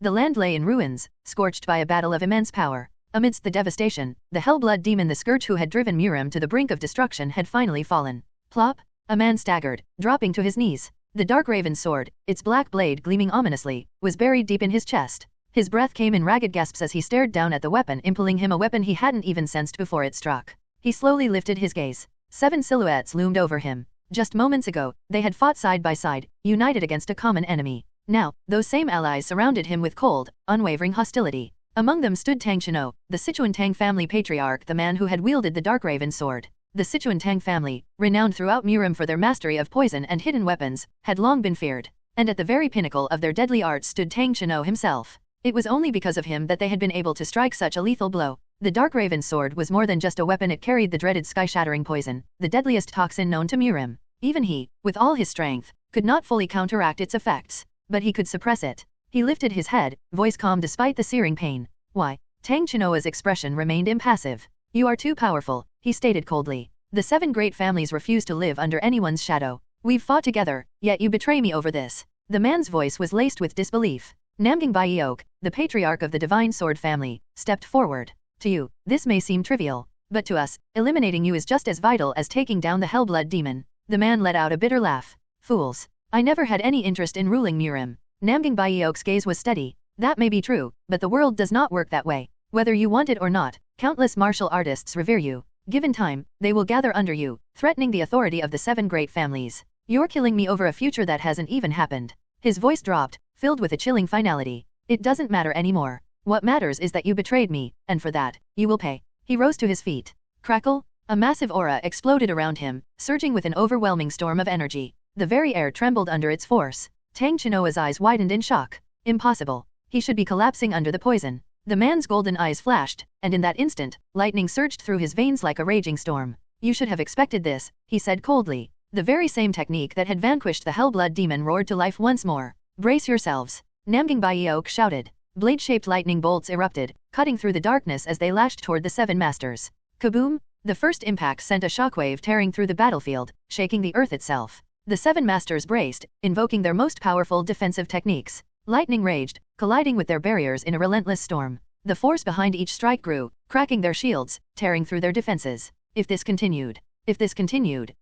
The land lay in ruins, scorched by a battle of immense power. Amidst the devastation, the Hellblood demon, the scourge who had driven Murim to the brink of destruction, had finally fallen. Plop! A man staggered, dropping to his knees. The dark raven sword, its black blade gleaming ominously, was buried deep in his chest. His breath came in ragged gasps as he stared down at the weapon, impelling him, a weapon he hadn't even sensed before it struck. He slowly lifted his gaze. 7 silhouettes loomed over him. Just moments ago, they had fought side by side, united against a common enemy. Now, those same allies surrounded him with cold, unwavering hostility. Among them stood Tang Chino, the Sichuan Tang family patriarch, the man who had wielded the dark raven sword. The Sichuan Tang family, renowned throughout Murim for their mastery of poison and hidden weapons, had long been feared. And at the very pinnacle of their deadly arts stood Tang Chino himself. It was only because of him that they had been able to strike such a lethal blow. The dark raven sword was more than just a weapon, it carried the dreaded sky-shattering poison, the deadliest toxin known to Murim. Even he, with all his strength, could not fully counteract its effects. But he could suppress it. He lifted his head, voice calm despite the searing pain. Why? Tang Chinoa's expression remained impassive. You are too powerful, he stated coldly. The 7 great families refuse to live under anyone's shadow. We've fought together, yet you betray me over this. The man's voice was laced with disbelief. Namgang Baeok, the patriarch of the Divine Sword family, stepped forward. To you, this may seem trivial, but to us, eliminating you is just as vital as taking down the Hellblood demon. The man let out a bitter laugh. Fools. I never had any interest in ruling Murim. Namgang Baeok's gaze was steady. That may be true, but the world does not work that way. Whether you want it or not, countless martial artists revere you. Given time, they will gather under you, threatening the authority of the 7 great families. You're killing me over a future that hasn't even happened. His voice dropped, filled with a chilling finality. It doesn't matter anymore. What matters is that you betrayed me, and for that, you will pay. He rose to his feet. Crackle! A massive aura exploded around him, surging with an overwhelming storm of energy. The very air trembled under its force. Tang Chinoa's eyes widened in shock. Impossible. He should be collapsing under the poison. The man's golden eyes flashed, and in that instant, lightning surged through his veins like a raging storm. You should have expected this, he said coldly. The very same technique that had vanquished the Hellblood demon roared to life once more. Brace yourselves. Namgang Baeok shouted. Blade-shaped lightning bolts erupted, cutting through the darkness as they lashed toward the 7 masters. Kaboom! The first impact sent a shockwave tearing through the battlefield, shaking the earth itself. The 7 masters braced, invoking their most powerful defensive techniques. Lightning raged, colliding with their barriers in a relentless storm. The force behind each strike grew, cracking their shields, tearing through their defenses. If this continued,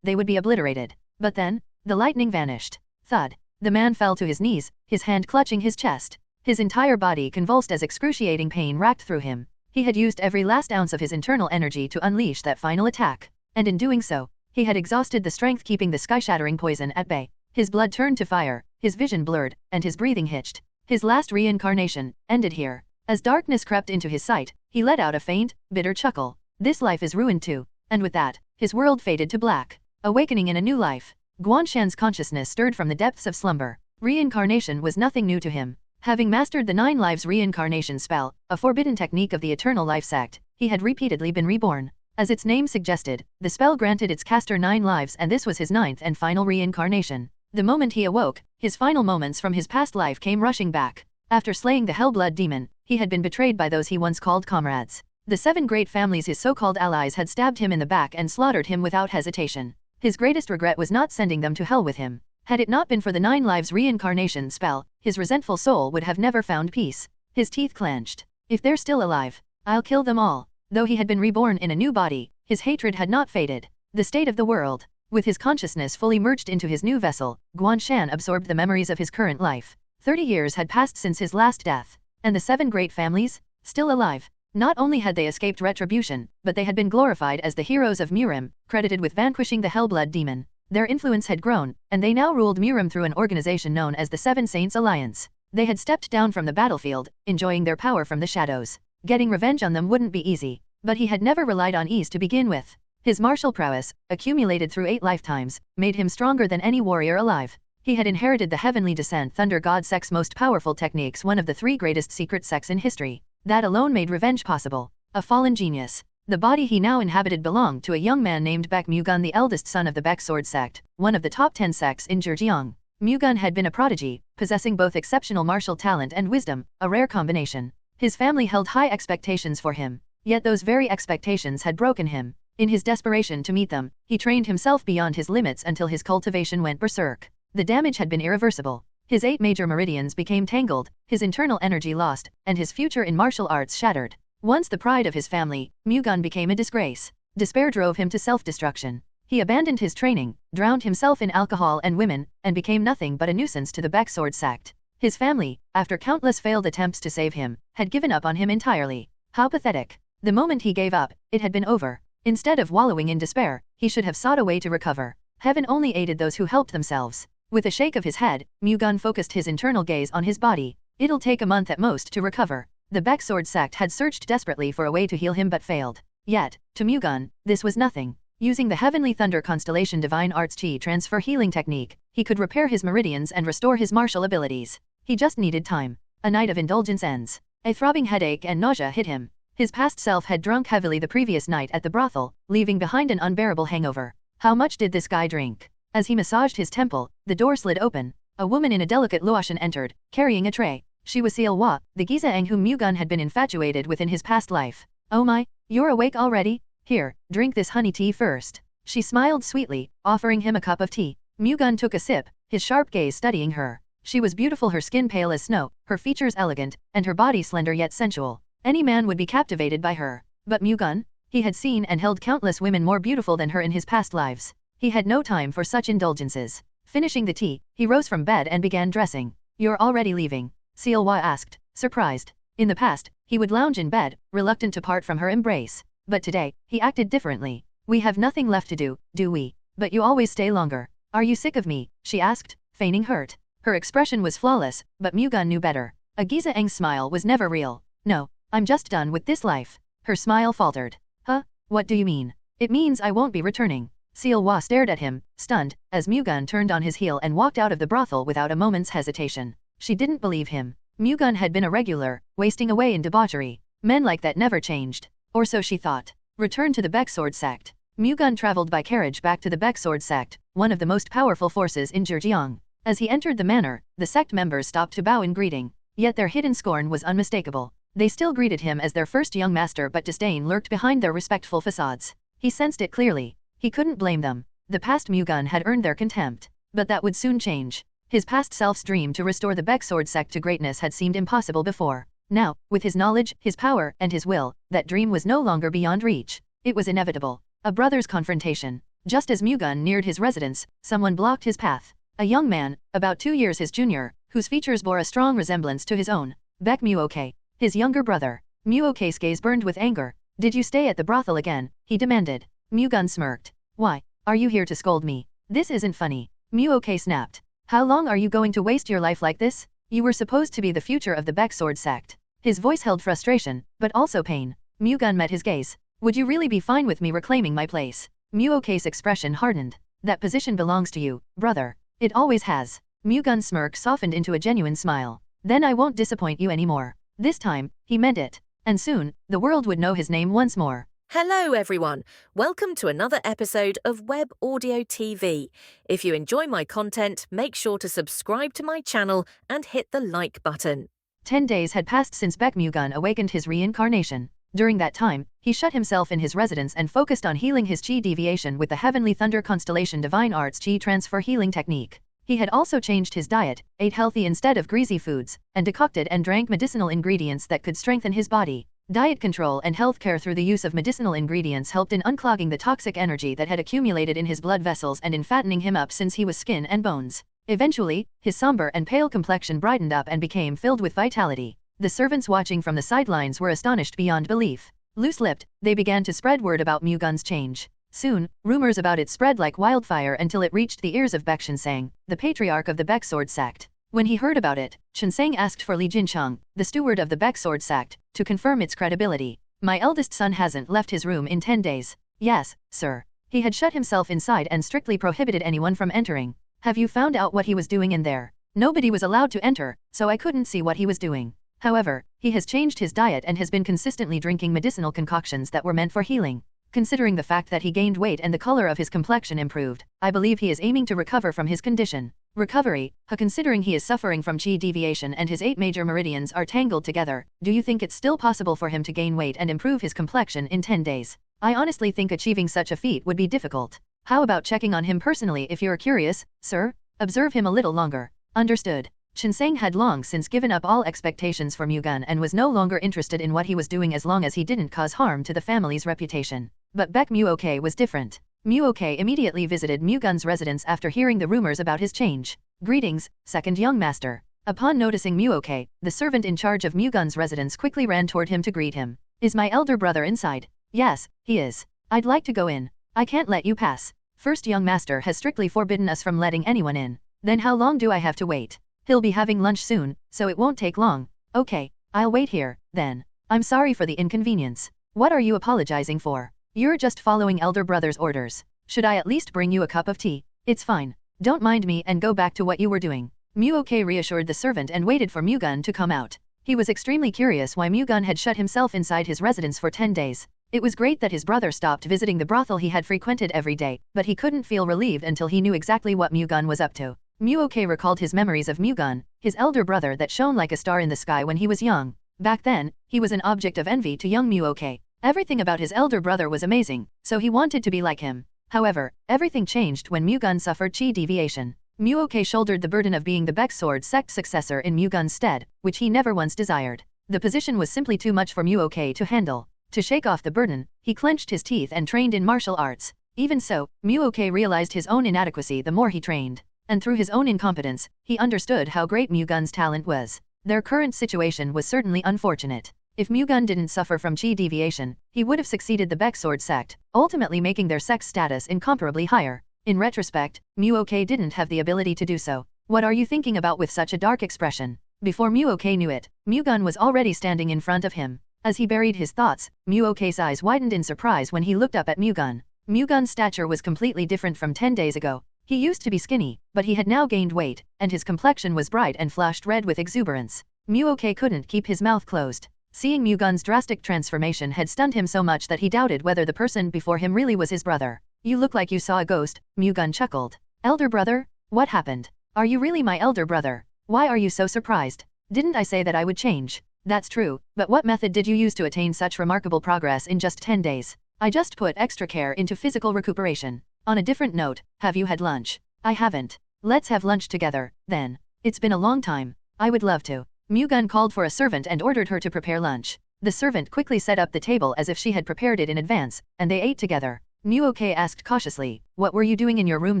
they would be obliterated. But then, the lightning vanished. Thud. The man fell to his knees, his hand clutching his chest. His entire body convulsed as excruciating pain racked through him. He had used every last ounce of his internal energy to unleash that final attack. And in doing so, he had exhausted the strength keeping the sky-shattering poison at bay. His blood turned to fire, his vision blurred, and his breathing hitched. His last reincarnation ended here. As darkness crept into his sight, he let out a faint, bitter chuckle. This life is ruined too. And with that, his world faded to black. Awakening in a new life. Guanshan's consciousness stirred from the depths of slumber. Reincarnation was nothing new to him. Having mastered the 9 Lives Reincarnation Spell, a forbidden technique of the Eternal Life sect, he had repeatedly been reborn. As its name suggested, the spell granted its caster 9 lives, and this was his 9th and final reincarnation. The moment he awoke, his final moments from his past life came rushing back. After slaying the Hellblood demon, he had been betrayed by those he once called comrades. The 7 great families, his so-called allies, had stabbed him in the back and slaughtered him without hesitation. His greatest regret was not sending them to hell with him. Had it not been for the 9 Lives Reincarnation Spell, his resentful soul would have never found peace. His teeth clenched. If they're still alive, I'll kill them all. Though he had been reborn in a new body, his hatred had not faded. The state of the world. With his consciousness fully merged into his new vessel, Guanshan absorbed the memories of his current life. 30 years had passed since his last death. And the 7 great families? Still alive. Not only had they escaped retribution, but they had been glorified as the heroes of Murim, credited with vanquishing the Hellblood demon. Their influence had grown, and they now ruled Murim through an organization known as the 7 Saints Alliance. They had stepped down from the battlefield, enjoying their power from the shadows. Getting revenge on them wouldn't be easy, but he had never relied on ease to begin with. His martial prowess, accumulated through 8 lifetimes, made him stronger than any warrior alive. He had inherited the Heavenly Descent Thunder God sect's most powerful techniques, one of the 3 greatest secret sects in history. That alone made revenge possible. A fallen genius. The body he now inhabited belonged to a young man named Baek Mu-Gun, the eldest son of the Baek Sword sect, one of the top 10 sects in Zhejiang. Mu-Gun had been a prodigy, possessing both exceptional martial talent and wisdom, a rare combination. His family held high expectations for him, yet those very expectations had broken him. In his desperation to meet them, he trained himself beyond his limits until his cultivation went berserk. The damage had been irreversible. His 8 major meridians became tangled, his internal energy lost, and his future in martial arts shattered. Once the pride of his family, Mu-Gun became a disgrace. Despair drove him to self-destruction. He abandoned his training, drowned himself in alcohol and women, and became nothing but a nuisance to the Baek Sword sect. His family, after countless failed attempts to save him, had given up on him entirely. How pathetic. The moment he gave up, it had been over. Instead of wallowing in despair, he should have sought a way to recover. Heaven only aided those who helped themselves. With a shake of his head, Mu-Gun focused his internal gaze on his body. It'll take a month at most to recover. The Baek Sword sect had searched desperately for a way to heal him but failed. Yet, to Mu-Gun, this was nothing. Using the Heavenly Thunder Constellation Divine Arts Chi Transfer Healing Technique, he could repair his meridians and restore his martial abilities. He just needed time. A night of indulgence ends. A throbbing headache and nausea hit him. His past self had drunk heavily the previous night at the brothel, leaving behind an unbearable hangover. How much did this guy drink? As he massaged his temple, the door slid open. A woman in a delicate lotion entered, carrying a tray. She was Seal Hua, the Gizaeng whom Mu-Gun had been infatuated with in his past life. Oh my, you're awake already? Here, drink this honey tea first. She smiled sweetly, offering him a cup of tea. Mu-Gun took a sip, his sharp gaze studying her. She was beautiful, her skin pale as snow, her features elegant, and her body slender yet sensual. Any man would be captivated by her. But Mu-Gun? He had seen and held countless women more beautiful than her in his past lives. He had no time for such indulgences. Finishing the tea, he rose from bed and began dressing. You're already leaving? Seal Hua asked, surprised. In the past, he would lounge in bed, reluctant to part from her embrace. But today, he acted differently. We have nothing left to do we? But you always stay longer. Are you sick of me? She asked, feigning hurt. Her expression was flawless, but Mu-Gun knew better. A Gizaeng's smile was never real. No, I'm just done with this life. Her smile faltered. Huh? What do you mean? It means I won't be returning. Seal Hua stared at him, stunned, as Mu-Gun turned on his heel and walked out of the brothel without a moment's hesitation. She didn't believe him. Mu-Gun had been a regular, wasting away in debauchery. Men like that never changed. Or so she thought. Return to the Baek Sword sect. Mu-Gun traveled by carriage back to the Baek Sword sect, one of the most powerful forces in Zhejiang. As he entered the manor, the sect members stopped to bow in greeting. Yet their hidden scorn was unmistakable. They still greeted him as their first young master, but disdain lurked behind their respectful facades. He sensed it clearly. He couldn't blame them. The past Mu-Gun had earned their contempt. But that would soon change. His past self's dream to restore the Baek Sword sect to greatness had seemed impossible before. Now, with his knowledge, his power, and his will, that dream was no longer beyond reach. It was inevitable. A brother's confrontation. Just as Mu-Gun neared his residence, someone blocked his path. A young man, about 2 years his junior, whose features bore a strong resemblance to his own. Baek Mu-Gun, his younger brother. Mu-Gun's gaze burned with anger. Did you stay at the brothel again? He demanded. Mu-Gun smirked. Why? Are you here to scold me? This isn't funny. Mu-Gun snapped. How long are you going to waste your life like this? You were supposed to be the future of the Baek Sword sect. His voice held frustration, but also pain. Mu-Gun met his gaze. Would you really be fine with me reclaiming my place? Mu-Gun's expression hardened. That position belongs to you, brother. It always has. Mu-Gun's smirk softened into a genuine smile. Then I won't disappoint you anymore. This time, he meant it. And soon, the world would know his name once more. Hello everyone, welcome to another episode of Web Audio TV. If you enjoy my content, make sure to subscribe to my channel and hit the like button. 10 days had passed since Baek Mu-Gun awakened his reincarnation. During that time, he shut himself in his residence and focused on healing his chi deviation with the Heavenly Thunder Constellation Divine Arts Chi Transfer Healing Technique. He had also changed his diet, ate healthy instead of greasy foods, and decocted and drank medicinal ingredients that could strengthen his body. Diet control and health care through the use of medicinal ingredients helped in unclogging the toxic energy that had accumulated in his blood vessels and in fattening him up since he was skin and bones. Eventually, his somber and pale complexion brightened up and became filled with vitality. The servants watching from the sidelines were astonished beyond belief. Loose-lipped, they began to spread word about Mu-Gun's change. Soon, rumors about it spread like wildfire until it reached the ears of Baek Shinsang, the patriarch of the Baek Sword sect. When he heard about it, Shinsang asked for Li Jincheng, the steward of the Baek Sword sect, to confirm its credibility. My eldest son hasn't left his room in 10 days. Yes, sir. He had shut himself inside and strictly prohibited anyone from entering. Have you found out what he was doing in there? Nobody was allowed to enter, so I couldn't see what he was doing. However, he has changed his diet and has been consistently drinking medicinal concoctions that were meant for healing. Considering the fact that he gained weight and the color of his complexion improved, I believe he is aiming to recover from his condition. Recovery, considering he is suffering from chi deviation and his 8 major meridians are tangled together, do you think it's still possible for him to gain weight and improve his complexion in 10 days? I honestly think achieving such a feat would be difficult. How about checking on him personally if you're curious, sir? Observe him a little longer. Understood. Chinseng had long since given up all expectations for Mu-Gun and was no longer interested in what he was doing as long as he didn't cause harm to the family's reputation. But Baek Mu-Gun was different. Mu-Gun immediately visited Mu-Gun's residence after hearing the rumors about his change. Greetings, second young master. Upon noticing Mu-Gun, the servant in charge of Mu-Gun's residence quickly ran toward him to greet him. Is my elder brother inside? Yes, he is. I'd like to go in. I can't let you pass. First young master has strictly forbidden us from letting anyone in. Then how long do I have to wait? He'll be having lunch soon, so it won't take long. Okay, I'll wait here, then. I'm sorry for the inconvenience. What are you apologizing for? You're just following elder brother's orders. Should I at least bring you a cup of tea? It's fine. Don't mind me and go back to what you were doing. Mu-Gun reassured the servant and waited for Mu-Gun to come out. He was extremely curious why Mu-Gun had shut himself inside his residence for 10 days. It was great that his brother stopped visiting the brothel he had frequented every day, but he couldn't feel relieved until he knew exactly what Mu-Gun was up to. Mu-Gun recalled his memories of Mu-Gun, his elder brother that shone like a star in the sky when he was young. Back then, he was an object of envy to young Mu-Gun. Everything about his elder brother was amazing, so he wanted to be like him. However, everything changed when Mu-Gun suffered chi deviation. Mu-Gun shouldered the burden of being the Baek Sword sect successor in Mu-Gun's stead, which he never once desired. The position was simply too much for Mu-Gun to handle. To shake off the burden, he clenched his teeth and trained in martial arts. Even so, Mu-Gun realized his own inadequacy the more he trained. And through his own incompetence, he understood how great Mu-Gun's talent was. Their current situation was certainly unfortunate. If Mu-Gun didn't suffer from chi deviation, he would have succeeded the Baek Sword sect, ultimately making their sect's status incomparably higher. In retrospect, Mu-Gun didn't have the ability to do so. What are you thinking about with such a dark expression? Before Mu-Gun knew it, Mu-Gun was already standing in front of him. As he buried his thoughts, Mu-Gun's eyes widened in surprise when he looked up at Mu-Gun. Mu-Gun's stature was completely different from 10 days ago. He used to be skinny, but he had now gained weight, and his complexion was bright and flushed red with exuberance. Mu-Gun couldn't keep his mouth closed. Seeing Mu-Gun's drastic transformation had stunned him so much that he doubted whether the person before him really was his brother. You look like you saw a ghost, Mu-Gun chuckled. Elder brother? What happened? Are you really my elder brother? Why are you so surprised? Didn't I say that I would change? That's true, but what method did you use to attain such remarkable progress in just 10 days? I just put extra care into physical recuperation. On a different note, have you had lunch? I haven't. Let's have lunch together, then. It's been a long time. I would love to. Mu-Gun called for a servant and ordered her to prepare lunch. The servant quickly set up the table as if she had prepared it in advance, and they ate together. Mu-Gun asked cautiously, what were you doing in your room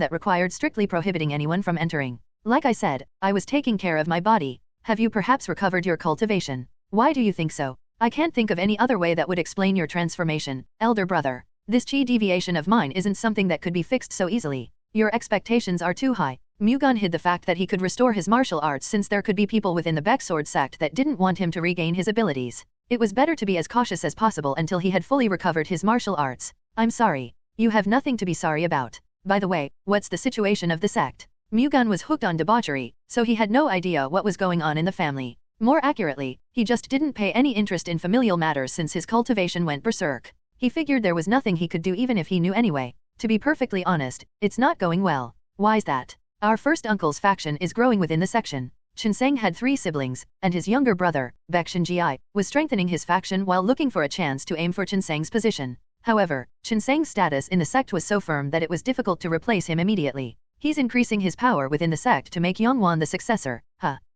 that required strictly prohibiting anyone from entering? Like I said, I was taking care of my body. Have you perhaps recovered your cultivation? Why do you think so? I can't think of any other way that would explain your transformation, elder brother. This chi deviation of mine isn't something that could be fixed so easily. Your expectations are too high. Mu-Gun hid the fact that he could restore his martial arts since there could be people within the Baek Sword sect that didn't want him to regain his abilities. It was better to be as cautious as possible until he had fully recovered his martial arts. I'm sorry. You have nothing to be sorry about. By the way, what's the situation of the sect? Mu-Gun was hooked on debauchery, so he had no idea what was going on in the family. More accurately, he just didn't pay any interest in familial matters since his cultivation went berserk. He figured there was nothing he could do even if he knew anyway. To be perfectly honest, it's not going well. Why's that? Our first uncle's faction is growing within the section. Chinseng had 3 siblings, and his younger brother, Baek Shinji, was strengthening his faction while looking for a chance to aim for Chinseng's position. However, Chinseng's status in the sect was so firm that it was difficult to replace him immediately. He's increasing his power within the sect to make Yong Wan the successor.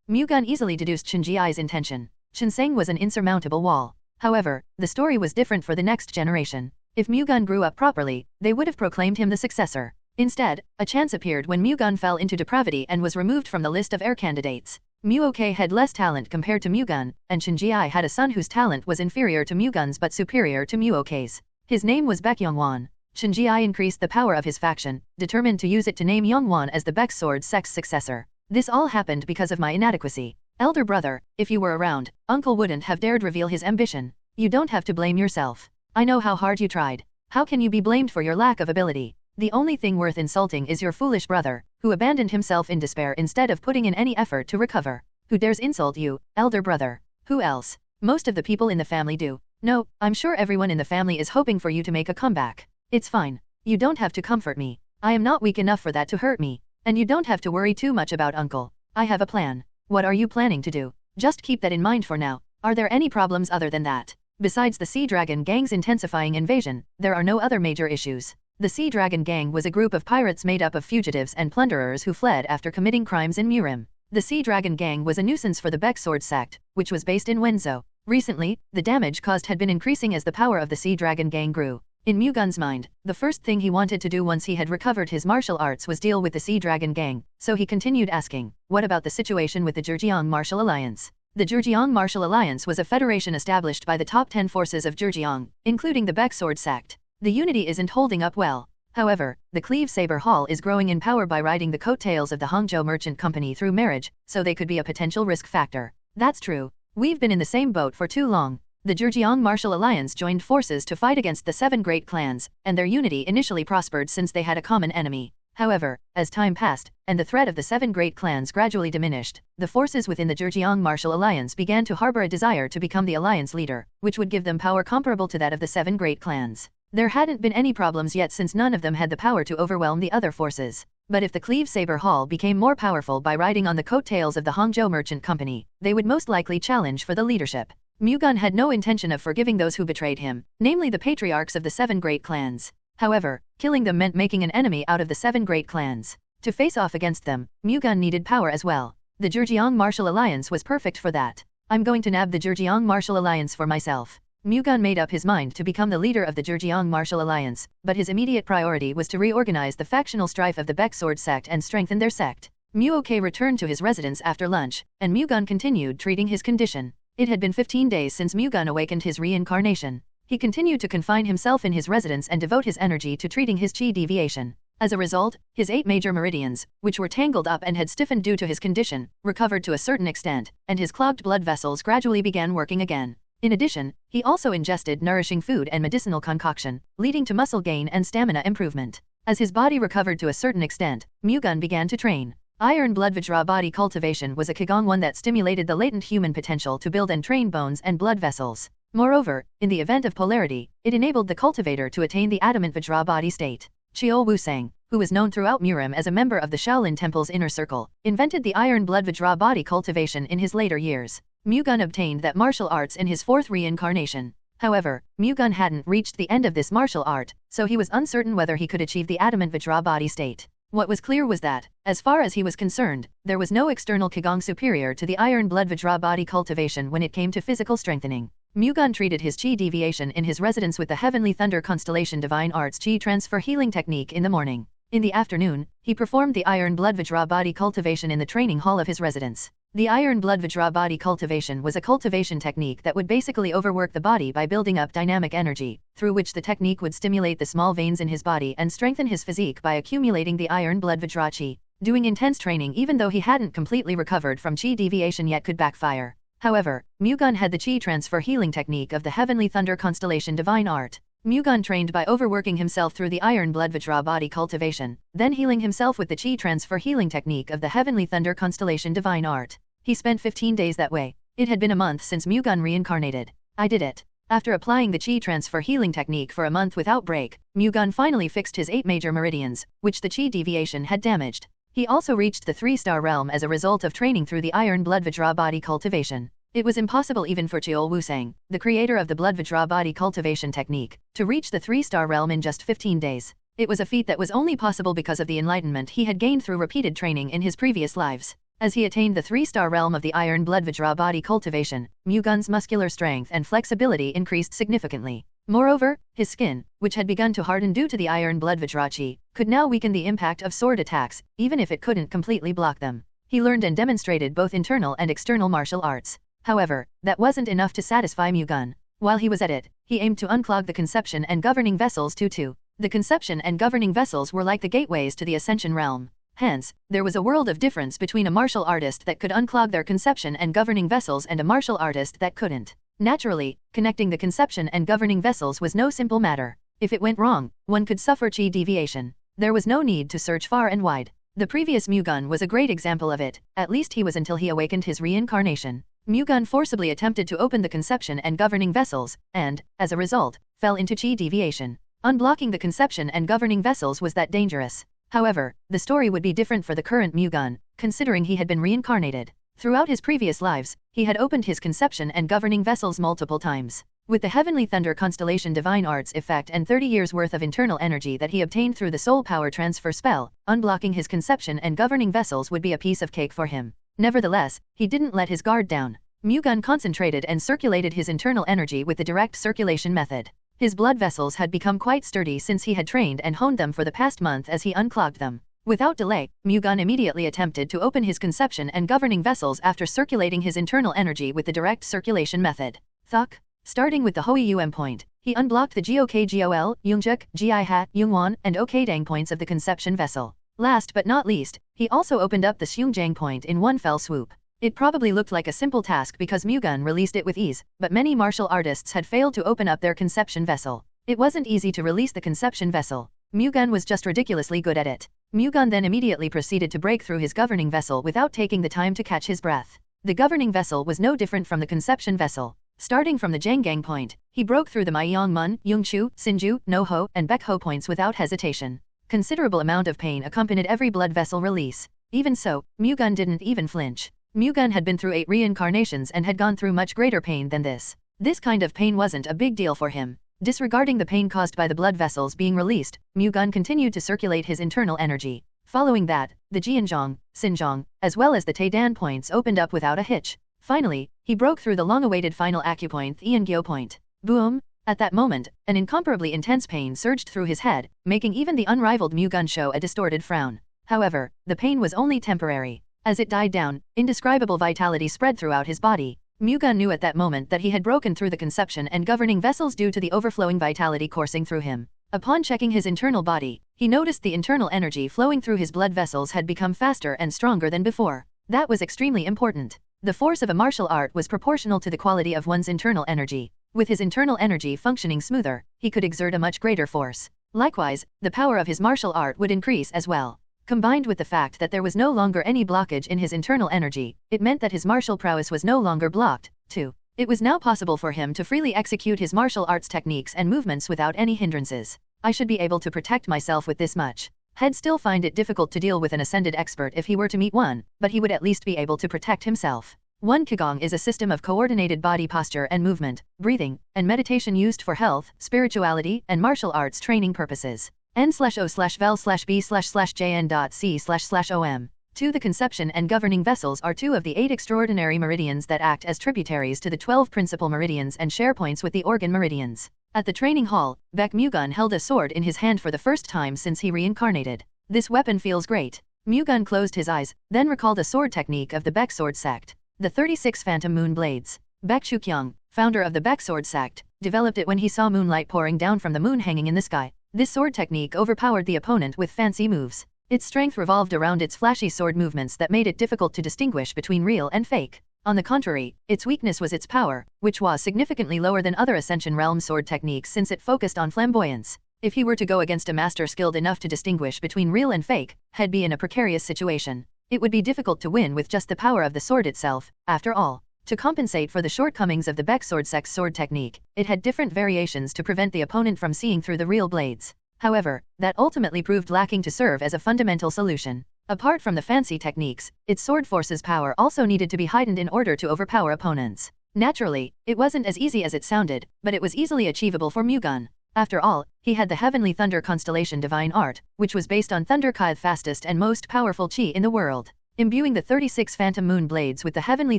Mu-Gun easily deduced Shinji's intention. Chinseng was an insurmountable wall. However, the story was different for the next generation. If Mu-Gun grew up properly, they would have proclaimed him the successor. Instead, a chance appeared when Mu-Gun fell into depravity and was removed from the list of heir candidates. Mu-Gun had less talent compared to Mu-Gun, and Shinji had a son whose talent was inferior to Mu-Gun's but superior to Mu-Gan's. His name was Baek Yong Wan. Shinji increased the power of his faction, determined to use it to name Yong Wan as the Baek Sword sect's successor. This all happened because of my inadequacy. Elder brother, if you were around, Uncle wouldn't have dared reveal his ambition. You don't have to blame yourself. I know how hard you tried. How can you be blamed for your lack of ability? The only thing worth insulting is your foolish brother, who abandoned himself in despair instead of putting in any effort to recover. Who dares insult you, elder brother? Who else? Most of the people in the family do. No, I'm sure everyone in the family is hoping for you to make a comeback. It's fine. You don't have to comfort me. I am not weak enough for that to hurt me. And you don't have to worry too much about Uncle. I have a plan. What are you planning to do? Just keep that in mind for now. Are there any problems other than that? Besides the Sea Dragon Gang's intensifying invasion, there are no other major issues. The Sea Dragon Gang was a group of pirates made up of fugitives and plunderers who fled after committing crimes in Murim. The Sea Dragon Gang was a nuisance for the Baek Sword sect, which was based in Wenzhou. Recently, the damage caused had been increasing as the power of the Sea Dragon Gang grew. In Mu-Gun's mind, the first thing he wanted to do once he had recovered his martial arts was deal with the Sea Dragon Gang, so he continued asking, what about the situation with the Zhejiang Martial Alliance? The Zhejiang Martial Alliance was a federation established by the top 10 forces of Zhejiang, including the Baek Sword sect. The unity isn't holding up well. However, the Cleave Saber Hall is growing in power by riding the coattails of the Hangzhou Merchant Company through marriage, so they could be a potential risk factor. That's true. We've been in the same boat for too long. The Zhejiang Martial Alliance joined forces to fight against the 7 great clans, and their unity initially prospered since they had a common enemy. However, as time passed, and the threat of the 7 great clans gradually diminished, the forces within the Zhejiang Martial Alliance began to harbor a desire to become the alliance leader, which would give them power comparable to that of the 7 great clans. There hadn't been any problems yet since none of them had the power to overwhelm the other forces. But if the Cleave Saber Hall became more powerful by riding on the coattails of the Hangzhou Merchant Company, they would most likely challenge for the leadership. Mu-Gun had no intention of forgiving those who betrayed him, namely the patriarchs of the 7 great clans. However, killing them meant making an enemy out of the 7 great clans. To face off against them, Mu-Gun needed power as well. The Zhejiang Martial Alliance was perfect for that. I'm going to nab the Zhejiang Martial Alliance for myself. Mu-Gun made up his mind to become the leader of the Zhejiang Martial Alliance, but his immediate priority was to reorganize the factional strife of the Baek Sword sect and strengthen their sect. Mu-Ok returned to his residence after lunch, and Mu-Gun continued treating his condition. It had been 15 days since Mu-Gun awakened his reincarnation. He continued to confine himself in his residence and devote his energy to treating his chi deviation. As a result, his 8 major meridians, which were tangled up and had stiffened due to his condition, recovered to a certain extent, and his clogged blood vessels gradually began working again. In addition, he also ingested nourishing food and medicinal concoction, leading to muscle gain and stamina improvement. As his body recovered to a certain extent, Mu-Gun began to train. Iron Blood Vajra body cultivation was a Qigong one that stimulated the latent human potential to build and train bones and blood vessels. Moreover, in the event of polarity, it enabled the cultivator to attain the adamant Vajra body state. Chiol Wusang, who was known throughout Murim as a member of the Shaolin Temple's inner circle, invented the Iron Blood Vajra body cultivation in his later years. Mu-Gun obtained that martial arts in his 4th reincarnation. However, Mu-Gun hadn't reached the end of this martial art, so he was uncertain whether he could achieve the adamant Vajra body state. What was clear was that, as far as he was concerned, there was no external Qigong superior to the Iron Blood Vajra body cultivation when it came to physical strengthening. Mu-Gun treated his chi deviation in his residence with the Heavenly Thunder Constellation Divine Arts Chi Transfer Healing Technique in the morning. In the afternoon, he performed the Iron Blood Vajra body cultivation in the training hall of his residence. The Iron Blood Vajra body cultivation was a cultivation technique that would basically overwork the body by building up dynamic energy, through which the technique would stimulate the small veins in his body and strengthen his physique by accumulating the Iron Blood Vajra chi. Doing intense training even though he hadn't completely recovered from chi deviation yet could backfire. However, Mu-Gun had the chi transfer healing technique of the Heavenly Thunder Constellation Divine Art. Mu-Gun trained by overworking himself through the Iron Blood Vajra body cultivation, then healing himself with the chi transfer healing technique of the Heavenly Thunder Constellation Divine Art. He spent 15 days that way. It had been a month since Mu-Gun reincarnated. I did it. After applying the chi transfer healing technique for a month without break, Mu-Gun finally fixed his 8 major meridians, which the chi deviation had damaged. He also reached the 3-star realm as a result of training through the Iron Blood Vajra body cultivation. It was impossible even for Chiol Wusang, the creator of the Blood Vajra body cultivation technique, to reach the 3-star realm in just 15 days. It was a feat that was only possible because of the enlightenment he had gained through repeated training in his previous lives. As he attained the 3-star realm of the Iron Blood Vajra body cultivation, Mu-Gun's muscular strength and flexibility increased significantly. Moreover, his skin, which had begun to harden due to the Iron Blood Vajra chi, could now weaken the impact of sword attacks, even if it couldn't completely block them. He learned and demonstrated both internal and external martial arts. However, that wasn't enough to satisfy Mu-Gun. While he was at it, he aimed to unclog the conception and governing vessels too. The conception and governing vessels were like the gateways to the Ascension realm. Hence, there was a world of difference between a martial artist that could unclog their conception and governing vessels and a martial artist that couldn't. Naturally, connecting the conception and governing vessels was no simple matter. If it went wrong, one could suffer chi deviation. There was no need to search far and wide. The previous Mu-Gun was a great example of it, at least he was until he awakened his reincarnation. Mu-Gun forcibly attempted to open the conception and governing vessels, and, as a result, fell into chi deviation. Unblocking the conception and governing vessels was that dangerous. However, the story would be different for the current Mu-Gun, considering he had been reincarnated. Throughout his previous lives, he had opened his conception and governing vessels multiple times. With the Heavenly Thunder Constellation Divine Arts effect and 30 years worth of internal energy that he obtained through the Soul Power Transfer spell, unblocking his conception and governing vessels would be a piece of cake for him. Nevertheless, he didn't let his guard down. Mu-Gun concentrated and circulated his internal energy with the direct circulation method. His blood vessels had become quite sturdy since he had trained and honed them for the past month as he unclogged them. Without delay, Mu-Gun immediately attempted to open his conception and governing vessels after circulating his internal energy with the direct circulation method. Thuk. Starting with the Hoi-Um point, he unblocked the Gok-Gol, Yongjuk, Gi-Hat, Yong Wan, and Okdang points of the conception vessel. Last but not least, he also opened up the Seungjang point in one fell swoop. It probably looked like a simple task because Mu-Gun released it with ease, but many martial artists had failed to open up their conception vessel. It wasn't easy to release the conception vessel. Mu-Gun was just ridiculously good at it. Mu-Gun then immediately proceeded to break through his governing vessel without taking the time to catch his breath. The governing vessel was no different from the conception vessel. Starting from the Janggang point, he broke through the Yongmun, Yongchu, Sinju, Noho, and Baek points without hesitation. Considerable amount of pain accompanied every blood vessel release. Even so, Mu-Gun didn't even flinch. Mu-Gun had been through 8 reincarnations and had gone through much greater pain than this. This kind of pain wasn't a big deal for him. Disregarding the pain caused by the blood vessels being released, Mu-Gun continued to circulate his internal energy. Following that, the Jianzhong, Xinjiang, as well as the Taidan points opened up without a hitch. Finally, he broke through the long-awaited final acupoint, the Yingyo point. Boom! At that moment, an incomparably intense pain surged through his head, making even the unrivaled Mu-Gun show a distorted frown. However, the pain was only temporary. As it died down, indescribable vitality spread throughout his body. Mu-Gun knew at that moment that he had broken through the conception and governing vessels due to the overflowing vitality coursing through him. Upon checking his internal body, he noticed the internal energy flowing through his blood vessels had become faster and stronger than before. That was extremely important. The force of a martial art was proportional to the quality of one's internal energy. With his internal energy functioning smoother, he could exert a much greater force. Likewise, the power of his martial art would increase as well. Combined with the fact that there was no longer any blockage in his internal energy, it meant that his martial prowess was no longer blocked, too. It was now possible for him to freely execute his martial arts techniques and movements without any hindrances. I should be able to protect myself with this much. He'd still find it difficult to deal with an ascended expert if he were to meet one, but he would at least be able to protect himself. One Qigong is a system of coordinated body posture and movement, breathing, and meditation used for health, spirituality, and martial arts training purposes. N/O/vel/B/jn.C//OM. 2. The conception and governing vessels are 2 of the 8 extraordinary meridians that act as tributaries to the 12 principal meridians and share points with the organ meridians. At the training hall, Baek Mu-Gun held a sword in his hand for the first time since he reincarnated. This weapon feels great. Mu-Gun closed his eyes, then recalled a sword technique of the Baek sword sect. The 36 Phantom Moon Blades. Baek Shukyung, founder of the Baek sword sect, developed it when he saw moonlight pouring down from the moon hanging in the sky. This sword technique overpowered the opponent with fancy moves. Its strength revolved around its flashy sword movements that made it difficult to distinguish between real and fake. On the contrary, its weakness was its power, which was significantly lower than other Ascension Realm sword techniques since it focused on flamboyance. If he were to go against a master skilled enough to distinguish between real and fake, he'd be in a precarious situation. It would be difficult to win with just the power of the sword itself, after all. To compensate for the shortcomings of the Baek sword sect's sword technique, it had different variations to prevent the opponent from seeing through the real blades. However, that ultimately proved lacking to serve as a fundamental solution. Apart from the fancy techniques, its sword force's power also needed to be heightened in order to overpower opponents. Naturally, it wasn't as easy as it sounded, but it was easily achievable for Mu-Gun. After all, he had the Heavenly Thunder Constellation Divine Art, which was based on Thunder Kai, the fastest and most powerful chi in the world. Imbuing the 36 Phantom Moon Blades with the Heavenly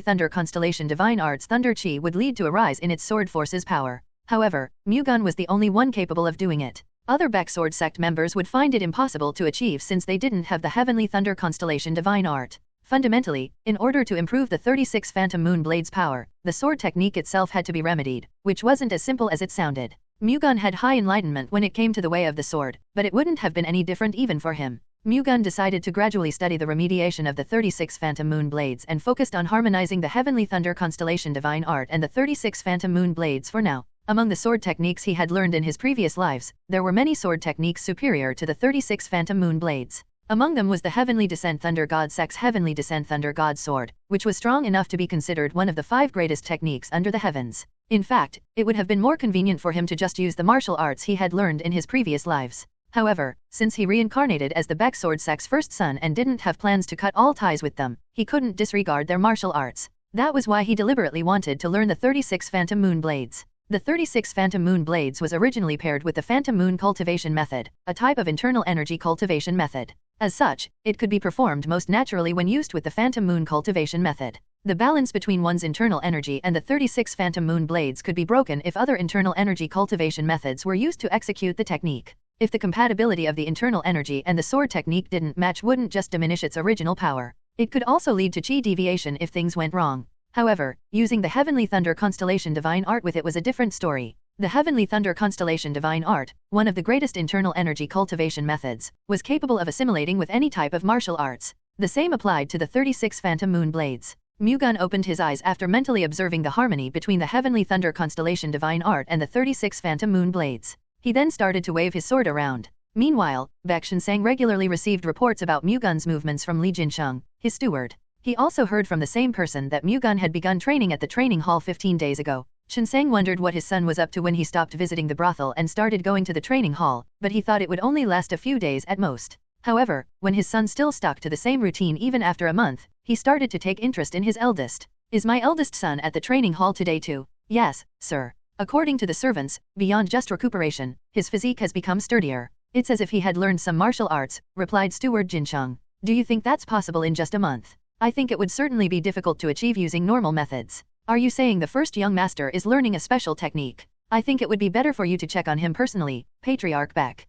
Thunder Constellation Divine Art's Thunder Chi would lead to a rise in its sword force's power. However, Mu-Gun was the only one capable of doing it. Other Baek sword sect members would find it impossible to achieve since they didn't have the Heavenly Thunder Constellation Divine Art. Fundamentally, in order to improve the 36 Phantom Moon Blades' power, the sword technique itself had to be remedied, which wasn't as simple as it sounded. Mu-Gun had high enlightenment when it came to the way of the sword, but it wouldn't have been any different even for him. Mu-Gun decided to gradually study the remediation of the 36 Phantom Moon Blades and focused on harmonizing the Heavenly Thunder Constellation Divine Art and the 36 Phantom Moon Blades for now. Among the sword techniques he had learned in his previous lives, there were many sword techniques superior to the 36 Phantom Moon Blades. Among them was the Heavenly Descent Thunder God Sect's Heavenly Descent Thunder God Sword, which was strong enough to be considered one of the 5 greatest techniques under the heavens. In fact, it would have been more convenient for him to just use the martial arts he had learned in his previous lives. However, since he reincarnated as the Baek sword sect's first son and didn't have plans to cut all ties with them, he couldn't disregard their martial arts. That was why he deliberately wanted to learn the 36 Phantom Moon Blades. The 36 Phantom Moon Blades was originally paired with the Phantom Moon Cultivation Method, a type of internal energy cultivation method. As such, it could be performed most naturally when used with the Phantom Moon cultivation method. The balance between one's internal energy and the 36 Phantom Moon blades could be broken if other internal energy cultivation methods were used to execute the technique. If the compatibility of the internal energy and the sword technique didn't match, wouldn't just diminish its original power. It could also lead to chi deviation if things went wrong. However, using the Heavenly Thunder Constellation Divine Art with it was a different story. The Heavenly Thunder Constellation Divine Art, one of the greatest internal energy cultivation methods, was capable of assimilating with any type of martial arts. The same applied to the 36 Phantom Moon blades. Mu-Gun opened his eyes after mentally observing the harmony between the Heavenly Thunder Constellation Divine Art and the 36 Phantom Moon blades. He then started to wave his sword around. Meanwhile, Baek Shinsang regularly received reports about Mu-Gun's movements from Li Jinsheng, his steward. He also heard from the same person that Mu-Gun had begun training at the training hall 15 days ago. Shinsang wondered what his son was up to when he stopped visiting the brothel and started going to the training hall, but he thought it would only last a few days at most. However, when his son still stuck to the same routine even after a month, he started to take interest in his eldest. Is my eldest son at the training hall today too? Yes, sir. According to the servants, beyond just recuperation, his physique has become sturdier. It's as if he had learned some martial arts, replied steward Jinsheng. Do you think that's possible in just a month? I think it would certainly be difficult to achieve using normal methods. Are you saying the first young master is learning a special technique? I think it would be better for you to check on him personally, Patriarch Baek.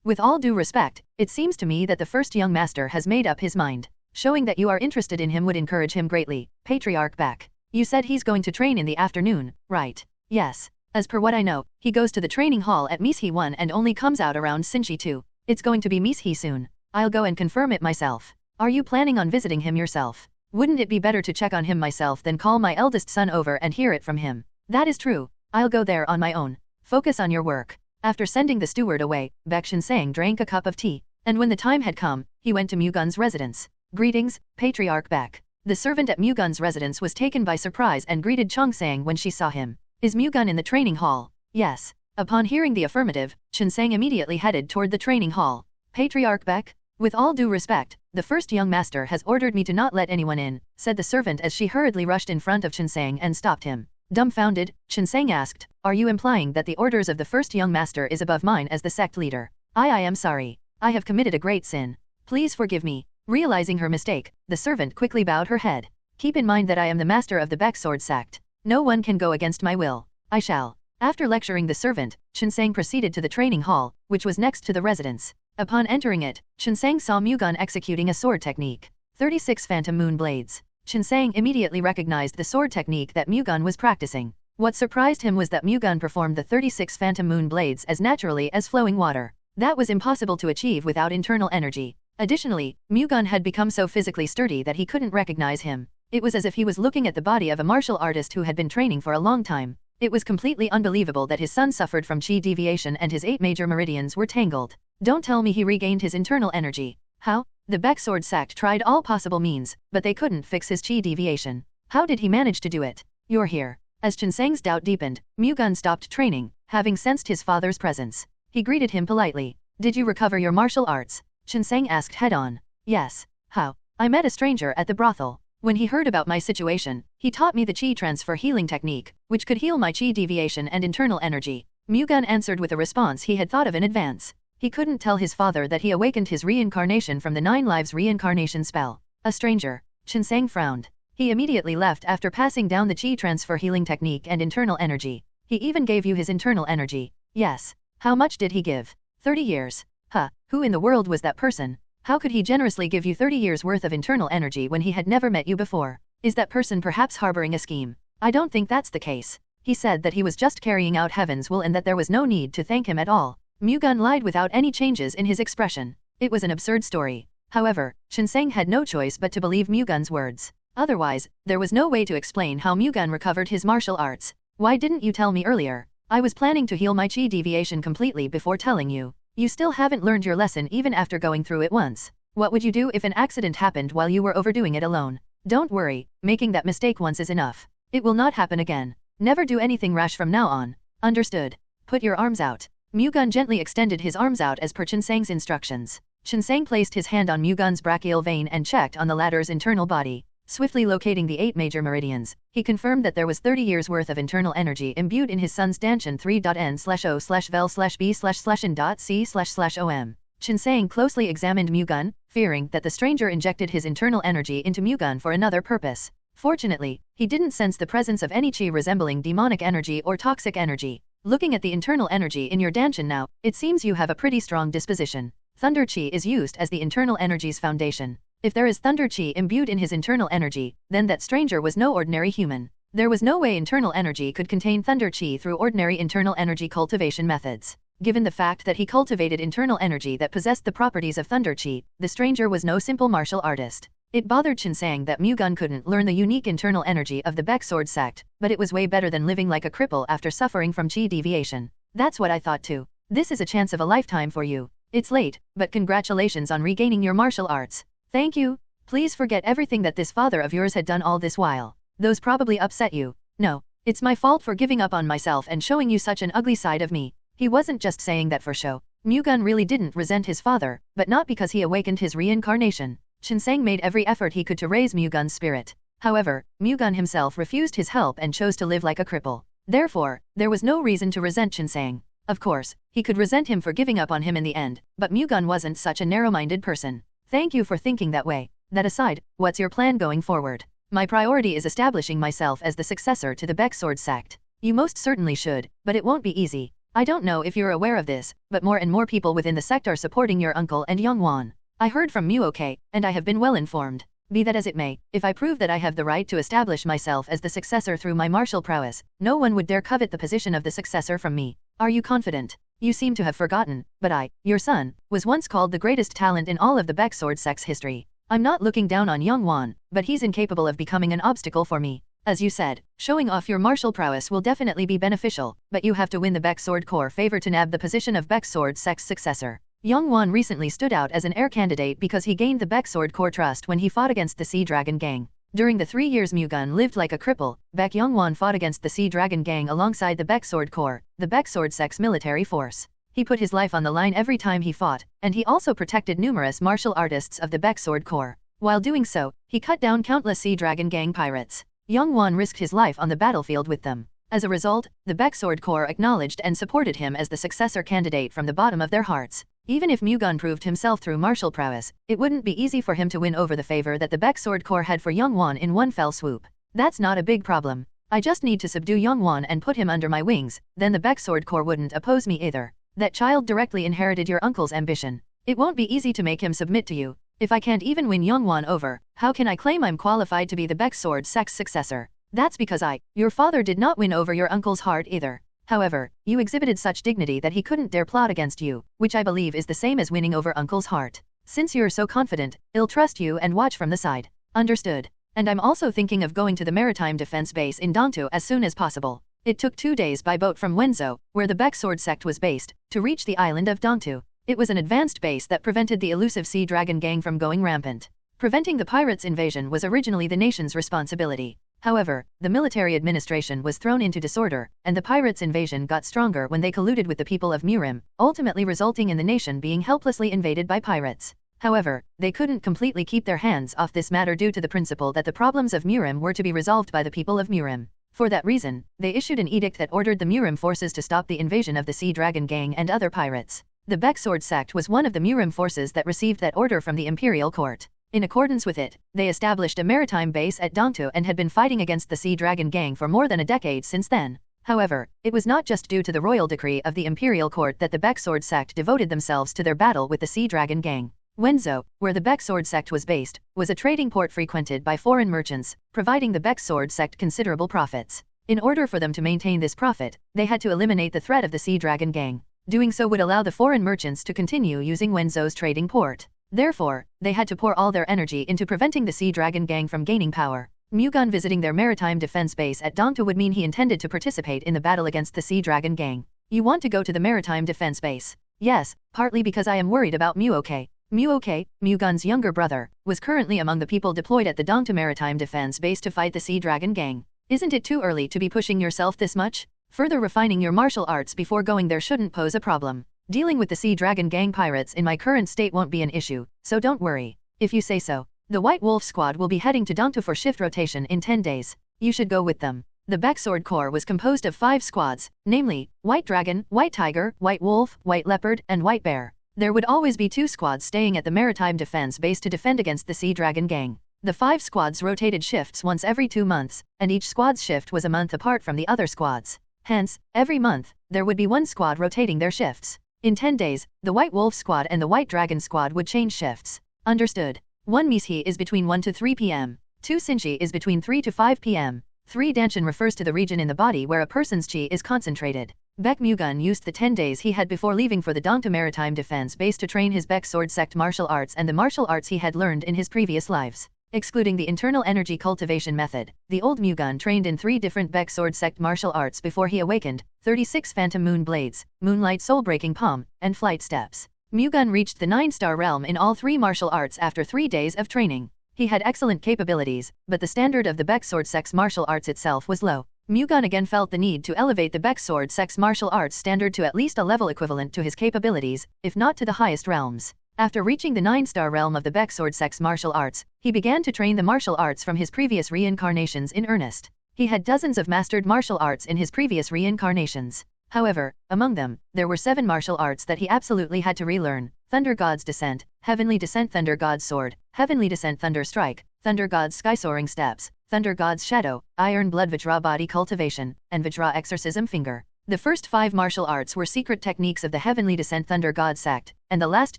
With all due respect, it seems to me that the first young master has made up his mind. Showing that you are interested in him would encourage him greatly, Patriarch Baek. You said he's going to train in the afternoon, right? Yes. As per what I know, he goes to the training hall at Mishhe 1 and only comes out around Sinshi 2. It's going to be Mishhe soon. I'll go and confirm it myself. Are you planning on visiting him yourself? Wouldn't it be better to check on him myself than call my eldest son over and hear it from him? That is true. I'll go there on my own. Focus on your work. After sending the steward away, Baek Shinsang drank a cup of tea, and when the time had come, he went to Mu-Gun's residence. Greetings, Patriarch Baek. The servant at Mu-Gun's residence was taken by surprise and greeted Chongsang when she saw him. Is Mu-Gun in the training hall? Yes. Upon hearing the affirmative, Chongsang immediately headed toward the training hall. Patriarch Baek? With all due respect, the first young master has ordered me to not let anyone in, said the servant as she hurriedly rushed in front of Chongsang and stopped him. Dumbfounded, Chongsang asked, are you implying that the orders of the first young master is above mine as the sect leader? I am sorry. I have committed a great sin. Please forgive me. Realizing her mistake, the servant quickly bowed her head. Keep in mind that I am the master of the Baek sword sect. No one can go against my will. I shall. After lecturing the servant, Chongsang proceeded to the training hall, which was next to the residence. Upon entering it, Chongsang saw Mu-Gun executing a sword technique. 36 Phantom Moon blades. Chongsang immediately recognized the sword technique that Mu-Gun was practicing. What surprised him was that Mu-Gun performed the 36 Phantom Moon blades as naturally as flowing water. That was impossible to achieve without internal energy. Additionally, Mu-Gun had become so physically sturdy that he couldn't recognize him. It was as if he was looking at the body of a martial artist who had been training for a long time. It was completely unbelievable that his son suffered from chi deviation and his 8 major meridians were tangled. Don't tell me he regained his internal energy. How? The Baek sword sect tried all possible means, but they couldn't fix his chi deviation. How did he manage to do it? You're here. As Chongsang's doubt deepened, Mu-Gun stopped training, having sensed his father's presence. He greeted him politely. Did you recover your martial arts? Chongsang asked head-on. Yes. How? I met a stranger at the brothel. When he heard about my situation, he taught me the chi transfer healing technique, which could heal my chi deviation and internal energy. Mu-Gun answered with a response he had thought of in advance. He couldn't tell his father that he awakened his reincarnation from the 9 Lives Reincarnation Spell. A stranger. Chongsang frowned. He immediately left after passing down the chi transfer healing technique and internal energy. He even gave you his internal energy. Yes. How much did he give? 30 years. Huh, who in the world was that person? How could he generously give you 30 years worth of internal energy when he had never met you before? Is that person perhaps harboring a scheme? I don't think that's the case. He said that he was just carrying out heaven's will and that there was no need to thank him at all. Mu-Gun lied without any changes in his expression. It was an absurd story. However, Chongsang had no choice but to believe Mu-Gun's words. Otherwise, there was no way to explain how Mu-Gun recovered his martial arts. Why didn't you tell me earlier? I was planning to heal my chi deviation completely before telling you. You still haven't learned your lesson even after going through it once. What would you do if an accident happened while you were overdoing it alone? Don't worry, making that mistake once is enough. It will not happen again. Never do anything rash from now on. Understood. Put your arms out. Mu-Gun gently extended his arms out as per Chongsang's instructions. Chongsang placed his hand on Mu-Gun's brachial vein and checked on the latter's internal body. Swiftly locating the 8 major meridians, he confirmed that there was 30 years worth of internal energy imbued in his son's Danshan 3.n/o/vel/b/n.c/om. Chinsang closely examined Mu-Gun, fearing that the stranger injected his internal energy into Mu-Gun for another purpose. Fortunately, he didn't sense the presence of any chi resembling demonic energy or toxic energy. Looking at the internal energy in your danshan now, it seems you have a pretty strong disposition. Thunder chi is used as the internal energy's foundation. If there is thunder chi imbued in his internal energy, then that stranger was no ordinary human. There was no way internal energy could contain thunder chi through ordinary internal energy cultivation methods. Given the fact that he cultivated internal energy that possessed the properties of thunder chi, the stranger was no simple martial artist. It bothered Chinsang that Mu-Gun couldn't learn the unique internal energy of the Baek Sword sect, but it was way better than living like a cripple after suffering from chi deviation. That's what I thought too. This is a chance of a lifetime for you. It's late, but congratulations on regaining your martial arts. Thank you. Please forget everything that this father of yours had done all this while. Those probably upset you. No, it's my fault for giving up on myself and showing you such an ugly side of me. He wasn't just saying that for show. Mu-Gun really didn't resent his father, but not because he awakened his reincarnation. Chinsang made every effort he could to raise Mu-Gun's spirit. However, Mu-Gun himself refused his help and chose to live like a cripple. Therefore, there was no reason to resent Chinsang. Of course, he could resent him for giving up on him in the end, but Mu-Gun wasn't such a narrow-minded person. Thank you for thinking that way. That aside, what's your plan going forward? My priority is establishing myself as the successor to the Baek Sword sect. You most certainly should, but it won't be easy. I don't know if you're aware of this, but more and more people within the sect are supporting your uncle and Yong Wan. I heard from Mu-Ok, and I have been well informed. Be that as it may, if I prove that I have the right to establish myself as the successor through my martial prowess, no one would dare covet the position of the successor from me. Are you confident? You seem to have forgotten, but I, your son, was once called the greatest talent in all of the Baek Sword sect's history. I'm not looking down on Yong Wan, but he's incapable of becoming an obstacle for me. As you said, showing off your martial prowess will definitely be beneficial, but you have to win the Baek Sword Corps favor to nab the position of Baek Sword sect's successor. Yong Wan recently stood out as an heir candidate because he gained the Baek Sword Corps trust when he fought against the Sea Dragon Gang. During the 3 years Mu-Gun lived like a cripple, Baek Yong Wan fought against the Sea Dragon Gang alongside the Baek Sword Corps, the Baek Sword sect's military force. He put his life on the line every time he fought, and he also protected numerous martial artists of the Baek Sword Corps. While doing so, he cut down countless Sea Dragon Gang pirates. Yong Wan risked his life on the battlefield with them. As a result, the Baek Sword Corps acknowledged and supported him as the successor candidate from the bottom of their hearts. Even if Mu-Gun proved himself through martial prowess, it wouldn't be easy for him to win over the favor that the Baek Sword Corps had for Yong Wan in one fell swoop. That's not a big problem. I just need to subdue Yong Wan and put him under my wings, then the Baek Sword Corps wouldn't oppose me either. That child directly inherited your uncle's ambition. It won't be easy to make him submit to you. If I can't even win Yong Wan over, how can I claim I'm qualified to be the Baek Sword sect's successor? That's because your father did not win over your uncle's heart either. However, you exhibited such dignity that he couldn't dare plot against you, which I believe is the same as winning over uncle's heart. Since you're so confident, I'll trust you and watch from the side. Understood. And I'm also thinking of going to the maritime defense base in Dongtu as soon as possible. It took 2 days by boat from Wenzhou, where the Baek Sword sect was based, to reach the island of Dongtu. It was an advanced base that prevented the elusive Sea Dragon Gang from going rampant. Preventing the pirates' invasion was originally the nation's responsibility. However, the military administration was thrown into disorder, and the pirates' invasion got stronger when they colluded with the people of Murim, ultimately resulting in the nation being helplessly invaded by pirates. However, they couldn't completely keep their hands off this matter due to the principle that the problems of Murim were to be resolved by the people of Murim. For that reason, they issued an edict that ordered the Murim forces to stop the invasion of the Sea Dragon Gang and other pirates. The Baek Sword sect was one of the Murim forces that received that order from the imperial court. In accordance with it, they established a maritime base at Dongtu and had been fighting against the Sea Dragon Gang for more than a decade since then. However, it was not just due to the royal decree of the imperial court that the Baek Sword sect devoted themselves to their battle with the Sea Dragon Gang. Wenzhou, where the Baek Sword sect was based, was a trading port frequented by foreign merchants, providing the Baek Sword sect considerable profits. In order for them to maintain this profit, they had to eliminate the threat of the Sea Dragon Gang. Doing so would allow the foreign merchants to continue using Wenzhou's trading port. Therefore, they had to pour all their energy into preventing the Sea Dragon Gang from gaining power. Mu-Gun visiting their maritime defense base at Dongtu would mean he intended to participate in the battle against the Sea Dragon Gang. You want to go to the maritime defense base? Yes, partly because I am worried about Mu-Ok. Mu-Ok, Mu-Gun's younger brother, was currently among the people deployed at the Dongtu maritime defense base to fight the Sea Dragon Gang. Isn't it too early to be pushing yourself this much? Further refining your martial arts before going there shouldn't pose a problem. Dealing with the Sea Dragon Gang pirates in my current state won't be an issue, so don't worry. If you say so. The White Wolf squad will be heading to Dongtu for shift rotation in 10 days. You should go with them. The Baek Sword Corps was composed of 5 squads, namely, White Dragon, White Tiger, White Wolf, White Leopard, and White Bear. There would always be 2 squads staying at the maritime defense base to defend against the Sea Dragon gang. The 5 squads rotated shifts once every 2 months, and each squad's shift was a month apart from the other squads. Hence, every month, there would be 1 squad rotating their shifts. In 10 days, the White Wolf squad and the White Dragon squad would change shifts. Understood. 1 Mishi is between 1 to 3 p.m. 2 Sinchi is between 3 to 5 p.m. 3 Danshan refers to the region in the body where a person's chi is concentrated. Baek Mu-Gun used the 10 days he had before leaving for the Dongta Maritime Defense Base to train his Baek Sword Sect martial arts and the martial arts he had learned in his previous lives. Excluding the internal energy cultivation method, the old Mu-Gun trained in 3 different Baek Sword Sect martial arts before he awakened: 36 Phantom Moon Blades, Moonlight Soul-Breaking Palm, and Flight Steps. Mu-Gun reached the 9-star realm in all 3 martial arts after 3 days of training. He had excellent capabilities, but the standard of the Baek Sword Sect's martial arts itself was low. Mu-Gun again felt the need to elevate the Baek Sword Sect's martial arts standard to at least a level equivalent to his capabilities, if not to the highest realms. After reaching the 9-star realm of the Baek Sword Sect's martial arts, he began to train the martial arts from his previous reincarnations in earnest. He had dozens of mastered martial arts in his previous reincarnations. However, among them, there were 7 martial arts that he absolutely had to relearn: Thunder God's Descent, Heavenly Descent Thunder God's Sword, Heavenly Descent Thunder Strike, Thunder God's Sky Soaring Steps, Thunder God's Shadow, Iron Blood Vajra Body Cultivation, and Vajra Exorcism Finger. The first 5 martial arts were secret techniques of the Heavenly Descent Thunder God sect, and the last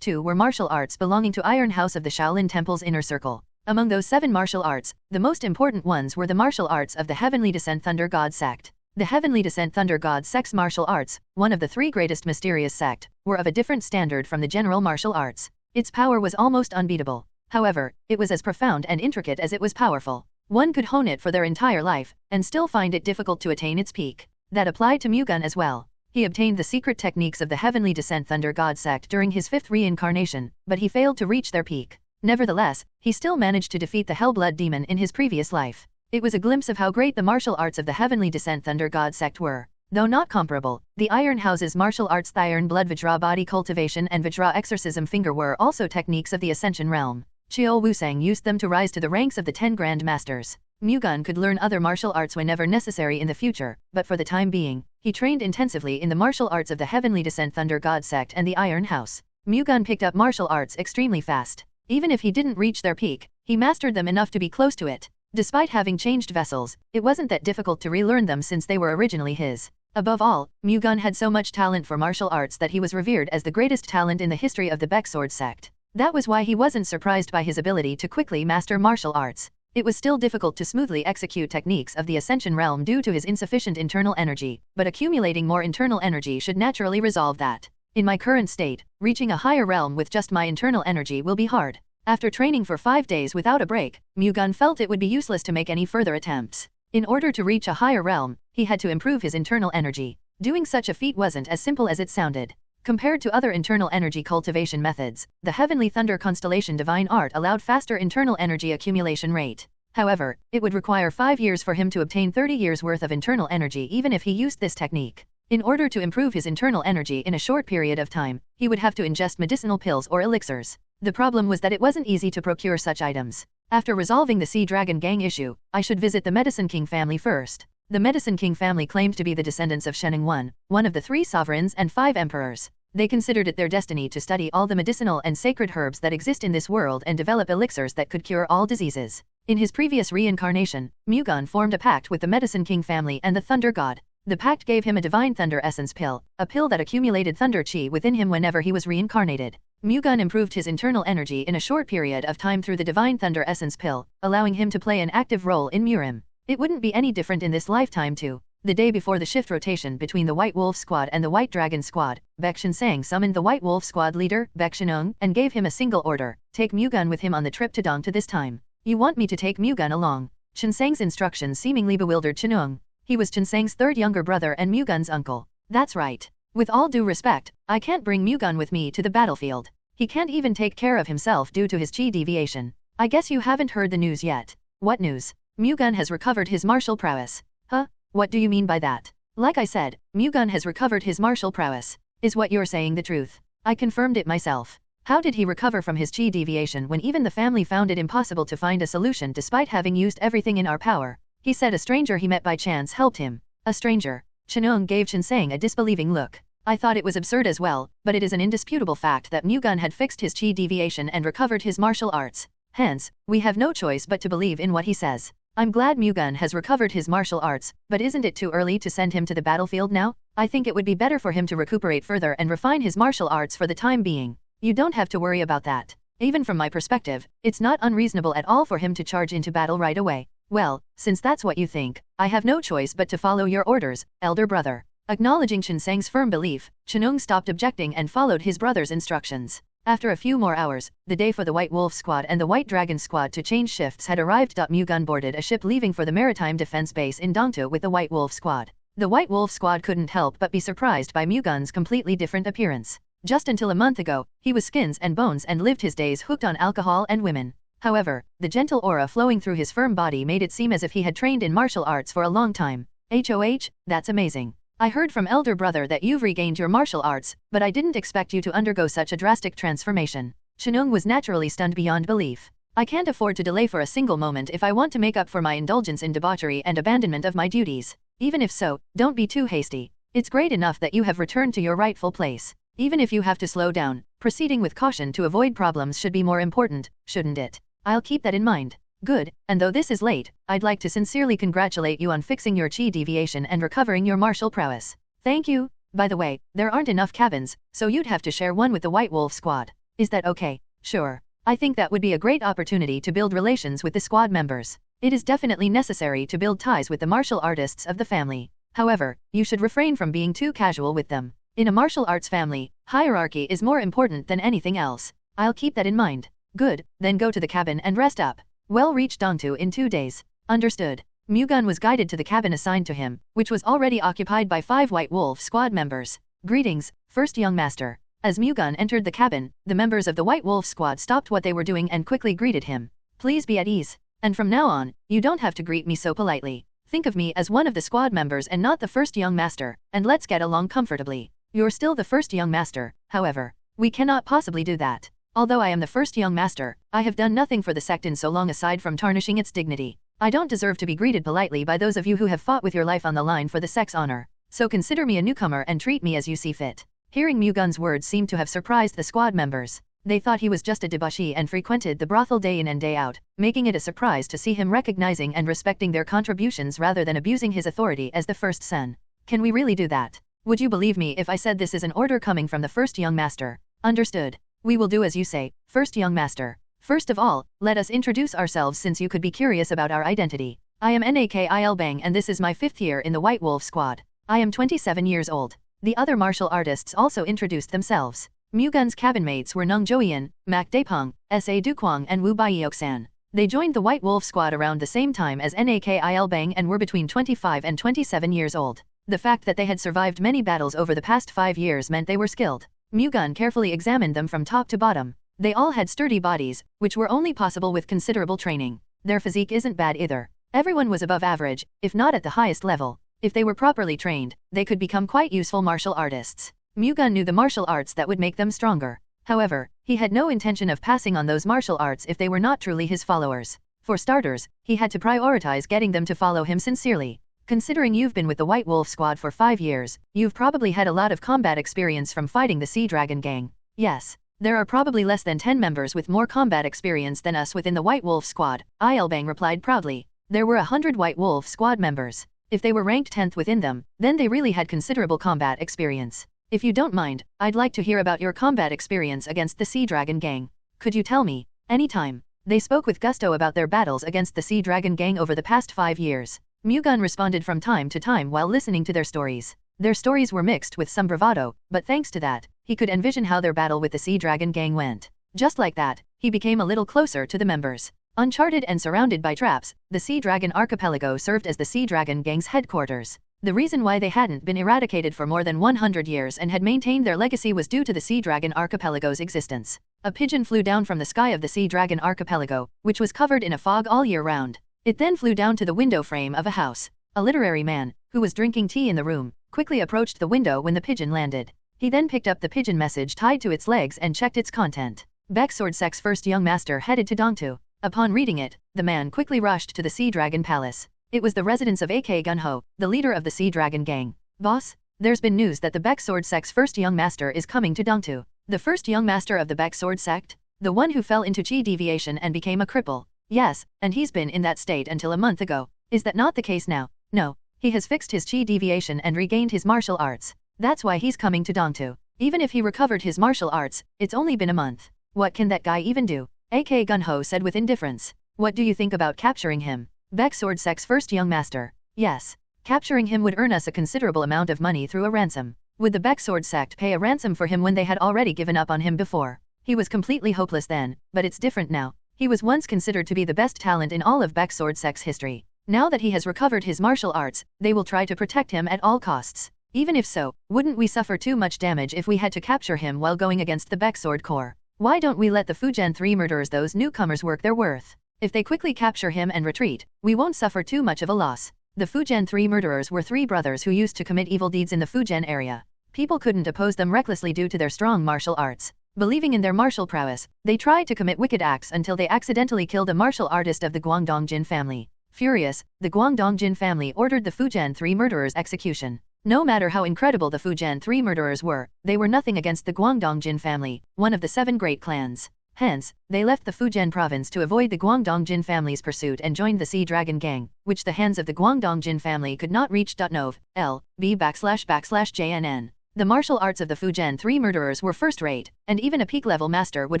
2 were martial arts belonging to Iron House of the Shaolin Temple's inner circle. Among those 7 martial arts, the most important ones were the martial arts of the Heavenly Descent Thunder God sect. The Heavenly Descent Thunder God sect's martial arts, one of the 3 greatest mysterious sect, were of a different standard from the general martial arts. Its power was almost unbeatable. However, it was as profound and intricate as it was powerful. One could hone it for their entire life, and still find it difficult to attain its peak. That applied to Mu-Gun as well. He obtained the secret techniques of the Heavenly Descent Thunder God sect during his 5th reincarnation, but he failed to reach their peak. Nevertheless, he still managed to defeat the Hellblood demon in his previous life. It was a glimpse of how great the martial arts of the Heavenly Descent Thunder God sect were. Though not comparable, the Iron House's martial arts Iron Blood Vajra Body Cultivation and Vajra Exorcism Finger were also techniques of the Ascension realm. Chiol Wusang used them to rise to the ranks of the 10 Grand Masters. Mu-Gun could learn other martial arts whenever necessary in the future, but for the time being, he trained intensively in the martial arts of the Heavenly Descent Thunder God sect and the Iron House. Mu-Gun picked up martial arts extremely fast. Even if he didn't reach their peak, he mastered them enough to be close to it. Despite having changed vessels, it wasn't that difficult to relearn them since they were originally his. Above all, Mu-Gun had so much talent for martial arts that he was revered as the greatest talent in the history of the Baek Sword sect. That was why he wasn't surprised by his ability to quickly master martial arts. It was still difficult to smoothly execute techniques of the Ascension realm due to his insufficient internal energy, but accumulating more internal energy should naturally resolve that. In my current state, reaching a higher realm with just my internal energy will be hard. After training for 5 days without a break, Mu-Gun felt it would be useless to make any further attempts. In order to reach a higher realm, he had to improve his internal energy. Doing such a feat wasn't as simple as it sounded. Compared to other internal energy cultivation methods, the Heavenly Thunder Constellation Divine Art allowed faster internal energy accumulation rate. However, it would require 5 years for him to obtain 30 years worth of internal energy even if he used this technique. In order to improve his internal energy in a short period of time, he would have to ingest medicinal pills or elixirs. The problem was that it wasn't easy to procure such items. After resolving the Sea Dragon gang issue, I should visit the Medicine King family first. The Medicine King family claimed to be the descendants of Yong Wan, one of the 3 sovereigns and 5 emperors. They considered it their destiny to study all the medicinal and sacred herbs that exist in this world and develop elixirs that could cure all diseases. In his previous reincarnation, Mu-Gun formed a pact with the Medicine King family and the Thunder God. The pact gave him a Divine Thunder Essence pill, a pill that accumulated thunder chi within him whenever he was reincarnated. Mu-Gun improved his internal energy in a short period of time through the Divine Thunder Essence pill, allowing him to play an active role in Murim. It wouldn't be any different in this lifetime too. The day before the shift rotation between the White Wolf squad and the White Dragon squad, Baek Shinsang summoned the White Wolf squad leader, Baek Shinung, and gave him a single order: take Mu-Gun with him on the trip to Dongta this time. You want me to take Mu-Gun along? Shinsang's instructions seemingly bewildered Shinung. He was Shinsang's 3rd younger brother and Mu-Gun's uncle. That's right. With all due respect, I can't bring Mu-Gun with me to the battlefield. He can't even take care of himself due to his chi deviation. I guess you haven't heard the news yet. What news? Mu-Gun has recovered his martial prowess. Huh? What do you mean by that? Like I said, Mu-Gun has recovered his martial prowess. Is what you're saying the truth? I confirmed it myself. How did he recover from his chi deviation when even the family found it impossible to find a solution despite having used everything in our power? He said a stranger he met by chance helped him. A stranger. Chinung gave Shinsang a disbelieving look. I thought it was absurd as well, but it is an indisputable fact that Mu-Gun had fixed his chi deviation and recovered his martial arts. Hence, we have no choice but to believe in what he says. I'm glad Mu-Gun has recovered his martial arts, but isn't it too early to send him to the battlefield now? I think it would be better for him to recuperate further and refine his martial arts for the time being. You don't have to worry about that. Even from my perspective, it's not unreasonable at all for him to charge into battle right away. Well, since that's what you think, I have no choice but to follow your orders, elder brother. Acknowledging Chinseng's firm belief, Chenung stopped objecting and followed his brother's instructions. After a few more hours, the day for the White Wolf Squad and the White Dragon Squad to change shifts had arrived. Mu-Gun boarded a ship leaving for the maritime defense base in Dongtu with the White Wolf Squad. The White Wolf Squad couldn't help but be surprised by Mu-Gun's completely different appearance. Just until a month ago, he was skins and bones and lived his days hooked on alcohol and women. However, the gentle aura flowing through his firm body made it seem as if he had trained in martial arts for a long time. HOH, that's amazing. I heard from elder brother that you've regained your martial arts, but I didn't expect you to undergo such a drastic transformation. Chenung was naturally stunned beyond belief. I can't afford to delay for a single moment if I want to make up for my indulgence in debauchery and abandonment of my duties. Even if so, don't be too hasty. It's great enough that you have returned to your rightful place. Even if you have to slow down, proceeding with caution to avoid problems should be more important, shouldn't it? I'll keep that in mind. Good, and though this is late, I'd like to sincerely congratulate you on fixing your chi deviation and recovering your martial prowess. Thank you. By the way, there aren't enough cabins, so you'd have to share one with the White Wolf Squad. Is that okay? Sure. I think that would be a great opportunity to build relations with the squad members. It is definitely necessary to build ties with the martial artists of the family. However, you should refrain from being too casual with them. In a martial arts family, hierarchy is more important than anything else. I'll keep that in mind. Good, then go to the cabin and rest up. Well, reach Dongtu in 2 days. Understood. Mu-Gun was guided to the cabin assigned to him, which was already occupied by 5 White Wolf Squad members. Greetings, first young master. As Mu-Gun entered the cabin, the members of the White Wolf Squad stopped what they were doing and quickly greeted him. Please be at ease. And from now on, you don't have to greet me so politely. Think of me as one of the squad members and not the first young master, and let's get along comfortably. You're still the first young master, however. We cannot possibly do that. Although I am the first young master, I have done nothing for the sect in so long aside from tarnishing its dignity. I don't deserve to be greeted politely by those of you who have fought with your life on the line for the sect's honor. So consider me a newcomer and treat me as you see fit. Hearing Mu-Gun's words seemed to have surprised the squad members. They thought he was just a debauchee and frequented the brothel day in and day out, making it a surprise to see him recognizing and respecting their contributions rather than abusing his authority as the first son. Can we really do that? Would you believe me if I said this is an order coming from the first young master? Understood. We will do as you say, first young master. First of all, let us introduce ourselves since you could be curious about our identity. I am Nakil Bang and this is my 5th year in the White Wolf Squad. I am 27 years old. The other martial artists also introduced themselves. Mu-Gun's cabin mates were Nung Joian, Mak Daepeng, S.A. Dukwang and Wu Baioksan. They joined the White Wolf Squad around the same time as Nakil Bang and were between 25 and 27 years old. The fact that they had survived many battles over the past 5 years meant they were skilled. Mu-Gun carefully examined them from top to bottom. They all had sturdy bodies, which were only possible with considerable training. Their physique isn't bad either. Everyone was above average, if not at the highest level. If they were properly trained, they could become quite useful martial artists. Mu-Gun knew the martial arts that would make them stronger. However, he had no intention of passing on those martial arts if they were not truly his followers. For starters, he had to prioritize getting them to follow him sincerely. Considering you've been with the White Wolf Squad for 5 years, you've probably had a lot of combat experience from fighting the Sea Dragon Gang. Yes, there are probably less than 10 members with more combat experience than us within the White Wolf Squad, Ilbang replied proudly. There were 100 White Wolf Squad members. If they were ranked 10th within them, then they really had considerable combat experience. If you don't mind, I'd like to hear about your combat experience against the Sea Dragon Gang. Could you tell me? Anytime. They spoke with gusto about their battles against the Sea Dragon Gang over the past 5 years. Mu-Gun responded from time to time while listening to their stories. Their stories were mixed with some bravado, but thanks to that, he could envision how their battle with the Sea Dragon Gang went. Just like that, he became a little closer to the members. Uncharted and surrounded by traps, the Sea Dragon Archipelago served as the Sea Dragon Gang's headquarters. The reason why they hadn't been eradicated for more than 100 years and had maintained their legacy was due to the Sea Dragon Archipelago's existence. A pigeon flew down from the sky of the Sea Dragon Archipelago, which was covered in a fog all year round. It then flew down to the window frame of a house. A literary man, who was drinking tea in the room, quickly approached the window when the pigeon landed. He then picked up the pigeon message tied to its legs and checked its content. Baek Sword Sect's first young master headed to Dongtu. Upon reading it, the man quickly rushed to the Sea Dragon Palace. It was the residence of AK Gunho, the leader of the Sea Dragon Gang. Boss? There's been news that the Baek Sword sect's first young master is coming to Dongtu. The first young master of the Baek Sword sect? The one who fell into chi deviation and became a cripple. Yes, and he's been in that state until a month ago. Is that not the case now? No. He has fixed his chi deviation and regained his martial arts. That's why he's coming to Dongtu. Even if he recovered his martial arts, it's only been a month. What can that guy even do? AK Gunho said with indifference. What do you think about capturing him? Baek Sword sect's first young master. Yes. Capturing him would earn us a considerable amount of money through a ransom. Would the Baek Sword sect pay a ransom for him when they had already given up on him before? He was completely hopeless then, but it's different now. He was once considered to be the best talent in all of Baek Sword sect's history. Now that he has recovered his martial arts, they will try to protect him at all costs. Even if so, wouldn't we suffer too much damage if we had to capture him while going against the Baek Sword Corps? Why don't we let the Fujian 3 murderers, those newcomers, work their worth? If they quickly capture him and retreat, we won't suffer too much of a loss. The Fujian 3 murderers were 3 brothers who used to commit evil deeds in the Fujian area. People couldn't oppose them recklessly due to their strong martial arts. Believing in their martial prowess, they tried to commit wicked acts until they accidentally killed a martial artist of the Guangdongjin family. Furious, the Guangdongjin family ordered the Fujian 3 murderers' execution. No matter how incredible the Fujian 3 murderers were, they were nothing against the Guangdongjin family, one of the 7 great clans. Hence, they left the Fujian province to avoid the Guangdongjin family's pursuit and joined the Sea Dragon Gang, which the hands of the Guangdongjin family could not reach. Nov.L.B//JNN. The martial arts of the Fujian 3 murderers were first-rate, and even a peak-level master would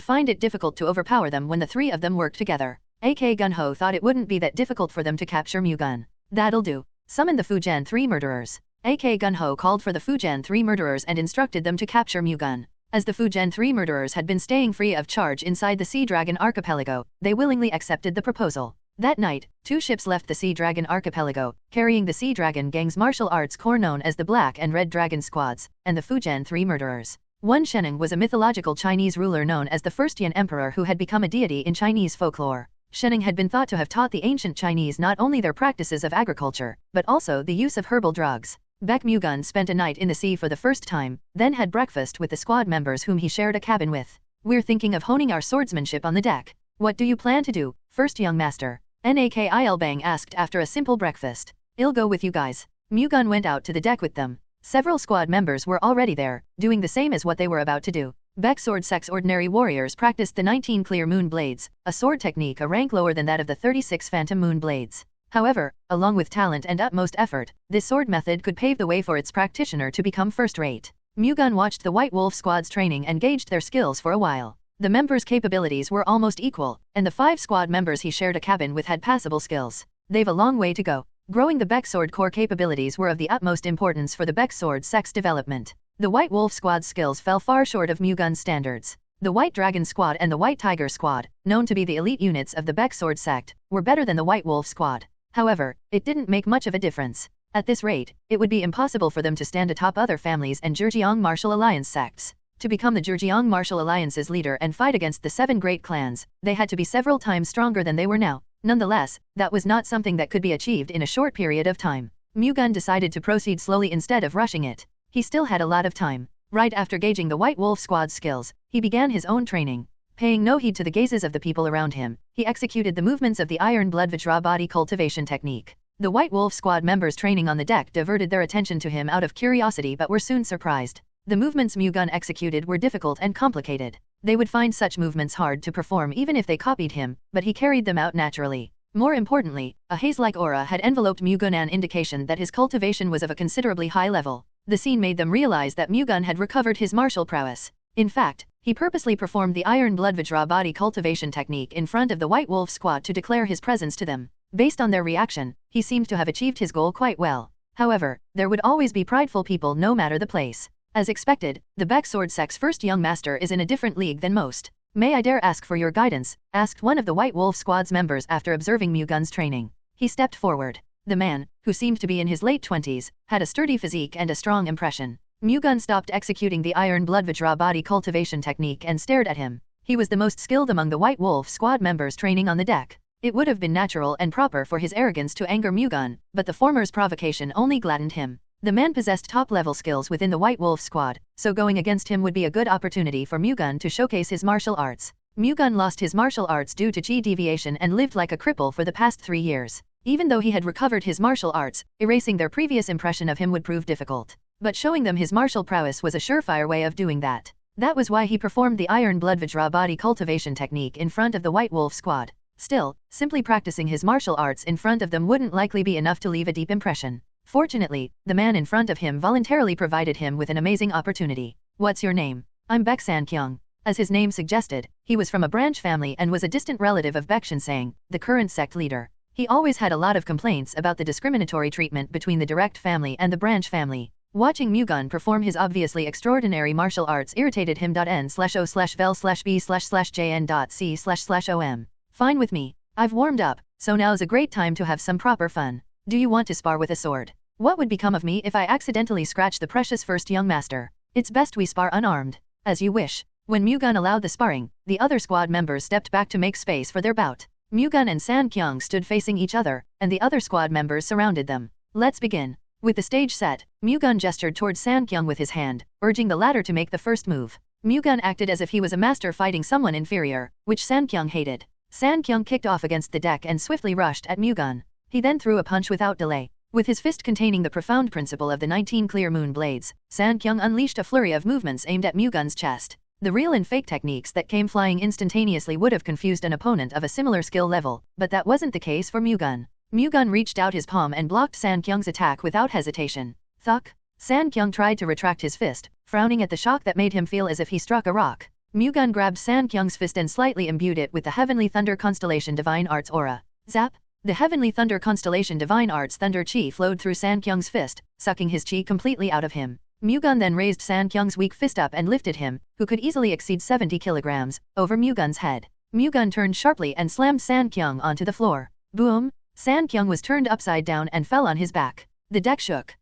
find it difficult to overpower them when the 3 of them worked together. AK Gunho thought it wouldn't be that difficult for them to capture Mu-Gun. That'll do. Summon the Fujian 3 murderers. AK Gunho called for the Fujian 3 murderers and instructed them to capture Mu-Gun. As the Fujian 3 murderers had been staying free of charge inside the Sea Dragon Archipelago, they willingly accepted the proposal. That night, 2 ships left the Sea Dragon Archipelago, carrying the Sea Dragon Gang's martial arts corps known as the Black and Red Dragon Squads, and the Fujian 3 murderers. One Shening was a mythological Chinese ruler known as the First Yan Emperor who had become a deity in Chinese folklore. Shening had been thought to have taught the ancient Chinese not only their practices of agriculture, but also the use of herbal drugs. Baek Mu-Gun spent a night in the sea for the first time, then had breakfast with the squad members whom he shared a cabin with. We're thinking of honing our swordsmanship on the deck. What do you plan to do, first young master? Nakilbang asked after a simple breakfast. I'll go with you guys. Mu-Gun went out to the deck with them. Several squad members were already there, doing the same as what they were about to do. Baek Sword sect's ordinary warriors practiced the 19 clear moon blades, a sword technique a rank lower than that of the 36 phantom moon blades. However, along with talent and utmost effort, this sword method could pave the way for its practitioner to become first-rate. Mu-Gun watched the White Wolf squad's training and gauged their skills for a while. The members' capabilities were almost equal, and the 5 squad members he shared a cabin with had passable skills. They've a long way to go. Growing the Baek Sword Corps capabilities were of the utmost importance for the Baek Sword sect's development. The White Wolf squad's skills fell far short of Mu-Gun's standards. The White Dragon Squad and the White Tiger Squad, known to be the elite units of the Baek Sword sect, were better than the White Wolf Squad. However, it didn't make much of a difference. At this rate, it would be impossible for them to stand atop other families and Zhejiang Martial Alliance sects. To become the Zhejiang Martial Alliance's leader and fight against the 7 great clans, they had to be several times stronger than they were now. Nonetheless, that was not something that could be achieved in a short period of time. Mu-Gun decided to proceed slowly instead of rushing it. He still had a lot of time. Right after gauging the White Wolf squad's skills, he began his own training. Paying no heed to the gazes of the people around him, he executed the movements of the Iron Blood Vajra body cultivation technique. The White Wolf squad members training on the deck diverted their attention to him out of curiosity but were soon surprised. The movements Mu-Gun executed were difficult and complicated. They would find such movements hard to perform even if they copied him, but he carried them out naturally. More importantly, a haze-like aura had enveloped Mu-Gun, an indication that his cultivation was of a considerably high level. The scene made them realize that Mu-Gun had recovered his martial prowess. In fact, he purposely performed the Iron Blood Vajra body cultivation technique in front of the White Wolf squad to declare his presence to them. Based on their reaction, he seemed to have achieved his goal quite well. However, there would always be prideful people no matter the place. As expected, the Baek Sword sect's first young master is in a different league than most. May I dare ask for your guidance? Asked one of the White Wolf squad's members after observing Mu-Gun's training. He stepped forward. The man, who seemed to be in his late 20s, had a sturdy physique and a strong impression. Mu-Gun stopped executing the Iron Blood Vajra body cultivation technique and stared at him. He was the most skilled among the White Wolf squad members training on the deck. It would have been natural and proper for his arrogance to anger Mu-Gun, but the former's provocation only gladdened him. The man possessed top-level skills within the White Wolf squad, so going against him would be a good opportunity for Mu-Gun to showcase his martial arts. Mu-Gun lost his martial arts due to chi deviation and lived like a cripple for the past 3 years. Even though he had recovered his martial arts, erasing their previous impression of him would prove difficult. but showing them his martial prowess was a surefire way of doing that. That was why he performed the Iron Blood Vajra body cultivation technique in front of the White Wolf squad. Still, simply practicing his martial arts in front of them wouldn't likely be enough to leave a deep impression. Fortunately, the man in front of him voluntarily provided him with an amazing opportunity. "What's your name?" "I'm Baek San-kyung." As his name suggested, he was from a branch family and was a distant relative of Baek Shinsang, the current sect leader. He always had a lot of complaints about the discriminatory treatment between the direct family and the branch family. Watching Mu-Gun perform his obviously extraordinary martial arts irritated him. N/O/vel/B/jn.C//OM. "Fine with me. I've warmed up, so now's a great time to have some proper fun. Do you want to spar with a sword? What would become of me if I accidentally scratched the precious first young master? It's best we spar unarmed." "As you wish." When Mu-Gun allowed the sparring, the other squad members stepped back to make space for their bout. Mu-Gun and San-kyung stood facing each other, and the other squad members surrounded them. "Let's begin." With the stage set, Mu-Gun gestured towards San-kyung with his hand, urging the latter to make the first move. Mu-Gun acted as if he was a master fighting someone inferior, which San-kyung hated. San-kyung kicked off against the deck and swiftly rushed at Mu-Gun. He then threw a punch without delay. With his fist containing the profound principle of the 19 clear moon blades, San-kyung unleashed a flurry of movements aimed at Mu-Gun's chest. The real and fake techniques that came flying instantaneously would have confused an opponent of a similar skill level, but that wasn't the case for Mu-Gun. Mu-Gun reached out his palm and blocked San-kyung's attack without hesitation. Thunk! San-kyung tried to retract his fist, frowning at the shock that made him feel as if he struck a rock. Mu-Gun grabbed San-kyung's fist and slightly imbued it with the Heavenly Thunder Constellation Divine Arts aura. Zap! The Heavenly Thunder Constellation Divine Arts Thunder Chi flowed through San-kyung's fist, sucking his chi completely out of him. Mu-Gun then raised San-kyung's weak fist up and lifted him, who could easily exceed 70 kilograms, over Mu-Gun's head. Mu-Gun turned sharply and slammed San-kyung onto the floor. Boom! San-kyung was turned upside down and fell on his back. The deck shook.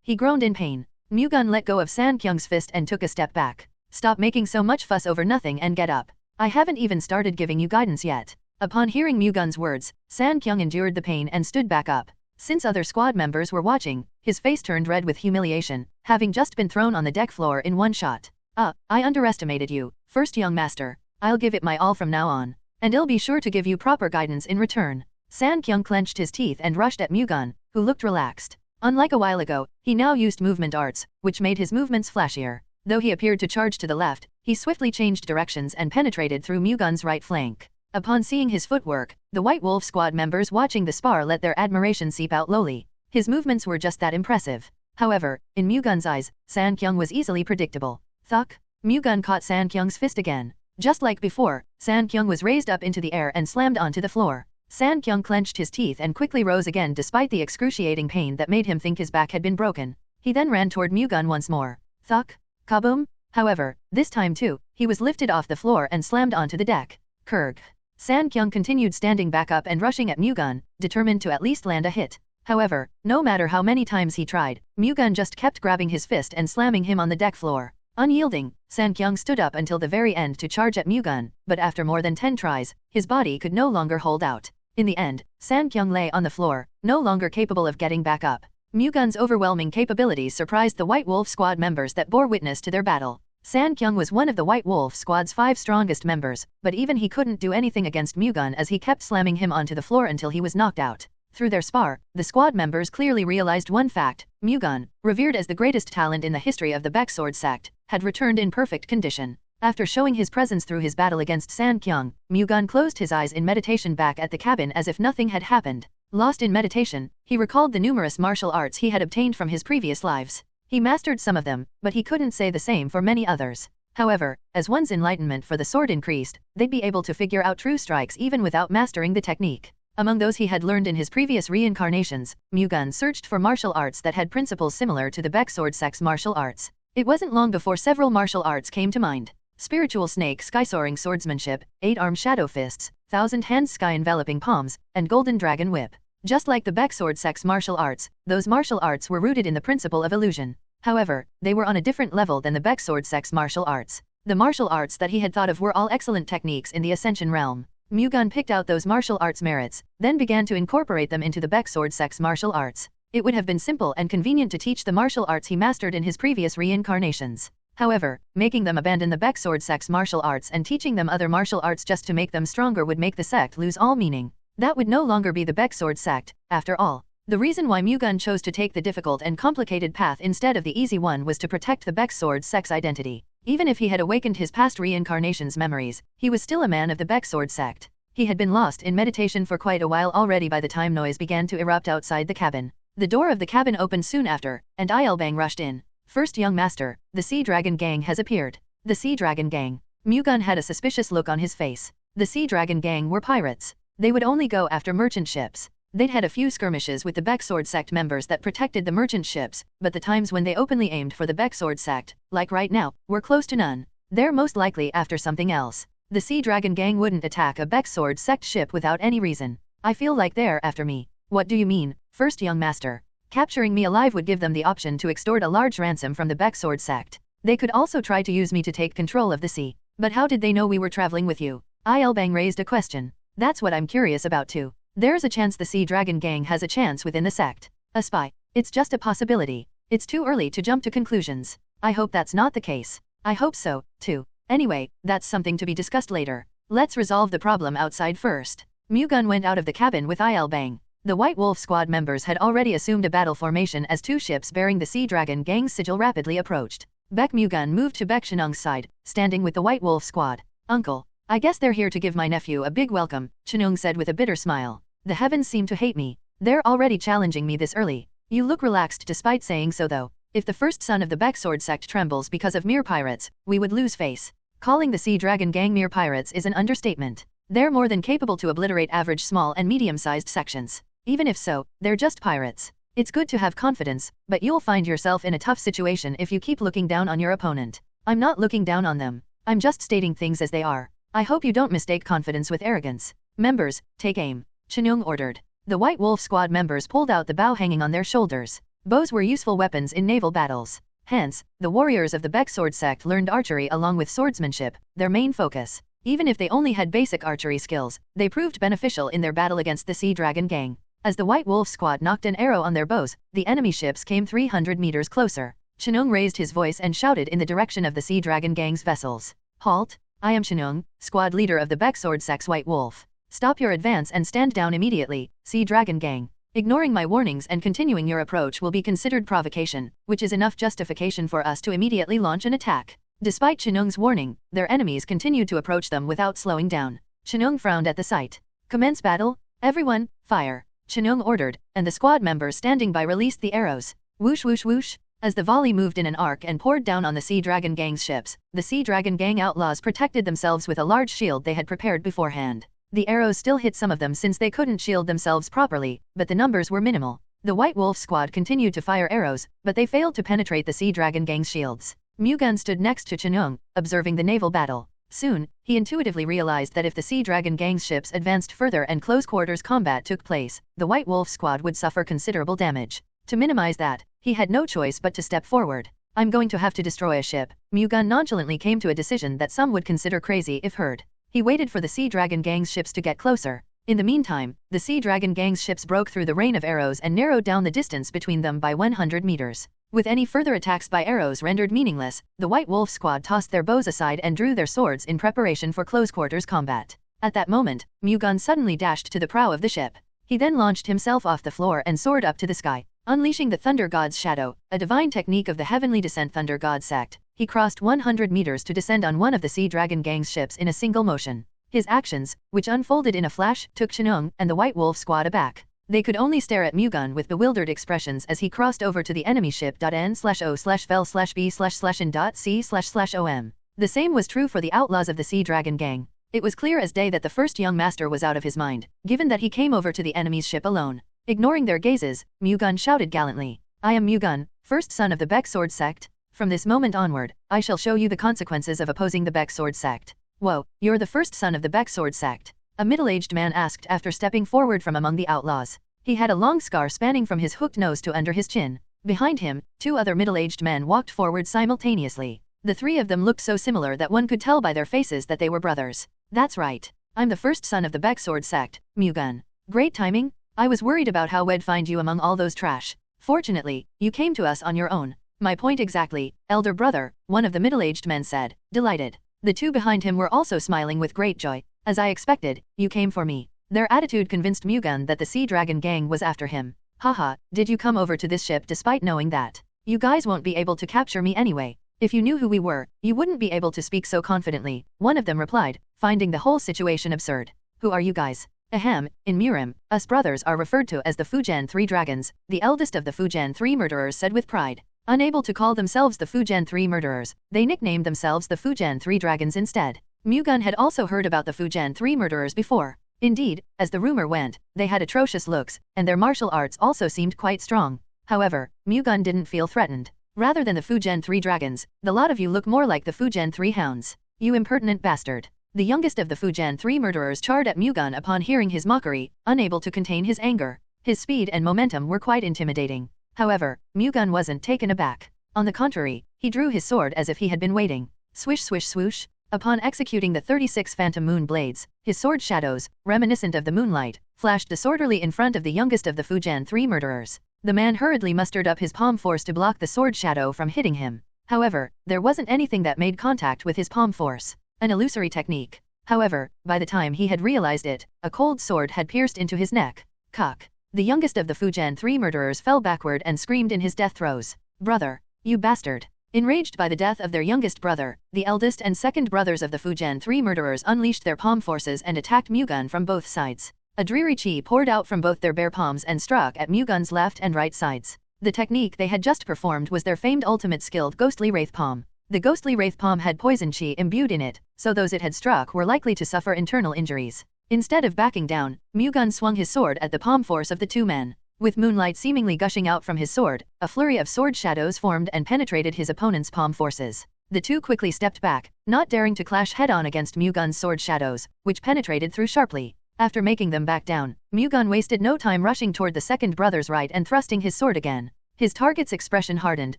He groaned in pain. Mu-Gun let go of San-kyung's fist and took a step back. "Stop making so much fuss over nothing and get up. I haven't even started giving you guidance yet." Upon hearing Mu-Gun's words, San-kyung endured the pain and stood back up. Since other squad members were watching, his face turned red with humiliation, having just been thrown on the deck floor in one shot. I underestimated you, first young master. I'll give it my all from now on. And I'll be sure to give you proper guidance in return." San-kyung clenched his teeth and rushed at Mu-Gun, who looked relaxed. Unlike a while ago, he now used movement arts, which made his movements flashier. Though he appeared to charge to the left, he swiftly changed directions and penetrated through Mu-Gun's right flank. Upon seeing his footwork, the White Wolf squad members watching the spar let their admiration seep out lowly. His movements were just that impressive. However, in Mu-Gun's eyes, San-kyung was easily predictable. Thunk! Mu-Gun caught San-kyung's fist again. Just like before, San-kyung was raised up into the air and slammed onto the floor. San-kyung clenched his teeth and quickly rose again despite the excruciating pain that made him think his back had been broken. He then ran toward Mu-Gun once more. Thunk! Kaboom! However, this time too, he was lifted off the floor and slammed onto the deck. Kurg! San-kyung continued standing back up and rushing at Mu-Gun, determined to at least land a hit. However, no matter how many times he tried, Mu-Gun just kept grabbing his fist and slamming him on the deck floor. Unyielding, San-kyung stood up until the very end to charge at Mu-Gun, but after more than 10 tries, his body could no longer hold out. In the end, San-kyung lay on the floor, no longer capable of getting back up. Mu-Gun's overwhelming capabilities surprised the White Wolf squad members that bore witness to their battle. San-kyung was one of the White Wolf squad's 5 strongest members, but even he couldn't do anything against Mu-Gun as he kept slamming him onto the floor until he was knocked out. Through their spar, the squad members clearly realized one fact: Mu-Gun, revered as the greatest talent in the history of the Baek Sword sect, had returned in perfect condition. After showing his presence through his battle against San-kyung, Mu-Gun closed his eyes in meditation back at the cabin as if nothing had happened. Lost in meditation, he recalled the numerous martial arts he had obtained from his previous lives. He mastered some of them, but he couldn't say the same for many others. However, as one's enlightenment for the sword increased, they'd be able to figure out true strikes even without mastering the technique. Among those he had learned in his previous reincarnations, Mu-Gun searched for martial arts that had principles similar to the Baek Sword sect's martial arts. It wasn't long before several martial arts came to mind. Spiritual Snake Sky-Soaring Swordsmanship, 8-Arm Shadow Fists, 1,000 Hands Sky-Enveloping Palms, and Golden Dragon Whip. Just like the Baek Sword sect's martial arts, those martial arts were rooted in the principle of illusion. However, they were on a different level than the Baek Sword sect's martial arts. The martial arts that he had thought of were all excellent techniques in the Ascension realm. Mu-Gun picked out those martial arts merits, then began to incorporate them into the Baek Sword sect's martial arts. It would have been simple and convenient to teach the martial arts he mastered in his previous reincarnations. However, making them abandon the Baek Sword sect's martial arts and teaching them other martial arts just to make them stronger would make the sect lose all meaning. That would no longer be the Baek Sword sect, after all. The reason why Mu-Gun chose to take the difficult and complicated path instead of the easy one was to protect the Baek Sword sect's identity. Even if he had awakened his past reincarnations memories, he was still a man of the Baek Sword sect. He had been lost in meditation for quite a while already by the time noise began to erupt outside the cabin. The door of the cabin opened soon after, and Ilbang rushed in. First young master, the Sea Dragon Gang has appeared. The Sea Dragon Gang. Mu-Gun had a suspicious look on his face. The Sea Dragon Gang were pirates. They would only go after merchant ships. They'd had a few skirmishes with the Baek Sword sect members that protected the merchant ships, but the times when they openly aimed for the Baek Sword sect, like right now, were close to none. They're most likely after something else. The Sea Dragon Gang wouldn't attack a Baek Sword sect ship without any reason. I feel like they're after me. What do you mean, first young master? Capturing me alive would give them the option to extort a large ransom from the Baek Sword sect. They could also try to use me to take control of the sea. But how did they know we were traveling with you? Ilbang raised a question. That's what I'm curious about too. There's a chance the Sea Dragon Gang has a chance within the sect. A spy. It's just a possibility. It's too early to jump to conclusions. I hope that's not the case. I hope so, too. Anyway, that's something to be discussed later. Let's resolve the problem outside first. Mu-Gun went out of the cabin with Ilbang. The White Wolf squad members had already assumed a battle formation as two ships bearing the Sea Dragon Gang's sigil rapidly approached. Baek Mu-Gun moved to Baek Chenung's side, standing with the White Wolf squad. Uncle, I guess they're here to give my nephew a big welcome, Chenung said with a bitter smile. The heavens seem to hate me. They're already challenging me this early. You look relaxed despite saying so though. If the first son of the Baek Sword sect trembles because of mere pirates, we would lose face. Calling the Sea Dragon Gang mere pirates is an understatement. They're more than capable to obliterate average small and medium-sized sections. Even if so, they're just pirates. It's good to have confidence, but you'll find yourself in a tough situation if you keep looking down on your opponent. I'm not looking down on them. I'm just stating things as they are. I hope you don't mistake confidence with arrogance. Members, take aim. Chenung ordered. The White Wolf squad members pulled out the bow hanging on their shoulders. Bows were useful weapons in naval battles. Hence, the warriors of the Baek Sword sect learned archery along with swordsmanship, their main focus. Even if they only had basic archery skills, they proved beneficial in their battle against the Sea Dragon Gang. As the White Wolf squad knocked an arrow on their bows, the enemy ships came 300 meters closer. Chenung raised his voice and shouted in the direction of the Sea Dragon Gang's vessels. Halt! I am Chenung, squad leader of the Baek Sword sect's White Wolf. Stop your advance and stand down immediately, Sea Dragon Gang. Ignoring my warnings and continuing your approach will be considered provocation, which is enough justification for us to immediately launch an attack. Despite Chenung's warning, their enemies continued to approach them without slowing down. Chenung frowned at the sight. Commence battle? Everyone, fire! Chenung ordered, and the squad members standing by released the arrows. Whoosh whoosh whoosh! As the volley moved in an arc and poured down on the Sea Dragon Gang's ships, the Sea Dragon Gang outlaws protected themselves with a large shield they had prepared beforehand. The arrows still hit some of them since they couldn't shield themselves properly, but the numbers were minimal. The White Wolf squad continued to fire arrows, but they failed to penetrate the Sea Dragon Gang's shields. Mu-Gun stood next to Chenung, observing the naval battle. Soon, he intuitively realized that if the Sea Dragon Gang's ships advanced further and close-quarters combat took place, the White Wolf squad would suffer considerable damage. To minimize that, he had no choice but to step forward. I'm going to have to destroy a ship. Mu-Gun nonchalantly came to a decision that some would consider crazy if heard. He waited for the Sea Dragon Gang's ships to get closer. In the meantime, the Sea Dragon Gang's ships broke through the rain of arrows and narrowed down the distance between them by 100 meters. With any further attacks by arrows rendered meaningless, the White Wolf squad tossed their bows aside and drew their swords in preparation for close-quarters combat. At that moment, Mu-Gun suddenly dashed to the prow of the ship. He then launched himself off the floor and soared up to the sky. Unleashing the Thunder God's Shadow, a divine technique of the Heavenly Descent Thunder God sect, he crossed 100 meters to descend on one of the Sea Dragon Gang's ships in a single motion. His actions, which unfolded in a flash, took Chenung and the White Wolf squad aback. They could only stare at Mu-Gun with bewildered expressions as he crossed over to the enemy ship. N/O/vel/B/in.C//OM. The same was true for the outlaws of the Sea Dragon Gang. It was clear as day that the first young master was out of his mind, given that he came over to the enemy's ship alone. Ignoring their gazes, Mu-Gun shouted gallantly, I am Mu-Gun, first son of the Baek Sword sect. From this moment onward, I shall show you the consequences of opposing the Baek Sword sect. Whoa, you're the first son of the Baek Sword sect? A middle-aged man asked after stepping forward from among the outlaws. He had a long scar spanning from his hooked nose to under his chin. Behind him, two other middle-aged men walked forward simultaneously. The three of them looked so similar that one could tell by their faces that they were brothers. That's right. I'm the first son of the Baek Sword sect, Mu-Gun. Great timing. I was worried about how we'd find you among all those trash. Fortunately, you came to us on your own. My point exactly, elder brother, one of the middle-aged men said, delighted. The two behind him were also smiling with great joy. As I expected, you came for me. Their attitude convinced Mu-Gun that the Sea Dragon Gang was after him. Haha, did you come over to this ship despite knowing that you guys won't be able to capture me anyway? If you knew who we were, you wouldn't be able to speak so confidently, one of them replied, finding the whole situation absurd. Who are you guys? Ahem, in Murim, us brothers are referred to as the Fujian Three Dragons, the eldest of the Fujian Three Murderers said with pride. Unable to call themselves the Fujian Three Murderers, they nicknamed themselves the Fujian Three Dragons instead. Mu-Gun had also heard about the Fujian Three Murderers before. Indeed, as the rumor went, they had atrocious looks, and their martial arts also seemed quite strong. However, Mu-Gun didn't feel threatened. Rather than the Fujian Three Dragons, the lot of you look more like the Fujian Three Hounds. You impertinent bastard. The youngest of the Fujian Three Murderers charged at Mu-Gun upon hearing his mockery, unable to contain his anger. His speed and momentum were quite intimidating. However, Mu-Gun wasn't taken aback. On the contrary, he drew his sword as if he had been waiting. Swish swish swoosh. Upon executing the 36 phantom moon blades, his sword shadows, reminiscent of the moonlight, flashed disorderly in front of the youngest of the Fujian Three Murderers. The man hurriedly mustered up his palm force to block the sword shadow from hitting him. However, there wasn't anything that made contact with his palm force. An illusory technique. However, by the time he had realized it, a cold sword had pierced into his neck. Cock. The youngest of the Fujian Three Murderers fell backward and screamed in his death throes. Brother, you bastard. Enraged by the death of their youngest brother, the eldest and second brothers of the Fujian Three Murderers unleashed their palm forces and attacked Mu-Gun from both sides. A dreary chi poured out from both their bare palms and struck at Mu-Gun's left and right sides. The technique they had just performed was their famed ultimate skilled Ghostly Wraith Palm. The Ghostly Wraith Palm had poison chi imbued in it, so those it had struck were likely to suffer internal injuries. Instead of backing down, Mu-Gun swung his sword at the palm force of the two men. With moonlight seemingly gushing out from his sword, a flurry of sword shadows formed and penetrated his opponent's palm forces. The two quickly stepped back, not daring to clash head-on against Mu-Gun's sword shadows, which penetrated through sharply. After making them back down, Mu-Gun wasted no time rushing toward the second brother's right and thrusting his sword again. His target's expression hardened,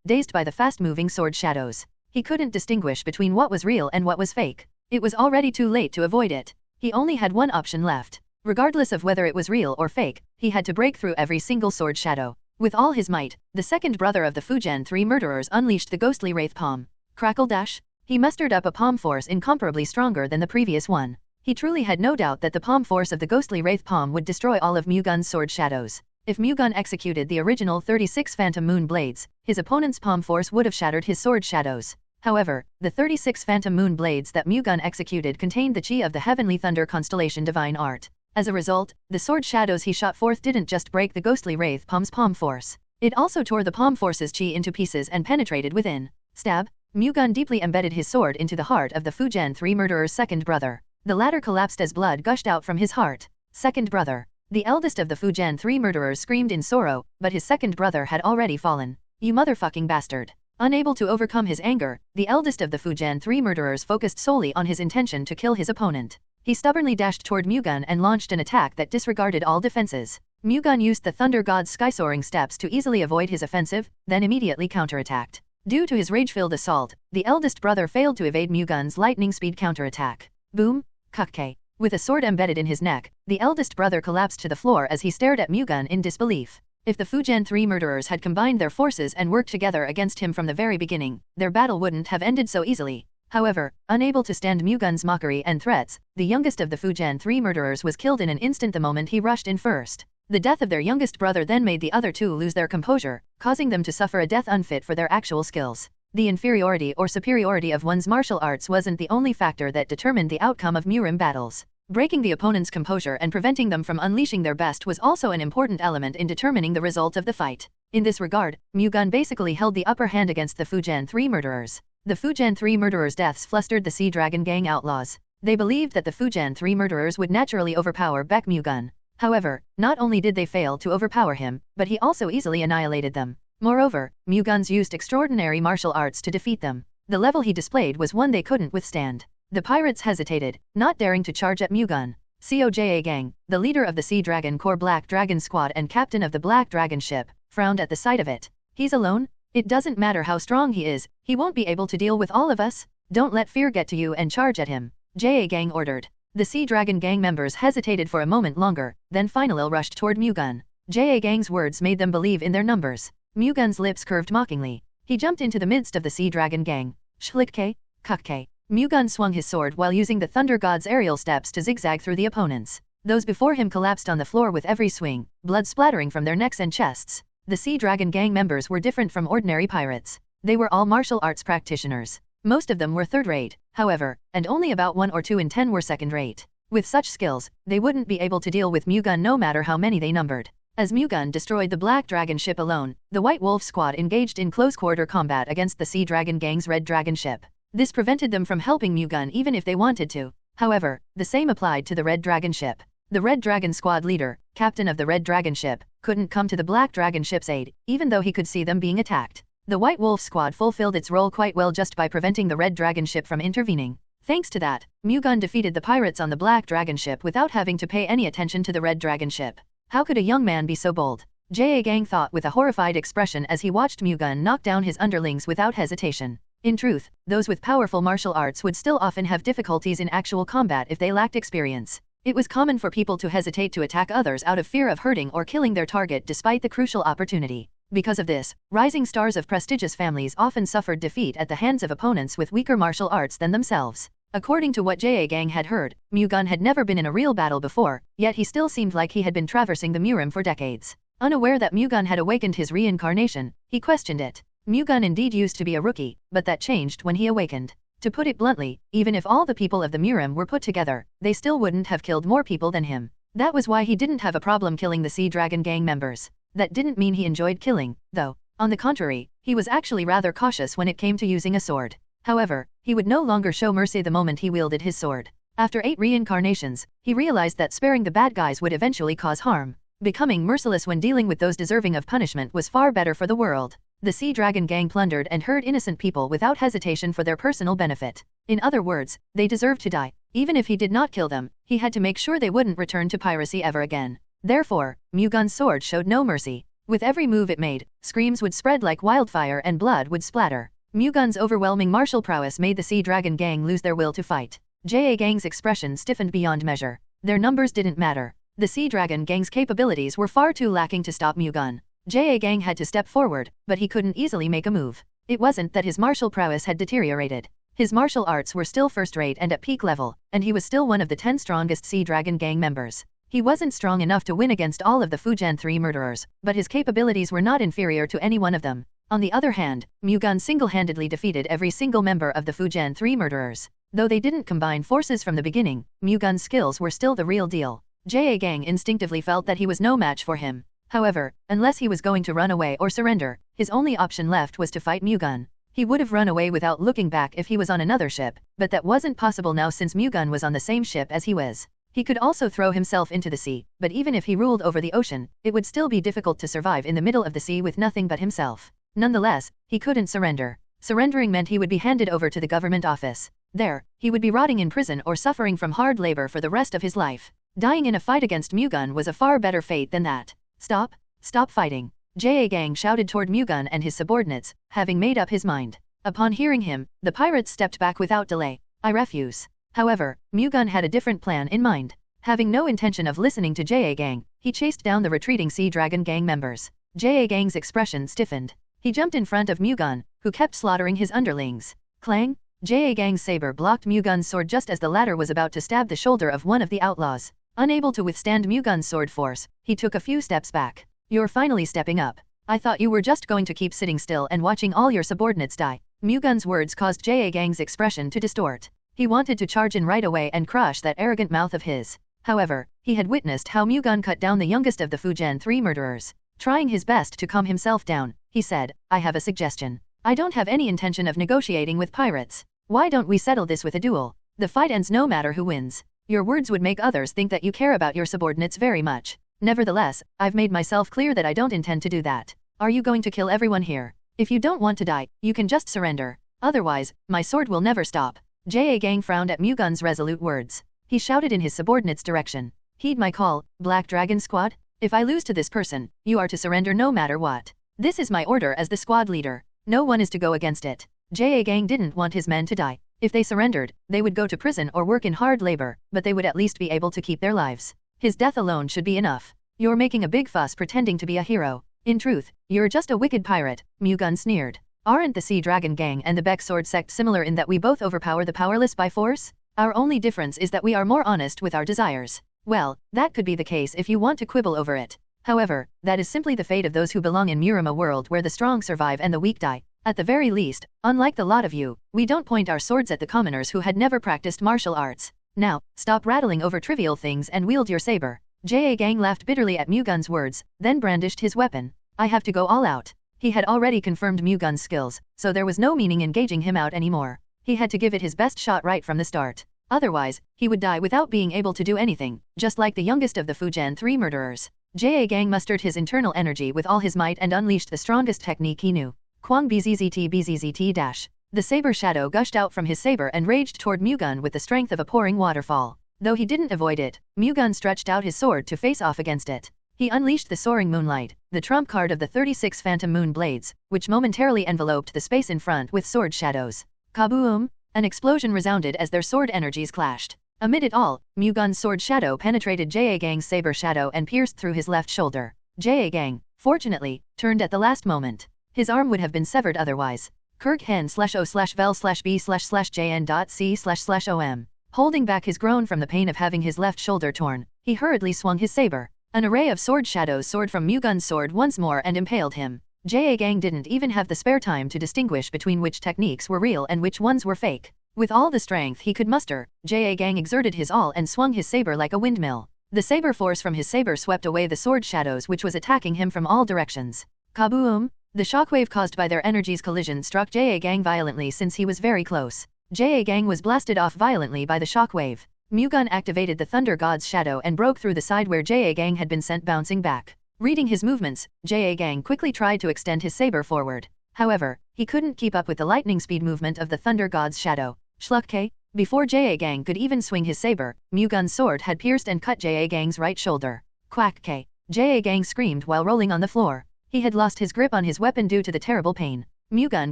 dazed by the fast-moving sword shadows. He couldn't distinguish between what was real and what was fake. It was already too late to avoid it. He only had one option left. Regardless of whether it was real or fake, he had to break through every single sword shadow. With all his might, the second brother of the Fujian Three Murderers unleashed the Ghostly Wraith Palm. Crackle dash. He mustered up a palm force incomparably stronger than the previous one. He truly had no doubt that the palm force of the Ghostly Wraith Palm would destroy all of Mu-Gun's sword shadows. If Mu-Gun executed the original 36 Phantom Moon Blades, his opponent's palm force would have shattered his sword shadows. However, the 36 Phantom Moon Blades that Mu-Gun executed contained the chi of the Heavenly Thunder Constellation Divine Art. As a result, the sword shadows he shot forth didn't just break the Ghostly Wraith Palm's palm force. It also tore the palm force's chi into pieces and penetrated within. Stab. Mu-Gun deeply embedded his sword into the heart of the Fujian Three Murderer's second brother. The latter collapsed as blood gushed out from his heart. Second brother. The eldest of the Fujian Three Murderers screamed in sorrow, but his second brother had already fallen. You motherfucking bastard. Unable to overcome his anger, the eldest of the Fujian Three Murderers focused solely on his intention to kill his opponent. He stubbornly dashed toward Mu-Gun and launched an attack that disregarded all defenses. Mu-Gun used the Thunder God's sky-soaring steps to easily avoid his offensive, then immediately counterattacked. Due to his rage-filled assault, the eldest brother failed to evade Mu-Gun's lightning-speed counterattack. Boom! Kukke. With a sword embedded in his neck, the eldest brother collapsed to the floor as he stared at Mu-Gun in disbelief. If the Fujian Three Murderers had combined their forces and worked together against him from the very beginning, their battle wouldn't have ended so easily. However, unable to stand Mu-Gun's mockery and threats, the youngest of the Fujian Three Murderers was killed in an instant the moment he rushed in first. The death of their youngest brother then made the other two lose their composure, causing them to suffer a death unfit for their actual skills. The inferiority or superiority of one's martial arts wasn't the only factor that determined the outcome of Murim battles. Breaking the opponent's composure and preventing them from unleashing their best was also an important element in determining the result of the fight. In this regard, Mu-Gun basically held the upper hand against the Fujian Three Murderers. The Fujian Three Murderers' deaths flustered the Sea Dragon Gang outlaws. They believed that the Fujian Three Murderers would naturally overpower Baek Mu-Gun. However, not only did they fail to overpower him, but he also easily annihilated them. Moreover, Mu-Gun's used extraordinary martial arts to defeat them. The level he displayed was one they couldn't withstand. The pirates hesitated, not daring to charge at Mu-Gun. Coja Gang, the leader of the Sea Dragon Corps Black Dragon Squad and captain of the Black Dragon ship, frowned at the sight of it. He's alone? It doesn't matter how strong he is, he won't be able to deal with all of us. Don't let fear get to you and charge at him. Ja Gang ordered. The Sea Dragon Gang members hesitated for a moment longer, then finally rushed toward Mu-Gun. Ja Gang's words made them believe in their numbers. Mu-Gun's lips curved mockingly. He jumped into the midst of the Sea Dragon Gang. Schlick-K, Kuck-K. Mu-Gun swung his sword while using the Thunder God's aerial steps to zigzag through the opponents. Those before him collapsed on the floor with every swing, blood splattering from their necks and chests. The Sea Dragon gang members were different from ordinary pirates. They were all martial arts practitioners. Most of them were third-rate, however, and only about 1 or 2 in 10 were second-rate. With such skills, they wouldn't be able to deal with Mu-Gun no matter how many they numbered. As Mu-Gun destroyed the Black Dragon ship alone, the White Wolf squad engaged in close-quarter combat against the Sea Dragon gang's Red Dragon ship. This prevented them from helping Mu-Gun even if they wanted to. However, the same applied to the Red Dragon ship. The Red Dragon squad leader, captain of the Red Dragon ship, couldn't come to the Black Dragon ship's aid, even though he could see them being attacked. The White Wolf squad fulfilled its role quite well just by preventing the Red Dragon ship from intervening. Thanks to that, Mu-Gun defeated the pirates on the Black Dragon ship without having to pay any attention to the Red Dragon ship. How could a young man be so bold? Ja Gang thought with a horrified expression as he watched Mu-Gun knock down his underlings without hesitation. In truth, those with powerful martial arts would still often have difficulties in actual combat if they lacked experience. It was common for people to hesitate to attack others out of fear of hurting or killing their target despite the crucial opportunity. Because of this, rising stars of prestigious families often suffered defeat at the hands of opponents with weaker martial arts than themselves. According to what Ja Gang had heard, Mu-Gun had never been in a real battle before, yet he still seemed like he had been traversing the Murim for decades. Unaware that Mu-Gun had awakened his reincarnation, he questioned it. Mu-Gun indeed used to be a rookie, but that changed when he awakened. To put it bluntly, even if all the people of the Murim were put together, they still wouldn't have killed more people than him. That was why he didn't have a problem killing the Sea Dragon gang members. That didn't mean he enjoyed killing, though. On the contrary, he was actually rather cautious when it came to using a sword. However, he would no longer show mercy the moment he wielded his sword. After 8 reincarnations, he realized that sparing the bad guys would eventually cause harm. Becoming merciless when dealing with those deserving of punishment was far better for the world. The Sea Dragon gang plundered and hurt innocent people without hesitation for their personal benefit. In other words, they deserved to die. Even if he did not kill them, he had to make sure they wouldn't return to piracy ever again. Therefore, Mu-Gun's sword showed no mercy. With every move it made, screams would spread like wildfire and blood would splatter. Mu-Gun's overwhelming martial prowess made the Sea Dragon gang lose their will to fight. Ja Gang's expression stiffened beyond measure. Their numbers didn't matter. The Sea Dragon gang's capabilities were far too lacking to stop Mu-Gun. Ja Gang had to step forward, but he couldn't easily make a move. It wasn't that his martial prowess had deteriorated. His martial arts were still first-rate and at peak level, and he was still one of the 10 strongest Sea Dragon gang members. He wasn't strong enough to win against all of the Fujian 3 murderers, but his capabilities were not inferior to any one of them. On the other hand, Mu-Gun single-handedly defeated every single member of the Fujian 3 murderers. Though they didn't combine forces from the beginning, Mu-Gun's skills were still the real deal. Ja Gang instinctively felt that he was no match for him. However, unless he was going to run away or surrender, his only option left was to fight Mu-Gun. He would have run away without looking back if he was on another ship, but that wasn't possible now since Mu-Gun was on the same ship as he was. He could also throw himself into the sea, but even if he ruled over the ocean, it would still be difficult to survive in the middle of the sea with nothing but himself. Nonetheless, he couldn't surrender. Surrendering meant he would be handed over to the government office. There, he would be rotting in prison or suffering from hard labor for the rest of his life. Dying in a fight against Mu-Gun was a far better fate than that. Stop! Stop fighting! Ja Gang shouted toward Mu-Gun and his subordinates, having made up his mind. Upon hearing him, the pirates stepped back without delay. I refuse. However, Mu-Gun had a different plan in mind. Having no intention of listening to Ja Gang, he chased down the retreating Sea Dragon gang members. Ja Gang's expression stiffened. He jumped in front of Mu-Gun, who kept slaughtering his underlings. Clang! Ja Gang's saber blocked Mu-Gun's sword just as the latter was about to stab the shoulder of one of the outlaws. Unable to withstand Mu-Gun's sword force, he took a few steps back. You're finally stepping up. I thought you were just going to keep sitting still and watching all your subordinates die. Mu-Gun's words caused Ja Gang's expression to distort. He wanted to charge in right away and crush that arrogant mouth of his. However, he had witnessed how Mu-Gun cut down the youngest of the Fujian 3 murderers. Trying his best to calm himself down, he said, I have a suggestion. I don't have any intention of negotiating with pirates. Why don't we settle this with a duel? The fight ends no matter who wins. Your words would make others think that you care about your subordinates very much. Nevertheless, I've made myself clear that I don't intend to do that. Are you going to kill everyone here? If you don't want to die, you can just surrender. Otherwise, my sword will never stop. Ja Gang frowned at Mu-Gun's resolute words. He shouted in his subordinate's direction. Heed my call, Black Dragon Squad. If I lose to this person, you are to surrender no matter what. This is my order as the squad leader. No one is to go against it. Ja Gang didn't want his men to die. If they surrendered, they would go to prison or work in hard labor, but they would at least be able to keep their lives. His death alone should be enough. You're making a big fuss pretending to be a hero. In truth, you're just a wicked pirate, Mu-Gun sneered. Aren't the Sea Dragon gang and the Baek Sword sect similar in that we both overpower the powerless by force? Our only difference is that we are more honest with our desires. Well, that could be the case if you want to quibble over it. However, that is simply the fate of those who belong in Murim, a world where the strong survive and the weak die. At the very least, unlike the lot of you, we don't point our swords at the commoners who had never practiced martial arts. Now, stop rattling over trivial things and wield your saber. Gang laughed bitterly at Mu-Gun's words, then brandished his weapon. I have to go all out. He had already confirmed Mu-Gun's skills, so there was no meaning in gauging him out anymore. He had to give it his best shot right from the start. Otherwise, he would die without being able to do anything, just like the youngest of the Fujian 3 murderers. Gang mustered his internal energy with all his might and unleashed the strongest technique he knew. Kwang bzzzt dash. The saber shadow gushed out from his saber and raged toward Mu-Gun with the strength of a pouring waterfall. Though he didn't avoid it, Mu-Gun stretched out his sword to face off against it. He unleashed the soaring moonlight, the trump card of the 36 phantom moon blades, which momentarily enveloped the space in front with sword shadows. Kaboom! An explosion resounded as their sword energies clashed. Amid it all, Mu-Gun's sword shadow penetrated Gang's saber shadow and pierced through his left shoulder. Gang, fortunately, turned at the last moment. His arm would have been severed otherwise. Kurghen/o/vel/b/jn.c//om. Holding back his groan from the pain of having his left shoulder torn, he hurriedly swung his saber. An array of sword shadows soared from Mu-Gun's sword once more and impaled him. Gang didn't even have the spare time to distinguish between which techniques were real and which ones were fake. With all the strength he could muster, Gang exerted his all and swung his saber like a windmill. The saber force from his saber swept away the sword shadows which was attacking him from all directions. Kaboom! The shockwave caused by their energies' collision struck Gang violently since he was very close. Gang was blasted off violently by the shockwave. Mu-Gun activated the Thunder God's shadow and broke through the side where Gang had been sent bouncing back. Reading his movements, Gang quickly tried to extend his saber forward. However, he couldn't keep up with the lightning speed movement of the Thunder God's shadow. Schluck K. Before Gang could even swing his saber, Mu-Gun's sword had pierced and cut Gang's right shoulder. Quack K. Gang screamed while rolling on the floor. He had lost his grip on his weapon due to the terrible pain. Mu-Gun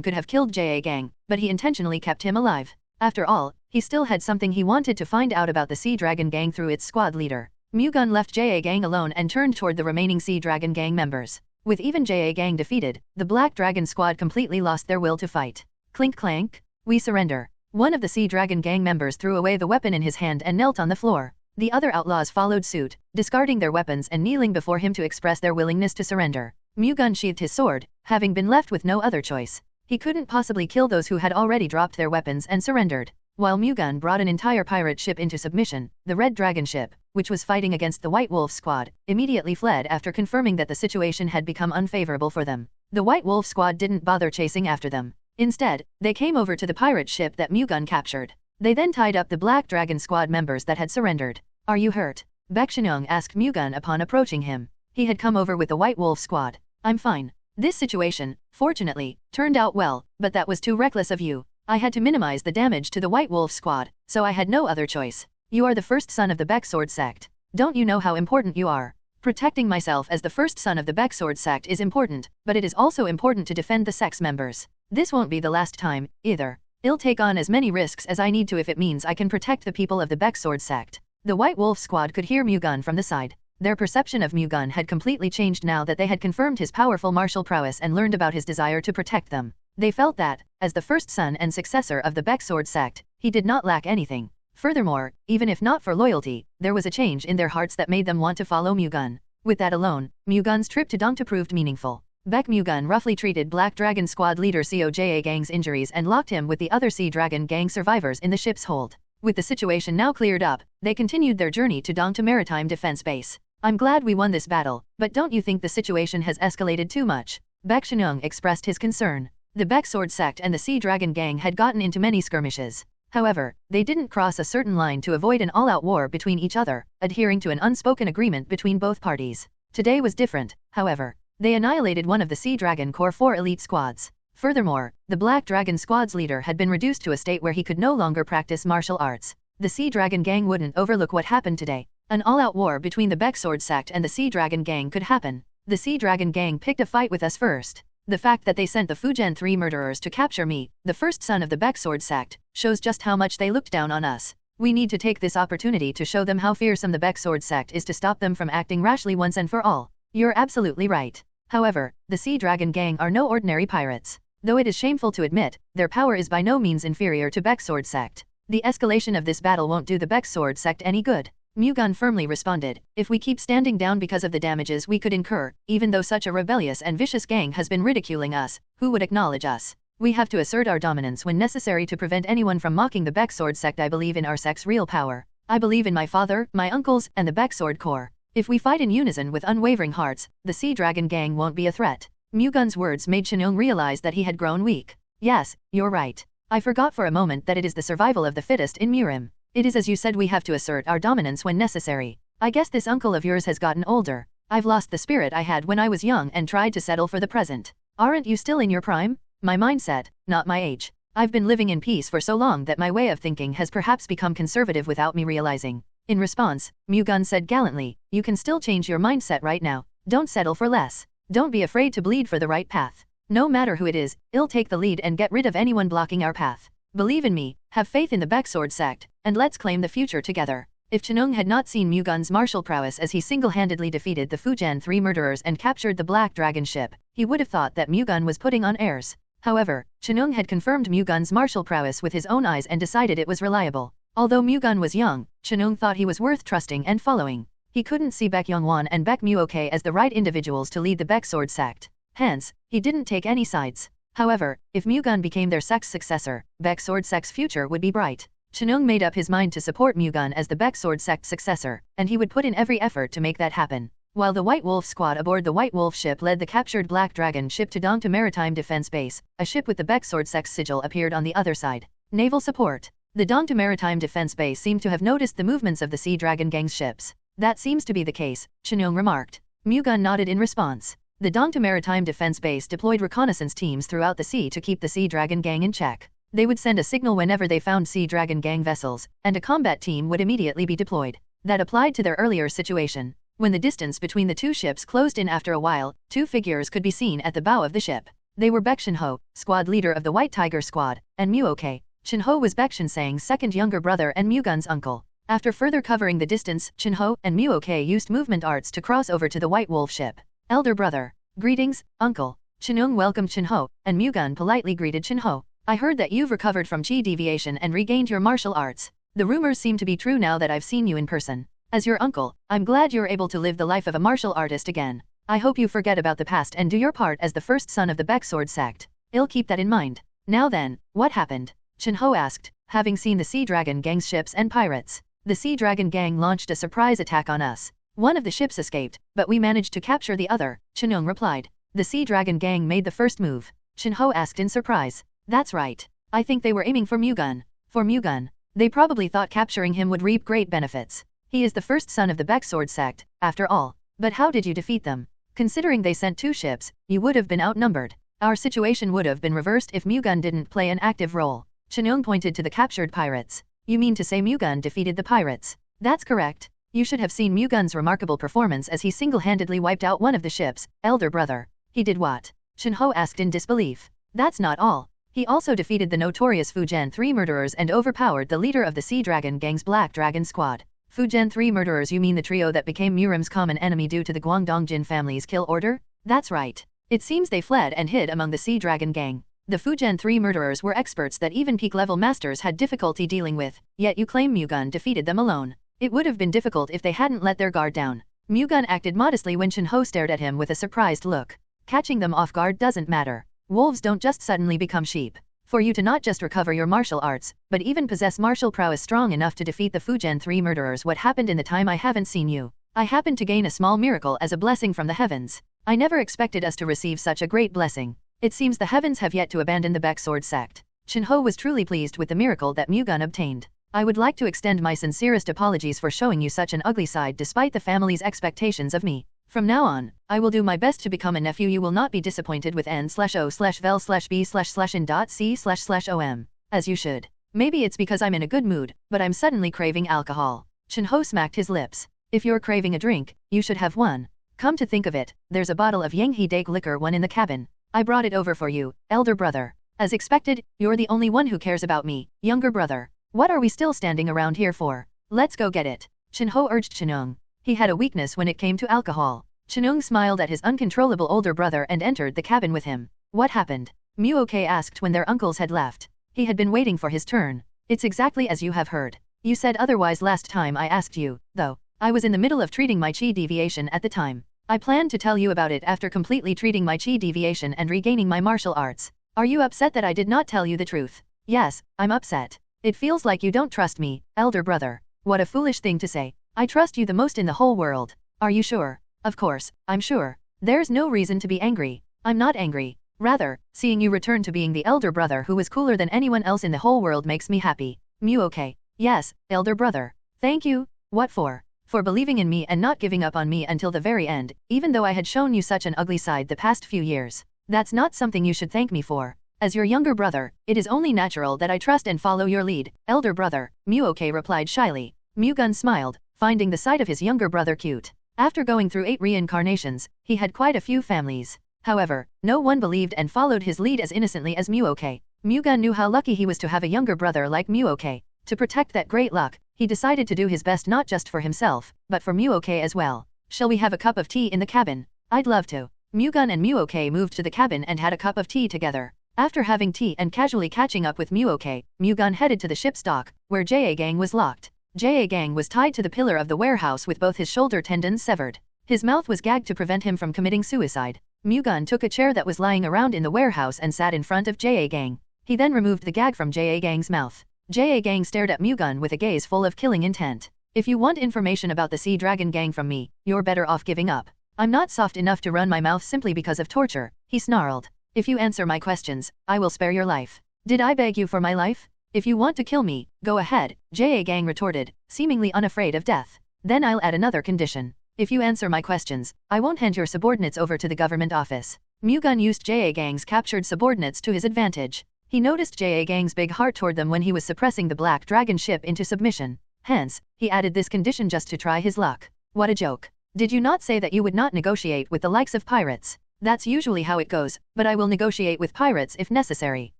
could have killed Gang, but he intentionally kept him alive. After all, he still had something he wanted to find out about the Sea Dragon Gang through its squad leader. Mu-Gun left Gang alone and turned toward the remaining Sea Dragon Gang members. With even Gang defeated, the Black Dragon squad completely lost their will to fight. Clink clank, we surrender. One of the Sea Dragon Gang members threw away the weapon in his hand and knelt on the floor. The other outlaws followed suit, discarding their weapons and kneeling before him to express their willingness to surrender. Mu-Gun sheathed his sword, having been left with no other choice. He couldn't possibly kill those who had already dropped their weapons and surrendered. While Mu-Gun brought an entire pirate ship into submission, the Red Dragon ship, which was fighting against the White Wolf squad, immediately fled after confirming that the situation had become unfavorable for them. The White Wolf squad didn't bother chasing after them. Instead, they came over to the pirate ship that Mu-Gun captured. They then tied up the Black Dragon squad members that had surrendered. Are you hurt? Baek Mu-Gun asked Mu-Gun upon approaching him. He had come over with the White Wolf squad. I'm fine. This situation, fortunately, turned out well, but that was too reckless of you. I had to minimize the damage to the White Wolf squad, so I had no other choice. You are the first son of the Baek Sword sect. Don't you know how important you are? Protecting myself as the first son of the Baek Sword sect is important, but it is also important to defend the sect's members. This won't be the last time, either. I'll take on as many risks as I need to if it means I can protect the people of the Baek Sword sect. The White Wolf squad could hear Mu-Gun from the side. Their perception of Mu-Gun had completely changed now that they had confirmed his powerful martial prowess and learned about his desire to protect them. They felt that, as the first son and successor of the Baek Sword sect, he did not lack anything. Furthermore, even if not for loyalty, there was a change in their hearts that made them want to follow Mu-Gun. With that alone, Mu-Gun's trip to Dongta proved meaningful. Baek Mu-Gun roughly treated Black Dragon squad leader Coja Gang's injuries and locked him with the other Sea Dragon Gang survivors in the ship's hold. With the situation now cleared up, they continued their journey to Dongta Maritime Defense Base. I'm glad we won this battle, but don't you think the situation has escalated too much? Baek Mu-Gun expressed his concern. The Baek Sword sect and the Sea Dragon Gang had gotten into many skirmishes. However, they didn't cross a certain line to avoid an all-out war between each other, adhering to an unspoken agreement between both parties. Today was different, however. They annihilated one of the Sea Dragon Core 4 elite squads. Furthermore, the Black Dragon squad's leader had been reduced to a state where he could no longer practice martial arts. The Sea Dragon Gang wouldn't overlook what happened today. An all-out war between the Baek Sword sect and the Sea Dragon Gang could happen. The Sea Dragon Gang picked a fight with us first. The fact that they sent the Fujian 3 murderers to capture me, the first son of the Baek Sword sect, shows just how much they looked down on us. We need to take this opportunity to show them how fearsome the Baek Sword sect is to stop them from acting rashly once and for all. You're absolutely right. However, the Sea Dragon Gang are no ordinary pirates. Though it is shameful to admit, their power is by no means inferior to Baek Sword sect. The escalation of this battle won't do the Baek Sword sect any good. Mu-Gun firmly responded, if we keep standing down because of the damages we could incur, even though such a rebellious and vicious gang has been ridiculing us, who would acknowledge us? We have to assert our dominance when necessary to prevent anyone from mocking the Baeksword sect. I believe in our sect's real power. I believe in my father, my uncles, and the Baeksword Corps. If we fight in unison with unwavering hearts, the Sea Dragon gang won't be a threat. Mu-Gun's words made Chinung realize that he had grown weak. Yes, you're right. I forgot for a moment that it is the survival of the fittest in Murim. It is as you said, we have to assert our dominance when necessary. I guess this uncle of yours has gotten older. I've lost the spirit I had when I was young and tried to settle for the present. Aren't you still in your prime? My mindset, not my age. I've been living in peace for so long that my way of thinking has perhaps become conservative without me realizing. In response, Mu-Gun said gallantly, you can still change your mindset right now. Don't settle for less. Don't be afraid to bleed for the right path. No matter who it is, I'll take the lead and get rid of anyone blocking our path. Believe in me, have faith in the Baeksword sect, and let's claim the future together. If Chinung had not seen Mu-Gun's martial prowess as he single-handedly defeated the Fujian 3 murderers and captured the Black Dragon ship, he would have thought that Mu-Gun was putting on airs. However, Chinung had confirmed Mu-Gun's martial prowess with his own eyes and decided it was reliable. Although Mu-Gun was young, Chinung thought he was worth trusting and following. He couldn't see Baek Yong Wan and Baek Mu-Gun as the right individuals to lead the Baeksword sect. Hence, he didn't take any sides. However, if Mu-Gun became their sect's successor, Baeksword sect's future would be bright. Chinung made up his mind to support Mu-Gun as the Baeksword sect's successor, and he would put in every effort to make that happen. While the White Wolf squad aboard the White Wolf ship led the captured Black Dragon ship to Dongta Maritime Defense Base, a ship with the Baeksword sect's sigil appeared on the other side. Naval support. The Dongta Maritime Defense Base seemed to have noticed the movements of the Sea Dragon gang's ships. That seems to be the case, Chinung remarked. Mu-Gun nodded in response. The Dongta Maritime Defense Base deployed reconnaissance teams throughout the sea to keep the Sea Dragon gang in check. They would send a signal whenever they found Sea Dragon gang vessels, and a combat team would immediately be deployed. That applied to their earlier situation. When the distance between the two ships closed in after a while, two figures could be seen at the bow of the ship. They were Baek Shin-ho, squad leader of the White Tiger squad, and Mu-Gun. Shin-ho was Baek Shin-sang's second younger brother and Mu-Gun's uncle. After further covering the distance, Shin-ho and Mu-Gun used movement arts to cross over to the White Wolf ship. Elder brother. Greetings, uncle. Chinung welcomed Shin-ho, and Mu-Gun politely greeted Shin-ho. I heard that you've recovered from chi deviation and regained your martial arts. The rumors seem to be true now that I've seen you in person. As your uncle, I'm glad you're able to live the life of a martial artist again. I hope you forget about the past and do your part as the first son of the Baeksword sect. I'll keep that in mind. Now then, what happened? Shin-ho asked, having seen the Sea Dragon gang's ships and pirates. The Sea Dragon gang launched a surprise attack on us. One of the ships escaped, but we managed to capture the other, Chinung replied. The Sea Dragon gang made the first move. Shin-ho asked in surprise. That's right. I think they were aiming for Mu-Gun. For Mu-Gun. They probably thought capturing him would reap great benefits. He is the first son of the Baeksword sect, after all. But how did you defeat them? Considering they sent 2 ships, you would have been outnumbered. Our situation would have been reversed if Mu-Gun didn't play an active role. Chinung pointed to the captured pirates. You mean to say Mu-Gun defeated the pirates? That's correct. You should have seen Mu-Gun's remarkable performance as he single-handedly wiped out one of the ships, elder brother. He did what? Shin-ho asked in disbelief. That's not all. He also defeated the notorious Fujian 3 murderers and overpowered the leader of the Sea Dragon gang's Black Dragon squad. Fujian 3 murderers, you mean the trio that became Murim's common enemy due to the Guangdongjin family's kill order? That's right. It seems they fled and hid among the Sea Dragon gang. The Fujian 3 murderers were experts that even peak-level masters had difficulty dealing with, yet you claim Mu-Gun defeated them alone. It would have been difficult if they hadn't let their guard down. Mu-Gun acted modestly when Shin-ho stared at him with a surprised look. Catching them off guard doesn't matter. Wolves don't just suddenly become sheep. For you to not just recover your martial arts, but even possess martial prowess strong enough to defeat the Fujian 3 murderers, what happened in the time I haven't seen you? I happened to gain a small miracle as a blessing from the heavens. I never expected us to receive such a great blessing. It seems the heavens have yet to abandon the Baeksword sect. Shin-ho was truly pleased with the miracle that Mu-Gun obtained. I would like to extend my sincerest apologies for showing you such an ugly side despite the family's expectations of me. From now on, I will do my best to become a nephew you will not be disappointed with n/o/vel/b/in.c//om. As you should. Maybe it's because I'm in a good mood, but I'm suddenly craving alcohol. Shin-ho smacked his lips. If you're craving a drink, you should have one. Come to think of it, there's a bottle of Yanghe Dake liquor one in the cabin. I brought it over for you, elder brother. As expected, you're the only one who cares about me, younger brother. What are we still standing around here for? Let's go get it. Shin-ho urged Chinung. He had a weakness when it came to alcohol. Chinung smiled at his uncontrollable older brother and entered the cabin with him. What happened? Mu-Gun asked when their uncles had left. He had been waiting for his turn. It's exactly as you have heard. You said otherwise last time I asked you, though. I was in the middle of treating my chi deviation at the time. I planned to tell you about it after completely treating my chi deviation and regaining my martial arts. Are you upset that I did not tell you the truth? Yes, I'm upset. It feels like you don't trust me, elder brother. What a foolish thing to say. I trust you the most in the whole world. Are you sure? Of course, I'm sure. There's no reason to be angry. I'm not angry. Rather, seeing you return to being the elder brother who was cooler than anyone else in the whole world makes me happy. Okay. Yes, elder brother. Thank you. What for? For believing in me and not giving up on me until the very end, even though I had shown you such an ugly side the past few years. That's not something you should thank me for. As your younger brother, it is only natural that I trust and follow your lead, elder brother, Okay replied shyly. Mu-Gun smiled, finding the sight of his younger brother cute. After going through 8 reincarnations, he had quite a few families. However, no one believed and followed his lead as innocently as Okay. Mu-Gun knew how lucky he was to have a younger brother like Okay. To protect that great luck, he decided to do his best not just for himself, but for Okay as well. Shall we have a cup of tea in the cabin? I'd love to. Mu-Gun and Okay moved to the cabin and had a cup of tea together. After having tea and casually catching up with Okay, Mu-Gun headed to the ship's dock, where Gang was locked. Gang was tied to the pillar of the warehouse with both his shoulder tendons severed. His mouth was gagged to prevent him from committing suicide. Mu-Gun took a chair that was lying around in the warehouse and sat in front of Gang. He then removed the gag from Gang's mouth. Gang stared at Mu-Gun with a gaze full of killing intent. If you want information about the Sea Dragon Gang from me, you're better off giving up. I'm not soft enough to run my mouth simply because of torture, he snarled. If you answer my questions, I will spare your life. Did I beg you for my life? If you want to kill me, go ahead, Gang retorted, seemingly unafraid of death. Then I'll add another condition. If you answer my questions, I won't hand your subordinates over to the government office. Mu-Gun used Gang's captured subordinates to his advantage. He noticed Gang's big heart toward them when he was suppressing the Black Dragon ship into submission. Hence, he added this condition just to try his luck. What a joke. Did you not say that you would not negotiate with the likes of pirates? That's usually how it goes, but I will negotiate with pirates if necessary.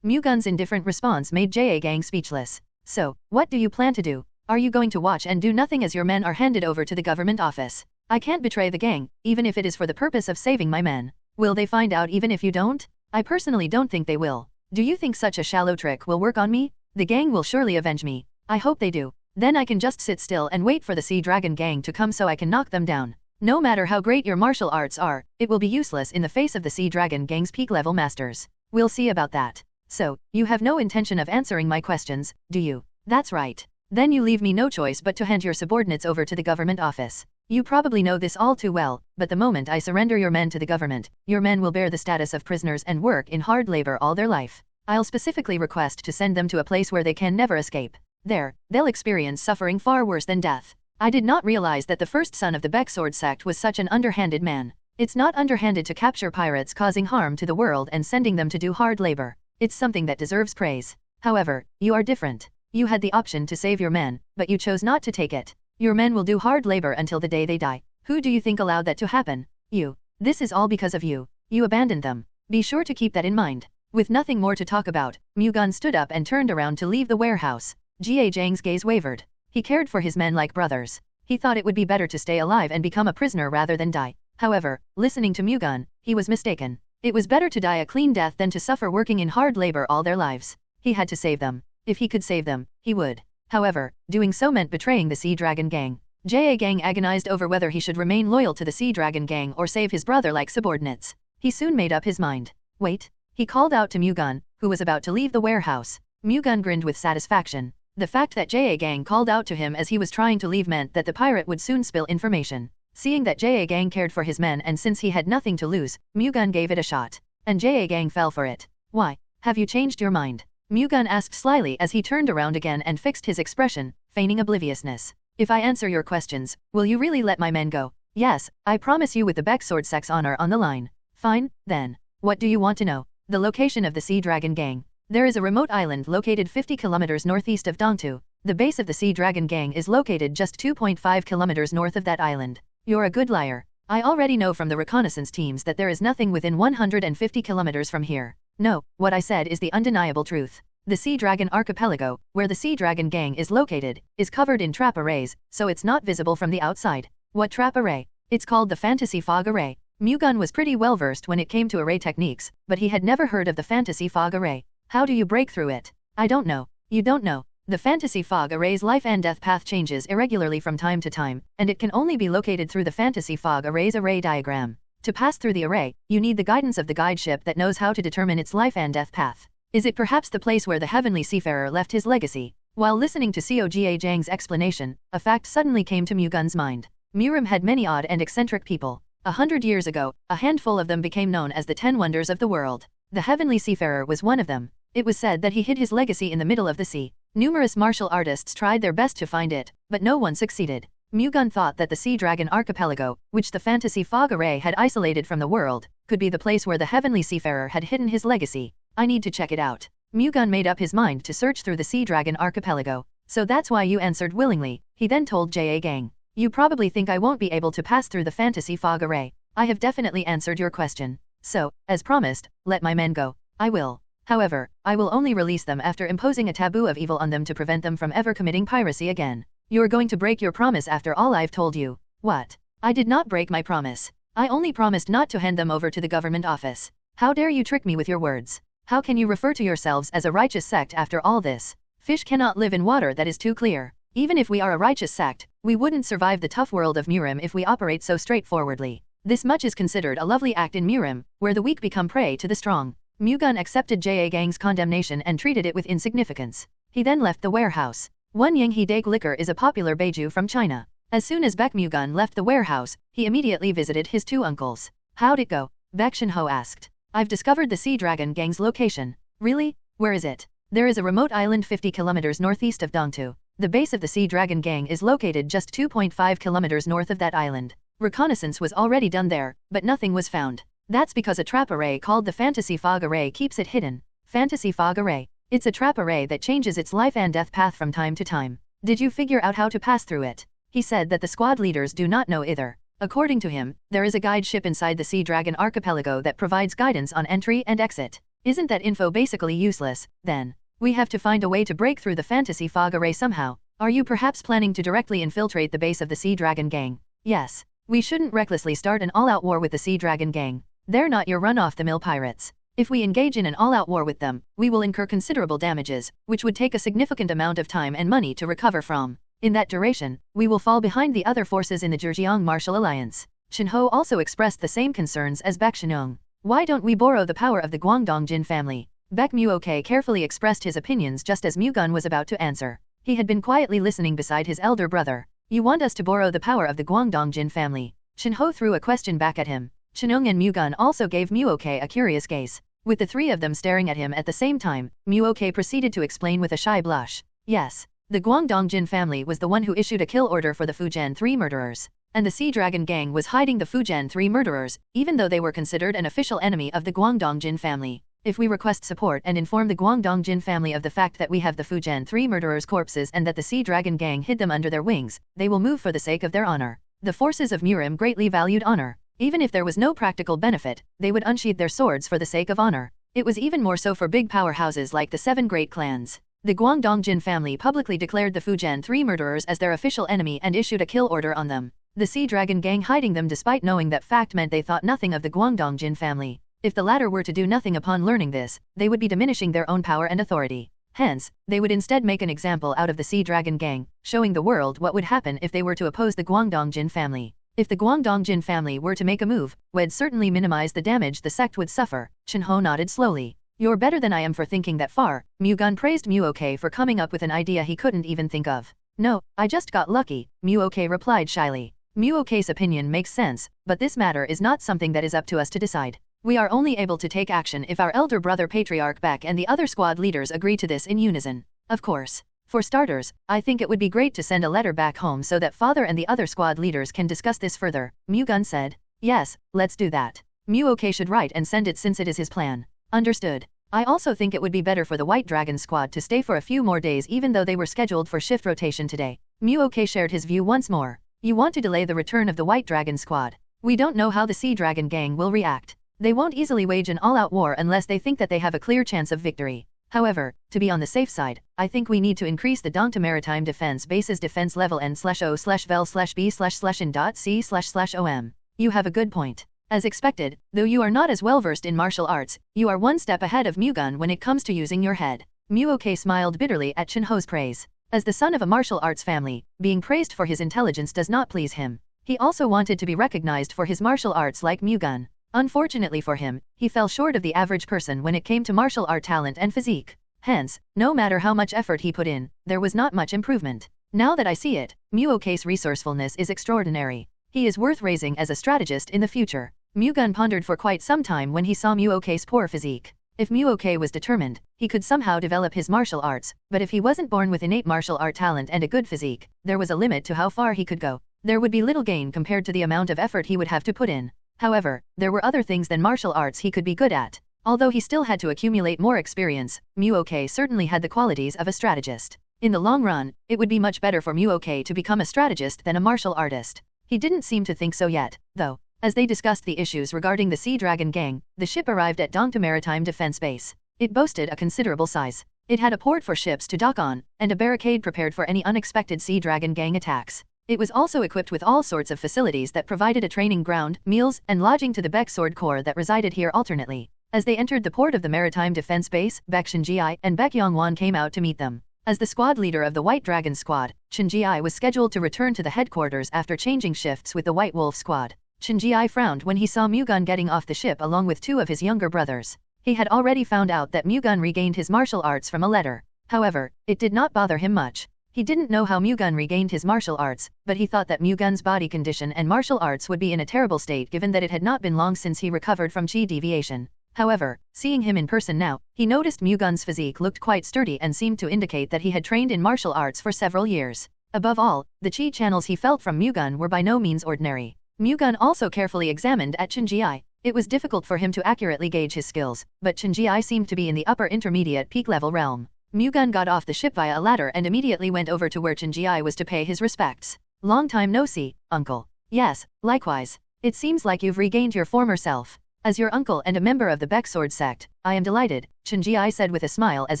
Mu-Gun's indifferent response made Gang speechless. So, what do you plan to do? Are you going to watch and do nothing as your men are handed over to the government office? I can't betray the gang, even if it is for the purpose of saving my men. Will they find out even if you don't? I personally don't think they will. Do you think such a shallow trick will work on me? The gang will surely avenge me. I hope they do. Then I can just sit still and wait for the Sea Dragon Gang to come so I can knock them down. No matter how great your martial arts are, it will be useless in the face of the Sea Dragon Gang's peak-level masters. We'll see about that. So, you have no intention of answering my questions, do you? That's right. Then you leave me no choice but to hand your subordinates over to the government office. You probably know this all too well, but the moment I surrender your men to the government, your men will bear the status of prisoners and work in hard labor all their life. I'll specifically request to send them to a place where they can never escape. There, they'll experience suffering far worse than death. I did not realize that the first son of the Baek sect was such an underhanded man. It's not underhanded to capture pirates causing harm to the world and sending them to do hard labor. It's something that deserves praise. However, you are different. You had the option to save your men, but you chose not to take it. Your men will do hard labor until the day they die. Who do you think allowed that to happen? You. This is all because of you. You abandoned them. Be sure to keep that in mind. With nothing more to talk about, Mu-Gun stood up and turned around to leave the warehouse. Gang's gaze wavered. He cared for his men like brothers. He thought it would be better to stay alive and become a prisoner rather than die. However, listening to Mu-Gun, he was mistaken. It was better to die a clean death than to suffer working in hard labor all their lives. He had to save them. If he could save them, he would. However, doing so meant betraying the Sea Dragon Gang. Gang agonized over whether he should remain loyal to the Sea Dragon Gang or save his brother like subordinates. He soon made up his mind. Wait. He called out to Mu-Gun, who was about to leave the warehouse. Mu-Gun grinned with satisfaction. The fact that Gang called out to him as he was trying to leave meant that the pirate would soon spill information. Seeing that Gang cared for his men and since he had nothing to lose, Mu-Gun gave it a shot. And Gang fell for it. Why? Have you changed your mind? Mu-Gun asked slyly as he turned around again and fixed his expression, feigning obliviousness. If I answer your questions, will you really let my men go? Yes, I promise you with the Baek sect's honor on the line. Fine, then. What do you want to know? The location of the Sea Dragon Gang. There is a remote island located 50 kilometers northeast of Dongtu. The base of the Sea Dragon Gang is located just 2.5 kilometers north of that island. You're a good liar. I already know from the reconnaissance teams that there is nothing within 150 kilometers from here. No, what I said is the undeniable truth. The Sea Dragon Archipelago, where the Sea Dragon Gang is located, is covered in trap arrays, so it's not visible from the outside. What trap array? It's called the Fantasy Fog Array. Mu-Gun was pretty well versed when it came to array techniques, but he had never heard of the Fantasy Fog Array. How do you break through it? I don't know. You don't know. The fantasy fog array's life and death path changes irregularly from time to time, and it can only be located through the fantasy fog array's array diagram. To pass through the array, you need the guidance of the guide ship that knows how to determine its life and death path. Is it perhaps the place where the heavenly seafarer left his legacy? While listening to Coga Jang's explanation, a fact suddenly came to Mu-Gun's mind. Murim had many odd and eccentric people. 100 years ago, a handful of them became known as the 10 Wonders of the World. The heavenly seafarer was one of them. It was said that he hid his legacy in the middle of the sea. Numerous martial artists tried their best to find it, but no one succeeded. Mu-Gun thought that the Sea Dragon Archipelago, which the fantasy fog array had isolated from the world, could be the place where the heavenly seafarer had hidden his legacy. I need to check it out. Mu-Gun made up his mind to search through the Sea Dragon Archipelago. So that's why you answered willingly, he then told Ja Gang. You probably think I won't be able to pass through the fantasy fog array. I have definitely answered your question. So, as promised, let my men go. I will. However, I will only release them after imposing a taboo of evil on them to prevent them from ever committing piracy again. You're going to break your promise after all I've told you. What? I did not break my promise. I only promised not to hand them over to the government office. How dare you trick me with your words? How can you refer to yourselves as a righteous sect after all this? Fish cannot live in water that is too clear. Even if we are a righteous sect, we wouldn't survive the tough world of Murim if we operate so straightforwardly. This much is considered a lovely act in Murim, where the weak become prey to the strong. Mu-Gun accepted Ja Gang's condemnation and treated it with insignificance. He then left the warehouse. One Yanghe Daik liquor is a popular beiju from China. As soon as Baek Mu-Gun left the warehouse, he immediately visited his 2 uncles. How'd it go? Baek Shinho asked. I've discovered the Sea Dragon Gang's location. Really? Where is it? There is a remote island 50 kilometers northeast of Dongtu. The base of the Sea Dragon Gang is located just 2.5 kilometers north of that island. Reconnaissance was already done there, but nothing was found. That's because a trap array called the Fantasy Fog Array keeps it hidden. Fantasy Fog Array. It's a trap array that changes its life and death path from time to time. Did you figure out how to pass through it? He said that the squad leaders do not know either. According to him, there is a guide ship inside the Sea Dragon Archipelago that provides guidance on entry and exit. Isn't that info basically useless, then? We have to find a way to break through the Fantasy Fog Array somehow. Are you perhaps planning to directly infiltrate the base of the Sea Dragon Gang? Yes. We shouldn't recklessly start an all-out war with the Sea Dragon Gang. They're not your run-off-the-mill pirates. If we engage in an all-out war with them, we will incur considerable damages, which would take a significant amount of time and money to recover from. In that duration, we will fall behind the other forces in the Zhejiang Martial Alliance. Shinho also expressed the same concerns as Baek Shinong. Why don't we borrow the power of the Guangdong Jin family? Baek Mu-Gun carefully expressed his opinions just as Mu-Gun was about to answer. He had been quietly listening beside his elder brother. You want us to borrow the power of the Guangdong Jin family? Shinho threw a question back at him. Shinong and Mu-Gun also gave Mu-Gun a curious gaze. With the 3 of them staring at him at the same time, Mu-Gun proceeded to explain with a shy blush. Yes, the Guangdong Jin family was the one who issued a kill order for the Fujian 3 murderers. And the Sea Dragon Gang was hiding the Fujian 3 murderers, even though they were considered an official enemy of the Guangdong Jin family. If we request support and inform the Guangdong Jin family of the fact that we have the Fujian 3 murderers' corpses and that the Sea Dragon Gang hid them under their wings, they will move for the sake of their honor. The forces of Murim greatly valued honor. Even if there was no practical benefit, they would unsheathe their swords for the sake of honor. It was even more so for big powerhouses like the 7 great clans. The Guangdong Jin family publicly declared the Fujian 3 murderers as their official enemy and issued a kill order on them. The Sea Dragon Gang hiding them despite knowing that fact meant they thought nothing of the Guangdong Jin family. If the latter were to do nothing upon learning this, they would be diminishing their own power and authority. Hence, they would instead make an example out of the Sea Dragon Gang, showing the world what would happen if they were to oppose the Guangdong Jin family. If the Guangdong Jin family were to make a move, would certainly minimize the damage the sect would suffer. Shinho nodded slowly. You're better than I am for thinking that far. Mu-Gun praised Mu-Gun for coming up with an idea he couldn't even think of. No, I just got lucky, Mu-Gun replied shyly. Mu-Gan's opinion makes sense, but this matter is not something that is up to us to decide. We are only able to take action if our elder brother Patriarch Baek and the other squad leaders agree to this in unison. Of course. For starters, I think it would be great to send a letter back home so that father and the other squad leaders can discuss this further, Mu-Gun said. Yes, let's do that. Mu-Gun should write and send it since it is his plan. Understood. I also think it would be better for the White Dragon squad to stay for a few more days even though they were scheduled for shift rotation today. Mu-Gun shared his view once more. You want to delay the return of the White Dragon squad. We don't know how the Sea Dragon Gang will react. They won't easily wage an all-out war unless they think that they have a clear chance of victory. However, to be on the safe side, I think we need to increase the Dongta Maritime Defense Base's defense level N/O/Vel/B/C//in.C//OM. You have a good point. As expected, though you are not as well versed in martial arts, you are one step ahead of Mu-Gun when it comes to using your head. Mu-Ok smiled bitterly at Chin-Ho's praise. As the son of a martial arts family, being praised for his intelligence does not please him. He also wanted to be recognized for his martial arts like Mu-Gun. Unfortunately for him, he fell short of the average person when it came to martial art talent and physique. Hence, no matter how much effort he put in, there was not much improvement. Now that I see it, Mu-Ok's resourcefulness is extraordinary. He is worth raising as a strategist in the future. Mu-Gun pondered for quite some time when he saw Mu-Ok's poor physique. If Mu-Ok was determined, he could somehow develop his martial arts, but if he wasn't born with innate martial art talent and a good physique, there was a limit to how far he could go. There would be little gain compared to the amount of effort he would have to put in. However, there were other things than martial arts he could be good at. Although he still had to accumulate more experience, Mu-Ok certainly had the qualities of a strategist. In the long run, it would be much better for Mu-Ok to become a strategist than a martial artist. He didn't seem to think so yet, though. As they discussed the issues regarding the Sea Dragon Gang, the ship arrived at Dongta Maritime Defense Base. It boasted a considerable size. It had a port for ships to dock on, and a barricade prepared for any unexpected Sea Dragon Gang attacks. It was also equipped with all sorts of facilities that provided a training ground, meals, and lodging to the Baek Sword Corps that resided here alternately. As they entered the port of the Maritime Defense Base, Baek Shinji and Baek Yong Wan came out to meet them. As the squad leader of the White Dragon Squad, Shinji was scheduled to return to the headquarters after changing shifts with the White Wolf Squad. Shinji frowned when he saw Mu-Gun getting off the ship along with two of his younger brothers. He had already found out that Mu-Gun regained his martial arts from a letter. However, it did not bother him much. He didn't know how Mu-Gun regained his martial arts, but he thought that Mu-Gun's body condition and martial arts would be in a terrible state given that it had not been long since he recovered from chi deviation. However, seeing him in person now, he noticed Mu-Gun's physique looked quite sturdy and seemed to indicate that he had trained in martial arts for several years. Above all, the chi channels he felt from Mu-Gun were by no means ordinary. Mu-Gun also carefully examined at Shinji. It was difficult for him to accurately gauge his skills, but Shinji seemed to be in the upper intermediate peak level realm. Mu-Gun got off the ship via a ladder and immediately went over to where Shinji was to pay his respects. Long time no see, uncle. Yes, likewise. It seems like you've regained your former self. As your uncle and a member of the Baek Sword sect, I am delighted, Shinji said with a smile as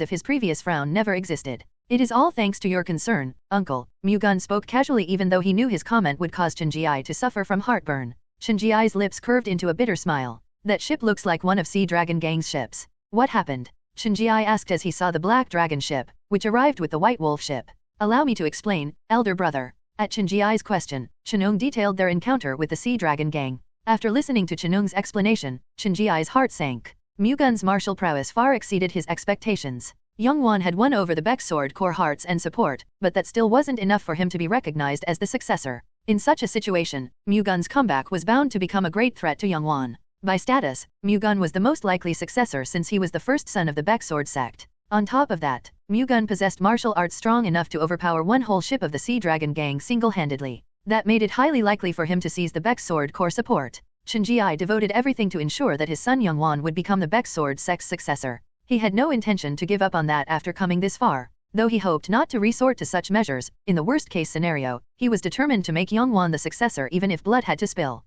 if his previous frown never existed. It is all thanks to your concern, uncle. Mu-Gun spoke casually even though he knew his comment would cause Shinji to suffer from heartburn. Shinji's lips curved into a bitter smile. That ship looks like one of Sea Dragon Gang's ships. What happened? Shinji asked as he saw the Black Dragon ship, which arrived with the White Wolf ship. Allow me to explain, elder brother. At Shinji's question, Chinung detailed their encounter with the Sea Dragon Gang. After listening to Chinung's explanation, Shinji's heart sank. Mu-Gun's martial prowess far exceeded his expectations. Yong Wan had won over the Baek Sword Corps hearts and support, but that still wasn't enough for him to be recognized as the successor. In such a situation, Mu-Gun's comeback was bound to become a great threat to Yong Wan. By status, Mu-Gun was the most likely successor since he was the first son of the Baek Sword sect. On top of that, Mu-Gun possessed martial arts strong enough to overpower one whole ship of the Sea Dragon Gang single-handedly. That made it highly likely for him to seize the Baek Sword Corps support. Shinji devoted everything to ensure that his son Yong Wan would become the Baek Sword sect's successor. He had no intention to give up on that after coming this far. Though he hoped not to resort to such measures, in the worst-case scenario, he was determined to make Yong Wan the successor even if blood had to spill.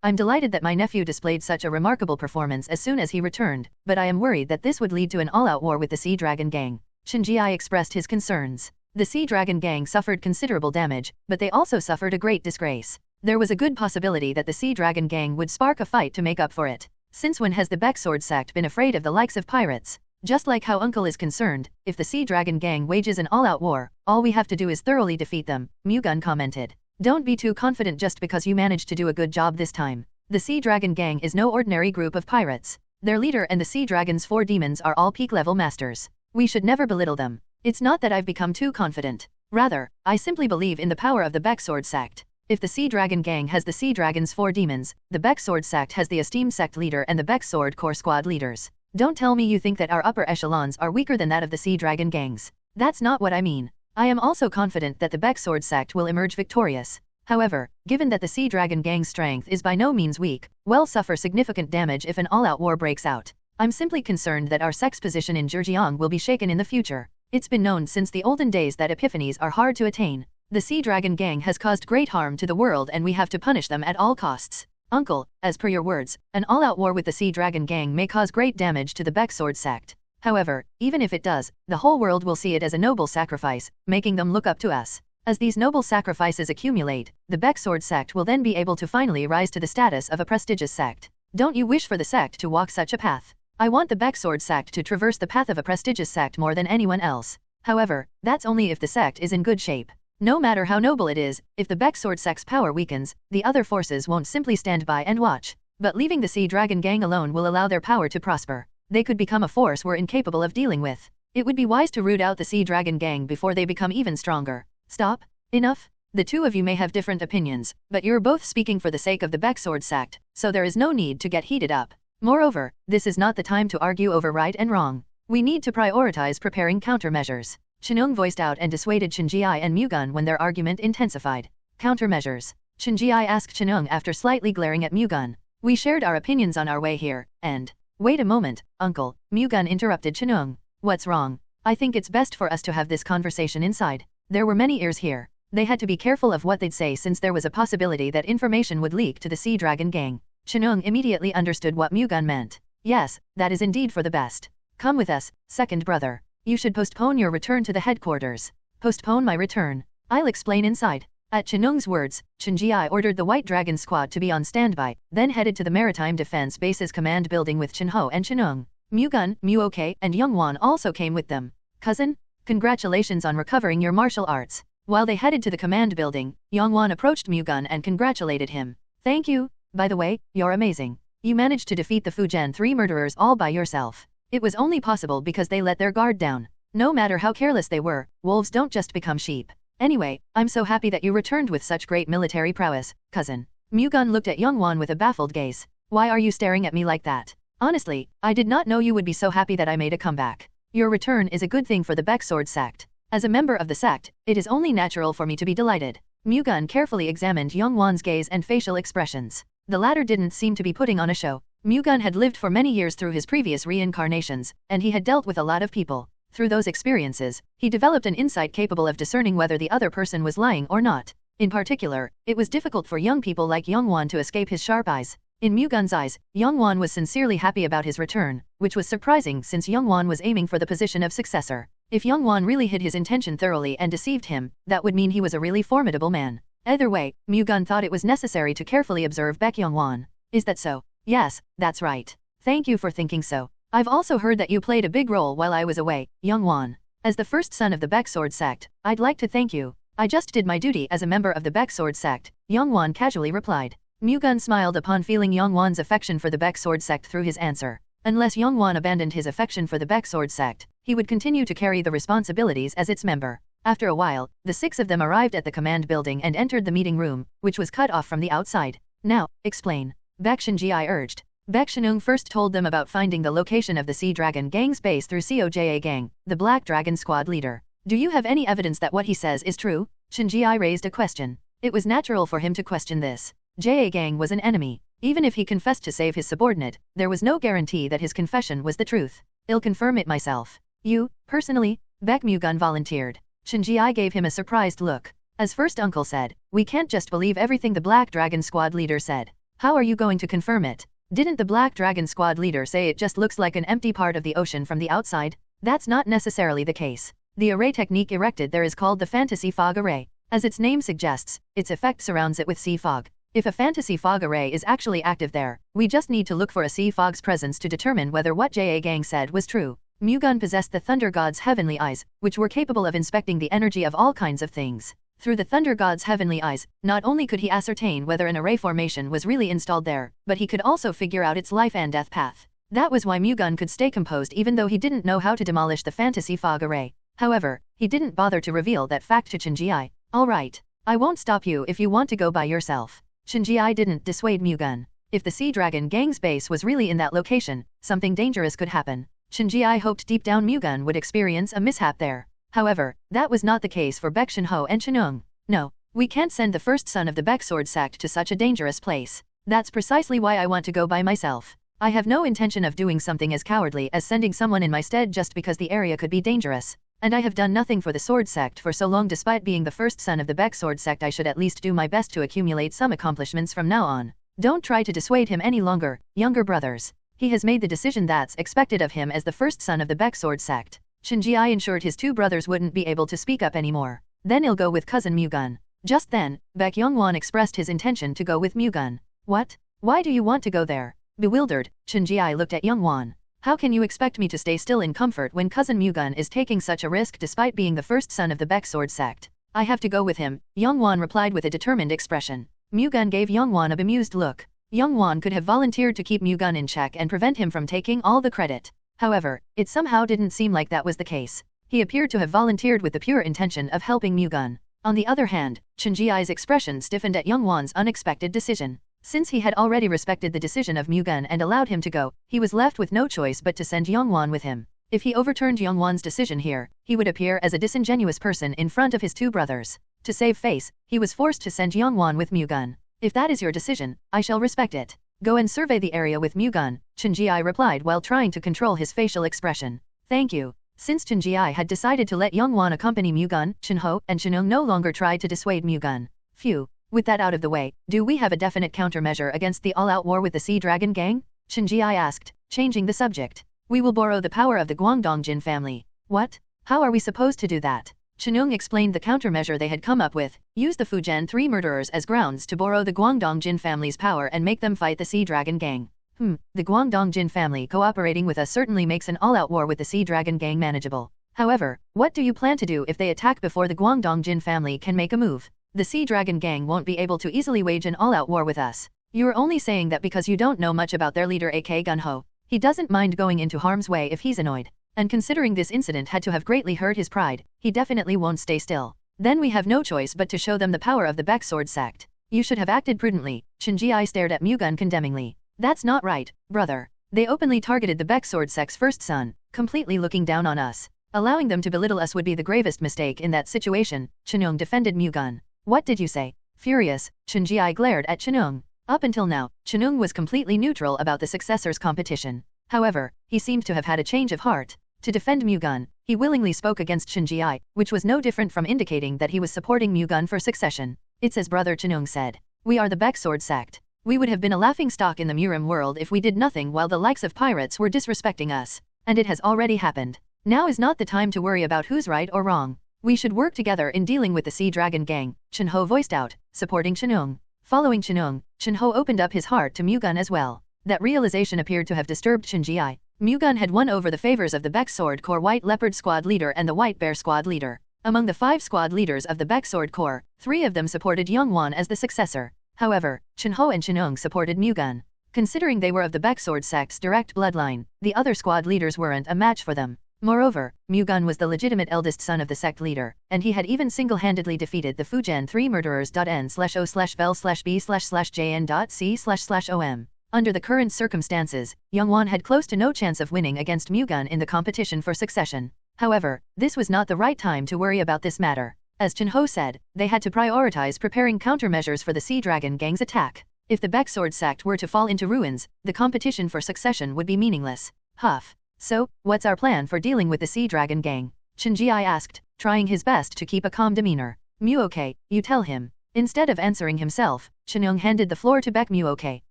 I'm delighted that my nephew displayed such a remarkable performance as soon as he returned, but I am worried that this would lead to an all-out war with the Sea Dragon Gang. Shinji expressed his concerns. The Sea Dragon Gang suffered considerable damage, but they also suffered a great disgrace. There was a good possibility that the Sea Dragon Gang would spark a fight to make up for it. Since when has the Baek Sword sect been afraid of the likes of pirates? Just like how Uncle is concerned, if the Sea Dragon Gang wages an all-out war, all we have to do is thoroughly defeat them, Mu-Gun commented. Don't be too confident just because you managed to do a good job this time. The Sea Dragon Gang is no ordinary group of pirates. Their leader and the Sea Dragon's 4 demons are all peak-level masters. We should never belittle them. It's not that I've become too confident. Rather, I simply believe in the power of the Baek Sword sect. If the Sea Dragon Gang has the Sea Dragon's 4 demons, the Baek Sword sect has the esteemed sect leader and the Baek Sword Corps squad leaders. Don't tell me you think that our upper echelons are weaker than that of the Sea Dragon Gangs. That's not what I mean. I am also confident that the Baek Sword sect will emerge victorious. However, given that the Sea Dragon Gang's strength is by no means weak, will suffer significant damage if an all-out war breaks out. I'm simply concerned that our sect's position in Zhejiang will be shaken in the future. It's been known since the olden days that epiphanies are hard to attain. The Sea Dragon Gang has caused great harm to the world and we have to punish them at all costs. Uncle, as per your words, an all-out war with the Sea Dragon Gang may cause great damage to the Baek Sword sect. However, even if it does, the whole world will see it as a noble sacrifice, making them look up to us. As these noble sacrifices accumulate, the Baek Sword sect will then be able to finally rise to the status of a prestigious sect. Don't you wish for the sect to walk such a path? I want the Baek Sword sect to traverse the path of a prestigious sect more than anyone else. However, that's only if the sect is in good shape. No matter how noble it is, if the Baek Sword sect's power weakens, the other forces won't simply stand by and watch. But leaving the Sea Dragon gang alone will allow their power to prosper. They could become a force we're incapable of dealing with. It would be wise to root out the Sea Dragon gang before they become even stronger. Stop. Enough. The two of you may have different opinions, but you're both speaking for the sake of the Baek Sword sect, so there is no need to get heated up. Moreover, this is not the time to argue over right and wrong. We need to prioritize preparing countermeasures. Chenung voiced out and dissuaded Shinji and Mu-Gun when their argument intensified. Countermeasures. Shinji asked Chenung after slightly glaring at Mu-Gun. We shared our opinions on our way here, and... Wait a moment, uncle, Mu-Gun interrupted Chenung. What's wrong? I think it's best for us to have this conversation inside. There were many ears here. They had to be careful of what they'd say since there was a possibility that information would leak to the Sea Dragon gang. Chenung immediately understood what Mu-Gun meant. Yes, that is indeed for the best. Come with us, second brother. You should postpone your return to the headquarters. Postpone my return. I'll explain inside. At Chenung's words, Shinji ordered the White Dragon squad to be on standby, then headed to the Maritime Defense Base's command building with Chenho and Chenung. Mu-Gun, Mu-Ok, and Yong Wan also came with them. Cousin, congratulations on recovering your martial arts. While they headed to the command building, Yong Wan approached Mu-Gun and congratulated him. Thank you. By the way, you're amazing. You managed to defeat the Fujian 3 murderers all by yourself. It was only possible because they let their guard down. No matter how careless they were, wolves don't just become sheep. Anyway, I'm so happy that you returned with such great military prowess, cousin. Mu-Gun looked at Yong Wan with a baffled gaze. Why are you staring at me like that? Honestly, I did not know you would be so happy that I made a comeback. Your return is a good thing for the Baek Sword sect. As a member of the sect, it is only natural for me to be delighted. Mu-Gun carefully examined Yong Wan's gaze and facial expressions. The latter didn't seem to be putting on a show. Mu-Gun had lived for many years through his previous reincarnations, and he had dealt with a lot of people. Through those experiences, he developed an insight capable of discerning whether the other person was lying or not. In particular, it was difficult for young people like Yong Wan to escape his sharp eyes. In Mu-Gun's eyes, Yong Wan was sincerely happy about his return, which was surprising since Yong Wan was aiming for the position of successor. If Yong Wan really hid his intention thoroughly and deceived him, that would mean he was a really formidable man. Either way, Mu-Gun thought it was necessary to carefully observe Baek Yong Wan. Is that so? Yes, that's right. Thank you for thinking so. I've also heard that you played a big role while I was away, Yong Wan. As the first son of the Baek Sword sect, I'd like to thank you. I just did my duty as a member of the Baek Sword sect, Yong Wan casually replied. Mu-Gun smiled upon feeling Yong Wan's affection for the Baek Sword sect through his answer. Unless Yong Wan abandoned his affection for the Baek Sword sect, he would continue to carry the responsibilities as its member. After a while, the 6 of them arrived at the command building and entered the meeting room, which was cut off from the outside. Now, explain. Baek Shinji urged. Baek Shinung first told them about finding the location of the Sea Dragon gang's base through Coja Gang, the Black Dragon squad leader. Do you have any evidence that what he says is true? Shinji raised a question. It was natural for him to question this. JA Gang was an enemy. Even if he confessed to save his subordinate, there was no guarantee that his confession was the truth. I'll confirm it myself. You, personally? Baek Mu-Gun volunteered. Shinji gave him a surprised look. As first uncle said, we can't just believe everything the Black Dragon squad leader said. How are you going to confirm it? Didn't the Black Dragon squad leader say it just looks like an empty part of the ocean from the outside? That's not necessarily the case. The array technique erected there is called the fantasy fog array. As its name suggests, its effect surrounds it with sea fog. If a fantasy fog array is actually active there, we just need to look for a sea fog's presence to determine whether what JA Gang said was true. Mu-Gun possessed the Thunder God's heavenly eyes, which were capable of inspecting the energy of all kinds of things. Through the Thunder God's heavenly eyes, not only could he ascertain whether an array formation was really installed there, but he could also figure out its life and death path. That was why Mu-Gun could stay composed even though he didn't know how to demolish the fantasy fog array. However, he didn't bother to reveal that fact to Shinji. Alright, I won't stop you if you want to go by yourself. Shinji didn't dissuade Mu-Gun. If the Sea Dragon gang's base was really in that location, something dangerous could happen. Shinji hoped deep down Mu-Gun would experience a mishap there. However, that was not the case for Baek Shinho and Chenung. No, we can't send the first son of the Baek Sword sect to such a dangerous place. That's precisely why I want to go by myself. I have no intention of doing something as cowardly as sending someone in my stead just because the area could be dangerous. And I have done nothing for the Sword sect for so long. Despite being the first son of the Baek Sword sect, I should at least do my best to accumulate some accomplishments from now on. Don't try to dissuade him any longer, younger brothers. He has made the decision that's expected of him as the first son of the Baek Sword sect. Shinji ensured his 2 brothers wouldn't be able to speak up anymore. Then I'll go with cousin Mu-Gun. Just then, Baek Yong Wan expressed his intention to go with Mu-Gun. What? Why do you want to go there? Bewildered, Shinji looked at Yong Wan. How can you expect me to stay still in comfort when cousin Mu-Gun is taking such a risk despite being the first son of the Baek Sword sect? I have to go with him, Yong Wan replied with a determined expression. Mu-Gun gave Yong Wan a bemused look. Yong Wan could have volunteered to keep Mu-Gun in check and prevent him from taking all the credit. However, it somehow didn't seem like that was the case. He appeared to have volunteered with the pure intention of helping Mu-Gun. On the other hand, Chen Jiai's expression stiffened at Yong Wan's unexpected decision. Since he had already respected the decision of Mu-Gun and allowed him to go, he was left with no choice but to send Yong Wan with him. If he overturned Yong Wan's decision here, he would appear as a disingenuous person in front of his two brothers. To save face, he was forced to send Yong Wan with Mu-Gun. If that is your decision, I shall respect it. Go and survey the area with Mu-Gun, Chen Jiai replied while trying to control his facial expression. Thank you. Since Chen Jiai had decided to let Yong Wan accompany Mu-Gun, Chen Ho and Chen Ung no longer tried to dissuade Mu-Gun. Phew. With that out of the way, do we have a definite countermeasure against the all-out war with the Sea Dragon Gang? Chen Jiai asked, changing the subject. We will borrow the power of the Guangdongjin family. What? How are we supposed to do that? Chen Ung explained the countermeasure they had come up with. Use the Fujian 3 murderers as grounds to borrow the Guangdongjin family's power and make them fight the Sea Dragon Gang. The Guangdongjin family cooperating with us certainly makes an all-out war with the Sea Dragon Gang manageable. However, what do you plan to do if they attack before the Guangdongjin family can make a move? The Sea Dragon Gang won't be able to easily wage an all-out war with us. You're only saying that because you don't know much about their leader AK Gun-Ho. He doesn't mind going into harm's way if he's annoyed. And considering this incident had to have greatly hurt his pride, he definitely won't stay still. Then we have no choice but to show them the power of the Baek Sword sect. You should have acted prudently. Chen Jiai stared at Mu-Gun condemningly. That's not right, brother. They openly targeted the Baek Sword sect's first son, completely looking down on us. Allowing them to belittle us would be the gravest mistake in that situation, Chen Ung defended Mu-Gun. What did you say? Furious, Chen Jiai glared at Chen Ung. Up until now, Chen Ung was completely neutral about the successor's competition. However, he seemed to have had a change of heart. To defend Mu-Gun, he willingly spoke against Chen Jiai, which was no different from indicating that he was supporting Mu-Gun for succession. It's as brother Chen Ung said. We are the Baek Sword sect. We would have been a laughingstock in the Murim world if we did nothing while the likes of pirates were disrespecting us. And it has already happened. Now is not the time to worry about who's right or wrong. We should work together in dealing with the Sea Dragon Gang, Chen Ho voiced out, supporting Chen Ung. Following Chen Ung, Chen Ho opened up his heart to Mu-Gun as well. That realization appeared to have disturbed Chen Jiai. Mu-Gun had won over the favors of the Baek Sword Corps White Leopard Squad leader and the White Bear Squad leader. Among the 5 squad leaders of the Baek Sword Corps, 3 of them supported Yong Wan as the successor. However, Chen Ho and Chen Ung supported Mu-Gun. Considering they were of the Baek Sword sect's direct bloodline, the other squad leaders weren't a match for them. Moreover, Mu-Gun was the legitimate eldest son of the sect leader, and he had even single-handedly defeated the Fujian 3 murderers.n/o/vel/b/jn.c//om. Under the current circumstances, Yong Wan had close to no chance of winning against Mu-Gun in the competition for succession. However, this was not the right time to worry about this matter. As Chen Ho said, they had to prioritize preparing countermeasures for the Sea Dragon Gang's attack. If the Baek Sword sect were to fall into ruins, the competition for succession would be meaningless. Huff. So, what's our plan for dealing with the Sea Dragon Gang? Chen Jiai asked, trying his best to keep a calm demeanor. Mu-Ok, you tell him. Instead of answering himself, Chen Ung handed the floor to Baek Mu-Ok.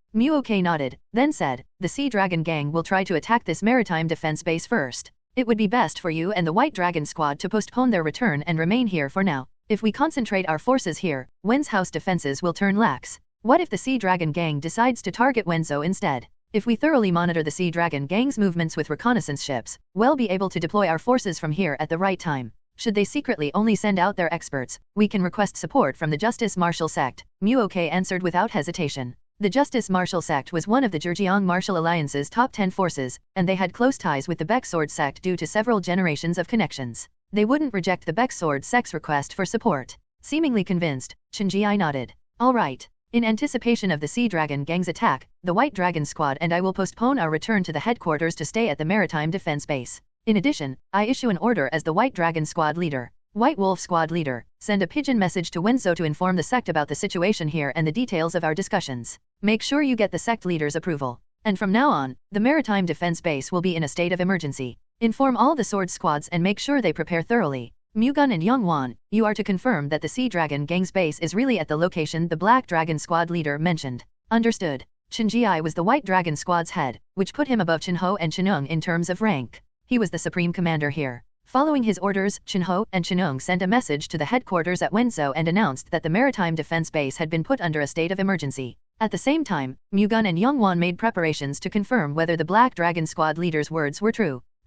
Mu-Ok nodded, then said, the Sea Dragon Gang will try to attack this maritime defense base first. It would be best for you and the White Dragon Squad to postpone their return and remain here for now. If we concentrate our forces here, Wen's house defenses will turn lax. What if the Sea Dragon Gang decides to target Wenzhou instead? If we thoroughly monitor the Sea Dragon Gang's movements with reconnaissance ships, we'll be able to deploy our forces from here at the right time. Should they secretly only send out their experts, we can request support from the Justice Martial sect, Mu-Ok answered without hesitation. The Justice Martial sect was one of the Zhejiang Martial Alliance's top 10 forces, and they had close ties with the Baek Sword sect due to several generations of connections. They wouldn't reject the Baek Sword sect's request for support. Seemingly convinced, Chen Jiai nodded. All right. In anticipation of the Sea Dragon Gang's attack, the White Dragon Squad and I will postpone our return to the headquarters to stay at the Maritime Defense Base. In addition, I issue an order as the White Dragon Squad leader. White Wolf Squad leader, send a pigeon message to Wenzhou to inform the sect about the situation here and the details of our discussions. Make sure you get the sect leader's approval. And from now on, the Maritime Defense Base will be in a state of emergency. Inform all the sword squads and make sure they prepare thoroughly. Mu-Gun and Yong Wan, you are to confirm that the Sea Dragon Gang's base is really at the location the Black Dragon Squad leader mentioned. Understood. Chen Jiai was the White Dragon Squad's head, which put him above Chen Ho and Chen Ung in terms of rank. He was the supreme commander here. Following his orders, Chen Ho and Chen Ung sent a message to the headquarters at Wenzhou and announced that the Maritime Defense Base had been put under a state of emergency. At the same time, Mu-Gun and Yong Wan made preparations to confirm whether the Black Dragon Squad leader's words were true. *****.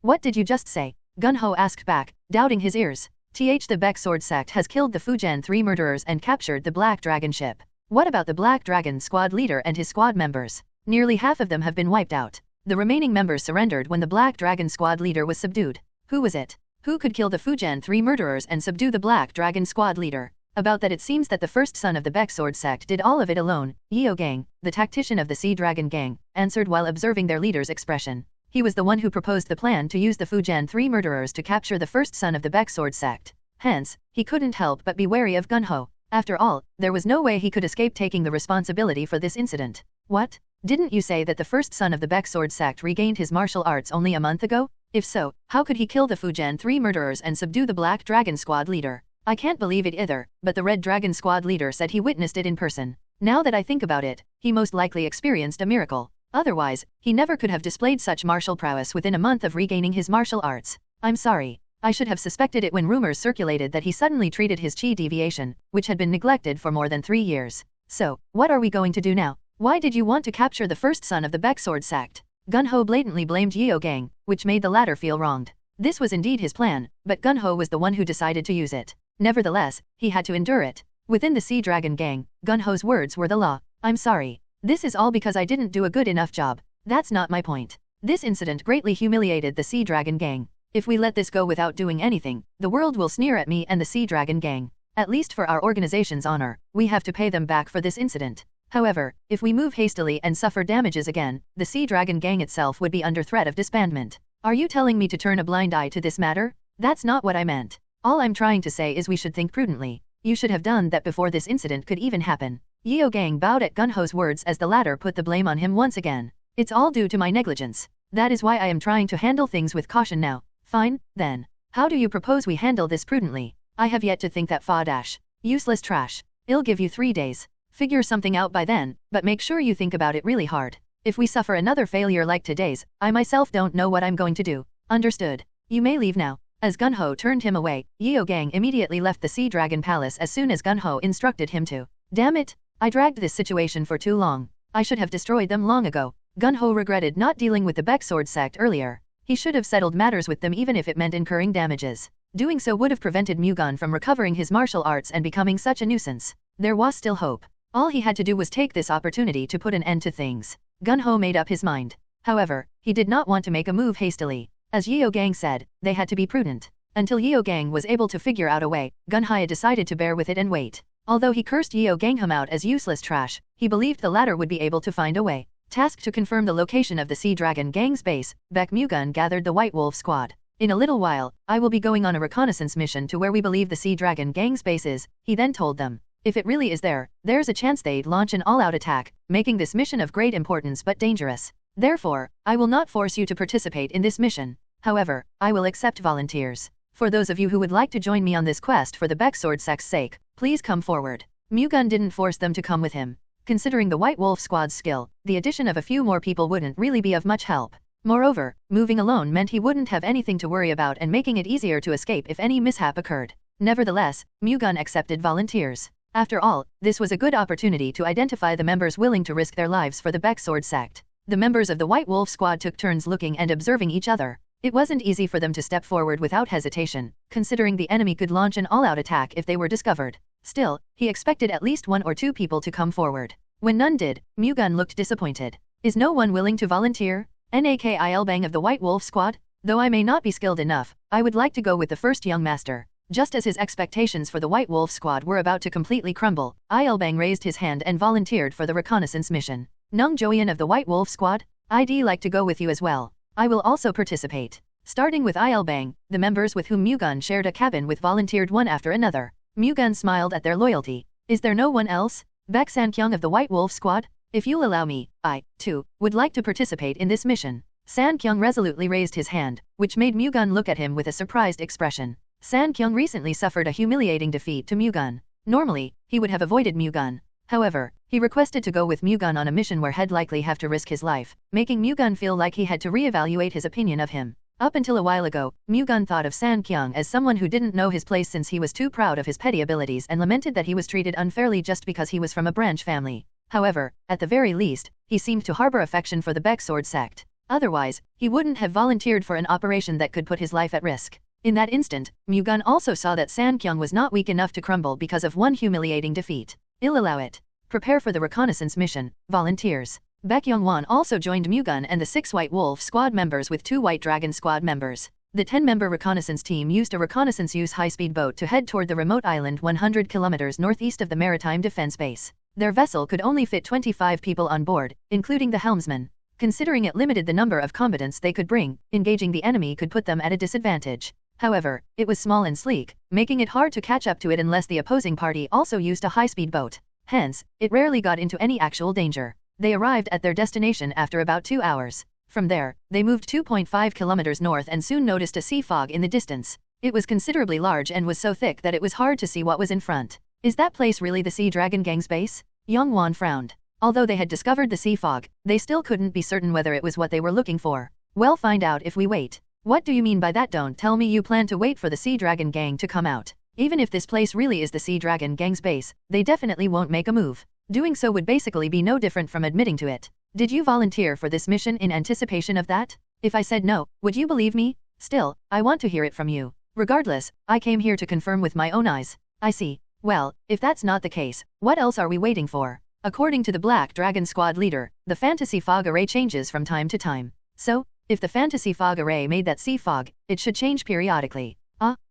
What did you just say? Gun-Ho asked back, doubting his ears. The Baek Sword sect has killed the Fujian 3 murderers and captured the Black Dragon ship. What about the Black Dragon Squad leader and his squad members? Nearly half of them have been wiped out. The remaining members surrendered when the Black Dragon Squad leader was subdued. Who was it? Who could kill the Fujian 3 murderers and subdue the Black Dragon Squad leader? About that, it seems that the first son of the Baek Sword sect did all of it alone. Yeo Gang, the tactician of the Sea Dragon Gang, answered while observing their leader's expression. He was the one who proposed the plan to use the Fujian 3 murderers to capture the first son of the Baek Sword sect. Hence, he couldn't help but be wary of Gun-Ho. After all, there was no way he could escape taking the responsibility for this incident. What? Didn't you say that the first son of the Baek Sword sect regained his martial arts only a month ago? If so, how could he kill the Fujian 3 murderers and subdue the Black Dragon Squad leader? I can't believe it either, but the Red Dragon Squad leader said he witnessed it in person. Now that I think about it, he most likely experienced a miracle. Otherwise, he never could have displayed such martial prowess within a month of regaining his martial arts. I'm sorry. I should have suspected it when rumors circulated that he suddenly treated his chi deviation, which had been neglected for more than 3 years. So, what are we going to do now? Why did you want to capture the first son of the Baek Sword sect? Gun-Ho blatantly blamed Yeo Gang, which made the latter feel wronged. This was indeed his plan, but Gun-Ho was the one who decided to use it. Nevertheless, he had to endure it. Within the Sea Dragon Gang, Gun-Ho's words were the law. I'm sorry. This is all because I didn't do a good enough job. That's not my point. This incident greatly humiliated the Sea Dragon Gang. If we let this go without doing anything, the world will sneer at me and the Sea Dragon Gang. At least for our organization's honor, we have to pay them back for this incident. However, if we move hastily and suffer damages again, the Sea Dragon Gang itself would be under threat of disbandment. Are you telling me to turn a blind eye to this matter? That's not what I meant. All I'm trying to say is we should think prudently. You should have done that before this incident could even happen. Yeo Gang bowed at Gun-Ho's words as the latter put the blame on him once again. It's all due to my negligence. That is why I am trying to handle things with caution now. Fine, then. How do you propose we handle this prudently? I have yet to think that useless trash. I'll give you 3 days. Figure something out by then, but make sure you think about it really hard. If we suffer another failure like today's, I myself don't know what I'm going to do. Understood. You may leave now. As Gun-Ho turned him away, Yeo Gang immediately left the Sea Dragon Palace as soon as Gun-Ho instructed him to. Damn it! I dragged this situation for too long. I should have destroyed them long ago. Gun-Ho regretted not dealing with the Baek Sword sect earlier. He should have settled matters with them even if it meant incurring damages. Doing so would have prevented Mu-Gun from recovering his martial arts and becoming such a nuisance. There was still hope. All he had to do was take this opportunity to put an end to things. Gun-Ho made up his mind. However, he did not want to make a move hastily. As Yeo Gang said, they had to be prudent. Until Yeo Gang was able to figure out a way, Gun-Hai decided to bear with it and wait. Although he cursed Yeo Gang out as useless trash, he believed the latter would be able to find a way. Tasked to confirm the location of the Sea Dragon Gang's base, Baek Mu-Gun gathered the White Wolf squad. In a little while, I will be going on a reconnaissance mission to where we believe the Sea Dragon Gang's base is, he then told them. If it really is there, there's a chance they'd launch an all-out attack, making this mission of great importance but dangerous. Therefore, I will not force you to participate in this mission. However, I will accept volunteers. For those of you who would like to join me on this quest for the Baek Sword sect's sake, please come forward. Mu-Gun didn't force them to come with him. Considering the White Wolf squad's skill, the addition of a few more people wouldn't really be of much help. Moreover, moving alone meant he wouldn't have anything to worry about and making it easier to escape if any mishap occurred. Nevertheless, Mu-Gun accepted volunteers. After all, this was a good opportunity to identify the members willing to risk their lives for the Baek Sword sect. The members of the White Wolf squad took turns looking and observing each other. It wasn't easy for them to step forward without hesitation, considering the enemy could launch an all-out attack if they were discovered. Still, he expected at least 1 or 2 people to come forward. When none did, Mu-Gun looked disappointed. Is no one willing to volunteer? Nakil Bang of the White Wolf squad? Though I may not be skilled enough, I would like to go with the first young master. Just as his expectations for the White Wolf squad were about to completely crumble, Ilbang raised his hand and volunteered for the reconnaissance mission. Nung Joyan of the White Wolf squad? I'd like to go with you as well. I will also participate. Starting with Ilbang, the members with whom Mu-Gun shared a cabin with volunteered one after another. Mu-Gun smiled at their loyalty. Is there no one else? Baek San-kyung of the White Wolf squad? If you'll allow me, I, too, would like to participate in this mission. San-kyung resolutely raised his hand, which made Mu-Gun look at him with a surprised expression. San-kyung recently suffered a humiliating defeat to Mu-Gun. Normally, he would have avoided Mu-Gun. However, he requested to go with Mu-Gun on a mission where he'd likely have to risk his life, making Mu-Gun feel like he had to reevaluate his opinion of him. Up until a while ago, Mu-Gun thought of San Kyung as someone who didn't know his place since he was too proud of his petty abilities and lamented that he was treated unfairly just because he was from a branch family. However, at the very least, he seemed to harbor affection for the Baek sword sect. Otherwise, he wouldn't have volunteered for an operation that could put his life at risk. In that instant, Mu-Gun also saw that San Kyung was not weak enough to crumble because of one humiliating defeat. I'll allow it. Prepare for the reconnaissance mission, volunteers. Yong Wan also joined Mu-Gun and the 6 White Wolf squad members with 2 White Dragon squad members. The 10-member reconnaissance team used a reconnaissance use high-speed boat to head toward the remote island 100 kilometers northeast of the maritime defense base. Their vessel could only fit 25 people on board, including the helmsman. Considering it limited the number of combatants they could bring, engaging the enemy could put them at a disadvantage. However, it was small and sleek, making it hard to catch up to it unless the opposing party also used a high-speed boat. Hence, it rarely got into any actual danger. They arrived at their destination after about 2 hours. From there, they moved 2.5 kilometers north and soon noticed a sea fog in the distance. It was considerably large and was so thick that it was hard to see what was in front. Is that place really the Sea Dragon Gang's base? Yong Wan frowned. Although they had discovered the sea fog, they still couldn't be certain whether it was what they were looking for. We'll find out if we wait. What do you mean by that? Don't tell me you plan to wait for the Sea Dragon Gang to come out. Even if this place really is the Sea Dragon Gang's base, they definitely won't make a move. Doing so would basically be no different from admitting to it. Did you volunteer for this mission in anticipation of that? If I said no, would you believe me? Still, I want to hear it from you. Regardless, I came here to confirm with my own eyes. I see. Well, if that's not the case, what else are we waiting for? According to the Black Dragon Squad leader, the fantasy fog array changes from time to time. So, if the fantasy fog array made that sea fog, it should change periodically.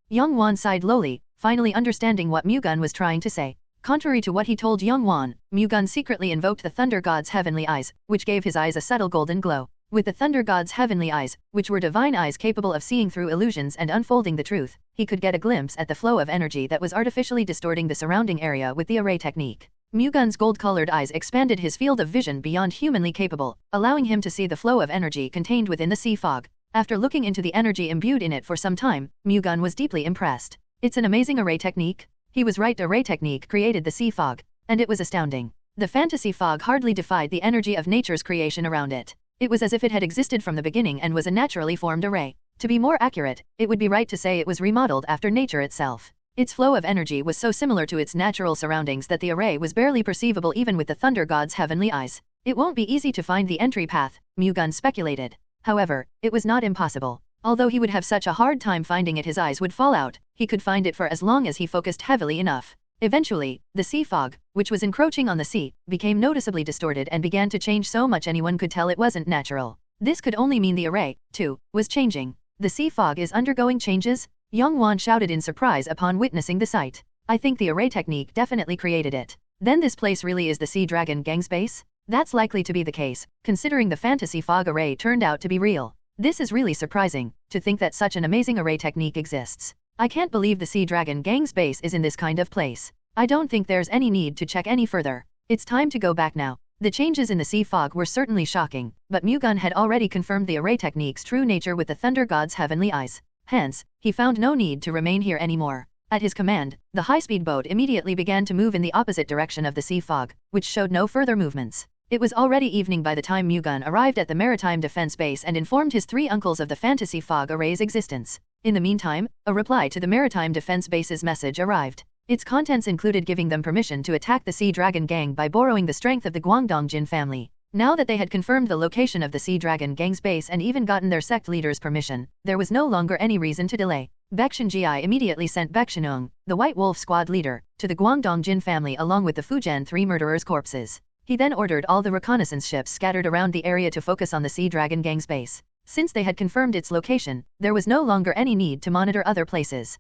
Yong Wan sighed lowly, finally understanding what Mu-Gun was trying to say. Contrary to what he told Yong Wan, Mu-Gun secretly invoked the Thunder God's heavenly eyes, which gave his eyes a subtle golden glow. With the Thunder God's heavenly eyes, which were divine eyes capable of seeing through illusions and unfolding the truth, he could get a glimpse at the flow of energy that was artificially distorting the surrounding area with the array technique. Mu-Gun's gold-colored eyes expanded his field of vision beyond humanly capable, allowing him to see the flow of energy contained within the sea fog. After looking into the energy imbued in it for some time, Mu-Gun was deeply impressed. It's an amazing array technique. He was right, array technique created the sea fog, and it was astounding. The fantasy fog hardly defied the energy of nature's creation around it. It was as if it had existed from the beginning and was a naturally formed array. To be more accurate, it would be right to say it was remodeled after nature itself. Its flow of energy was so similar to its natural surroundings that the array was barely perceivable even with the Thunder God's heavenly eyes. It won't be easy to find the entry path, Mu-Gun speculated. However, it was not impossible. Although he would have such a hard time finding it, his eyes would fall out, he could find it for as long as he focused heavily enough. Eventually, the sea fog, which was encroaching on the sea, became noticeably distorted and began to change so much anyone could tell it wasn't natural. This could only mean the array, too, was changing. The sea fog is undergoing changes? Yong Wan shouted in surprise upon witnessing the sight. I think the array technique definitely created it. Then this place really is the Sea Dragon Gang's base? That's likely to be the case, considering the fantasy fog array turned out to be real. This is really surprising, to think that such an amazing array technique exists. I can't believe the Sea Dragon Gang's base is in this kind of place. I don't think there's any need to check any further. It's time to go back now. The changes in the sea fog were certainly shocking, but Mu-Gun had already confirmed the array technique's true nature with the Thunder God's heavenly eyes. Hence, he found no need to remain here anymore. At his command, the high-speed boat immediately began to move in the opposite direction of the sea fog, which showed no further movements. It was already evening by the time Mu-Gun arrived at the maritime defense base and informed his 3 uncles of the fantasy fog array's existence. In the meantime, a reply to the maritime defense base's message arrived. Its contents included giving them permission to attack the Sea Dragon Gang by borrowing the strength of the Guangdongjin family. Now that they had confirmed the location of the Sea Dragon Gang's base and even gotten their sect leader's permission, there was no longer any reason to delay. Baek Shinji immediately sent Baek Shinung, the White Wolf squad leader, to the Guangdongjin family along with the Fujian 3 murderers' corpses. He then ordered all the reconnaissance ships scattered around the area to focus on the Sea Dragon Gang's base. Since they had confirmed its location, there was no longer any need to monitor other places.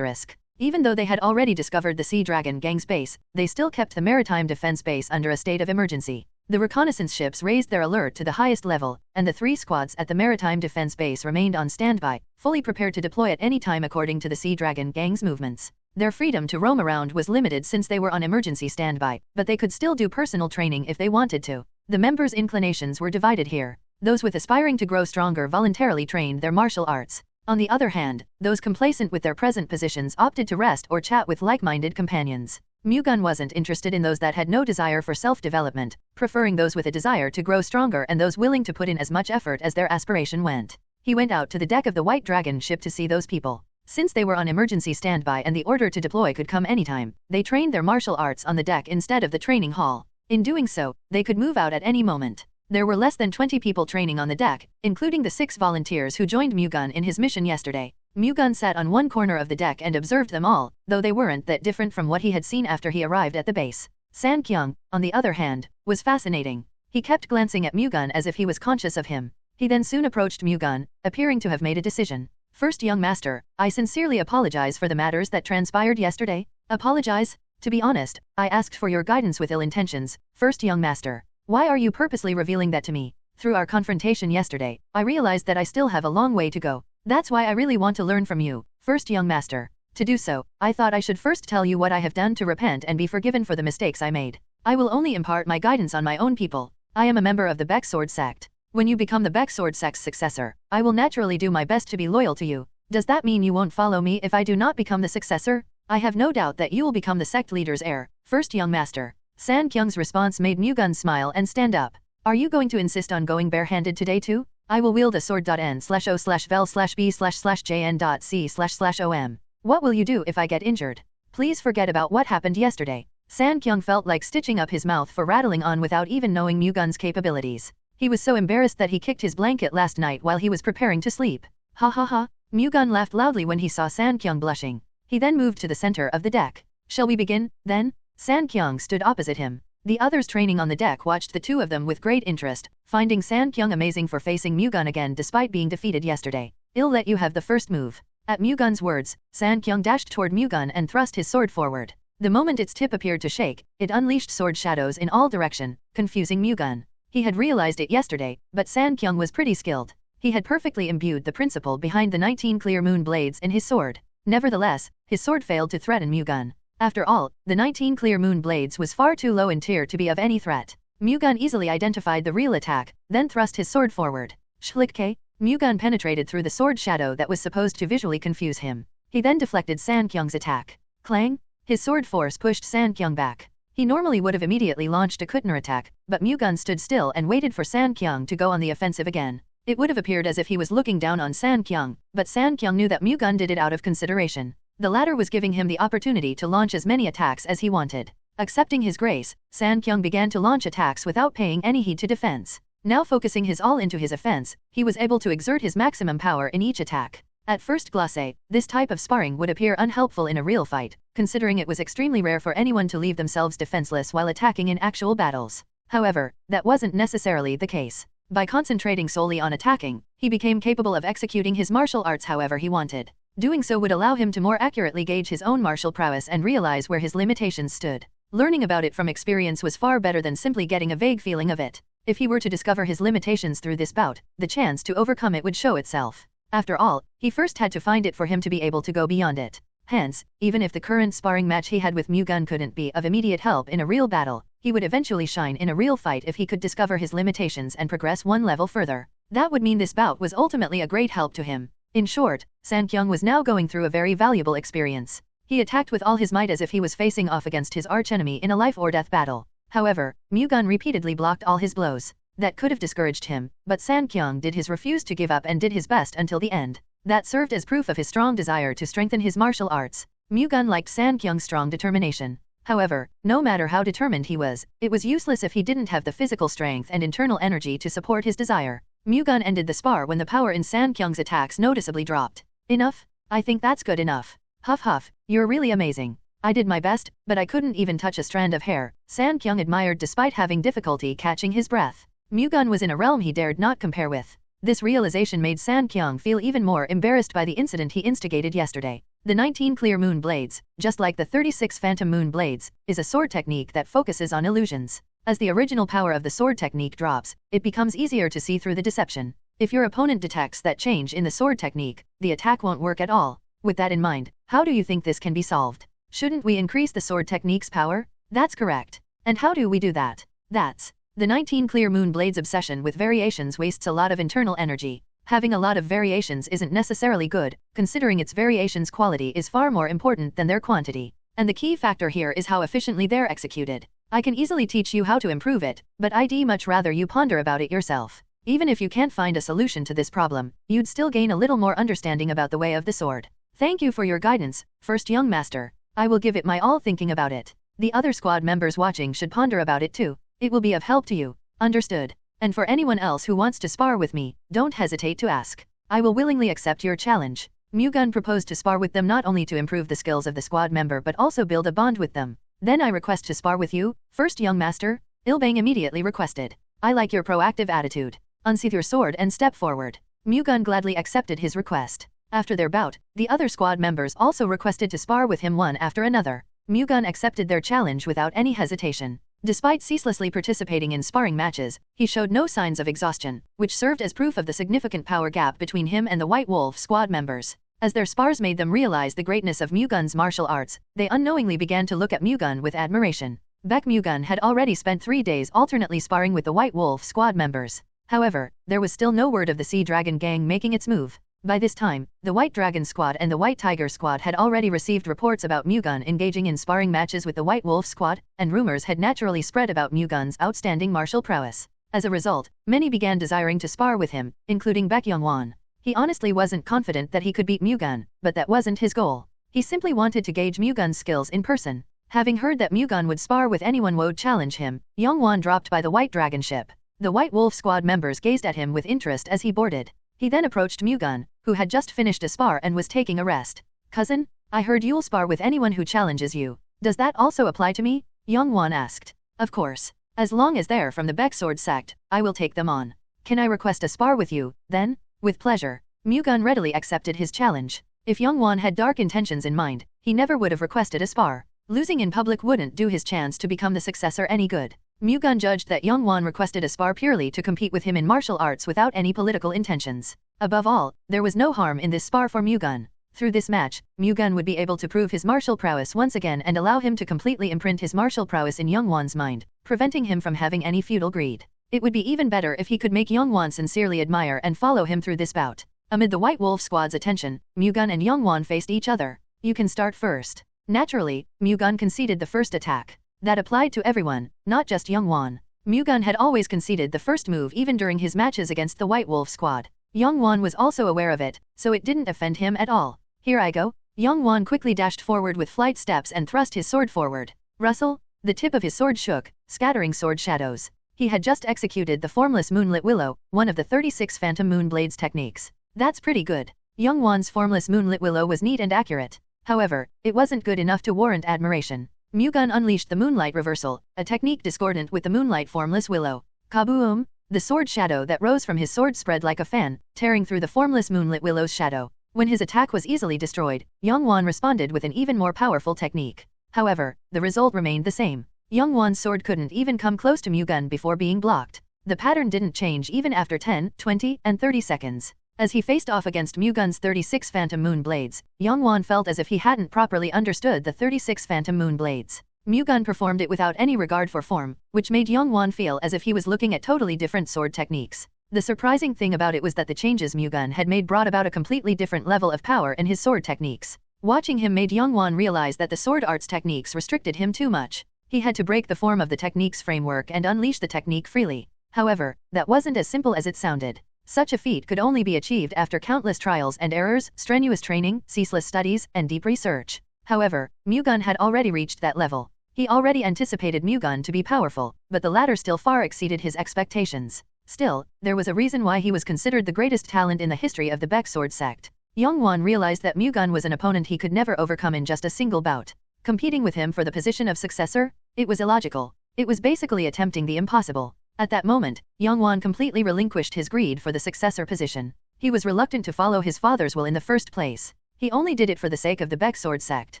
Even though they had already discovered the Sea Dragon Gang's base, they still kept the maritime defense base under a state of emergency. The reconnaissance ships raised their alert to the highest level, and the 3 squads at the maritime defense base remained on standby, fully prepared to deploy at any time according to the Sea Dragon Gang's movements. Their freedom to roam around was limited since they were on emergency standby, but they could still do personal training if they wanted to. The members' inclinations were divided here. Those with aspiring to grow stronger voluntarily trained their martial arts. On the other hand, those complacent with their present positions opted to rest or chat with like-minded companions. Mu-Gun wasn't interested in those that had no desire for self-development, preferring those with a desire to grow stronger and those willing to put in as much effort as their aspiration went. He went out to the deck of the White Dragon ship to see those people. Since they were on emergency standby and the order to deploy could come anytime, they trained their martial arts on the deck instead of the training hall. In doing so, they could move out at any moment. There were less than 20 people training on the deck, including the 6 volunteers who joined Mu-Gun in his mission yesterday. Mu-Gun sat on one corner of the deck and observed them all, though they weren't that different from what he had seen after he arrived at the base. San Kyung, on the other hand, was fascinating. He kept glancing at Mu-Gun as if he was conscious of him. He then soon approached Mu-Gun, appearing to have made a decision. First, young master, I sincerely apologize for the matters that transpired yesterday. Apologize? To be honest, I asked for your guidance with ill intentions. First, young master. Why are you purposely revealing that to me? Through our confrontation yesterday, I realized that I still have a long way to go. That's why I really want to learn from you. First, young master. To do so, I thought I should first tell you what I have done to repent and be forgiven for the mistakes I made. I will only impart my guidance on my own people. I am a member of the Baek Sword sect. When you become the Baek Sword sect's successor, I will naturally do my best to be loyal to you. Does that mean you won't follow me if I do not become the successor? I have no doubt that you will become the sect leader's heir. First, young master. San Kyung's response made Mu-Gun smile and stand up. Are you going to insist on going barehanded today too? I will wield a sword.n/o/vel/b/jn.c//om. What will you do if I get injured? Please forget about what happened yesterday. San Kyung felt like stitching up his mouth for rattling on without even knowing Mu-Gun's capabilities. He was so embarrassed that he kicked his blanket last night while he was preparing to sleep. Ha ha ha. Mu-Gun laughed loudly when he saw San Kyung blushing. He then moved to the center of the deck. Shall we begin, then? San Kyung stood opposite him. The others training on the deck watched the two of them with great interest, finding San Kyung amazing for facing Mu-Gun again despite being defeated yesterday. I'll let you have the first move. At Mu-Gun's words, San Kyung dashed toward Mu-Gun and thrust his sword forward. The moment its tip appeared to shake, it unleashed sword shadows in all directions, confusing Mu-Gun. He had realized it yesterday, but San Kyung was pretty skilled. He had perfectly imbued the principle behind the 19 clear moon blades in his sword. Nevertheless, his sword failed to threaten Mu-Gun. After all, the 19 clear moon blades was far too low in tier to be of any threat. Mu-Gun easily identified the real attack, then thrust his sword forward. Schlick. Mu-Gun penetrated through the sword shadow that was supposed to visually confuse him. He then deflected San Kyung's attack. Clang! His sword force pushed San Kyung back. He normally would have immediately launched a counterattack, but Mu-Gun stood still and waited for San Kyung to go on the offensive again. It would have appeared as if he was looking down on San Kyung, but San Kyung knew that Mu-Gun did it out of consideration. The latter was giving him the opportunity to launch as many attacks as he wanted. Accepting his grace, San Kyung began to launch attacks without paying any heed to defense. Now focusing his all into his offense, he was able to exert his maximum power in each attack. At first glance, this type of sparring would appear unhelpful in a real fight, considering it was extremely rare for anyone to leave themselves defenseless while attacking in actual battles. However, that wasn't necessarily the case. By concentrating solely on attacking, he became capable of executing his martial arts however he wanted. Doing so would allow him to more accurately gauge his own martial prowess and realize where his limitations stood. Learning about it from experience was far better than simply getting a vague feeling of it. If he were to discover his limitations through this bout, the chance to overcome it would show itself. After all, he first had to find it for him to be able to go beyond it. Hence, even if the current sparring match he had with Mu-Gun couldn't be of immediate help in a real battle, he would eventually shine in a real fight if he could discover his limitations and progress one level further. That would mean this bout was ultimately a great help to him. In short, San Kyung was now going through a very valuable experience. He attacked with all his might as if he was facing off against his archenemy in a life-or-death battle. However, Mu-Gun repeatedly blocked all his blows. That could have discouraged him, but San Kyung did his refuse to give up and did his best until the end. That served as proof of his strong desire to strengthen his martial arts. Mu-Gun liked San Kyung's strong determination. However, no matter how determined he was, it was useless if he didn't have the physical strength and internal energy to support his desire. Mu-Gun ended the spar when the power in San Kyung's attacks noticeably dropped. Enough? I think that's good enough. Huff huff, you're really amazing. I did my best, but I couldn't even touch a strand of hair, San Kyung admired despite having difficulty catching his breath. Mu-Gun was in a realm he dared not compare with. This realization made San Kyung feel even more embarrassed by the incident he instigated yesterday. The 19 clear moon blades, just like the 36 phantom moon blades, is a sword technique that focuses on illusions. As the original power of the sword technique drops, it becomes easier to see through the deception. If your opponent detects that change in the sword technique, the attack won't work at all. With that in mind, how do you think this can be solved? Shouldn't we increase the sword technique's power? That's correct. And how do we do that? That's the 19 clear moon blades obsession with variations wastes a lot of internal energy. Having a lot of variations isn't necessarily good, considering its variations' quality is far more important than their quantity. And the key factor here is how efficiently they're executed. I can easily teach you how to improve it, but I'd much rather you ponder about it yourself. Even if you can't find a solution to this problem, you'd still gain a little more understanding about the way of the sword. Thank you for your guidance, first young master. I will give it my all thinking about it. The other squad members watching should ponder about it too. It will be of help to you. Understood. And for anyone else who wants to spar with me, don't hesitate to ask. I will willingly accept your challenge. Mu-Gun proposed to spar with them not only to improve the skills of the squad member but also build a bond with them. Then I request to spar with you, first young master? Ilbang immediately requested. I like your proactive attitude. Unsheath your sword and step forward. Mu-Gun gladly accepted his request. After their bout, the other squad members also requested to spar with him one after another. Mu-Gun accepted their challenge without any hesitation. Despite ceaselessly participating in sparring matches, he showed no signs of exhaustion, which served as proof of the significant power gap between him and the White Wolf squad members. As their spars made them realize the greatness of Mu-Gun's martial arts, they unknowingly began to look at Mu-Gun with admiration. Baek Mu-Gun had already spent 3 days alternately sparring with the White Wolf squad members. However, there was still no word of the Sea Dragon gang making its move. By this time, the White Dragon squad and the White Tiger squad had already received reports about Mu-Gun engaging in sparring matches with the White Wolf squad, and rumors had naturally spread about Mu-Gun's outstanding martial prowess. As a result, many began desiring to spar with him, including Baek Yong Wan. He honestly wasn't confident that he could beat Mu-Gun, but that wasn't his goal. He simply wanted to gauge Mu-Gun's skills in person. Having heard that Mu-Gun would spar with anyone would challenge him, Yong Wan dropped by the White Dragon ship. The White Wolf squad members gazed at him with interest as he boarded. He then approached Mu-Gun, who had just finished a spar and was taking a rest. Cousin, I heard you'll spar with anyone who challenges you. Does that also apply to me? Yong Wan asked. Of course. As long as they're from the Baek Sword sect, I will take them on. Can I request a spar with you, then? With pleasure. Mu-Gun readily accepted his challenge. If Yong Wan had dark intentions in mind, he never would have requested a spar. Losing in public wouldn't do his chance to become the successor any good. Mu-Gun judged that Yong Wan requested a spar purely to compete with him in martial arts without any political intentions. Above all, there was no harm in this spar for Mu-Gun. Through this match, Mu-Gun would be able to prove his martial prowess once again and allow him to completely imprint his martial prowess in Yong Wan's mind, preventing him from having any feudal greed. It would be even better if he could make Yong Wan sincerely admire and follow him through this bout. Amid the White Wolf squad's attention, Mu-Gun and Yong Wan faced each other. You can start first. Naturally, Mu-Gun conceded the first attack. That applied to everyone, not just Yong Wan. Mu-Gun had always conceded the first move even during his matches against the White Wolf squad. Yong Wan was also aware of it, so it didn't offend him at all. Here I go. Yong Wan quickly dashed forward with flight steps and thrust his sword forward. Rustle, the tip of his sword shook, scattering sword shadows. He had just executed the formless moonlit willow, one of the 36 phantom moon blades techniques. That's pretty good. Yong Wan's formless moonlit willow was neat and accurate. However, it wasn't good enough to warrant admiration. Mu-Gun unleashed the moonlight reversal, a technique discordant with the moonlight formless willow. Kaboom! The sword shadow that rose from his sword spread like a fan, tearing through the formless moonlit willow's shadow. When his attack was easily destroyed, Yong Wan responded with an even more powerful technique. However, the result remained the same. Yong Wan's sword couldn't even come close to Mu-Gun before being blocked. The pattern didn't change even after 10, 20, and 30 seconds. As he faced off against Mu-Gun's 36 Phantom Moon Blades, Yong Wan felt as if he hadn't properly understood the 36 Phantom Moon Blades. Mu-Gun performed it without any regard for form, which made Yong Wan feel as if he was looking at totally different sword techniques. The surprising thing about it was that the changes Mu-Gun had made brought about a completely different level of power in his sword techniques. Watching him made Yong Wan realize that the sword arts techniques restricted him too much. He had to break the form of the technique's framework and unleash the technique freely. However, that wasn't as simple as it sounded. Such a feat could only be achieved after countless trials and errors, strenuous training, ceaseless studies, and deep research. However, Mu-Gun had already reached that level. He already anticipated Mu-Gun to be powerful, but the latter still far exceeded his expectations. Still, there was a reason why he was considered the greatest talent in the history of the Baek Sword sect. Yong Wan realized that Mu-Gun was an opponent he could never overcome in just a single bout. Competing with him for the position of successor? It was illogical. It was basically attempting the impossible. At that moment, Yong Wan completely relinquished his greed for the successor position. He was reluctant to follow his father's will in the first place. He only did it for the sake of the Baek Sword sect.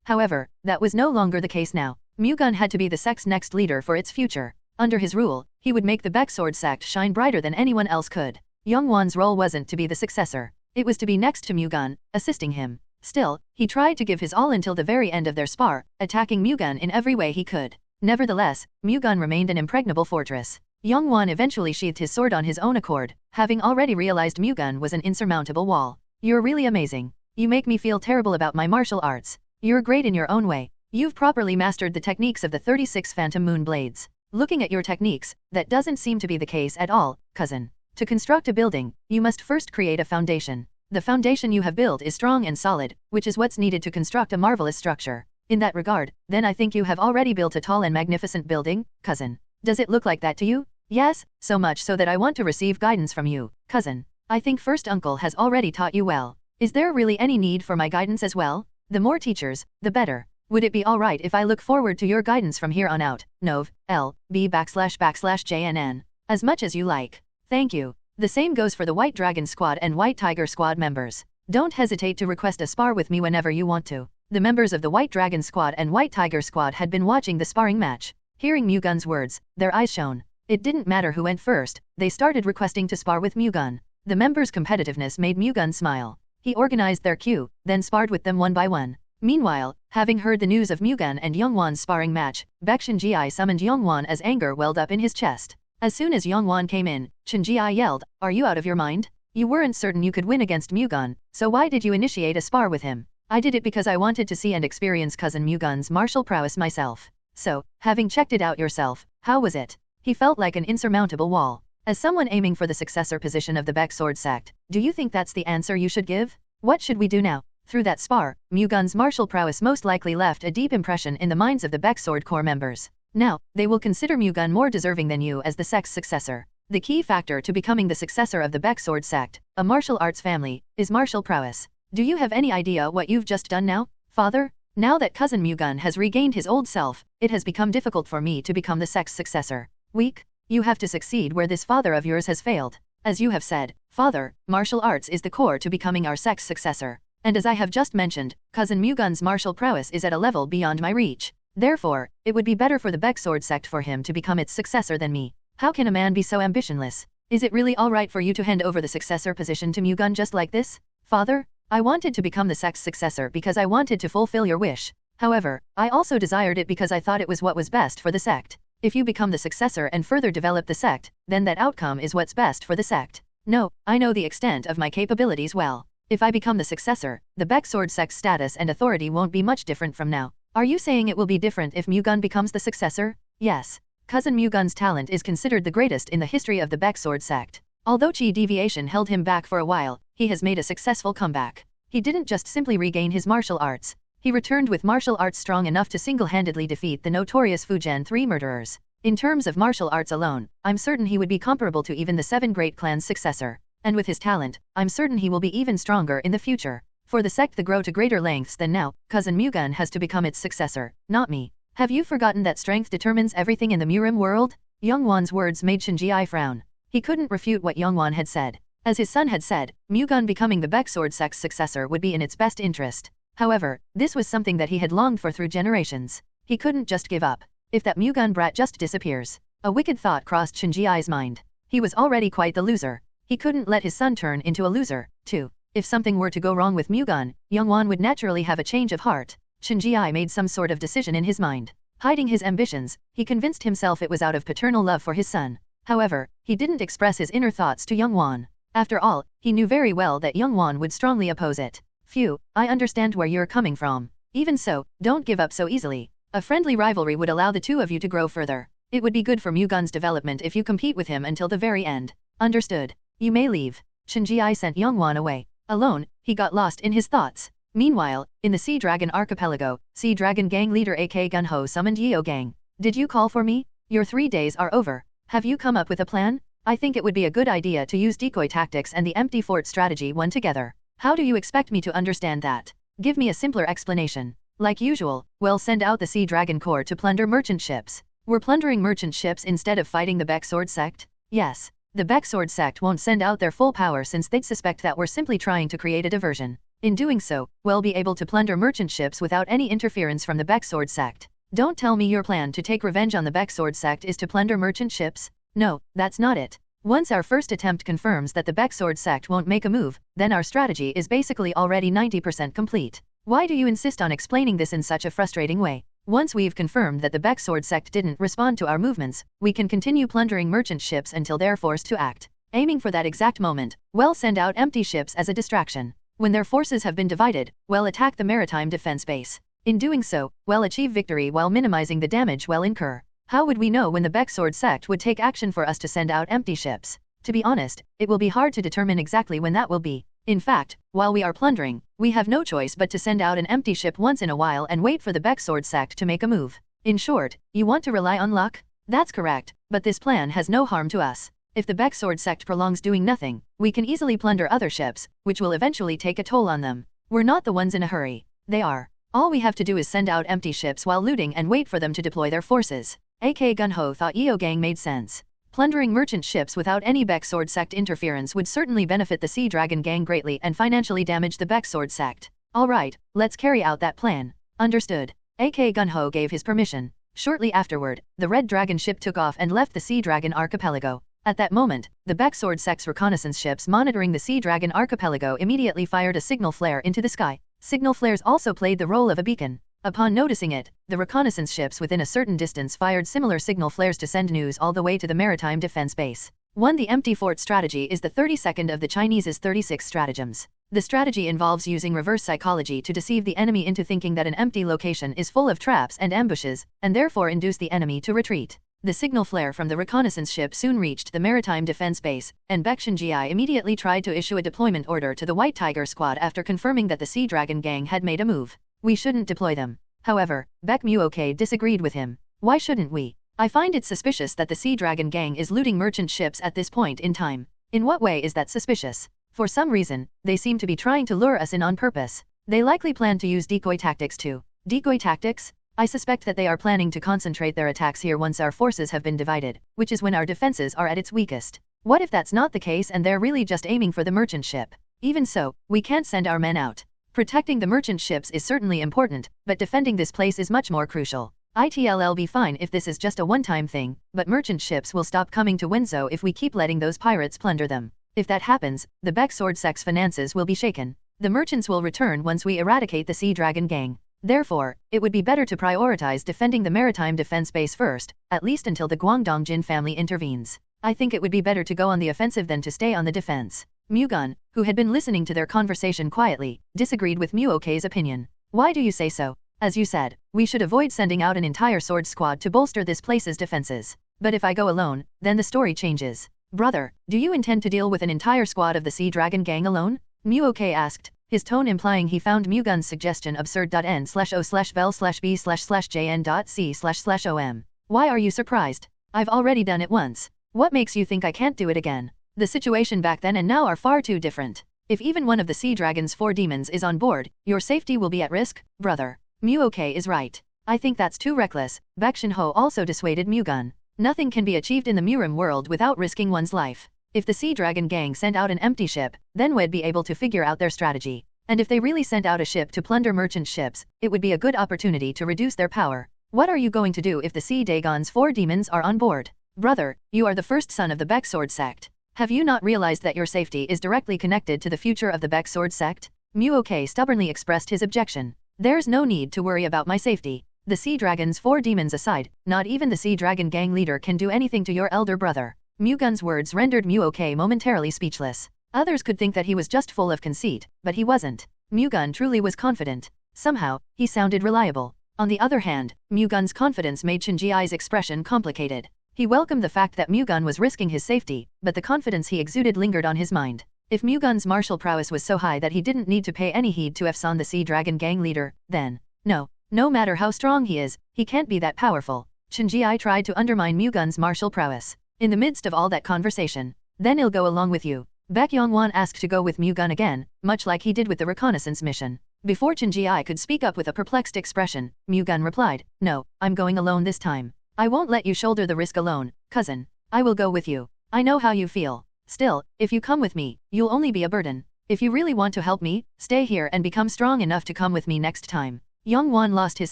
However, that was no longer the case now. Mu-Gun had to be the sect's next leader for its future. Under his rule, he would make the Baek Sword sect shine brighter than anyone else could. Yong Wan's role wasn't to be the successor. It was to be next to Mu-Gun, assisting him. Still, he tried to give his all until the very end of their spar, attacking Mu-Gun in every way he could. Nevertheless, Mu-Gun remained an impregnable fortress. Yong Wan eventually sheathed his sword on his own accord, having already realized Mu-Gun was an insurmountable wall. You're really amazing. You make me feel terrible about my martial arts. You're great in your own way. You've properly mastered the techniques of the 36 Phantom Moon Blades. Looking at your techniques, that doesn't seem to be the case at all, cousin. To construct a building, you must first create a foundation. The foundation you have built is strong and solid, which is what's needed to construct a marvelous structure. In that regard, then I think you have already built a tall and magnificent building, cousin. Does it look like that to you? Yes, so much so that I want to receive guidance from you, cousin. I think first uncle has already taught you well. Is there really any need for my guidance as well? The more teachers, the better. Would it be alright if I look forward to your guidance from here on out? Nov, L, B /JNN. As much as you like. Thank you. The same goes for the White Dragon Squad and White Tiger Squad members. Don't hesitate to request a spar with me whenever you want to. The members of the White Dragon Squad and White Tiger Squad had been watching the sparring match. Hearing Mu-Gun's words, their eyes shone. It didn't matter who went first, they started requesting to spar with Mu-Gun. The members' competitiveness made Mu-Gun smile. He organized their queue, then sparred with them one by one. Meanwhile, having heard the news of Mu-Gun and Yong Wan's sparring match, Baek Shinji summoned Yong Wan as anger welled up in his chest. As soon as Yong Wan came in, Shinji yelled, "Are you out of your mind? You weren't certain you could win against Mu-Gun, so why did you initiate a spar with him?" "I did it because I wanted to see and experience cousin Mu-Gun's martial prowess myself." "So, having checked it out yourself, how was it?" He felt like an insurmountable wall. As someone aiming for the successor position of the Baek Sword sect, do you think that's the answer you should give? What should we do now? Through that spar, Mu-Gun's martial prowess most likely left a deep impression in the minds of the Baek Sword Corps members. Now, they will consider Mu-Gun more deserving than you as the sect's successor. The key factor to becoming the successor of the Baek Sword sect, a martial arts family, is martial prowess. Do you have any idea what you've just done now, father? Now that cousin Mu-Gun has regained his old self, it has become difficult for me to become the sect's successor. Weak? You have to succeed where this father of yours has failed. As you have said, father, martial arts is the core to becoming our sect's successor. And as I have just mentioned, cousin Mu-Gun's martial prowess is at a level beyond my reach. Therefore, it would be better for the Baek Sword sect for him to become its successor than me. How can a man be so ambitionless? Is it really alright for you to hand over the successor position to Mu-Gun just like this? Father, I wanted to become the sect's successor because I wanted to fulfill your wish. However, I also desired it because I thought it was what was best for the sect. If you become the successor and further develop the sect, then that outcome is what's best for the sect. No, I know the extent of my capabilities well. If I become the successor, the Baek Sword sect's status and authority won't be much different from now. Are you saying it will be different if Mu-Gun becomes the successor? Yes. Cousin Mu-Gun's talent is considered the greatest in the history of the Baek Sword sect. Although chi deviation held him back for a while, he has made a successful comeback. He didn't just simply regain his martial arts. He returned with martial arts strong enough to single-handedly defeat the notorious Fujian 3 murderers. In terms of martial arts alone, I'm certain he would be comparable to even the 7 Great Clans' successor. And with his talent, I'm certain he will be even stronger in the future. For the sect to grow to greater lengths than now, cousin Mu-Gun has to become its successor, not me. Have you forgotten that strength determines everything in the Murim world? Yong Wan's words made Shinji frown. He couldn't refute what Yong Wan had said. As his son had said, Mu-Gun becoming the Baek Sword sect's successor would be in its best interest. However, this was something that he had longed for through generations. He couldn't just give up. If that Mu-Gun brat just disappears. A wicked thought crossed Shinji's mind. He was already quite the loser. He couldn't let his son turn into a loser, too. If something were to go wrong with Mu-Gun, Yong Wan would naturally have a change of heart. Shinji made some sort of decision in his mind. Hiding his ambitions, he convinced himself it was out of paternal love for his son. However, he didn't express his inner thoughts to Yong Wan. After all, he knew very well that Yong Wan would strongly oppose it. Phew, I understand where you're coming from. Even so, don't give up so easily. A friendly rivalry would allow the two of you to grow further. It would be good for Mu-Gun's development if you compete with him until the very end. Understood. You may leave. Shinji sent Yong Wan away. Alone, he got lost in his thoughts. Meanwhile, in the Sea Dragon Archipelago, Sea Dragon Gang leader AK Gun-Ho summoned Yeo Gang. Did you call for me? Your 3 days are over. Have you come up with a plan? I think it would be a good idea to use decoy tactics and the empty fort strategy one together. How do you expect me to understand that? Give me a simpler explanation. Like usual, we'll send out the Sea Dragon Corps to plunder merchant ships. We're plundering merchant ships instead of fighting the Baek Sword sect? Yes. The Baek Sword sect won't send out their full power since they'd suspect that we're simply trying to create a diversion. In doing so, we'll be able to plunder merchant ships without any interference from the Baek Sword sect. Don't tell me your plan to take revenge on the Baek Sword sect is to plunder merchant ships. No, that's not it. Once our first attempt confirms that the Baek Sword sect won't make a move, then our strategy is basically already 90% complete. Why do you insist on explaining this in such a frustrating way? Once we've confirmed that the Baek Sword sect didn't respond to our movements, we can continue plundering merchant ships until they're forced to act. Aiming for that exact moment, we'll send out empty ships as a distraction. When their forces have been divided, we'll attack the maritime defense base. In doing so, we'll achieve victory while minimizing the damage we'll incur. How would we know when the Baek Sword sect would take action for us to send out empty ships? To be honest, it will be hard to determine exactly when that will be. In fact, while we are plundering, we have no choice but to send out an empty ship once in a while and wait for the Baek Sword sect to make a move. In short, you want to rely on luck? That's correct, but this plan has no harm to us. If the Baek Sword sect prolongs doing nothing, we can easily plunder other ships, which will eventually take a toll on them. We're not the ones in a hurry. They are. All we have to do is send out empty ships while looting and wait for them to deploy their forces. AK Gun-Ho thought Eo Gang made sense. Plundering merchant ships without any Baek Sword sect interference would certainly benefit the Sea Dragon Gang greatly and financially damage the Baek Sword sect. Alright, let's carry out that plan. Understood. AK Gun-Ho gave his permission. Shortly afterward, the Red Dragon ship took off and left the Sea Dragon archipelago. At that moment, the Baek Sword sect's reconnaissance ships monitoring the Sea Dragon archipelago immediately fired a signal flare into the sky. Signal flares also played the role of a beacon. Upon noticing it, the reconnaissance ships within a certain distance fired similar signal flares to send news all the way to the maritime defense base. 1. The empty fort strategy is the 32nd of the Chinese's 36 stratagems. The strategy involves using reverse psychology to deceive the enemy into thinking that an empty location is full of traps and ambushes, and therefore induce the enemy to retreat. The signal flare from the reconnaissance ship soon reached the maritime defense base, and Baek Shinji immediately tried to issue a deployment order to the White Tiger squad after confirming that the Sea Dragon Gang had made a move. We shouldn't deploy them. However, Baek Mu-Gun disagreed with him. Why shouldn't we? I find it suspicious that the Sea Dragon Gang is looting merchant ships at this point in time. In what way is that suspicious? For some reason, they seem to be trying to lure us in on purpose. They likely plan to use decoy tactics too. Decoy tactics? I suspect that they are planning to concentrate their attacks here once our forces have been divided, which is when our defenses are at its weakest. What if that's not the case and they're really just aiming for the merchant ship? Even so, we can't send our men out. Protecting the merchant ships is certainly important, but defending this place is much more crucial. It'll be fine if this is just a one-time thing, but merchant ships will stop coming to Wenzhou if we keep letting those pirates plunder them. If that happens, the Baek Sword sect's finances will be shaken. The merchants will return once we eradicate the Sea Dragon Gang. Therefore, it would be better to prioritize defending the maritime defense base first, at least until the Guangdong Jin family intervenes. I think it would be better to go on the offensive than to stay on the defense. Mu-Gun, who had been listening to their conversation quietly, disagreed with Mu-Ok's opinion. Why do you say so? As you said, we should avoid sending out an entire sword squad to bolster this place's defenses. But if I go alone, then the story changes. Brother, do you intend to deal with an entire squad of the Sea Dragon Gang alone? Mu-Ok asked, his tone implying he found Mu-Gun's suggestion absurd.n/o/vel/b/jn.c//om. Why are you surprised? I've already done it once. What makes you think I can't do it again? The situation back then and now are far too different. If even one of the Sea Dragon's 4 demons is on board, your safety will be at risk, brother. Mu-Ok is right. I think that's too reckless. Baek Shin-Ho also dissuaded Mu-Gun. Nothing can be achieved in the Murim world without risking one's life. If the Sea Dragon Gang sent out an empty ship, then we'd be able to figure out their strategy. And if they really sent out a ship to plunder merchant ships, it would be a good opportunity to reduce their power. What are you going to do if the Sea Dagon's 4 demons are on board? Brother, you are the first son of the Baek Sword sect. Have you not realized that your safety is directly connected to the future of the Baek Sword sect? Mu-Ok stubbornly expressed his objection. There's no need to worry about my safety. The Sea Dragon's 4 demons aside, not even the Sea Dragon Gang leader can do anything to your elder brother. Mu-Gun's words rendered Mu-Ok momentarily speechless. Others could think that he was just full of conceit, but he wasn't. Mu-Gun truly was confident. Somehow, he sounded reliable. On the other hand, Mu-Gun's confidence made Shinji's expression complicated. He welcomed the fact that Mu-Gun was risking his safety, but the confidence he exuded lingered on his mind. If Mu-Gun's martial prowess was so high that he didn't need to pay any heed to Efson the Sea Dragon Gang leader, then, no matter how strong he is, he can't be that powerful. Shinji tried to undermine Mu-Gun's martial prowess. In the midst of all that conversation, then I'll go along with you. Baek Yong Wan asked to go with Mu-Gun again, much like he did with the reconnaissance mission. Before Shinji could speak up with a perplexed expression, Mu-Gun replied, no, I'm going alone this time. I won't let you shoulder the risk alone, cousin. I will go with you. I know how you feel. Still, if you come with me, you'll only be a burden. If you really want to help me, stay here and become strong enough to come with me next time. Yong Wan lost his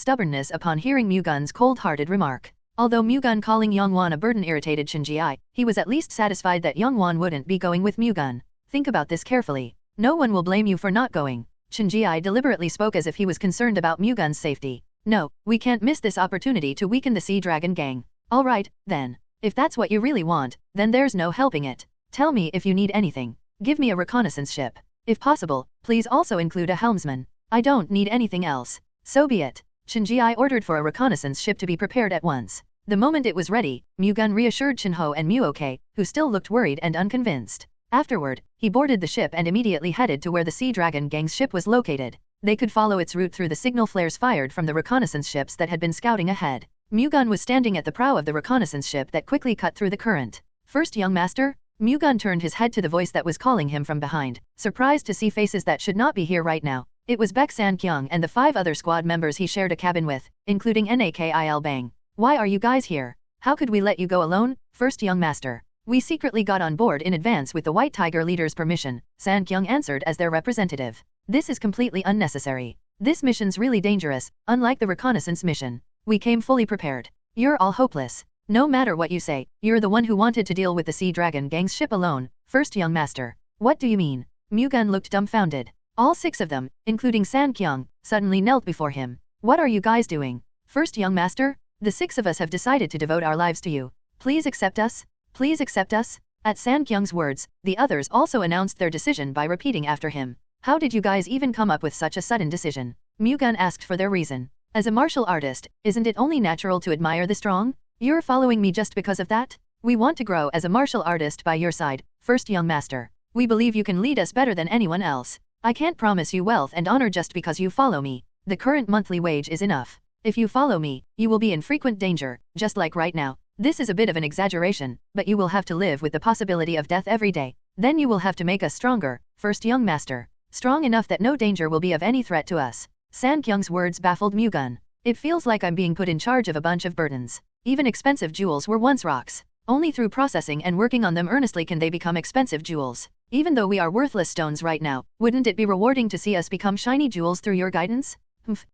stubbornness upon hearing Mu-Gun's cold-hearted remark. Although Mu-Gun calling Yong Wan a burden irritated Shinji, he was at least satisfied that Yong Wan wouldn't be going with Mu-Gun. Think about this carefully. No one will blame you for not going. Shinji deliberately spoke as if he was concerned about Mu-Gun's safety. No, we can't miss this opportunity to weaken the Sea Dragon Gang. Alright, then. If that's what you really want, then there's no helping it. Tell me if you need anything. Give me a reconnaissance ship. If possible, please also include a helmsman. I don't need anything else. So be it. Shinji ordered for a reconnaissance ship to be prepared at once. The moment it was ready, Mu-Gun reassured Shinho and Mu-Ok, who still looked worried and unconvinced. Afterward, he boarded the ship and immediately headed to where the Sea Dragon Gang's ship was located. They could follow its route through the signal flares fired from the reconnaissance ships that had been scouting ahead. Mu-Gun was standing at the prow of the reconnaissance ship that quickly cut through the current. First young master? Mu-Gun turned his head to the voice that was calling him from behind, surprised to see faces that should not be here right now. It was Baek San-kyung and the 5 other squad members he shared a cabin with, including Nakil Bang. Why are you guys here? How could we let you go alone, first young master? We secretly got on board in advance with the White Tiger leader's permission, San-kyung answered as their representative. This is completely unnecessary. This mission's really dangerous, unlike the reconnaissance mission. We came fully prepared. You're all hopeless. No matter what you say, you're the one who wanted to deal with the Sea Dragon Gang's ship alone, first young master. What do you mean? Mu-Gun looked dumbfounded. All 6 of them, including San-kyung, suddenly knelt before him. What are you guys doing? First young master? The 6 of us have decided to devote our lives to you. Please accept us? Please accept us? At San-kyung's words, the others also announced their decision by repeating after him. How did you guys even come up with such a sudden decision? Mu-Gun asked for their reason. As a martial artist, isn't it only natural to admire the strong? You're following me just because of that? We want to grow as a martial artist by your side, first young master. We believe you can lead us better than anyone else. I can't promise you wealth and honor just because you follow me. The current monthly wage is enough. If you follow me, you will be in frequent danger, just like right now. This is a bit of an exaggeration, but you will have to live with the possibility of death every day. Then you will have to make us stronger, first young master. Strong enough that no danger will be of any threat to us. San-kyung's words baffled Mu-Gun. It feels like I'm being put in charge of a bunch of burdens. Even expensive jewels were once rocks. Only through processing and working on them earnestly can they become expensive jewels. Even though we are worthless stones right now, wouldn't it be rewarding to see us become shiny jewels through your guidance?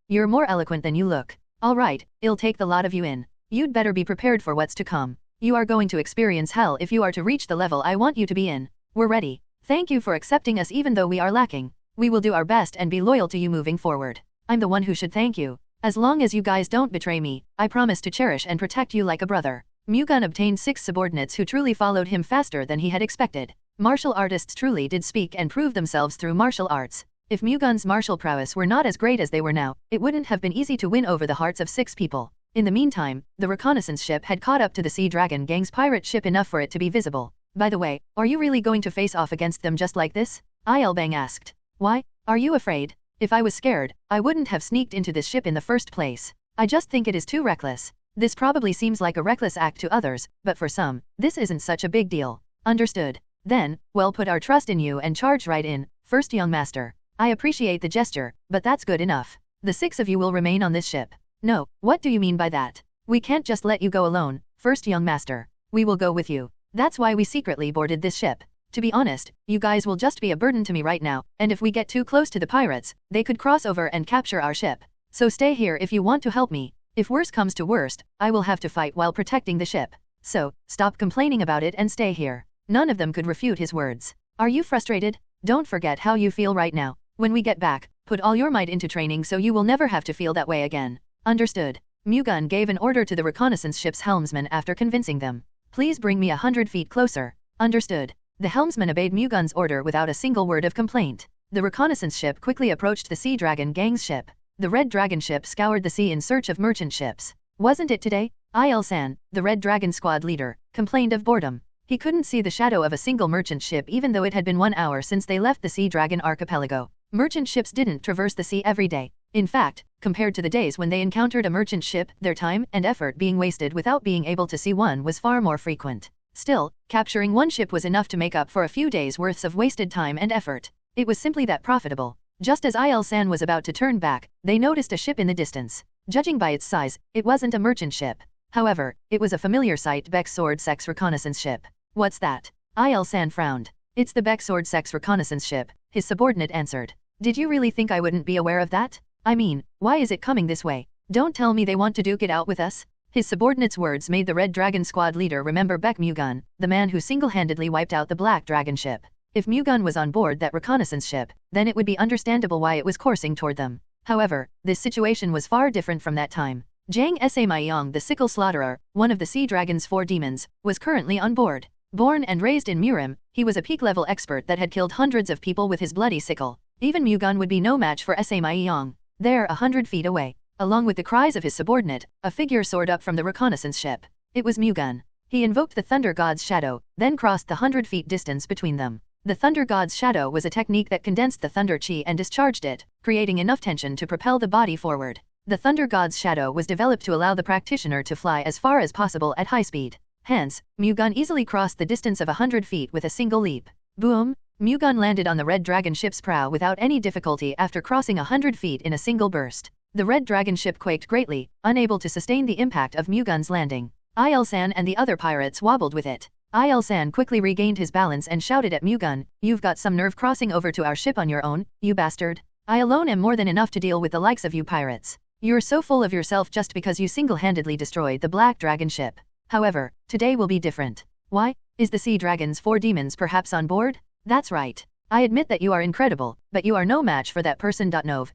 You're more eloquent than you look. Alright, it'll take the lot of you in. You'd better be prepared for what's to come. You are going to experience hell if you are to reach the level I want you to be in. We're ready. Thank you for accepting us even though we are lacking. We will do our best and be loyal to you moving forward. I'm the one who should thank you. As long as you guys don't betray me, I promise to cherish and protect you like a brother. Mu-Gun obtained 6 subordinates who truly followed him faster than he had expected. Martial artists truly did speak and prove themselves through martial arts. If Mu-Gun's martial prowess were not as great as they were now, it wouldn't have been easy to win over the hearts of 6 people. In the meantime, the reconnaissance ship had caught up to the Sea Dragon Gang's pirate ship enough for it to be visible. By the way, are you really going to face off against them just like this? Bang asked. Why? Are you afraid? If I was scared, I wouldn't have sneaked into this ship in the first place. I just think it is too reckless. This probably seems like a reckless act to others, but for some, this isn't such a big deal. Understood. Then, we'll put our trust in you and charge right in, first young master. I appreciate the gesture, but that's good enough. The 6 of you will remain on this ship. No, what do you mean by that? We can't just let you go alone, first young master. We will go with you. That's why we secretly boarded this ship. To be honest, you guys will just be a burden to me right now, and if we get too close to the pirates, they could cross over and capture our ship. So stay here if you want to help me. If worse comes to worst, I will have to fight while protecting the ship. So, stop complaining about it and stay here. None of them could refute his words. Are you frustrated? Don't forget how you feel right now. When we get back, put all your might into training so you will never have to feel that way again. Understood. Mu-Gun gave an order to the reconnaissance ship's helmsman after convincing them. Please bring me 100 feet closer. Understood. The helmsman obeyed Mu-Gun's order without a single word of complaint. The reconnaissance ship quickly approached the Sea Dragon Gang's ship. The Red Dragon ship scoured the sea in search of merchant ships. Wasn't it today? Il-san, the Red Dragon squad leader, complained of boredom. He couldn't see the shadow of a single merchant ship even though it had been 1 hour since they left the Sea Dragon archipelago. Merchant ships didn't traverse the sea every day. In fact, compared to the days when they encountered a merchant ship, their time and effort being wasted without being able to see one was far more frequent. Still, capturing one ship was enough to make up for a few days' worths of wasted time and effort. It was simply that profitable. Just as Il-san was about to turn back, they noticed a ship in the distance. Judging by its size, it wasn't a merchant ship. However, it was a familiar sight: Baek Sword Sect's reconnaissance ship. What's that? Il-san frowned. It's the Baek Sword Sect's reconnaissance ship, his subordinate answered. Did you really think I wouldn't be aware of that? I mean, why is it coming this way? Don't tell me they want to duke it out with us? His subordinate's words made the Red Dragon squad leader remember Baek Mu-Gun, the man who single-handedly wiped out the Black Dragon ship. If Mu-Gun was on board that reconnaissance ship, then it would be understandable why it was coursing toward them. However, this situation was far different from that time. Jang Sa-Myong, the Sickle Slaughterer, one of the Sea Dragon's 4 demons, was currently on board. Born and raised in Murim, he was a peak-level expert that had killed hundreds of people with his bloody sickle. Even Mu-Gun would be no match for Sa-Myong. There, 100 feet away, Along with the cries of his subordinate, a figure soared up from the reconnaissance ship. It was Mu-Gun. He invoked the Thunder God's shadow, then crossed the 100 feet distance between them. The Thunder God's shadow was a technique that condensed the thunder chi and discharged it, creating enough tension to propel the body forward. The Thunder God's shadow was developed to allow the practitioner to fly as far as possible at high speed. Hence, Mu-Gun easily crossed the distance of 100 feet with a single leap. Boom! Mu-Gun landed on the Red Dragon ship's prow without any difficulty after crossing 100 feet in a single burst. The Red Dragon ship quaked greatly, unable to sustain the impact of Mu-Gun's landing. Il-san and the other pirates wobbled with it. Il-san quickly regained his balance and shouted at Mu-Gun, "You've got some nerve crossing over to our ship on your own, you bastard. I alone am more than enough to deal with the likes of you pirates. You're so full of yourself just because you single-handedly destroyed the Black Dragon ship. However, today will be different. Why? Is the Sea Dragon's 4 demons perhaps on board? That's right. I admit that you are incredible, but you are no match for that person. Nov.L.B/JNN.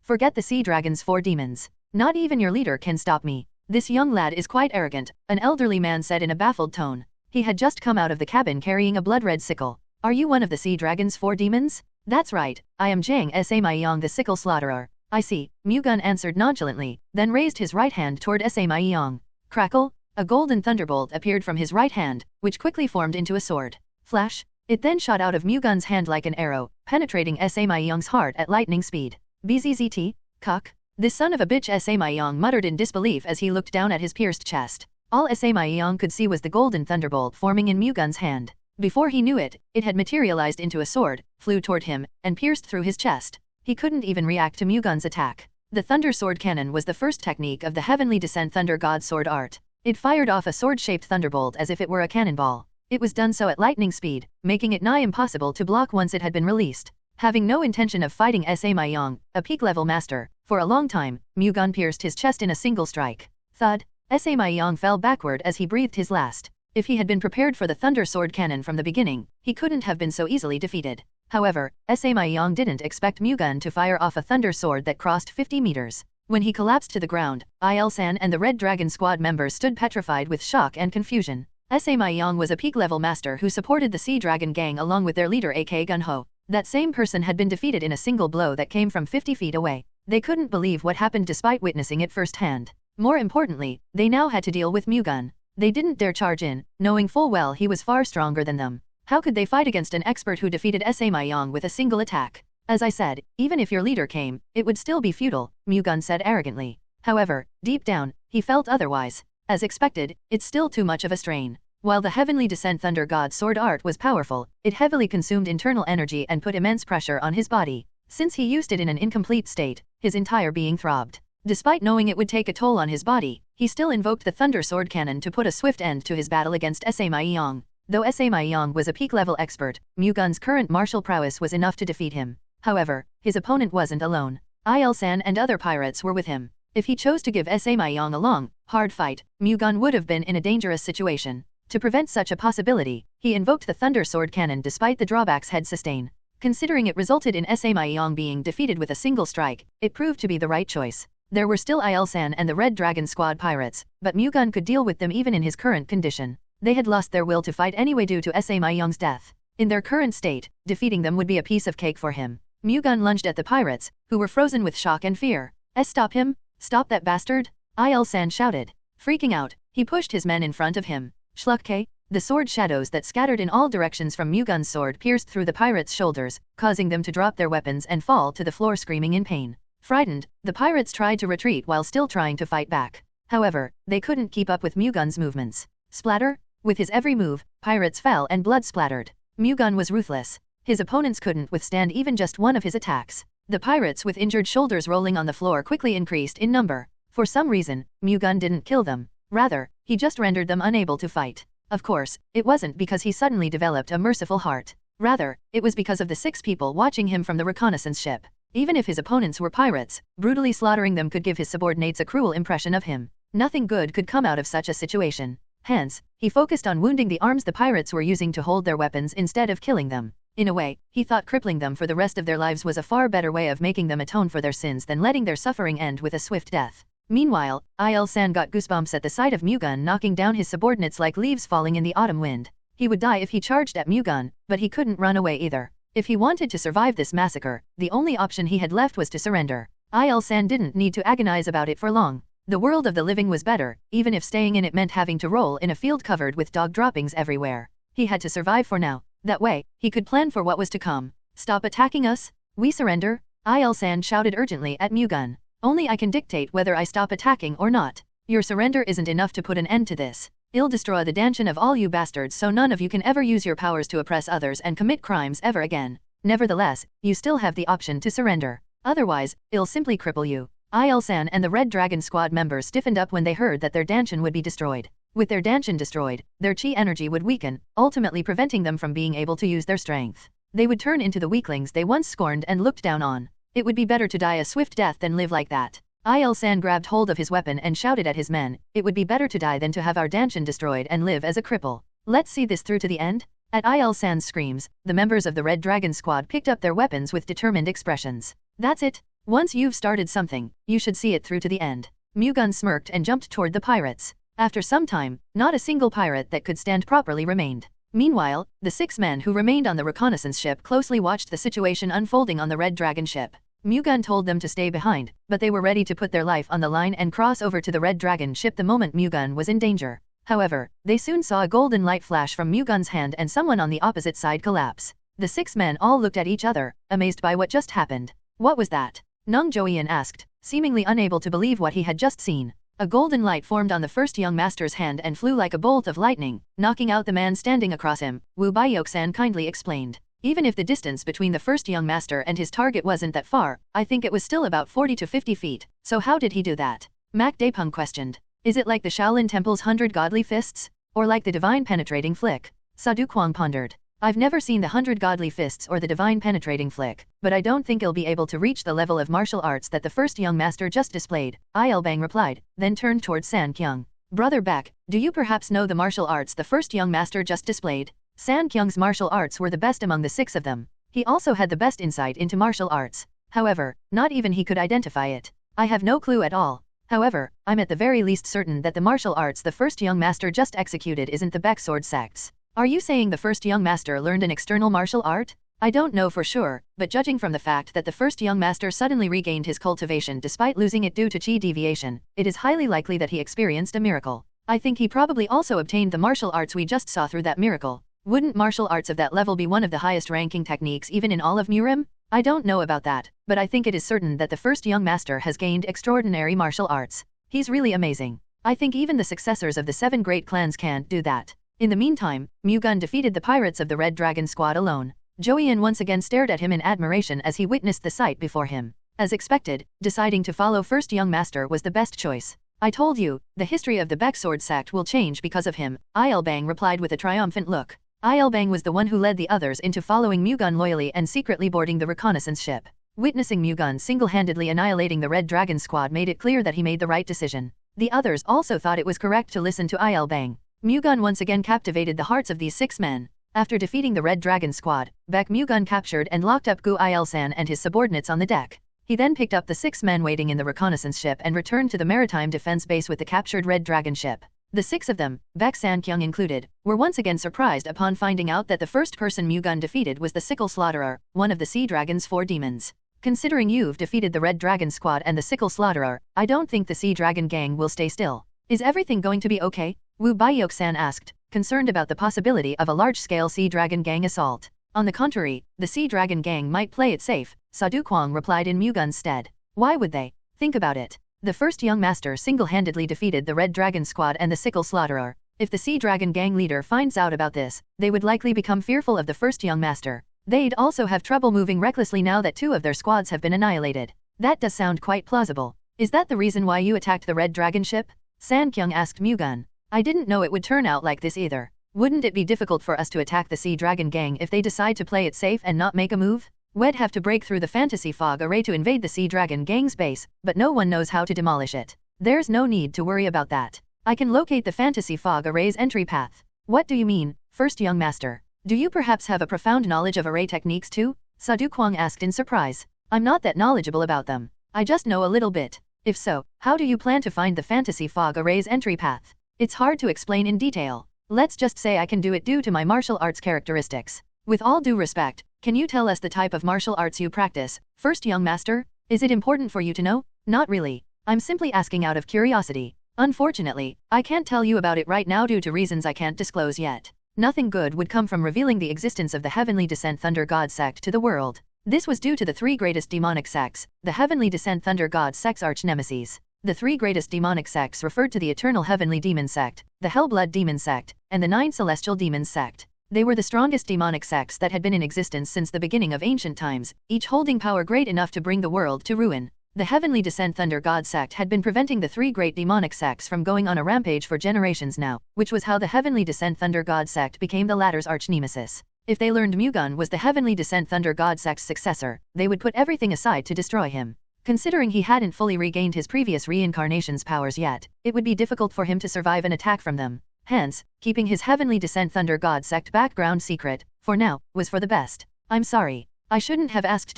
Forget the Sea Dragon's 4 demons. Not even your leader can stop me. This young lad is quite arrogant," an elderly man said in a baffled tone. He had just come out of the cabin carrying a blood-red sickle. "Are you one of the Sea Dragon's 4 demons?" "That's right, I am Jang Sa-Myong the Sickle Slaughterer." "I see," Mu-Gun answered nonchalantly, then raised his right hand toward Sa-Myong. Crackle! A golden thunderbolt appeared from his right hand, which quickly formed into a sword. Flash! It then shot out of Mu-Gun's hand like an arrow, penetrating Sa-Myong's heart at lightning speed. "BZZT? Cuck?" This son of a bitch, Sa-Myong muttered in disbelief as he looked down at his pierced chest. All Sa-Myong could see was the golden thunderbolt forming in Mu-Gun's hand. Before he knew it, it had materialized into a sword, flew toward him, and pierced through his chest. He couldn't even react to Mu-Gun's attack. The Thunder Sword Cannon was the first technique of the Heavenly Descent Thunder God Sword art. It fired off a sword-shaped thunderbolt as if it were a cannonball. It was done so at lightning speed, making it nigh impossible to block once it had been released. Having no intention of fighting Sa-Myong, a peak-level master, for a long time, Mu-Gun pierced his chest in a single strike. Thud! Sa-Myong fell backward as he breathed his last. If he had been prepared for the Thunder Sword Cannon from the beginning, he couldn't have been so easily defeated. However, Sa-Myong didn't expect Mu-Gun to fire off a thunder sword that crossed 50 meters. When he collapsed to the ground, Il-san and the Red Dragon squad members stood petrified with shock and confusion. Sa-Myong was a peak-level master who supported the Sea Dragon gang along with their leader A.K. Gun-ho. That same person had been defeated in a single blow that came from 50 feet away. They couldn't believe what happened despite witnessing it firsthand. More importantly, they now had to deal with Mu-Gun. They didn't dare charge in, knowing full well he was far stronger than them. How could they fight against an expert who defeated Sa-Myong with a single attack? "As I said, even if your leader came, it would still be futile," Mu-Gun said arrogantly. However, deep down, he felt otherwise. As expected, it's still too much of a strain. While the Heavenly Descent Thunder God Sword art was powerful, it heavily consumed internal energy and put immense pressure on his body. Since he used it in an incomplete state, his entire being throbbed. Despite knowing it would take a toll on his body, he still invoked the Thunder Sword Cannon to put a swift end to his battle against Sa-Myong. Though Sa-Myong was a peak-level expert, Mu-Gun's current martial prowess was enough to defeat him. However, his opponent wasn't alone. Il-san and other pirates were with him. If he chose to give Sa-Myong a long, hard fight, Mu-Gun would have been in a dangerous situation. To prevent such a possibility, he invoked the Thunder Sword Cannon despite the drawbacks he'd sustain. Considering it resulted in Sa-Myong being defeated with a single strike, it proved to be the right choice. There were still Il-san and the Red Dragon squad pirates, but Mu-Gun could deal with them even in his current condition. They had lost their will to fight anyway due to Sa-Myong's death. In their current state, defeating them would be a piece of cake for him. Mu-Gun lunged at the pirates, who were frozen with shock and fear. Stop him! Stop that bastard! Il-san shouted. Freaking out, he pushed his men in front of him. Schluck. The sword shadows that scattered in all directions from Mu-Gun's sword pierced through the pirates' shoulders, causing them to drop their weapons and fall to the floor screaming in pain. Frightened, the pirates tried to retreat while still trying to fight back. However, they couldn't keep up with Mu-Gun's movements. Splatter! With his every move, pirates fell and blood splattered. Mu-Gun was ruthless. His opponents couldn't withstand even just one of his attacks. The pirates with injured shoulders rolling on the floor quickly increased in number. For some reason, Mu-Gun didn't kill them. Rather, he just rendered them unable to fight. Of course, it wasn't because he suddenly developed a merciful heart. Rather, it was because of the 6 people watching him from the reconnaissance ship. Even if his opponents were pirates, brutally slaughtering them could give his subordinates a cruel impression of him. Nothing good could come out of such a situation. Hence, he focused on wounding the arms the pirates were using to hold their weapons instead of killing them. In a way, he thought crippling them for the rest of their lives was a far better way of making them atone for their sins than letting their suffering end with a swift death. Meanwhile, Il-san got goosebumps at the sight of Mu-Gun knocking down his subordinates like leaves falling in the autumn wind. He would die if he charged at Mu-Gun, but he couldn't run away either. If he wanted to survive this massacre, the only option he had left was to surrender. Il-san didn't need to agonize about it for long. The world of the living was better, even if staying in it meant having to roll in a field covered with dog droppings everywhere. He had to survive for now. That way, he could plan for what was to come. Stop attacking us? We surrender? Il-san shouted urgently at Mu-Gun. Only I can dictate whether I stop attacking or not. Your surrender isn't enough to put an end to this. I'll destroy the dantian of all you bastards so none of you can ever use your powers to oppress others and commit crimes ever again. Nevertheless, you still have the option to surrender. Otherwise, I'll simply cripple you. Il-san and the Red Dragon Squad members stiffened up when they heard that their dantian would be destroyed. With their dantian destroyed, their chi energy would weaken, ultimately preventing them from being able to use their strength. They would turn into the weaklings they once scorned and looked down on. It would be better to die a swift death than live like that. Il-san grabbed hold of his weapon and shouted at his men, it would be better to die than to have our dantian destroyed and live as a cripple. Let's see this through to the end? At Il-san's screams, the members of the Red Dragon Squad picked up their weapons with determined expressions. That's it. Once you've started something, you should see it through to the end. Mu-Gun smirked and jumped toward the pirates. After some time, not a single pirate that could stand properly remained. Meanwhile, the 6 men who remained on the reconnaissance ship closely watched the situation unfolding on the Red Dragon ship. Mu-Gun told them to stay behind, but they were ready to put their life on the line and cross over to the Red Dragon ship the moment Mu-Gun was in danger. However, they soon saw a golden light flash from Mu-Gun's hand and someone on the opposite side collapse. The 6 men all looked at each other, amazed by what just happened. What was that? Nung Joian asked, seemingly unable to believe what he had just seen. A golden light formed on the first young master's hand and flew like a bolt of lightning, knocking out the man standing across him, Wu Baiok-san kindly explained. Even if the distance between the first young master and his target wasn't that far, I think it was still about 40 to 50 feet, so how did he do that? Mak Daepung questioned. Is it like the Shaolin Temple's 100 godly fists? Or like the divine penetrating flick? Sadu Kwang pondered. I've never seen the 100 godly fists or the divine penetrating flick, but I don't think I'll be able to reach the level of martial arts that the first young master just displayed, Il-bang replied, then turned towards San Kyung. Brother Baek, do you perhaps know the martial arts the first young master just displayed? San Kyung's martial arts were the best among the 6 of them. He also had the best insight into martial arts. However, not even he could identify it. I have no clue at all. However, I'm at the very least certain that the martial arts the first young master just executed isn't the Baeksword sect's. Are you saying the first young master learned an external martial art? I don't know for sure, but judging from the fact that the first young master suddenly regained his cultivation despite losing it due to chi deviation, it is highly likely that he experienced a miracle. I think he probably also obtained the martial arts we just saw through that miracle. Wouldn't martial arts of that level be one of the highest ranking techniques even in all of Murim? I don't know about that, but I think it is certain that the first young master has gained extraordinary martial arts. He's really amazing. I think even the successors of the 7 great clans can't do that. In the meantime, Mu-Gun defeated the pirates of the Red Dragon Squad alone. Joian once again stared at him in admiration as he witnessed the sight before him. As expected, deciding to follow first young master was the best choice. I told you, the history of the Baeksword sect will change because of him, Il-bang replied with a triumphant look. Il-bang was the one who led the others into following Mu-Gun loyally and secretly boarding the reconnaissance ship. Witnessing Mu-Gun single-handedly annihilating the Red Dragon Squad made it clear that he made the right decision. The others also thought it was correct to listen to Il-bang. Mu-Gun once again captivated the hearts of these 6 men. After defeating the Red Dragon Squad, Baek Mu-Gun captured and locked up Gu Il-san and his subordinates on the deck. He then picked up the 6 men waiting in the reconnaissance ship and returned to the maritime defense base with the captured Red Dragon ship. The 6 of them, Baek San Kyung included, were once again surprised upon finding out that the first person Mu-Gun defeated was the Sickle Slaughterer, one of the Sea Dragon's 4 demons. Considering you've defeated the Red Dragon Squad and the Sickle Slaughterer, I don't think the Sea Dragon gang will stay still. Is everything going to be okay? Wu Baiok-san asked, concerned about the possibility of a large-scale Sea Dragon gang assault. On the contrary, the Sea Dragon gang might play it safe, Sadu Kwang replied in Mu-Gun's stead. Why would they? Think about it. The first young master single-handedly defeated the Red Dragon Squad and the Sickle Slaughterer. If the Sea Dragon gang leader finds out about this, they would likely become fearful of the first young master. They'd also have trouble moving recklessly now that 2 of their squads have been annihilated. That does sound quite plausible. Is that the reason why you attacked the Red Dragon ship? San Kyung asked Mu-Gun. I didn't know it would turn out like this either. Wouldn't it be difficult for us to attack the Sea Dragon gang if they decide to play it safe and not make a move? We'd have to break through the fantasy fog array to invade the Sea Dragon gang's base, but no one knows how to demolish it. There's no need to worry about that. I can locate the fantasy fog array's entry path. What do you mean, first young master? Do you perhaps have a profound knowledge of array techniques too? Sadu Kwang asked in surprise. I'm not that knowledgeable about them. I just know a little bit. If so, how do you plan to find the fantasy fog array's entry path? It's hard to explain in detail. Let's just say I can do it due to my martial arts characteristics. With all due respect, Can you tell us the type of martial arts you practice, first young master? Is it important for you to know? Not really. I'm simply asking out of curiosity. Unfortunately, I can't tell you about it right now due to reasons I can't disclose yet. Nothing good would come from revealing the existence of the Heavenly Descent Thunder God sect to the world. This was due to the three greatest demonic sects, the Heavenly Descent Thunder God sect's arch-nemesis. The three greatest demonic sects referred to the Eternal Heavenly Demon sect, the Hellblood Demon sect, and the Nine Celestial Demons sect. They were the strongest demonic sects that had been in existence since the beginning of ancient times, each holding power great enough to bring the world to ruin. The Heavenly Descent Thunder God sect had been preventing the three great demonic sects from going on a rampage for generations now, which was how the Heavenly Descent Thunder God sect became the latter's arch-nemesis. If they learned Mu-Gun was the Heavenly Descent Thunder God sect's successor, they would put everything aside to destroy him. Considering he hadn't fully regained his previous reincarnation's powers yet, it would be difficult for him to survive an attack from them. Hence, keeping his Heavenly Descent Thunder God sect background secret, for now, was for the best. I'm sorry. I shouldn't have asked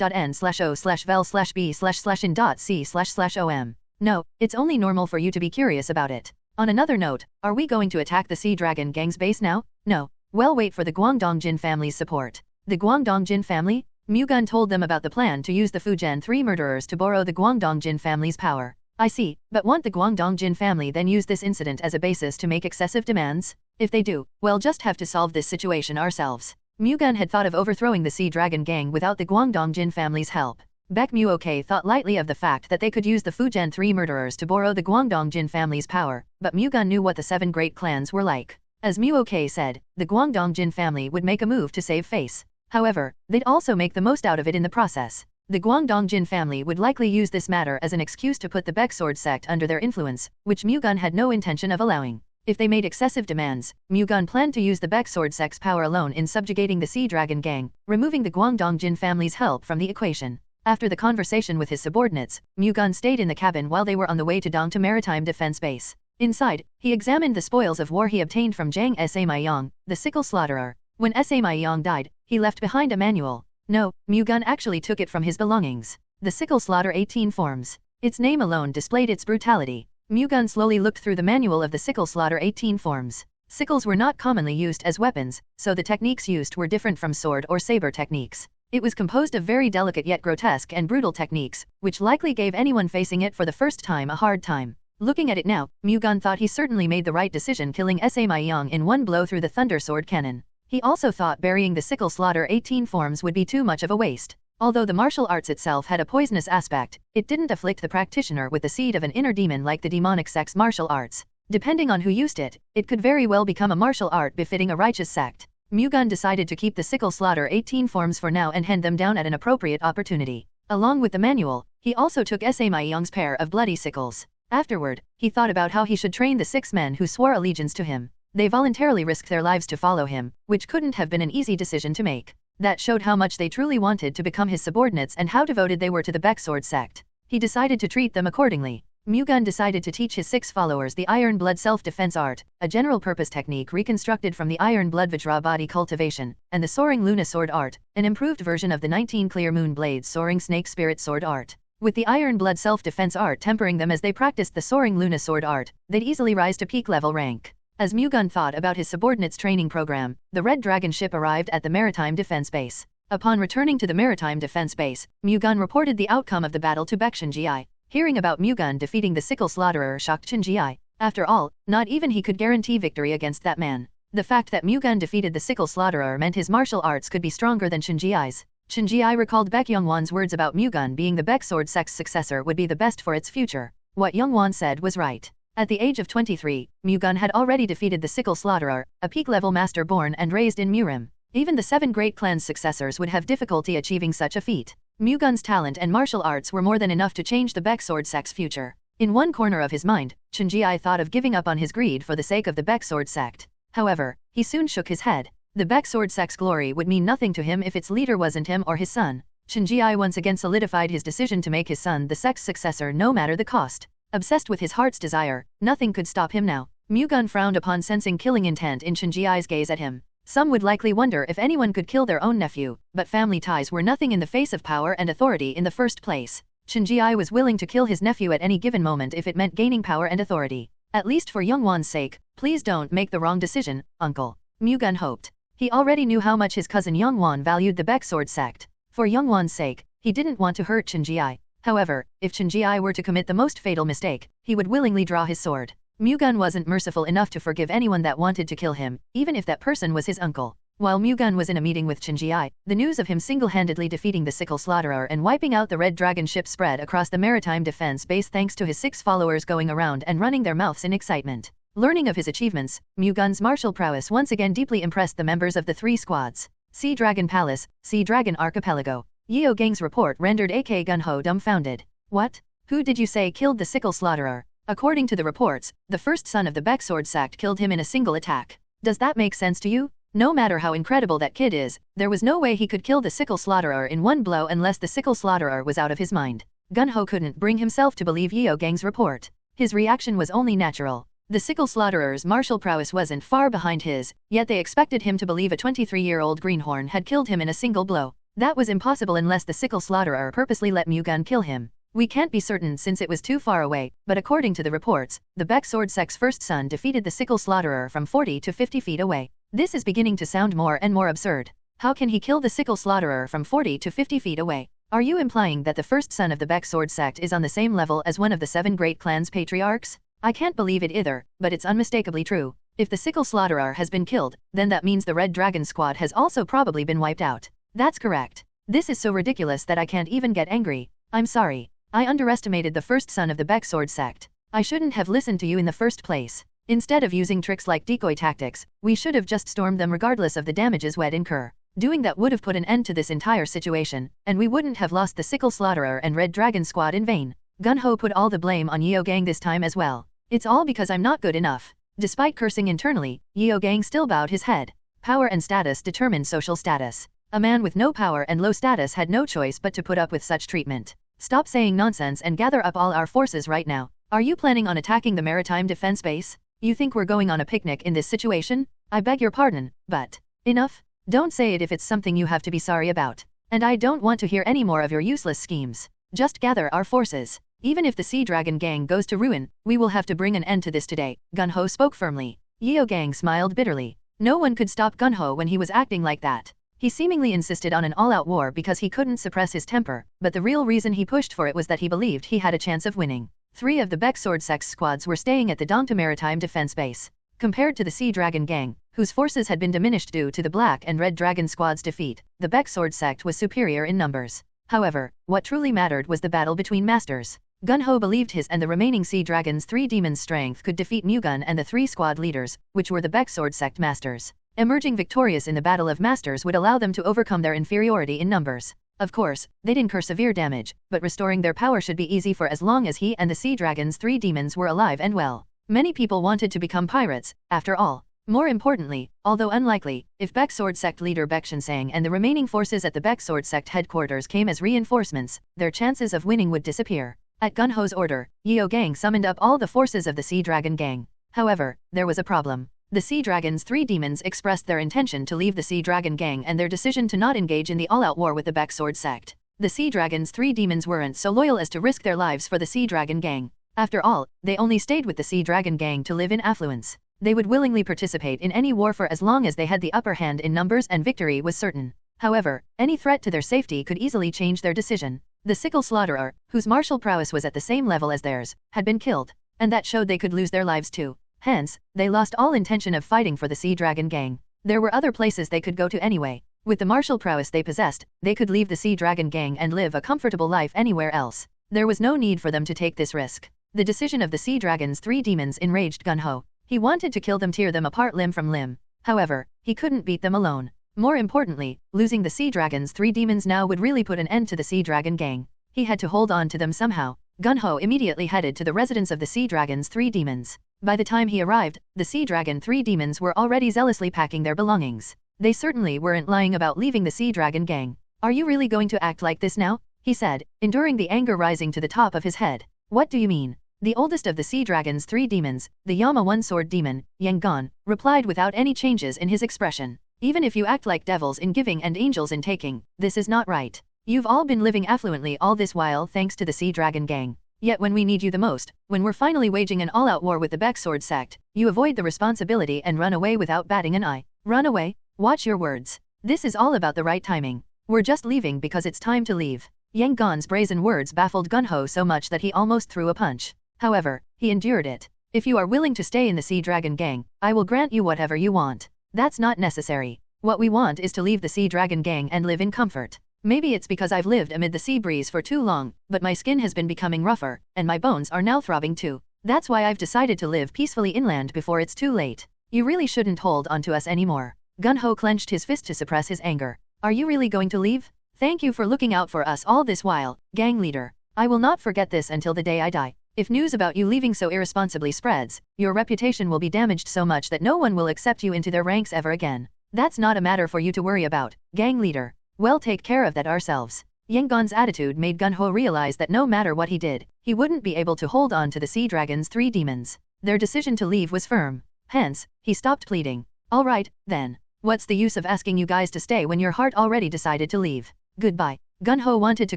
n/o/vel/b/in.c//om. No, it's only normal for you to be curious about it. On another note, are we going to attack the Sea Dragon Gang's base now? No. Well, wait for the Guangdong Jin family's support. The Guangdong Jin family? Mu-Gun told them about the plan to use the Fujian 3 murderers to borrow the Guangdong Jin family's power. I see, but won't the Guangdong Jin family then use this incident as a basis to make excessive demands? If they do, we'll just have to solve this situation ourselves. Mu-Gun had thought of overthrowing the Sea Dragon Gang without the Guangdong Jin family's help. Baek Mu-Gun thought lightly of the fact that they could use the Fujian 3 murderers to borrow the Guangdong Jin family's power, but Mu-Gun knew what the 7 great clans were like. As Mu-Gun said, the Guangdong Jin family would make a move to save face. However, they'd also make the most out of it in the process. The Guangdong Jin family would likely use this matter as an excuse to put the Baek Sword sect under their influence, which Mu-Gun had no intention of allowing. If they made excessive demands, Mu-Gun planned to use the Baek Sword sect's power alone in subjugating the Sea Dragon Gang, removing the Guangdong Jin family's help from the equation. After the conversation with his subordinates, Mu-Gun stayed in the cabin while they were on the way to Dongta Maritime Defense Base. Inside, he examined the spoils of war he obtained from Zhang Samayong, the sickle slaughterer. When Samayong died, he left behind a manual. No, Mu-Gun actually took it from his belongings. The sickle slaughter 18 forms. Its name alone displayed its brutality. Mu-Gun slowly looked through the manual of the sickle slaughter 18 forms. Sickles were not commonly used as weapons, so the techniques used were different from sword or saber techniques. It was composed of very delicate yet grotesque and brutal techniques, which likely gave anyone facing it for the first time a hard time. Looking at it now, Mu-Gun thought he certainly made the right decision killing Samayong in one blow through the Thunder Sword cannon. He also thought burying the sickle slaughter 18 forms would be too much of a waste. Although the martial arts itself had a poisonous aspect, it didn't afflict the practitioner with the seed of an inner demon like the demonic sect's martial arts. Depending on who used it, it could very well become a martial art befitting a righteous sect. Mu-Gun decided to keep the sickle slaughter 18 forms for now and hand them down at an appropriate opportunity. Along with the manual, he also took Samayong's pair of bloody sickles. Afterward, he thought about how he should train the 6 men who swore allegiance to him. They voluntarily risked their lives to follow him, which couldn't have been an easy decision to make. That showed how much they truly wanted to become his subordinates and how devoted they were to the Baek Sword sect. He decided to treat them accordingly. Mu-Gun decided to teach his 6 followers the Iron Blood self-defense art, a general-purpose technique reconstructed from the Iron Blood Vajra body cultivation, and the Soaring Luna sword art, an improved version of the 19 Clear Moon Blades Soaring Snake Spirit sword art. With the Iron Blood self-defense art tempering them as they practiced the Soaring Luna sword art, they'd easily rise to peak level rank. As Mu-Gun thought about his subordinates' training program, the Red Dragon ship arrived at the Maritime Defense Base. Upon returning to the Maritime Defense Base, Mu-Gun reported the outcome of the battle to Baek Shinji. Hearing about Mu-Gun defeating the sickle slaughterer shocked Shinji. After all, not even he could guarantee victory against that man. The fact that Mu-Gun defeated the sickle slaughterer meant his martial arts could be stronger than Shinji's. Shinji recalled Yong Wan's words about Mu-Gun being the Baek Sword sect's successor would be the best for its future. What Yong Wan said was right. At the age of 23, Mu-Gun had already defeated the sickle slaughterer, a peak-level master born and raised in Murim. Even the 7 great clans' successors would have difficulty achieving such a feat. Mu-Gun's talent and martial arts were more than enough to change the Baek Sword sect's future. In one corner of his mind, Shinji thought of giving up on his greed for the sake of the Baek Sword sect. However, he soon shook his head. The Baek Sword sect's glory would mean nothing to him if its leader wasn't him or his son. Shinji once again solidified his decision to make his son the sect's successor no matter the cost. Obsessed with his heart's desire, nothing could stop him now. Mu-Gun frowned upon sensing killing intent in Shinji's gaze at him. Some would likely wonder if anyone could kill their own nephew, but family ties were nothing in the face of power and authority in the first place. Shinji was willing to kill his nephew at any given moment if it meant gaining power and authority. At least for Yong Wan's sake, please don't make the wrong decision, uncle. Mu-Gun hoped. He already knew how much his cousin Yong Wan valued the Baek sword sect. For Yong Wan's sake, he didn't want to hurt Chen Ji. However, if Chen Ji were to commit the most fatal mistake, he would willingly draw his sword. Mu-Gun wasn't merciful enough to forgive anyone that wanted to kill him, even if that person was his uncle. While Mu-Gun was in a meeting with Chen Ji, the news of him single-handedly defeating the Sickle Slaughterer and wiping out the Red Dragon ship spread across the maritime defense base thanks to his 6 followers going around and running their mouths in excitement. Learning of his achievements, Mu-Gun's martial prowess once again deeply impressed the members of the 3 squads. Sea Dragon Palace, Sea Dragon Archipelago. Yeo Gang's report rendered AK Gun-Ho dumbfounded. What? Who did you say killed the Sickle Slaughterer? According to the reports, the first son of the Baek sword sect killed him in a single attack. Does that make sense to you? No matter how incredible that kid is, there was no way he could kill the Sickle Slaughterer in one blow unless the Sickle Slaughterer was out of his mind. Gun-Ho couldn't bring himself to believe Yeo Gang's report. His reaction was only natural. The Sickle Slaughterer's martial prowess wasn't far behind his, yet they expected him to believe a 23-year-old greenhorn had killed him in a single blow. That was impossible unless the Sickle Slaughterer purposely let Mu-Gun kill him. We can't be certain since it was too far away, but according to the reports, the Baek sword sect's first son defeated the Sickle Slaughterer from 40 to 50 feet away. This is beginning to sound more and more absurd. How can he kill the Sickle Slaughterer from 40 to 50 feet away? Are you implying that the first son of the Baek sword sect is on the same level as one of the 7 great clans' patriarchs? I can't believe it either, but it's unmistakably true. If the Sickle Slaughterer has been killed, then that means the Red Dragon squad has also probably been wiped out. That's correct. This is so ridiculous that I can't even get angry. I'm sorry. I underestimated the first son of the Baek sword sect. I shouldn't have listened to you in the first place. Instead of using tricks like decoy tactics, we should have just stormed them regardless of the damages we'd incur. Doing that would have put an end to this entire situation, and we wouldn't have lost the Sickle Slaughterer and Red Dragon squad in vain. Gun-Ho put all the blame on Yeo Gang this time as well. It's all because I'm not good enough. Despite cursing internally, Yeo Gang still bowed his head. Power and status determine social status. A man with no power and low status had no choice but to put up with such treatment. Stop saying nonsense and gather up all our forces right now. Are you planning on attacking the maritime defense base? You think we're going on a picnic in this situation? I beg your pardon, but... Enough? Don't say it if it's something you have to be sorry about. And I don't want to hear any more of your useless schemes. Just gather our forces. Even if the Sea Dragon gang goes to ruin, we will have to bring an end to this today. Gun-Ho spoke firmly. Yeo Gang smiled bitterly. No one could stop Gun-Ho when he was acting like that. He seemingly insisted on an all-out war because he couldn't suppress his temper, but the real reason he pushed for it was that he believed he had a chance of winning. 3 of the Baek sword sect's squads were staying at the Dongta Maritime Defense Base. Compared to the Sea Dragon gang, whose forces had been diminished due to the Black and Red Dragon squad's defeat, the Baek sword sect was superior in numbers. However, what truly mattered was the battle between masters. Gun-Ho believed his and the remaining Sea Dragon's 3 demons' strength could defeat Mu-Gun and the 3 squad leaders, which were the Baek sword sect masters. Emerging victorious in the Battle of Masters would allow them to overcome their inferiority in numbers. Of course, they'd incur severe damage, but restoring their power should be easy for as long as he and the Sea Dragon's 3 demons were alive and well. Many people wanted to become pirates, after all. More importantly, although unlikely, if Baek sword sect leader Baek Shinsang and the remaining forces at the Baek sword sect headquarters came as reinforcements, their chances of winning would disappear. At Gun-Ho's order, Yeo Gang summoned up all the forces of the Sea Dragon gang. However, there was a problem. The Sea Dragon's 3 demons expressed their intention to leave the Sea Dragon gang and their decision to not engage in the all-out war with the Baek sword sect. The Sea Dragon's 3 demons weren't so loyal as to risk their lives for the Sea Dragon gang. After all, they only stayed with the Sea Dragon gang to live in affluence. They would willingly participate in any war for as long as they had the upper hand in numbers and victory was certain. However, any threat to their safety could easily change their decision. The Sickle Slaughterer, whose martial prowess was at the same level as theirs, had been killed, and that showed they could lose their lives too. Hence, they lost all intention of fighting for the Sea Dragon gang. There were other places they could go to anyway. With the martial prowess they possessed, they could leave the Sea Dragon gang and live a comfortable life anywhere else. There was no need for them to take this risk. The decision of the Sea Dragon's 3 demons enraged Gun-Ho. He wanted to kill them, tear them apart limb from limb. However, he couldn't beat them alone. More importantly, losing the Sea Dragon's 3 demons now would really put an end to the Sea Dragon gang. He had to hold on to them somehow. Gun-Ho immediately headed to the residence of the Sea Dragon's 3 demons. By the time he arrived, the Sea Dragon 3 demons were already zealously packing their belongings. They certainly weren't lying about leaving the Sea Dragon gang. Are you really going to act like this now? He said, enduring the anger rising to the top of his head. What do you mean? The oldest of the Sea Dragon's 3 demons, the Yama one-sword demon, Yong Wan, replied without any changes in his expression. Even if you act like devils in giving and angels in taking, this is not right. You've all been living affluently all this while thanks to the Sea Dragon gang. Yet when we need you the most, when we're finally waging an all-out war with the Baek sword sect, you avoid the responsibility and run away without batting an eye. Run away? Watch your words. This is all about the right timing. We're just leaving because it's time to leave. Yang Gan's brazen words baffled Gun-ho so much that he almost threw a punch. However, he endured it. If you are willing to stay in the Sea Dragon Gang, I will grant you whatever you want. That's not necessary. What we want is to leave the Sea Dragon Gang and live in comfort. Maybe it's because I've lived amid the sea breeze for too long, but my skin has been becoming rougher, and my bones are now throbbing too. That's why I've decided to live peacefully inland before it's too late. You really shouldn't hold on to us anymore. Gun-ho clenched his fist to suppress his anger. Are you really going to leave? Thank you for looking out for us all this while, gang leader. I will not forget this until the day I die. If news about you leaving so irresponsibly spreads, your reputation will be damaged so much that no one will accept you into their ranks ever again. That's not a matter for you to worry about, gang leader. We'll take care of that ourselves. Yang Gan's attitude made Gun-ho realize that no matter what he did, he wouldn't be able to hold on to the Sea Dragon's 3 demons. Their decision to leave was firm. Hence, he stopped pleading. All right, then. What's the use of asking you guys to stay when your heart already decided to leave? Goodbye. Gun-ho wanted to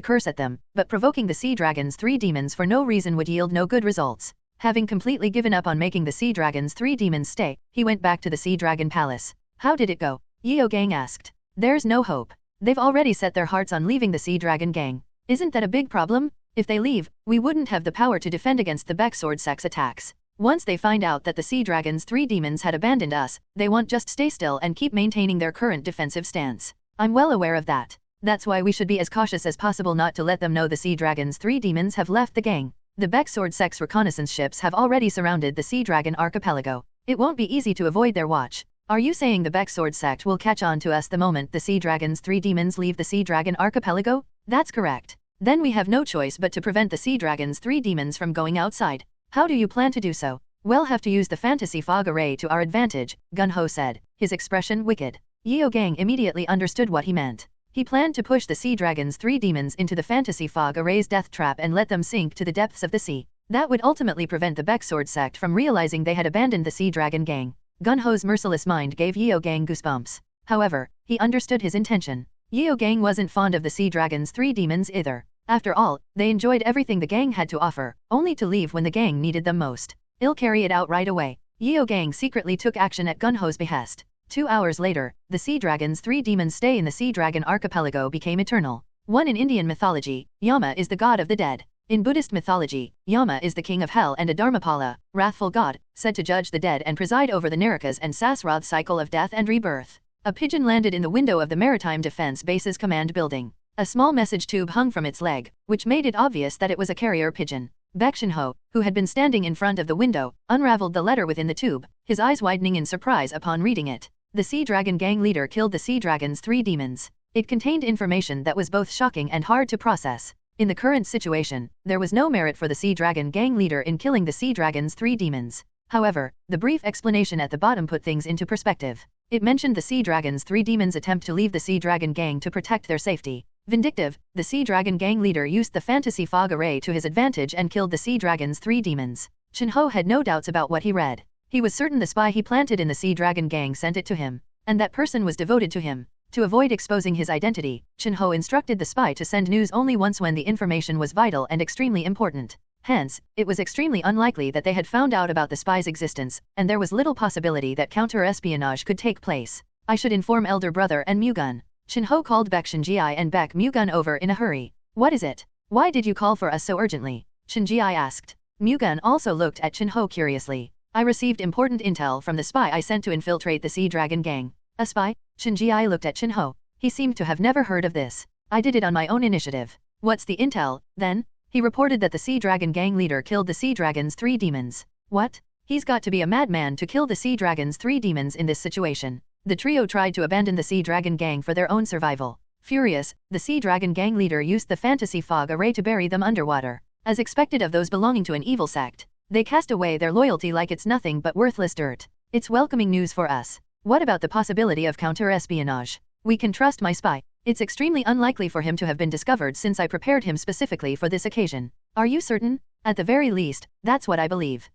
curse at them, but provoking the Sea Dragon's 3 demons for no reason would yield no good results. Having completely given up on making the Sea Dragon's 3 demons stay, he went back to the Sea Dragon Palace. How did it go? Yeo Gang asked. There's no hope. They've already set their hearts on leaving the Sea Dragon Gang. Isn't that a big problem? If they leave, we wouldn't have the power to defend against the Baek Sword Sect's attacks. Once they find out that the Sea Dragon's 3 demons had abandoned us, they won't just stay still and keep maintaining their current defensive stance. I'm well aware of that. That's why we should be as cautious as possible not to let them know the Sea Dragon's 3 demons have left the gang. The Baek Sword Sect's reconnaissance ships have already surrounded the Sea Dragon archipelago. It won't be easy to avoid their watch. Are you saying the Baek Sword Sect will catch on to us the moment the Sea Dragon's 3 demons leave the Sea Dragon archipelago? That's correct. Then we have no choice but to prevent the Sea Dragon's 3 demons from going outside. How do you plan to do so? We'll have to use the fantasy fog array to our advantage, Gun-ho said, his expression wicked. Yeo Gang immediately understood what he meant. He planned to push the Sea Dragon's 3 demons into the fantasy fog array's death trap and let them sink to the depths of the sea. That would ultimately prevent the Baek Sword Sect from realizing they had abandoned the Sea Dragon Gang. Gun-ho's merciless mind gave Yeo Gang goosebumps. However, he understood his intention. Yeo Gang wasn't fond of the Sea Dragon's 3 demons either. After all, they enjoyed everything the gang had to offer, only to leave when the gang needed them most. He'll carry it out right away. Yeo Gang secretly took action at Gun-ho's behest. 2 hours later, the Sea Dragon's 3 demons' stay in the Sea Dragon archipelago became eternal. 1. In Indian mythology, Yama is the god of the dead. In Buddhist mythology, Yama is the king of hell and a Dharmapala, wrathful god, said to judge the dead and preside over the Narakas and Sasrath cycle of death and rebirth. A pigeon landed in the window of the Maritime Defense Base's command building. A small message tube hung from its leg, which made it obvious that it was a carrier pigeon. Baek Shin-ho, who had been standing in front of the window, unraveled the letter within the tube, his eyes widening in surprise upon reading it. The Sea Dragon Gang leader killed the Sea Dragon's 3 demons. It contained information that was both shocking and hard to process. In the current situation, there was no merit for the Sea Dragon Gang leader in killing the Sea Dragon's 3 demons. However, the brief explanation at the bottom put things into perspective. It mentioned the Sea Dragon's 3 demons' attempt to leave the Sea Dragon Gang to protect their safety. Vindictive, the Sea Dragon Gang leader used the fantasy fog array to his advantage and killed the Sea Dragon's 3 demons. Shin-ho had no doubts about what he read. He was certain the spy he planted in the Sea Dragon Gang sent it to him, and that person was devoted to him. To avoid exposing his identity, Shin-ho instructed the spy to send news only once when the information was vital and extremely important. Hence, it was extremely unlikely that they had found out about the spy's existence, and there was little possibility that counter-espionage could take place. I should inform elder brother and Mu-Gun. Shin-ho called Baek Shin-ji and Baek Mu-Gun over in a hurry. What is it? Why did you call for us so urgently? Shin-ji asked. Mu-Gun also looked at Shin-ho curiously. I received important intel from the spy I sent to infiltrate the Sea Dragon Gang. A spy? Shin-ji looked at Shin-ho. He seemed to have never heard of this. I did it on my own initiative. What's the intel, then? He reported that the Sea Dragon Gang leader killed the Sea Dragon's 3 demons. What? He's got to be a madman to kill the Sea Dragon's 3 demons in this situation. The trio tried to abandon the Sea Dragon Gang for their own survival. Furious, the Sea Dragon Gang leader used the fantasy fog array to bury them underwater. As expected of those belonging to an evil sect, they cast away their loyalty like it's nothing but worthless dirt. It's welcoming news for us. What about the possibility of counter-espionage? We can trust my spy. It's extremely unlikely for him to have been discovered since I prepared him specifically for this occasion. Are you certain? At the very least, that's what I believe.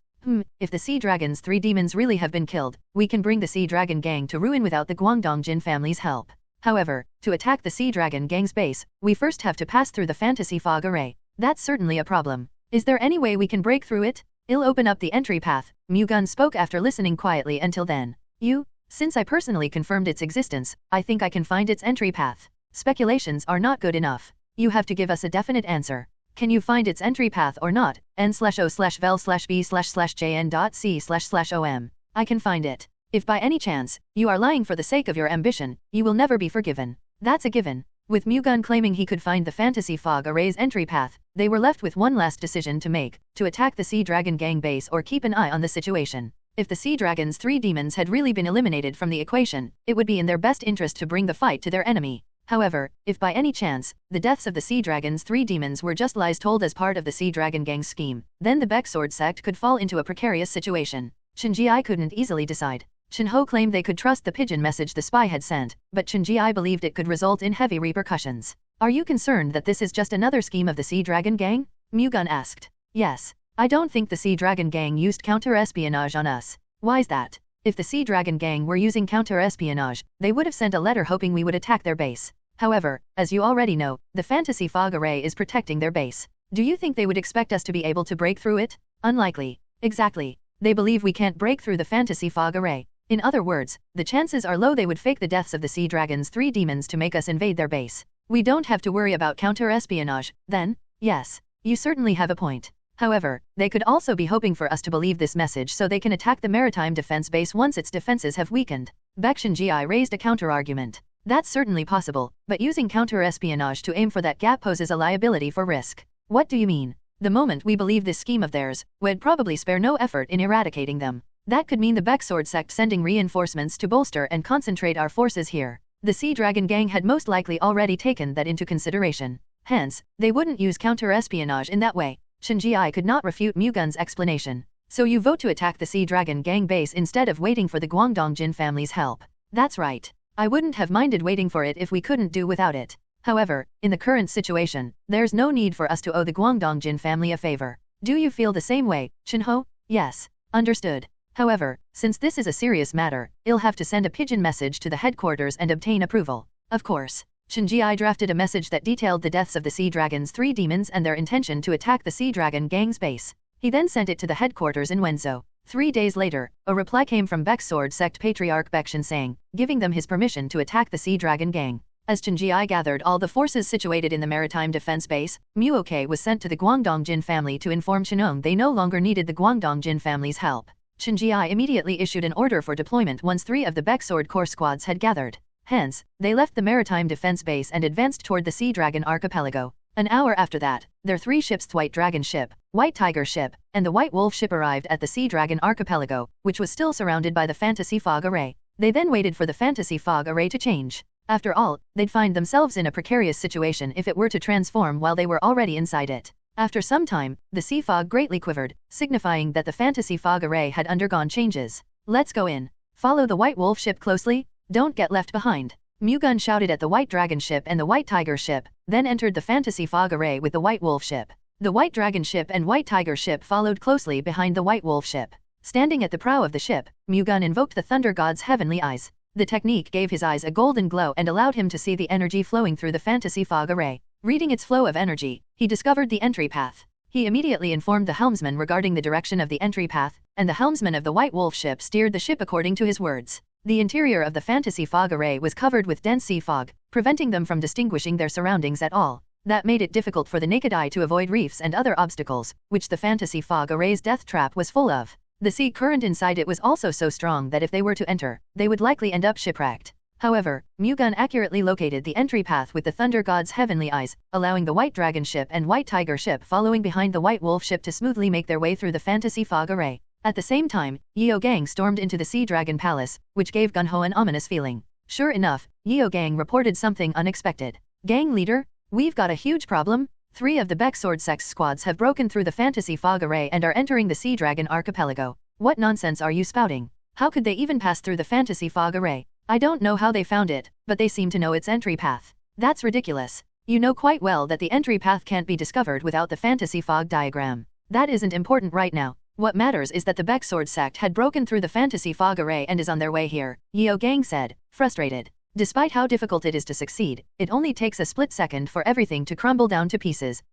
If the Sea Dragon's 3 demons really have been killed, we can bring the Sea Dragon Gang to ruin without the Guangdongjin family's help. However, to attack the Sea Dragon Gang's base, we first have to pass through the fantasy fog array. That's certainly a problem. Is there any way we can break through it? I'll open up the entry path, Mu-Gun spoke after listening quietly until then. Since I personally confirmed its existence, I think I can find its entry path. Speculations are not good enough. You have to give us a definite answer. Can you find its entry path or not? n/o/vel/b/jn.c//om. I can find it. If by any chance, you are lying for the sake of your ambition, you will never be forgiven. That's a given. With Mu-Gun claiming he could find the Fantasy Fog Array's entry path, they were left with one last decision to make, to attack the Sea Dragon Gang base or keep an eye on the situation. If the Sea Dragon's 3 demons had really been eliminated from the equation, it would be in their best interest to bring the fight to their enemy. However, if by any chance, the deaths of the Sea Dragon's 3 demons were just lies told as part of the Sea Dragon Gang's scheme, then the Baek Sword sect could fall into a precarious situation. Shinji couldn't easily decide. Shinho claimed they could trust the pigeon message the spy had sent, but Shinji believed it could result in heavy repercussions. Are you concerned that this is just another scheme of the Sea Dragon Gang? Mu-Gun asked. Yes. I don't think the Sea Dragon Gang used counter-espionage on us. Why's that? If the Sea Dragon Gang were using counter-espionage, they would have sent a letter hoping we would attack their base. However, as you already know, the Fantasy Fog Array is protecting their base. Do you think they would expect us to be able to break through it? Unlikely. Exactly. They believe we can't break through the Fantasy Fog Array. In other words, the chances are low they would fake the deaths of the Sea Dragon's 3 demons to make us invade their base. We don't have to worry about counter-espionage, then? Yes. You certainly have a point. However, they could also be hoping for us to believe this message so they can attack the maritime defense base once its defenses have weakened. Baek Shinji raised a counter-argument. That's certainly possible, but using counter-espionage to aim for that gap poses a liability for risk. What do you mean? The moment we believe this scheme of theirs, we'd probably spare no effort in eradicating them. That could mean the Baek Sword sect sending reinforcements to bolster and concentrate our forces here. The Sea Dragon Gang had most likely already taken that into consideration. Hence, they wouldn't use counter-espionage in that way. Shinji could not refute Mu-Gun's explanation. So you vote to attack the Sea Dragon Gang base instead of waiting for the Guangdongjin family's help. That's right. I wouldn't have minded waiting for it if we couldn't do without it. However, in the current situation, there's no need for us to owe the Guangdongjin family a favor. Do you feel the same way, Shinho? Yes. Understood. However, since this is a serious matter, I'll have to send a pigeon message to the headquarters and obtain approval. Of course. Shinji drafted a message that detailed the deaths of the Sea Dragon's 3 demons and their intention to attack the Sea Dragon Gang's base. He then sent it to the headquarters in Wenzhou. 3 days later, a reply came from Baek Sword sect patriarch Baek Shinsang, giving them his permission to attack the Sea Dragon Gang. As Shinji gathered all the forces situated in the maritime defense base, Muoke was sent to the Guangdongjin family to inform Shinong they no longer needed the Guangdongjin family's help. Shinji immediately issued an order for deployment once 3 of the Baek Sword Corps squads had gathered. Hence, they left the maritime defense base and advanced toward the Sea Dragon archipelago. An hour after that, their 3 ships, the White Dragon ship, White Tiger ship, and the White Wolf ship arrived at the Sea Dragon archipelago, which was still surrounded by the Fantasy Fog Array. They then waited for the Fantasy Fog Array to change. After all, they'd find themselves in a precarious situation if it were to transform while they were already inside it. After some time, the sea fog greatly quivered, signifying that the Fantasy Fog Array had undergone changes. Let's go in. Follow the White Wolf ship closely. Don't get left behind. Mu-Gun shouted at the White Dragon ship and the White Tiger ship, then entered the Fantasy Fog Array with the White Wolf ship. The White Dragon ship and White Tiger ship followed closely behind the White Wolf ship. Standing at the prow of the ship, Mu-Gun invoked the Thunder God's heavenly eyes. The technique gave his eyes a golden glow and allowed him to see the energy flowing through the Fantasy Fog Array. Reading its flow of energy, he discovered the entry path. He immediately informed the helmsman regarding the direction of the entry path, and the helmsman of the White Wolf ship steered the ship according to his words. The interior of the Fantasy Fog Array was covered with dense sea fog, preventing them from distinguishing their surroundings at all. That made it difficult for the naked eye to avoid reefs and other obstacles, which the Fantasy Fog Array's death trap was full of. The sea current inside it was also so strong that if they were to enter, they would likely end up shipwrecked. However, Mu-Gun accurately located the entry path with the Thunder God's heavenly eyes, allowing the White Dragon ship and White Tiger ship following behind the White Wolf ship to smoothly make their way through the Fantasy Fog Array. At the same time, Yeo Gang stormed into the Sea Dragon Palace, which gave Gunho an ominous feeling. Sure enough, Yeo Gang reported something unexpected. Gang leader, we've got a huge problem. 3 of the Baek Sword sect's squads have broken through the Fantasy Fog Array and are entering the Sea Dragon archipelago. What nonsense are you spouting? How could they even pass through the Fantasy Fog Array? I don't know how they found it, but they seem to know its entry path. That's ridiculous. You know quite well that the entry path can't be discovered without the Fantasy Fog diagram. That isn't important right now. What matters is that the Baek Sword sect had broken through the Fantasy Fog Array and is on their way here, Yeo Gang said, frustrated. Despite how difficult it is to succeed, it only takes a split second for everything to crumble down to pieces.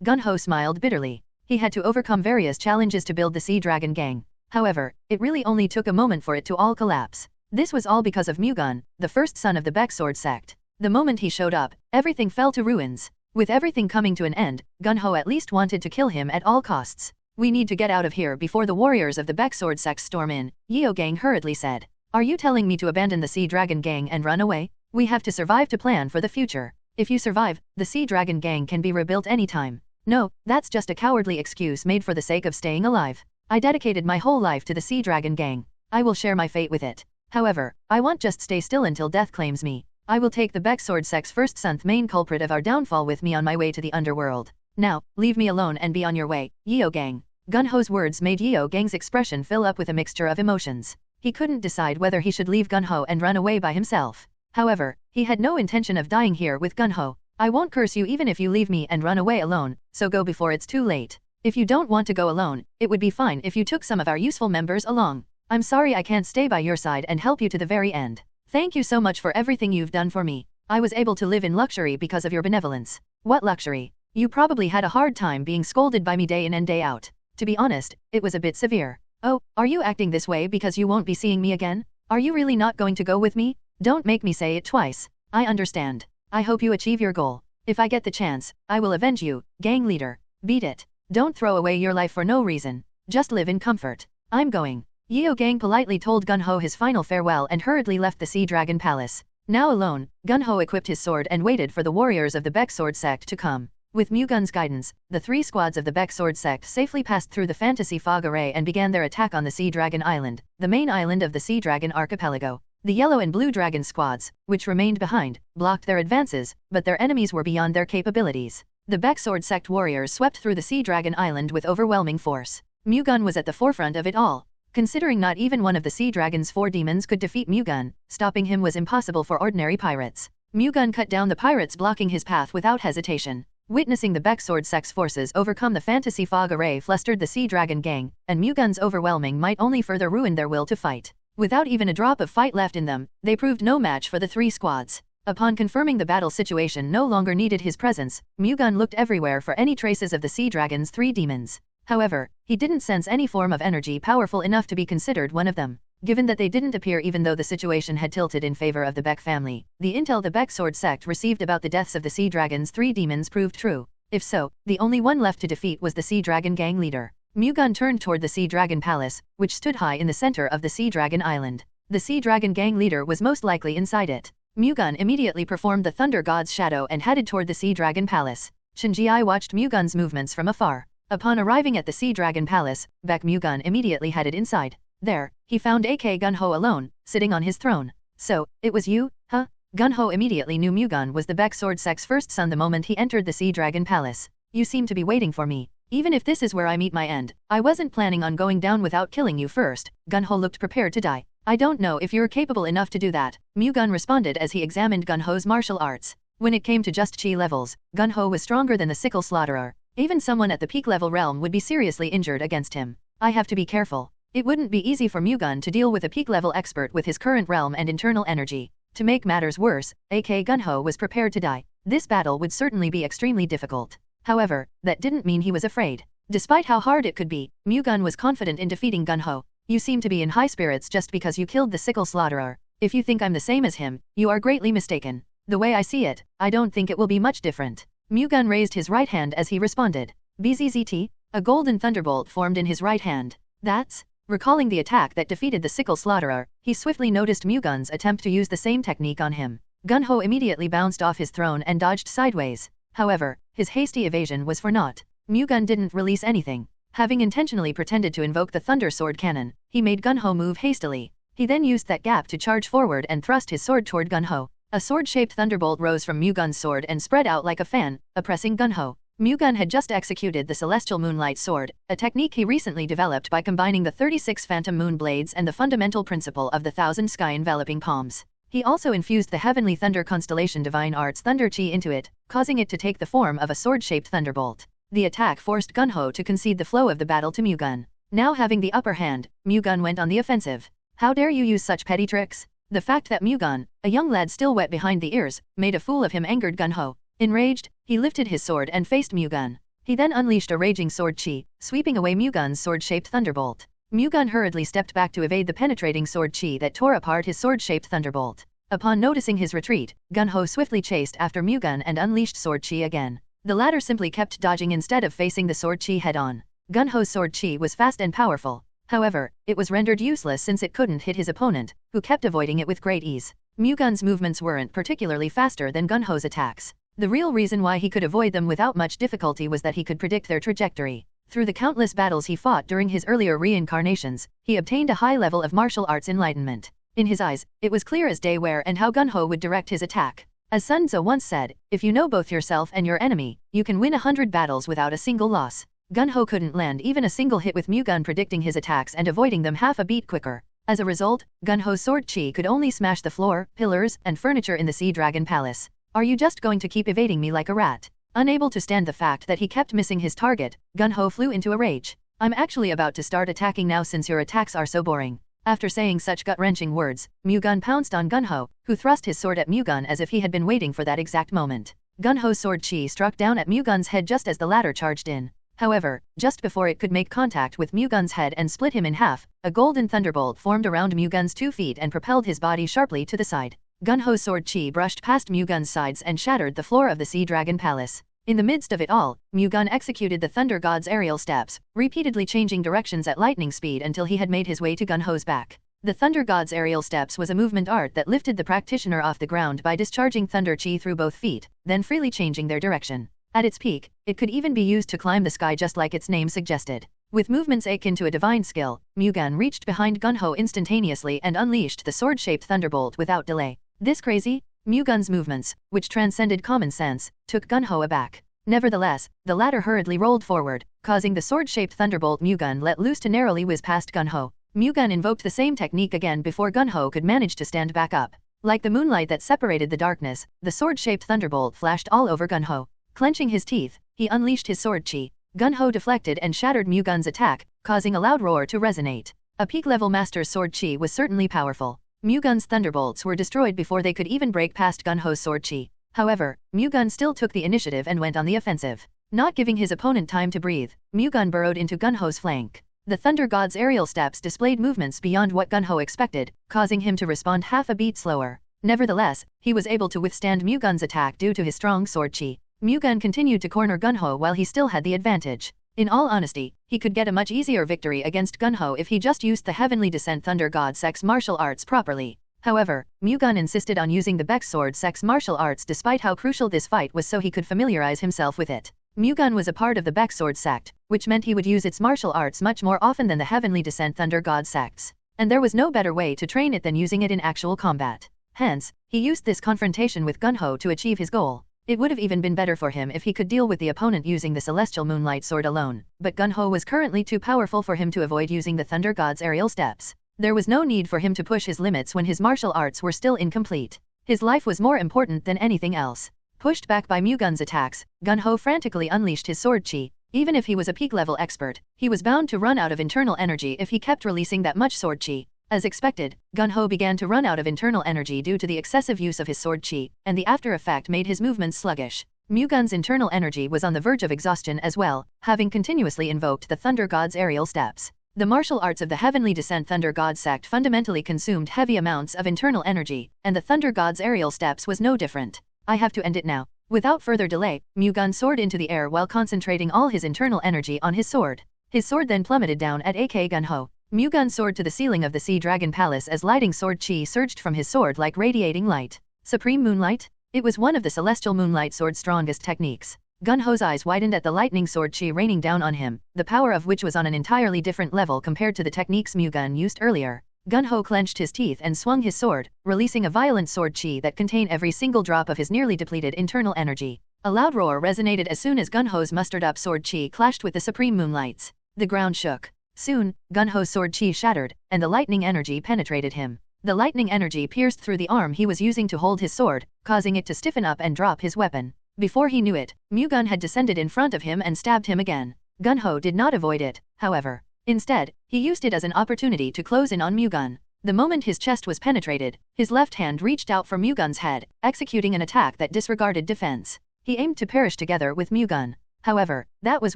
Gunho smiled bitterly. He had to overcome various challenges to build the Sea Dragon Gang. However, it really only took a moment for it to all collapse. This was all because of Mu-Gun, the first son of the Baek sword sect. The moment he showed up, everything fell to ruins. With everything coming to an end, Gun-Ho at least wanted to kill him at all costs. We need to get out of here before the warriors of the Baek sword sect storm in, Yeo Gang hurriedly said. Are you telling me to abandon the Sea Dragon Gang and run away? We have to survive to plan for the future. If you survive, the Sea Dragon Gang can be rebuilt anytime. No, that's just a cowardly excuse made for the sake of staying alive. I dedicated my whole life to the Sea Dragon Gang. I will share my fate with it. However, I won't just stay still until death claims me. I will take the Baek sword sect's first son, main culprit of our downfall, with me on my way to the underworld. Now, leave me alone and be on your way, Yeo Gang. Gun-Ho's words made Yeo Gang's expression fill up with a mixture of emotions. He couldn't decide whether he should leave Gun-Ho and run away by himself. However, he had no intention of dying here with Gun-Ho. I won't curse you even if you leave me and run away alone, so go before it's too late. If you don't want to go alone, it would be fine if you took some of our useful members along. I'm sorry I can't stay by your side and help you to the very end. Thank you so much for everything you've done for me. I was able to live in luxury because of your benevolence. What luxury? You probably had a hard time being scolded by me day in and day out. To be honest, it was a bit severe. Oh, are you acting this way because you won't be seeing me again? Are you really not going to go with me? Don't make me say it twice. I understand. I hope you achieve your goal. If I get the chance, I will avenge you, gang leader. Beat it. Don't throw away your life for no reason. Just live in comfort. I'm going. Yeo Gang politely told Gun-Ho his final farewell and hurriedly left the Sea Dragon Palace. Now alone, Gun-Ho equipped his sword and waited for the warriors of the Baek sword sect to come. With Mu-Gun's guidance, the 3 squads of the Baek sword sect safely passed through the fantasy fog array and began their attack on the Sea Dragon Island, the main island of the Sea Dragon archipelago. The yellow and blue dragon squads, which remained behind, blocked their advances, but their enemies were beyond their capabilities. The Baek sword sect warriors swept through the Sea Dragon Island with overwhelming force. Mu-Gun was at the forefront of it all. Considering not even one of the Sea Dragon's 4 demons could defeat Mu-Gun, stopping him was impossible for ordinary pirates. Mu-Gun cut down the pirates blocking his path without hesitation. Witnessing the Baek sword sect's forces overcome the fantasy fog array flustered the Sea Dragon Gang, and Mu-Gun's overwhelming might only further ruin their will to fight. Without even a drop of fight left in them, they proved no match for the 3 squads. Upon confirming the battle situation no longer needed his presence, Mu-Gun looked everywhere for any traces of the Sea Dragon's 3 demons. However, he didn't sense any form of energy powerful enough to be considered one of them. Given that they didn't appear even though the situation had tilted in favor of the Baek family, the intel the Baek sword sect received about the deaths of the Sea Dragon's 3 demons proved true. If so, the only one left to defeat was the Sea Dragon Gang leader. Mu-Gun turned toward the Sea Dragon Palace, which stood high in the center of the Sea Dragon Island. The Sea Dragon Gang leader was most likely inside it. Mu-Gun immediately performed the Thunder God's shadow and headed toward the Sea Dragon Palace. Shinji watched Mu-Gun's movements from afar. Upon arriving at the Sea Dragon Palace, Baek Mu-Gun immediately headed inside. There, he found AK Gun-Ho alone, sitting on his throne. So, it was you, huh? Gun-Ho immediately knew Mu-Gun was the Baek sword sect's first son the moment he entered the Sea Dragon Palace. You seem to be waiting for me. Even if this is where I meet my end, I wasn't planning on going down without killing you first. Gun-Ho looked prepared to die. I don't know if you're capable enough to do that, Mu-Gun responded as he examined Gun-Ho's martial arts. When it came to just chi levels, Gun-Ho was stronger than the Sickle Slaughterer. Even someone at the peak level realm would be seriously injured against him. I have to be careful. It wouldn't be easy for Mu-Gun to deal with a peak level expert with his current realm and internal energy. To make matters worse, AK Gun-Ho was prepared to die. This battle would certainly be extremely difficult. However, that didn't mean he was afraid. Despite how hard it could be, Mu-Gun was confident in defeating Gun-Ho. You seem to be in high spirits just because you killed the Sickle Slaughterer. If you think I'm the same as him, you are greatly mistaken. The way I see it, I don't think it will be much different. Mu-Gun raised his right hand as he responded. BZZT? A golden thunderbolt formed in his right hand. That's... Recalling the attack that defeated the Sickle Slaughterer, he swiftly noticed Mu-Gun's attempt to use the same technique on him. Gun-Ho immediately bounced off his throne and dodged sideways. However, his hasty evasion was for naught. Mu-Gun didn't release anything. Having intentionally pretended to invoke the Thunder Sword Cannon, he made Gun-Ho move hastily. He then used that gap to charge forward and thrust his sword toward Gun-Ho. A sword-shaped thunderbolt rose from Mu-Gun's sword and spread out like a fan, oppressing Gun-Ho. Mu-Gun had just executed the Celestial Moonlight Sword, a technique he recently developed by combining the 36 Phantom Moon Blades and the fundamental principle of the 1,000 sky-enveloping palms. He also infused the Heavenly Thunder Constellation Divine Arts Thunder Chi into it, causing it to take the form of a sword-shaped thunderbolt. The attack forced Gun-Ho to concede the flow of the battle to Mu-Gun. Now having the upper hand, Mu-Gun went on the offensive. How dare you use such petty tricks? The fact that Mu-Gun, a young lad still wet behind the ears, made a fool of him angered Gun-Ho. Enraged, he lifted his sword and faced Mu-Gun. He then unleashed a raging sword chi, sweeping away Mu-Gun's sword-shaped thunderbolt. Mu-Gun hurriedly stepped back to evade the penetrating sword chi that tore apart his sword-shaped thunderbolt. Upon noticing his retreat, Gun-Ho swiftly chased after Mu-Gun and unleashed sword chi again. The latter simply kept dodging instead of facing the sword chi head-on. Gun-Ho's sword chi was fast and powerful. However, it was rendered useless since it couldn't hit his opponent, who kept avoiding it with great ease. Mu-Gun's movements weren't particularly faster than Gun-Ho's attacks. The real reason why he could avoid them without much difficulty was that he could predict their trajectory. Through the countless battles he fought during his earlier reincarnations, he obtained a high level of martial arts enlightenment. In his eyes, it was clear as day where and how Gun-Ho would direct his attack. As Sun Tzu once said, if you know both yourself and your enemy, you can win 100 battles without a single loss. Gun-Ho couldn't land even a single hit with Mu-Gun predicting his attacks and avoiding them half a beat quicker. As a result, Gun-Ho's sword chi could only smash the floor, pillars, and furniture in the Sea Dragon Palace. Are you just going to keep evading me like a rat? Unable to stand the fact that he kept missing his target, Gun-Ho flew into a rage. I'm actually about to start attacking now since your attacks are so boring. After saying such gut-wrenching words, Mu-Gun pounced on Gun-Ho, who thrust his sword at Mu-Gun as if he had been waiting for that exact moment. Gun-Ho's sword chi struck down at Mu-Gun's head just as the latter charged in. However, just before it could make contact with Mu-Gun's head and split him in half, a golden thunderbolt formed around Mu-Gun's 2 feet and propelled his body sharply to the side. Gun-Ho's sword chi brushed past Mu-Gun's sides and shattered the floor of the Sea Dragon Palace. In the midst of it all, Mu-Gun executed the Thunder God's aerial steps, repeatedly changing directions at lightning speed until he had made his way to Gun-Ho's back. The Thunder God's aerial steps was a movement art that lifted the practitioner off the ground by discharging thunder chi through both feet, then freely changing their direction. At its peak, it could even be used to climb the sky just like its name suggested. With movements akin to a divine skill, Mu-Gun reached behind Gun-Ho instantaneously and unleashed the sword-shaped thunderbolt without delay. This crazy, Mu-Gun's movements, which transcended common sense, took Gun-Ho aback. Nevertheless, the latter hurriedly rolled forward, causing the sword-shaped thunderbolt Mu-Gun let loose to narrowly whiz past Gun-Ho. Mu-Gun invoked the same technique again before Gun-Ho could manage to stand back up. Like the moonlight that separated the darkness, the sword-shaped thunderbolt flashed all over Gun-Ho. Clenching his teeth, he unleashed his sword chi. Gun-Ho deflected and shattered Mu-Gun's attack, causing a loud roar to resonate. A peak-level master's sword chi was certainly powerful. Mu-Gun's thunderbolts were destroyed before they could even break past Gun-Ho's sword chi. However, Mu-Gun still took the initiative and went on the offensive. Not giving his opponent time to breathe, Mu-Gun burrowed into Gun-Ho's flank. The Thunder God's aerial steps displayed movements beyond what Gun-Ho expected, causing him to respond half a beat slower. Nevertheless, he was able to withstand Mu-Gun's attack due to his strong sword chi. Mu-Gun continued to corner Gun-Ho while he still had the advantage. In all honesty, he could get a much easier victory against Gun-Ho if he just used the Heavenly Descent Thunder God Sect's martial arts properly. However, Mu-Gun insisted on using the Baek Sword Sect's martial arts despite how crucial this fight was so he could familiarize himself with it. Mu-Gun was a part of the Baek Sword Sect, which meant he would use its martial arts much more often than the Heavenly Descent Thunder God Sect's. And there was no better way to train it than using it in actual combat. Hence, he used this confrontation with Gun-Ho to achieve his goal. It would have even been better for him if he could deal with the opponent using the Celestial Moonlight Sword alone, but Gun-Ho was currently too powerful for him to avoid using the Thunder God's aerial steps. There was no need for him to push his limits when his martial arts were still incomplete. His life was more important than anything else. Pushed back by Mu-Gun's attacks, Gun-Ho frantically unleashed his sword chi. Even if he was a peak-level expert, he was bound to run out of internal energy if he kept releasing that much sword chi. As expected, Gun-Ho began to run out of internal energy due to the excessive use of his sword chi, and the after effect made his movements sluggish. Mu-Gun's internal energy was on the verge of exhaustion as well, having continuously invoked the Thunder God's aerial steps. The martial arts of the Heavenly Descent Thunder God Sect fundamentally consumed heavy amounts of internal energy, and the Thunder God's aerial steps was no different. I have to end it now. Without further delay, Mu-Gun soared into the air while concentrating all his internal energy on his sword. His sword then plummeted down at AK Gun-Ho. Mu-Gun soared to the ceiling of the Sea Dragon Palace as lighting sword chi surged from his sword like radiating light. Supreme Moonlight? It was one of the Celestial Moonlight Sword's strongest techniques. Gun-Ho's eyes widened at the lightning sword chi raining down on him, the power of which was on an entirely different level compared to the techniques Mu-Gun used earlier. Gun-Ho clenched his teeth and swung his sword, releasing a violent sword chi that contained every single drop of his nearly depleted internal energy. A loud roar resonated as soon as Gun-Ho's mustered-up sword chi clashed with the Supreme Moonlight's. The ground shook. Soon, Gun-Ho's sword chi shattered, and the lightning energy penetrated him. The lightning energy pierced through the arm he was using to hold his sword, causing it to stiffen up and drop his weapon. Before he knew it, Mu-Gun had descended in front of him and stabbed him again. Gun-Ho did not avoid it, however. Instead, he used it as an opportunity to close in on Mu-Gun. The moment his chest was penetrated, his left hand reached out for Mu-Gun's head, executing an attack that disregarded defense. He aimed to perish together with Mu-Gun. However, that was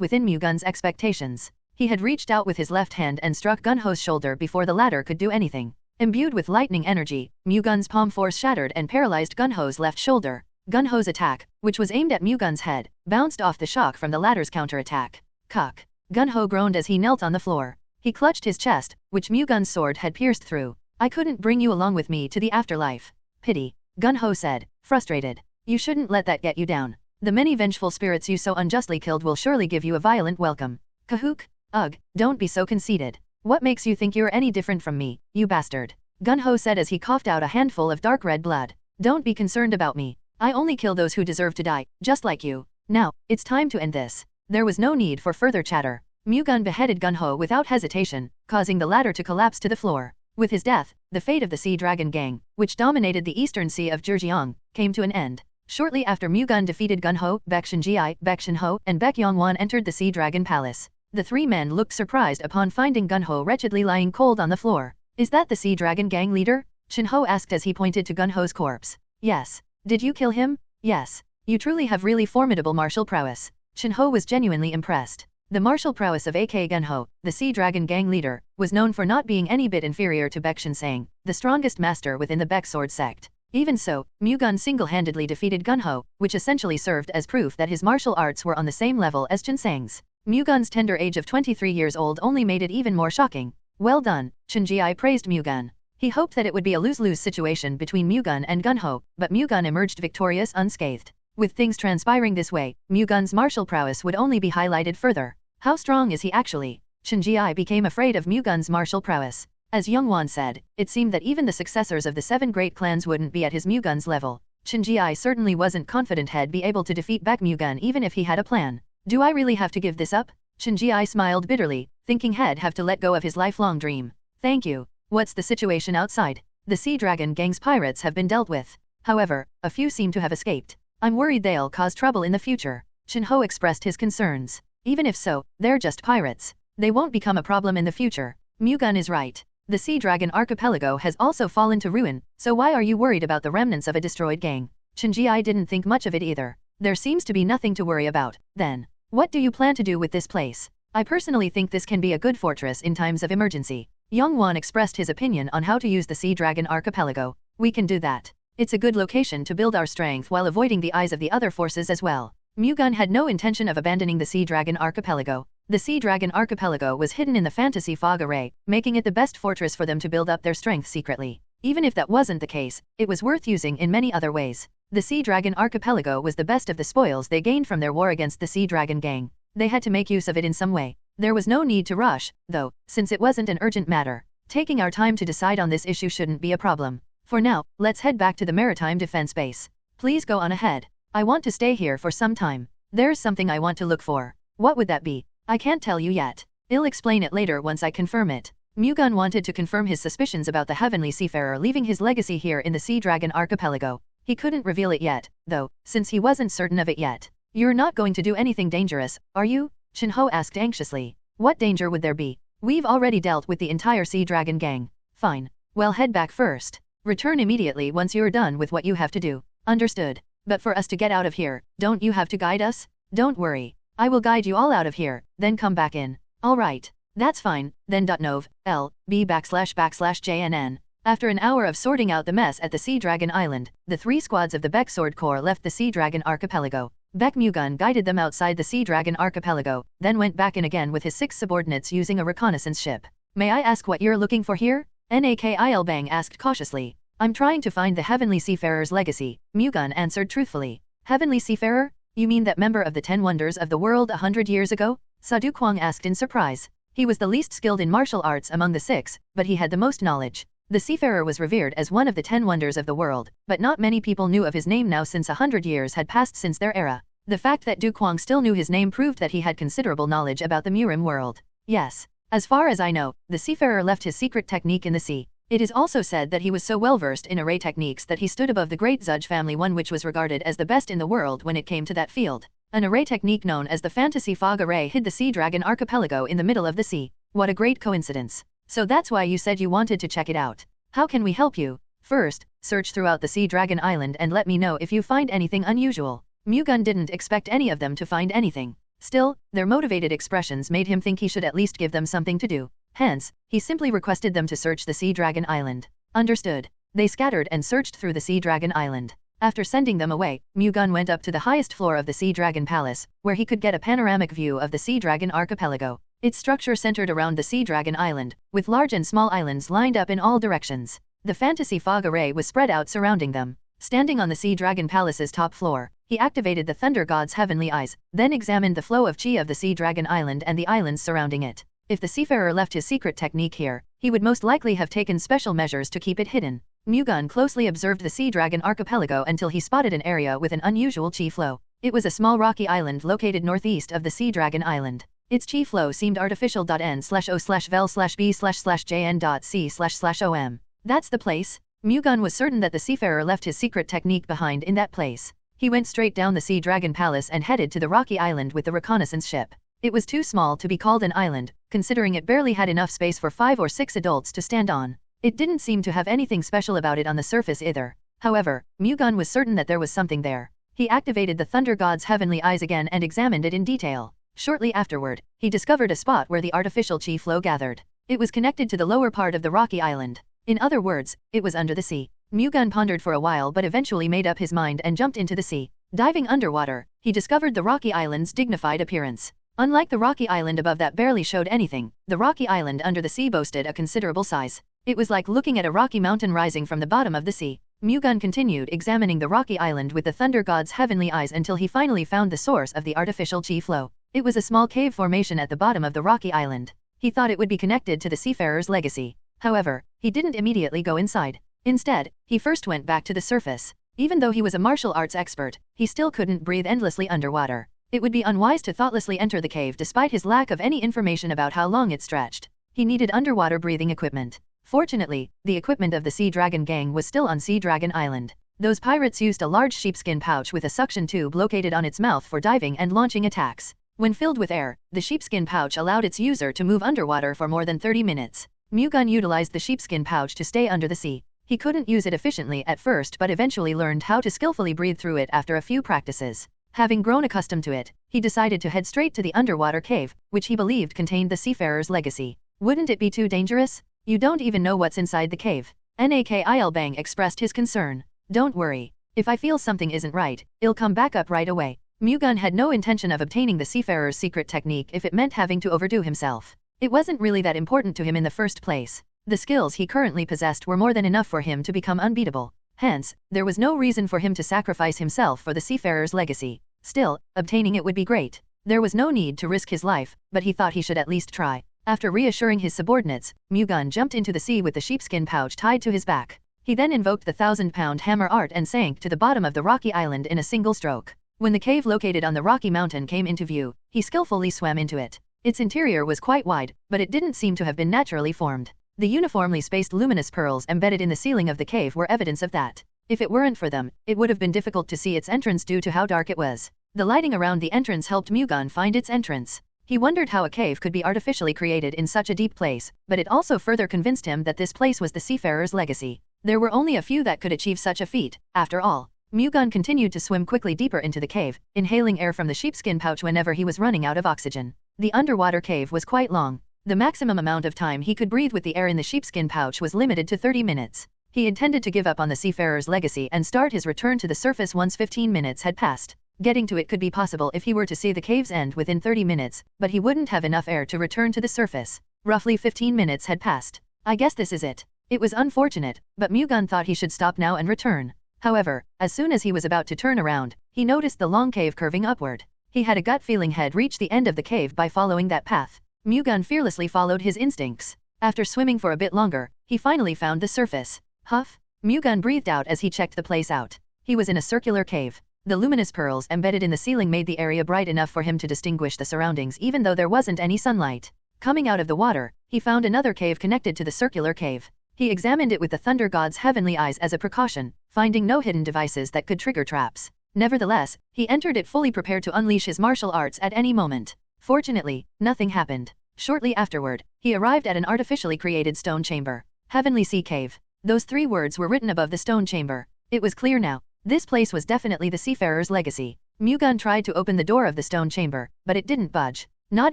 within Mu-Gun's expectations. He had reached out with his left hand and struck Gun-Ho's shoulder before the latter could do anything. Imbued with lightning energy, Mu-Gun's palm force shattered and paralyzed Gun-Ho's left shoulder. Gun-Ho's attack, which was aimed at Mu-Gun's head, bounced off the shock from the latter's counterattack. Cuck. Gun-Ho groaned as he knelt on the floor. He clutched his chest, which Mu-Gun's sword had pierced through. I couldn't bring you along with me to the afterlife. Pity. Gun-Ho said, frustrated. You shouldn't let that get you down. The many vengeful spirits you so unjustly killed will surely give you a violent welcome. Kahook? Ugh, don't be so conceited. What makes you think you're any different from me, you bastard? Gun-Ho said as he coughed out a handful of dark red blood. Don't be concerned about me. I only kill those who deserve to die, just like you. Now, it's time to end this. There was no need for further chatter. Mu-Gun beheaded Gun-Ho without hesitation, causing the latter to collapse to the floor. With his death, the fate of the Sea Dragon Gang, which dominated the eastern sea of Zhejiang, came to an end. Shortly after Mu-Gun defeated Gun-Ho, Baek Shin-ji, Baek Shin-ho, and Baek Yong Wan entered the Sea Dragon Palace. The three men looked surprised upon finding Gun-Ho wretchedly lying cold on the floor. Is that the Sea Dragon Gang leader? Shin-ho asked as he pointed to Gun-Ho's corpse. Yes. Did you kill him? Yes. You truly have really formidable martial prowess. Shin-ho was genuinely impressed. The martial prowess of A.K. Gun-Ho, the Sea Dragon Gang leader, was known for not being any bit inferior to Baek Shin-sang, the strongest master within the Baek sword sect. Even so, Mu-Gun single-handedly defeated Gun-Ho, which essentially served as proof that his martial arts were on the same level as Shin-sang's. Mu-Gun's tender age of 23 years old only made it even more shocking. Well done, Shin-ji praised Mu-Gun. He hoped that it would be a lose-lose situation between Mu-Gun and Gun-Ho, but Mu-Gun emerged victorious unscathed. With things transpiring this way, Mu-Gun's martial prowess would only be highlighted further. How strong is he actually? Shin-ji became afraid of Mu-Gun's martial prowess. As Yong Wan said, it seemed that even the successors of the 7 great clans wouldn't be at his Mu-Gun's level. Shin-ji certainly wasn't confident he'd be able to defeat Baek Mu-Gun even if he had a plan. Do I really have to give this up? Shin-ji smiled bitterly, thinking he'd have to let go of his lifelong dream. Thank you. What's the situation outside? The Sea Dragon Gang's pirates have been dealt with. However, a few seem to have escaped. I'm worried they'll cause trouble in the future. Shin-ho expressed his concerns. Even if so, they're just pirates. They won't become a problem in the future. Mu-Gun is right. The Sea Dragon Archipelago has also fallen to ruin, so why are you worried about the remnants of a destroyed gang? Shin-ji didn't think much of it either. There seems to be nothing to worry about. Then, what do you plan to do with this place? I personally think this can be a good fortress in times of emergency. Yong Wan expressed his opinion on how to use the Sea Dragon Archipelago. We can do that. It's a good location to build our strength while avoiding the eyes of the other forces as well. Mu-Gun had no intention of abandoning the Sea Dragon Archipelago. The Sea Dragon Archipelago was hidden in the fantasy fog array, making it the best fortress for them to build up their strength secretly. Even if that wasn't the case, it was worth using in many other ways. The Sea Dragon Archipelago was the best of the spoils they gained from their war against the Sea Dragon Gang. They had to make use of it in some way. There was no need to rush, though, since it wasn't an urgent matter. Taking our time to decide on this issue shouldn't be a problem. For now, let's head back to the maritime defense base. Please go on ahead. I want to stay here for some time. There's something I want to look for. What would that be? I can't tell you yet. I'll explain it later once I confirm it. Mu-Gun wanted to confirm his suspicions about the heavenly seafarer leaving his legacy here in the Sea Dragon Archipelago. He couldn't reveal it yet, though, since he wasn't certain of it yet. You're not going to do anything dangerous, are you? Shin-ho asked anxiously. What danger would there be? We've already dealt with the entire Sea Dragon Gang. Fine. Well, head back first. Return immediately once you're done with what you have to do. Understood. But for us to get out of here, don't you have to guide us? Don't worry. I will guide you all out of here, then come back in. Alright. That's fine, then. Nov, L, B /JNN. After an hour of sorting out the mess at the Sea Dragon Island, the 3 squads of the Baek Sword Corps left the Sea Dragon Archipelago. Baek Mu-Gun guided them outside the Sea Dragon Archipelago, then went back in again with his 6 subordinates using a reconnaissance ship. May I ask what you're looking for here? Nakil Bang asked cautiously. I'm trying to find the Heavenly Seafarer's legacy, Mu-Gun answered truthfully. Heavenly Seafarer? You mean that member of the 10 Wonders of the World 100 years ago? Sadu Kwang asked in surprise. He was the least skilled in martial arts among the 6, but he had the most knowledge. The seafarer was revered as one of the 10 wonders of the world, but not many people knew of his name now since 100 years had passed since their era. The fact that Du Kwang still knew his name proved that he had considerable knowledge about the Murim world. Yes. As far as I know, the seafarer left his secret technique in the sea. It is also said that he was so well versed in array techniques that he stood above the great Zudge family, one which was regarded as the best in the world when it came to that field. An array technique known as the Fantasy Fog Array hid the Sea Dragon Archipelago in the middle of the sea. What a great coincidence. So that's why you said you wanted to check it out. How can we help you? First, search throughout the Sea Dragon Island and let me know if you find anything unusual. Mu-Gun didn't expect any of them to find anything. Still, their motivated expressions made him think he should at least give them something to do. Hence, he simply requested them to search the Sea Dragon Island. Understood. They scattered and searched through the Sea Dragon Island. After sending them away, Mu-Gun went up to the highest floor of the Sea Dragon Palace, where he could get a panoramic view of the Sea Dragon archipelago. Its structure centered around the Sea Dragon Island, with large and small islands lined up in all directions. The fantasy fog array was spread out surrounding them. Standing on the Sea Dragon Palace's top floor, he activated the Thunder God's heavenly eyes, then examined the flow of chi of the Sea Dragon Island and the islands surrounding it. If the seafarer left his secret technique here, he would most likely have taken special measures to keep it hidden. Mu-Gun closely observed the Sea Dragon archipelago until he spotted an area with an unusual chi flow. It was a small rocky island located northeast of the Sea Dragon Island. Its chi flow seemed artificial.n/o/vel/b/jn.c//om. That's the place. Mu-Gun was certain that the seafarer left his secret technique behind in that place. He went straight down the Sea Dragon Palace and headed to the rocky island with the reconnaissance ship. It was too small to be called an island, considering it barely had enough space for 5 or 6 adults to stand on. It didn't seem to have anything special about it on the surface either. However, Mu-Gun was certain that there was something there. He activated the Thunder God's heavenly eyes again and examined it in detail. Shortly afterward, he discovered a spot where the artificial chi flow gathered. It was connected to the lower part of the rocky island. In other words, it was under the sea. Mu-Gun pondered for a while but eventually made up his mind and jumped into the sea. Diving underwater, he discovered the rocky island's dignified appearance. Unlike the rocky island above that barely showed anything, the rocky island under the sea boasted a considerable size. It was like looking at a rocky mountain rising from the bottom of the sea. Mu-Gun continued examining the rocky island with the Thunder God's heavenly eyes until he finally found the source of the artificial chi flow. It was a small cave formation at the bottom of the rocky island. He thought it would be connected to the seafarer's legacy. However, he didn't immediately go inside. Instead, he first went back to the surface. Even though he was a martial arts expert, he still couldn't breathe endlessly underwater. It would be unwise to thoughtlessly enter the cave despite his lack of any information about how long it stretched. He needed underwater breathing equipment. Fortunately, the equipment of the Sea Dragon gang was still on Sea Dragon Island. Those pirates used a large sheepskin pouch with a suction tube located on its mouth for diving and launching attacks. When filled with air, the sheepskin pouch allowed its user to move underwater for more than 30 minutes. Mu-Gun utilized the sheepskin pouch to stay under the sea. He couldn't use it efficiently at first but eventually learned how to skillfully breathe through it after a few practices. Having grown accustomed to it, he decided to head straight to the underwater cave, which he believed contained the seafarer's legacy. Wouldn't it be too dangerous? You don't even know what's inside the cave. Nakil Bang expressed his concern. Don't worry. If I feel something isn't right, it'll come back up right away. Mu-Gun had no intention of obtaining the seafarer's secret technique if it meant having to overdo himself. It wasn't really that important to him in the first place. The skills he currently possessed were more than enough for him to become unbeatable. Hence, there was no reason for him to sacrifice himself for the seafarer's legacy. Still, obtaining it would be great. There was no need to risk his life, but he thought he should at least try. After reassuring his subordinates, Mu-Gun jumped into the sea with the sheepskin pouch tied to his back. He then invoked the 1,000-pound hammer art and sank to the bottom of the rocky island in a single stroke. When the cave located on the rocky mountain came into view, he skillfully swam into it. Its interior was quite wide, but it didn't seem to have been naturally formed. The uniformly spaced luminous pearls embedded in the ceiling of the cave were evidence of that. If it weren't for them, it would have been difficult to see its entrance due to how dark it was. The lighting around the entrance helped Mu-Gun find its entrance. He wondered how a cave could be artificially created in such a deep place, but it also further convinced him that this place was the seafarer's legacy. There were only a few that could achieve such a feat, after all. Mu-Gun continued to swim quickly deeper into the cave, inhaling air from the sheepskin pouch whenever he was running out of oxygen. The underwater cave was quite long. The maximum amount of time he could breathe with the air in the sheepskin pouch was limited to 30 minutes. He intended to give up on the seafarer's legacy and start his return to the surface once 15 minutes had passed. Getting to it could be possible if he were to see the cave's end within 30 minutes, but he wouldn't have enough air to return to the surface. Roughly 15 minutes had passed. I guess this is it. It was unfortunate, but Mu-Gun thought he should stop now and return. However, as soon as he was about to turn around, he noticed the long cave curving upward. He had a gut feeling he'd reach the end of the cave by following that path. Mu-Gun fearlessly followed his instincts. After swimming for a bit longer, he finally found the surface. Huff! Mu-Gun breathed out as he checked the place out. He was in a circular cave. The luminous pearls embedded in the ceiling made the area bright enough for him to distinguish the surroundings even though there wasn't any sunlight. Coming out of the water, he found another cave connected to the circular cave. He examined it with the Thunder God's heavenly eyes as a precaution, finding no hidden devices that could trigger traps. Nevertheless, he entered it fully prepared to unleash his martial arts at any moment. Fortunately, nothing happened. Shortly afterward, he arrived at an artificially created stone chamber. Heavenly Sea Cave. Those 3 words were written above the stone chamber. It was clear now. This place was definitely the seafarer's legacy. Mu-Gun tried to open the door of the stone chamber, but it didn't budge. Not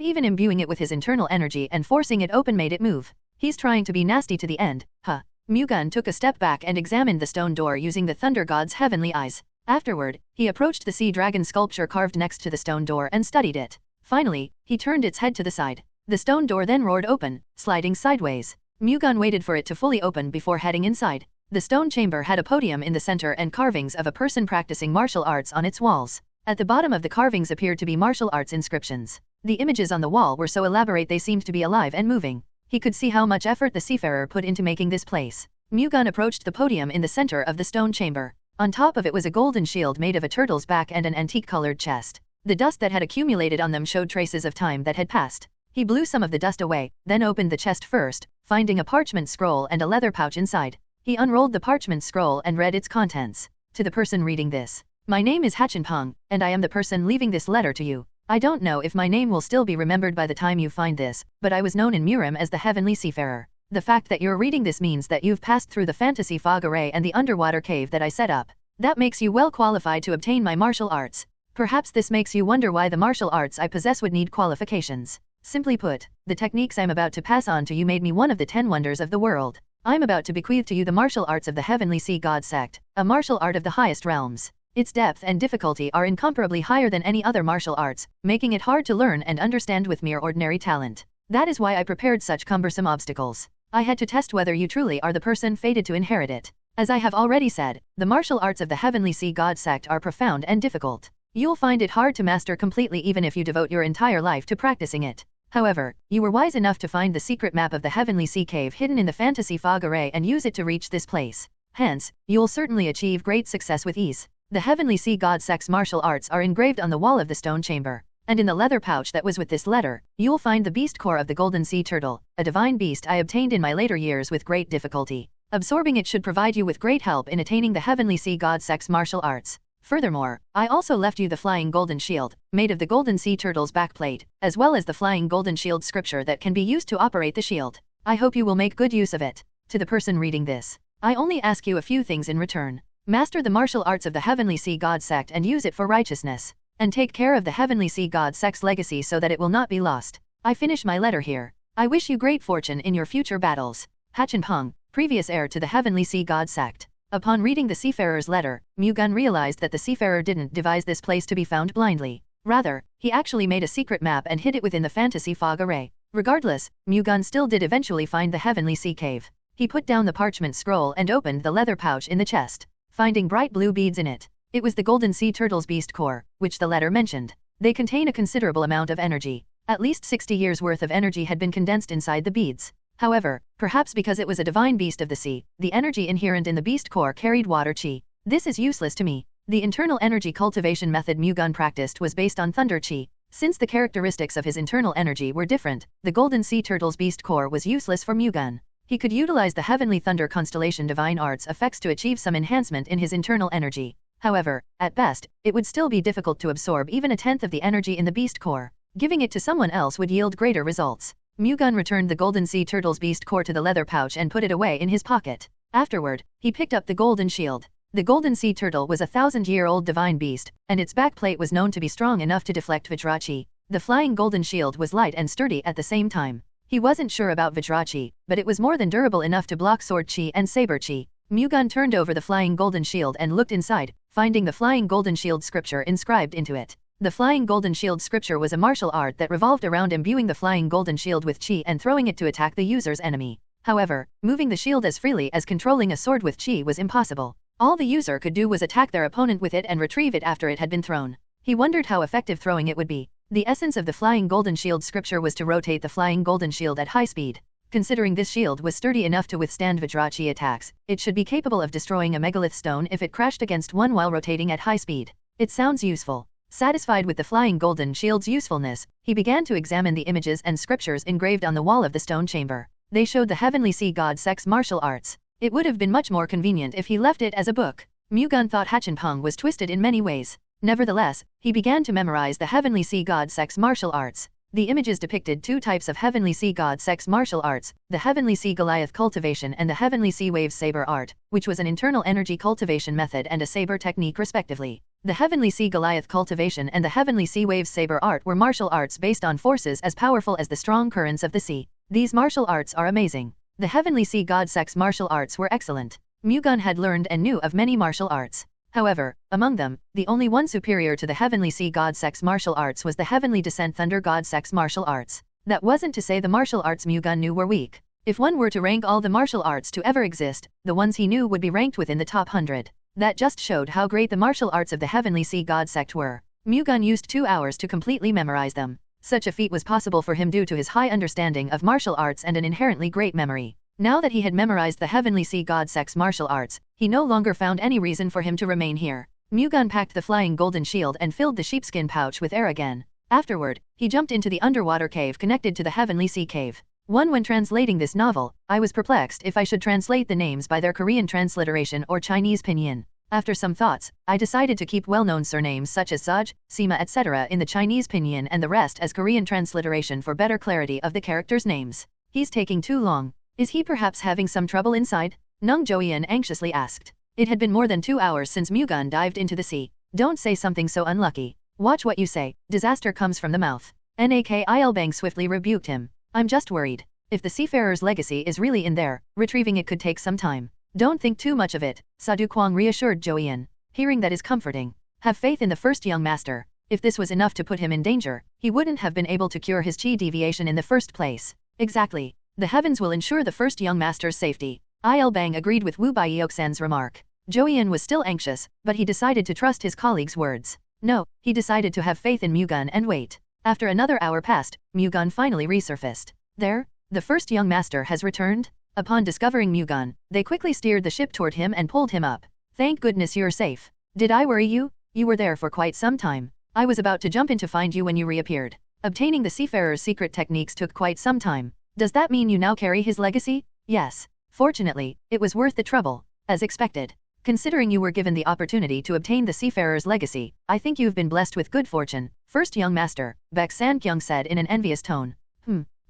even imbuing it with his internal energy and forcing it open made it move. He's trying to be nasty to the end, huh? Mu-Gun took a step back and examined the stone door using the thunder god's heavenly eyes. Afterward, he approached the sea dragon sculpture carved next to the stone door and studied it. Finally, he turned its head to the side. The stone door then roared open, sliding sideways. Mu-Gun waited for it to fully open before heading inside. The stone chamber had a podium in the center and carvings of a person practicing martial arts on its walls. At the bottom of the carvings appeared to be martial arts inscriptions. The images on the wall were so elaborate they seemed to be alive and moving. He could see how much effort the seafarer put into making this place. Mu-Gun approached the podium in the center of the stone chamber. On top of it was a golden shield made of a turtle's back and an antique-colored chest. The dust that had accumulated on them showed traces of time that had passed. He blew some of the dust away, then opened the chest first, finding a parchment scroll and a leather pouch inside. He unrolled the parchment scroll and read its contents. To the person reading this, "My name is Hachin, and I am the person leaving this letter to you. I don't know if my name will still be remembered by the time you find this, but I was known in Murim as the Heavenly Seafarer. The fact that you're reading this means that you've passed through the fantasy fog array and the underwater cave that I set up. That makes you well qualified to obtain my martial arts. Perhaps this makes you wonder why the martial arts I possess would need qualifications. Simply put, the techniques I'm about to pass on to you made me one of the 10 wonders of the world. I'm about to bequeath to you the martial arts of the Heavenly Sea God Sect, a martial art of the highest realms. Its depth and difficulty are incomparably higher than any other martial arts, making it hard to learn and understand with mere ordinary talent. That is why I prepared such cumbersome obstacles. I had to test whether you truly are the person fated to inherit it. As I have already said, the martial arts of the Heavenly Sea God Sect are profound and difficult. You'll find it hard to master completely even if you devote your entire life to practicing it. However, you were wise enough to find the secret map of the Heavenly Sea Cave hidden in the fantasy fog array and use it to reach this place. Hence, you'll certainly achieve great success with ease. The Heavenly Sea God Sect's martial arts are engraved on the wall of the stone chamber. And in the leather pouch that was with this letter, you'll find the beast core of the golden sea turtle, a divine beast I obtained in my later years with great difficulty. Absorbing it should provide you with great help in attaining the Heavenly Sea God Sect's martial arts. Furthermore, I also left you the flying golden shield, made of the golden sea turtle's backplate, as well as the flying golden shield scripture that can be used to operate the shield. I hope you will make good use of it. To the person reading this, I only ask you a few things in return. Master the martial arts of the Heavenly Sea God Sect and use it for righteousness. And take care of the Heavenly Sea God Sect's legacy so that it will not be lost. I finish my letter here. I wish you great fortune in your future battles. Hachin, previous heir to the Heavenly Sea God Sect. Upon reading the seafarer's letter, Mu-Gun realized that the seafarer didn't devise this place to be found blindly. Rather, he actually made a secret map and hid it within the fantasy fog array. Regardless, Mu-Gun still did eventually find the Heavenly Sea Cave. He put down the parchment scroll and opened the leather pouch in the chest, finding bright blue beads in it. It was the golden sea turtle's beast core, which the letter mentioned. They contain a considerable amount of energy. At least 60 years worth of energy had been condensed inside the beads. However, perhaps because it was a divine beast of the sea, the energy inherent in the beast core carried water chi. This is useless to me. The internal energy cultivation method Mu-Gun practiced was based on thunder chi. Since the characteristics of his internal energy were different, the golden sea turtle's beast core was useless for Mu-Gun. He could utilize the Heavenly Thunder Constellation Divine Arts effects to achieve some enhancement in his internal energy. However, at best, it would still be difficult to absorb even a tenth of the energy in the beast core. Giving it to someone else would yield greater results. Mu-Gun returned the golden sea turtle's beast core to the leather pouch and put it away in his pocket. Afterward, he picked up the golden shield. The golden sea turtle was a 1,000-year-old divine beast, and its backplate was known to be strong enough to deflect Vajrachi. The flying golden shield was light and sturdy at the same time. He wasn't sure about Vajrachi, but it was more than durable enough to block sword chi and saber chi. Mu-Gun turned over the flying golden shield and looked inside, finding the flying golden shield scripture inscribed into it. The flying golden shield scripture was a martial art that revolved around imbuing the flying golden shield with chi and throwing it to attack the user's enemy. However, moving the shield as freely as controlling a sword with chi was impossible. All the user could do was attack their opponent with it and retrieve it after it had been thrown. He wondered how effective throwing it would be. The essence of the flying golden shield scripture was to rotate the flying golden shield at high speed. Considering this shield was sturdy enough to withstand Vajrachi attacks, it should be capable of destroying a megalith stone if it crashed against one while rotating at high speed. It sounds useful. Satisfied with the flying golden shield's usefulness, he began to examine the images and scriptures engraved on the wall of the stone chamber. They showed the Heavenly Sea God Sect's martial arts. It would have been much more convenient if he left it as a book. Mu-Gun thought Hachin was twisted in many ways. Nevertheless, he began to memorize the Heavenly Sea God Sect's martial arts. The images depicted two types of Heavenly Sea God Sect's martial arts, the Heavenly Sea Goliath cultivation and the Heavenly Sea Waves saber art, which was an internal energy cultivation method and a saber technique respectively. The Heavenly Sea Goliath cultivation and the Heavenly Sea Waves saber art were martial arts based on forces as powerful as the strong currents of the sea. These martial arts are amazing. The Heavenly Sea God Sect's martial arts were excellent. Mu-Gun had learned and knew of many martial arts. However, among them, the only one superior to the Heavenly Sea God Sect's martial arts was the Heavenly Descent Thunder God Sect's martial arts. That wasn't to say the martial arts Mu-Gun knew were weak. If one were to rank all the martial arts to ever exist, the ones he knew would be ranked within the top 100. That just showed how great the martial arts of the Heavenly Sea God Sect were. Mu-Gun used 2 hours to completely memorize them. Such a feat was possible for him due to his high understanding of martial arts and an inherently great memory. Now that he had memorized the Heavenly Sea God Sect's martial arts, he no longer found any reason for him to remain here. Mu-Gun packed the flying golden shield and filled the sheepskin pouch with air again. Afterward, he jumped into the underwater cave connected to the Heavenly Sea Cave. When translating this novel, I was perplexed if I should translate the names by their Korean transliteration or Chinese pinyin. After some thoughts, I decided to keep well-known surnames such as Saj, Sima etc. in the Chinese pinyin and the rest as Korean transliteration for better clarity of the characters' names. He's taking too long. Is he perhaps having some trouble inside? Nung Joeun anxiously asked. It had been more than 2 hours since Mu-Gun dived into the sea. Don't say something so unlucky. Watch what you say. Disaster comes from the mouth. Nakilbang swiftly rebuked him. I'm just worried. If the seafarer's legacy is really in there, retrieving it could take some time. Don't think too much of it, Sadu Kwang reassured Joeun. Hearing that is comforting. Have faith in the first young master. If this was enough to put him in danger, he wouldn't have been able to cure his chi deviation in the first place. Exactly. The heavens will ensure the first young master's safety. Bang agreed with Wu Baioksen's remark. Joeun was still anxious, but he decided to trust his colleague's words. No, he decided to have faith in Mu-Gun and wait. After another hour passed, Mu-Gun finally resurfaced. There, the first young master has returned? Upon discovering Mu-Gun, they quickly steered the ship toward him and pulled him up. Thank goodness you're safe. Did I worry you? You were there for quite some time. I was about to jump in to find you when you reappeared. Obtaining the seafarer's secret techniques took quite some time. Does that mean you now carry his legacy? Yes. Fortunately, it was worth the trouble. As expected. Considering you were given the opportunity to obtain the seafarer's legacy, I think you've been blessed with good fortune. First young master, Baek San-kyung said in an envious tone.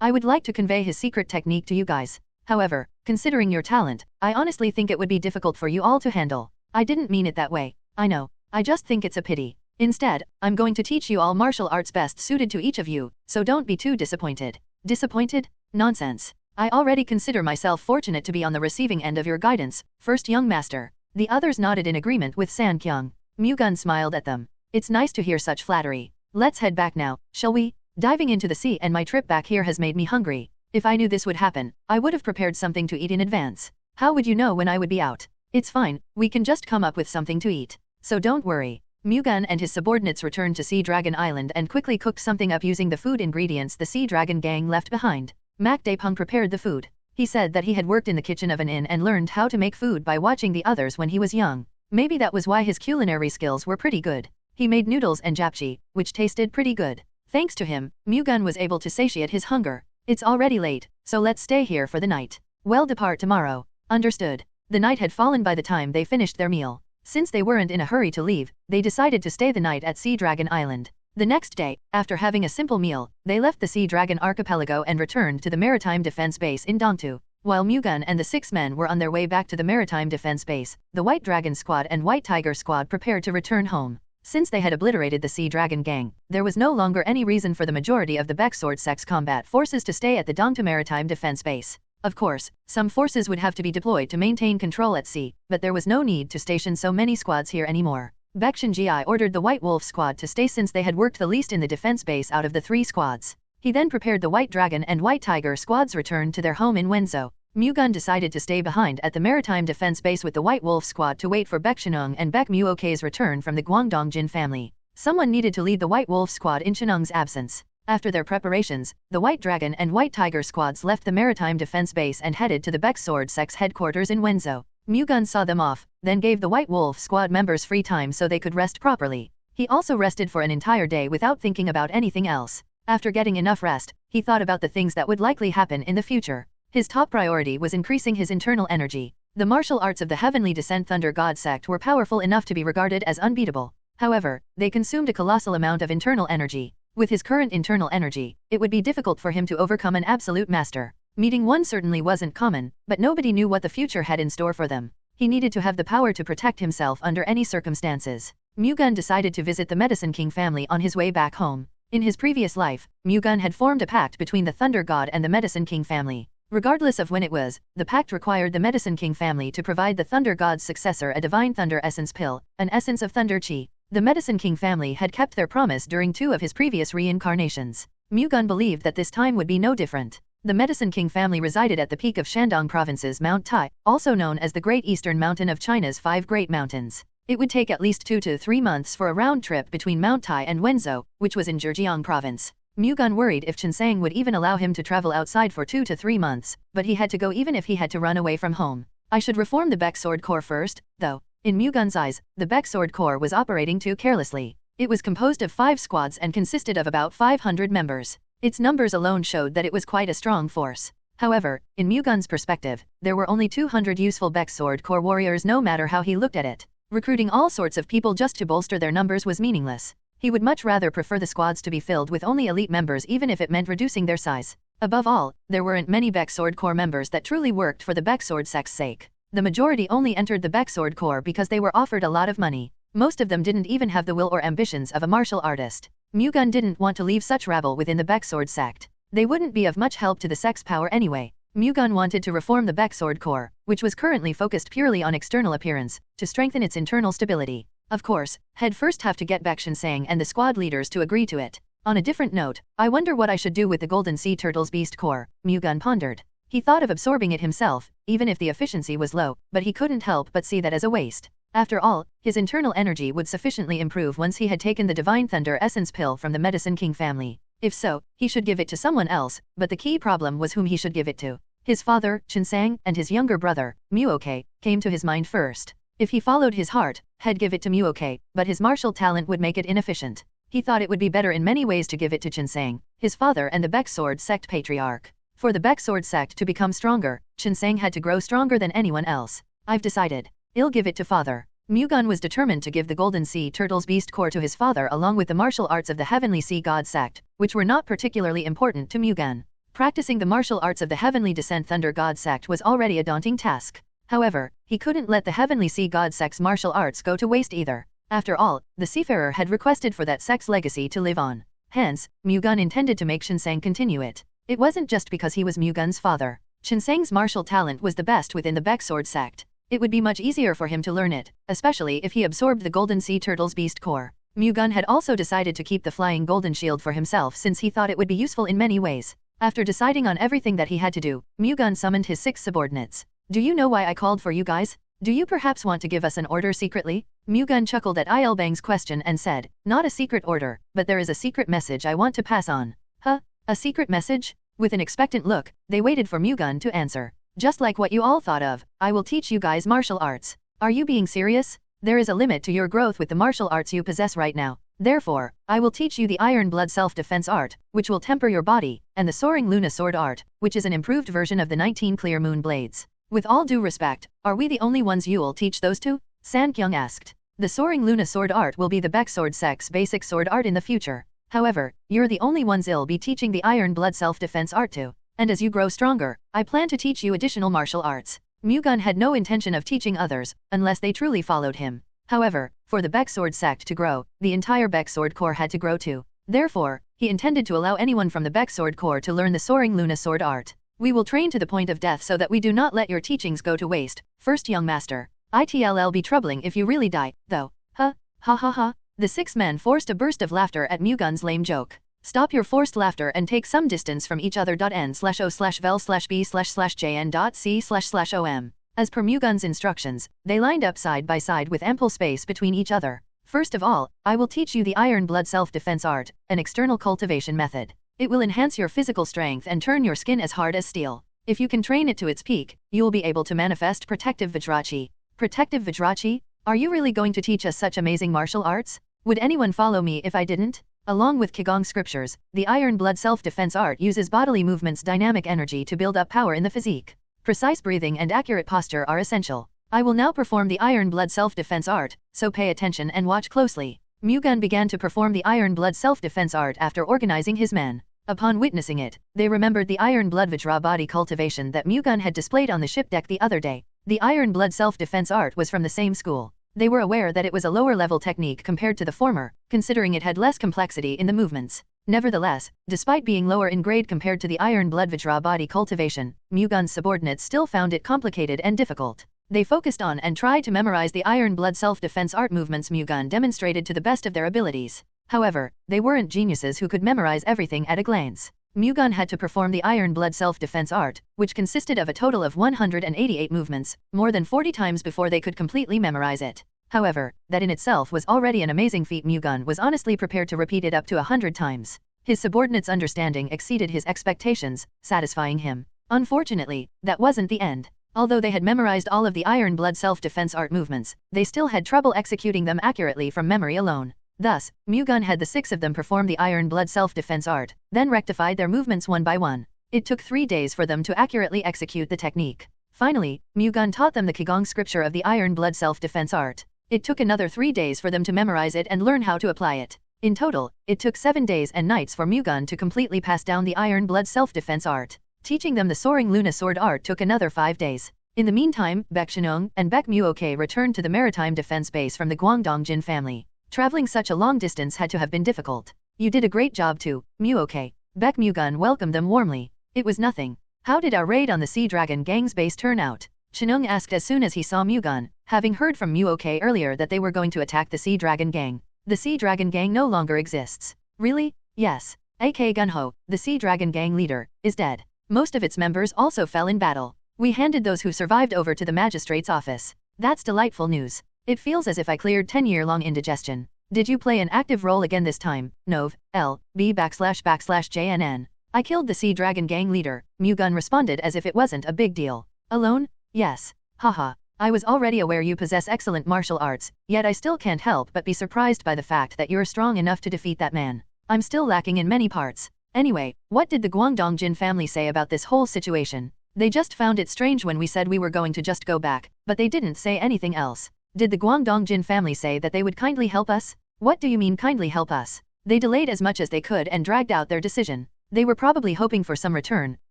I would like to convey his secret technique to you guys. However, considering your talent, I honestly think it would be difficult for you all to handle. I didn't mean it that way. I know. I just think it's a pity. Instead, I'm going to teach you all martial arts best suited to each of you, so don't be too disappointed. Disappointed? Nonsense. I already consider myself fortunate to be on the receiving end of your guidance, first young master. The others nodded in agreement with San-kyung. Mu-Gun smiled at them. It's nice to hear such flattery. Let's head back now, shall we? Diving into the sea and my trip back here has made me hungry. If I knew this would happen, I would have prepared something to eat in advance. How would you know when I would be out? It's fine, we can just come up with something to eat. So don't worry. Mu-Gun and his subordinates returned to Sea Dragon Island and quickly cooked something up using the food ingredients the Sea Dragon gang left behind. Mak Daepung prepared the food. He said that he had worked in the kitchen of an inn and learned how to make food by watching the others when he was young. Maybe that was why his culinary skills were pretty good. He made noodles and japchae, which tasted pretty good. Thanks to him, Mu-Gun was able to satiate his hunger. It's already late, so let's stay here for the night. We'll depart tomorrow. Understood. The night had fallen by the time they finished their meal. Since they weren't in a hurry to leave, they decided to stay the night at Sea Dragon Island. The next day, after having a simple meal, they left the Sea Dragon archipelago and returned to the maritime defense base in Dongtu. While Mu-Gun and the 6 men were on their way back to the maritime defense base, the White Dragon Squad and White Tiger Squad prepared to return home. Since they had obliterated the Sea Dragon gang, there was no longer any reason for the majority of the Baek Sword Sect's combat forces to stay at the Dongtu Maritime Defense Base. Of course, some forces would have to be deployed to maintain control at sea, but there was no need to station so many squads here anymore. Baek Shinji ordered the White Wolf Squad to stay since they had worked the least in the defense base out of the 3 squads. He then prepared the White Dragon and White Tiger squads return to their home in Wenzhou. Mu-Gun decided to stay behind at the Maritime Defense Base with the White Wolf Squad to wait for Baek Shinung and Baek Mu-Ok's return from the Guangdong family. Someone needed to lead the White Wolf Squad in Shinung's absence. After their preparations, the White Dragon and White Tiger squads left the Maritime Defense Base and headed to the Baek Sword Sect's headquarters in Wenzhou. Mu-Gun saw them off, then gave the White Wolf Squad members free time so they could rest properly. He also rested for an entire day without thinking about anything else. After getting enough rest, he thought about the things that would likely happen in the future. His top priority was increasing his internal energy. The martial arts of the Heavenly Descent Thunder God Sect were powerful enough to be regarded as unbeatable. However, they consumed a colossal amount of internal energy. With his current internal energy, it would be difficult for him to overcome an absolute master. Meeting one certainly wasn't common, but nobody knew what the future had in store for them. He needed to have the power to protect himself under any circumstances. Mu-Gun decided to visit the Medicine King family on his way back home. In his previous life, Mu-Gun had formed a pact between the Thunder God and the Medicine King family. Regardless of when it was, the pact required the Medicine King family to provide the Thunder God's successor a divine thunder essence pill, an essence of thunder chi. The Medicine King family had kept their promise during 2 of his previous reincarnations. Mu-Gun believed that this time would be no different. The Medicine King family resided at the peak of Shandong Province's Mount Tai, also known as the Great Eastern Mountain of China's 5 Great Mountains. It would take at least 2 to 3 months for a round trip between Mount Tai and Wenzhou, which was in Zhejiang Province. Mu-Gun worried if Qinsang would even allow him to travel outside for 2 to 3 months, but he had to go even if he had to run away from home. I should reform the Baek Sword Corps first, though. In Mu-Gun's eyes, the Baek Sword Corps was operating too carelessly. It was composed of 5 squads and consisted of about 500 members. Its numbers alone showed that it was quite a strong force. However, in Mu-Gun's perspective, there were only 200 useful Baek Sword Corps warriors no matter how he looked at it. Recruiting all sorts of people just to bolster their numbers was meaningless. He would much rather prefer the squads to be filled with only elite members even if it meant reducing their size. Above all, there weren't many Baek Sword Corps members that truly worked for the Baek Sword sect's sake. The majority only entered the Baek Sword Corps because they were offered a lot of money. Most of them didn't even have the will or ambitions of a martial artist. Mu-Gun didn't want to leave such rabble within the Baek Sword sect. They wouldn't be of much help to the sect's power anyway. Mu-Gun wanted to reform the Baek Sword Corps, which was currently focused purely on external appearance, to strengthen its internal stability. Of course, he'd first have to get back Qinsang and the squad leaders to agree to it. On a different note, I wonder what I should do with the Golden Sea Turtle's Beast Core, Mu-Gun pondered. He thought of absorbing it himself, even if the efficiency was low, but he couldn't help but see that as a waste. After all, his internal energy would sufficiently improve once he had taken the Divine Thunder Essence pill from the Medicine King family. If so, he should give it to someone else, but the key problem was whom he should give it to. His father, Qinsang, and his younger brother, Mu-Oke, came to his mind first. If he followed his heart, he'd give it to Mu-Oke, but his martial talent would make it inefficient. He thought it would be better in many ways to give it to Qinsang, his father and the Baek Sword sect patriarch. For the Baek Sword sect to become stronger, Qinsang had to grow stronger than anyone else. I've decided. I'll give it to father. Mu-Gun was determined to give the Golden Sea Turtle's Beast Core to his father along with the martial arts of the Heavenly Sea God sect, which were not particularly important to Mu-Gun. Practicing the martial arts of the Heavenly Descent Thunder God sect was already a daunting task. However, he couldn't let the Heavenly Sea God sect's martial arts go to waste either. After all, the seafarer had requested for that sect's legacy to live on. Hence, Mu-Gun intended to make Qinsang continue it. It wasn't just because he was Mu-Gun's father. Qinsang's martial talent was the best within the Baek Sword sect. It would be much easier for him to learn it, especially if he absorbed the Golden Sea Turtle's Beast Core. Mu-Gun had also decided to keep the Flying Golden Shield for himself since he thought it would be useful in many ways. After deciding on everything that he had to do, Mu-Gun summoned his 6 subordinates. Do you know why I called for you guys? Do you perhaps want to give us an order secretly? Mu-Gun chuckled at Ilbang's question and said, not a secret order, but there is a secret message I want to pass on. Huh? A secret message? With an expectant look, they waited for Mu-Gun to answer. Just like what you all thought of, I will teach you guys martial arts. Are you being serious? There is a limit to your growth with the martial arts you possess right now. Therefore, I will teach you the Iron Blood Self-Defense Art, which will temper your body, and the Soaring Luna Sword Art, which is an improved version of the 19 Clear Moon Blades. With all due respect, are we the only ones you'll teach those to? Sankyung asked. The Soaring Luna Sword Art will be the Baek Sword sect's basic sword art in the future. However, you're the only ones I'll be teaching the Iron Blood Self-Defense Art to. And as you grow stronger, I plan to teach you additional martial arts. Mu-Gun had no intention of teaching others, unless they truly followed him. However, for the Baek Sword sect to grow, the entire Baek Sword Corps had to grow too. Therefore, he intended to allow anyone from the Baek Sword Corps to learn the Soaring Luna Sword Art. We will train to the point of death so that we do not let your teachings go to waste, first young master. It'll be troubling if you really die, though. Huh? Ha ha ha. The 6 men forced a burst of laughter at Mu-Gun's lame joke. Stop your forced laughter and take some distance from each other. N/O/vel/B/jn.C//OM. As per Mu-Gun's instructions, they lined up side by side with ample space between each other. First of all, I will teach you the Iron Blood Self-Defense Art, an external cultivation method. It will enhance your physical strength and turn your skin as hard as steel. If you can train it to its peak, you will be able to manifest Protective Vajrachi. Protective Vajrachi? Are you really going to teach us such amazing martial arts? Would anyone follow me if I didn't? Along with Qigong scriptures, the Iron Blood Self-Defense Art uses bodily movements' dynamic energy to build up power in the physique. Precise breathing and accurate posture are essential. I will now perform the Iron Blood Self-Defense Art, so pay attention and watch closely. Mu-Gun began to perform the Iron Blood Self-Defense Art after organizing his men. Upon witnessing it, they remembered the Iron Blood Vajra body cultivation that Mu-Gun had displayed on the ship deck the other day. The Iron Blood Self-Defense Art was from the same school. They were aware that it was a lower-level technique compared to the former, considering it had less complexity in the movements. Nevertheless, despite being lower in grade compared to the Iron Blood Vajra body cultivation, Mu-Gun's subordinates still found it complicated and difficult. They focused on and tried to memorize the Iron Blood self-defense art movements Mu-Gun demonstrated to the best of their abilities. However, they weren't geniuses who could memorize everything at a glance. Mu-Gun had to perform the Iron Blood self-defense art, which consisted of a total of 188 movements, more than 40 times before they could completely memorize it. However, that in itself was already an amazing feat. Mu-Gun was honestly prepared to repeat it up to 100 times. His subordinates' understanding exceeded his expectations, satisfying him. Unfortunately, that wasn't the end. Although they had memorized all of the Iron Blood self-defense art movements, they still had trouble executing them accurately from memory alone. Thus, Mu-Gun had the 6 of them perform the Iron Blood self-defense art, then rectified their movements one by one. It took 3 days for them to accurately execute the technique. Finally, Mu-Gun taught them the Qigong scripture of the Iron Blood self-defense art. It took another 3 days for them to memorize it and learn how to apply it. In total, it took 7 days and nights for Mu-Gun to completely pass down the Iron Blood self-defense art. Teaching them the Soaring Luna sword art took another 5 days. In the meantime, Baek Shinong and Baek Mu-Gun returned to the maritime defense base from the Guangdong Jin family. Traveling such a long distance had to have been difficult. You did a great job too, Mu-Gun. Baek Mu-Gun welcomed them warmly. It was nothing. How did our raid on the Sea Dragon Gang's base turn out? Shinong asked as soon as he saw Mu-Gun, having heard from Mu-Gun earlier that they were going to attack the Sea Dragon Gang. The Sea Dragon Gang no longer exists. Really? Yes. AK Gunho, the Sea Dragon Gang leader, is dead. Most of its members also fell in battle. We handed those who survived over to the magistrate's office. That's delightful news. It feels as if I cleared 10-year-long indigestion. Did you play an active role again this time? Nov, L, B /JNN. I killed the Sea Dragon Gang leader, Mu-Gun responded as if it wasn't a big deal. Alone? Yes. Haha. I was already aware you possess excellent martial arts, yet I still can't help but be surprised by the fact that you're strong enough to defeat that man. I'm still lacking in many parts. Anyway, what did the Guangdong Jin family say about this whole situation? They just found it strange when we said we were going to just go back, but they didn't say anything else. Did the Guangdong Jin family say that they would kindly help us? What do you mean kindly help us? They delayed as much as they could and dragged out their decision. They were probably hoping for some return,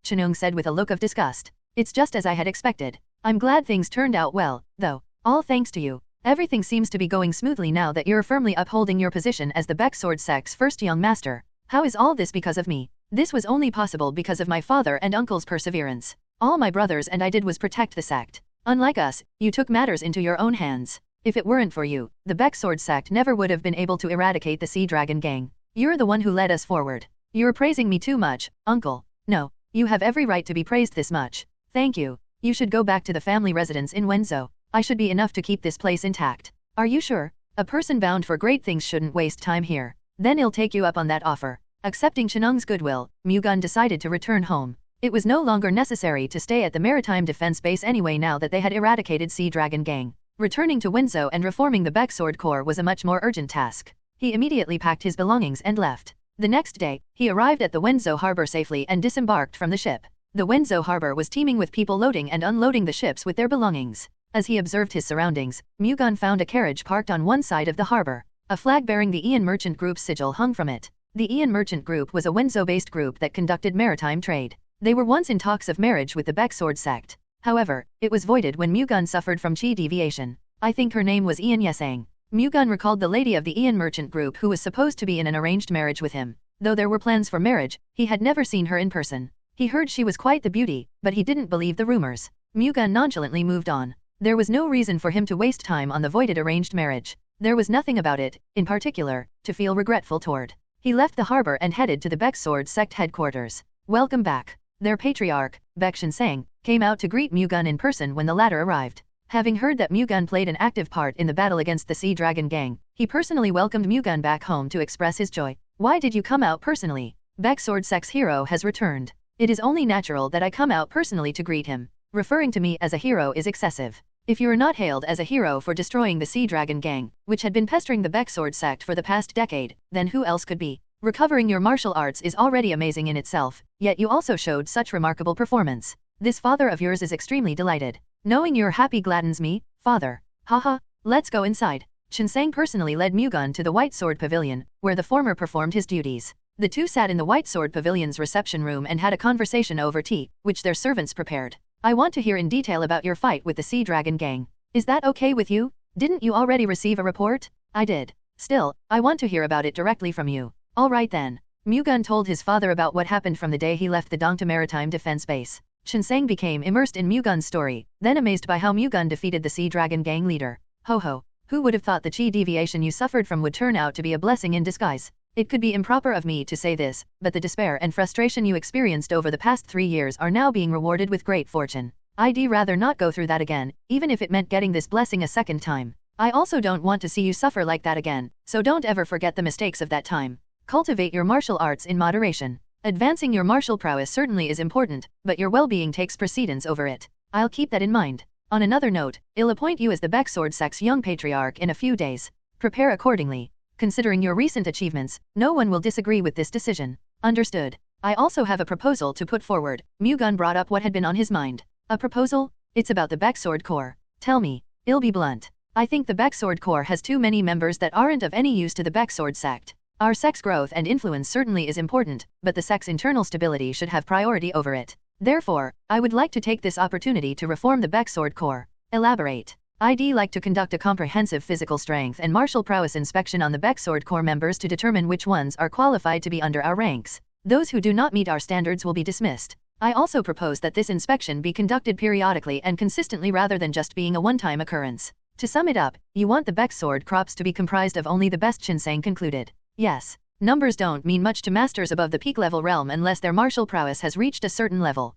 Chenung said with a look of disgust. It's just as I had expected. I'm glad things turned out well, though. All thanks to you. Everything seems to be going smoothly now that you're firmly upholding your position as the Baek Sword Sect's first young master. How is all this because of me? This was only possible because of my father and uncle's perseverance. All my brothers and I did was protect the sect. Unlike us, you took matters into your own hands. If it weren't for you, the Baek Sword Sect never would have been able to eradicate the Sea Dragon Gang. You're the one who led us forward. You're praising me too much, uncle. No, you have every right to be praised this much. Thank you. You should go back to the family residence in Wenzhou. I should be enough to keep this place intact. Are you sure? A person bound for great things shouldn't waste time here. Then I'll take you up on that offer. Accepting Chenung's goodwill, Mu-Gun decided to return home. It was no longer necessary to stay at the maritime defense base anyway now that they had eradicated Sea Dragon Gang. Returning to Wenzhou and reforming the Baek Sword Corps was a much more urgent task. He immediately packed his belongings and left. The next day, he arrived at the Wenzhou harbor safely and disembarked from the ship. The Wenzhou harbor was teeming with people loading and unloading the ships with their belongings. As he observed his surroundings, Mu-Gun found a carriage parked on one side of the harbor. A flag bearing the Ian Merchant Group's sigil hung from it. The Ian Merchant Group was a Wenzhou-based group that conducted maritime trade. They were once in talks of marriage with the Baek Sword Sect. However, it was voided when Mu-Gun suffered from chi deviation. I think her name was Ian Yesang. Mu-Gun recalled the lady of the Ian Merchant Group who was supposed to be in an arranged marriage with him. Though there were plans for marriage, he had never seen her in person. He heard she was quite the beauty, but he didn't believe the rumors. Mu-Gun nonchalantly moved on. There was no reason for him to waste time on the voided arranged marriage. There was nothing about it, in particular, to feel regretful toward. He left the harbor and headed to the Baek Sword Sect headquarters. Welcome back. Their patriarch, Baek Shinsang, came out to greet Mu-Gun in person when the latter arrived. Having heard that Mu-Gun played an active part in the battle against the Sea Dragon Gang, he personally welcomed Mu-Gun back home to express his joy. Why did you come out personally? Baek Sword Sect's hero has returned. It is only natural that I come out personally to greet him. Referring to me as a hero is excessive. If you are not hailed as a hero for destroying the Sea Dragon Gang, which had been pestering the Baek Sword Sect for the past decade, then who else could be? Recovering your martial arts is already amazing in itself, yet you also showed such remarkable performance. This father of yours is extremely delighted. Knowing you're happy gladdens me, father. Haha, let's go inside. Shinsang personally led Mu-Gun to the White Sword Pavilion, where the former performed his duties. The two sat in the White Sword Pavilion's reception room and had a conversation over tea, which their servants prepared. I want to hear in detail about your fight with the Sea Dragon Gang. Is that okay with you? Didn't you already receive a report? I did. Still, I want to hear about it directly from you. All right then. Mu-Gun told his father about what happened from the day he left the Dongta Maritime Defense Base. Chinseng became immersed in Mu-Gun's story, then amazed by how Mu-Gun defeated the Sea Dragon gang leader. Ho ho. Who would have thought the chi deviation you suffered from would turn out to be a blessing in disguise? It could be improper of me to say this, but the despair and frustration you experienced over the past 3 years are now being rewarded with great fortune. I'd rather not go through that again, even if it meant getting this blessing a second time. I also don't want to see you suffer like that again, so don't ever forget the mistakes of that time. Cultivate your martial arts in moderation. Advancing your martial prowess certainly is important, but your well-being takes precedence over it. I'll keep that in mind. On another note, I'll appoint you as the Baek Sword sect's young patriarch in a few days. Prepare accordingly. Considering your recent achievements, no one will disagree with this decision. Understood. I also have a proposal to put forward. Mu-Gun brought up what had been on his mind. A proposal? It's about the Baek Sword Corps. Tell me. I'll be blunt. I think the Baek Sword Corps has too many members that aren't of any use to the Baek Sword sect. Our sect's growth and influence certainly is important, but the sect's internal stability should have priority over it. Therefore, I would like to take this opportunity to reform the Baek Sword Corps. Elaborate. I'd like to conduct a comprehensive physical strength and martial prowess inspection on the Baek Sword Corps members to determine which ones are qualified to be under our ranks. Those who do not meet our standards will be dismissed. I also propose that this inspection be conducted periodically and consistently rather than just being a one-time occurrence. To sum it up, you want the Baek Sword Corps to be comprised of only the best. Chinseng concluded. Yes. Numbers don't mean much to masters above the peak level realm unless their martial prowess has reached a certain level.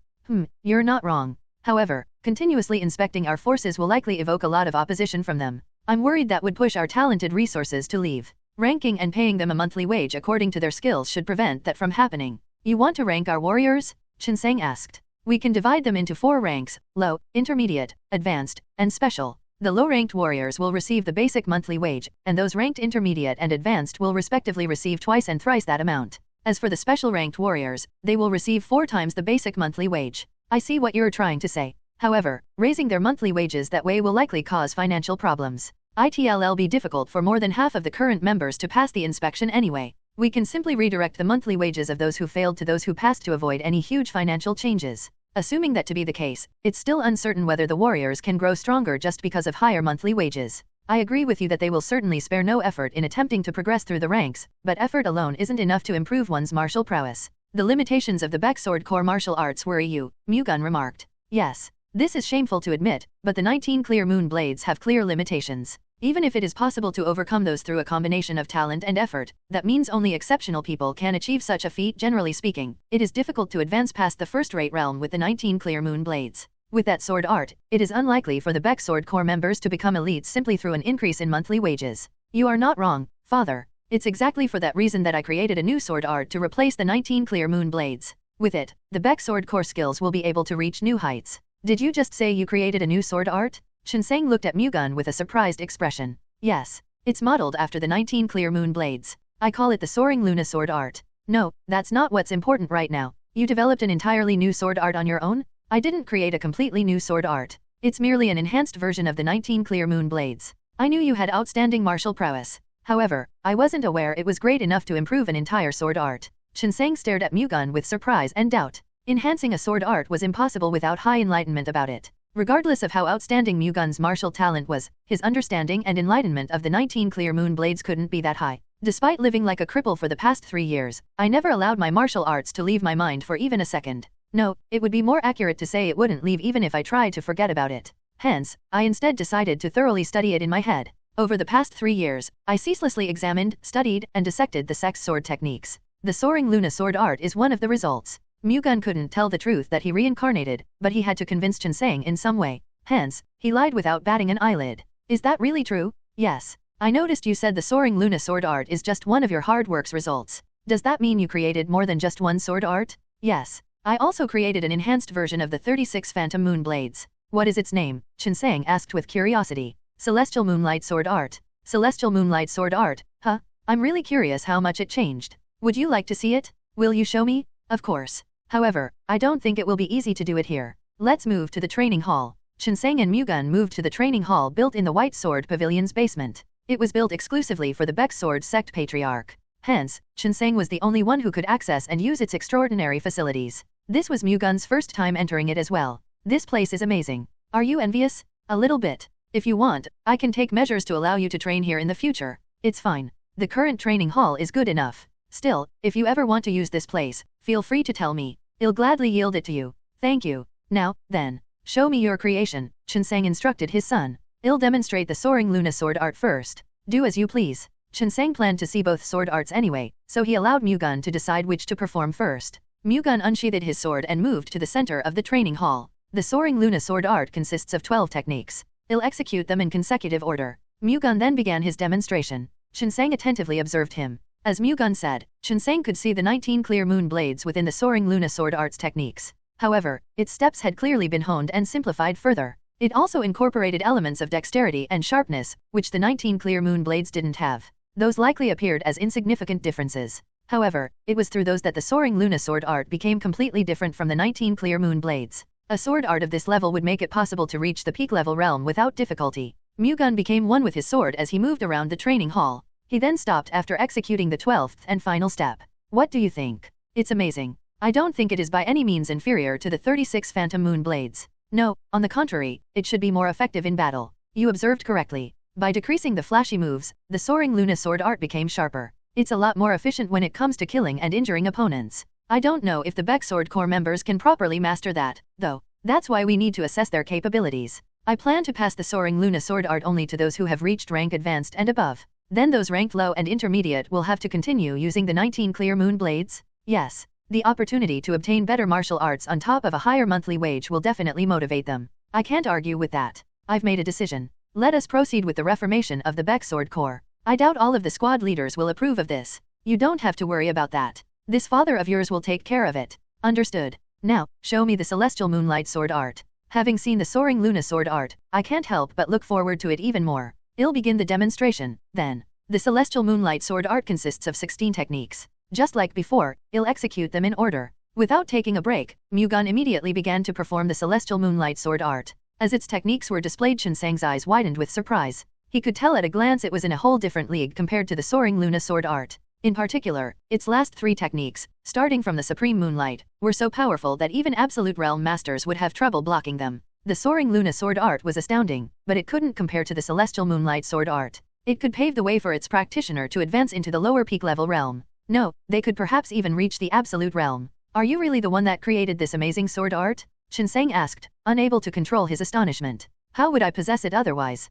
You're not wrong. However, continuously inspecting our forces will likely evoke a lot of opposition from them. I'm worried that would push our talented resources to leave. Ranking and paying them a monthly wage according to their skills should prevent that from happening. You want to rank our warriors? Chinseng asked. We can divide them into 4 ranks: low, intermediate, advanced, and special. The low-ranked warriors will receive the basic monthly wage, and those ranked intermediate and advanced will respectively receive twice and thrice that amount. As for the special-ranked warriors, they will receive 4 times the basic monthly wage. I see what you're trying to say. However, raising their monthly wages that way will likely cause financial problems. It'll be difficult for more than half of the current members to pass the inspection anyway. We can simply redirect the monthly wages of those who failed to those who passed to avoid any huge financial changes. Assuming that to be the case, it's still uncertain whether the warriors can grow stronger just because of higher monthly wages. I agree with you that they will certainly spare no effort in attempting to progress through the ranks, but effort alone isn't enough to improve one's martial prowess. The limitations of the Baek Sword Corps martial arts worry you, Mu-Gun remarked. Yes. This is shameful to admit, but the 19 clear moon blades have clear limitations. Even if it is possible to overcome those through a combination of talent and effort, that means only exceptional people can achieve such a feat. Generally speaking, it is difficult to advance past the first-rate realm with the 19 clear moon blades. With that sword art, it is unlikely for the Baek Sword Corps members to become elites simply through an increase in monthly wages. You are not wrong, father. It's exactly for that reason that I created a new sword art to replace the 19 clear moon blades. With it, the Baek Sword Corps skills will be able to reach new heights. Did you just say you created a new sword art? Chinseng looked at Mu-Gun with a surprised expression. Yes. It's modeled after the 19 clear moon blades. I call it the Soaring Luna sword art. No, that's not what's important right now. You developed an entirely new sword art on your own? I didn't create a completely new sword art. It's merely an enhanced version of the 19 clear moon blades. I knew you had outstanding martial prowess. However, I wasn't aware it was great enough to improve an entire sword art. Chinseng stared at Mu-Gun with surprise and doubt. Enhancing a sword art was impossible without high enlightenment about it. Regardless of how outstanding Mu-Gun's martial talent was, his understanding and enlightenment of the 19 clear moon blades couldn't be that high. Despite living like a cripple for the past 3 years, I never allowed my martial arts to leave my mind for even a second. No, it would be more accurate to say it wouldn't leave even if I tried to forget about it. Hence, I instead decided to thoroughly study it in my head. Over the past 3 years, I ceaselessly examined, studied, and dissected the sect's sword techniques. The Soaring Luna sword art is one of the results. Mu-Gun couldn't tell the truth that he reincarnated, but he had to convince Chinseng in some way. Hence, he lied without batting an eyelid. Is that really true? Yes. I noticed you said the Soaring Luna sword art is just one of your hard work's results. Does that mean you created more than just one sword art? Yes. I also created an enhanced version of the 36 Phantom Moon Blades. What is its name? Chinseng asked with curiosity. Celestial Moonlight Sword Art. Celestial Moonlight Sword Art, huh? I'm really curious how much it changed. Would you like to see it? Will you show me? Of course. However, I don't think it will be easy to do it here. Let's move to the training hall. Chinseng and Mu-Gun moved to the training hall built in the White Sword Pavilion's basement. It was built exclusively for the Baek Sword sect patriarch. Hence, Chinseng was the only one who could access and use its extraordinary facilities. This was Mu-Gun's first time entering it as well. This place is amazing. Are you envious? A little bit. If you want, I can take measures to allow you to train here in the future. It's fine. The current training hall is good enough. Still, if you ever want to use this place, feel free to tell me. I'll gladly yield it to you. Thank you. Now, then, show me your creation, Chinseng instructed his son. I'll demonstrate the soaring Luna sword art first. Do as you please. Chinseng planned to see both sword arts anyway, so he allowed Mu-Gun to decide which to perform first. Mu-Gun unsheathed his sword and moved to the center of the training hall. The soaring Luna sword art consists of 12 techniques. I'll execute them in consecutive order. Mu-Gun then began his demonstration. Chinseng attentively observed him. As Mu-Gun said, Chinseng could see the 19 clear moon blades within the soaring Luna sword art's techniques. However, its steps had clearly been honed and simplified further. It also incorporated elements of dexterity and sharpness, which the 19 clear moon blades didn't have. Those likely appeared as insignificant differences. However, it was through those that the soaring Luna sword art became completely different from the 19 clear moon blades. A sword art of this level would make it possible to reach the peak level realm without difficulty. Mu-Gun became one with his sword as he moved around the training hall. He then stopped after executing the 12th and final step. What do you think? It's amazing. I don't think it is by any means inferior to the 36 phantom moon blades. No, on the contrary, it should be more effective in battle. You observed correctly. By decreasing the flashy moves, the soaring Luna sword art became sharper. It's a lot more efficient when it comes to killing and injuring opponents. I don't know if the Baek Sword Corps members can properly master that, though. That's why we need to assess their capabilities. I plan to pass the soaring Luna sword art only to those who have reached rank advanced and above. Then those ranked low and intermediate will have to continue using the 19 clear moon blades? Yes. The opportunity to obtain better martial arts on top of a higher monthly wage will definitely motivate them. I can't argue with that. I've made a decision. Let us proceed with the reformation of the Baek Sword Corps. I doubt all of the squad leaders will approve of this. You don't have to worry about that. This father of yours will take care of it. Understood. Now, show me the celestial moonlight sword art. Having seen the soaring Luna sword art, I can't help but look forward to it even more. I'll begin the demonstration, then. The celestial moonlight sword art consists of 16 techniques. Just like before, I'll execute them in order. Without taking a break, Mu-Gun immediately began to perform the celestial moonlight sword art. As its techniques were displayed, Chinseng's eyes widened with surprise. He could tell at a glance it was in a whole different league compared to the soaring Luna sword art. In particular, its last 3 techniques, starting from the Supreme Moonlight, were so powerful that even Absolute Realm Masters would have trouble blocking them. The soaring Luna sword art was astounding, but it couldn't compare to the Celestial Moonlight sword art. It could pave the way for its practitioner to advance into the lower peak level realm. No, they could perhaps even reach the Absolute Realm. Are you really the one that created this amazing sword art? Chinseng asked, unable to control his astonishment. How would I possess it otherwise?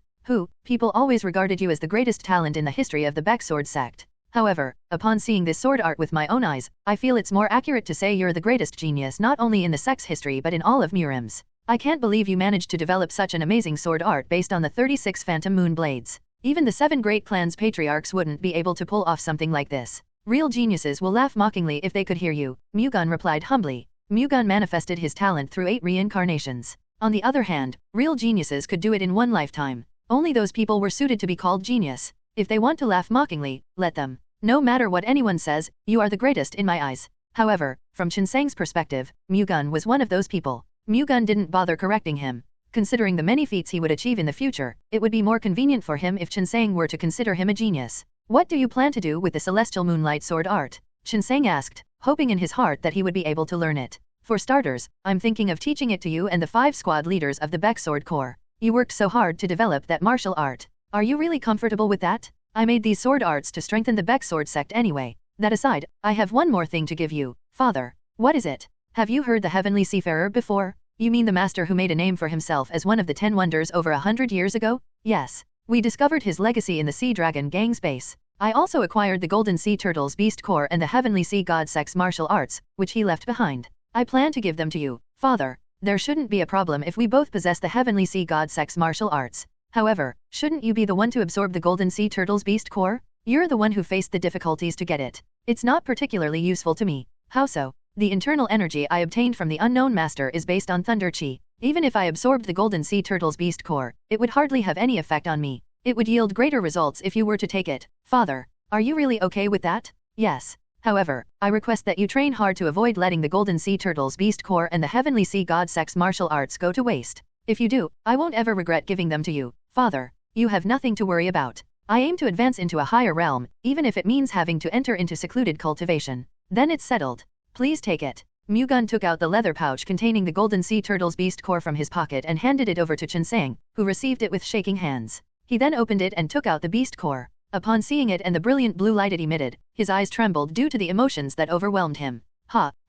People always regarded you as the greatest talent in the history of the Baek Sword sect. However, upon seeing this sword art with my own eyes, I feel it's more accurate to say you're the greatest genius not only in the sect's history but in all of Murim's. I can't believe you managed to develop such an amazing sword art based on the 36 phantom moon blades. Even the 7 great clans patriarchs wouldn't be able to pull off something like this. Real geniuses will laugh mockingly if they could hear you, Mu-Gun replied humbly. Mu-Gun manifested his talent through 8 reincarnations. On the other hand, real geniuses could do it in 1 lifetime. Only those people were suited to be called genius. If they want to laugh mockingly, let them. No matter what anyone says, you are the greatest in my eyes. However, from Chinseng's perspective, Mu-Gun was one of those people. Mu-Gun didn't bother correcting him. Considering the many feats he would achieve in the future, it would be more convenient for him if Chinseng were to consider him a genius. What do you plan to do with the Celestial Moonlight sword art? Chinseng asked, hoping in his heart that he would be able to learn it. For starters, I'm thinking of teaching it to you and the 5 squad leaders of the Baek Sword Corps. You worked so hard to develop that martial art. Are you really comfortable with that? I made these sword arts to strengthen the Baek Sword sect anyway. That aside, I have one more thing to give you, father. What is it? Have you heard the Heavenly Seafarer before? You mean the master who made a name for himself as one of the 10 wonders over 100 years ago? Yes. We discovered his legacy in the Sea Dragon Gang's base. I also acquired the Golden Sea Turtle's Beast Core and the Heavenly Sea God sect's martial arts, which he left behind. I plan to give them to you, father. There shouldn't be a problem if we both possess the Heavenly Sea God sect's martial arts. However, shouldn't you be the one to absorb the Golden Sea Turtle's Beast Core? You're the one who faced the difficulties to get it. It's not particularly useful to me. How so? The internal energy I obtained from the Unknown Master is based on Thunder Chi. Even if I absorbed the Golden Sea Turtle's Beast Core, it would hardly have any effect on me. It would yield greater results if you were to take it. Father, are you really okay with that? Yes. However, I request that you train hard to avoid letting the Golden Sea Turtle's Beast Core and the Heavenly Sea God sect's martial arts go to waste. If you do, I won't ever regret giving them to you. Father, you have nothing to worry about. I aim to advance into a higher realm, even if it means having to enter into secluded cultivation. Then it's settled. Please take it. Mu-Gun took out the leather pouch containing the golden sea turtle's beast core from his pocket and handed it over to Chinsang, who received it with shaking hands. He then opened it and took out the beast core. Upon seeing it and the brilliant blue light it emitted, his eyes trembled due to the emotions that overwhelmed him.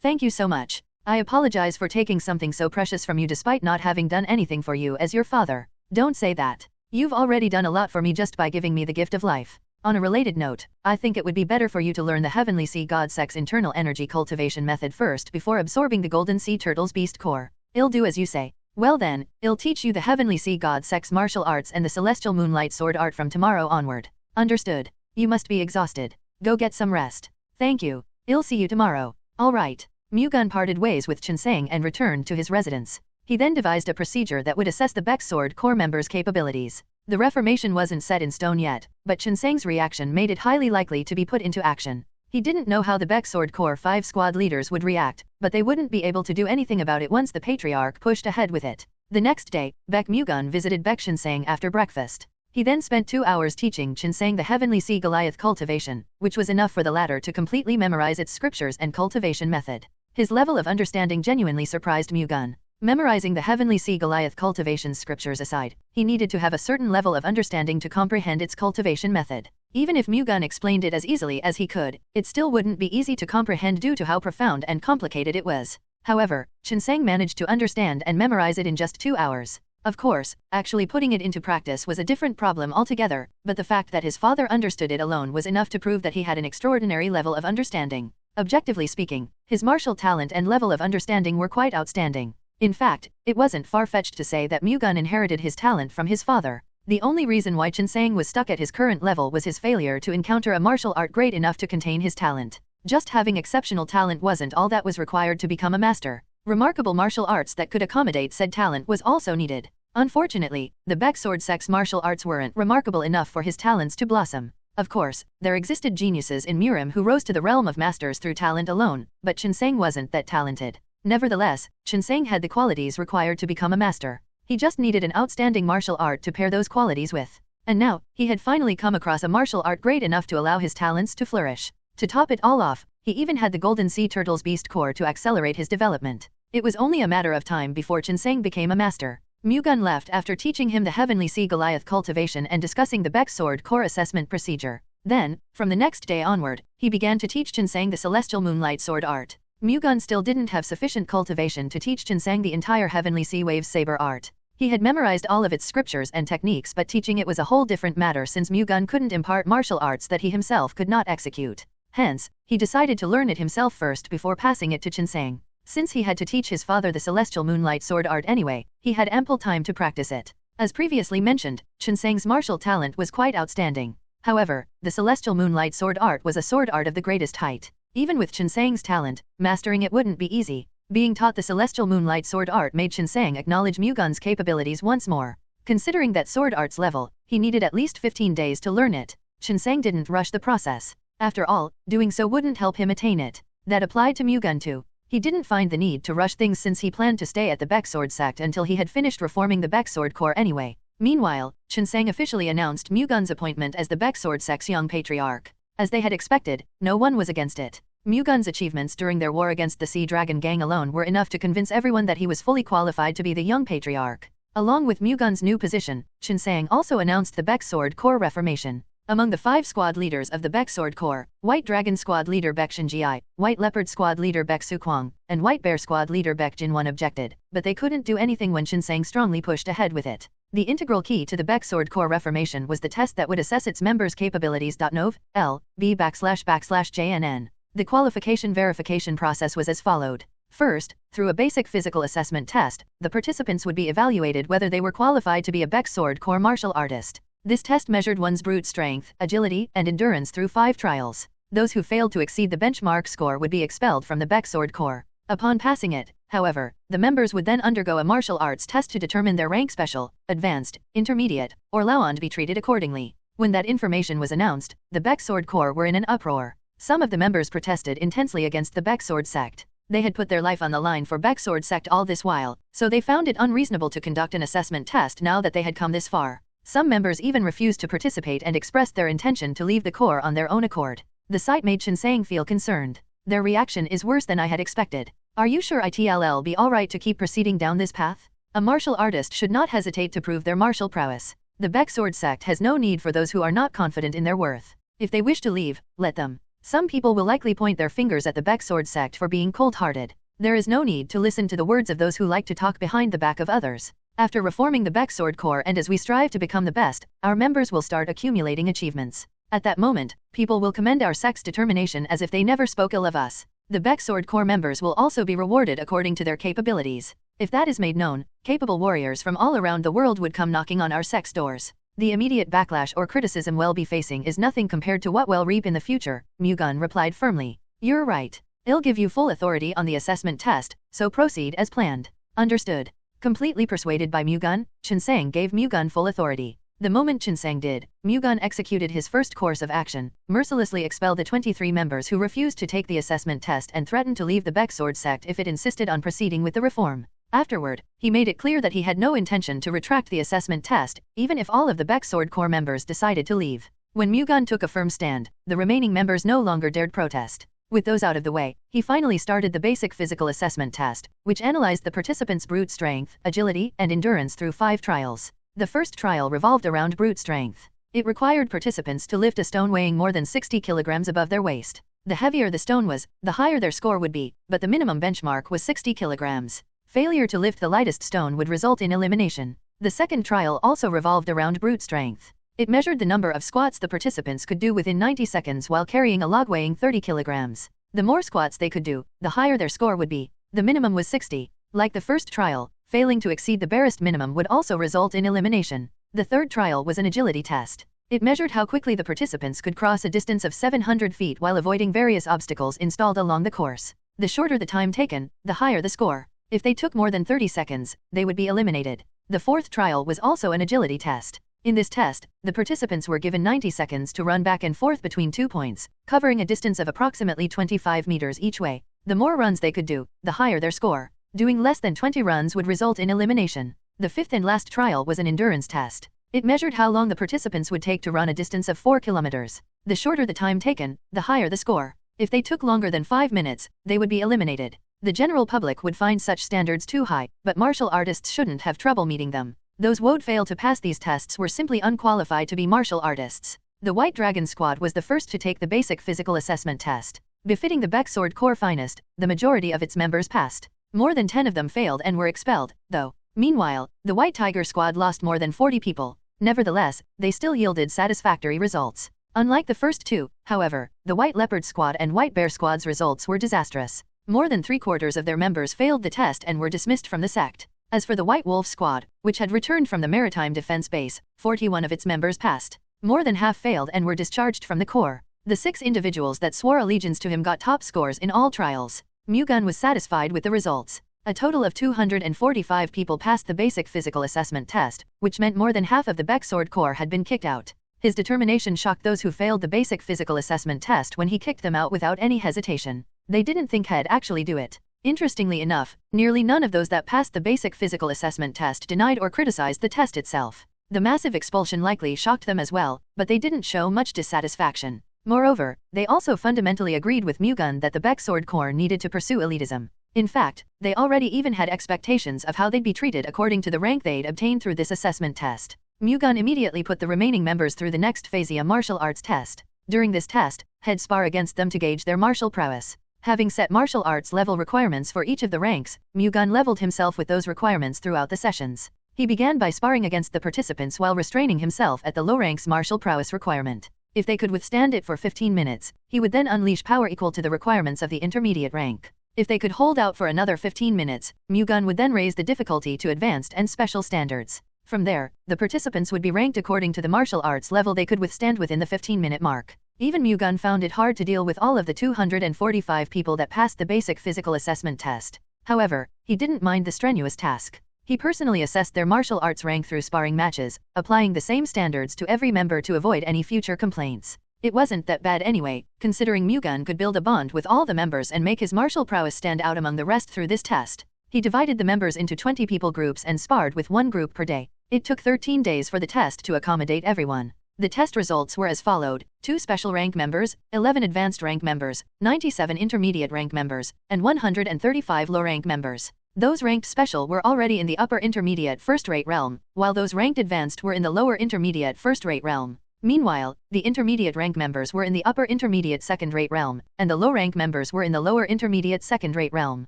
Thank you so much. I apologize for taking something so precious from you despite not having done anything for you as your father. Don't say that. You've already done a lot for me just by giving me the gift of life. On a related note, I think it would be better for you to learn the Heavenly Sea God Sect's internal energy cultivation method first before absorbing the Golden Sea Turtle's beast core. I'll do as you say. Well then, I'll teach you the Heavenly Sea God Sect's martial arts and the Celestial Moonlight Sword art from tomorrow onward. Understood. You must be exhausted. Go get some rest. Thank you. I'll see you tomorrow. Alright. Mu-Gun parted ways with Chinsang and returned to his residence. He then devised a procedure that would assess the Baek Sword Corps members' capabilities. The reformation wasn't set in stone yet, but Chinsang's reaction made it highly likely to be put into action. He didn't know how the Baek Sword Corps 5 squad leaders would react, but they wouldn't be able to do anything about it once the patriarch pushed ahead with it. The next day, Baek Mu-Gun visited Baek Chinsang after breakfast. He then spent 2 hours teaching Chinsang the Heavenly Sea Goliath cultivation, which was enough for the latter to completely memorize its scriptures and cultivation method. His level of understanding genuinely surprised Mu-Gun. Memorizing the Heavenly Sea Goliath cultivation scriptures aside, he needed to have a certain level of understanding to comprehend its cultivation method. Even if Mu-Gun explained it as easily as he could, it still wouldn't be easy to comprehend due to how profound and complicated it was. However, Chinsang managed to understand and memorize it in just 2 hours. Of course, actually putting it into practice was a different problem altogether, but the fact that his father understood it alone was enough to prove that he had an extraordinary level of understanding. Objectively speaking, his martial talent and level of understanding were quite outstanding. In fact, it wasn't far-fetched to say that Mu-Gun inherited his talent from his father. The only reason why Chinsang was stuck at his current level was his failure to encounter a martial art great enough to contain his talent. Just having exceptional talent wasn't all that was required to become a master. Remarkable martial arts that could accommodate said talent was also needed. Unfortunately, the Baek Sword Sect's martial arts weren't remarkable enough for his talents to blossom. Of course, there existed geniuses in Murim who rose to the realm of masters through talent alone, but Chinsang wasn't that talented. Nevertheless, Chinsang had the qualities required to become a master. He just needed an outstanding martial art to pair those qualities with. And now, he had finally come across a martial art great enough to allow his talents to flourish. To top it all off, he even had the Golden Sea Turtle's beast core to accelerate his development. It was only a matter of time before Chinsang became a master. Mu-Gun left after teaching him the Heavenly Sea Goliath cultivation and discussing the Baek Sword Corps assessment procedure. Then, from the next day onward, he began to teach Chinsang the Celestial Moonlight Sword art. Mu-Gun still didn't have sufficient cultivation to teach Chinsang the entire Heavenly Sea Waves Saber art. He had memorized all of its scriptures and techniques, but teaching it was a whole different matter since Mu-Gun couldn't impart martial arts that he himself could not execute. Hence, he decided to learn it himself first before passing it to Chinsang. Since he had to teach his father the Celestial Moonlight Sword art anyway, he had ample time to practice it. As previously mentioned, Chinsang's martial talent was quite outstanding. However, the Celestial Moonlight Sword art was a sword art of the greatest height. Even with Chinsang's talent, mastering it wouldn't be easy. Being taught the Celestial Moonlight Sword art made Chinsang acknowledge Mu-Gun's capabilities once more. Considering that sword art's level, he needed at least 15 days to learn it. Chinsang didn't rush the process. After all, doing so wouldn't help him attain it. That applied to Mu-Gun too. He didn't find the need to rush things since he planned to stay at the Baek Sword sect until he had finished reforming the Baek Sword Corps anyway. Meanwhile, Chinsang officially announced Mu-Gun's appointment as the Baek Sword sect's young patriarch. As they had expected, no one was against it. Mu-Gun's achievements during their war against the Sea Dragon Gang alone were enough to convince everyone that he was fully qualified to be the young patriarch. Along with Mu-Gun's new position, Chinsang also announced the Baek Sword Corps reformation. Among the 5 squad leaders of the Baek Sword Corps, White Dragon Squad leader Baek Shinji, White Leopard Squad leader Baek Su-Kwang, and White Bear Squad leader Baek Jin-Won objected, but they couldn't do anything when Chinsang strongly pushed ahead with it. The integral key to the Baek Sword Corps reformation was the test that would assess its members' capabilities. Nov.L.B//JNN. The qualification verification process was as followed. First, through a basic physical assessment test, the participants would be evaluated whether they were qualified to be a Baek Sword Corps martial artist. This test measured one's brute strength, agility, and endurance through 5 trials. Those who failed to exceed the benchmark score would be expelled from the Baek Sword Corps. Upon passing it, however, the members would then undergo a martial arts test to determine their rank: special, advanced, intermediate, or low, and be treated accordingly. When that information was announced, the Baek Sword Corps were in an uproar. Some of the members protested intensely against the Baek Sword sect. They had put their life on the line for Baek Sword sect all this while, so they found it unreasonable to conduct an assessment test now that they had come this far. Some members even refused to participate and expressed their intention to leave the Corps on their own accord. The sight made Chinsang feel concerned. Their reaction is worse than I had expected. Are you sure it'll be alright to keep proceeding down this path? A martial artist should not hesitate to prove their martial prowess. The Baek Sword sect has no need for those who are not confident in their worth. If they wish to leave, let them. Some people will likely point their fingers at the Baek Sword sect for being cold-hearted. There is no need to listen to the words of those who like to talk behind the back of others. After reforming the Baek Sword Corps and as we strive to become the best, our members will start accumulating achievements. At that moment, people will commend our sect's determination as if they never spoke ill of us. The Baek Sword Corps members will also be rewarded according to their capabilities. If that is made known, capable warriors from all around the world would come knocking on our sect's doors. The immediate backlash or criticism we'll be facing is nothing compared to what we'll reap in the future, Mu-Gun replied firmly. You're right. I'll give you full authority on the assessment test, so proceed as planned. Understood. Completely persuaded by Mu-Gun, Chinsang gave Mu-Gun full authority. The moment Chinsang did, Mu-Gun executed his first course of action, mercilessly expelled the 23 members who refused to take the assessment test and threatened to leave the Baek Sword sect if it insisted on proceeding with the reform. Afterward, he made it clear that he had no intention to retract the assessment test, even if all of the Baek Sword Corps members decided to leave. When Mu-Gun took a firm stand, the remaining members no longer dared protest. With those out of the way, he finally started the basic physical assessment test, which analyzed the participants' brute strength, agility, and endurance through 5 trials. The first trial revolved around brute strength. It required participants to lift a stone weighing more than 60 kilograms above their waist. The heavier the stone was, the higher their score would be, but the minimum benchmark was 60 kilograms. Failure to lift the lightest stone would result in elimination. The second trial also revolved around brute strength. It measured the number of squats the participants could do within 90 seconds while carrying a log weighing 30 kilograms. The more squats they could do, the higher their score would be. The minimum was 60. Like the first trial, failing to exceed the barest minimum would also result in elimination. The third trial was an agility test. It measured how quickly the participants could cross a distance of 700 feet while avoiding various obstacles installed along the course. The shorter the time taken, the higher the score. If they took more than 30 seconds, they would be eliminated. The fourth trial was also an agility test. In this test, the participants were given 90 seconds to run back and forth between 2 points, covering a distance of approximately 25 meters each way. The more runs they could do, the higher their score. Doing less than 20 runs would result in elimination. The fifth and last trial was an endurance test. It measured how long the participants would take to run a distance of 4 kilometers. The shorter the time taken, the higher the score. If they took longer than 5 minutes, they would be eliminated. The general public would find such standards too high, but martial artists shouldn't have trouble meeting them. Those who'd fail to pass these tests were simply unqualified to be martial artists. The White Dragon Squad was the first to take the basic physical assessment test. Befitting the Baek Sword Corps finest, the majority of its members passed. More than 10 of them failed and were expelled, though. Meanwhile, the White Tiger Squad lost more than 40 people. Nevertheless, they still yielded satisfactory results. Unlike the first two, however, the White Leopard Squad and White Bear Squad's results were disastrous. More than 3/4 of their members failed the test and were dismissed from the sect. As for the White Wolf Squad, which had returned from the maritime defense base, 41 of its members passed. More than half failed and were discharged from the Corps. The 6 individuals that swore allegiance to him got top scores in all trials. Mu-Gun was satisfied with the results. A total of 245 people passed the basic physical assessment test, which meant more than half of the Baek Sword Corps had been kicked out. His determination shocked those who failed the basic physical assessment test when he kicked them out without any hesitation. They didn't think he'd actually do it. Interestingly enough, nearly none of those that passed the basic physical assessment test denied or criticized the test itself. The massive expulsion likely shocked them as well, but they didn't show much dissatisfaction. Moreover, they also fundamentally agreed with Mu-Gun that the Baek Sword Corps needed to pursue elitism. In fact, they already even had expectations of how they'd be treated according to the rank they'd obtained through this assessment test. Mu-Gun immediately put the remaining members through the next phase, a martial arts test. During this test, he'd spar against them to gauge their martial prowess. Having set martial arts level requirements for each of the ranks, Mu-Gun leveled himself with those requirements throughout the sessions. He began by sparring against the participants while restraining himself at the low rank's martial prowess requirement. If they could withstand it for 15 minutes, he would then unleash power equal to the requirements of the intermediate rank. If they could hold out for another 15 minutes, Mu-Gun would then raise the difficulty to advanced and special standards. From there, the participants would be ranked according to the martial arts level they could withstand within the 15-minute mark. Even Mu-Gun found it hard to deal with all of the 245 people that passed the basic physical assessment test. However, he didn't mind the strenuous task. He personally assessed their martial arts rank through sparring matches, applying the same standards to every member to avoid any future complaints. It wasn't that bad anyway, considering Mu-Gun could build a bond with all the members and make his martial prowess stand out among the rest through this test. He divided the members into 20 people groups and sparred with one group per day. It took 13 days for the test to accommodate everyone. The test results were as followed: 2 special rank members, 11 advanced rank members, 97 intermediate rank members, and 135 low rank members. Those ranked special were already in the upper intermediate first-rate realm, while those ranked advanced were in the lower intermediate first-rate realm. Meanwhile, the intermediate rank members were in the upper intermediate second-rate realm, and the low rank members were in the lower intermediate second-rate realm.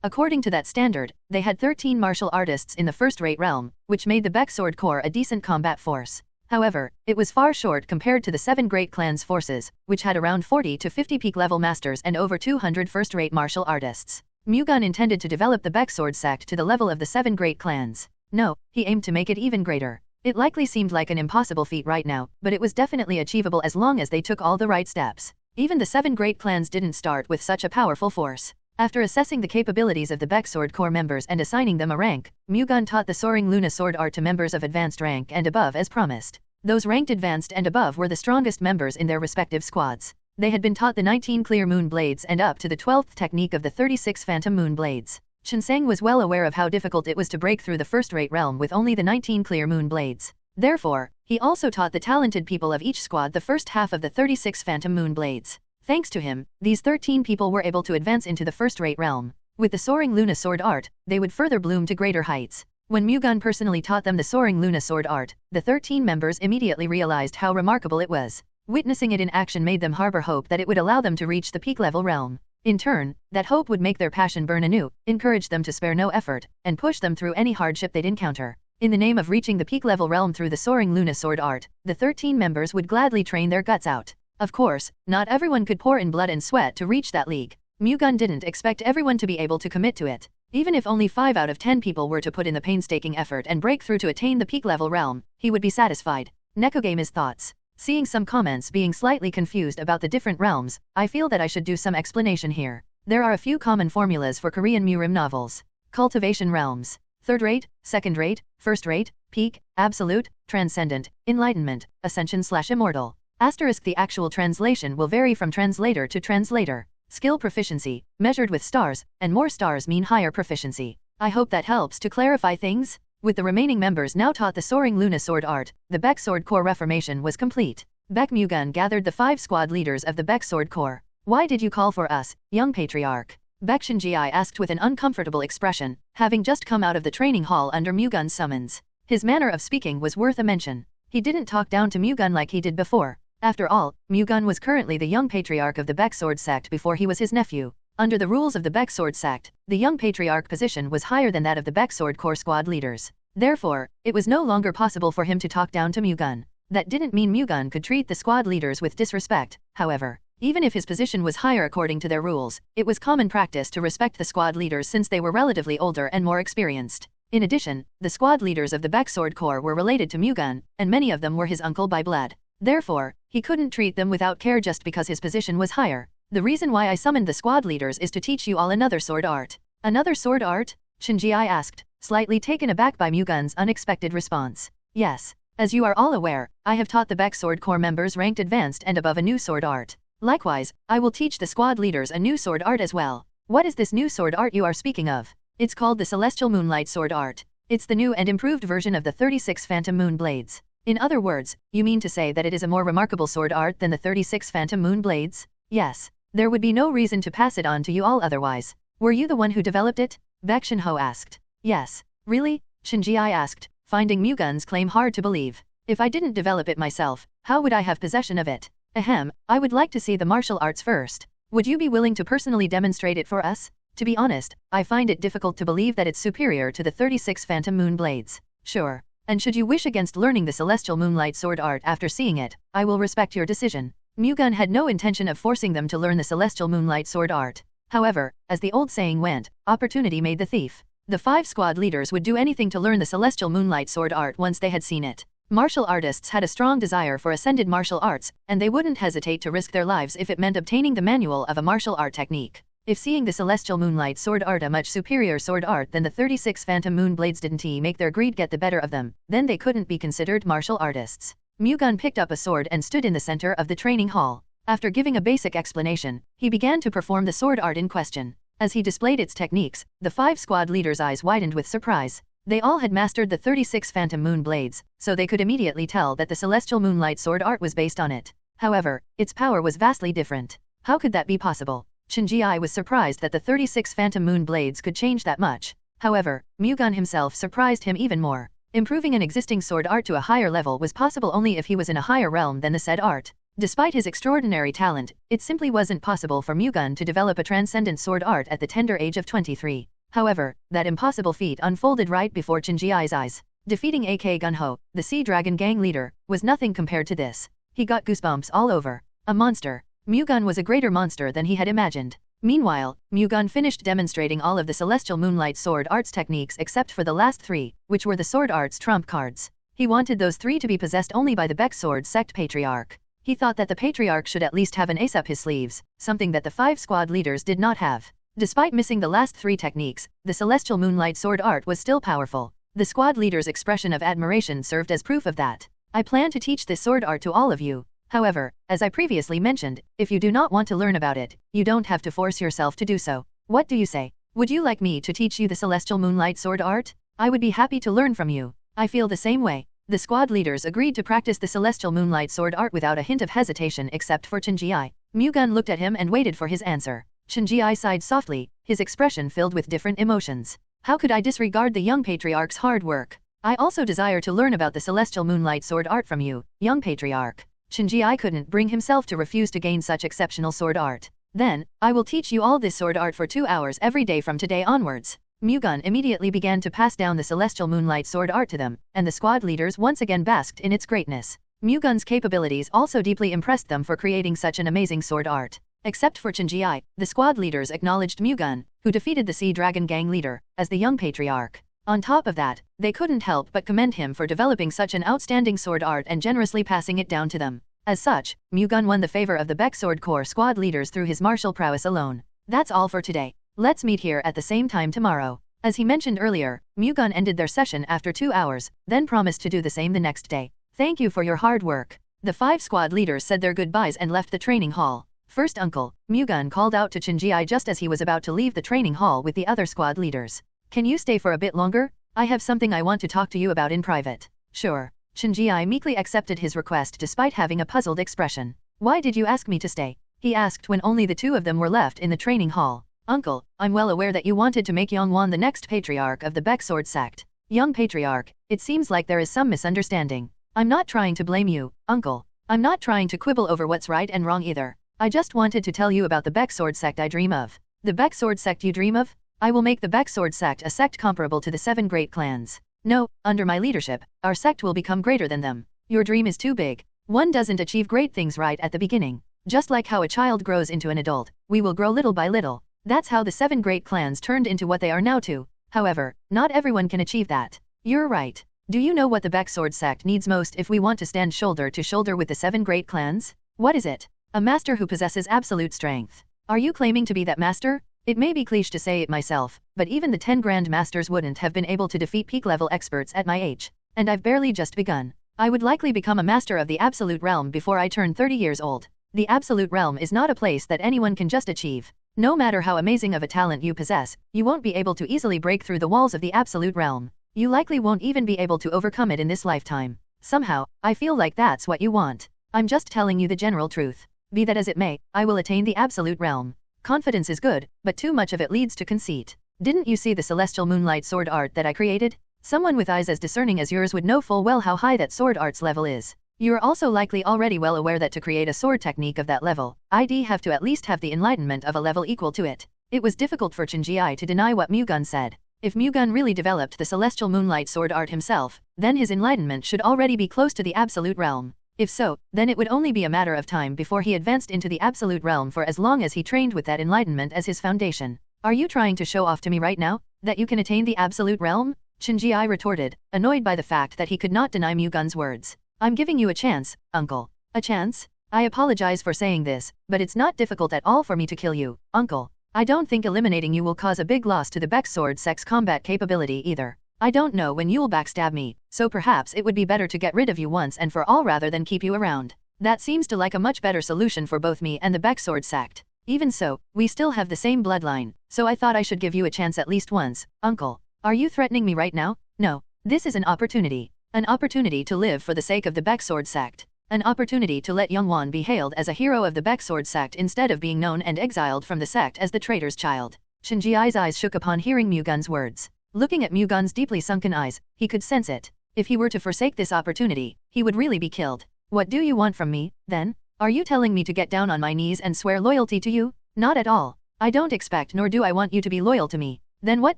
According to that standard, they had 13 martial artists in the first-rate realm, which made the Baek Sword Corps a decent combat force. However, it was far short compared to the 7 Great Clans forces, which had around 40 to 50 peak-level masters and over 200 first-rate martial artists. Mu-Gun intended to develop the Baek Sword sect to the level of the 7 Great Clans. No, he aimed to make it even greater. It likely seemed like an impossible feat right now, but it was definitely achievable as long as they took all the right steps. Even the 7 Great Clans didn't start with such a powerful force. After assessing the capabilities of the Baek Sword Corps members and assigning them a rank, Mu-Gun taught the Soaring Luna Sword Art to members of advanced rank and above as promised. Those ranked advanced and above were the strongest members in their respective squads. They had been taught the 19 Clear Moon Blades and up to the 12th technique of the 36 Phantom Moon Blades. Shinseng was well aware of how difficult it was to break through the first-rate realm with only the 19 Clear Moon Blades. Therefore, he also taught the talented people of each squad the first half of the 36 Phantom Moon Blades. Thanks to him, these 13 people were able to advance into the first-rate realm. With the Soaring Luna Sword Art, they would further bloom to greater heights. When Mu-Gun personally taught them the Soaring Luna Sword Art, the 13 members immediately realized how remarkable it was. Witnessing it in action made them harbor hope that it would allow them to reach the peak-level realm. In turn, that hope would make their passion burn anew, encourage them to spare no effort, and push them through any hardship they'd encounter. In the name of reaching the peak-level realm through the Soaring Luna Sword Art, the 13 members would gladly train their guts out. Of course, not everyone could pour in blood and sweat to reach that league. Mu-Gun didn't expect everyone to be able to commit to it. Even if only 5 out of 10 people were to put in the painstaking effort and break through to attain the peak-level realm, he would be satisfied. Nekogame's thoughts. Seeing some comments being slightly confused about the different realms, I feel that I should do some explanation here. There are a few common formulas for Korean Murim novels. Cultivation realms. Third-rate, second-rate, first-rate, peak, absolute, transcendent, enlightenment, ascension/immortal. Asterisk the actual translation will vary from translator to translator. Skill proficiency, measured with stars, and more stars mean higher proficiency. I hope that helps to clarify things. With the remaining members now taught the Soaring Luna Sword Art, the Baek Sword Corps reformation was complete. Baek Mu-Gun gathered the 5 squad leaders of the Baek Sword Corps. Why did you call for us, young patriarch? Baek Shinji asked with an uncomfortable expression, having just come out of the training hall under Mu-Gun's summons. His manner of speaking was worth a mention. He didn't talk down to Mu-Gun like he did before. After all, Mu-Gun was currently the young patriarch of the Baek Sword sect before he was his nephew. Under the rules of the Baek Sword sect, the young patriarch position was higher than that of the Baek Sword Corps squad leaders. Therefore, it was no longer possible for him to talk down to Mu-Gun. That didn't mean Mu-Gun could treat the squad leaders with disrespect, however. Even if his position was higher according to their rules, it was common practice to respect the squad leaders since they were relatively older and more experienced. In addition, the squad leaders of the Baek Sword Corps were related to Mu-Gun, and many of them were his uncle by blood. Therefore, he couldn't treat them without care just because his position was higher. The reason why I summoned the squad leaders is to teach you all another sword art. Another sword art? Shinji asked, slightly taken aback by Mu-Gun's unexpected response. Yes. As you are all aware, I have taught the Baek Sword Corps members ranked advanced and above a new sword art. Likewise, I will teach the squad leaders a new sword art as well. What is this new sword art you are speaking of? It's called the Celestial Moonlight Sword Art. It's the new and improved version of the 36 Phantom Moon Blades. In other words, you mean to say that it is a more remarkable sword art than the 36 Phantom Moon Blades? Yes. There would be no reason to pass it on to you all otherwise. Were you the one who developed it? Baek Shinho asked. Yes. Really? Shinji asked, finding Mu-Gun's claim hard to believe. If I didn't develop it myself, how would I have possession of it? Ahem, I would like to see the martial arts first. Would you be willing to personally demonstrate it for us? To be honest, I find it difficult to believe that it's superior to the 36 Phantom Moon Blades. Sure. And should you wish against learning the Celestial Moonlight Sword Art after seeing it, I will respect your decision. Mu-Gun had no intention of forcing them to learn the Celestial Moonlight Sword Art. However, as the old saying went, opportunity made the thief. The 5 squad leaders would do anything to learn the Celestial Moonlight Sword Art once they had seen it. Martial artists had a strong desire for ascended martial arts, and they wouldn't hesitate to risk their lives if it meant obtaining the manual of a martial art technique. If seeing the Celestial Moonlight Sword Art a much superior sword art than the 36 Phantom Moon Blades didn't make their greed get the better of them, then they couldn't be considered martial artists. Mu-Gun picked up a sword and stood in the center of the training hall. After giving a basic explanation, he began to perform the sword art in question. As he displayed its techniques, the 5 squad leaders' eyes widened with surprise. They all had mastered the 36 phantom moon blades, so they could immediately tell that the celestial moonlight sword art was based on it. However, its power was vastly different. How could that be possible? Chen Ji was surprised that the 36 phantom moon blades could change that much. However, Mu-Gun himself surprised him even more. Improving an existing sword art to a higher level was possible only if he was in a higher realm than the said art. Despite his extraordinary talent, it simply wasn't possible for Mu-Gun to develop a transcendent sword art at the tender age of 23. However, that impossible feat unfolded right before Chen Ji's eyes. Defeating AK Gunho, the Sea Dragon gang leader, was nothing compared to this. He got goosebumps all over. A monster. Mu-Gun was a greater monster than he had imagined. Meanwhile, Mu-Gun finished demonstrating all of the Celestial Moonlight sword arts techniques except for the last 3, which were the sword arts trump cards. He wanted those 3 to be possessed only by the Baek sword sect patriarch. He thought that the patriarch should at least have an ace up his sleeves, something that the 5 squad leaders did not have. Despite missing the last 3 techniques, the Celestial Moonlight sword art was still powerful. The squad leader's expression of admiration served as proof of that. I plan to teach this sword art to all of you. However, as I previously mentioned, if you do not want to learn about it, you don't have to force yourself to do so. What do you say? Would you like me to teach you the Celestial Moonlight sword art? I would be happy to learn from you. I feel the same way. The squad leaders agreed to practice the Celestial Moonlight sword art without a hint of hesitation except for Chen Ji. Mu-Gun looked at him and waited for his answer. Chen Ji sighed softly, his expression filled with different emotions. How could I disregard the young patriarch's hard work? I also desire to learn about the Celestial Moonlight sword art from you, young patriarch. Chen Ji couldn't bring himself to refuse to gain such exceptional sword art. Then, I will teach you all this sword art for 2 hours every day from today onwards. Mu-Gun immediately began to pass down the Celestial Moonlight sword art to them, and the squad leaders once again basked in its greatness. Mu-Gun's capabilities also deeply impressed them for creating such an amazing sword art. Except for Chen Ji, the squad leaders acknowledged Mu-Gun, who defeated the Sea Dragon gang leader, as the young patriarch. On top of that, they couldn't help but commend him for developing such an outstanding sword art and generously passing it down to them. As such, Mu-Gun won the favor of the Baek Sword Corps squad leaders through his martial prowess alone. That's all for today. Let's meet here at the same time tomorrow. As he mentioned earlier, Mu-Gun ended their session after 2 hours, then promised to do the same the next day. Thank you for your hard work. The 5 squad leaders said their goodbyes and left the training hall. First Uncle, Mu-Gun called out to Chen Ji just as he was about to leave the training hall with the other squad leaders. Can you stay for a bit longer? I have something I want to talk to you about in private. Sure. Chen Ji meekly accepted his request despite having a puzzled expression. Why did you ask me to stay? He asked when only the 2 of them were left in the training hall. Uncle, I'm well aware that you wanted to make Yong Wan the next patriarch of the Baek sword sect. Young patriarch, it seems like there is some misunderstanding. I'm not trying to blame you, Uncle. I'm not trying to quibble over what's right and wrong either. I just wanted to tell you about the Baek sword sect I dream of. The Baek sword sect you dream of? I will make the Baek sword sect a sect comparable to the 7 great clans. No, under my leadership, our sect will become greater than them. Your dream is too big. One doesn't achieve great things right at the beginning. Just like how a child grows into an adult, we will grow little by little. That's how the 7 great clans turned into what they are now too. However, not everyone can achieve that. You're right. Do you know what the Baek sword sect needs most if we want to stand shoulder to shoulder with the 7 great clans? What is it? A master who possesses absolute strength. Are you claiming to be that master? It may be cliché to say it myself, but even the 10 Grand Masters wouldn't have been able to defeat peak-level experts at my age. And I've barely just begun. I would likely become a master of the Absolute Realm before I turn 30 years old. The Absolute Realm is not a place that anyone can just achieve. No matter how amazing of a talent you possess, you won't be able to easily break through the walls of the Absolute Realm. You likely won't even be able to overcome it in this lifetime. Somehow, I feel like that's what you want. I'm just telling you the general truth. Be that as it may, I will attain the Absolute Realm. Confidence is good, but too much of it leads to conceit. Didn't you see the Celestial Moonlight sword art that I created? Someone with eyes as discerning as yours would know full well how high that sword art's level is. You're also likely already well aware that to create a sword technique of that level, I'd have to at least have the enlightenment of a level equal to it. It was difficult for Chen Ji to deny what Mu-Gun said. If Mu-Gun really developed the Celestial Moonlight sword art himself, then his enlightenment should already be close to the Absolute Realm. If so, then it would only be a matter of time before he advanced into the Absolute Realm for as long as he trained with that enlightenment as his foundation. Are you trying to show off to me right now, that you can attain the Absolute Realm? Chen Ji retorted, annoyed by the fact that he could not deny Mu-Gun's words. I'm giving you a chance, Uncle. A chance? I apologize for saying this, but it's not difficult at all for me to kill you, Uncle. I don't think eliminating you will cause a big loss to the Baek sword sect's combat capability either. I don't know when you'll backstab me, so perhaps it would be better to get rid of you once and for all rather than keep you around. That seems to like a much better solution for both me and the Baek sword sect. Even so, we still have the same bloodline, so I thought I should give you a chance at least once, Uncle. Are you threatening me right now? No, this is an opportunity. An opportunity to live for the sake of the Baek Sword sect. An opportunity to let Yong Wan be hailed as a hero of the Baek Sword sect instead of being known and exiled from the sect as the traitor's child. Shin Ji-ai's eyes shook upon hearing Mu-Gun's words. Looking at Mu-Gun's deeply sunken eyes, he could sense it. If he were to forsake this opportunity, he would really be killed. What do you want from me, then? Are you telling me to get down on my knees and swear loyalty to you? Not at all. I don't expect nor do I want you to be loyal to me. Then what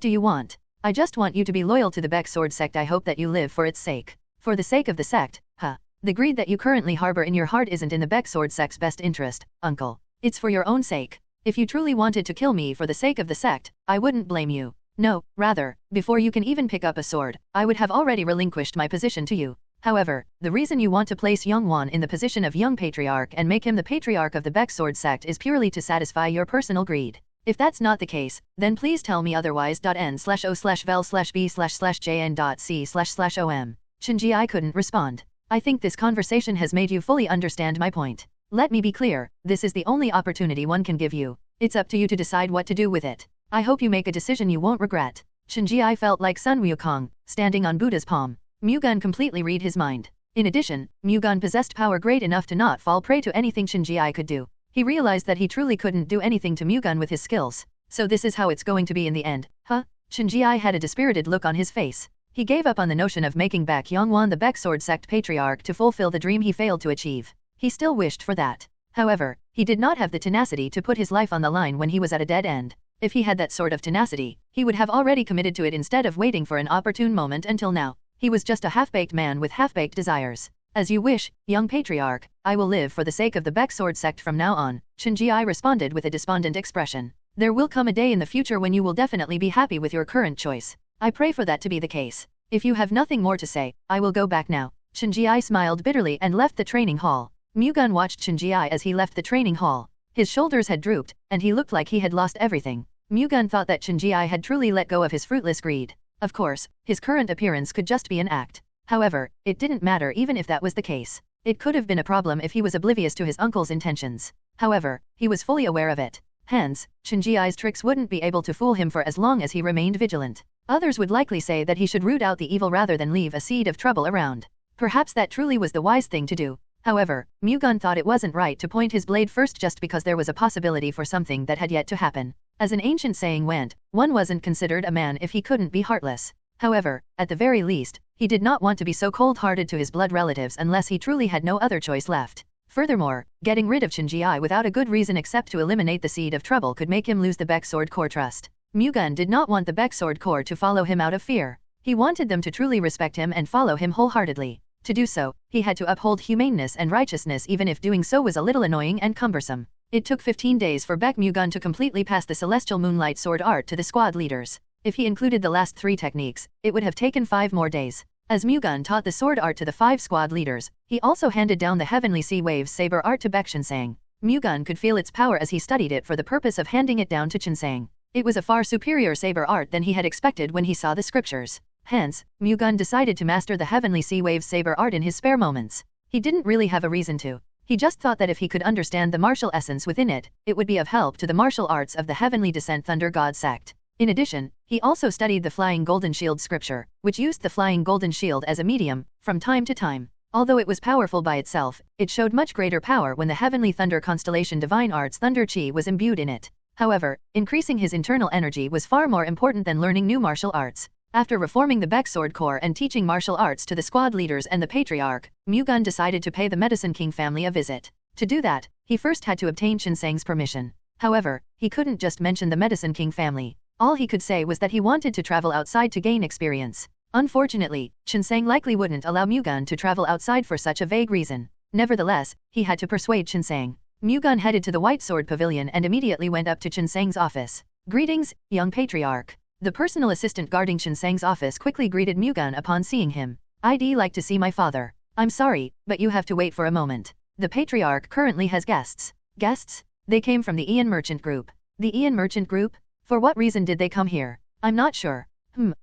do you want? I just want you to be loyal to the Baek Sword sect. I hope that you live for its sake. For the sake of the sect, huh? The greed that you currently harbor in your heart isn't in the Baek Sword sect's best interest, uncle. It's for your own sake. If you truly wanted to kill me for the sake of the sect, I wouldn't blame you. No, rather, before you can even pick up a sword, I would have already relinquished my position to you. However, the reason you want to place Yong Wan in the position of young patriarch and make him the patriarch of the Baek Sword sect is purely to satisfy your personal greed. If that's not the case, then please tell me otherwise. N/O/vel/B/jn.C//om. Shin Ji-ai couldn't respond. I think this conversation has made you fully understand my point. Let me be clear, this is the only opportunity one can give you. It's up to you to decide what to do with it. I hope you make a decision you won't regret. Shin Ji-ai felt like Sun Wukong, standing on Buddha's palm. Mu-Gun completely read his mind. In addition, Mu-Gun possessed power great enough to not fall prey to anything Shin Ji-ai could do. He realized that he truly couldn't do anything to Mu-Gun with his skills. So this is how it's going to be in the end, huh? Shin Ji-ai had a dispirited look on his face. He gave up on the notion of making back Yong Wan the Baek Sword sect patriarch to fulfill the dream he failed to achieve. He still wished for that. However, he did not have the tenacity to put his life on the line when he was at a dead end. If he had that sort of tenacity, he would have already committed to it instead of waiting for an opportune moment until now. He was just a half-baked man with half-baked desires. As you wish, young patriarch, I will live for the sake of the Baek Sword sect from now on, Shin Ji-ai responded with a despondent expression. There will come a day in the future when you will definitely be happy with your current choice. I pray for that to be the case. If you have nothing more to say, I will go back now. Shin Ji-ai smiled bitterly and left the training hall. Mu-Gun watched Shin Ji-ai as he left the training hall. His shoulders had drooped, and he looked like he had lost everything. Mu-Gun thought that Shin Ji-ai had truly let go of his fruitless greed. Of course, his current appearance could just be an act. However, it didn't matter even if that was the case. It could have been a problem if he was oblivious to his uncle's intentions. However, he was fully aware of it. Hence, Shin Ji-ai's tricks wouldn't be able to fool him for as long as he remained vigilant. Others would likely say that he should root out the evil rather than leave a seed of trouble around. Perhaps that truly was the wise thing to do. However, Mu-Gun thought it wasn't right to point his blade first just because there was a possibility for something that had yet to happen. As an ancient saying went, one wasn't considered a man if he couldn't be heartless. However, at the very least, he did not want to be so cold-hearted to his blood relatives unless he truly had no other choice left. Furthermore, getting rid of Shin Ji-ai without a good reason except to eliminate the seed of trouble could make him lose the Baek Sword Corps trust. Mu-Gun did not want the Baek Sword Corps to follow him out of fear. He wanted them to truly respect him and follow him wholeheartedly. To do so, he had to uphold humaneness and righteousness even if doing so was a little annoying and cumbersome. It took 15 days for Baek Mu-Gun to completely pass the Celestial Moonlight Sword art to the squad leaders. If he included the last 3 techniques, it would have taken 5 more days. As Mu-Gun taught the sword art to the 5 squad leaders, he also handed down the Heavenly Sea Waves saber art to Baek Chinsang. Mu-Gun could feel its power as he studied it for the purpose of handing it down to Chinsang. It was a far superior saber art than he had expected when he saw the scriptures. Hence, Mu-Gun decided to master the Heavenly Sea Waves saber art in his spare moments. He didn't really have a reason to. He just thought that if he could understand the martial essence within it, it would be of help to the martial arts of the Heavenly Descent Thunder God sect. In addition, he also studied the Flying Golden Shield scripture, which used the Flying Golden Shield as a medium, from time to time. Although it was powerful by itself, it showed much greater power when the Heavenly Thunder Constellation Divine Arts Thunder Chi was imbued in it. However, increasing his internal energy was far more important than learning new martial arts. After reforming the Baek Sword Corps and teaching martial arts to the squad leaders and the patriarch, Mu-Gun decided to pay the Medicine King family a visit. To do that, he first had to obtain Chinsang's permission. However, he couldn't just mention the Medicine King family. All he could say was that he wanted to travel outside to gain experience. Unfortunately, Chinsang likely wouldn't allow Mu-Gun to travel outside for such a vague reason. Nevertheless, he had to persuade Chinsang. Mu-Gun headed to the White Sword Pavilion and immediately went up to Chinsang's office. Greetings, young patriarch. The personal assistant guarding Chinsang's office quickly greeted Mu-Gun upon seeing him. I'd like to see my father. I'm sorry, but you have to wait for a moment. The patriarch currently has guests. Guests? They came from the Ian Merchant Group. The Ian Merchant Group? For what reason did they come here? I'm not sure.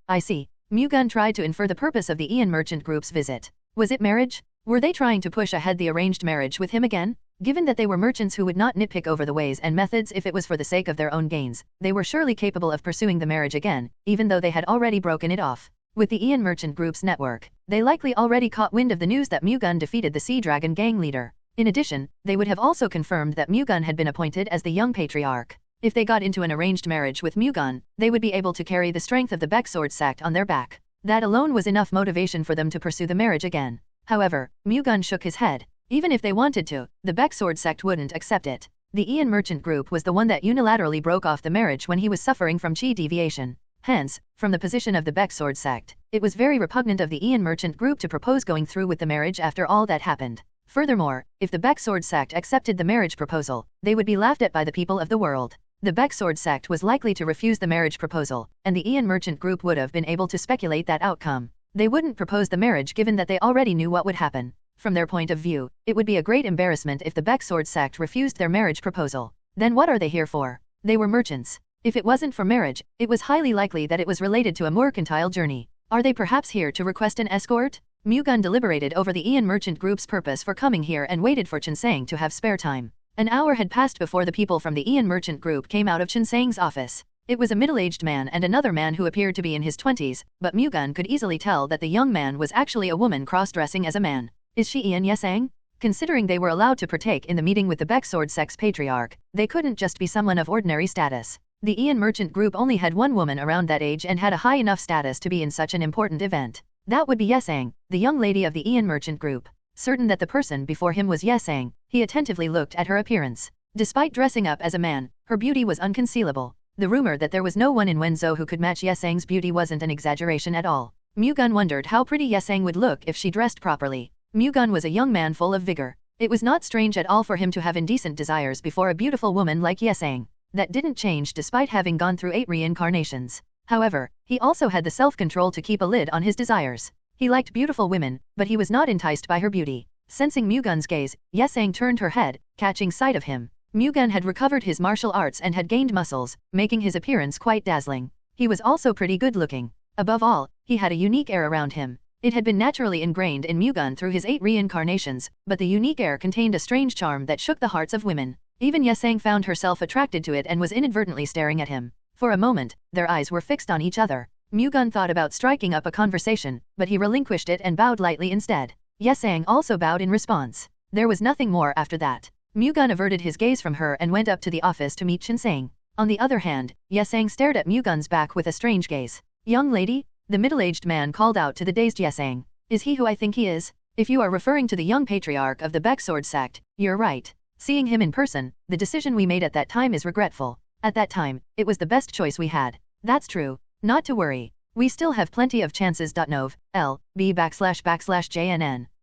I see. Mu-Gun tried to infer the purpose of the Ian Merchant Group's visit. Was it marriage? Were they trying to push ahead the arranged marriage with him again? Given that they were merchants who would not nitpick over the ways and methods if it was for the sake of their own gains, they were surely capable of pursuing the marriage again, even though they had already broken it off. With the Ian Merchant Group's network, they likely already caught wind of the news that Mu-Gun defeated the Sea Dragon gang leader. In addition, they would have also confirmed that Mu-Gun had been appointed as the young patriarch. If they got into an arranged marriage with Mu-Gun, they would be able to carry the strength of the Baek sword sect on their back. That alone was enough motivation for them to pursue the marriage again. However, Mu-Gun shook his head. Even if they wanted to, the Baek sword sect wouldn't accept it. The Ian Merchant Group was the one that unilaterally broke off the marriage when he was suffering from chi deviation. Hence, from the position of the Baek sword sect, it was very repugnant of the Ian Merchant Group to propose going through with the marriage after all that happened. Furthermore, if the Baek sword sect accepted the marriage proposal, they would be laughed at by the people of the world. The Baek sword sect was likely to refuse the marriage proposal, and the Ian Merchant Group would have been able to speculate that outcome. They wouldn't propose the marriage given that they already knew what would happen. From their point of view, it would be a great embarrassment if the Baek sword sect refused their marriage proposal. Then what are they here for? They were merchants. If it wasn't for marriage, it was highly likely that it was related to a mercantile journey. Are they perhaps here to request an escort? Mu-Gun deliberated over the Ian Merchant Group's purpose for coming here and waited for Chinsang to have spare time. An hour had passed before the people from the Ian Merchant Group came out of Chinsang's office. It was a middle-aged man and another man who appeared to be in his 20s, but Mu-Gun could easily tell that the young man was actually a woman cross-dressing as a man. Is she Ian Yesang? Considering they were allowed to partake in the meeting with the Baek sword sect's patriarch, they couldn't just be someone of ordinary status. The Ian Merchant Group only had one woman around that age and had a high enough status to be in such an important event. That would be Yesang, the young lady of the Ian Merchant Group. Certain that the person before him was Yesang, he attentively looked at her appearance. Despite dressing up as a man, her beauty was unconcealable. The rumor that there was no one in Wenzhou who could match Yesang's beauty wasn't an exaggeration at all. Mu-Gun wondered how pretty Yesang would look if she dressed properly. Mu-Gun was a young man full of vigor. It was not strange at all for him to have indecent desires before a beautiful woman like Yesang. That didn't change despite having gone through 8 reincarnations. However, he also had the self-control to keep a lid on his desires. He liked beautiful women, but he was not enticed by her beauty. Sensing Mu-Gun's gaze, Yesang turned her head, catching sight of him. Mu-Gun had recovered his martial arts and had gained muscles, making his appearance quite dazzling. He was also pretty good-looking. Above all, he had a unique air around him. It had been naturally ingrained in Mu-Gun through his 8 reincarnations, but the unique air contained a strange charm that shook the hearts of women. Even Yesang found herself attracted to it and was inadvertently staring at him. For a moment, their eyes were fixed on each other. Mu-Gun thought about striking up a conversation, but he relinquished it and bowed lightly instead. Yesang also bowed in response. There was nothing more after that. Mu-Gun averted his gaze from her and went up to the office to meet Chinsang. On the other hand, Yesang stared at Mu-Gun's back with a strange gaze. Young lady? The middle-aged man called out to the dazed Yesang. Is he who I think he is? If you are referring to the young patriarch of the Baek sword sect, you're right. Seeing him in person, the decision we made at that time is regretful. At that time, it was the best choice we had. That's true. Not to worry. We still have plenty of chances. Nov. L.B//JNN.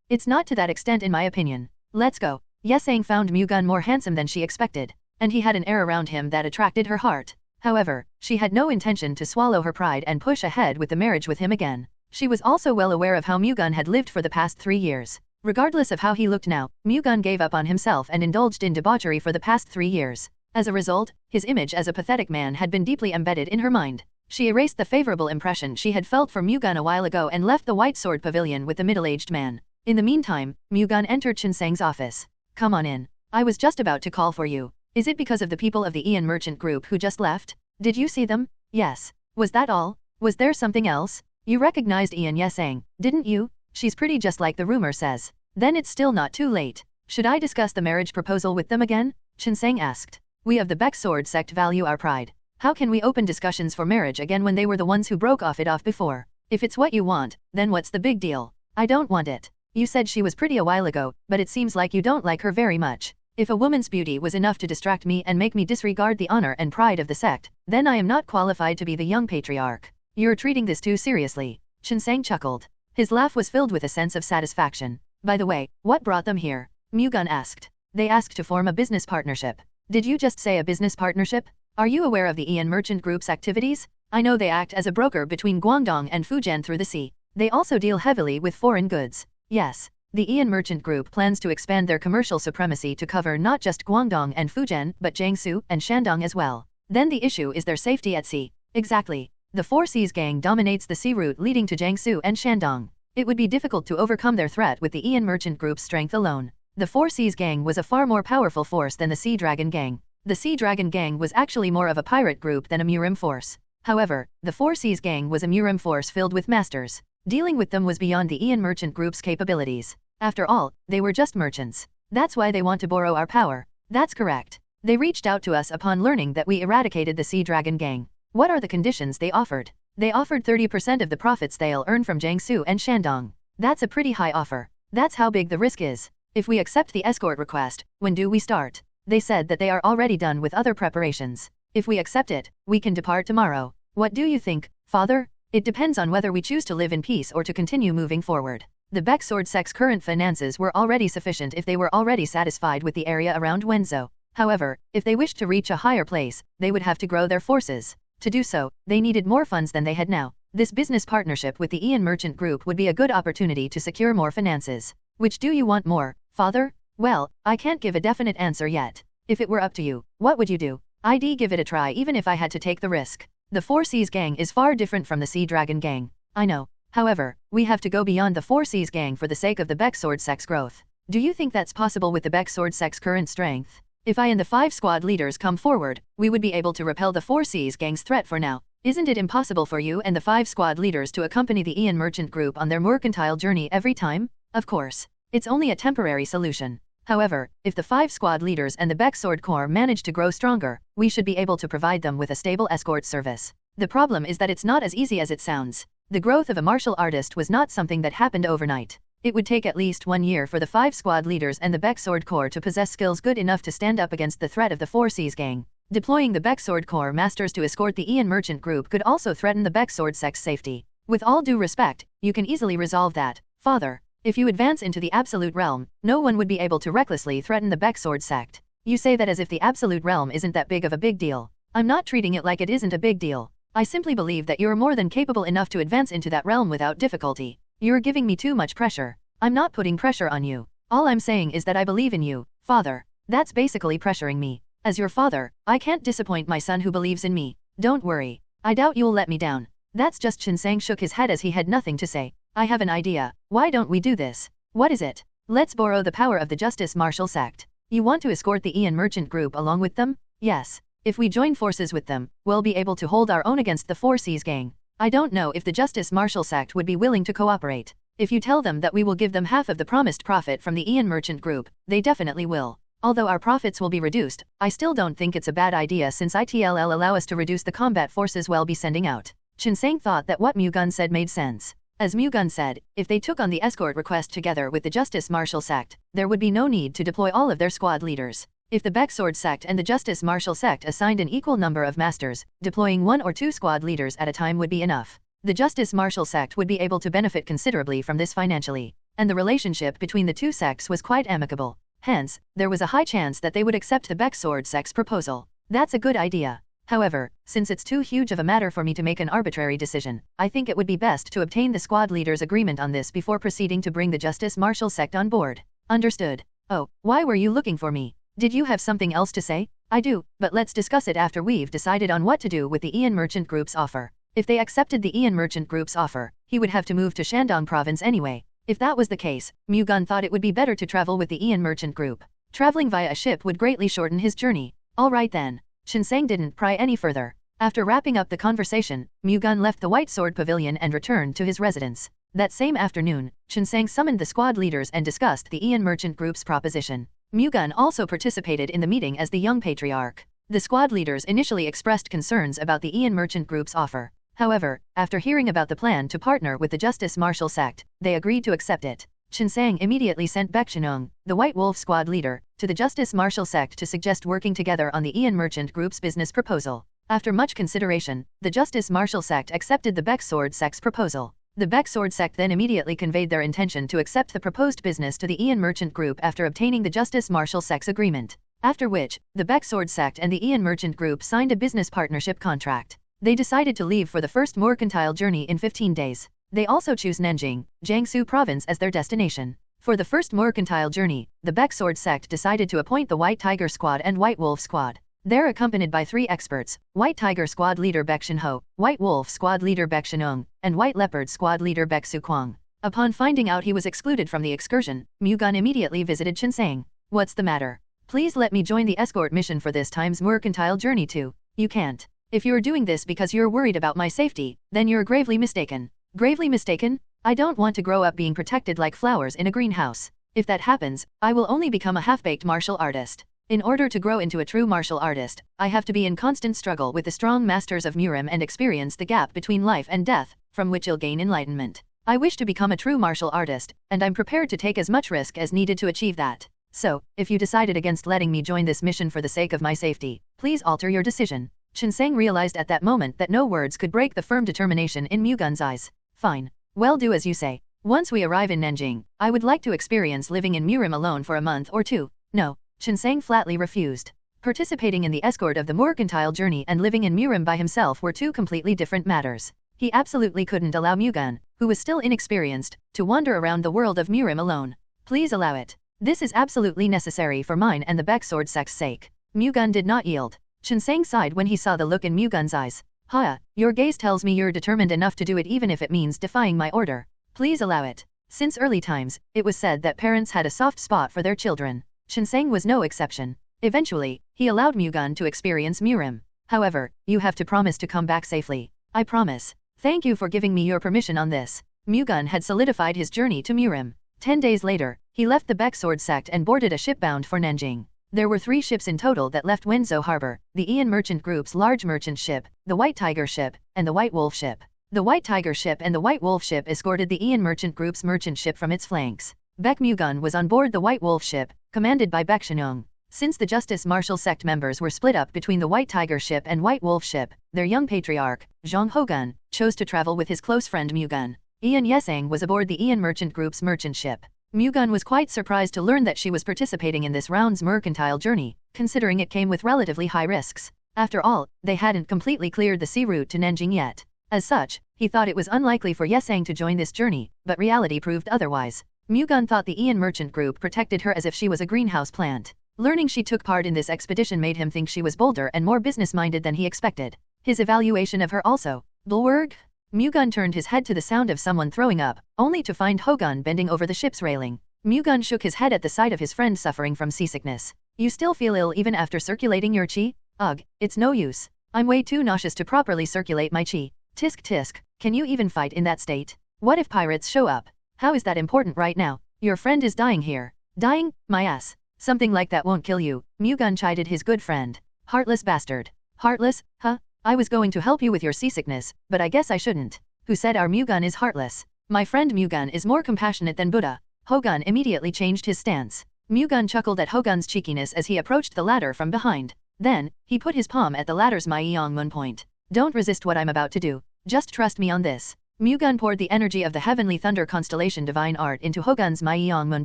It's not to that extent in my opinion. Let's go. Yesang found Mu-Gun more handsome than she expected, and he had an air around him that attracted her heart. However, she had no intention to swallow her pride and push ahead with the marriage with him again. She was also well aware of how Mu-Gun had lived for the past 3 years. Regardless of how he looked now, Mu-Gun gave up on himself and indulged in debauchery for the past 3 years. As a result, his image as a pathetic man had been deeply embedded in her mind. She erased the favorable impression she had felt for Mu-Gun a while ago and left the White Sword Pavilion with the middle-aged man. In the meantime, Mu-Gun entered Chinsang's office. Come on in. I was just about to call for you. Is it because of the people of the Ian Merchant Group who just left? Did you see them? Yes. Was that all? Was there something else? You recognized Ian Yesang, didn't you? She's pretty just like the rumor says. Then it's still not too late. Should I discuss the marriage proposal with them again? Chinsang asked. We of the Baek sword sect value our pride. How can we open discussions for marriage again when they were the ones who broke off before? If it's what you want, then what's the big deal? I don't want it. You said she was pretty a while ago, but it seems like you don't like her very much. If a woman's beauty was enough to distract me and make me disregard the honor and pride of the sect, then I am not qualified to be the young patriarch. You're treating this too seriously. Chinsang chuckled. His laugh was filled with a sense of satisfaction. By the way, what brought them here? Mu-Gun asked. They asked to form a business partnership. Did you just say a business partnership? Are you aware of the Ian Merchant Group's activities? I know they act as a broker between Guangdong and Fujian through the sea. They also deal heavily with foreign goods. Yes. The Ian Merchant Group plans to expand their commercial supremacy to cover not just Guangdong and Fujian but Jiangsu and Shandong as well. Then the issue is their safety at sea. Exactly. The Four Seas Gang dominates the sea route leading to Jiangsu and Shandong. It would be difficult to overcome their threat with the Ian Merchant Group's strength alone. The Four Seas Gang was a far more powerful force than the Sea Dragon Gang. The Sea Dragon Gang was actually more of a pirate group than a Murim force. However, the Four Seas gang was a Murim force filled with masters. Dealing with them was beyond the Ian Merchant Group's capabilities. After all, they were just merchants. That's why they want to borrow our power. That's correct. They reached out to us upon learning that we eradicated the Sea Dragon gang. What are the conditions they offered? They offered 30% of the profits they'll earn from Jiangsu and Shandong. That's a pretty high offer. That's how big the risk is. If we accept the escort request, when do we start? They said that they are already done with other preparations. If we accept it, we can depart tomorrow. What do you think, father? It depends on whether we choose to live in peace or to continue moving forward. The Baek Sword sect's current finances were already sufficient if they were already satisfied with the area around Wenzhou. However, if they wished to reach a higher place, they would have to grow their forces. To do so, they needed more funds than they had now. This business partnership with the Ian Merchant Group would be a good opportunity to secure more finances. Which do you want more, father? Well, I can't give a definite answer yet. If it were up to you, what would you do? I'd give it a try even if I had to take the risk. The Four Seas gang is far different from the Sea Dragon gang. I know. However, we have to go beyond the Four Seas gang for the sake of the Baek Sword sect's growth. Do you think that's possible with the Baek Sword sect's current strength? If I and the 5 squad leaders come forward, we would be able to repel the Four Seas gang's threat for now. Isn't it impossible for you and the 5 squad leaders to accompany the Ian Merchant Group on their mercantile journey every time? Of course. It's only a temporary solution. However, if the 5 squad leaders and the Baek Sword Corps manage to grow stronger, we should be able to provide them with a stable escort service. The problem is that it's not as easy as it sounds. The growth of a martial artist was not something that happened overnight. It would take at least 1 year for the 5 squad leaders and the Baek Sword Corps to possess skills good enough to stand up against the threat of the Four Seas gang. Deploying the Baek Sword Corps masters to escort the Ian Merchant Group could also threaten the Baek Sword sect's safety. With all due respect, you can easily resolve that, father. If you advance into the Absolute Realm, no one would be able to recklessly threaten the Baek Sword sect. You say that as if the Absolute Realm isn't that big of a big deal. I'm not treating it like it isn't a big deal. I simply believe that you're more than capable enough to advance into that realm without difficulty. You're giving me too much pressure. I'm not putting pressure on you. All I'm saying is that I believe in you, father. That's basically pressuring me. As your father, I can't disappoint my son who believes in me. Don't worry. I doubt you'll let me down. That's just Qinsang shook his head as he had nothing to say. I have an idea. Why don't we do this? What is it? Let's borrow the power of the Justice Martial sect. You want to escort the Ian Merchant Group along with them? Yes. If we join forces with them, we'll be able to hold our own against the Four Seas gang. I don't know if the Justice Martial sect would be willing to cooperate. If you tell them that we will give them half of the promised profit from the Ian Merchant Group, they definitely will. Although our profits will be reduced, I still don't think it's a bad idea since it'll allow us to reduce the combat forces we'll be sending out. Qinsang thought that what Mu-Gun said made sense. As Mu-Gun said, if they took on the escort request together with the Justice Martial sect, there would be no need to deploy all of their squad leaders. If the Baek Sword sect and the Justice Martial sect assigned an equal number of masters, deploying 1 or 2 squad leaders at a time would be enough. The Justice Martial sect would be able to benefit considerably from this financially, and the relationship between the two sects was quite amicable. Hence, there was a high chance that they would accept the Baek Sword sect's proposal. That's a good idea. However, since it's too huge of a matter for me to make an arbitrary decision, I think it would be best to obtain the squad leaders' agreement on this before proceeding to bring the Justice Martial sect on board. Understood. Oh, why were you looking for me? Did you have something else to say? I do, but let's discuss it after we've decided on what to do with the Ian Merchant Group's offer. If they accepted the Ian Merchant Group's offer, he would have to move to Shandong province anyway. If that was the case, Mu-Gun thought it would be better to travel with the Ian Merchant Group. Traveling via a ship would greatly shorten his journey. Alright then. Qinsang didn't pry any further. After wrapping up the conversation, Mu-Gun left the White Sword Pavilion and returned to his residence. That same afternoon, Qinsang summoned the squad leaders and discussed the Ian Merchant Group's proposition. Mu-Gun also participated in the meeting as the young patriarch. The squad leaders initially expressed concerns about the Ian Merchant Group's offer. However, after hearing about the plan to partner with the Justice Martial sect, they agreed to accept it. Qinsang immediately sent Baek Mu-Gun, the White Wolf squad leader, to the Justice Martial sect to suggest working together on the Ian Merchant Group's business proposal. After much consideration, the Justice Martial sect accepted the Baek Sword sect's proposal. The Baek Sword sect then immediately conveyed their intention to accept the proposed business to the Ian Merchant Group after obtaining the Justice Martial sect's agreement. After which, the Baek Sword sect and the Ian Merchant Group signed a business partnership contract. They decided to leave for the first mercantile journey in 15 days. They also choose Nanjing, Jiangsu province as their destination. For the first mercantile journey, the Baek Sword sect decided to appoint the White Tiger Squad and White Wolf Squad. They're accompanied by 3 experts, White Tiger Squad leader Baek Shinho, White Wolf Squad leader Baek Shinong, and White Leopard Squad leader Baek Su-Kwang. Upon finding out he was excluded from the excursion, Mu-Gun immediately visited Qinsang. What's the matter? Please let me join the escort mission for this time's mercantile journey too. You can't. If you're doing this because you're worried about my safety, then you're gravely mistaken. Gravely mistaken? I don't want to grow up being protected like flowers in a greenhouse. If that happens, I will only become a half-baked martial artist. In order to grow into a true martial artist, I have to be in constant struggle with the strong masters of Murim and experience the gap between life and death, from which I'll gain enlightenment. I wish to become a true martial artist, and I'm prepared to take as much risk as needed to achieve that. So, if you decided against letting me join this mission for the sake of my safety, please alter your decision. Chinseng realized at that moment that no words could break the firm determination in Mu-Gun's eyes. Fine. Well, do as you say. Once we arrive in Nanjing, I would like to experience living in Murim alone for a month or two. No. Chinseng flatly refused. Participating in the escort of the mercantile journey and living in Murim by himself were two completely different matters. He absolutely couldn't allow Mu-Gun, who was still inexperienced, to wander around the world of Murim alone. Please allow it. This is absolutely necessary for mine and the Baek Sword sect's sake. Mu-Gun did not yield. Chinseng sighed when he saw the look in Mu-Gun's eyes. Ha, your gaze tells me you're determined enough to do it even if it means defying my order. Please allow it. Since early times, it was said that parents had a soft spot for their children. Chinseng was no exception. Eventually, he allowed Mu-Gun to experience Murim. However, you have to promise to come back safely. I promise. Thank you for giving me your permission on this. Mu-Gun had solidified his journey to Murim. 10 days later, he left the Baek Sword sect and boarded a ship bound for Nanjing. There were 3 ships in total that left Wenzhou Harbor, the Ian Merchant Group's large merchant ship, the White Tiger ship, and the White Wolf ship. The White Tiger ship and the White Wolf ship escorted the Ian Merchant Group's merchant ship from its flanks. Baek Mu-Gun was on board the White Wolf ship, commanded by Baek Shenong. Since the Justice Martial sect members were split up between the White Tiger ship and White Wolf ship, their young patriarch, Zhang Hogun, chose to travel with his close friend Mu-Gun. Ian Yesang was aboard the Ian Merchant Group's merchant ship. Mu-Gun was quite surprised to learn that she was participating in this round's mercantile journey, considering it came with relatively high risks. After all, they hadn't completely cleared the sea route to Nanjing yet. As such, he thought it was unlikely for Yesang to join this journey, but reality proved otherwise. Mu-Gun thought the Ian Merchant Group protected her as if she was a greenhouse plant. Learning she took part in this expedition made him think she was bolder and more business-minded than he expected. His evaluation of her also. Bulwark? Mu-Gun turned his head to the sound of someone throwing up, only to find Hogun bending over the ship's railing. Mu-Gun shook his head at the sight of his friend suffering from seasickness. You still feel ill even after circulating your qi? Ugh, it's no use. I'm way too nauseous to properly circulate my qi. Tisk tisk, can you even fight in that state? What if pirates show up? How is that important right now? Your friend is dying here. Dying? My ass. Something like that won't kill you, Mu-Gun chided his good friend. Heartless bastard. Heartless? Huh? I was going to help you with your seasickness, but I guess I shouldn't. Who said our Mu-Gun is heartless? My friend Mu-Gun is more compassionate than Buddha. Hogun immediately changed his stance. Mu-Gun chuckled at Hogun's cheekiness as he approached the ladder from behind. Then, he put his palm at the ladder's Yong point. Don't resist what I'm about to do. Just trust me on this. Mu-Gun poured the energy of the heavenly thunder constellation divine art into Hogun's Yong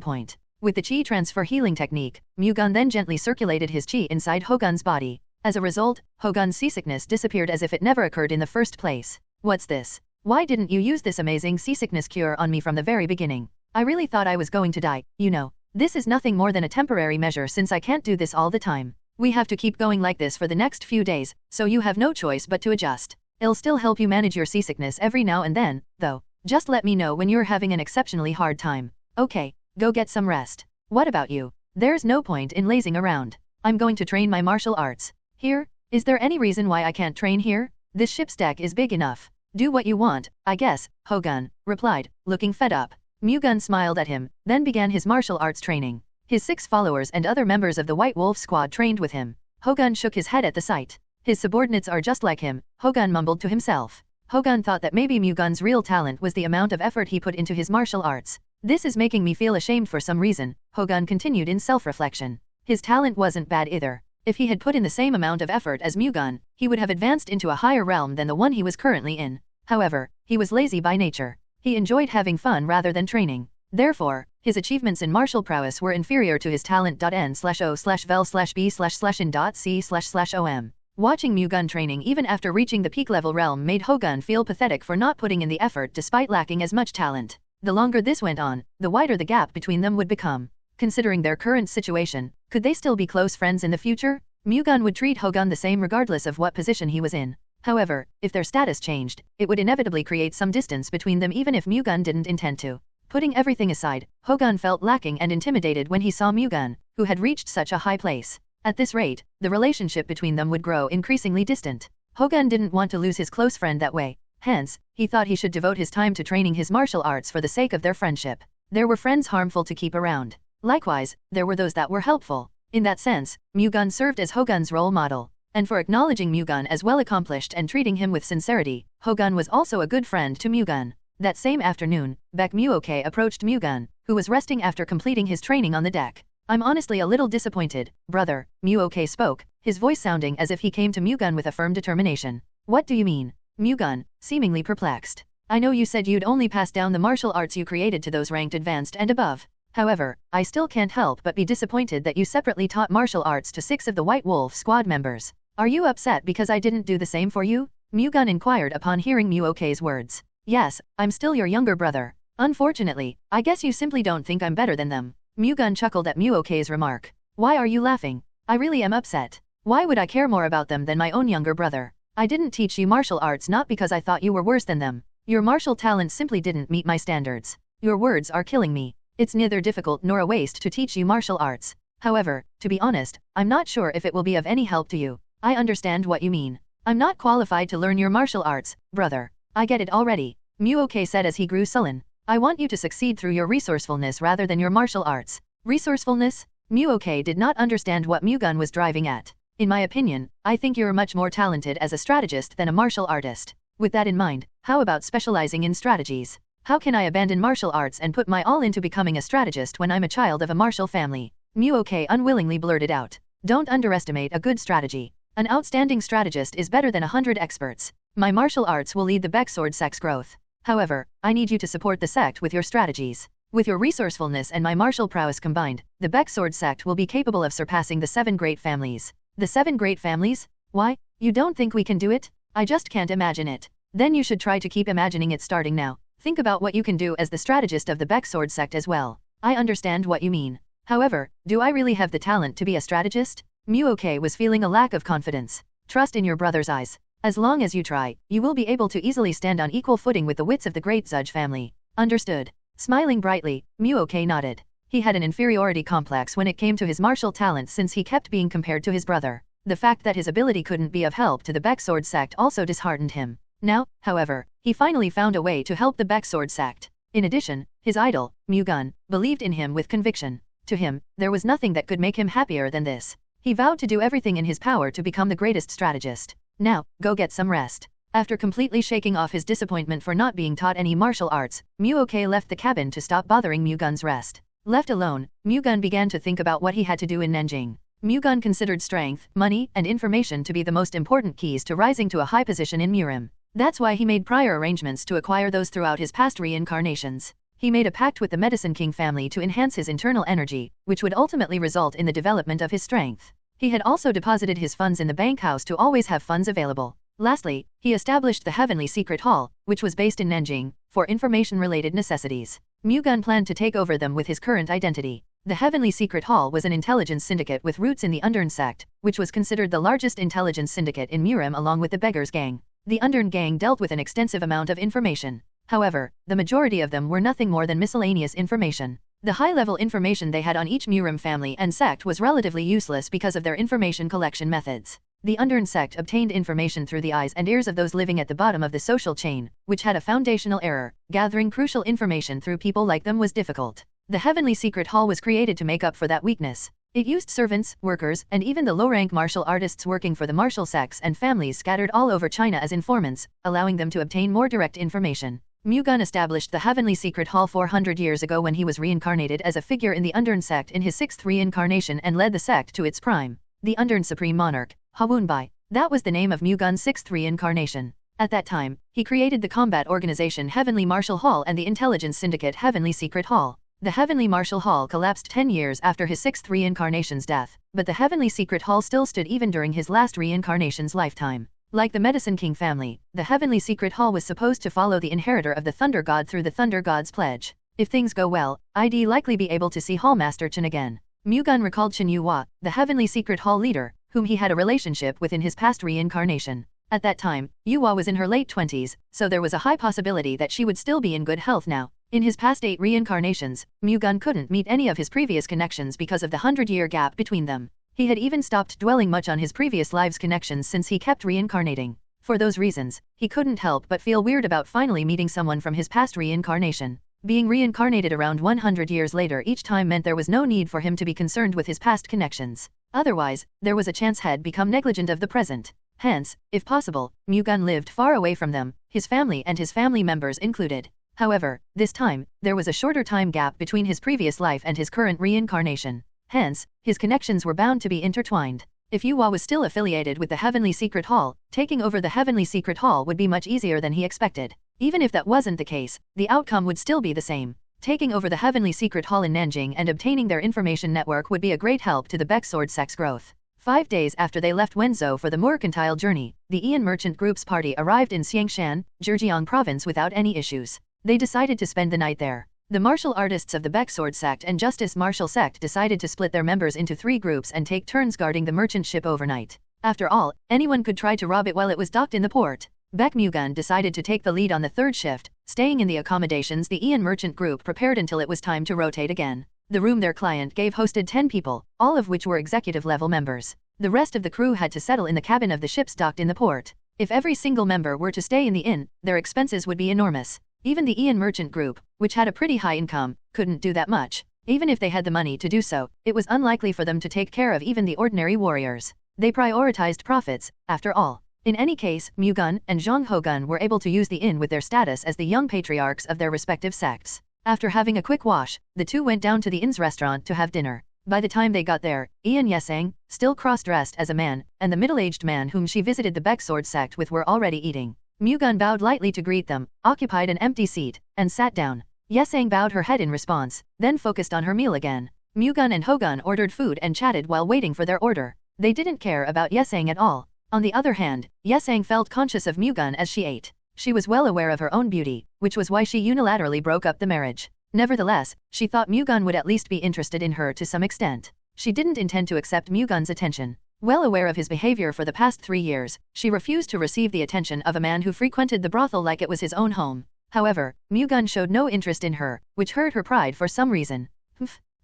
point. With the qi transfer healing technique, Mu-Gun then gently circulated his qi inside Hogun's body. As a result, Hogun's seasickness disappeared as if it never occurred in the first place. What's this? Why didn't you use this amazing seasickness cure on me from the very beginning? I really thought I was going to die, you know. This is nothing more than a temporary measure since I can't do this all the time. We have to keep going like this for the next few days, so you have no choice but to adjust. It'll still help you manage your seasickness every now and then, though. Just let me know when you're having an exceptionally hard time. Okay, go get some rest. What about you? There's no point in lazing around. I'm going to train my martial arts. Here? Is there any reason why I can't train here? This ship's deck is big enough. Do what you want, I guess, Hogun replied, looking fed up. Mu-Gun smiled at him, then began his martial arts training. His 6 followers and other members of the White Wolf squad trained with him. Hogun shook his head at the sight. His subordinates are just like him, Hogun mumbled to himself. Hogun thought that maybe Mu-Gun's real talent was the amount of effort he put into his martial arts. This is making me feel ashamed for some reason, Hogun continued in self-reflection. His talent wasn't bad either. If he had put in the same amount of effort as Mu-Gun, he would have advanced into a higher realm than the one he was currently in. However, he was lazy by nature. He enjoyed having fun rather than training. Therefore, his achievements in martial prowess were inferior to his talent.n/o/vel/b/in.c//om. Watching Mu-Gun training even after reaching the peak level realm made Hogun feel pathetic for not putting in the effort despite lacking as much talent. The longer this went on, the wider the gap between them would become. Considering their current situation, could they still be close friends in the future? Mu-Gun would treat Hogun the same regardless of what position he was in. However, if their status changed, it would inevitably create some distance between them even if Mu-Gun didn't intend to. Putting everything aside, Hogun felt lacking and intimidated when he saw Mu-Gun, who had reached such a high place. At this rate, the relationship between them would grow increasingly distant. Mu-Gun didn't want to lose his close friend that way. Hence, he thought he should devote his time to training his martial arts for the sake of their friendship. There were friends harmful to keep around. Likewise, there were those that were helpful. In that sense, Mu-Gun served as Mu-Gun's role model. And for acknowledging Mu-Gun as well accomplished and treating him with sincerity, Mu-Gun was also a good friend to Mu-Gun. That same afternoon, Baek Mu-Gun approached Mu-Gun, who was resting after completing his training on the deck. I'm honestly a little disappointed, brother, Mu-Gun spoke, his voice sounding as if he came to Mu-Gun with a firm determination. What do you mean? Mu-Gun, seemingly perplexed. I know you said you'd only pass down the martial arts you created to those ranked advanced and above. However, I still can't help but be disappointed that you separately taught martial arts to 6 of the White Wolf squad members. Are you upset because I didn't do the same for you? Mu-Gun inquired upon hearing Mu-Ok's words. Yes, I'm still your younger brother. Unfortunately, I guess you simply don't think I'm better than them. Mu-Gun chuckled at Mu-Ok's remark. Why are you laughing? I really am upset. Why would I care more about them than my own younger brother? I didn't teach you martial arts not because I thought you were worse than them. Your martial talent simply didn't meet my standards. Your words are killing me. It's neither difficult nor a waste to teach you martial arts. However, to be honest, I'm not sure if it will be of any help to you. I understand what you mean. I'm not qualified to learn your martial arts, brother. I get it already. Mu-Gun said as he grew sullen. I want you to succeed through your resourcefulness rather than your martial arts. Resourcefulness? Mu-Gun did not understand what Mu-Gun was driving at. In my opinion, I think you're much more talented as a strategist than a martial artist. With that in mind, how about specializing in strategies? How can I abandon martial arts and put my all into becoming a strategist when I'm a child of a martial family? Mu-Gun unwillingly blurted out. Don't underestimate a good strategy. An outstanding strategist is better than 100 experts. My martial arts will lead the Baeksword sect's growth. However, I need you to support the sect with your strategies. With your resourcefulness and my martial prowess combined, the Baeksword sect will be capable of surpassing the 7 great families. The 7 great families? Why, you don't think we can do it? I just can't imagine it. Then you should try to keep imagining it starting now. Think about what you can do as the strategist of the Baeksword sect as well. I understand what you mean. However, do I really have the talent to be a strategist? Mu-Gun was feeling a lack of confidence. Trust in your brother's eyes. As long as you try, you will be able to easily stand on equal footing with the wits of the great Zudge family. Understood. Smiling brightly, Mu-Gun nodded. He had an inferiority complex when it came to his martial talents since he kept being compared to his brother. The fact that his ability couldn't be of help to the Baeksword sect also disheartened him. Now, however, he finally found a way to help the Baeksword sect. In addition, his idol, Mu-Gun, believed in him with conviction. To him, there was nothing that could make him happier than this. He vowed to do everything in his power to become the greatest strategist. Now, go get some rest. After completely shaking off his disappointment for not being taught any martial arts, Mu-Gun left the cabin to stop bothering Mu-Gun's rest. Left alone, Mu-Gun began to think about what he had to do in Nanjing. Mu-Gun considered strength, money, and information to be the most important keys to rising to a high position in Murim. That's why he made prior arrangements to acquire those throughout his past reincarnations. He made a pact with the Medicine King family to enhance his internal energy, which would ultimately result in the development of his strength. He had also deposited his funds in the bank house to always have funds available. Lastly, he established the Heavenly Secret Hall, which was based in Nanjing, for information-related necessities. Mu-Gun planned to take over them with his current identity. The Heavenly Secret Hall was an intelligence syndicate with roots in the Undern sect, which was considered the largest intelligence syndicate in Murim along with the Beggars Gang. The Undern Gang dealt with an extensive amount of information. However, the majority of them were nothing more than miscellaneous information. The high-level information they had on each Murim family and sect was relatively useless because of their information collection methods. The Undern sect obtained information through the eyes and ears of those living at the bottom of the social chain, which had a foundational error. Gathering crucial information through people like them was difficult. The Heavenly Secret Hall was created to make up for that weakness. It used servants, workers, and even the low-rank martial artists working for the martial sects and families scattered all over China as informants, allowing them to obtain more direct information. Mu-Gun established the Heavenly Secret Hall 400 years ago when he was reincarnated as a figure in the Undern sect in his 6th reincarnation and led the sect to its prime. The Undern Supreme Monarch, Hawunbai. That was the name of Mu-Gun's 6th reincarnation. At that time, he created the combat organization Heavenly Martial Hall and the intelligence syndicate Heavenly Secret Hall. The Heavenly Martial Hall collapsed 10 years after his 6th reincarnation's death, but the Heavenly Secret Hall still stood even during his last reincarnation's lifetime. Like the Medicine King family, the Heavenly Secret Hall was supposed to follow the inheritor of the Thunder God through the Thunder God's pledge. If things go well, I'd likely be able to see Hallmaster Chen again. Mu-Gun recalled Chen Yuhua, the Heavenly Secret Hall leader, whom he had a relationship with in his past reincarnation. At that time, Yuhua was in her late 20s, so there was a high possibility that she would still be in good health now. In his past 8 reincarnations, Mu-Gun couldn't meet any of his previous connections because of the 100-year gap between them. He had even stopped dwelling much on his previous lives' connections since he kept reincarnating. For those reasons, he couldn't help but feel weird about finally meeting someone from his past reincarnation. Being reincarnated around 100 years later each time meant there was no need for him to be concerned with his past connections. Otherwise, there was a chance he'd become negligent of the present. Hence, if possible, Mu-Gun lived far away from them, his family and his family members included. However, this time, there was a shorter time gap between his previous life and his current reincarnation. Hence, his connections were bound to be intertwined. If Yu Hua was still affiliated with the Heavenly Secret Hall, taking over the Heavenly Secret Hall would be much easier than he expected. Even if that wasn't the case, the outcome would still be the same. Taking over the Heavenly Secret Hall in Nanjing and obtaining their information network would be a great help to the Baek sect's growth. 5 days after they left Wenzhou for the mercantile journey, the Ian Merchant Group's party arrived in Xiangshan, Zhejiang province without any issues. They decided to spend the night there. The martial artists of the Baek sect and Justice Martial sect decided to split their members into 3 groups and take turns guarding the merchant ship overnight. After all, anyone could try to rob it while it was docked in the port. Baek Mu-Gun decided to take the lead on the 3rd shift, staying in the accommodations the Ian Merchant Group prepared until it was time to rotate again. The room their client gave hosted 10 people, all of which were executive-level members. The rest of the crew had to settle in the cabin of the ships docked in the port. If every single member were to stay in the inn, their expenses would be enormous. Even the Ian Merchant Group, which had a pretty high income, couldn't do that much. Even if they had the money to do so, it was unlikely for them to take care of even the ordinary warriors. They prioritized profits, after all. In any case, Mu-Gun and Zhang Ho-Gun were able to use the inn with their status as the young patriarchs of their respective sects. After having a quick wash, the two went down to the inn's restaurant to have dinner. By the time they got there, Ian Yesang, still cross-dressed as a man, and the middle-aged man whom she visited the Baek sect with were already eating. Mu-Gun bowed lightly to greet them, occupied an empty seat, and sat down. Yesang bowed her head in response, then focused on her meal again. Mu-Gun and Ho-Gun ordered food and chatted while waiting for their order. They didn't care about Yesang at all. On the other hand, Yesang felt conscious of Mu-Gun as she ate. She was well aware of her own beauty, which was why she unilaterally broke up the marriage. Nevertheless, she thought Mu-Gun would at least be interested in her to some extent. She didn't intend to accept Mu-Gun's attention. Well aware of his behavior for the past 3 years, she refused to receive the attention of a man who frequented the brothel like it was his own home. However, Mu-Gun showed no interest in her, which hurt her pride for some reason.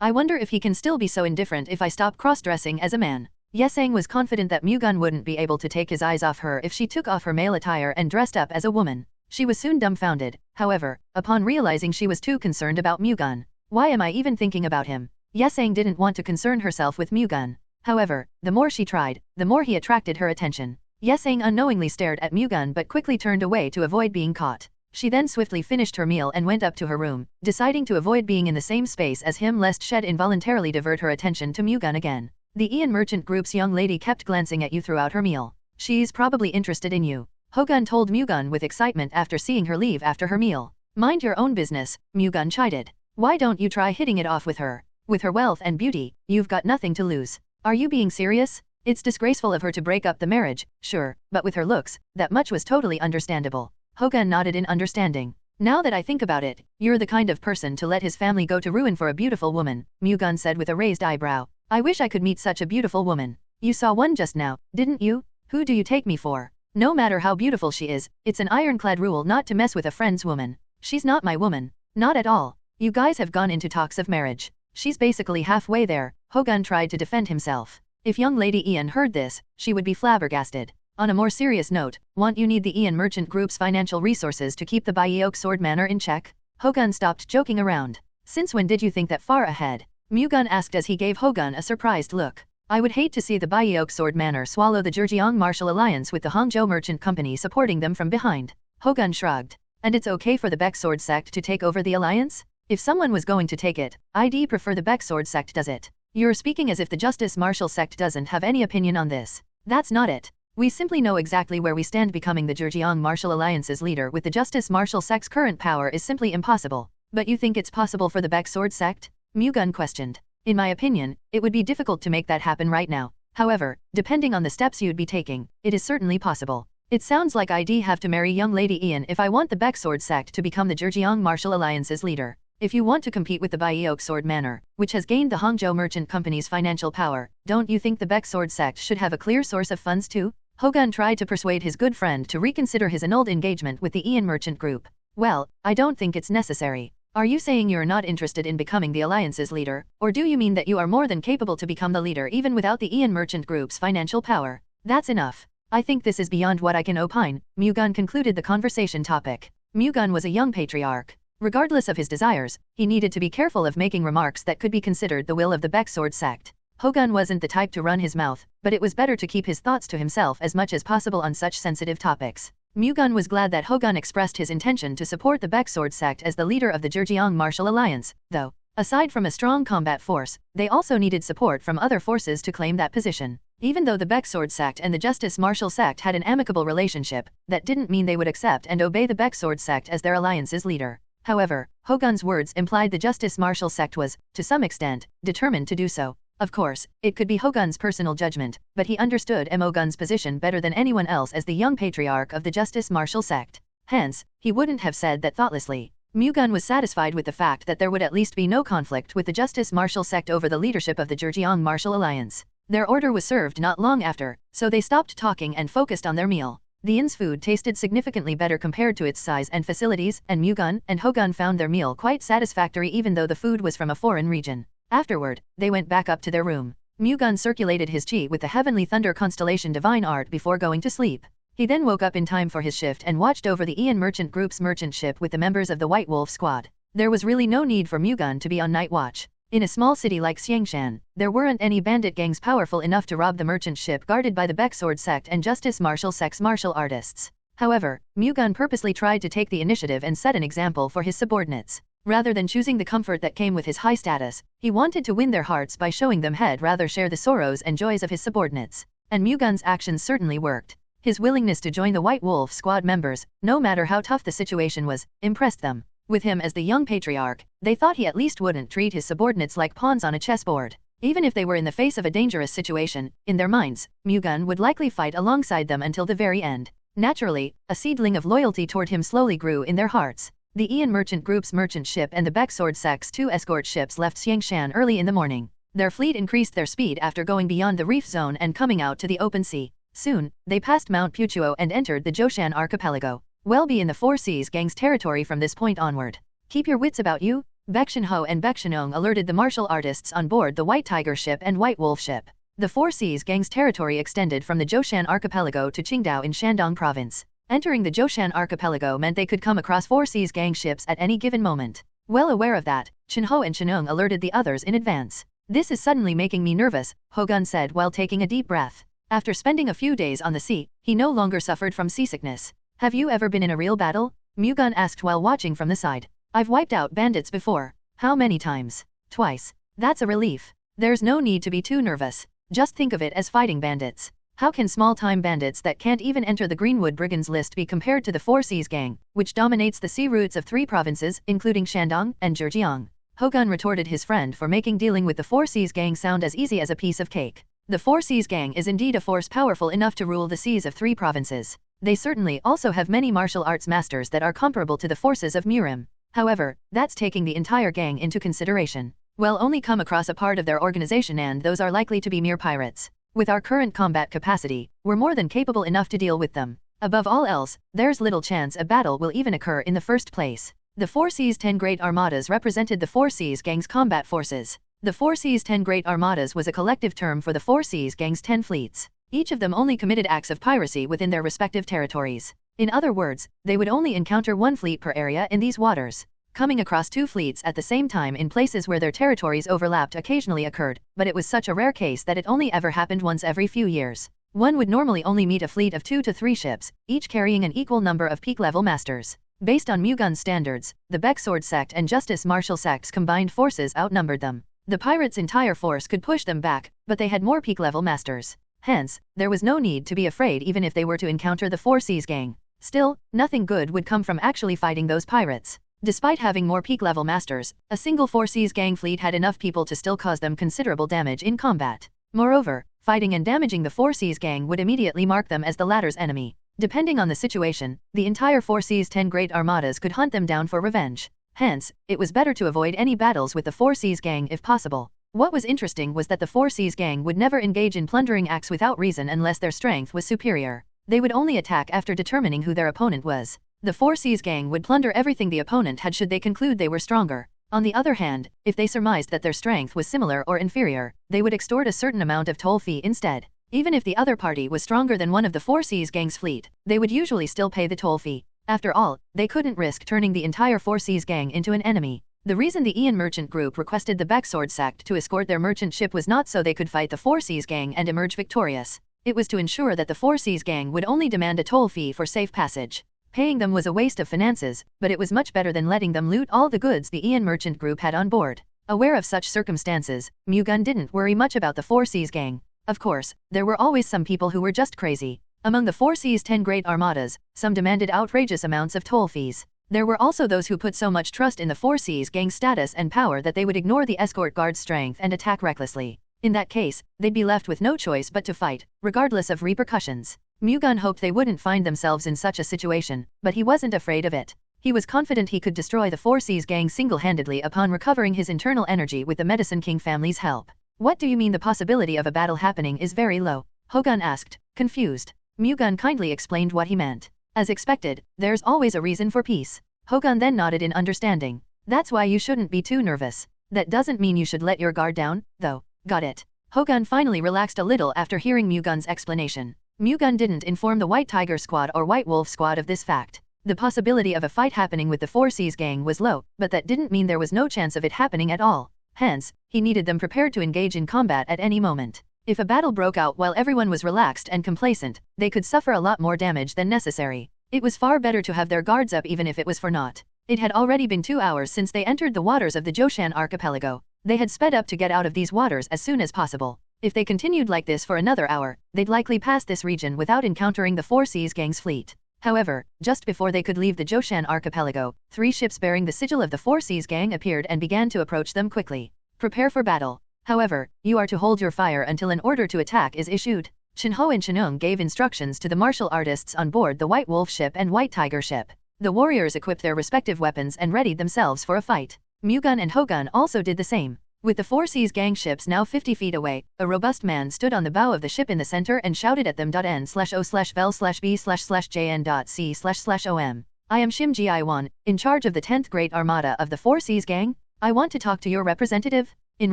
I wonder if he can still be so indifferent if I stop cross-dressing as a man. Yesang was confident that Mu-Gun wouldn't be able to take his eyes off her if she took off her male attire and dressed up as a woman. She was soon dumbfounded, however, upon realizing she was too concerned about Mu-Gun. Why am I even thinking about him? Yesang didn't want to concern herself with Mu-Gun. However, the more she tried, the more he attracted her attention. Yesang unknowingly stared at Mu-Gun but quickly turned away to avoid being caught. She then swiftly finished her meal and went up to her room, deciding to avoid being in the same space as him lest she'd involuntarily divert her attention to Mu-Gun again. The Ian Merchant Group's young lady kept glancing at you throughout her meal. She's probably interested in you, Ho-Gun told Mu-Gun with excitement after seeing her leave after her meal. Mind your own business, Mu-Gun chided. Why don't you try hitting it off with her? With her wealth and beauty, you've got nothing to lose. Are you being serious? It's disgraceful of her to break up the marriage, sure, but with her looks, that much was totally understandable. Ho-Gun nodded in understanding. Now that I think about it, you're the kind of person to let his family go to ruin for a beautiful woman, Mu-Gun said with a raised eyebrow. I wish I could meet such a beautiful woman. You saw one just now, didn't you? Who do you take me for? No matter how beautiful she is, it's an ironclad rule not to mess with a friend's woman. She's not my woman. Not at all. You guys have gone into talks of marriage. She's basically halfway there, Ho-Gun tried to defend himself. If young Lady Ian heard this, she would be flabbergasted. On a more serious note, won't you need the Ian Merchant Group's financial resources to keep the Baek Sword Manor in check? Ho-Gun stopped joking around. Since when did you think that far ahead? Mu-Gun asked as he gave Ho-Gun a surprised look. I would hate to see the Baek Sword Manor swallow the Zhejiang Martial Alliance with the Hangzhou Merchant Company supporting them from behind. Ho-Gun shrugged. And it's okay for the Baek Sword sect to take over the alliance? If someone was going to take it, I'd prefer the Baek Sword sect does it. You're speaking as if the Justice Martial sect doesn't have any opinion on this. That's not it. We simply know exactly where we stand. Becoming the Zhejiang Martial Alliance's leader with the Justice Martial sect's current power is simply impossible. But you think it's possible for the Baek Sword sect? Mu-Gun questioned. In my opinion, it would be difficult to make that happen right now. However, depending on the steps you'd be taking, it is certainly possible. It sounds like I'd have to marry young Lady Ian if I want the Baek Sword sect to become the Zhejiang Martial Alliance's leader. If you want to compete with the Baek Sword Manor, which has gained the Hangzhou Merchant Company's financial power, don't you think the Baek Sword sect should have a clear source of funds too? Ho-Gun tried to persuade his good friend to reconsider his annulled engagement with the Ian Merchant Group. Well, I don't think it's necessary. Are you saying you're not interested in becoming the alliance's leader, or do you mean that you are more than capable to become the leader even without the Ian Merchant Group's financial power? That's enough. I think this is beyond what I can opine. Mu-Gun concluded the conversation topic. Mu-Gun was a young patriarch. Regardless of his desires, he needed to be careful of making remarks that could be considered the will of the Baek Sword sect. Ho-Gun wasn't the type to run his mouth, but it was better to keep his thoughts to himself as much as possible on such sensitive topics. Mu-Gun was glad that Ho-Gun expressed his intention to support the Baek Sword sect as the leader of the Zhejiang Martial Alliance, though, aside from a strong combat force, they also needed support from other forces to claim that position. Even though the Baek Sword sect and the Justice Martial sect had an amicable relationship, that didn't mean they would accept and obey the Baek Sword sect as their alliance's leader. However, Ho-Gun's words implied the Justice Martial sect was, to some extent, determined to do so. Of course, it could be Ho-Gun's personal judgment, but he understood Mu-Gun's position better than anyone else as the young patriarch of the Justice Martial sect. Hence, he wouldn't have said that thoughtlessly. Mu-Gun was satisfied with the fact that there would at least be no conflict with the Justice Martial sect over the leadership of the Zhejiang Martial Alliance. Their order was served not long after, so they stopped talking and focused on their meal. The inn's food tasted significantly better compared to its size and facilities, and Mu-Gun and Ho-Gun found their meal quite satisfactory even though the food was from a foreign region. Afterward, they went back up to their room. Mu-Gun circulated his chi with the Heavenly Thunder constellation Divine Art before going to sleep. He then woke up in time for his shift and watched over the Ian Merchant Group's merchant ship with the members of the White Wolf Squad. There was really no need for Mu-Gun to be on night watch. In a small city like Xiangshan, there weren't any bandit gangs powerful enough to rob the merchant ship guarded by the Baek Sword sect and Justice Martial sect's martial artists. However, Mu-Gun purposely tried to take the initiative and set an example for his subordinates. Rather than choosing the comfort that came with his high status, he wanted to win their hearts by showing them he'd rather share the sorrows and joys of his subordinates. And Mu-Gun's actions certainly worked. His willingness to join the White Wolf Squad members, no matter how tough the situation was, impressed them. With him as the young patriarch, they thought he at least wouldn't treat his subordinates like pawns on a chessboard. Even if they were in the face of a dangerous situation, in their minds, Mu-Gun would likely fight alongside them until the very end. Naturally, a seedling of loyalty toward him slowly grew in their hearts. The Ian Merchant Group's merchant ship and the Baek Sword sect's 2 escort ships left Xiangshan early in the morning. Their fleet increased their speed after going beyond the reef zone and coming out to the open sea. Soon, they passed Mount Putuo and entered the Zhoushan archipelago. We'll be in the Four Seas Gang's territory from this point onward. Keep your wits about you. Baek Shinho and Baek Shinong alerted the martial artists on board the White Tiger ship and White Wolf ship. The Four Seas Gang's territory extended from the Zhoushan archipelago to Qingdao in Shandong province. Entering the Zhoushan archipelago meant they could come across Four Seas Gang ships at any given moment. Well aware of that, Chinho and Chinong alerted the others in advance. This is suddenly making me nervous, Ho-Gun said while taking a deep breath. After spending a few days on the sea, he no longer suffered from seasickness. Have you ever been in a real battle? Mu-Gun asked while watching from the side. I've wiped out bandits before. How many times? Twice. That's a relief. There's no need to be too nervous. Just think of it as fighting bandits. How can small-time bandits that can't even enter the Greenwood Brigands list be compared to the Four Seas Gang, which dominates the sea routes of 3 provinces, including Shandong and Zhejiang? Ho-Gun retorted his friend for making dealing with the Four Seas Gang sound as easy as a piece of cake. The Four Seas Gang is indeed a force powerful enough to rule the seas of 3 provinces. They certainly also have many martial arts masters that are comparable to the forces of Murim. However, that's taking the entire gang into consideration. We'll only come across a part of their organization and those are likely to be mere pirates. With our current combat capacity, we're more than capable enough to deal with them. Above all else, there's little chance a battle will even occur in the first place. The Four Seas 10 Great Armadas represented the Four Seas Gang's combat forces. The Four Seas 10 Great Armadas was a collective term for the Four Seas Gang's 10 fleets. Each of them only committed acts of piracy within their respective territories. In other words, they would only encounter 1 fleet per area in these waters. Coming across 2 fleets at the same time in places where their territories overlapped occasionally occurred, but it was such a rare case that it only ever happened once every few years. One would normally only meet a fleet of 2 to 3 ships, each carrying an equal number of peak-level masters. Based on Mu-Gun's standards, the Baek Sword sect and Justice Martial sect's combined forces outnumbered them. The pirates' entire force could push them back, but they had more peak-level masters. Hence, there was no need to be afraid even if they were to encounter the Four Seas Gang. Still, nothing good would come from actually fighting those pirates. Despite having more peak-level masters, a single Four Seas Gang fleet had enough people to still cause them considerable damage in combat. Moreover, fighting and damaging the Four Seas Gang would immediately mark them as the latter's enemy. Depending on the situation, the entire Four Seas 10 Great Armadas could hunt them down for revenge. Hence, it was better to avoid any battles with the Four Seas Gang if possible. What was interesting was that the Four Seas Gang would never engage in plundering acts without reason unless their strength was superior. They would only attack after determining who their opponent was. The Four Seas Gang would plunder everything the opponent had should they conclude they were stronger. On the other hand, if they surmised that their strength was similar or inferior, they would extort a certain amount of toll fee instead. Even if the other party was stronger than one of the Four Seas Gang's fleet, they would usually still pay the toll fee. After all, they couldn't risk turning the entire Four Seas Gang into an enemy. The reason the Ian Merchant Group requested the Backsword sect to escort their merchant ship was not so they could fight the Four Seas Gang and emerge victorious. It was to ensure that the Four Seas Gang would only demand a toll fee for safe passage. Paying them was a waste of finances, but it was much better than letting them loot all the goods the Ian Merchant Group had on board. Aware of such circumstances, Mu-Gun didn't worry much about the Four Seas Gang. Of course, there were always some people who were just crazy. Among the Four Seas' 10 great armadas, some demanded outrageous amounts of toll fees. There were also those who put so much trust in the Four Seas Gang's status and power that they would ignore the escort guard's strength and attack recklessly. In that case, they'd be left with no choice but to fight, regardless of repercussions. Mu-Gun hoped they wouldn't find themselves in such a situation, but he wasn't afraid of it. He was confident he could destroy the Four Seas Gang single-handedly upon recovering his internal energy with the Medicine King family's help. What do you mean the possibility of a battle happening is very low? Ho-Gun asked, confused. Mu-Gun kindly explained what he meant. As expected, there's always a reason for peace. Ho-Gun then nodded in understanding. That's why you shouldn't be too nervous. That doesn't mean you should let your guard down, though. Got it. Ho-Gun finally relaxed a little after hearing Mu-Gun's explanation. Mu-Gun didn't inform the White Tiger Squad or White Wolf Squad of this fact. The possibility of a fight happening with the Four Seas Gang was low, but that didn't mean there was no chance of it happening at all. Hence, he needed them prepared to engage in combat at any moment. If a battle broke out while everyone was relaxed and complacent, they could suffer a lot more damage than necessary. It was far better to have their guards up even if it was for naught. It had already been 2 hours since they entered the waters of the Joshan archipelago. They had sped up to get out of these waters as soon as possible. If they continued like this for another hour, they'd likely pass this region without encountering the Four Seas Gang's fleet. However, just before they could leave the Joshan archipelago, 3 ships bearing the sigil of the Four Seas Gang appeared and began to approach them quickly. Prepare for battle. However, you are to hold your fire until an order to attack is issued. Shinho and Shinung gave instructions to the martial artists on board the White Wolf ship and White Tiger ship. The warriors equipped their respective weapons and readied themselves for a fight. Mu-Gun and Ho-Gun also did the same. With the Four Seas Gang ships now 50 feet away, a robust man stood on the bow of the ship in the center and shouted at them. N/O/vel/B/jn.C//OM. I am Shim Ji-Wan, in charge of the 10th Great Armada of the Four Seas Gang. I want to talk to your representative. In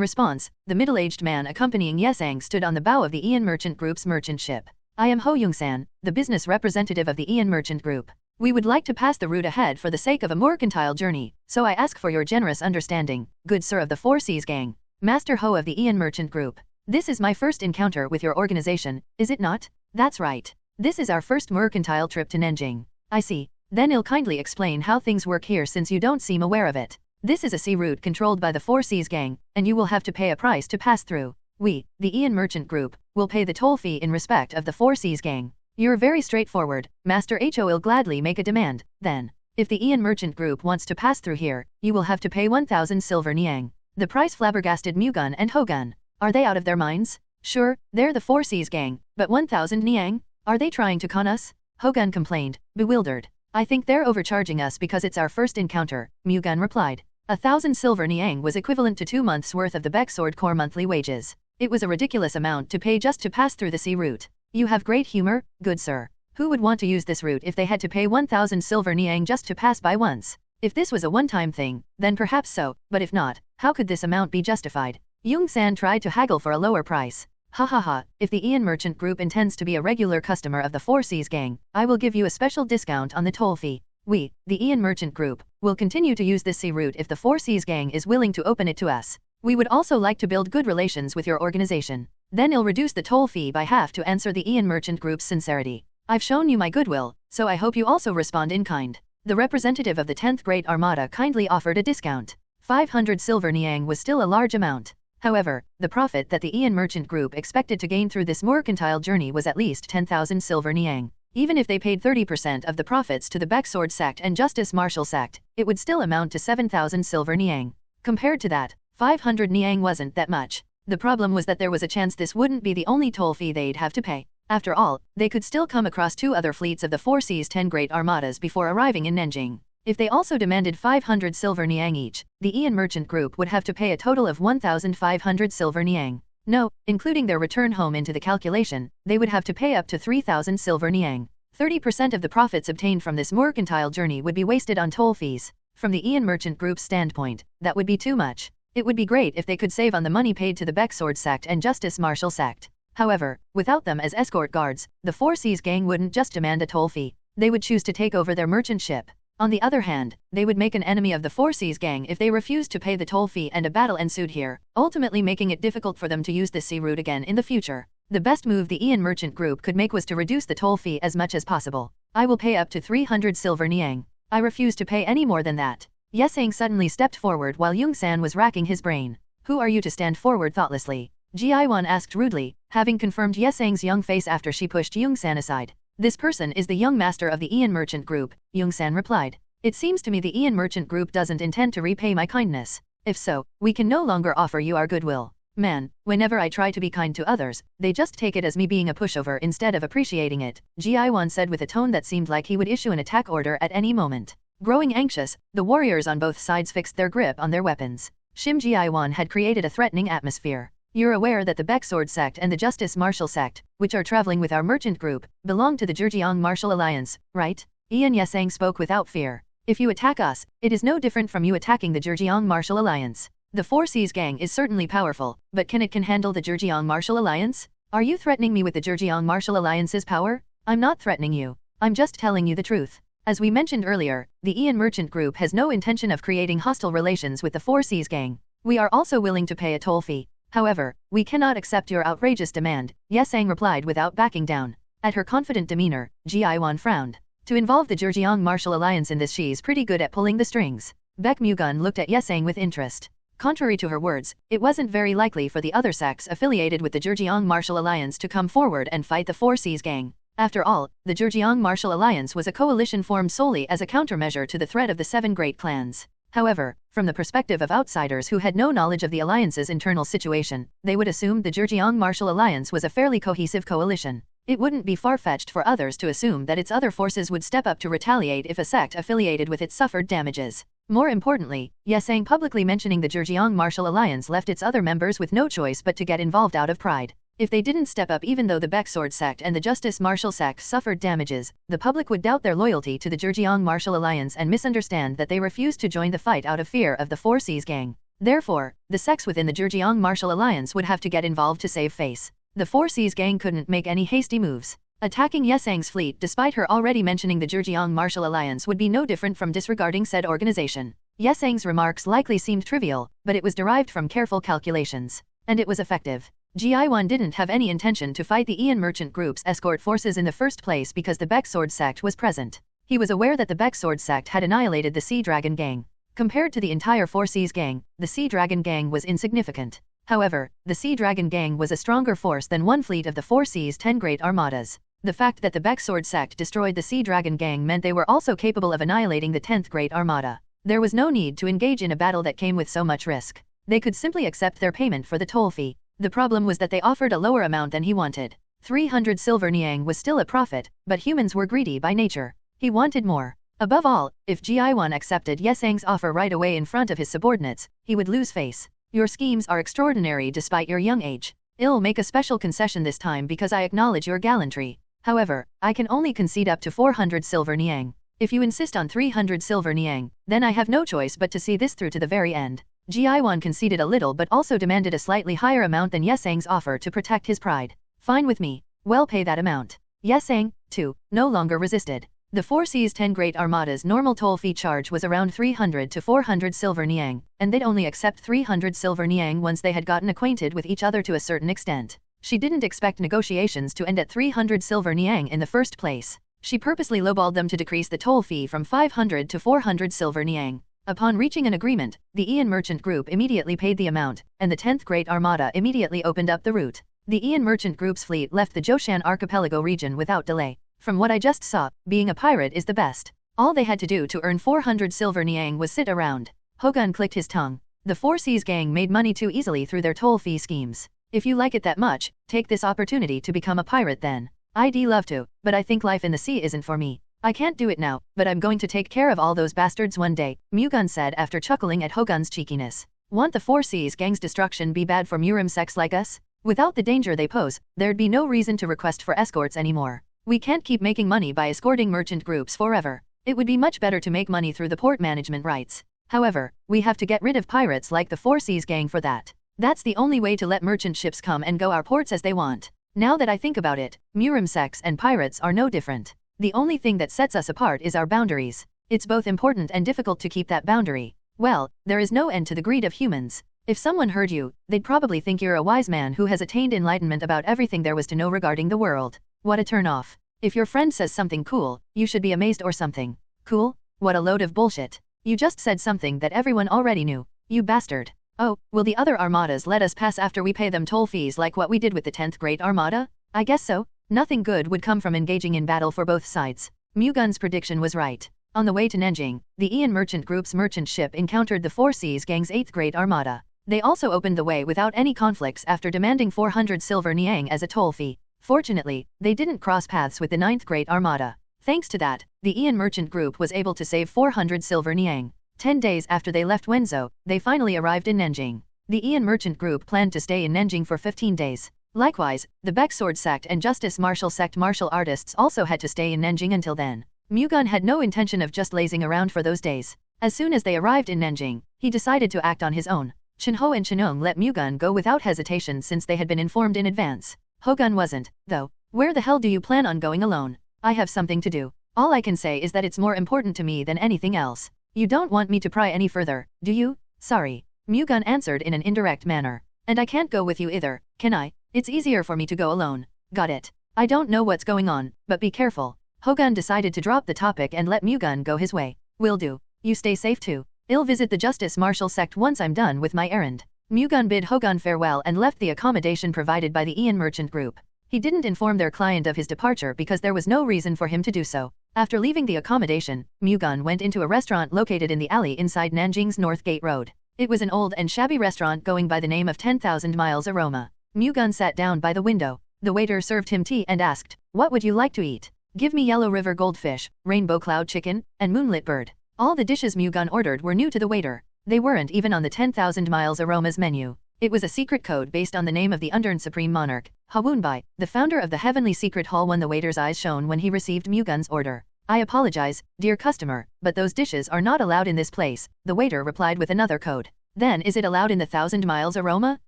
response, the middle-aged man accompanying Yesang stood on the bow of the Ian Merchant Group's merchant ship. I am Ho Young-san, the business representative of the Ian Merchant Group. We would like to pass the route ahead for the sake of a mercantile journey, so I ask for your generous understanding, good sir of the Four Seas Gang. Master Ho of the Ian Merchant Group. This is my first encounter with your organization, is it not? That's right. This is our first mercantile trip to Nanjing. I see. Then I'll kindly explain how things work here since you don't seem aware of it. This is a sea route controlled by the Four Seas Gang, and you will have to pay a price to pass through. We, the Ian Merchant Group, will pay the toll fee in respect of the Four Seas Gang. You're very straightforward, Master Ho will gladly make a demand, then. If the Ian Merchant Group wants to pass through here, you will have to pay 1,000 silver niang. The price flabbergasted Mu-Gun and Ho-Gun. Are they out of their minds? Sure, they're the Four Seas Gang, but 1,000 niang? Are they trying to con us? Ho-Gun complained, bewildered. I think they're overcharging us because it's our first encounter, Mu-Gun replied. 1,000 silver niang was equivalent to 2 months' worth of the Backsword Corps monthly wages. It was a ridiculous amount to pay just to pass through the sea route. You have great humor, good sir. Who would want to use this route if they had to pay 1,000 silver niang just to pass by once? If this was a one-time thing, then perhaps so, but if not, how could this amount be justified? Young-san tried to haggle for a lower price. Ha ha ha, if the Ian Merchant Group intends to be a regular customer of the Four Seas Gang, I will give you a special discount on the toll fee. We, the Ian Merchant Group, will continue to use this sea route if the Four Seas Gang is willing to open it to us. We would also like to build good relations with your organization. Then I'll reduce the toll fee by half to answer the Ian Merchant Group's sincerity. I've shown you my goodwill, so I hope you also respond in kind. The representative of the 10th Great Armada kindly offered a discount. 500 silver niang was still a large amount. However, the profit that the Ian Merchant Group expected to gain through this mercantile journey was at least 10,000 silver niang. Even if they paid 30% of the profits to the Backsword sect and Justice Martial sect, it would still amount to 7,000 silver niang. Compared to that, 500 niang wasn't that much. The problem was that there was a chance this wouldn't be the only toll fee they'd have to pay. After all, they could still come across 2 other fleets of the Four Seas' 10 Great Armadas before arriving in Nanjing. If they also demanded 500 silver niang each, the Ian Merchant Group would have to pay a total of 1,500 silver niang. No, including their return home into the calculation, they would have to pay up to 3,000 silver niang. 30% of the profits obtained from this mercantile journey would be wasted on toll fees. From the Ian Merchant Group's standpoint, that would be too much. It would be great if they could save on the money paid to the Backsword sect and Justice Martial sect. However, without them as escort guards, the Four Seas gang wouldn't just demand a toll fee. They would choose to take over their merchant ship. On the other hand, they would make an enemy of the Four Seas gang if they refused to pay the toll fee, and a battle ensued here, ultimately making it difficult for them to use this sea route again in the future. The best move the Ian merchant group could make was to reduce the toll fee as much as possible. I will pay up to 300 silver niang. I refuse to pay any more than that. Yesang suddenly stepped forward while Yung-san was racking his brain. Who are you to stand forward thoughtlessly? Ji-Wan asked rudely, having confirmed Yesang's young face after she pushed Yung-san aside. This person is the young master of the Ian merchant group, Yung-san replied. It seems to me the Ian merchant group doesn't intend to repay my kindness. If so, we can no longer offer you our goodwill. Man, whenever I try to be kind to others, they just take it as me being a pushover instead of appreciating it, Ji-Wan said with a tone that seemed like he would issue an attack order at any moment. Growing anxious, the warriors on both sides fixed their grip on their weapons. Shim Ji-Wan had created a threatening atmosphere. You're aware that the Baek Sword sect and the Justice Martial sect, which are traveling with our merchant group, belong to the Zhejiang Martial Alliance, right? Ian Yesang spoke without fear. If you attack us, it is no different from you attacking the Zhejiang Martial Alliance. The Four Seas gang is certainly powerful, but can it handle the Zhejiang Martial Alliance? Are you threatening me with the Zhejiang Martial Alliance's power? I'm not threatening you. I'm just telling you the truth. As we mentioned earlier, the Ian merchant group has no intention of creating hostile relations with the Four Seas gang. We are also willing to pay a toll fee. However, we cannot accept your outrageous demand, Yesang replied without backing down. At her confident demeanor, Ji-Wan frowned. To involve the Zhejiang Martial Alliance in this, she's pretty good at pulling the strings. Baek Mu-Gun looked at Yesang with interest. Contrary to her words, it wasn't very likely for the other sects affiliated with the Zhejiang Martial Alliance to come forward and fight the Four Seas gang. After all, the Zhejiang Martial Alliance was a coalition formed solely as a countermeasure to the threat of the Seven Great Clans. However, from the perspective of outsiders who had no knowledge of the alliance's internal situation, they would assume the Zhejiang Martial Alliance was a fairly cohesive coalition. It wouldn't be far-fetched for others to assume that its other forces would step up to retaliate if a sect affiliated with it suffered damages. More importantly, Yesang publicly mentioning the Zhejiang Martial Alliance left its other members with no choice but to get involved out of pride. If they didn't step up, even though the Baek Sword sect and the Justice Martial sect suffered damages, the public would doubt their loyalty to the Zhejiang Martial Alliance and misunderstand that they refused to join the fight out of fear of the Four Seas gang. Therefore, the sects within the Zhejiang Martial Alliance would have to get involved to save face. The Four Seas gang couldn't make any hasty moves. Attacking Yesang's fleet despite her already mentioning the Zhejiang Martial Alliance would be no different from disregarding said organization. Yesang's remarks likely seemed trivial, but it was derived from careful calculations. And it was effective. Ji-Wan didn't have any intention to fight the Ian merchant group's escort forces in the first place because the Baek Sword sect was present. He was aware that the Baek Sword sect had annihilated the Sea Dragon gang. Compared to the entire Four Seas gang, the Sea Dragon gang was insignificant. However, the Sea Dragon gang was a stronger force than one fleet of the Four Seas' 10 great armadas. The fact that the Baek Sword sect destroyed the Sea Dragon gang meant they were also capable of annihilating the 10th great armada. There was no need to engage in a battle that came with so much risk. They could simply accept their payment for the toll fee. The problem was that they offered a lower amount than he wanted. 300 silver niang was still a profit, but humans were greedy by nature. He wanted more. Above all, if Ji-Wan accepted Yesang's offer right away in front of his subordinates, he would lose face. Your schemes are extraordinary despite your young age. I'll make a special concession this time because I acknowledge your gallantry. However, I can only concede up to 400 silver niang. If you insist on 300 silver niang, then I have no choice but to see this through to the very end. Ji-Wan conceded a little but also demanded a slightly higher amount than Yesang's offer to protect his pride. Fine with me. Well, pay that amount. Yesang, too, no longer resisted. The Four Seas' 10 great armadas' normal toll fee charge was around 300 to 400 silver niang, and they'd only accept 300 silver niang once they had gotten acquainted with each other to a certain extent. She didn't expect negotiations to end at 300 silver niang in the first place. She purposely lowballed them to decrease the toll fee from 500 to 400 silver niang. Upon reaching an agreement, the Ian Merchant Group immediately paid the amount, and the 10th Great Armada immediately opened up the route. The Ian Merchant Group's fleet left the Zhoushan Archipelago region without delay. From what I just saw, being a pirate is the best. All they had to do to earn 400 silver niang was sit around. Ho-Gun clicked his tongue. The Four Seas gang made money too easily through their toll fee schemes. If you like it that much, take this opportunity to become a pirate then. I'd love to, but I think life in the sea isn't for me. I can't do it now, but I'm going to take care of all those bastards one day, Mu-Gun said after chuckling at Ho-Gun's cheekiness. Want the Four Seas gang's destruction be bad for Murim sects like us? Without the danger they pose, there'd be no reason to request for escorts anymore. We can't keep making money by escorting merchant groups forever. It would be much better to make money through the port management rights. However, we have to get rid of pirates like the Four Seas gang for that. That's the only way to let merchant ships come and go our ports as they want. Now that I think about it, Murim sects and pirates are no different. The only thing that sets us apart is our boundaries. It's both important and difficult to keep that boundary. Well, there is no end to the greed of humans. If someone heard you, they'd probably think you're a wise man who has attained enlightenment about everything there was to know regarding the world. What a turn-off. If your friend says something cool, you should be amazed or something. Cool? What a load of bullshit. You just said something that everyone already knew. You bastard. Oh, will the other armadas let us pass after we pay them toll fees like what we did with the 10th Great Armada? I guess so. Nothing good would come from engaging in battle for both sides. Mu-Gun's prediction was right. On the way to Nanjing, the Ian Merchant Group's merchant ship encountered the Four Seas Gang's 8th Great Armada. They also opened the way without any conflicts after demanding 400 silver niang as a toll fee. Fortunately, they didn't cross paths with the 9th Great Armada. Thanks to that, the Ian Merchant Group was able to save 400 silver niang. 10 days after they left Wenzhou, they finally arrived in Nanjing. The Ian Merchant Group planned to stay in Nanjing for 15 days. Likewise, the Baek Sword Sect and Justice Martial Sect martial artists also had to stay in Nanjing until then. Mu-Gun had no intention of just lazing around for those days. As soon as they arrived in Nanjing, he decided to act on his own. Chenho and Chenung let Mu-Gun go without hesitation since they had been informed in advance. Ho-Gun wasn't, though. Where the hell do you plan on going alone? I have something to do. All I can say is that it's more important to me than anything else. You don't want me to pry any further, do you? Sorry. Mu-Gun answered in an indirect manner. And I can't go with you either, can I? It's easier for me to go alone. Got it. I don't know what's going on, but be careful. Ho-Gun decided to drop the topic and let Mu-Gun go his way. Will do. You stay safe too. I'll visit the Justice Martial Sect once I'm done with my errand. Mu-Gun bid Ho-Gun farewell and left the accommodation provided by the Ian Merchant Group. He didn't inform their client of his departure because there was no reason for him to do so. After leaving the accommodation, Mu-Gun went into a restaurant located in the alley inside Nanjing's North Gate Road. It was an old and shabby restaurant going by the name of 10,000 Miles Aroma. Mu-Gun sat down by the window. The waiter served him tea and asked, "What would you like to eat?" "Give me Yellow River Goldfish, Rainbow Cloud Chicken, and Moonlit Bird." All the dishes Mu-Gun ordered were new to the waiter. They weren't even on the 10,000 Miles Aroma's menu. It was a secret code based on the name of the Undurned Supreme Monarch. Hawunbai, the founder of the Heavenly Secret Hall, when the waiter's eyes shone when he received Mu-Gun's order. "I apologize, dear customer, but those dishes are not allowed in this place," the waiter replied with another code. "Then is it allowed in the 1,000 Miles Aroma?"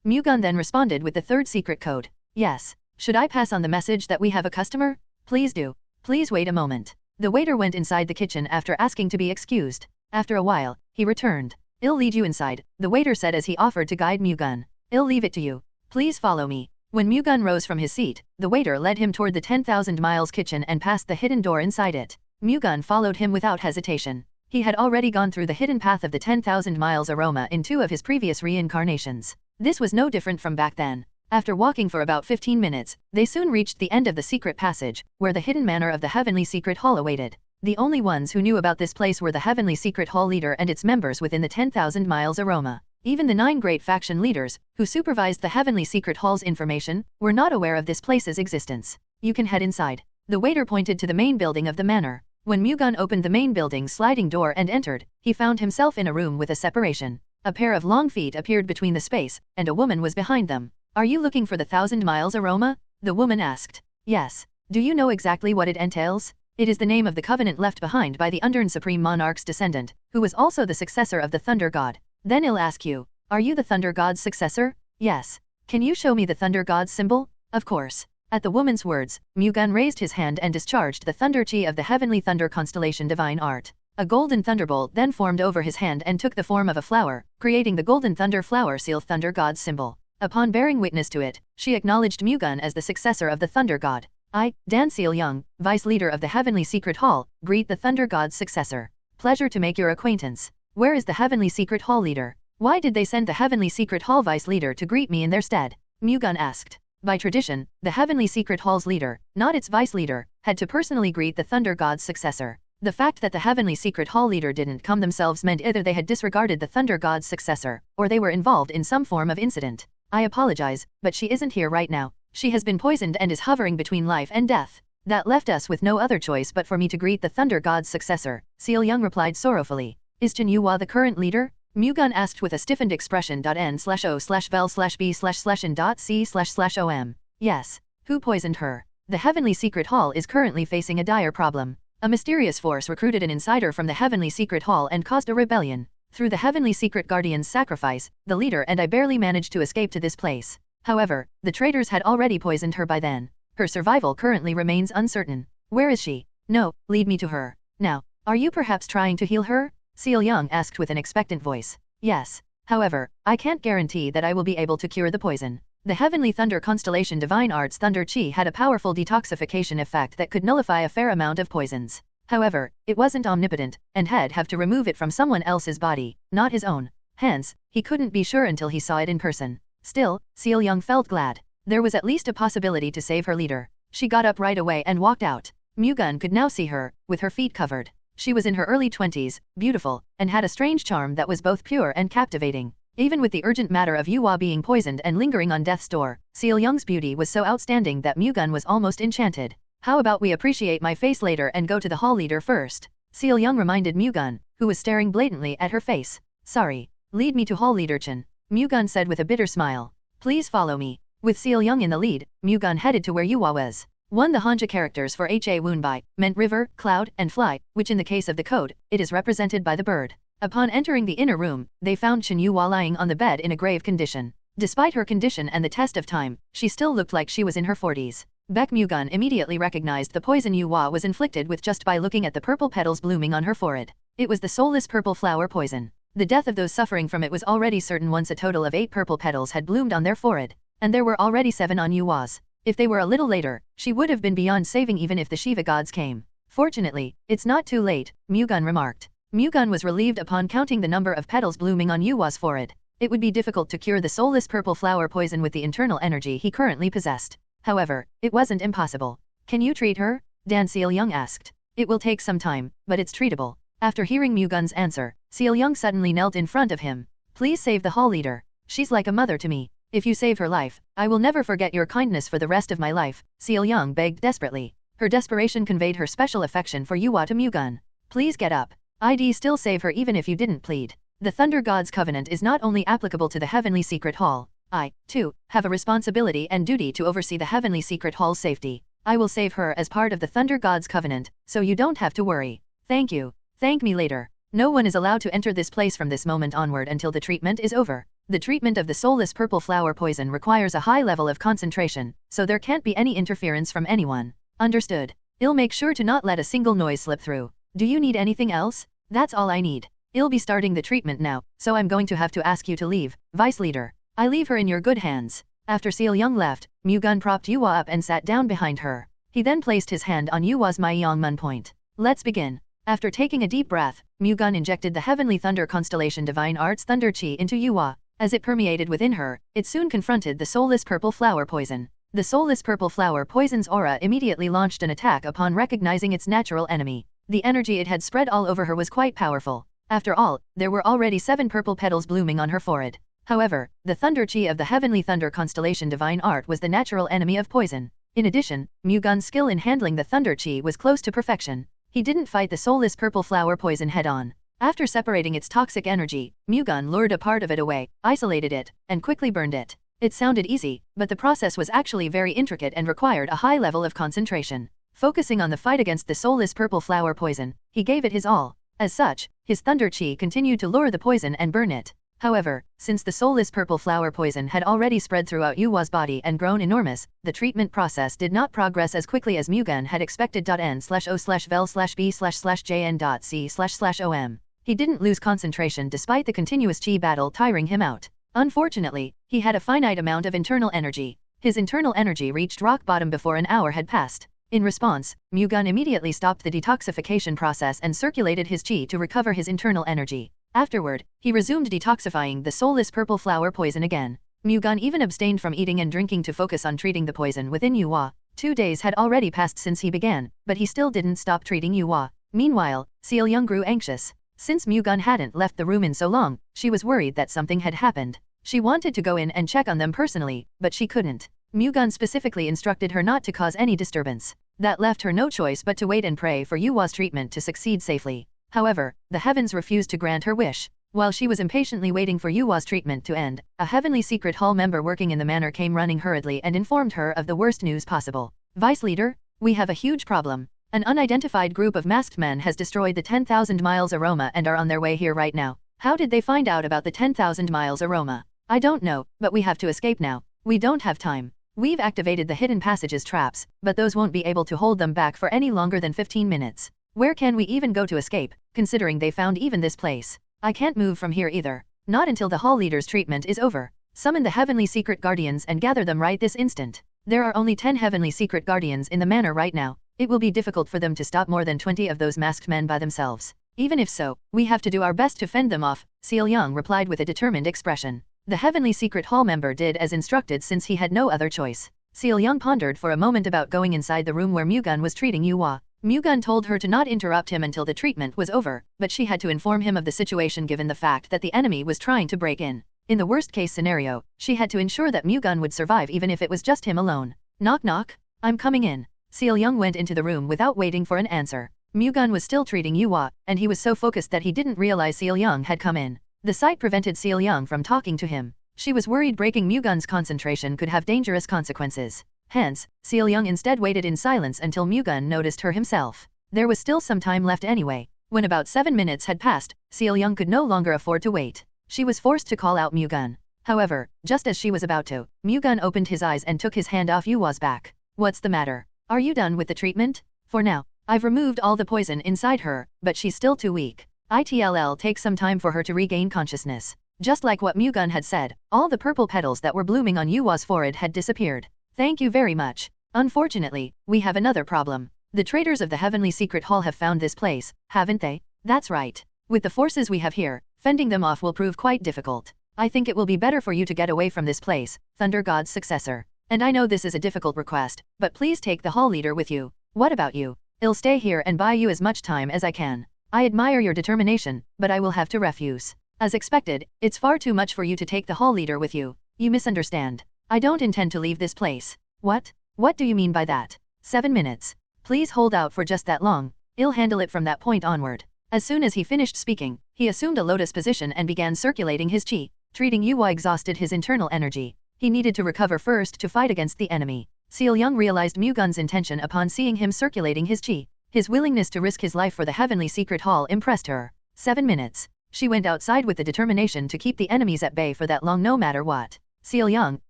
Mu-Gun then responded with the third secret code. "Yes. Should I pass on the message that we have a customer?" "Please do. Please wait a moment." The waiter went inside the kitchen after asking to be excused. After a while, he returned. "I'll lead you inside," the waiter said as he offered to guide Mu-Gun. "I'll leave it to you. Please follow me." When Mu-Gun rose from his seat, the waiter led him toward the 10,000 Miles kitchen and passed the hidden door inside it. Mu-Gun followed him without hesitation. He had already gone through the hidden path of the 10,000 Miles Aroma in 2 of his previous reincarnations. This was no different from back then. After walking for about 15 minutes, they soon reached the end of the secret passage, where the hidden manor of the Heavenly Secret Hall awaited. The only ones who knew about this place were the Heavenly Secret Hall leader and its members within the 10,000 Miles Aroma. Even the 9 great faction leaders, who supervised the Heavenly Secret Hall's information, were not aware of this place's existence. "You can head inside." The waiter pointed to the main building of the manor. When Mu-Gun opened the main building's sliding door and entered, he found himself in a room with a separation. A pair of long feet appeared between the space, and a woman was behind them. "Are you looking for the 1,000 Miles Aroma?" the woman asked. "Yes. Do you know exactly what it entails?" "It is the name of the covenant left behind by the Undurned Supreme Monarch's descendant, who was also the successor of the Thunder God." "Then I'll ask you, are you the Thunder God's successor?" "Yes." "Can you show me the Thunder God's symbol?" "Of course." At the woman's words, Mu-Gun raised his hand and discharged the Thunder Chi of the Heavenly Thunder Constellation Divine Art. A golden thunderbolt then formed over his hand and took the form of a flower, creating the Golden Thunder Flower Seal Thunder God's symbol. Upon bearing witness to it, she acknowledged Mu-Gun as the successor of the Thunder God. "I, Dan Seal-Young, Vice Leader of the Heavenly Secret Hall, greet the Thunder God's successor. Pleasure to make your acquaintance. Where is the Heavenly Secret Hall leader? Why did they send the Heavenly Secret Hall Vice Leader to greet me in their stead?" Mu-Gun asked. By tradition, the Heavenly Secret Hall's leader, not its vice leader, had to personally greet the Thunder God's successor. The fact that the Heavenly Secret Hall leader didn't come themselves meant either they had disregarded the Thunder God's successor, or they were involved in some form of incident. "I apologize, but she isn't here right now. She has been poisoned and is hovering between life and death. That left us with no other choice but for me to greet the Thunder God's successor," Seal-Young replied sorrowfully. "Is Chen Yuhua the current leader?" Mu-Gun asked with a stiffened expression. N/O/vel/B//n.C//om. "Yes. Who poisoned her?" "The Heavenly Secret Hall is currently facing a dire problem. A mysterious force recruited an insider from the Heavenly Secret Hall and caused a rebellion. Through the Heavenly Secret Guardian's sacrifice, the leader and I barely managed to escape to this place. However, the traitors had already poisoned her by then. Her survival currently remains uncertain. Where is she? No, lead me to her. Now, are you perhaps trying to heal her? Seal Young asked with an expectant voice. Yes. However, I can't guarantee that I will be able to cure the poison. The Heavenly Thunder Constellation Divine Arts Thunder Chi had a powerful detoxification effect that could nullify a fair amount of poisons. However, it wasn't omnipotent, and had have to remove it from someone else's body, not his own. Hence, he couldn't be sure until he saw it in person. Still, Seal Young felt glad. There was at least a possibility to save her leader. She got up right away and walked out. Mu-Gun could now see her, with her feet covered. She was in her early 20s, beautiful, and had a strange charm that was both pure and captivating. Even with the urgent matter of Yuhua being poisoned and lingering on death's door, Seal Young's beauty was so outstanding that Mu-Gun was almost enchanted. How about we appreciate my face later and go to the hall leader first? Seal Young reminded Mu-Gun, who was staring blatantly at her face. Sorry. Lead me to hall leader Chen. Mu-Gun said with a bitter smile. Please follow me. With Seal Young in the lead, Mu-Gun headed to where Yuhua was. The Hanja characters for Ha Wunbai meant river, cloud, and fly, which in the case of the code, it is represented by the bird. Upon entering the inner room, they found Chen Yuhua lying on the bed in a grave condition. Despite her condition and the test of time, she still looked like she was in her 40s. Baek Mu-Gun immediately recognized the poison Yuhua was inflicted with just by looking at the purple petals blooming on her forehead. It was the soulless purple flower poison. The death of those suffering from it was already certain once a total of 8 purple petals had bloomed on their forehead, and there were already 7 on Yuhua's. If they were a little later, she would have been beyond saving even if the Shiva gods came. Fortunately, it's not too late, Mu-Gun remarked. Mu-Gun was relieved upon counting the number of petals blooming on Yuhua's forehead. It would be difficult to cure the soulless purple flower poison with the internal energy he currently possessed. However, it wasn't impossible. Can you treat her? Dan Seal Young asked. It will take some time, but it's treatable. After hearing Mu-Gun's answer, Seal Young suddenly knelt in front of him. Please save the hall leader. She's like a mother to me. If you save her life, I will never forget your kindness for the rest of my life, Seal Young begged desperately. Her desperation conveyed her special affection for Yuhua to Mu-Gun. Please get up. I'd still save her even if you didn't plead. The Thunder God's Covenant is not only applicable to the Heavenly Secret Hall. I, too, have a responsibility and duty to oversee the Heavenly Secret Hall's safety. I will save her as part of the Thunder God's Covenant, so you don't have to worry. Thank you. Thank me later. No one is allowed to enter this place from this moment onward until the treatment is over. The treatment of the soulless purple flower poison requires a high level of concentration, so there can't be any interference from anyone. Understood. I'll make sure to not let a single noise slip through. Do you need anything else? That's all I need. I'll be starting the treatment now, so I'm going to have to ask you to leave, Vice Leader. I leave her in your good hands. After Seal Young left, Mu-Gun propped Yuhua up and sat down behind her. He then placed his hand on Yuhua's Yong Wan point. Let's begin. After taking a deep breath, Mu-Gun injected the Heavenly Thunder Constellation Divine Arts Thunder Chi into Yuhua. As it permeated within her, it soon confronted the soulless purple flower poison. The soulless purple flower poison's aura immediately launched an attack upon recognizing its natural enemy. The energy it had spread all over her was quite powerful. After all, there were already 7 purple petals blooming on her forehead. However, the Thunder Chi of the Heavenly Thunder Constellation Divine Art was the natural enemy of poison. In addition, Mu-Gun's skill in handling the Thunder Chi was close to perfection. He didn't fight the soulless purple flower poison head-on. After separating its toxic energy, Mu-Gun lured a part of it away, isolated it, and quickly burned it. It sounded easy, but the process was actually very intricate and required a high level of concentration. Focusing on the fight against the soulless purple flower poison, he gave it his all. As such, his Thunder Chi continued to lure the poison and burn it. However, since the soulless purple flower poison had already spread throughout Yuhua's body and grown enormous, the treatment process did not progress as quickly as Mu-Gun had expected. N/O/vel/B/JN.C//OM. He didn't lose concentration despite the continuous chi battle tiring him out. Unfortunately, he had a finite amount of internal energy. His internal energy reached rock bottom before an hour had passed. In response, Mu-Gun immediately stopped the detoxification process and circulated his chi to recover his internal energy. Afterward, he resumed detoxifying the soulless purple flower poison again. Mu-Gun even abstained from eating and drinking to focus on treating the poison within Yuhua. 2 days had already passed since he began, but he still didn't stop treating Yuhua. Meanwhile, Seal Young grew anxious. Since Mu-Gun hadn't left the room in so long, she was worried that something had happened. She wanted to go in and check on them personally, but she couldn't. Mu-Gun specifically instructed her not to cause any disturbance. That left her no choice but to wait and pray for Yuhua's treatment to succeed safely. However, the heavens refused to grant her wish. While she was impatiently waiting for Yuhua's treatment to end, a Heavenly Secret Hall member working in the manor came running hurriedly and informed her of the worst news possible. Vice Leader, we have a huge problem. An unidentified group of masked men has destroyed the 10,000 miles aroma and are on their way here right now. How did they find out about the 10,000 miles aroma? I don't know, but we have to escape now. We don't have time. We've activated the hidden passages traps, but those won't be able to hold them back for any longer than 15 minutes. Where can we even go to escape, considering they found even this place? I can't move from here either. Not until the hall leader's treatment is over. Summon the heavenly secret guardians and gather them right this instant. There are only 10 heavenly secret guardians in the manor right now. It will be difficult for them to stop more than 20 of those masked men by themselves. Even if so, we have to do our best to fend them off, Seal Young replied with a determined expression. The heavenly secret hall member did as instructed since he had no other choice. Seal Young pondered for a moment about going inside the room where Mu-Gun was treating Yuhua. Mu-Gun told her to not interrupt him until the treatment was over, but she had to inform him of the situation given the fact that the enemy was trying to break in. In the worst-case scenario, she had to ensure that Mu-Gun would survive even if it was just him alone. Knock knock. I'm coming in. Seal Young went into the room without waiting for an answer. Mu-Gun was still treating Yuhua, and he was so focused that he didn't realize Seal Young had come in. The sight prevented Seal Young from talking to him. She was worried breaking Mu-Gun's concentration could have dangerous consequences. Hence, Seal Young instead waited in silence until Mu-Gun noticed her himself. There was still some time left anyway. When about 7 minutes had passed, Seal Young could no longer afford to wait. She was forced to call out Mu-Gun. However, just as she was about to, Mu-Gun opened his eyes and took his hand off Yuhua's back. What's the matter? Are you done with the treatment? For now, I've removed all the poison inside her, but she's still too weak. It'll take some time for her to regain consciousness. Just like what Mu-Gun had said, all the purple petals that were blooming on Yuhua's forehead had disappeared. Thank you very much. Unfortunately, we have another problem. The traitors of the Heavenly Secret Hall have found this place, haven't they? That's right. With the forces we have here, fending them off will prove quite difficult. I think it will be better for you to get away from this place, Thunder God's successor. And I know this is a difficult request, but please take the hall leader with you. What about you? I'll stay here and buy you as much time as I can. I admire your determination, but I will have to refuse. As expected, it's far too much for you to take the hall leader with you. You misunderstand. I don't intend to leave this place. What? What do you mean by that? 7 minutes. Please hold out for just that long. I'll handle it from that point onward. As soon as he finished speaking, he assumed a lotus position and began circulating his chi. Treating Yuhua exhausted his internal energy. He needed to recover first to fight against the enemy. Seal Young realized Mu-Gun's intention upon seeing him circulating his chi. His willingness to risk his life for the Heavenly Secret Hall impressed her. 7 minutes. She went outside with the determination to keep the enemies at bay for that long no matter what. Seal Young,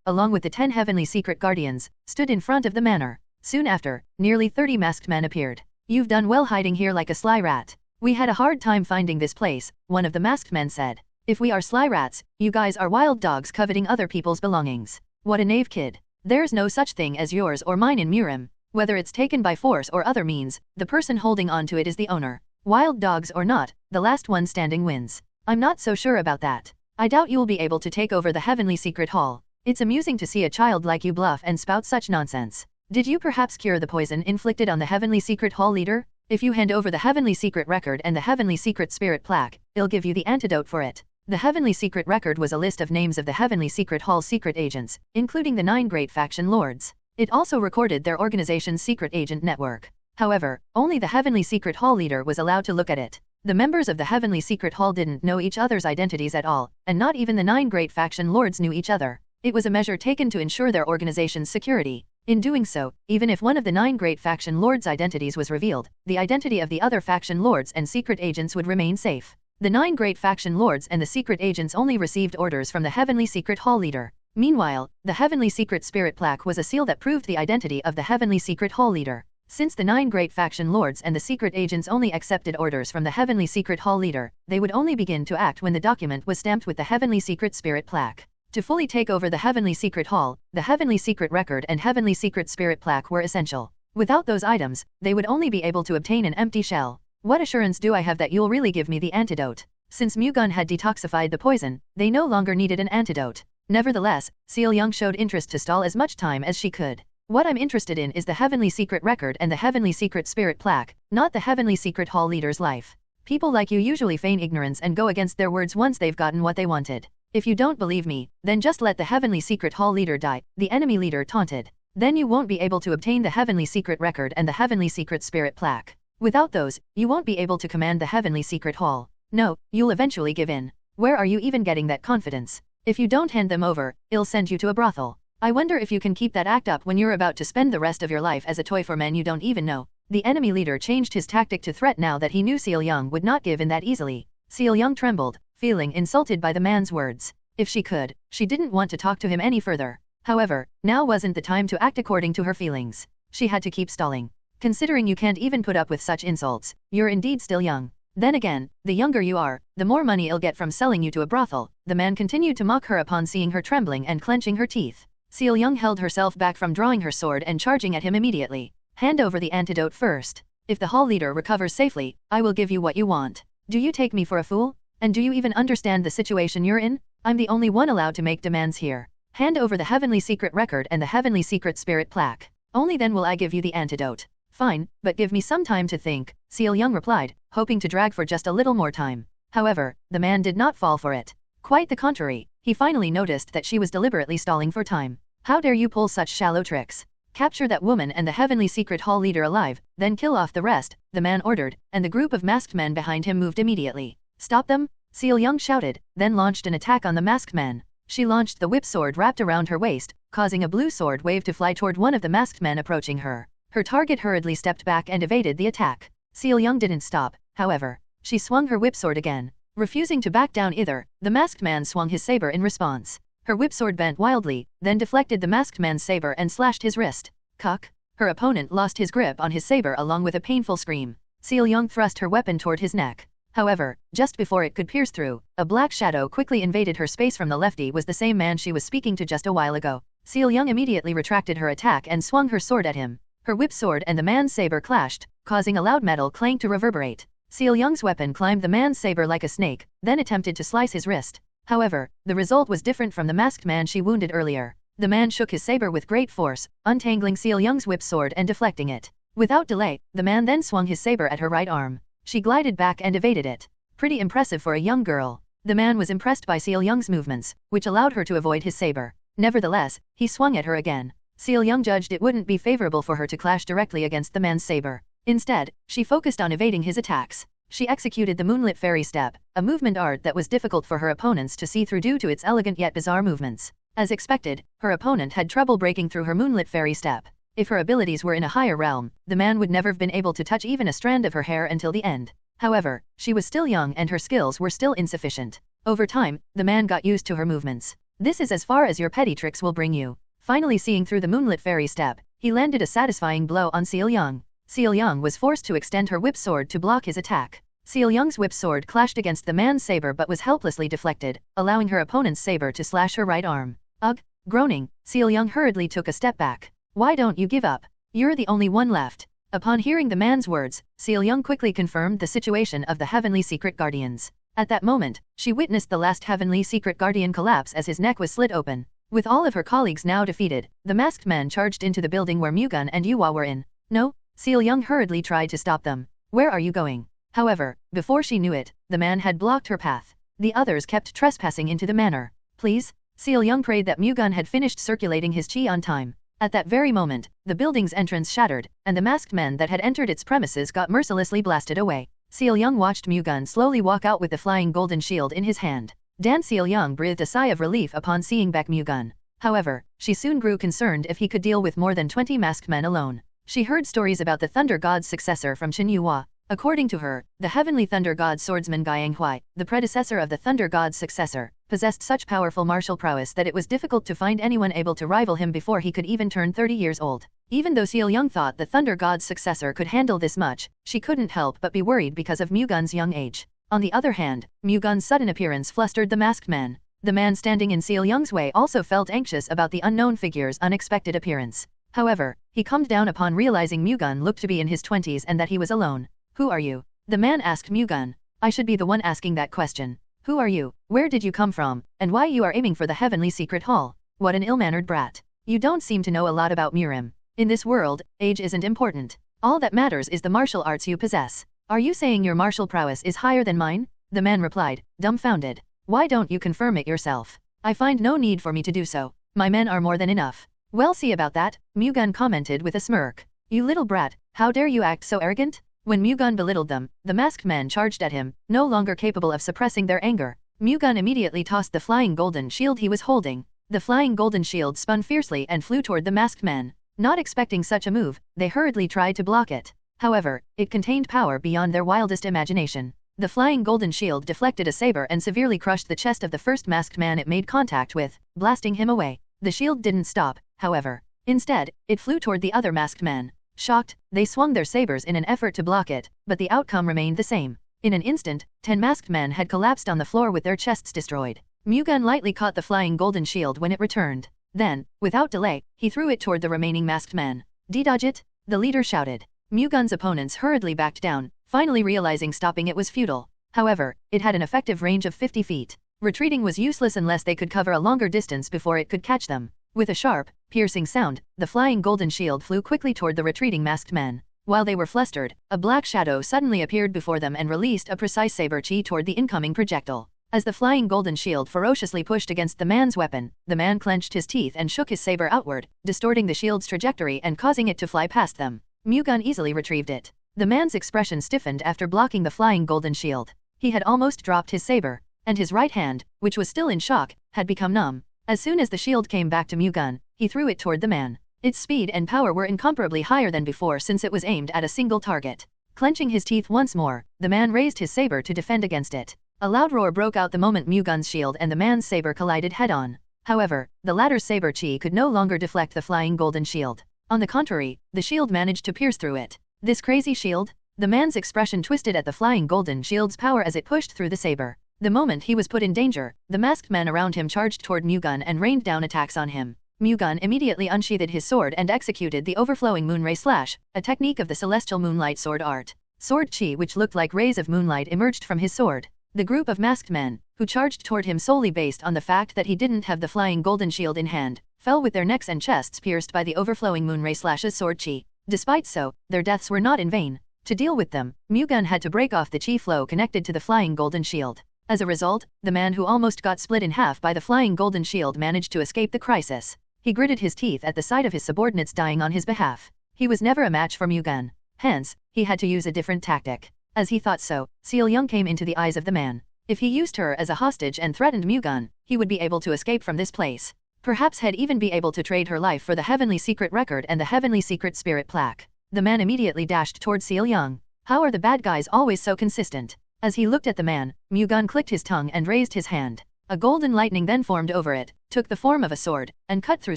along with the 10 Heavenly Secret Guardians, stood in front of the manor. Soon after, nearly 30 masked men appeared. You've done well hiding here like a sly rat. We had a hard time finding this place, one of the masked men said. If we are sly rats, you guys are wild dogs coveting other people's belongings. What a naive kid. There's no such thing as yours or mine in Murim. Whether it's taken by force or other means, the person holding on to it is the owner. Wild dogs or not, the last one standing wins. I'm not so sure about that. I doubt you'll be able to take over the Heavenly Secret Hall. It's amusing to see a child like you bluff and spout such nonsense. Did you perhaps cure the poison inflicted on the Heavenly Secret Hall leader? If you hand over the Heavenly Secret Record and the Heavenly Secret Spirit Plaque, I'll give you the antidote for it. The Heavenly Secret Record was a list of names of the Heavenly Secret Hall's secret agents, including the 9 great faction lords. It also recorded their organization's secret agent network. However, only the Heavenly Secret Hall leader was allowed to look at it. The members of the Heavenly Secret Hall didn't know each other's identities at all, and not even the 9 great faction lords knew each other. It was a measure taken to ensure their organization's security. In doing so, even if one of the 9 great faction lords' identities was revealed, the identity of the other faction lords and secret agents would remain safe. The 9 great faction lords and the secret agents only received orders from the Heavenly Secret Hall leader. Meanwhile, the Heavenly Secret Spirit Plaque was a seal that proved the identity of the Heavenly Secret Hall leader. Since the 9 great faction lords and the secret agents only accepted orders from the Heavenly Secret Hall leader, they would only begin to act when the document was stamped with the Heavenly Secret Spirit Plaque. To fully take over the Heavenly Secret Hall, the Heavenly Secret Record and Heavenly Secret Spirit Plaque were essential. Without those items, they would only be able to obtain an empty shell. What assurance do I have that you'll really give me the antidote? Since Mu-Gun had detoxified the poison, they no longer needed an antidote. Nevertheless, Seal Young showed interest to stall as much time as she could. What I'm interested in is the Heavenly Secret Record and the Heavenly Secret Spirit Plaque, not the Heavenly Secret Hall leader's life. People like you usually feign ignorance and go against their words once they've gotten what they wanted. If you don't believe me, then just let the Heavenly Secret Hall leader die, the enemy leader taunted. Then you won't be able to obtain the Heavenly Secret Record and the Heavenly Secret Spirit Plaque. Without those, you won't be able to command the Heavenly Secret Hall. No, you'll eventually give in. Where are you even getting that confidence? If you don't hand them over, I'll send you to a brothel. I wonder if you can keep that act up when you're about to spend the rest of your life as a toy for men you don't even know. The enemy leader changed his tactic to threat now that he knew Seal Young would not give in that easily. Seal Young trembled, feeling insulted by the man's words. If she could, she didn't want to talk to him any further. However, now wasn't the time to act according to her feelings. She had to keep stalling. Considering you can't even put up with such insults, you're indeed still young. Then again, the younger you are, the more money I'll get from selling you to a brothel. The man continued to mock her upon seeing her trembling and clenching her teeth. Seal Young held herself back from drawing her sword and charging at him immediately. Hand over the antidote first. If the hall leader recovers safely, I will give you what you want. Do you take me for a fool? And do you even understand the situation you're in? I'm the only one allowed to make demands here. Hand over the heavenly secret record and the heavenly secret spirit plaque. Only then will I give you the antidote. Fine, but give me some time to think, Seal Young replied, hoping to drag for just a little more time. However, the man did not fall for it. Quite the contrary, he finally noticed that she was deliberately stalling for time. How dare you pull such shallow tricks? Capture that woman and the heavenly secret hall leader alive, then kill off the rest, the man ordered, and the group of masked men behind him moved immediately. Stop them? Seal Young shouted, then launched an attack on the masked man. She launched the whip sword wrapped around her waist, causing a blue sword wave to fly toward one of the masked men approaching her. Her target hurriedly stepped back and evaded the attack. Seal Young didn't stop, however. She swung her whip sword again. Refusing to back down either, the masked man swung his saber in response. Her whip sword bent wildly, then deflected the masked man's saber and slashed his wrist. Cuck! Her opponent lost his grip on his saber along with a painful scream. Seal Young thrust her weapon toward his neck. However, just before it could pierce through, a black shadow quickly invaded her space. From the lefty was the same man she was speaking to just a while ago. Seal Young immediately retracted her attack and swung her sword at him. Her whip sword and the man's saber clashed, causing a loud metal clang to reverberate. Seal Young's weapon climbed the man's saber like a snake, then attempted to slice his wrist. However, the result was different from the masked man she wounded earlier. The man shook his saber with great force, untangling Seal Young's whip sword and deflecting it. Without delay, the man then swung his saber at her right arm. She glided back and evaded it. Pretty impressive for a young girl. The man was impressed by Seal Young's movements, which allowed her to avoid his saber. Nevertheless, he swung at her again. Seal Young judged it wouldn't be favorable for her to clash directly against the man's saber. Instead, she focused on evading his attacks. She executed the moonlit fairy step, a movement art that was difficult for her opponents to see through due to its elegant yet bizarre movements. As expected, her opponent had trouble breaking through her moonlit fairy step. If her abilities were in a higher realm, the man would never have been able to touch even a strand of her hair until the end. However, she was still young and her skills were still insufficient. Over time, the man got used to her movements. This is as far as your petty tricks will bring you. Finally seeing through the moonlit fairy step, he landed a satisfying blow on Seal Young. Seal Young was forced to extend her whip sword to block his attack. Seal Young's whip sword clashed against the man's saber but was helplessly deflected, allowing her opponent's saber to slash her right arm. Ugh! Groaning, Seal Young hurriedly took a step back. Why don't you give up? You're the only one left. Upon hearing the man's words, Seal Young quickly confirmed the situation of the Heavenly Secret Guardians. At that moment, she witnessed the last Heavenly Secret Guardian collapse as his neck was slit open. With all of her colleagues now defeated, the masked men charged into the building where Mu-Gun and Yong Wan were in. No? Seal Young hurriedly tried to stop them. Where are you going? However, before she knew it, the man had blocked her path. The others kept trespassing into the manor. Please? Seal Young prayed that Mu-Gun had finished circulating his chi on time. At that very moment, the building's entrance shattered, and the masked men that had entered its premises got mercilessly blasted away. Seal Young watched Mu-Gun slowly walk out with the flying golden shield in his hand. Seal Young breathed a sigh of relief upon seeing Baek Mu-Gun. However, she soon grew concerned if he could deal with more than 20 masked men alone. She heard stories about the Thunder God's successor from Yong. According to her, the heavenly Thunder God swordsman Yang Hui, the predecessor of the Thunder God's successor, possessed such powerful martial prowess that it was difficult to find anyone able to rival him before he could even turn 30 years old. Even though Seal Young thought the Thunder God's successor could handle this much, she couldn't help but be worried because of Mu-Gun's young age. On the other hand, Mu-Gun's sudden appearance flustered the masked men. The man standing in Seal Young's way also felt anxious about the unknown figure's unexpected appearance. However, he calmed down upon realizing Mu-Gun looked to be in his 20s and that he was alone. Who are you? The man asked Mu-Gun. I should be the one asking that question. Who are you? Where did you come from? And why you are aiming for the heavenly secret hall? What an ill-mannered brat. You don't seem to know a lot about Murim. In this world, age isn't important. All that matters is the martial arts you possess. Are you saying your martial prowess is higher than mine? The man replied, dumbfounded. Why don't you confirm it yourself? I find no need for me to do so. My men are more than enough. Well, see about that, Mu-Gun commented with a smirk. You little brat, how dare you act so arrogant? When Mu-Gun belittled them, the masked men charged at him, no longer capable of suppressing their anger. Mu-Gun immediately tossed the flying golden shield he was holding. The flying golden shield spun fiercely and flew toward the masked men. Not expecting such a move, they hurriedly tried to block it. However, it contained power beyond their wildest imagination. The flying golden shield deflected a saber and severely crushed the chest of the first masked man it made contact with, blasting him away. The shield didn't stop, however. Instead, it flew toward the other masked man. Shocked, they swung their sabers in an effort to block it, but the outcome remained the same. In an instant, 10 masked men had collapsed on the floor with their chests destroyed. Mu-Gun lightly caught the flying golden shield when it returned. Then, without delay, he threw it toward the remaining masked men. "Dodge it!" the leader shouted. Mu-Gun's opponents hurriedly backed down, finally realizing stopping it was futile. However, it had an effective range of 50 feet. Retreating was useless unless they could cover a longer distance before it could catch them. With a sharp, piercing sound, the flying golden shield flew quickly toward the retreating masked men. While they were flustered, a black shadow suddenly appeared before them and released a precise saber chi toward the incoming projectile. As the flying golden shield ferociously pushed against the man's weapon, the man clenched his teeth and shook his saber outward, distorting the shield's trajectory and causing it to fly past them. Mu-Gun easily retrieved it. The man's expression stiffened after blocking the flying golden shield. He had almost dropped his saber, and his right hand, which was still in shock, had become numb. As soon as the shield came back to Mu-Gun, he threw it toward the man. Its speed and power were incomparably higher than before since it was aimed at a single target. Clenching his teeth once more, the man raised his saber to defend against it. A loud roar broke out the moment Mu-Gun's shield and the man's saber collided head-on. However, the latter's saber chi could no longer deflect the flying golden shield. On the contrary, the shield managed to pierce through it. This crazy shield? The man's expression twisted at the flying golden shield's power as it pushed through the saber. The moment he was put in danger, the masked men around him charged toward Mu-Gun and rained down attacks on him. Mu-Gun immediately unsheathed his sword and executed the overflowing moonray slash, a technique of the celestial moonlight sword art. Sword chi which looked like rays of moonlight emerged from his sword. The group of masked men, who charged toward him solely based on the fact that he didn't have the flying golden shield in hand, fell with their necks and chests pierced by the overflowing moonray slash's sword chi. Despite so, their deaths were not in vain. To deal with them, Mu-Gun had to break off the chi flow connected to the flying golden shield. As a result, the man who almost got split in half by the flying golden shield managed to escape the crisis. He gritted his teeth at the sight of his subordinates dying on his behalf. He was never a match for Mu-Gun. Hence, he had to use a different tactic. As he thought so, Seol-young came into the eyes of the man. If he used her as a hostage and threatened Mu-Gun, he would be able to escape from this place. Perhaps he'd even be able to trade her life for the heavenly secret record and the heavenly secret spirit plaque. The man immediately dashed toward Seol-young. How are the bad guys always so consistent? As he looked at the man, Mu-Gun clicked his tongue and raised his hand. A golden lightning then formed over it, took the form of a sword, and cut through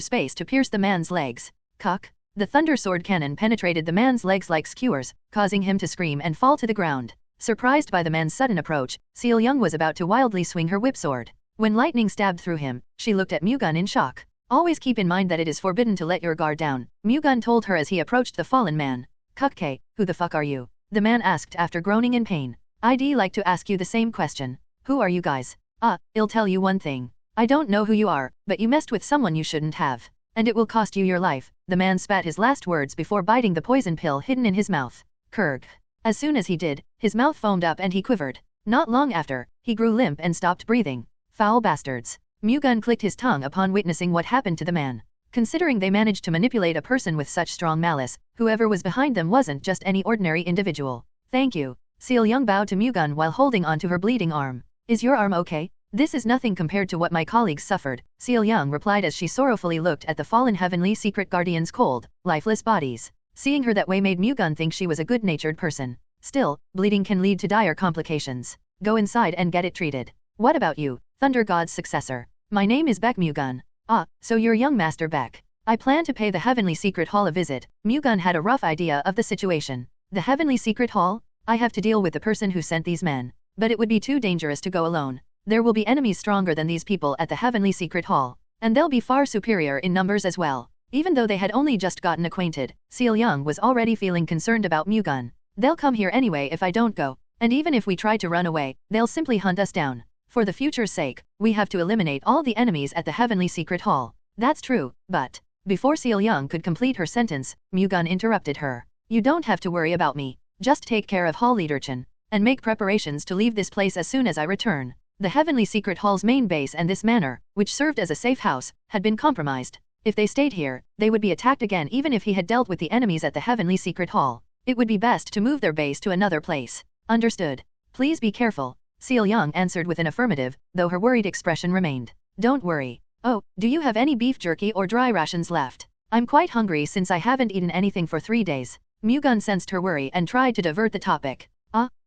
space to pierce the man's legs. Cuck! The thunder sword cannon penetrated the man's legs like skewers, causing him to scream and fall to the ground. Surprised by the man's sudden approach, Seol-young was about to wildly swing her whip sword. When lightning stabbed through him, she looked at Mu-Gun in shock. Always keep in mind that it is forbidden to let your guard down, Mu-Gun told her as he approached the fallen man. Cuck, who the fuck are you? The man asked after groaning in pain. I'd like to ask you the same question. Who are you guys? I'll tell you one thing. I don't know who you are, but you messed with someone you shouldn't have. And it will cost you your life. The man spat his last words before biting the poison pill hidden in his mouth. Kurg. As soon as he did, his mouth foamed up and he quivered. Not long after, he grew limp and stopped breathing. Foul bastards. Mu-Gun clicked his tongue upon witnessing what happened to the man. Considering they managed to manipulate a person with such strong malice, whoever was behind them wasn't just any ordinary individual. Thank you. Seol-young bowed to Mu-Gun while holding onto her bleeding arm. Is your arm okay? This is nothing compared to what my colleagues suffered, Seol-young replied as she sorrowfully looked at the fallen heavenly secret guardian's cold, lifeless bodies. Seeing her that way made Mu-Gun think she was a good-natured person. Still, bleeding can lead to dire complications. Go inside and get it treated. What about you, Thunder God's successor? My name is Baek Mu-Gun. So you're young Master Baek. I plan to pay the Heavenly Secret Hall a visit. Mu-Gun had a rough idea of the situation. The Heavenly Secret Hall? I have to deal with the person who sent these men. But it would be too dangerous to go alone. There will be enemies stronger than these people at the Heavenly Secret Hall. And they'll be far superior in numbers as well. Even though they had only just gotten acquainted, Seol-young was already feeling concerned about Mu-Gun. They'll come here anyway if I don't go. And even if we try to run away, they'll simply hunt us down. For the future's sake, we have to eliminate all the enemies at the Heavenly Secret Hall. That's true, but... Before Seol-young could complete her sentence, Mu-Gun interrupted her. You don't have to worry about me. Just take care of Hall Leader Chen, and make preparations to leave this place as soon as I return. The Heavenly Secret Hall's main base and this manor, which served as a safe house, had been compromised. If they stayed here, they would be attacked again even if he had dealt with the enemies at the Heavenly Secret Hall. It would be best to move their base to another place. Understood. Please be careful. Seol-young answered with an affirmative, though her worried expression remained. Don't worry. Oh, do you have any beef jerky or dry rations left? I'm quite hungry since I haven't eaten anything for 3 days. Mu-Gun sensed her worry and tried to divert the topic.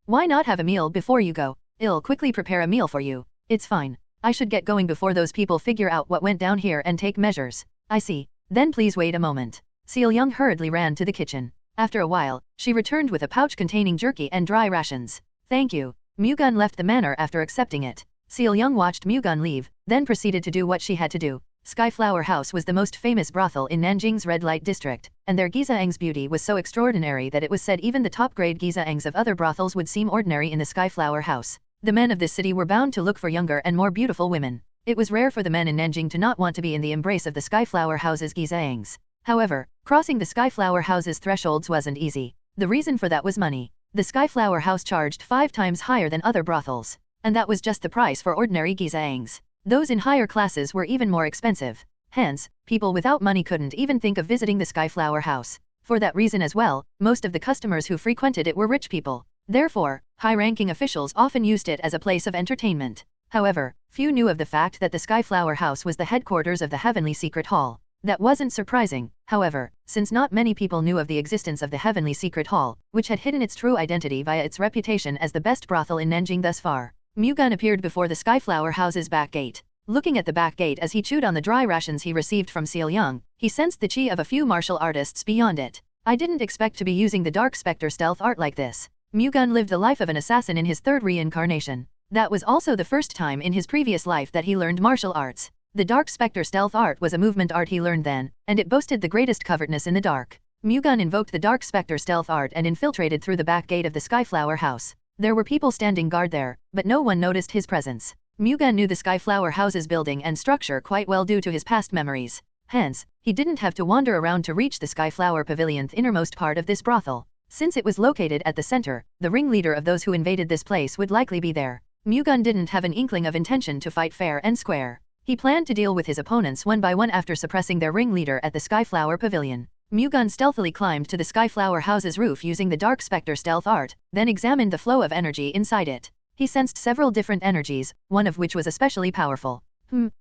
Why not have a meal before you go? I'll quickly prepare a meal for you. It's fine. I should get going before those people figure out what went down here and take measures. I see. Then please wait a moment. Seol-young hurriedly ran to the kitchen. After a while, she returned with a pouch containing jerky and dry rations. Thank you. Mu-Gun left the manor after accepting it. Seol-young watched Mu-Gun leave, then proceeded to do what she had to do. Skyflower House was the most famous brothel in Nanjing's red light district, and their Gizaeng's beauty was so extraordinary that it was said even the top-grade Gizaengs of other brothels would seem ordinary in the Skyflower House. The men of this city were bound to look for younger and more beautiful women. It was rare for the men in Nanjing to not want to be in the embrace of the Skyflower House's Gizaengs. However, crossing the Skyflower House's thresholds wasn't easy. The reason for that was money. The Skyflower House charged 5 times higher than other brothels, and that was just the price for ordinary Gizaengs. Those in higher classes were even more expensive. Hence, people without money couldn't even think of visiting the Skyflower House. For that reason as well, most of the customers who frequented it were rich people. Therefore, high-ranking officials often used it as a place of entertainment. However, few knew of the fact that the Skyflower House was the headquarters of the Heavenly Secret Hall. That wasn't surprising, however, since not many people knew of the existence of the Heavenly Secret Hall, which had hidden its true identity via its reputation as the best brothel in Nanjing thus far. Mu-Gun appeared before the Skyflower House's back gate. Looking at the back gate as he chewed on the dry rations he received from Seol-young, he sensed the chi of a few martial artists beyond it. I didn't expect to be using the Dark Spectre stealth art like this. Mu-Gun lived the life of an assassin in his 3rd reincarnation. That was also the first time in his previous life that he learned martial arts. The Dark Spectre stealth art was a movement art he learned then, and it boasted the greatest covertness in the dark. Mu-Gun invoked the Dark Spectre stealth art and infiltrated through the back gate of the Skyflower House. There were people standing guard there, but no one noticed his presence. Mu-Gun knew the Skyflower House's building and structure quite well due to his past memories. Hence, he didn't have to wander around to reach the Skyflower Pavilion's innermost part of this brothel. Since it was located at the center, the ringleader of those who invaded this place would likely be there. Mu-Gun didn't have an inkling of intention to fight fair and square. He planned to deal with his opponents one by one after suppressing their ringleader at the Skyflower Pavilion. Mu-Gun stealthily climbed to the Skyflower House's roof using the Dark Spectre stealth art, then examined the flow of energy inside it. He sensed several different energies, one of which was especially powerful.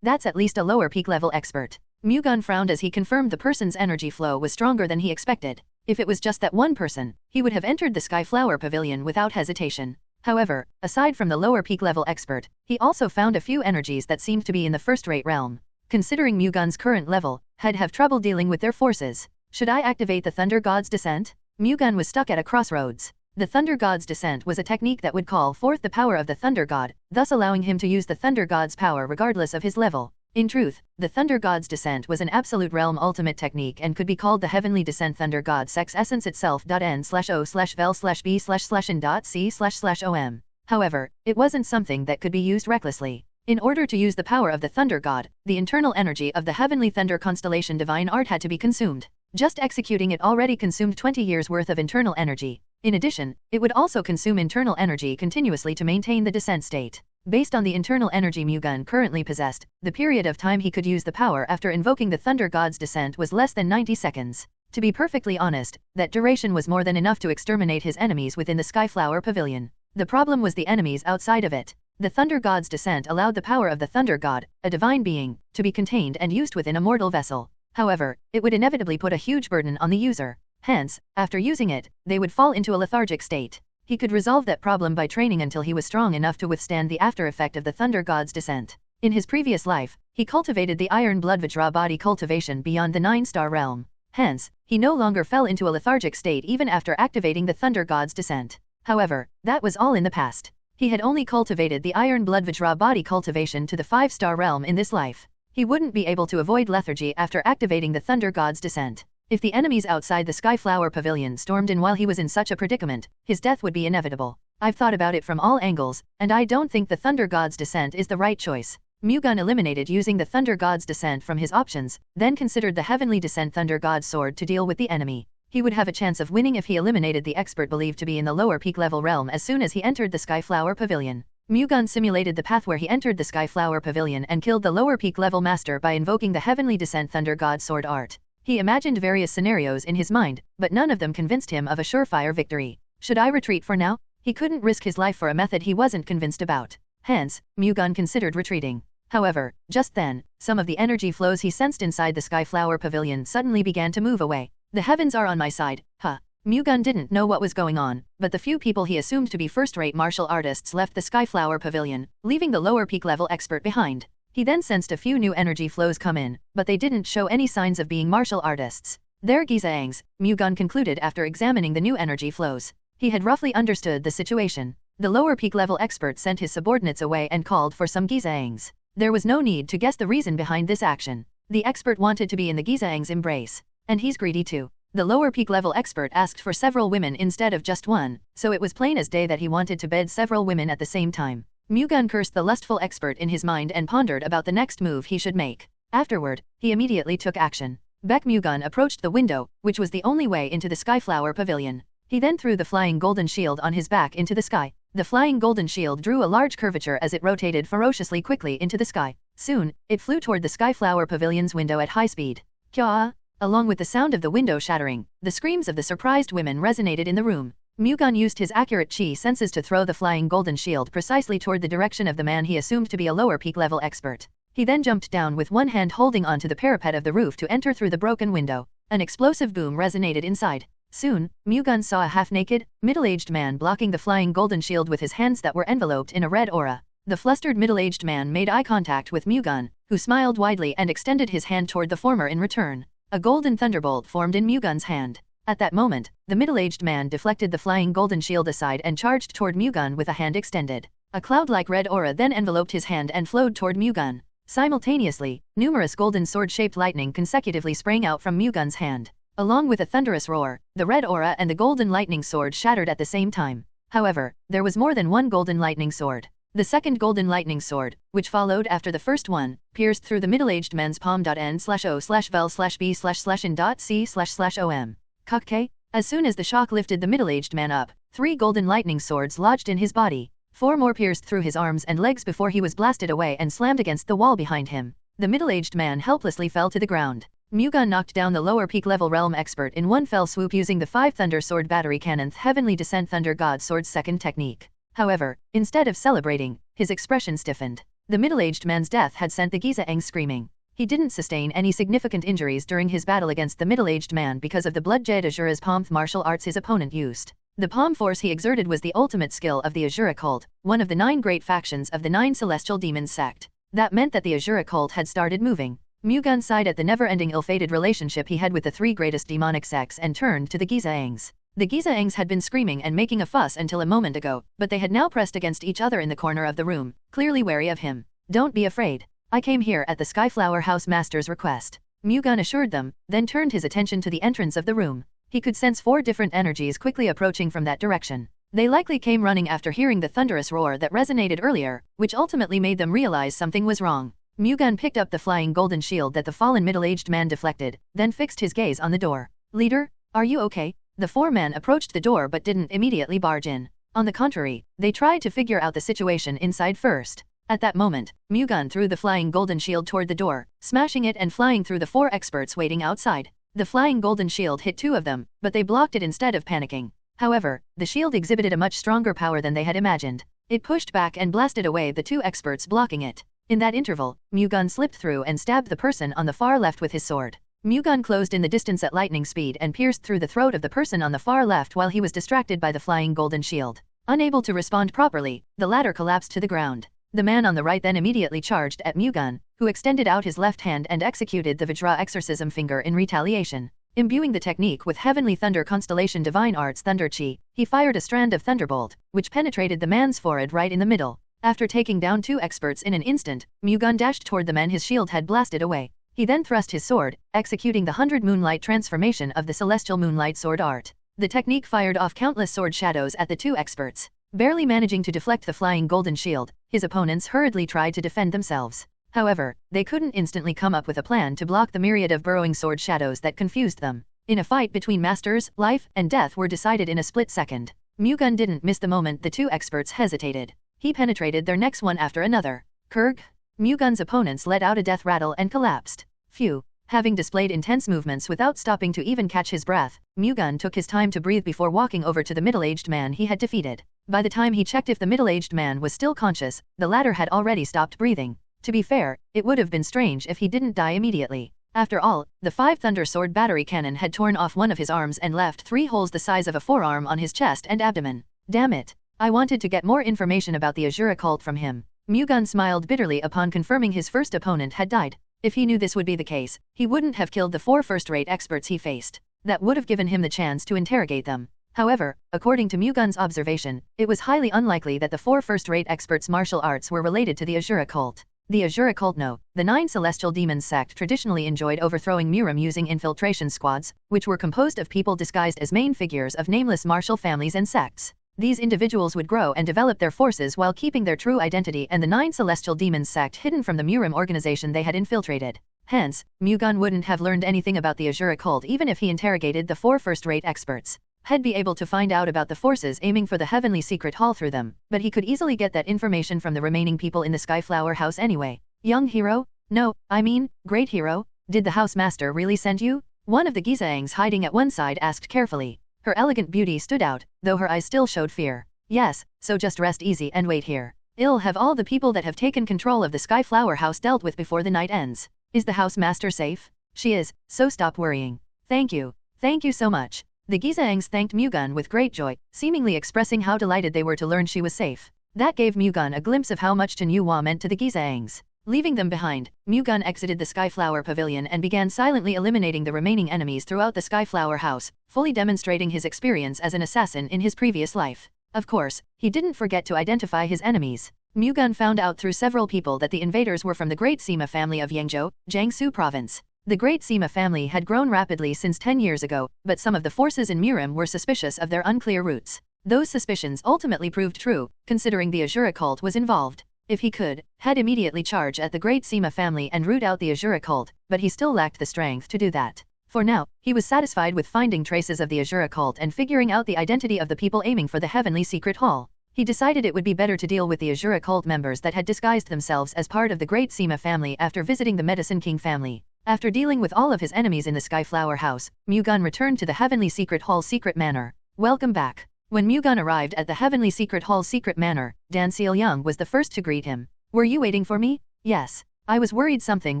That's at least a lower peak level expert. Mu-Gun frowned as he confirmed the person's energy flow was stronger than he expected. If it was just that one person, he would have entered the Skyflower Pavilion without hesitation. However, aside from the lower peak level expert, he also found a few energies that seemed to be in the first-rate realm. Considering Mu-Gun's current level, he'd have trouble dealing with their forces. Should I activate the Thunder God's Descent? Mu-Gun was stuck at a crossroads. The Thunder God's Descent was a technique that would call forth the power of the Thunder God, thus allowing him to use the Thunder God's power regardless of his level. In truth, the Thunder God's Descent was an absolute realm ultimate technique and could be called the Heavenly Descent Thunder God Sex Essence itself. N/O/vel/b/in.c//om. However, it wasn't something that could be used recklessly. In order to use the power of the Thunder God, the internal energy of the Heavenly Thunder Constellation Divine Art had to be consumed. Just executing it already consumed 20 years worth of internal energy. In addition, it would also consume internal energy continuously to maintain the descent state. Based on the internal energy Mu-Gun currently possessed, the period of time he could use the power after invoking the Thunder God's Descent was less than 90 seconds. To be perfectly honest, that duration was more than enough to exterminate his enemies within the Skyflower Pavilion. The problem was the enemies outside of it. The Thunder God's Descent allowed the power of the Thunder God, a divine being, to be contained and used within a mortal vessel. However, it would inevitably put a huge burden on the user. Hence, after using it, they would fall into a lethargic state. He could resolve that problem by training until he was strong enough to withstand the after effect of the Thunder God's Descent. In his previous life, he cultivated the Iron Blood Vajra body cultivation beyond the 9-star realm. Hence, he no longer fell into a lethargic state even after activating the Thunder God's Descent. However, that was all in the past. He had only cultivated the Iron Blood Vajra body cultivation to the 5-star realm in this life. He wouldn't be able to avoid lethargy after activating the Thunder God's Descent. If the enemies outside the Skyflower Pavilion stormed in while he was in such a predicament, his death would be inevitable. I've thought about it from all angles, and I don't think the Thunder God's Descent is the right choice. Mu-Gun eliminated using the Thunder God's Descent from his options, then considered the Heavenly Descent Thunder God's Sword to deal with the enemy. He would have a chance of winning if he eliminated the expert believed to be in the lower peak level realm as soon as he entered the Skyflower Pavilion. Mu-Gun simulated the path where he entered the Skyflower Pavilion and killed the lower peak level master by invoking the Heavenly Descent Thunder God's Sword art. He imagined various scenarios in his mind, but none of them convinced him of a surefire victory. Should I retreat for now? He couldn't risk his life for a method he wasn't convinced about. Hence, Mu-Gun considered retreating. However, just then, some of the energy flows he sensed inside the Skyflower Pavilion suddenly began to move away. The heavens are on my side, huh? Mu-Gun didn't know what was going on, but the few people he assumed to be first-rate martial artists left the Skyflower Pavilion, leaving the lower peak level expert behind. He then sensed a few new energy flows come in, but they didn't show any signs of being martial artists. They're Gizaangs, Mu-Gun concluded after examining the new energy flows. He had roughly understood the situation. The lower peak level expert sent his subordinates away and called for some Gizaangs. There was no need to guess the reason behind this action. The expert wanted to be in the Gizaang's embrace. And he's greedy too. The lower peak level expert asked for several women instead of just one, so it was plain as day that he wanted to bed several women at the same time. Mu-Gun cursed the lustful expert in his mind and pondered about the next move he should make. Afterward, he immediately took action. Baek Mu-Gun approached the window, which was the only way into the Skyflower Pavilion. He then threw the flying golden shield on his back into the sky. The flying golden shield drew a large curvature as it rotated ferociously quickly into the sky. Soon, it flew toward the Skyflower Pavilion's window at high speed. Kya! Along with the sound of the window shattering, the screams of the surprised women resonated in the room. Mu-Gun used his accurate chi senses to throw the flying golden shield precisely toward the direction of the man he assumed to be a lower peak level expert. He then jumped down with one hand holding onto the parapet of the roof to enter through the broken window. An explosive boom resonated inside. Soon, Mu-Gun saw a half-naked, middle-aged man blocking the flying golden shield with his hands that were enveloped in a red aura. The flustered middle-aged man made eye contact with Mu-Gun, who smiled widely and extended his hand toward the former in return. A golden thunderbolt formed in Mu-Gun's hand. At that moment, the middle-aged man deflected the flying golden shield aside and charged toward Mu-Gun with a hand extended. A cloud-like red aura then enveloped his hand and flowed toward Mu-Gun. Simultaneously, numerous golden sword-shaped lightning consecutively sprang out from Mu-Gun's hand. Along with a thunderous roar, the red aura and the golden lightning sword shattered at the same time. However, there was more than one golden lightning sword. The second golden lightning sword, which followed after the first one, pierced through the middle-aged man's palm.n/o/vel/b/in.c//om. Kakke? As soon as the shock lifted the middle-aged man up, 3 golden lightning swords lodged in his body. 4 more pierced through his arms and legs before he was blasted away and slammed against the wall behind him. The middle-aged man helplessly fell to the ground. Mu-Gun knocked down the lower peak level realm expert in one fell swoop using the 5 Thunder Sword Battery Cannon's Heavenly Descent Thunder God Sword's second technique. However, instead of celebrating, his expression stiffened. The middle-aged man's death had sent the Gizaang screaming. He didn't sustain any significant injuries during his battle against the middle-aged man because of the blood-jade Azura's palm martial arts his opponent used. The palm force he exerted was the ultimate skill of the Azura cult, one of the 9 great factions of the 9 celestial demons sect. That meant that the Azura cult had started moving. Mu-Gun sighed at the never-ending ill-fated relationship he had with the 3 greatest demonic sects and turned to the Gizaangs. The Gizaangs had been screaming and making a fuss until a moment ago, but they had now pressed against each other in the corner of the room, clearly wary of him. Don't be afraid. I came here at the Skyflower House Master's request. Mu-Gun assured them, then turned his attention to the entrance of the room. He could sense 4 different energies quickly approaching from that direction. They likely came running after hearing the thunderous roar that resonated earlier, which ultimately made them realize something was wrong. Mu-Gun picked up the flying golden shield that the fallen middle-aged man deflected, then fixed his gaze on the door. Leader, are you okay? The 4 men approached the door but didn't immediately barge in. On the contrary, they tried to figure out the situation inside first. At that moment, Mu-Gun threw the flying golden shield toward the door, smashing it and flying through the 4 experts waiting outside. The flying golden shield hit 2 of them, but they blocked it instead of panicking. However, the shield exhibited a much stronger power than they had imagined. It pushed back and blasted away the 2 experts blocking it. In that interval, Mu-Gun slipped through and stabbed the person on the far left with his sword. Mu-Gun closed in the distance at lightning speed and pierced through the throat of the person on the far left while he was distracted by the flying golden shield. Unable to respond properly, the latter collapsed to the ground. The man on the right then immediately charged at Mu-Gun, who extended out his left hand and executed the Vajra exorcism finger in retaliation. Imbuing the technique with Heavenly Thunder Constellation Divine Arts Thunder Chi, he fired a strand of thunderbolt, which penetrated the man's forehead right in the middle. After taking down 2 experts in an instant, Mu-Gun dashed toward the man his shield had blasted away. He then thrust his sword, executing the 100 Moonlight transformation of the Celestial Moonlight Sword Art. The technique fired off countless sword shadows at the 2 experts. Barely managing to deflect the flying golden shield, his opponents hurriedly tried to defend themselves. However, they couldn't instantly come up with a plan to block the myriad of burrowing sword shadows that confused them. In a fight between masters, life and death were decided in a split second. Mu-Gun didn't miss the moment the 2 experts hesitated. He penetrated their necks one after another. Kurg? Mu-Gun's opponents let out a death rattle and collapsed. Phew. Having displayed intense movements without stopping to even catch his breath, Mu-Gun took his time to breathe before walking over to the middle-aged man he had defeated. By the time he checked if the middle-aged man was still conscious, the latter had already stopped breathing. To be fair, it would have been strange if he didn't die immediately. After all, the 5 Thunder Sword battery cannon had torn off one of his arms and left 3 holes the size of a forearm on his chest and abdomen. Damn it. I wanted to get more information about the Azure cult from him. Mu-Gun smiled bitterly upon confirming his first opponent had died. If he knew this would be the case, he wouldn't have killed the 4 first-rate experts he faced. That would have given him the chance to interrogate them. However, according to Mu-Gun's observation, it was highly unlikely that the 4 first-rate experts' martial arts were related to the Azure cult. The Azure cult. No, the 9 celestial demons sect traditionally enjoyed overthrowing Murim using infiltration squads, which were composed of people disguised as main figures of nameless martial families and sects. These individuals would grow and develop their forces while keeping their true identity and the 9 celestial demons sect hidden from the Murim organization they had infiltrated. Hence, Mu-Gun wouldn't have learned anything about the Azure cult even if he interrogated the 4 first-rate experts. He'd be able to find out about the forces aiming for the Heavenly Secret Hall through them, but he could easily get that information from the remaining people in the Skyflower House anyway. Young hero? No, I mean, great hero? Did the House Master really send you? One of the Gizaangs hiding at one side asked carefully. Her elegant beauty stood out, though her eyes still showed fear. Yes, so just rest easy and wait here. I'll have all the people that have taken control of the Skyflower House dealt with before the night ends. Is the House Master safe? She is, so stop worrying. Thank you. Thank you so much. The Gizaangs thanked Mu-Gun with great joy, seemingly expressing how delighted they were to learn she was safe. That gave Mu-Gun a glimpse of how much Yong Wan meant to the Gizaangs. Leaving them behind, Mu-Gun exited the Skyflower Pavilion and began silently eliminating the remaining enemies throughout the Skyflower House, fully demonstrating his experience as an assassin in his previous life. Of course, he didn't forget to identify his enemies. Mu-Gun found out through several people that the invaders were from the Great Sima family of Yangzhou, Jiangsu province. The Great Sima family had grown rapidly since 10 years ago, but some of the forces in Murim were suspicious of their unclear roots. Those suspicions ultimately proved true, considering the Azure cult was involved. If he could, he'd immediately charge at the Great Sima family and root out the Azure cult, but he still lacked the strength to do that. For now, he was satisfied with finding traces of the Azure cult and figuring out the identity of the people aiming for the Heavenly Secret Hall. He decided it would be better to deal with the Azure cult members that had disguised themselves as part of the Great Sima family after visiting the Medicine King family. After dealing with all of his enemies in the Skyflower House, Mu-Gun returned to the Heavenly Secret Hall secret manor. Welcome back. When Mu-Gun arrived at the Heavenly Secret Hall secret manor, Dan Seil-Young was the first to greet him. Were you waiting for me? Yes. I was worried something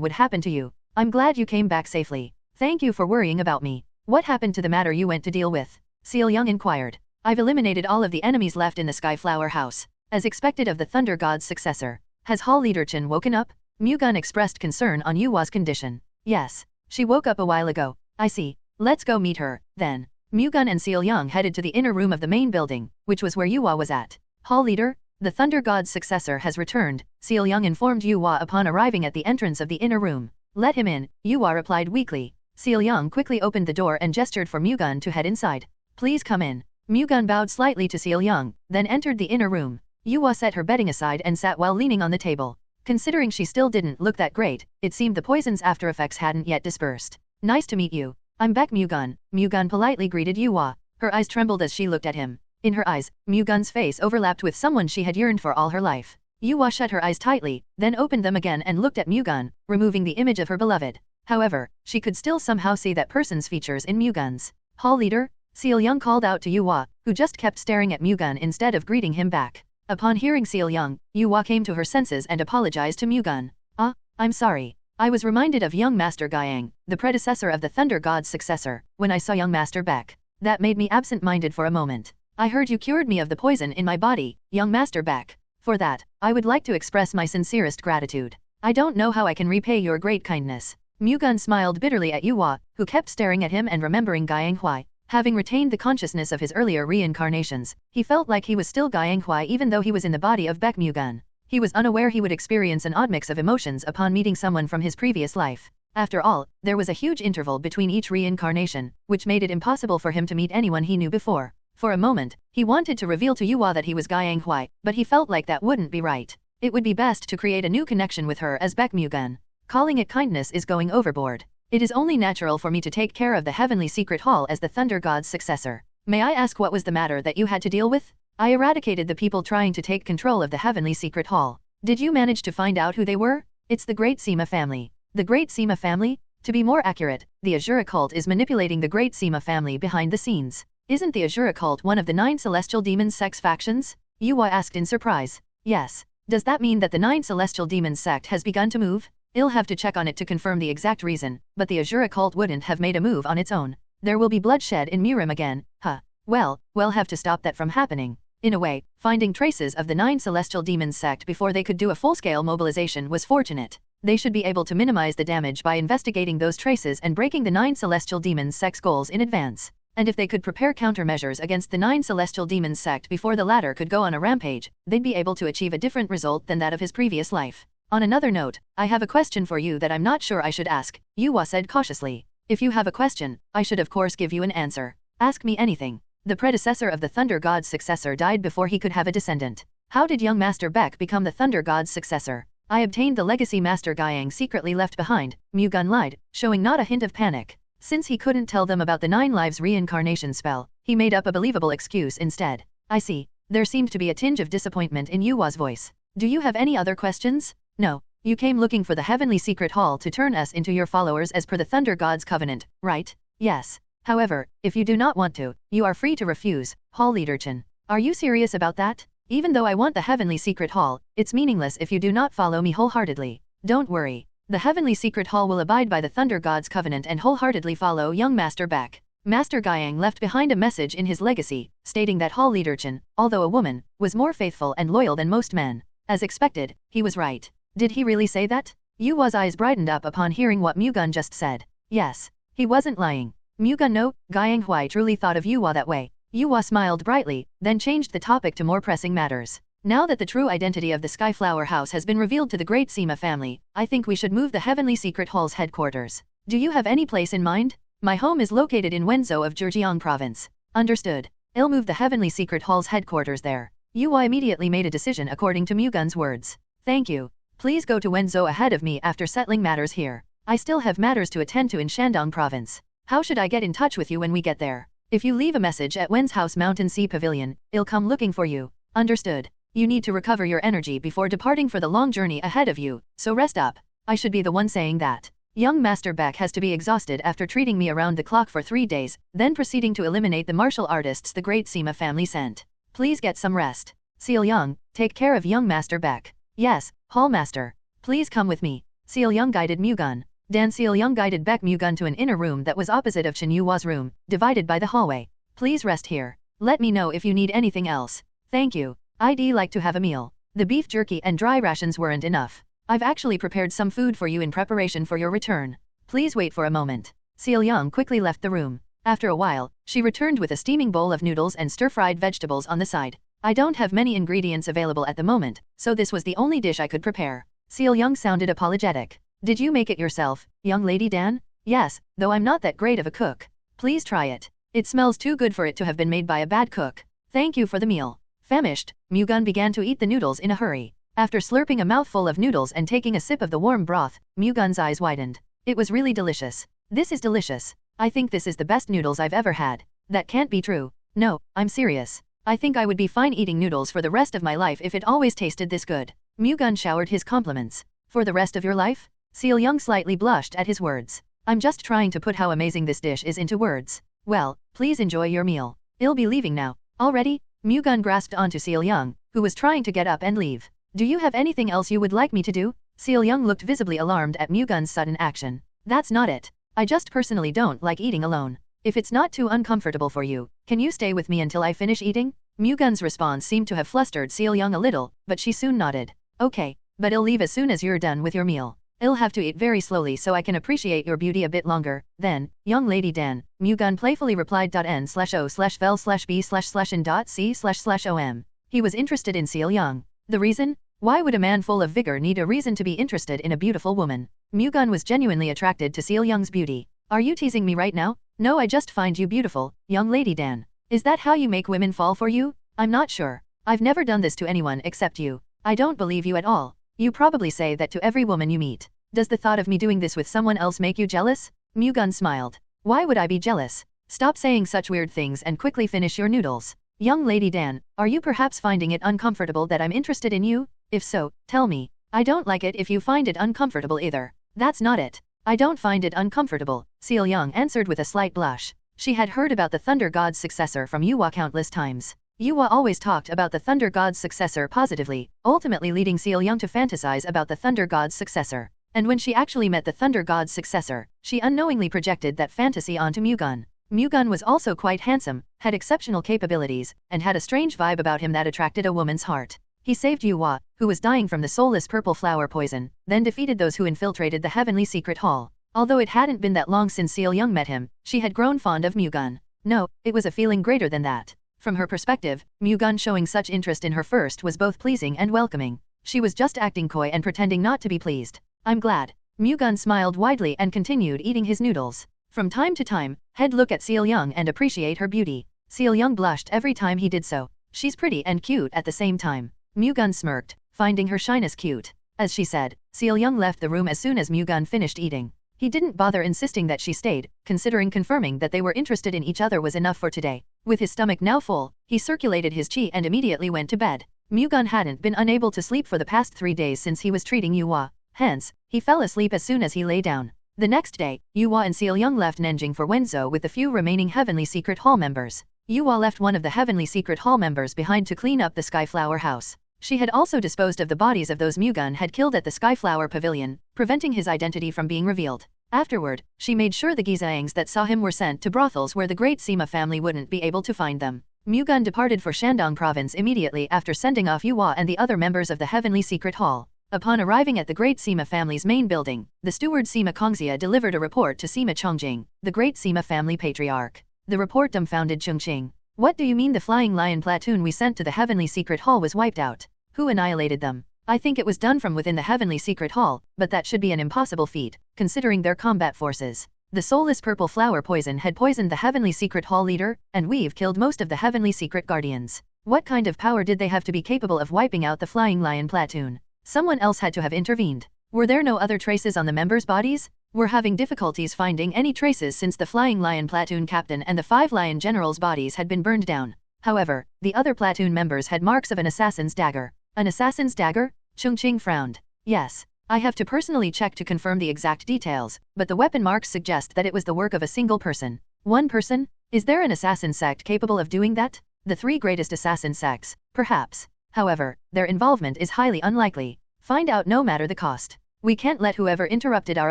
would happen to you. I'm glad you came back safely. Thank you for worrying about me. What happened to the matter you went to deal with? Seil-Young inquired. I've eliminated all of the enemies left in the Skyflower House, as expected of the Thunder God's successor. Has Hall Leader Chen woken up? Mu-Gun expressed concern on Yuwa's condition. Yes. She woke up a while ago. I see. Let's go meet her, then. Mu-Gun and Seil-Young headed to the inner room of the main building, which was where Yuwa was at. Hall Leader, the Thunder God's successor has returned, Seil-Young informed Yuwa upon arriving at the entrance of the inner room. Let him in, Yuwa replied weakly. Seil-Young quickly opened the door and gestured for Mu-Gun to head inside. Please come in. Mu-Gun bowed slightly to Seil-Young, then entered the inner room. Yuwa set her bedding aside and sat while leaning on the table. Considering she still didn't look that great, it seemed the poison's after effects hadn't yet dispersed. Nice to meet you. I'm Baek Mu-Gun. Mu-Gun politely greeted Yuwa. Her eyes trembled as she looked at him. In her eyes, Mu-Gun's face overlapped with someone she had yearned for all her life. Yuwa shut her eyes tightly, then opened them again and looked at Mu-Gun, removing the image of her beloved. However, she could still somehow see that person's features in Mu-Gun's. Hall Leader? Seil-Young called out to Yuwa, who just kept staring at Mu-Gun instead of greeting him back. Upon hearing Seil-Young, Yuwa came to her senses and apologized to Mu-Gun. I'm sorry. I was reminded of young Master Guiyang, the predecessor of the Thunder God's successor, when I saw young Master Baek. That made me absent-minded for a moment. I heard you cured me of the poison in my body, young Master Baek. For that, I would like to express my sincerest gratitude. I don't know how I can repay your great kindness. Mu-Gun smiled bitterly at Yuwa, who kept staring at him and remembering Guiyang Huai. Having retained the consciousness of his earlier reincarnations, he felt like he was still Guiyang Huai even though he was in the body of Baek Mu-Gun. He was unaware he would experience an odd mix of emotions upon meeting someone from his previous life. After all, there was a huge interval between each reincarnation, which made it impossible for him to meet anyone he knew before. For a moment, he wanted to reveal to Yuwa that he was Guiyang Huai, but he felt like that wouldn't be right. It would be best to create a new connection with her as Baek Mu-Gun. Calling it kindness is going overboard. It is only natural for me to take care of the Heavenly Secret Hall as the Thunder God's successor. May I ask what was the matter that you had to deal with? I eradicated the people trying to take control of the Heavenly Secret Hall. Did you manage to find out who they were? It's the Great Sima family. The Great Sima family? To be more accurate, the Azure cult is manipulating the Great Sima family behind the scenes. Isn't the Azure cult one of the 9 celestial demons sect's factions? Yuwa asked in surprise. Yes. Does that mean that the 9 celestial demons sect has begun to move? I'll have to check on it to confirm the exact reason, but the Azura cult wouldn't have made a move on its own. There will be bloodshed in Murim again, huh? Well, we'll have to stop that from happening. In a way, finding traces of the 9 celestial demons sect before they could do a full-scale mobilization was fortunate. They should be able to minimize the damage by investigating those traces and breaking the 9 celestial demons sect's goals in advance. And if they could prepare countermeasures against the 9 celestial demons sect before the latter could go on a rampage, they'd be able to achieve a different result than that of his previous life. On another note, I have a question for you that I'm not sure I should ask, Yuwa said cautiously. If you have a question, I should of course give you an answer. Ask me anything. The predecessor of the Thunder God's successor died before he could have a descendant. How did young Master Baek become the Thunder God's successor? I obtained the legacy Master Gyang secretly left behind, Mu-Gun lied, showing not a hint of panic. Since he couldn't tell them about the 9 Lives Reincarnation Spell, he made up a believable excuse instead. I see. There seemed to be a tinge of disappointment in Yuwa's voice. Do you have any other questions? No. You came looking for the Heavenly Secret Hall to turn us into your followers as per the Thunder God's covenant, right? Yes. However, if you do not want to, you are free to refuse, Hall Leader Chen. Are you serious about that? Even though I want the Heavenly Secret Hall, it's meaningless if you do not follow me wholeheartedly. Don't worry. The Heavenly Secret Hall will abide by the Thunder God's covenant and wholeheartedly follow young Master Baek. Master Gyang left behind a message in his legacy, stating that Hall Leader Chen, although a woman, was more faithful and loyal than most men. As expected, he was right. Did he really say that? Yuwa's eyes brightened up upon hearing what Mu-Gun just said. Yes. He wasn't lying. Mu-Gun no, Gyang Hui truly thought of Yuwa that way. Yuwa smiled brightly, then changed the topic to more pressing matters. Now that the true identity of the Skyflower House has been revealed to the Great Sima family, I think we should move the Heavenly Secret Hall's headquarters. Do you have any place in mind? My home is located in Wenzhou of Zhejiang Province. Understood. I'll move the Heavenly Secret Hall's headquarters there. Yuwa immediately made a decision according to Mu-Gun's words. Thank you. Please go to Wenzhou ahead of me after settling matters here. I still have matters to attend to in Shandong Province. How should I get in touch with you when we get there? If you leave a message at Wen's House Mountain Sea Pavilion, I'll come looking for you. Understood. You need to recover your energy before departing for the long journey ahead of you, so rest up. I should be the one saying that. Young Master Baek has to be exhausted after treating me around the clock for 3 days, then proceeding to eliminate the martial artists the Great Sima family sent. Please get some rest. Seal Young, take care of young Master Baek. Yes, Hall Master. Please come with me. Seal Young guided Mu-Gun. Dan Seal Young guided Baek Mu-Gun to an inner room that was opposite of Chen Yuwa's room, divided by the hallway. Please rest here. Let me know if you need anything else. Thank you. I'd like to have a meal. The beef jerky and dry rations weren't enough. I've actually prepared some food for you in preparation for your return. Please wait for a moment. Seal Young quickly left the room. After a while, she returned with a steaming bowl of noodles and stir-fried vegetables on the side. I don't have many ingredients available at the moment, so this was the only dish I could prepare. Seal Young sounded apologetic. Did you make it yourself, young Lady Dan? Yes, though I'm not that great of a cook. Please try it. It smells too good for it to have been made by a bad cook. Thank you for the meal. Famished, Mu-Gun began to eat the noodles in a hurry. After slurping a mouthful of noodles and taking a sip of the warm broth, Mu-Gun's eyes widened. It was really delicious. This is delicious. I think this is the best noodles I've ever had. That can't be true. No, I'm serious. I think I would be fine eating noodles for the rest of my life if it always tasted this good. Mu-Gun showered his compliments. For the rest of your life? Seal Young slightly blushed at his words. I'm just trying to put how amazing this dish is into words. Well, please enjoy your meal. I'll be leaving now. Already? Mu-Gun grasped onto Seal Young, who was trying to get up and leave. Do you have anything else you would like me to do? Seal Young looked visibly alarmed at Mu-Gun's sudden action. That's not it. I just personally don't like eating alone. If it's not too uncomfortable for you, can you stay with me until I finish eating? Mu-Gun's response seemed to have flustered Seal Young a little, but she soon nodded. Okay, but I'll leave as soon as you're done with your meal. I'll have to eat very slowly so I can appreciate your beauty a bit longer. Then, young Lady Dan, Mu-Gun playfully replied. N/O/vel/B//n.C//om. He was interested in Seal Young. The reason? Why would a man full of vigor need a reason to be interested in a beautiful woman? Mu-Gun was genuinely attracted to Seal Young's beauty. Are you teasing me right now? No, I just find you beautiful, young Lady Dan. Is that how you make women fall for you? I'm not sure. I've never done this to anyone except you. I don't believe you at all. You probably say that to every woman you meet. Does the thought of me doing this with someone else make you jealous? Mu-Gun smiled. Why would I be jealous? Stop saying such weird things and quickly finish your noodles. Young Lady Dan, are you perhaps finding it uncomfortable that I'm interested in you? If so, tell me. I don't like it if you find it uncomfortable either. That's not it. I don't find it uncomfortable, Seal Young answered with a slight blush. She had heard about the Thunder God's successor from Yuwa countless times. Yuwa always talked about the Thunder God's successor positively, ultimately leading Seal Young to fantasize about the Thunder God's successor. and when she actually met the Thunder God's successor, she unknowingly projected that fantasy onto Mu-Gun. Mu-Gun was also quite handsome, had exceptional capabilities, and had a strange vibe about him that attracted a woman's heart. He saved Yong, who was dying from the soulless purple flower poison, then defeated those who infiltrated the heavenly secret hall. Although it hadn't been that long since Seol-young met him, she had grown fond of Mu-Gun. No, it was a feeling greater than that. From her perspective, Mu-Gun showing such interest in her first was both pleasing and welcoming. She was just acting coy and pretending not to be pleased. I'm glad. Mu-Gun smiled widely and continued eating his noodles. From time to time, he'd look at Seol-young and appreciate her beauty. Seol-young blushed every time he did so. She's pretty and cute at the same time. Mu-Gun smirked, finding her shyness cute. As she said, Seol-young left the room as soon as Mu-Gun finished eating. He didn't bother insisting that she stayed, considering confirming that they were interested in each other was enough for today. With his stomach now full, he circulated his chi and immediately went to bed. Mu-Gun hadn't been unable to sleep for the past 3 days since he was treating Yong. Hence, he fell asleep as soon as he lay down. The next day, Yong and Seol-young left Nanjing for Wenzhou with the few remaining Heavenly Secret Hall members. Yong left one of the Heavenly Secret Hall members behind to clean up the Skyflower house. She had also disposed of the bodies of those Mu-Gun had killed at the Skyflower Pavilion, preventing his identity from being revealed. Afterward, she made sure the Gizaangs that saw him were sent to brothels where the Great Sima family wouldn't be able to find them. Mu-Gun departed for Shandong province immediately after sending off Yong and the other members of the Heavenly Secret Hall. Upon arriving at the Great Sima family's main building, the steward Sima Kongxia delivered a report to Sima Chongjing, the Great Sima family patriarch. The report dumbfounded Chongqing. What do you mean the Flying Lion platoon we sent to the Heavenly Secret Hall was wiped out? Who annihilated them? I think it was done from within the Heavenly Secret Hall, but that should be an impossible feat, considering their combat forces. The soulless purple flower poison had poisoned the Heavenly Secret Hall leader, and we've killed most of the Heavenly Secret Guardians. What kind of power did they have to be capable of wiping out the Flying Lion platoon? Someone else had to have intervened. Were there no other traces on the members' bodies? We're having difficulties finding any traces since the Flying Lion platoon captain and the 5 Lion generals' bodies had been burned down. However, the other platoon members had marks of an assassin's dagger. An assassin's dagger? Chongqing frowned. Yes. I have to personally check to confirm the exact details, but the weapon marks suggest that it was the work of a single person. One person? Is there an assassin sect capable of doing that? The 3 greatest assassin sects, perhaps. However, their involvement is highly unlikely. Find out no matter the cost. We can't let whoever interrupted our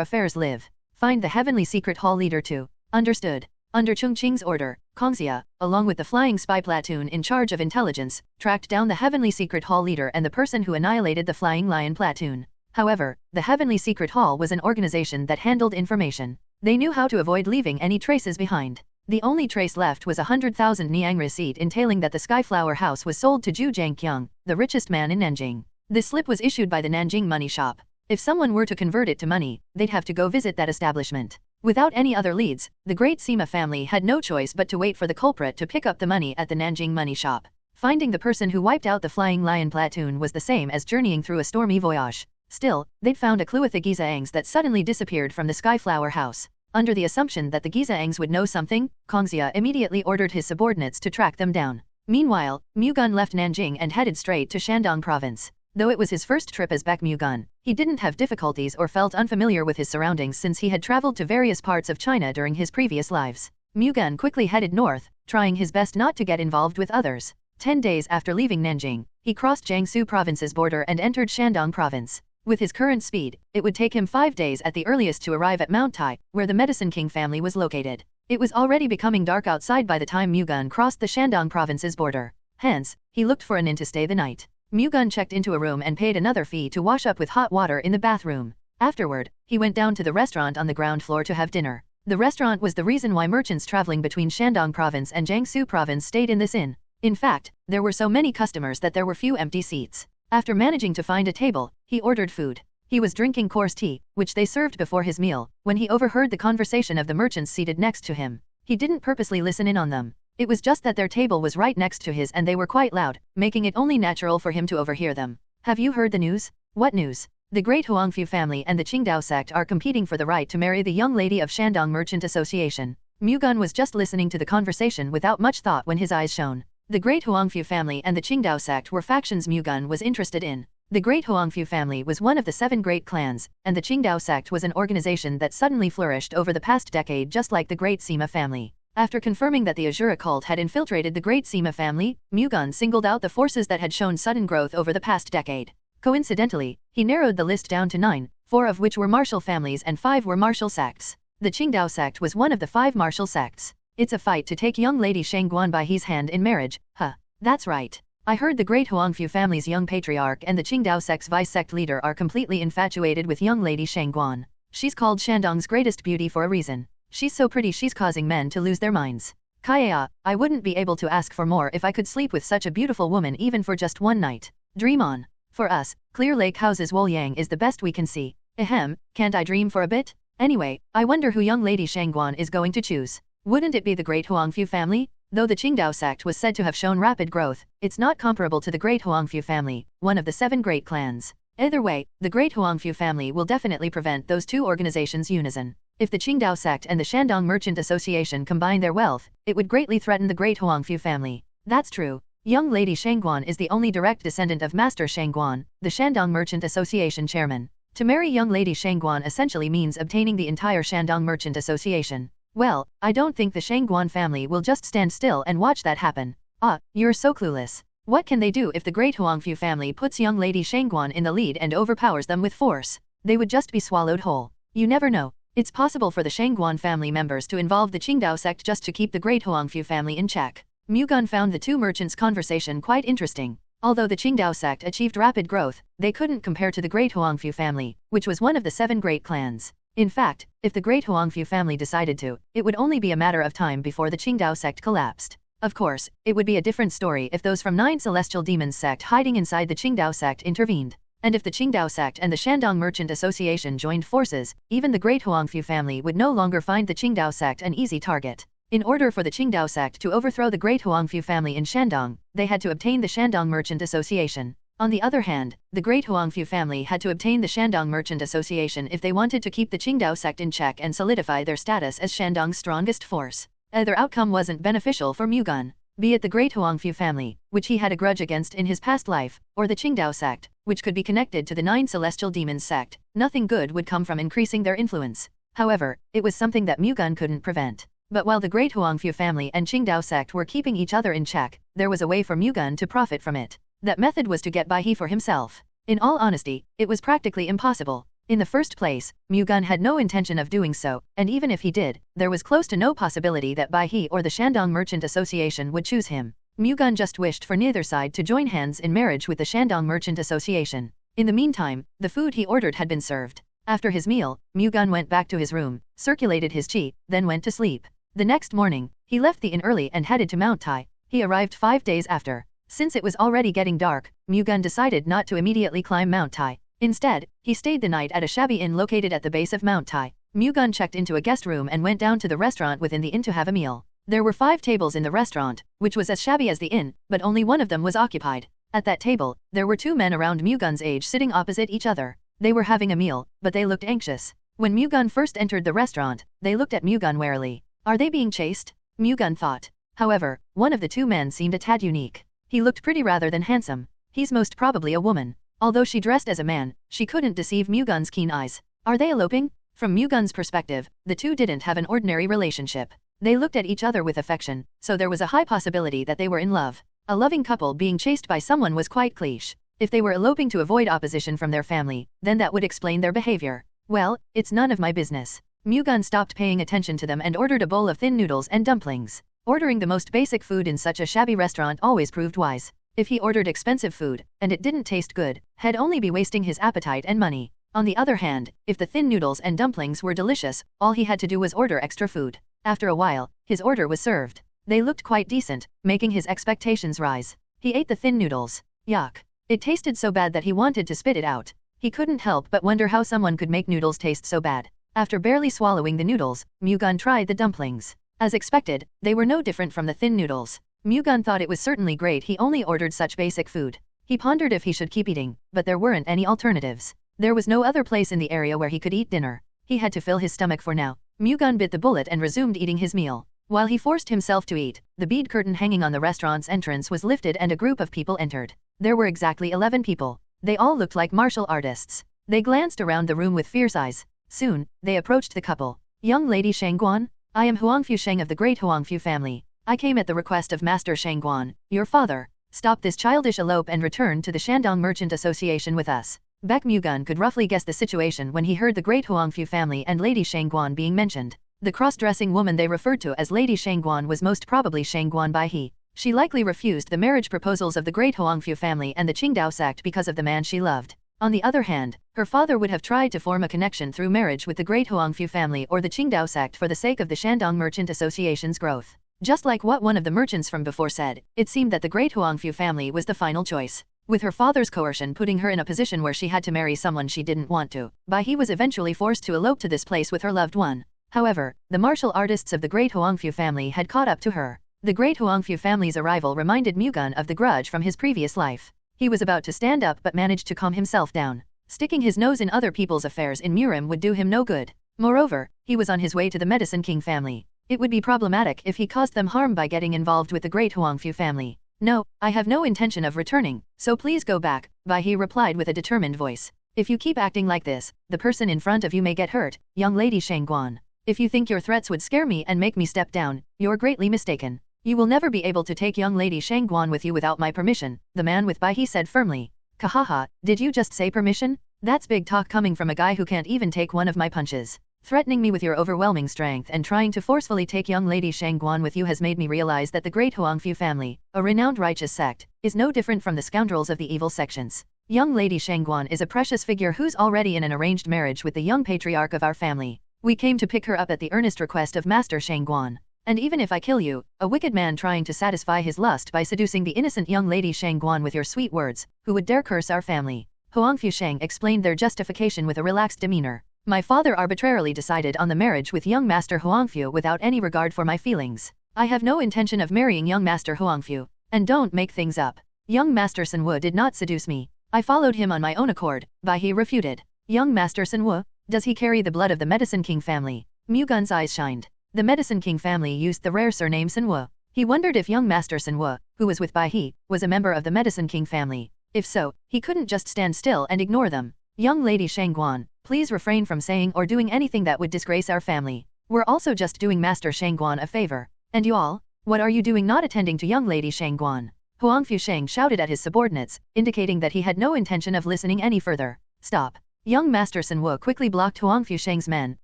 affairs live. Find the Heavenly Secret Hall leader too. Understood. Under Chongqing's order, Kongxia, along with the flying spy platoon in charge of intelligence, tracked down the Heavenly Secret Hall leader and the person who annihilated the Flying Lion platoon. However, the Heavenly Secret Hall was an organization that handled information. They knew how to avoid leaving any traces behind. The only trace left was a 100,000 Niang receipt entailing that the Skyflower house was sold to Zhu Zhangqiang, the richest man in Nanjing. This slip was issued by the Nanjing money shop. If someone were to convert it to money, they'd have to go visit that establishment. Without any other leads, the Great Sima family had no choice but to wait for the culprit to pick up the money at the Nanjing money shop. Finding the person who wiped out the Flying Lion platoon was the same as journeying through a stormy voyage. Still, they'd found a clue with the Gizaangs that suddenly disappeared from the Skyflower house. Under the assumption that the Gizaangs would know something, Kongxia immediately ordered his subordinates to track them down. Meanwhile, Mu-Gun left Nanjing and headed straight to Shandong province. Though it was his first trip as Baek Mu-Gun, he didn't have difficulties or felt unfamiliar with his surroundings since he had traveled to various parts of China during his previous lives. Mu-Gun quickly headed north, trying his best not to get involved with others. 10 days after leaving Nanjing, he crossed Jiangsu province's border and entered Shandong province. With his current speed, it would take him 5 days at the earliest to arrive at Mount Tai, where the Medicine King family was located. It was already becoming dark outside by the time Mu-Gun crossed the Shandong province's border. Hence, he looked for an inn to stay the night. Mu-Gun checked into a room and paid another fee to wash up with hot water in the bathroom. Afterward, he went down to the restaurant on the ground floor to have dinner. The restaurant was the reason why merchants traveling between Shandong province and Jiangsu province stayed in this inn. In fact, there were so many customers that there were few empty seats. After managing to find a table, he ordered food. He was drinking coarse tea, which they served before his meal, when he overheard the conversation of the merchants seated next to him. He didn't purposely listen in on them. It was just that their table was right next to his and they were quite loud, making it only natural for him to overhear them. Have you heard the news? What news? The great Huangfu family and the Qingdao sect are competing for the right to marry the young lady of Shandong Merchant Association. Mu-Gun was just listening to the conversation without much thought when his eyes shone. The great Huangfu family and the Qingdao sect were factions Mu-Gun was interested in. The great Huangfu family was one of the 7 great clans, and the Qingdao sect was an organization that suddenly flourished over the past decade just like the great Sima family. After confirming that the Azura cult had infiltrated the great Sima family, Mu-Gun singled out the forces that had shown sudden growth over the past decade. Coincidentally, he narrowed the list down to 9, 4 of which were martial families and 5 were martial sects. The Qingdao sect was one of the 5 martial sects. It's a fight to take young lady Shang Guan by his hand in marriage, huh? That's right. I heard the great Huangfu family's young patriarch and the Qingdao sect's vice-sect leader are completely infatuated with young lady Shang Guan. She's called Shandong's greatest beauty for a reason. She's so pretty she's causing men to lose their minds. Kaya, I wouldn't be able to ask for more if I could sleep with such a beautiful woman even for just one night. Dream on. For us, Clear Lake House's Wolyang is the best we can see. Ahem, can't I dream for a bit? Anyway, I wonder who young lady Shang Guan is going to choose. Wouldn't it be the great Huangfu family? Though the Qingdao sect was said to have shown rapid growth, it's not comparable to the great Huangfu family, one of the 7 great clans. Either way, the great Huangfu family will definitely prevent those 2 organizations' unison. If the Qingdao sect and the Shandong Merchant Association combine their wealth, it would greatly threaten the great Huangfu family. That's true. Young lady Shang Guan is the only direct descendant of Master Shang Guan, the Shandong Merchant Association chairman. To marry young lady Shang Guan essentially means obtaining the entire Shandong Merchant Association. Well, I don't think the Shang Guan family will just stand still and watch that happen. Ah, you're so clueless. What can they do if the great Huangfu family puts young lady Shang Guan in the lead and overpowers them with force? They would just be swallowed whole. You never know. It's possible for the Shang Guan family members to involve the Qingdao sect just to keep the great Huangfu family in check. Mu-Gun found the 2 merchants' conversation quite interesting. Although the Qingdao sect achieved rapid growth, they couldn't compare to the great Huangfu family, which was one of the 7 great clans. In fact, if the great Huangfu family decided to, it would only be a matter of time before the Qingdao sect collapsed. Of course, it would be a different story if those from 9 celestial demons sect hiding inside the Qingdao sect intervened. And if the Qingdao sect and the Shandong Merchant Association joined forces, even the great Huangfu family would no longer find the Qingdao sect an easy target. In order for the Qingdao sect to overthrow the great Huangfu family in Shandong, they had to obtain the Shandong Merchant Association. On the other hand, the great Huangfu family had to obtain the Shandong Merchant Association if they wanted to keep the Qingdao sect in check and solidify their status as Shandong's strongest force. Either outcome wasn't beneficial for Mu-Gun. Be it the great Huangfu family, which he had a grudge against in his past life, or the Qingdao sect, which could be connected to the 9 celestial demons sect, nothing good would come from increasing their influence. However, it was something that Mu-Gun couldn't prevent. But while the great Huangfu family and Qingdao sect were keeping each other in check, there was a way for Mu-Gun to profit from it. That method was to get by he for himself. In all honesty, it was practically impossible. In the first place, Mu-Gun had no intention of doing so, and even if he did, there was close to no possibility that Bai He or the Shandong Merchant Association would choose him. Mu-Gun just wished for neither side to join hands in marriage with the Shandong Merchant Association. In the meantime, the food he ordered had been served. After his meal, Mu-Gun went back to his room, circulated his qi, then went to sleep. The next morning, he left the inn early and headed to Mount Tai. He arrived 5 days after. Since it was already getting dark, Mu-Gun decided not to immediately climb Mount Tai. Instead, he stayed the night at a shabby inn located at the base of Mount Tai. Mu-Gun checked into a guest room and went down to the restaurant within the inn to have a meal. There were 5 tables in the restaurant, which was as shabby as the inn, but only one of them was occupied. At that table, there were 2 men around Mu-Gun's age sitting opposite each other. They were having a meal, but they looked anxious. When Mu-Gun first entered the restaurant, they looked at Mu-Gun warily. Are they being chased? Mu-Gun thought. However, one of the 2 men seemed a tad unique. He looked pretty rather than handsome. He's most probably a woman. Although she dressed as a man, she couldn't deceive Mu-Gun's keen eyes. Are they eloping? From Mu-Gun's perspective, the 2 didn't have an ordinary relationship. They looked at each other with affection, so there was a high possibility that they were in love. A loving couple being chased by someone was quite cliché. If they were eloping to avoid opposition from their family, then that would explain their behavior. Well, it's none of my business. Mu-Gun stopped paying attention to them and ordered a bowl of thin noodles and dumplings. Ordering the most basic food in such a shabby restaurant always proved wise. If he ordered expensive food, and it didn't taste good, he'd only be wasting his appetite and money. On the other hand, if the thin noodles and dumplings were delicious, all he had to do was order extra food. After a while, his order was served. They looked quite decent, making his expectations rise. He ate the thin noodles. Yuck. It tasted so bad that he wanted to spit it out. He couldn't help but wonder how someone could make noodles taste so bad. After barely swallowing the noodles, Mu-Gun tried the dumplings. As expected, they were no different from the thin noodles. Mu-Gun thought it was certainly great he only ordered such basic food. He pondered if he should keep eating, but there weren't any alternatives. There was no other place in the area where he could eat dinner. He had to fill his stomach for now. Mu-Gun bit the bullet and resumed eating his meal. While he forced himself to eat, the bead curtain hanging on the restaurant's entrance was lifted and a group of people entered. There were exactly 11 people. They all looked like martial artists. They glanced around the room with fierce eyes. Soon, they approached the couple. Young lady Shang Guan? I am Huangfu Sheng of the great Huangfu family. I came at the request of Master Shang Guan, your father. Stop this childish elope and return to the Shandong Merchant Association with us. Baek Mu-Gun could roughly guess the situation when he heard the great Huangfu family and Lady Shangguan being mentioned. The cross-dressing woman they referred to as Lady Shangguan was most probably Shangguan Bai He. She likely refused the marriage proposals of the great Huangfu family and the Qingdao sect because of the man she loved. On the other hand, her father would have tried to form a connection through marriage with the great Huangfu family or the Qingdao sect for the sake of the Shandong Merchant Association's growth. Just like what one of the merchants from before said, it seemed that the great Huangfu family was the final choice. With her father's coercion putting her in a position where she had to marry someone she didn't want to, Bai He was eventually forced to elope to this place with her loved one. However, the martial artists of the great Huangfu family had caught up to her. The great Huangfu family's arrival reminded Mu-Gun of the grudge from his previous life. He was about to stand up but managed to calm himself down. Sticking his nose in other people's affairs in Murim would do him no good. Moreover, he was on his way to the Medicine King family. It would be problematic if he caused them harm by getting involved with the great Huangfu family. No, I have no intention of returning, so please go back, Bai He replied with a determined voice. If you keep acting like this, the person in front of you may get hurt, young lady Shangguan. If you think your threats would scare me and make me step down, you're greatly mistaken. You will never be able to take young lady Shangguan with you without my permission, the man with Bai He said firmly. Kahaha, did you just say permission? That's big talk coming from a guy who can't even take one of my punches. Threatening me with your overwhelming strength and trying to forcefully take young lady Shangguan with you has made me realize that the great Huangfu family, a renowned righteous sect, is no different from the scoundrels of the evil sections. Young lady Shangguan is a precious figure who's already in an arranged marriage with the young patriarch of our family. We came to pick her up at the earnest request of Master Shangguan. And even if I kill you, a wicked man trying to satisfy his lust by seducing the innocent young lady Shangguan with your sweet words, who would dare curse our family? Huangfu Shang explained their justification with a relaxed demeanor. My father arbitrarily decided on the marriage with young Master Huangfu without any regard for my feelings. I have no intention of marrying young Master Huangfu. And don't make things up. Young Master Sunwu did not seduce me. I followed him on my own accord, Bai He refuted. Young Master Sunwu? Does he carry the blood of the Medicine King family? Mu-Gun's eyes shined. The Medicine King family used the rare surname Sunwu. He wondered if young Master Sunwu, who was with Bai He, was a member of the Medicine King family. If so, he couldn't just stand still and ignore them. Young lady Shangguan, please refrain from saying or doing anything that would disgrace our family. We're also just doing Master Shangguan a favor. And you all? What are you doing not attending to young lady Shangguan? Huangfu Shang shouted at his subordinates, indicating that he had no intention of listening any further. Stop. Young Master Sunwu quickly blocked Huangfu Shang's men,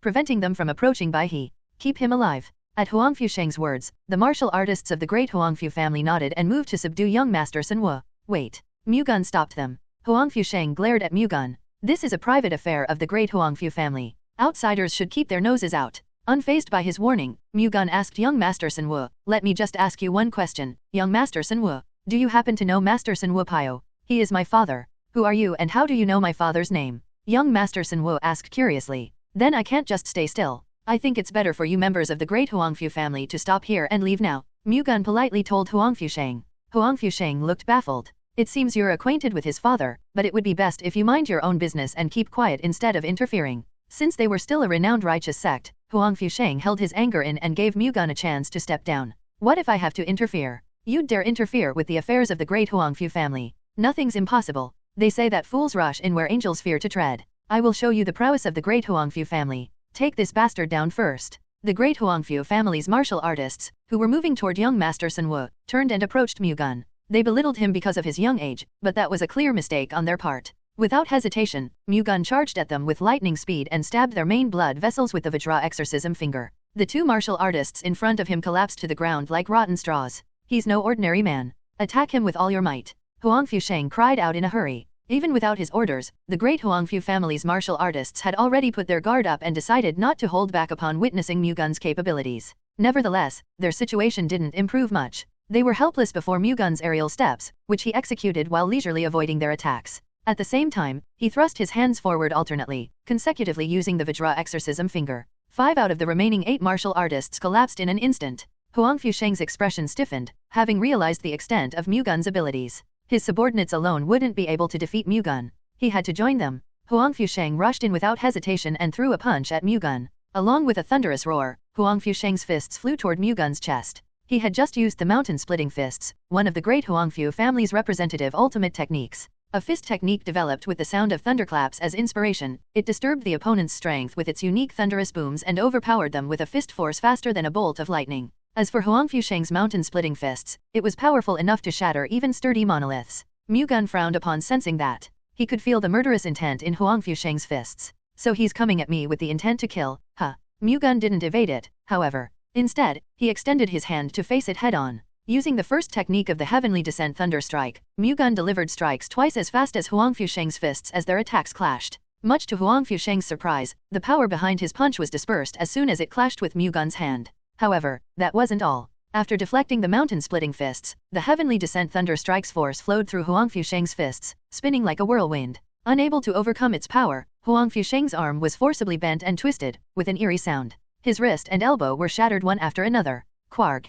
preventing them from approaching Bai He. Keep him alive. At Huangfu Shang's words, the martial artists of the great Huangfu family nodded and moved to subdue young Master Sunwu. Wait. Mu-Gun stopped them. Huangfu Shang glared at Mu-Gun. This is a private affair of the great Huangfu family. Outsiders should keep their noses out. Unfazed by his warning, Mu-Gun asked young Master Sunwu, let me just ask you one question, young Master Sunwu. Do you happen to know Master Sunwu Pio? He is my father. Who are you and how do you know my father's name? Young Master Sunwu asked curiously. Then I can't just stay still. I think it's better for you members of the great Huangfu family to stop here and leave now, Mu-Gun politely told Huangfu Shang. Huangfu Shang looked baffled. It seems you're acquainted with his father, but it would be best if you mind your own business and keep quiet instead of interfering. Since they were still a renowned righteous sect, Huangfu Shang held his anger in and gave Mu-Gun a chance to step down. What if I have to interfere? You'd dare interfere with the affairs of the great Huangfu family? Nothing's impossible. They say that fools rush in where angels fear to tread. I will show you the prowess of the great Huangfu family. Take this bastard down first. The great Huangfu family's martial artists, who were moving toward young Master Sunwu, turned and approached Mu-Gun. They belittled him because of his young age, but that was a clear mistake on their part. Without hesitation, Mu-Gun charged at them with lightning speed and stabbed their main blood vessels with the Vajra exorcism finger. The two martial artists in front of him collapsed to the ground like rotten straws. He's no ordinary man. Attack him with all your might. Huangfu Shang cried out in a hurry. Even without his orders, the great Huangfu family's martial artists had already put their guard up and decided not to hold back upon witnessing Mu-Gun's capabilities. Nevertheless, their situation didn't improve much. They were helpless before Mu-Gun's aerial steps, which he executed while leisurely avoiding their attacks. At the same time, he thrust his hands forward alternately, consecutively using the Vajra exorcism finger. 5 out of the remaining 8 martial artists collapsed in an instant. Huangfu Shang's expression stiffened, having realized the extent of Mu-Gun's abilities. His subordinates alone wouldn't be able to defeat Mu-Gun. He had to join them. Huangfu Shang rushed in without hesitation and threw a punch at Mu-Gun. Along with a thunderous roar, Huangfu Shang's fists flew toward Mu-Gun's chest. He had just used the mountain-splitting fists, one of the great Huangfu family's representative ultimate techniques. A fist technique developed with the sound of thunderclaps as inspiration, it disturbed the opponent's strength with its unique thunderous booms and overpowered them with a fist force faster than a bolt of lightning. As for Huangfu Shang's mountain-splitting fists, it was powerful enough to shatter even sturdy monoliths. Mu-Gun frowned upon sensing that. He could feel the murderous intent in Huang Fusheng's fists. So he's coming at me with the intent to kill, huh? Mu-Gun didn't evade it, however. Instead, he extended his hand to face it head-on. Using the first technique of the Heavenly Descent Thunder Strike, Mu-Gun delivered strikes twice as fast as Huang Fusheng's fists as their attacks clashed. Much to Huang Fusheng's surprise, the power behind his punch was dispersed as soon as it clashed with Mu-Gun's hand. However, that wasn't all. After deflecting the mountain-splitting fists, the Heavenly Descent Thunder Strike's force flowed through Huang Fusheng's fists, spinning like a whirlwind. Unable to overcome its power, Huang Fusheng's arm was forcibly bent and twisted, with an eerie sound. His wrist and elbow were shattered one after another. Quark!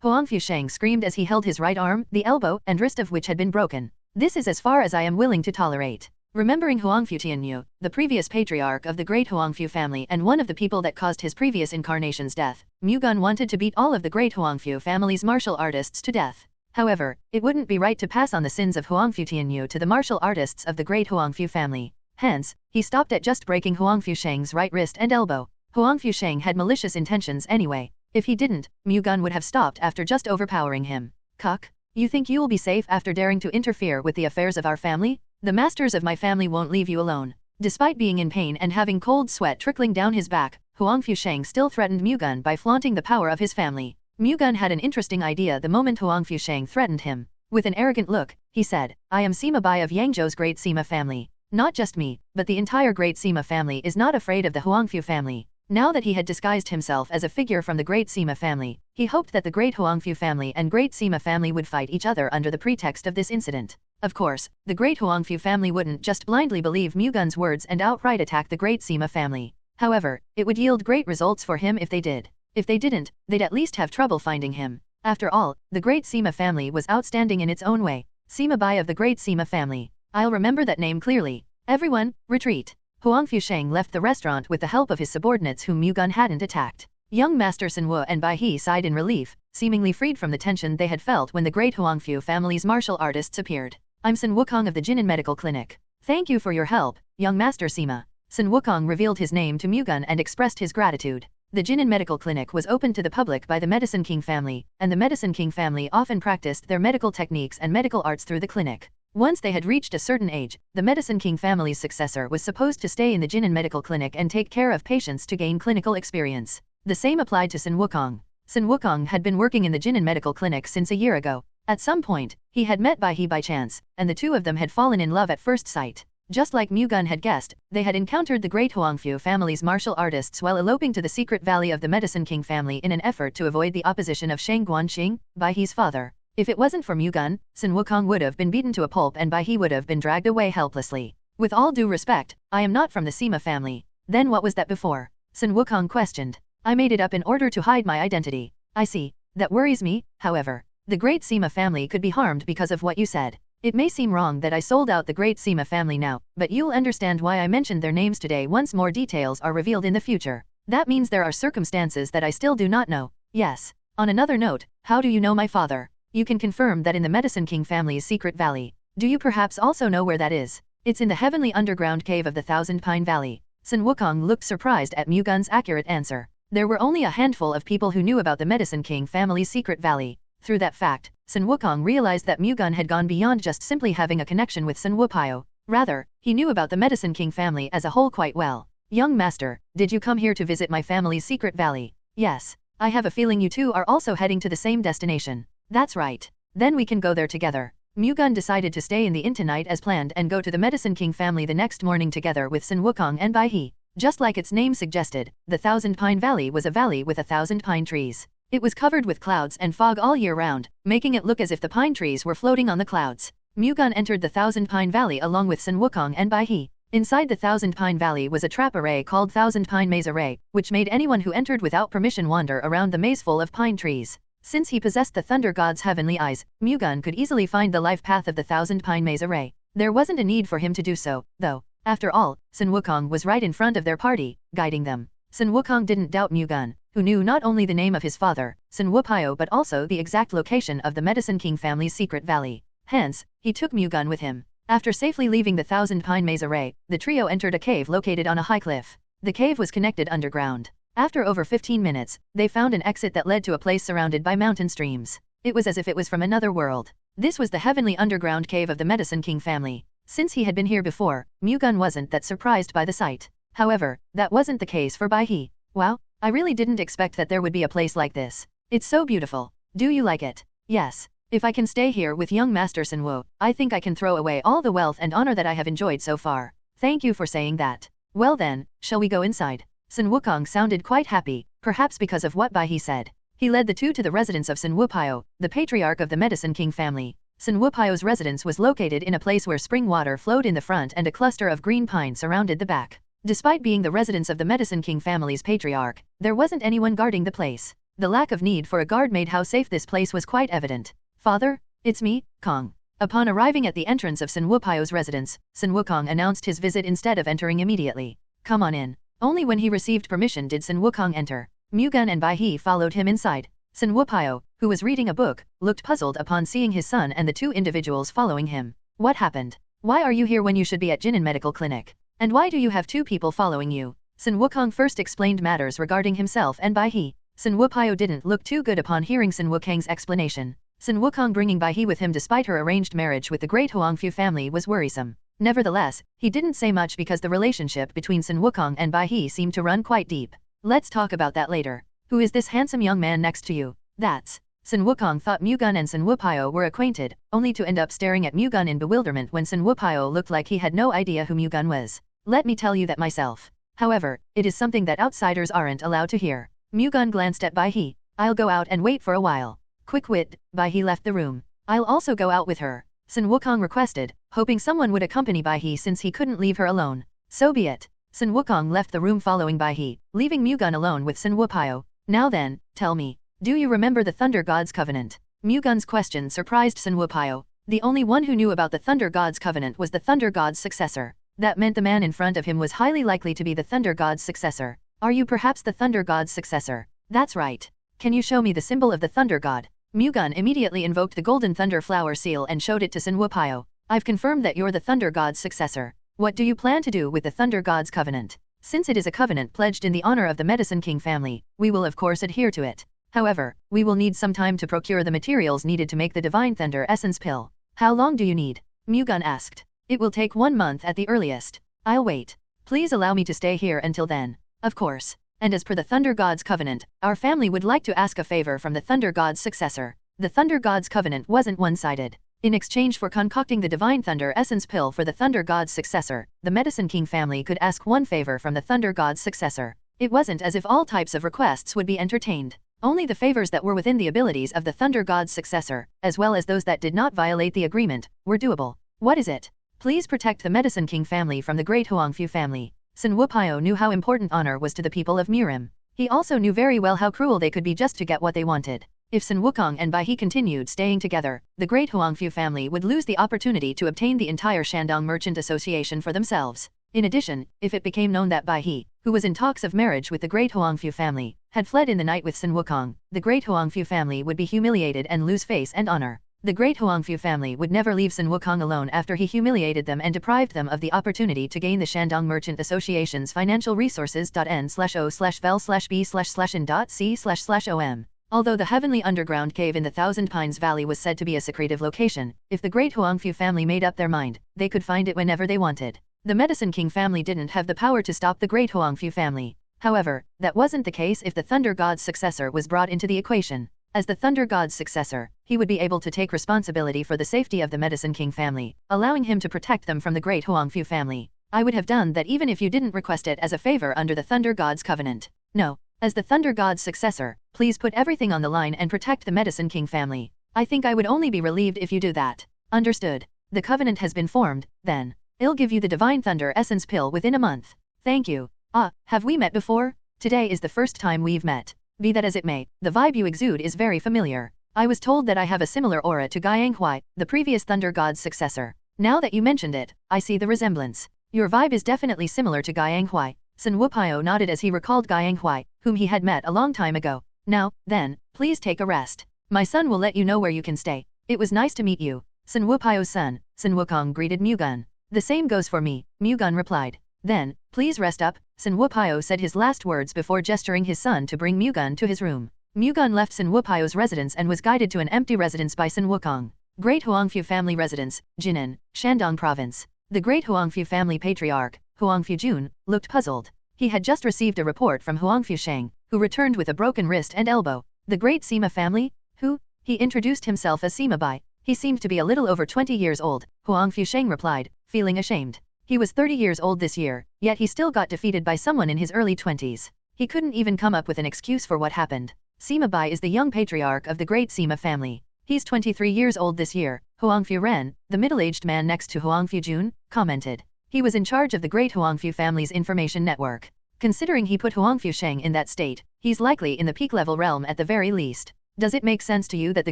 Huang Fusheng screamed as he held his right arm, the elbow and wrist of which had been broken. This is as far as I am willing to tolerate. Remembering Huang Futianyu, the previous patriarch of the great Huangfu family and one of the people that caused his previous incarnation's death, Mu-Gun wanted to beat all of the great Huangfu family's martial artists to death. However, it wouldn't be right to pass on the sins of Huang Futianyu to the martial artists of the great Huangfu family. Hence, he stopped at just breaking Huang Fusheng's right wrist and elbow. Huang Fusheng had malicious intentions anyway. If he didn't, Mu-Gun would have stopped after just overpowering him. Cuck, you think you will be safe after daring to interfere with the affairs of our family? The masters of my family won't leave you alone. Despite being in pain and having cold sweat trickling down his back, Huang Fusheng still threatened Mu-Gun by flaunting the power of his family. Mu-Gun had an interesting idea the moment Huang Fusheng threatened him. With an arrogant look, he said, I am Sima Bai of Yangzhou's great Sima family. Not just me, but the entire great Sima family is not afraid of the Huangfu family. Now that he had disguised himself as a figure from the great Sima family, he hoped that the great Huangfu family and great Sima family would fight each other under the pretext of this incident. Of course, the great Huangfu family wouldn't just blindly believe Mu-Gun's words and outright attack the great Sima family. However, it would yield great results for him if they did. If they didn't, they'd at least have trouble finding him. After all, the great Sima family was outstanding in its own way. Sima Bai of the great Sima family. I'll remember that name clearly. Everyone, retreat. Huang Fusheng left the restaurant with the help of his subordinates whom Mu-Gun hadn't attacked. Young Master Sun Wu and Bai He sighed in relief, seemingly freed from the tension they had felt when the great Huangfu family's martial artists appeared. I'm Sun Wukong of the Jinan Medical Clinic. Thank you for your help, young Master Sima. Sun Wukong revealed his name to Mu-Gun and expressed his gratitude. The Jinan Medical Clinic was opened to the public by the Medicine King family, and the Medicine King family often practiced their medical techniques and medical arts through the clinic. Once they had reached a certain age, the Medicine King family's successor was supposed to stay in the Jinan Medical Clinic and take care of patients to gain clinical experience. The same applied to Sun Wukong. Sun Wukong had been working in the Jinan Medical Clinic since a year ago. At some point, he had met Bai He by chance, and the two of them had fallen in love at first sight. Just like Mu-Gun had guessed, they had encountered the great Huangfu family's martial artists while eloping to the secret valley of the Medicine King family in an effort to avoid the opposition of Sheng Guanxing, Bai He's father. If it wasn't for Mu-Gun, Sun Wukong would have been beaten to a pulp and Bai He would have been dragged away helplessly. With all due respect, I am not from the Sima family. Then what was that before? Sun Wukong questioned. I made it up in order to hide my identity. I see. That worries me, however. The great Sima family could be harmed because of what you said. It may seem wrong that I sold out the great Sima family now, but you'll understand why I mentioned their names today once more details are revealed in the future. That means there are circumstances that I still do not know. Yes. On another note, how do you know my father? You can confirm that in the Medicine King family's secret valley. Do you perhaps also know where that is? It's in the heavenly underground cave of the Thousand Pine Valley. Sun Wukong looked surprised at Mu-Gun's accurate answer. There were only a handful of people who knew about the Medicine King family's secret valley. Through that fact, Sun Wukong realized that Mu-Gun had gone beyond just simply having a connection with Sun Wupao. Rather, he knew about the Medicine King family as a whole quite well. Young master, did you come here to visit my family's secret valley? Yes. I have a feeling you two are also heading to the same destination. That's right. Then we can go there together. Mu-Gun decided to stay in the inn tonight as planned and go to the Medicine King family the next morning together with Sun Wukong and Bai He. Just like its name suggested, the Thousand Pine Valley was a valley with 1,000 pine trees. It was covered with clouds and fog all year round, making it look as if the pine trees were floating on the clouds. Mu-Gun entered the Thousand Pine Valley along with Sun Wukong and Bai He. Inside the Thousand Pine Valley was a trap array called Thousand Pine Maze Array, which made anyone who entered without permission wander around the maze full of pine trees. Since he possessed the Thunder God's heavenly eyes, Mu-Gun could easily find the life path of the Thousand Pine Maze Array. There wasn't a need for him to do so, though. After all, Sun Wukong was right in front of their party, guiding them. Sun Wukong didn't doubt Mu-Gun, who knew not only the name of his father, Sun Wupao, but also the exact location of the Medicine King family's secret valley. Hence, he took Mu-Gun with him. After safely leaving the Thousand Pine Maze Array, the trio entered a cave located on a high cliff. The cave was connected underground. After over 15 minutes, they found an exit that led to a place surrounded by mountain streams. It was as if it was from another world. This was the heavenly underground cave of the Medicine King family. Since he had been here before, Mu-Gun wasn't that surprised by the sight. However, that wasn't the case for Baek Mu. Wow, I really didn't expect that there would be a place like this. It's so beautiful. Do you like it? Yes. If I can stay here with young Master Sunwoo, I think I can throw away all the wealth and honor that I have enjoyed so far. Thank you for saying that. Well then, shall we go inside? Sun Wukong sounded quite happy, perhaps because of what Baek Mu said. He led the two to the residence of Sun Wupao, the patriarch of the Medicine King family. Sun Wupao's residence was located in a place where spring water flowed in the front and a cluster of green pine surrounded the back. Despite being the residence of the Medicine King family's patriarch, there wasn't anyone guarding the place. The lack of need for a guard made how safe this place was quite evident. Father, it's me, Kong. Upon arriving at the entrance of Sun Wupao's residence, Sun Wukong announced his visit instead of entering immediately. Come on in. Only when he received permission did Sun Wukong enter. Mu-Gun and Baek Mu followed him inside. Sun Wupao, who was reading a book, looked puzzled upon seeing his son and the two individuals following him. What happened? Why are you here when you should be at Jinan Medical Clinic? And why do you have two people following you? Sun Wukong first explained matters regarding himself and Baek Mu. Sun Wupao didn't look too good upon hearing Sun Wukong's explanation. Sun Wukong bringing Baek Mu with him despite her arranged marriage with the great Huangfu family was worrisome. Nevertheless, he didn't say much because the relationship between Sun Wukong and Baek Mu seemed to run quite deep. Let's talk about that later. Who is this handsome young man next to you? That's... Sun Wukong thought Mu-Gun and Sun Wupao were acquainted, only to end up staring at Mu-Gun in bewilderment when Sun Wupao looked like he had no idea who Mu-Gun was. Let me tell you that myself. However, it is something that outsiders aren't allowed to hear. Mu-Gun glanced at Baek Mu. I'll go out and wait for a while. Quick wit, Baek Mu left the room. I'll also go out with her. Sun Wukong requested, hoping someone would accompany Baek Mu since he couldn't leave her alone. So be it. Sun Wukong left the room following Baek Mu, leaving Mu-Gun alone with Sun Wupao. Now then, tell me. Do you remember the Thunder God's Covenant? Mu-Gun's question surprised Sun Wupao. The only one who knew about the Thunder God's Covenant was the Thunder God's successor. That meant the man in front of him was highly likely to be the Thunder God's successor. Are you perhaps the Thunder God's successor? That's right. Can you show me the symbol of the Thunder God? Mu-Gun immediately invoked the Golden Thunder Flower Seal and showed it to Sun Wupao. I've confirmed that you're the Thunder God's successor. What do you plan to do with the Thunder God's Covenant? Since it is a covenant pledged in the honor of the Medicine King family, we will of course adhere to it. However, we will need some time to procure the materials needed to make the Divine Thunder Essence Pill. How long do you need? Mu-Gun asked. It will take 1 month at the earliest. I'll wait. Please allow me to stay here until then. Of course. And as per the Thunder God's Covenant, our family would like to ask a favor from the Thunder God's successor. The Thunder God's Covenant wasn't one-sided. In exchange for concocting the Divine Thunder Essence Pill for the Thunder God's successor, the Medicine King family could ask one favor from the Thunder God's successor. It wasn't as if all types of requests would be entertained. Only the favors that were within the abilities of the Thunder God's successor, as well as those that did not violate the agreement, were doable. What is it? Please protect the Medicine King family from the great Huangfu family. Sun Wupao knew how important honor was to the people of Murim. He also knew very well how cruel they could be just to get what they wanted. If Sun Wukong and Baek Mu continued staying together, the great Huangfu family would lose the opportunity to obtain the entire Shandong Merchant Association for themselves. In addition, if it became known that Baek Mu, who was in talks of marriage with the great Huangfu family, had fled in the night with Sun Wukong, the great Huangfu family would be humiliated and lose face and honor. The great Huangfu family would never leave Sun Wukong alone after he humiliated them and deprived them of the opportunity to gain the Shandong Merchant Association's financial resources. N/O/vel/b/in.c//om. Although the heavenly underground cave in the Thousand Pines Valley was said to be a secretive location, if the great Huangfu family made up their mind, they could find it whenever they wanted. The Medicine King family didn't have the power to stop the great Huangfu family. However, that wasn't the case if the Thunder God's successor was brought into the equation. As the Thunder God's successor, he would be able to take responsibility for the safety of the Medicine King family, allowing him to protect them from the great Huangfu family. I would have done that even if you didn't request it as a favor under the Thunder God's Covenant. No. As the Thunder God's successor, please put everything on the line and protect the Medicine King family. I think I would only be relieved if you do that. Understood. The covenant has been formed, then. I'll give you the Divine Thunder Essence Pill within a month. Thank you. Ah, have we met before? Today is the first time we've met. Be that as it may, the vibe you exude is very familiar. I was told that I have a similar aura to Guiyang Hui, the previous Thunder God's successor. Now that you mentioned it, I see the resemblance. Your vibe is definitely similar to Guiyang Hui. Sun Wupao nodded as he recalled Guiyang Hui, whom he had met a long time ago. Now, then, please take a rest. My son will let you know where you can stay. It was nice to meet you. Sun Wupao's son, Sun Wukong greeted Mu-Gun. The same goes for me, Mu-Gun replied. Then, please rest up, Sun Wupao said his last words before gesturing his son to bring Mu-Gun to his room. Mu-Gun left Sun Wupao's residence and was guided to an empty residence by Sun Wukong. Great Huangfu family residence, Jinan, Shandong province. The great Huangfu family patriarch, Huangfu Jun, looked puzzled. He had just received a report from Huangfu Sheng, who returned with a broken wrist and elbow. The great Sima family? Who? He introduced himself as Sima Bai. He seemed to be a little over 20 years old, Huangfu Sheng replied, feeling ashamed. He was 30 years old this year, yet he still got defeated by someone in his early 20s. He couldn't even come up with an excuse for what happened. Sima Bai is the young patriarch of the great Sima family. He's 23 years old this year, Huangfu Ren, the middle-aged man next to Huangfu Jun, commented. He was in charge of the great Huangfu family's information network. Considering he put Huangfu Sheng in that state, he's likely in the peak-level realm at the very least. Does it make sense to you that the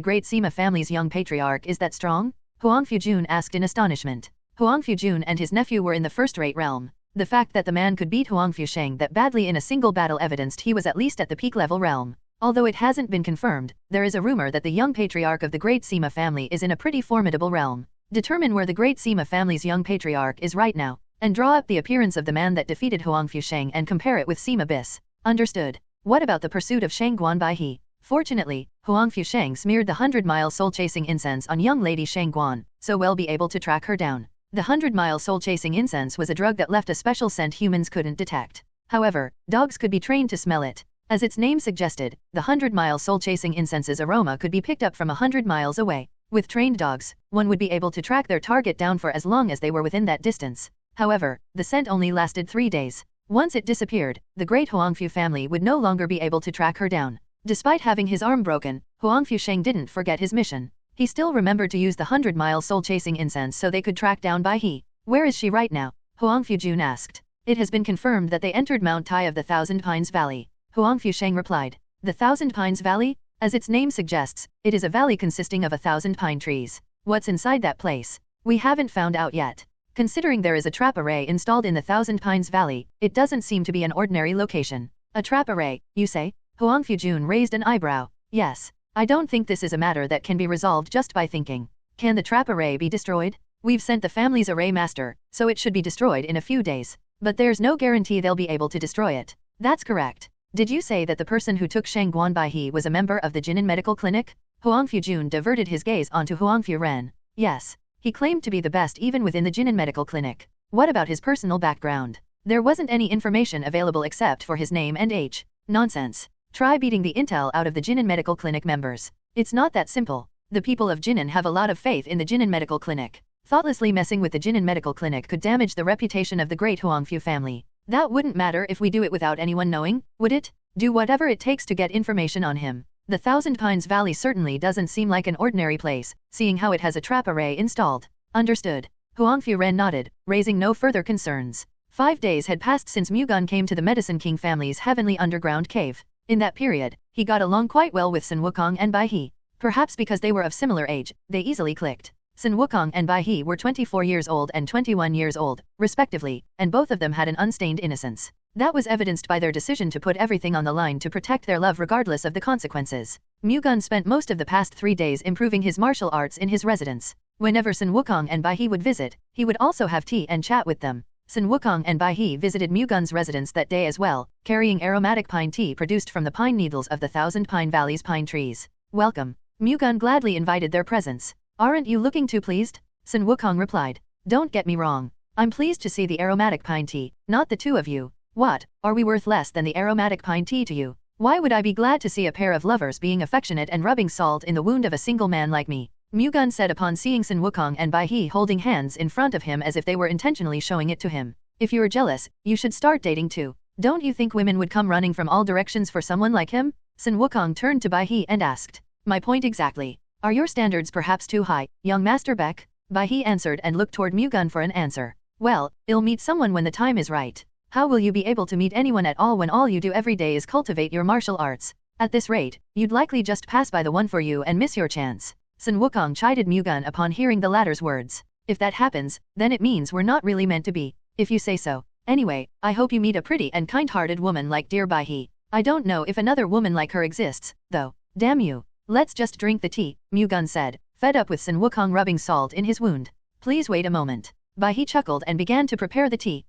great Sima family's young patriarch is that strong? Huangfu Jun asked in astonishment. Huangfu Jun and his nephew were in the first-rate realm. The fact that the man could beat Huangfu Sheng that badly in a single battle evidenced he was at least at the peak-level realm. Although it hasn't been confirmed, there is a rumor that the young patriarch of the great Sima family is in a pretty formidable realm. Determine where the great Sima family's young patriarch is right now, and draw up the appearance of the man that defeated Huangfu Sheng and compare it with Sima Bis. Understood. What about the pursuit of Sheng Guan Bai He? Fortunately, Huangfu Sheng smeared the 100-mile soul-chasing incense on young lady Sheng Guan, so we'll be able to track her down. The 100-mile soul-chasing incense was a drug that left a special scent humans couldn't detect. However, dogs could be trained to smell it. As its name suggested, the 100-mile soul-chasing incense's aroma could be picked up from 100 miles away. With trained dogs, one would be able to track their target down for as long as they were within that distance. However, the scent only lasted 3 days. Once it disappeared, the great Huangfu family would no longer be able to track her down. Despite having his arm broken, Huangfu Sheng didn't forget his mission. He still remembered to use the 100-mile soul-chasing incense so they could track down Bai He. Where is she right now? Huangfu Jun asked. It has been confirmed that they entered Mount Tai of the Thousand Pines Valley. Huangfu Sheng replied. The Thousand Pines Valley? As its name suggests, it is a valley consisting of 1,000 pine trees. What's inside that place? We haven't found out yet. Considering there is a trap array installed in the Thousand Pines Valley, it doesn't seem to be an ordinary location. A trap array, you say? Huangfu Jun raised an eyebrow. Yes. I don't think this is a matter that can be resolved just by thinking. Can the trap array be destroyed? We've sent the family's array master, so it should be destroyed in a few days. But there's no guarantee they'll be able to destroy it. That's correct. Did you say that the person who took Sheng Guan Bai He was a member of the Jinan Medical Clinic? Huangfu Jun diverted his gaze onto Huangfu Ren. Yes. He claimed to be the best even within the Jinan Medical Clinic. What about his personal background? There wasn't any information available except for his name and age. Nonsense. Try beating the intel out of the Jinan Medical Clinic members. It's not that simple. The people of Jinan have a lot of faith in the Jinan Medical Clinic. Thoughtlessly messing with the Jinan Medical Clinic could damage the reputation of the great Huangfu family. That wouldn't matter if we do it without anyone knowing, would it? Do whatever it takes to get information on him. The Thousand Pines Valley certainly doesn't seem like an ordinary place, seeing how it has a trap array installed. Understood. Huangfu Ren nodded, raising no further concerns. 5 days had passed since Mu-Gun came to the Medicine King family's heavenly underground cave. In that period, he got along quite well with Sun Wukong and Bai He. Perhaps because they were of similar age, they easily clicked. Sun Wukong and Bai He were 24 years old and 21 years old, respectively, and both of them had an unstained innocence. That was evidenced by their decision to put everything on the line to protect their love regardless of the consequences. Mu-Gun spent most of the past 3 days improving his martial arts in his residence. Whenever Sun Wukong and Bai He would visit, he would also have tea and chat with them. Sun Wukong and Bai He visited Mu-Gun's residence that day as well, carrying aromatic pine tea produced from the pine needles of the Thousand Pine Valley's pine trees. Welcome. Mu-Gun gladly invited their presence. Aren't you looking too pleased? Sun Wukong replied. Don't get me wrong. I'm pleased to see the aromatic pine tea, not the two of you. What, are we worth less than the aromatic pine tea to you? Why would I be glad to see a pair of lovers being affectionate and rubbing salt in the wound of a single man like me? Mu-Gun said upon seeing Sun Wukong and Bai He holding hands in front of him as if they were intentionally showing it to him. If you're jealous, you should start dating too. Don't you think women would come running from all directions for someone like him? Sun Wukong turned to Bai He and asked. My point exactly. Are your standards perhaps too high, young Master Baek? Bai He answered and looked toward Mu-Gun for an answer. Well, you'll meet someone when the time is right. How will you be able to meet anyone at all when all you do every day is cultivate your martial arts? At this rate, you'd likely just pass by the one for you and miss your chance. Sun Wukong chided Mu-Gun upon hearing the latter's words. If that happens, then it means we're not really meant to be. If you say so. Anyway, I hope you meet a pretty and kind-hearted woman like dear Bai He. I don't know if another woman like her exists, though. Damn you. Let's just drink the tea, Mu-Gun said, fed up with Sun Wukong rubbing salt in his wound. Please wait a moment. Bai He chuckled and began to prepare the tea.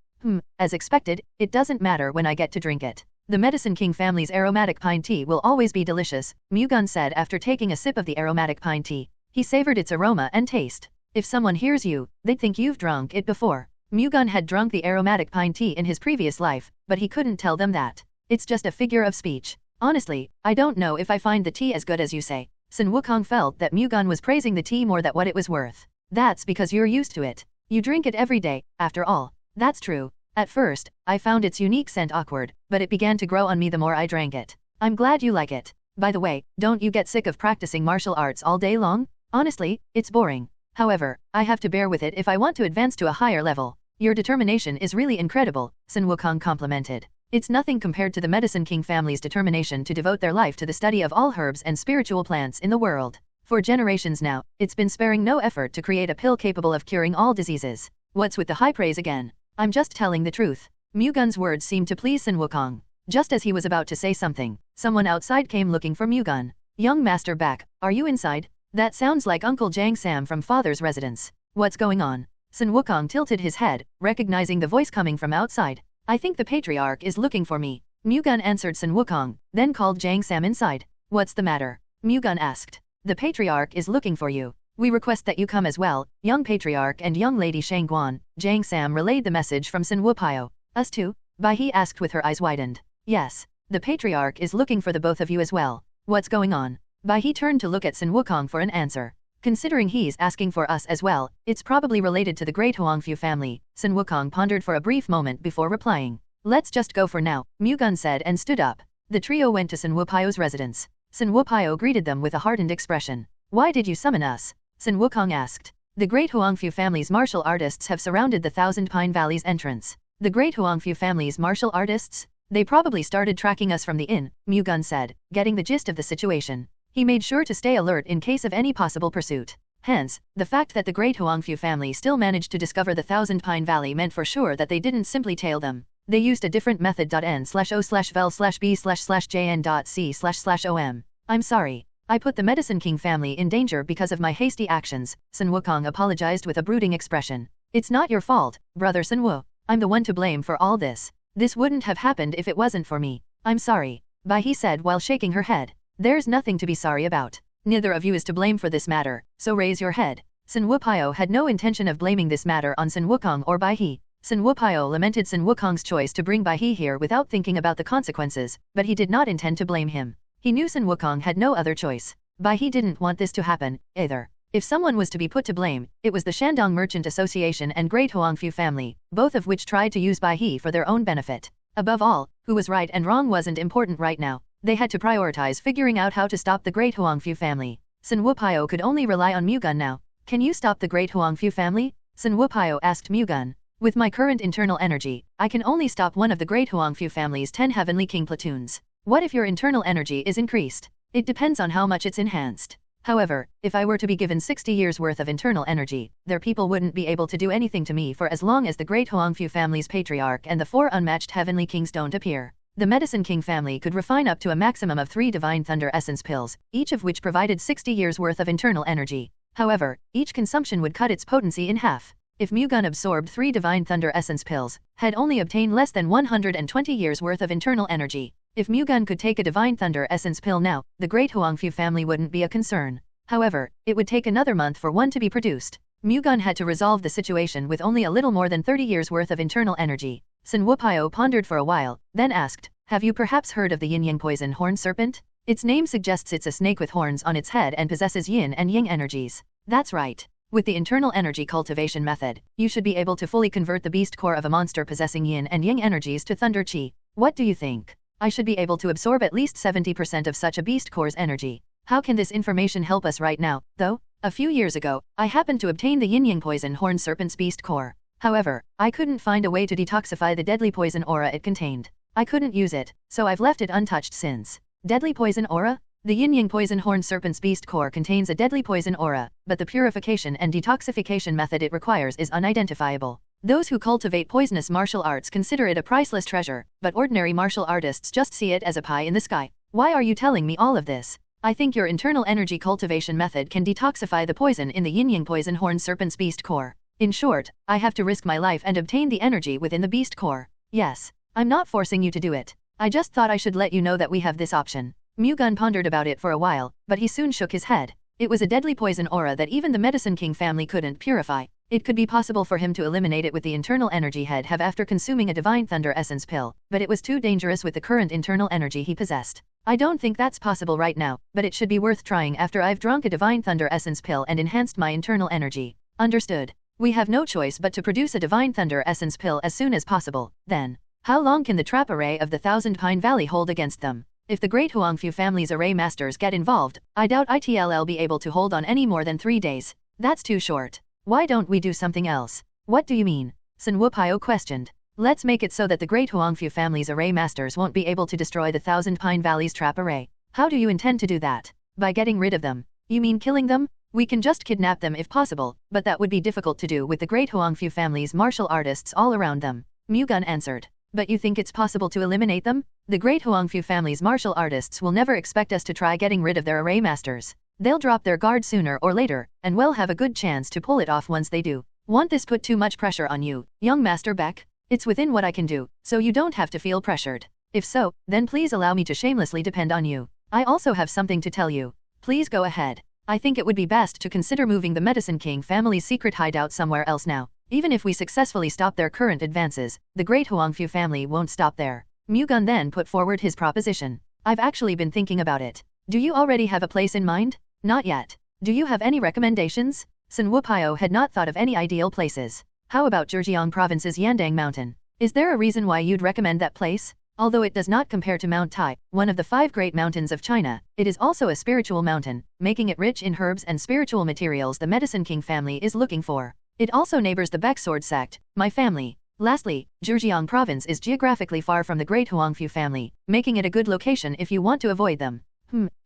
As expected, it doesn't matter when I get to drink it. The Medicine King family's aromatic pine tea will always be delicious, Mu-Gun said after taking a sip of the aromatic pine tea. He savored its aroma and taste. If someone hears you, they'd think you've drunk it before. Mu-Gun had drunk the aromatic pine tea in his previous life, but he couldn't tell them that. It's just a figure of speech. Honestly, I don't know if I find the tea as good as you say. Sun Wukong felt that Mu-Gun was praising the tea more than what it was worth. That's because you're used to it. You drink it every day, after all. That's true. At first, I found its unique scent awkward, but it began to grow on me the more I drank it. I'm glad you like it. By the way, don't you get sick of practicing martial arts all day long? Honestly, it's boring. However, I have to bear with it if I want to advance to a higher level. Your determination is really incredible, Sun Wukong complimented. It's nothing compared to the Medicine King family's determination to devote their life to the study of all herbs and spiritual plants in the world. For generations now, it's been sparing no effort to create a pill capable of curing all diseases. What's with the high praise again? I'm just telling the truth. Mu-Gun's words seemed to please Sun Wukong. Just as he was about to say something, someone outside came looking for Mu-Gun. Young Master Baek, are you inside? That sounds like Uncle Jang Sam from father's residence. What's going on? Sun Wukong tilted his head, recognizing the voice coming from outside. I think the patriarch is looking for me. Mu-Gun answered Sun Wukong, then called Jang Sam inside. What's the matter? Mu-Gun asked. The patriarch is looking for you. We request that you come as well, young patriarch and young lady Shang Guan. Jang Sam relayed the message from Sun Wupio. Us too? Bai He asked with her eyes widened. Yes. The patriarch is looking for the both of you as well. What's going on? Bai He turned to look at Sun Wukong for an answer. Considering he's asking for us as well, it's probably related to the great Huangfu family. Sun Wukong pondered for a brief moment before replying. Let's just go for now, Mu-Gun said and stood up. The trio went to Sun Wupio's residence. Sun Wupio greeted them with a hardened expression. Why did you summon us? Sun Wukong asked. The great Huangfu family's martial artists have surrounded the Thousand Pine Valley's entrance. The great Huangfu family's martial artists? They probably started tracking us from the inn, Mu-Gun said, getting the gist of the situation. He made sure to stay alert in case of any possible pursuit. Hence, the fact that the great Huangfu family still managed to discover the Thousand Pine Valley meant for sure that they didn't simply tail them. They used a different method. N/O/vel/B/jn.C//OM. I'm sorry. I put the Medicine King family in danger because of my hasty actions. Sun Wukong apologized with a brooding expression. It's not your fault, brother Sun Wu. I'm the one to blame for all this. This wouldn't have happened if it wasn't for me. I'm sorry. Bai He said while shaking her head. There's nothing to be sorry about. Neither of you is to blame for this matter, so raise your head. Sun Wupio had no intention of blaming this matter on Sun Wukong or Bai He. Sun Wupio lamented Sun Wukong's choice to bring Bai He here without thinking about the consequences, but he did not intend to blame him. He knew Sun Wukong had no other choice. Bai He didn't want this to happen, either. If someone was to be put to blame, it was the Shandong Merchant Association and Great Huangfu family, both of which tried to use Bai He for their own benefit. Above all, who was right and wrong wasn't important right now. They had to prioritize figuring out how to stop the Great Huangfu family. Sun Wupio could only rely on Mu-Gun now. Can you stop the Great Huangfu family? Sun Wupio asked Mu-Gun. With my current internal energy, I can only stop one of the Great Huangfu family's 10 Heavenly King platoons. What if your internal energy is increased? It depends on how much it's enhanced. However, if I were to be given 60 years worth of internal energy, their people wouldn't be able to do anything to me for as long as the Great Huangfu family's patriarch and the 4 unmatched Heavenly Kings don't appear. The Medicine King family could refine up to a maximum of 3 Divine Thunder Essence pills, each of which provided 60 years worth of internal energy. However, each consumption would cut its potency in half. If Mu-Gun absorbed 3 Divine Thunder Essence pills, had only obtained less than 120 years worth of internal energy. If Mu-Gun could take a Divine Thunder Essence pill now, the Great Huangfu family wouldn't be a concern. However, it would take another month for one to be produced. Mu-Gun had to resolve the situation with only a little more than 30 years worth of internal energy. Sun Wupio pondered for a while, then asked, have you perhaps heard of the yin-yang poison horn serpent? Its name suggests it's a snake with horns on its head and possesses yin and yang energies. That's right. With the internal energy cultivation method, you should be able to fully convert the beast core of a monster possessing yin and yang energies to thunder chi. What do you think? I should be able to absorb at least 70% of such a beast core's energy. How can this information help us right now, though? A few years ago, I happened to obtain the yin-yang poison horn serpent's beast core. However, I couldn't find a way to detoxify the deadly poison aura it contained. I couldn't use it, so I've left it untouched since. Deadly poison aura? The yin-yang poison horn serpent's beast core contains a deadly poison aura, but the purification and detoxification method it requires is unidentifiable. Those who cultivate poisonous martial arts consider it a priceless treasure, but ordinary martial artists just see it as a pie in the sky. Why are you telling me all of this? I think your internal energy cultivation method can detoxify the poison in the yin-yang poison horn serpent's beast core. In short, I have to risk my life and obtain the energy within the beast core. Yes. I'm not forcing you to do it. I just thought I should let you know that we have this option. Mu-Gun pondered about it for a while, but he soon shook his head. It was a deadly poison aura that even the Medicine King family couldn't purify. It could be possible for him to eliminate it with the internal energy he'd have after consuming a divine thunder essence pill, but it was too dangerous with the current internal energy he possessed. I don't think that's possible right now, but it should be worth trying after I've drunk a divine thunder essence pill and enhanced my internal energy. Understood. We have no choice but to produce a divine thunder essence pill as soon as possible. Then, how long can the trap array of the Thousand Pine Valley hold against them? If the Great Huangfu family's array masters get involved, I doubt it'll be able to hold on any more than 3 days. That's too short. Why don't we do something else? What do you mean? Sun Wupao questioned. Let's make it so that the Great Huangfu family's array masters won't be able to destroy the Thousand Pine Valley's trap array. How do you intend to do that? By getting rid of them. You mean killing them? We can just kidnap them if possible, but that would be difficult to do with the Great Huangfu family's martial artists all around them. Mu-Gun answered. But you think it's possible to eliminate them? The Great Huangfu family's martial artists will never expect us to try getting rid of their array masters. They'll drop their guard sooner or later, and we'll have a good chance to pull it off once they do. Won't this put too much pressure on you, young Master Baek? It's within what I can do, so you don't have to feel pressured. If so, then please allow me to shamelessly depend on you. I also have something to tell you. Please go ahead. I think it would be best to consider moving the Medicine King family's secret hideout somewhere else now. Even if we successfully stop their current advances, the Great Huangfu family won't stop there. Mu-Gun then put forward his proposition. I've actually been thinking about it. Do you already have a place in mind? Not yet. Do you have any recommendations? Sun Wupao had not thought of any ideal places. How about Zhejiang Province's Yandang Mountain? Is there a reason why you'd recommend that place? Although it does not compare to Mount Tai, one of the 5 great mountains of China, it is also a spiritual mountain, making it rich in herbs and spiritual materials the Medicine King family is looking for. It also neighbors the Baek Sword sect, my family. Lastly, Zhejiang Province is geographically far from the Great Huangfu family, making it a good location if you want to avoid them.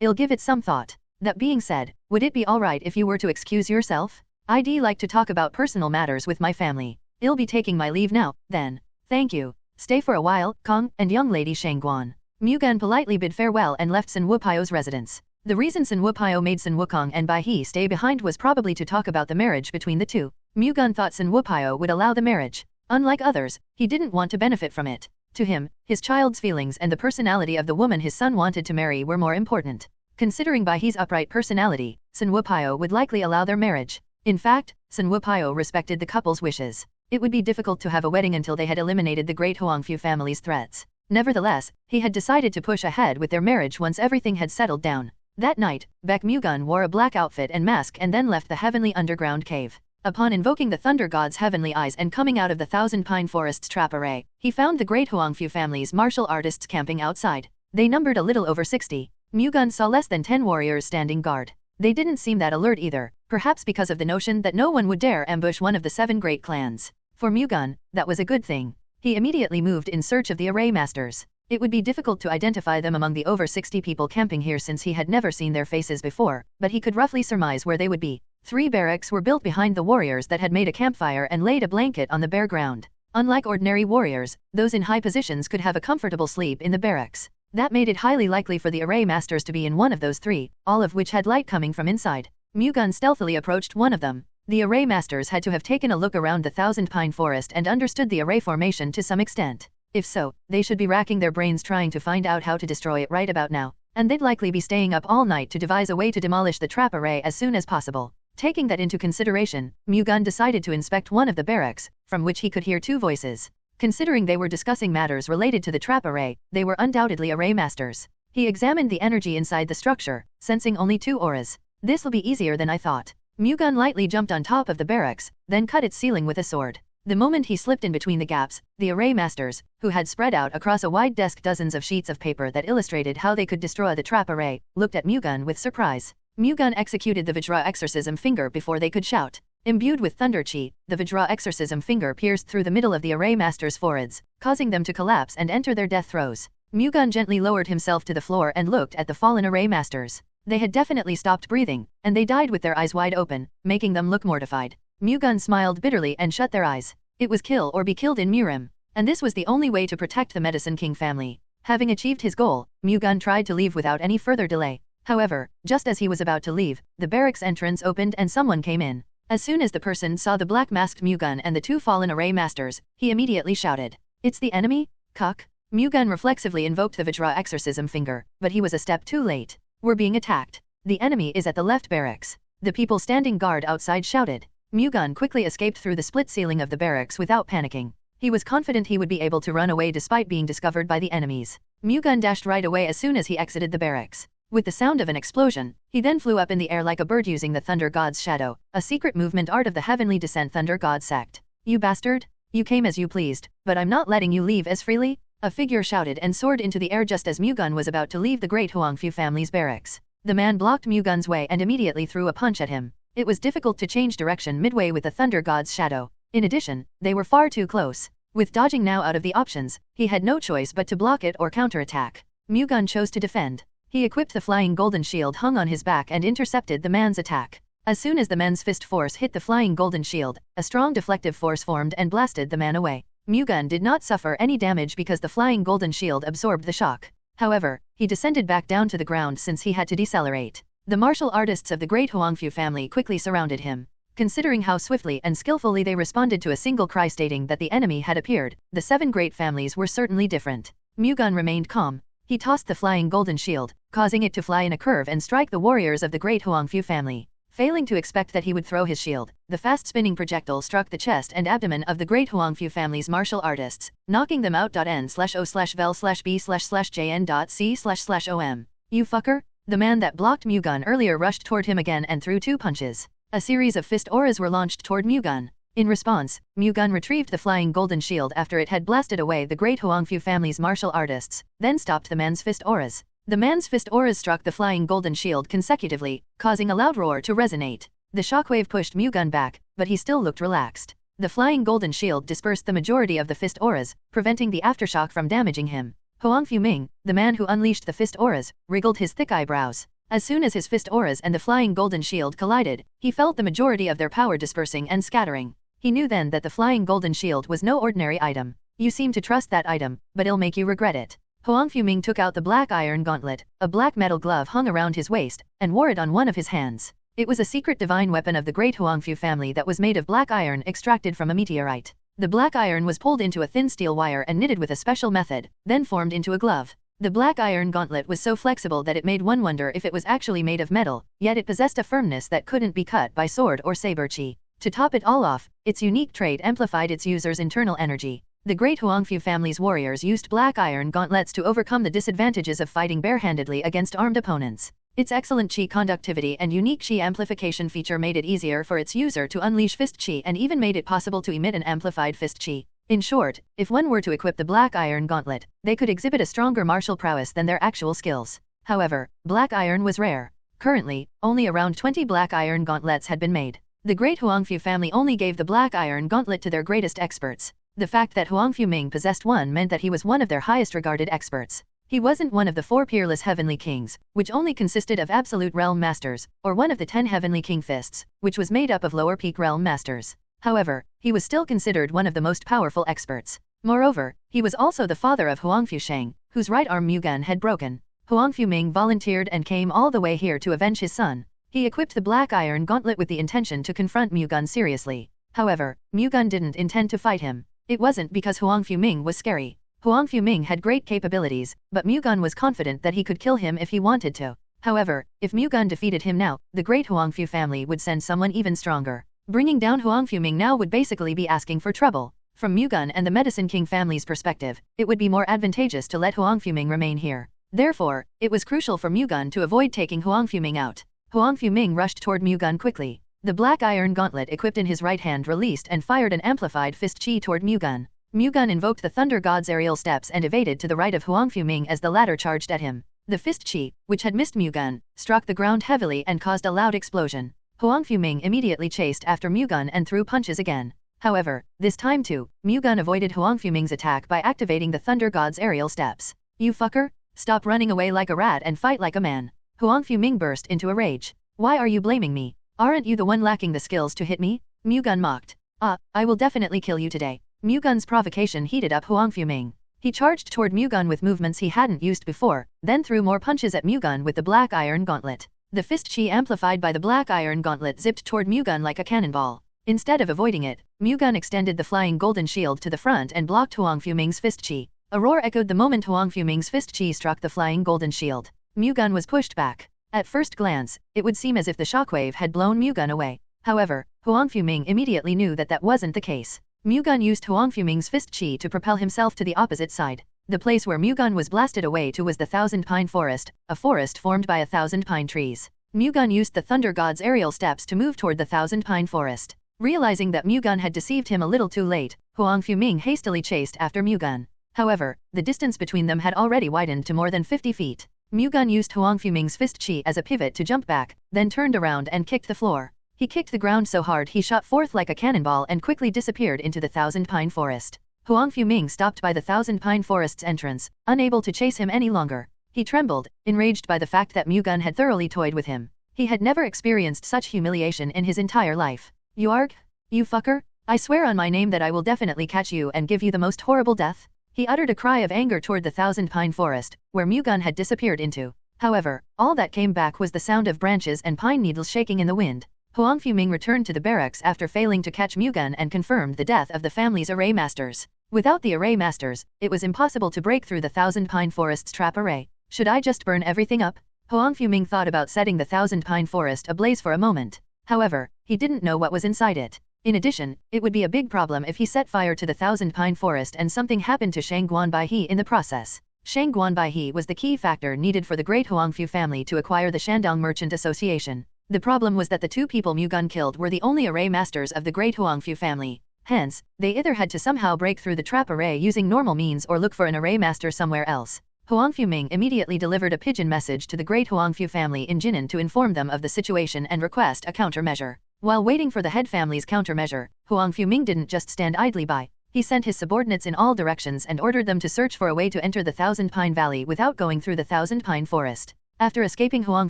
I'll give it some thought. That being said, would it be alright if you were to excuse yourself? I'd like to talk about personal matters with my family. I'll be taking my leave now, then. Thank you. Stay for a while, Kong, and young lady Shangguan. Mu-Gun politely bid farewell and left Sun Wupao's residence. The reason Sun Wupao made Sun Wukong and Bai He stay behind was probably to talk about the marriage between the two. Mu-Gun thought Sun Wupao would allow the marriage. Unlike others, he didn't want to benefit from it. To him, his child's feelings and the personality of the woman his son wanted to marry were more important. Considering Bai He's upright personality, Sun Wupao would likely allow their marriage. In fact, Sun Wupao respected the couple's wishes. It would be difficult to have a wedding until they had eliminated the Great Huangfu family's threats. Nevertheless, he had decided to push ahead with their marriage once everything had settled down. That night, Baek Mu-Gun wore a black outfit and mask and then left the heavenly underground cave. Upon invoking the Thunder God's heavenly eyes and coming out of the Thousand Pine Forest's trap array, he found the Great Huangfu family's martial artists camping outside. They numbered a little over 60. Mu-Gun saw less than 10 warriors standing guard. They didn't seem that alert either, perhaps because of the notion that no one would dare ambush one of the 7 great clans. For Mu-Gun, that was a good thing. He immediately moved in search of the array masters. It would be difficult to identify them among the over 60 people camping here since he had never seen their faces before, but he could roughly surmise where they would be. 3 barracks were built behind the warriors that had made a campfire and laid a blanket on the bare ground. Unlike ordinary warriors, those in high positions could have a comfortable sleep in the barracks. That made it highly likely for the array masters to be in one of those 3, all of which had light coming from inside. Mu-Gun stealthily approached one of them. The array masters had to have taken a look around the Thousand Pine Forest and understood the array formation to some extent. If so, they should be racking their brains trying to find out how to destroy it right about now, and they'd likely be staying up all night to devise a way to demolish the trap array as soon as possible. Taking that into consideration, Mu-Gun decided to inspect one of the barracks, from which he could hear 2 voices. Considering they were discussing matters related to the trap array, they were undoubtedly array masters. He examined the energy inside the structure, sensing only 2 auras. This'll be easier than I thought. Mu-Gun lightly jumped on top of the barracks, then cut its ceiling with a sword. The moment he slipped in between the gaps, the array masters, who had spread out across a wide desk dozens of sheets of paper that illustrated how they could destroy the trap array, looked at Mu-Gun with surprise. Mu-Gun executed the Vajra exorcism finger before they could shout. Imbued with thunder chi, the Vajra exorcism finger pierced through the middle of the array masters' foreheads, causing them to collapse and enter their death throes. Mu-Gun gently lowered himself to the floor and looked at the fallen array masters. They had definitely stopped breathing, and they died with their eyes wide open, making them look mortified. Mu-Gun smiled bitterly and shut their eyes. It was kill or be killed in Murim, and this was the only way to protect the Medicine King family. Having achieved his goal, Mu-Gun tried to leave without any further delay. However, just as he was about to leave, the barracks entrance opened and someone came in. As soon as the person saw the black-masked Mu-Gun and the 2 fallen array masters, he immediately shouted, "It's the enemy? Cuck!" Mu-Gun reflexively invoked the Vajra exorcism finger, but he was a step too late. "We're being attacked." The enemy is at the left barracks. The people standing guard outside shouted. Mu-Gun quickly escaped through the split ceiling of the barracks without panicking. He was confident he would be able to run away despite being discovered by the enemies. Mu-Gun dashed right away as soon as he exited the barracks. With the sound of an explosion, he then flew up in the air like a bird using the Thunder God's shadow, a secret movement art of the Heavenly Descent Thunder God sect. You bastard! You came as you pleased, but I'm not letting you leave as freely? A figure shouted and soared into the air just as Mu-Gun was about to leave the great Huangfu family's barracks. The man blocked Mu-Gun's way and immediately threw a punch at him. It was difficult to change direction midway with the Thunder God's shadow. In addition, they were far too close. With dodging now out of the options, he had no choice but to block it or counterattack. Mu-Gun chose to defend. He equipped the flying golden shield hung on his back and intercepted the man's attack. As soon as the man's fist force hit the flying golden shield, a strong deflective force formed and blasted the man away. Mu-Gun did not suffer any damage because the flying golden shield absorbed the shock. However, he descended back down to the ground since he had to decelerate. The martial artists of the great Huangfu family quickly surrounded him. Considering how swiftly and skillfully they responded to a single cry stating that the enemy had appeared, the 7 great families were certainly different. Mu-Gun remained calm. He tossed the flying golden shield, causing it to fly in a curve and strike the warriors of the great Huangfu family. Failing to expect that he would throw his shield, the fast-spinning projectile struck the chest and abdomen of the great Huangfu family's martial artists, knocking them out. N/O/vel/B/jn.C//OM. You fucker? The man that blocked Mu-Gun earlier rushed toward him again and threw 2 punches. A series of fist auras were launched toward Mu-Gun. In response, Mu-Gun retrieved the flying golden shield after it had blasted away the great Huangfu family's martial artists, then stopped the man's fist auras. The man's fist auras struck the flying golden shield consecutively, causing a loud roar to resonate. The shockwave pushed Mu-Gun back, but he still looked relaxed. The flying golden shield dispersed the majority of the fist auras, preventing the aftershock from damaging him. Huangfu Ming, the man who unleashed the fist auras, wriggled his thick eyebrows. As soon as his fist auras and the flying golden shield collided, he felt the majority of their power dispersing and scattering. He knew then that the flying golden shield was no ordinary item. You seem to trust that item, but it'll make you regret it. Huangfu Ming took out the black iron gauntlet, a black metal glove hung around his waist, and wore it on one of his hands. It was a secret divine weapon of the great Huangfu family that was made of black iron extracted from a meteorite. The black iron was pulled into a thin steel wire and knitted with a special method, then formed into a glove. The black iron gauntlet was so flexible that it made one wonder if it was actually made of metal, yet it possessed a firmness that couldn't be cut by sword or saber chi. To top it all off, its unique trait amplified its user's internal energy. The great Huangfu family's warriors used black iron gauntlets to overcome the disadvantages of fighting barehandedly against armed opponents. Its excellent chi conductivity and unique chi amplification feature made it easier for its user to unleash fist chi and even made it possible to emit an amplified fist chi. In short, if one were to equip the black iron gauntlet, they could exhibit a stronger martial prowess than their actual skills. However, black iron was rare. Currently, only around 20 black iron gauntlets had been made. The great Huangfu family only gave the black iron gauntlet to their greatest experts. The fact that Huangfu Ming possessed one meant that he was one of their highest regarded experts. He wasn't one of the 4 peerless heavenly kings, which only consisted of absolute realm masters, or one of the 10 heavenly king fists, which was made up of lower peak realm masters. However, he was still considered one of the most powerful experts. Moreover, he was also the father of Huangfu Sheng, whose right arm Mu-Gun had broken. Huangfu Ming volunteered and came all the way here to avenge his son. He equipped the black iron gauntlet with the intention to confront Mu-Gun seriously. However, Mu-Gun didn't intend to fight him. It wasn't because Huangfu Ming was scary. Huangfu Ming had great capabilities, but Mu-Gun was confident that he could kill him if he wanted to. However, if Mu-Gun defeated him now, the great Huangfu family would send someone even stronger. Bringing down Huangfu Ming now would basically be asking for trouble. From Mu-Gun and the Medicine King family's perspective, it would be more advantageous to let Huangfu Ming remain here. Therefore, it was crucial for Mu-Gun to avoid taking Huangfu Ming out. Huangfu Ming rushed toward Mu-Gun quickly. The black iron gauntlet equipped in his right hand released and fired an amplified fist chi toward Mu-Gun. Mu-Gun invoked the Thunder God's aerial steps and evaded to the right of Huangfu Ming as the latter charged at him. The fist chi, which had missed Mu-Gun, struck the ground heavily and caused a loud explosion. Huangfu Ming immediately chased after Mu-Gun and threw punches again. However, this time too, Mu-Gun avoided Huangfu Ming's attack by activating the Thunder God's aerial steps. You fucker! Stop running away like a rat and fight like a man. Huangfu Ming burst into a rage. Why are you blaming me? Aren't you the one lacking the skills to hit me? Mu-Gun mocked. I will definitely kill you today. Mu-Gun's provocation heated up Huangfu Ming. He charged toward Mu-Gun with movements he hadn't used before, then threw more punches at Mu-Gun with the black iron gauntlet. The fist chi amplified by the black iron gauntlet zipped toward Mu-Gun like a cannonball. Instead of avoiding it, Mu-Gun extended the flying golden shield to the front and blocked Huangfu Ming's fist chi. A roar echoed the moment Huangfu Ming's fist chi struck the flying golden shield. Mu-Gun was pushed back. At first glance, it would seem as if the shockwave had blown Mu-Gun away. However, Huang Fuming immediately knew that that wasn't the case. Mu-Gun used Huang Fuming's fist chi to propel himself to the opposite side. The place where Mu-Gun was blasted away to was the Thousand Pine Forest, a forest formed by 1,000 pine trees. Mu-Gun used the Thunder God's aerial steps to move toward the Thousand Pine Forest. Realizing that Mu-Gun had deceived him a little too late, Huang Fuming hastily chased after Mu-Gun. However, the distance between them had already widened to more than 50 feet. Mu-Gun used Huang Fuming's fist chi as a pivot to jump back, then turned around and kicked the floor. He kicked the ground so hard he shot forth like a cannonball and quickly disappeared into the Thousand Pine Forest. Huang Fuming stopped by the Thousand Pine Forest's entrance, unable to chase him any longer. He trembled, enraged by the fact that Mu-Gun had thoroughly toyed with him. He had never experienced such humiliation in his entire life. You arg? You fucker? I swear on my name that I will definitely catch you and give you the most horrible death. He uttered a cry of anger toward the Thousand Pine Forest, where Mu-Gun had disappeared into. However, all that came back was the sound of branches and pine needles shaking in the wind. Huang Fuming returned to the barracks after failing to catch Mu-Gun and confirmed the death of the family's array masters. Without the array masters, it was impossible to break through the Thousand Pine Forest's trap array. Should I just burn everything up? Huang Fuming thought about setting the Thousand Pine Forest ablaze for a moment. However, he didn't know what was inside it. In addition, it would be a big problem if he set fire to the Thousand Pine Forest and something happened to Shang Guanbaihe in the process. Shang Guanbaihe was the key factor needed for the great Huangfu family to acquire the Shandong Merchant Association. The problem was that the two people Mu-Gun killed were the only array masters of the great Huangfu family. Hence, they either had to somehow break through the trap array using normal means or look for an array master somewhere else. Huang Fuming immediately delivered a pigeon message to the great Huangfu family in Jinan to inform them of the situation and request a countermeasure. While waiting for the head family's countermeasure, Huang Fuming didn't just stand idly by. He sent his subordinates in all directions and ordered them to search for a way to enter the Thousand Pine Valley without going through the Thousand Pine Forest. After escaping Huang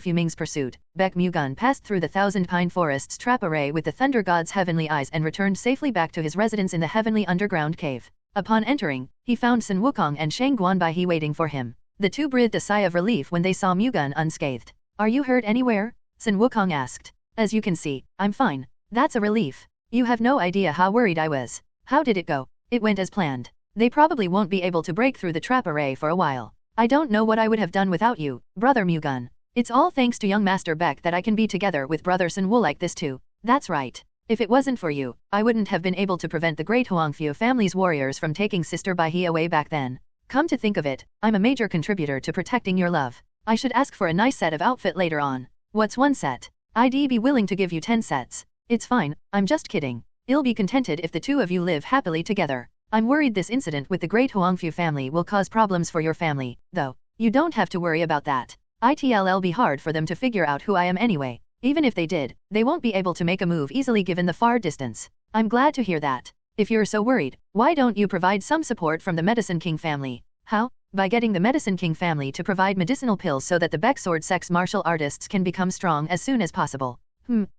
Fuming's pursuit, Baek Mu-Gun passed through the Thousand Pine Forest's trap array with the Thunder God's heavenly eyes and returned safely back to his residence in the heavenly underground cave. Upon entering, he found Sun Wukong and Shang Guanbaihe waiting for him. The two breathed a sigh of relief when they saw Mu-Gun unscathed. Are you hurt anywhere? Sun Wukong asked. As you can see, I'm fine. That's a relief. You have no idea how worried I was. How did it go? It went as planned. They probably won't be able to break through the trap array for a while. I don't know what I would have done without you, Brother Mu-Gun. It's all thanks to young Master Baek that I can be together with Brother Sun Wu like this too. That's right. If it wasn't for you, I wouldn't have been able to prevent the great Huangfu family's warriors from taking Sister Baihe away back then. Come to think of it, I'm a major contributor to protecting your love. I should ask for a nice set of outfit later on. What's one set? I'd be willing to give you 10 sets. It's fine, I'm just kidding. I'll be contented if the two of you live happily together. I'm worried this incident with the great Huangfu family will cause problems for your family, though. You don't have to worry about that. It'll be hard for them to figure out who I am anyway. Even if they did, they won't be able to make a move easily given the far distance. I'm glad to hear that. If you're so worried, why don't you provide some support from the Medicine King family? How? By getting the Medicine King family to provide medicinal pills so that the Baek Sword Sect's martial artists can become strong as soon as possible.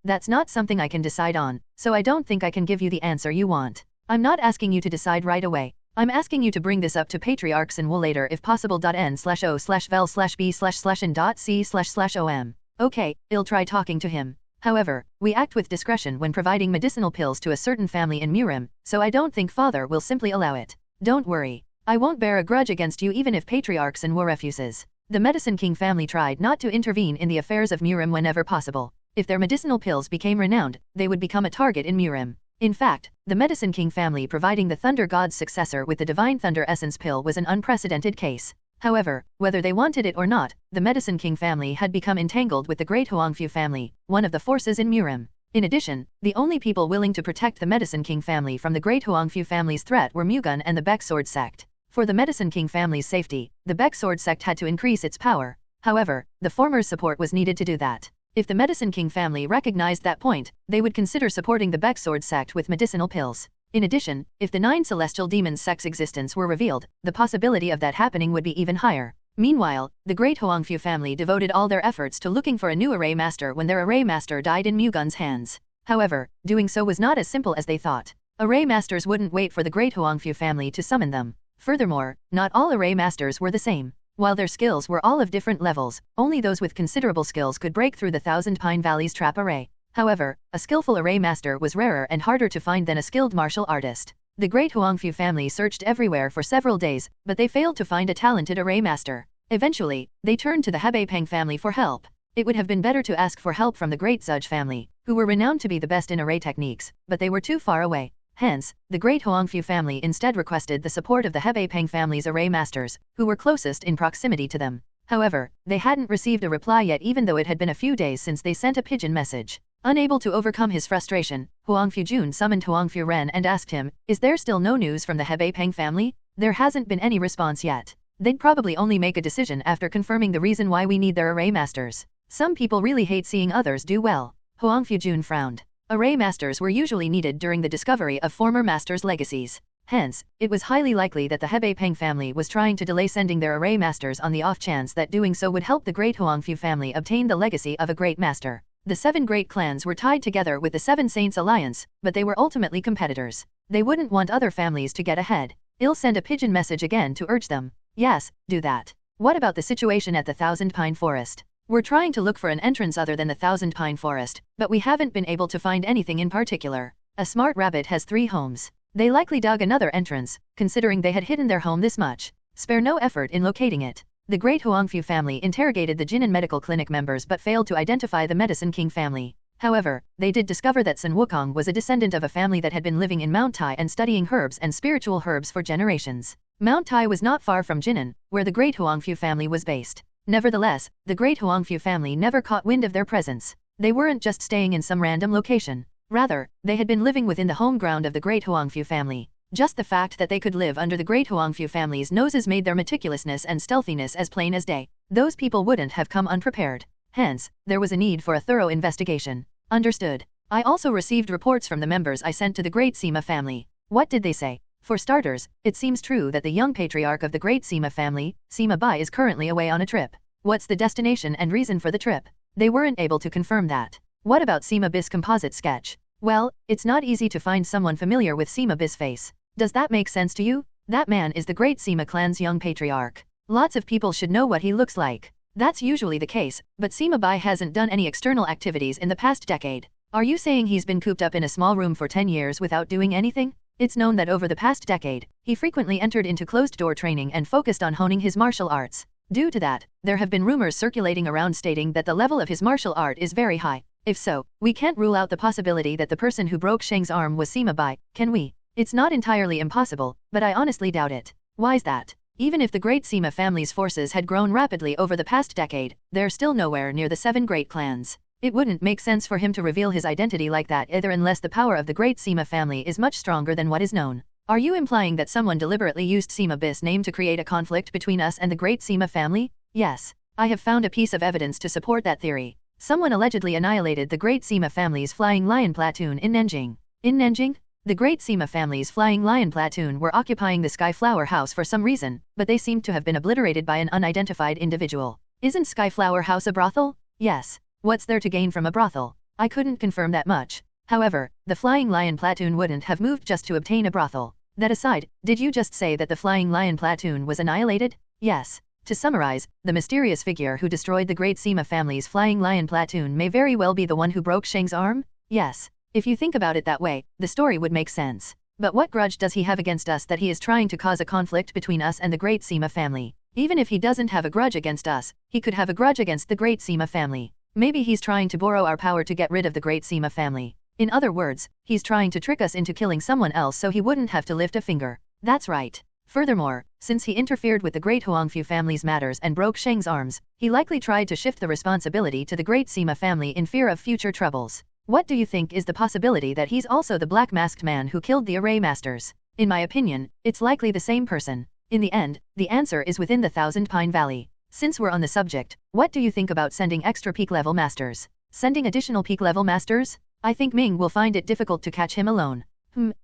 That's not something I can decide on, so I don't think I can give you the answer you want. I'm not asking you to decide right away. I'm asking you to bring this up to patriarchs and will later if possible. N/O/vel/b/n.c//om. Okay, I'll try talking to him. However, we act with discretion when providing medicinal pills to a certain family in Murim, so I don't think Father will simply allow it. Don't worry. I won't bear a grudge against you even if patriarchs and Wu refuses. The Medicine King family tried not to intervene in the affairs of Murim whenever possible. If their medicinal pills became renowned, they would become a target in Murim. In fact, the Medicine King family providing the Thunder God's successor with the Divine Thunder Essence pill was an unprecedented case. However, whether they wanted it or not, the Medicine King family had become entangled with the Great Huangfu family, one of the forces in Murim. In addition, the only people willing to protect the Medicine King family from the Great Huangfu family's threat were Mu-Gun and the Baek Sword Sect. For the Medicine King family's safety, the Baek Sword Sect had to increase its power. However, the former's support was needed to do that. If the Medicine King family recognized that point, they would consider supporting the Baek Sword Sect with medicinal pills. In addition, if the 9 celestial demons sect's existence were revealed, the possibility of that happening would be even higher. Meanwhile, the Great Huangfu family devoted all their efforts to looking for a new array master when their array master died in Mu-Gun's hands. However, doing so was not as simple as they thought. Array masters wouldn't wait for the Great Huangfu family to summon them. Furthermore, not all array masters were the same. While their skills were all of different levels, only those with considerable skills could break through the Thousand Pine Valley's trap array. However, a skillful array master was rarer and harder to find than a skilled martial artist. The Great Huangfu family searched everywhere for several days, but they failed to find a talented array master. Eventually, they turned to the Hebei Peng family for help. It would have been better to ask for help from the great Zudge family, who were renowned to be the best in array techniques, but they were too far away. Hence, the great Huangfu family instead requested the support of the Hebei Peng family's array masters, who were closest in proximity to them. However, they hadn't received a reply yet, even though it had been a few days since they sent a pigeon message. Unable to overcome his frustration, Huangfu Jun summoned Huangfu Ren and asked him, "Is there still no news from the Hebei Peng family? There hasn't been any response yet. They'd probably only make a decision after confirming the reason why we need their array masters. Some people really hate seeing others do well." Huangfu Jun frowned. Array masters were usually needed during the discovery of former masters' legacies. Hence, it was highly likely that the Hebei Peng family was trying to delay sending their array masters on the off chance that doing so would help the great Huangfu family obtain the legacy of a great master. The 7 great clans were tied together with the 7 Saints Alliance, but they were ultimately competitors. They wouldn't want other families to get ahead. I'll send a pigeon message again to urge them. Yes, do that. What about the situation at the Thousand Pine Forest? We're trying to look for an entrance other than the Thousand Pine Forest, but we haven't been able to find anything in particular. A smart rabbit has 3 homes. They likely dug another entrance, considering they had hidden their home this much. Spare no effort in locating it. The great Huangfu family interrogated the Jinan Medical Clinic members but failed to identify the Medicine King family. However, they did discover that Sun Wukong was a descendant of a family that had been living in Mount Tai and studying herbs and spiritual herbs for generations. Mount Tai was not far from Jinan, where the great Huangfu family was based. Nevertheless, the great Huangfu family never caught wind of their presence. They weren't just staying in some random location. Rather, they had been living within the home ground of the great Huangfu family. Just the fact that they could live under the great Huangfu family's noses made their meticulousness and stealthiness as plain as day. Those people wouldn't have come unprepared. Hence, there was a need for a thorough investigation. Understood. I also received reports from the members I sent to the great Sima family. What did they say? For starters, it seems true that the young patriarch of the great Sima family, Sima Bai, is currently away on a trip. What's the destination and reason for the trip? They weren't able to confirm that. What about Sima Bis composite sketch? Well, it's not easy to find someone familiar with Sima Bis face. Does that make sense to you? That man is the great Sima clan's young patriarch. Lots of people should know what he looks like. That's usually the case, but Sima Bai hasn't done any external activities in the past decade. Are you saying he's been cooped up in a small room for 10 years without doing anything? It's known that over the past decade, he frequently entered into closed-door training and focused on honing his martial arts. Due to that, there have been rumors circulating around stating that the level of his martial art is very high. If so, we can't rule out the possibility that the person who broke Sheng's arm was Sima Bai, can we? It's not entirely impossible, but I honestly doubt it. Why's that? Even if the great Sima family's forces had grown rapidly over the past decade, they're still nowhere near the 7 great clans. It wouldn't make sense for him to reveal his identity like that either unless the power of the great Sima family is much stronger than what is known. Are you implying that someone deliberately used Sima Bis' name to create a conflict between us and the great Sima family? Yes. I have found a piece of evidence to support that theory. Someone allegedly annihilated the great Sima family's Flying Lion platoon in Nanjing. In Nanjing? The great Sima family's Flying Lion platoon were occupying the Sky Flower House for some reason, but they seemed to have been obliterated by an unidentified individual. Isn't Sky Flower House a brothel? Yes. What's there to gain from a brothel? I couldn't confirm that much. However, the Flying Lion platoon wouldn't have moved just to obtain a brothel. That aside, did you just say that the Flying Lion platoon was annihilated? Yes. To summarize, the mysterious figure who destroyed the great Sima family's Flying Lion platoon may very well be the one who broke Sheng's arm? Yes. If you think about it that way, the story would make sense. But what grudge does he have against us that he is trying to cause a conflict between us and the great Sima family? Even if he doesn't have a grudge against us, he could have a grudge against the great Sima family. Maybe he's trying to borrow our power to get rid of the great Sima family. In other words, he's trying to trick us into killing someone else so he wouldn't have to lift a finger. That's right. Furthermore, since he interfered with the great Huangfu family's matters and broke Sheng's arms, he likely tried to shift the responsibility to the great Sima family in fear of future troubles. What do you think is the possibility that he's also the black masked man who killed the array masters? In my opinion, it's likely the same person. In the end, the answer is within the Thousand Pine Valley. Since we're on the subject, what do you think about sending extra peak level masters? Sending additional peak level masters? I think Ming will find it difficult to catch him alone.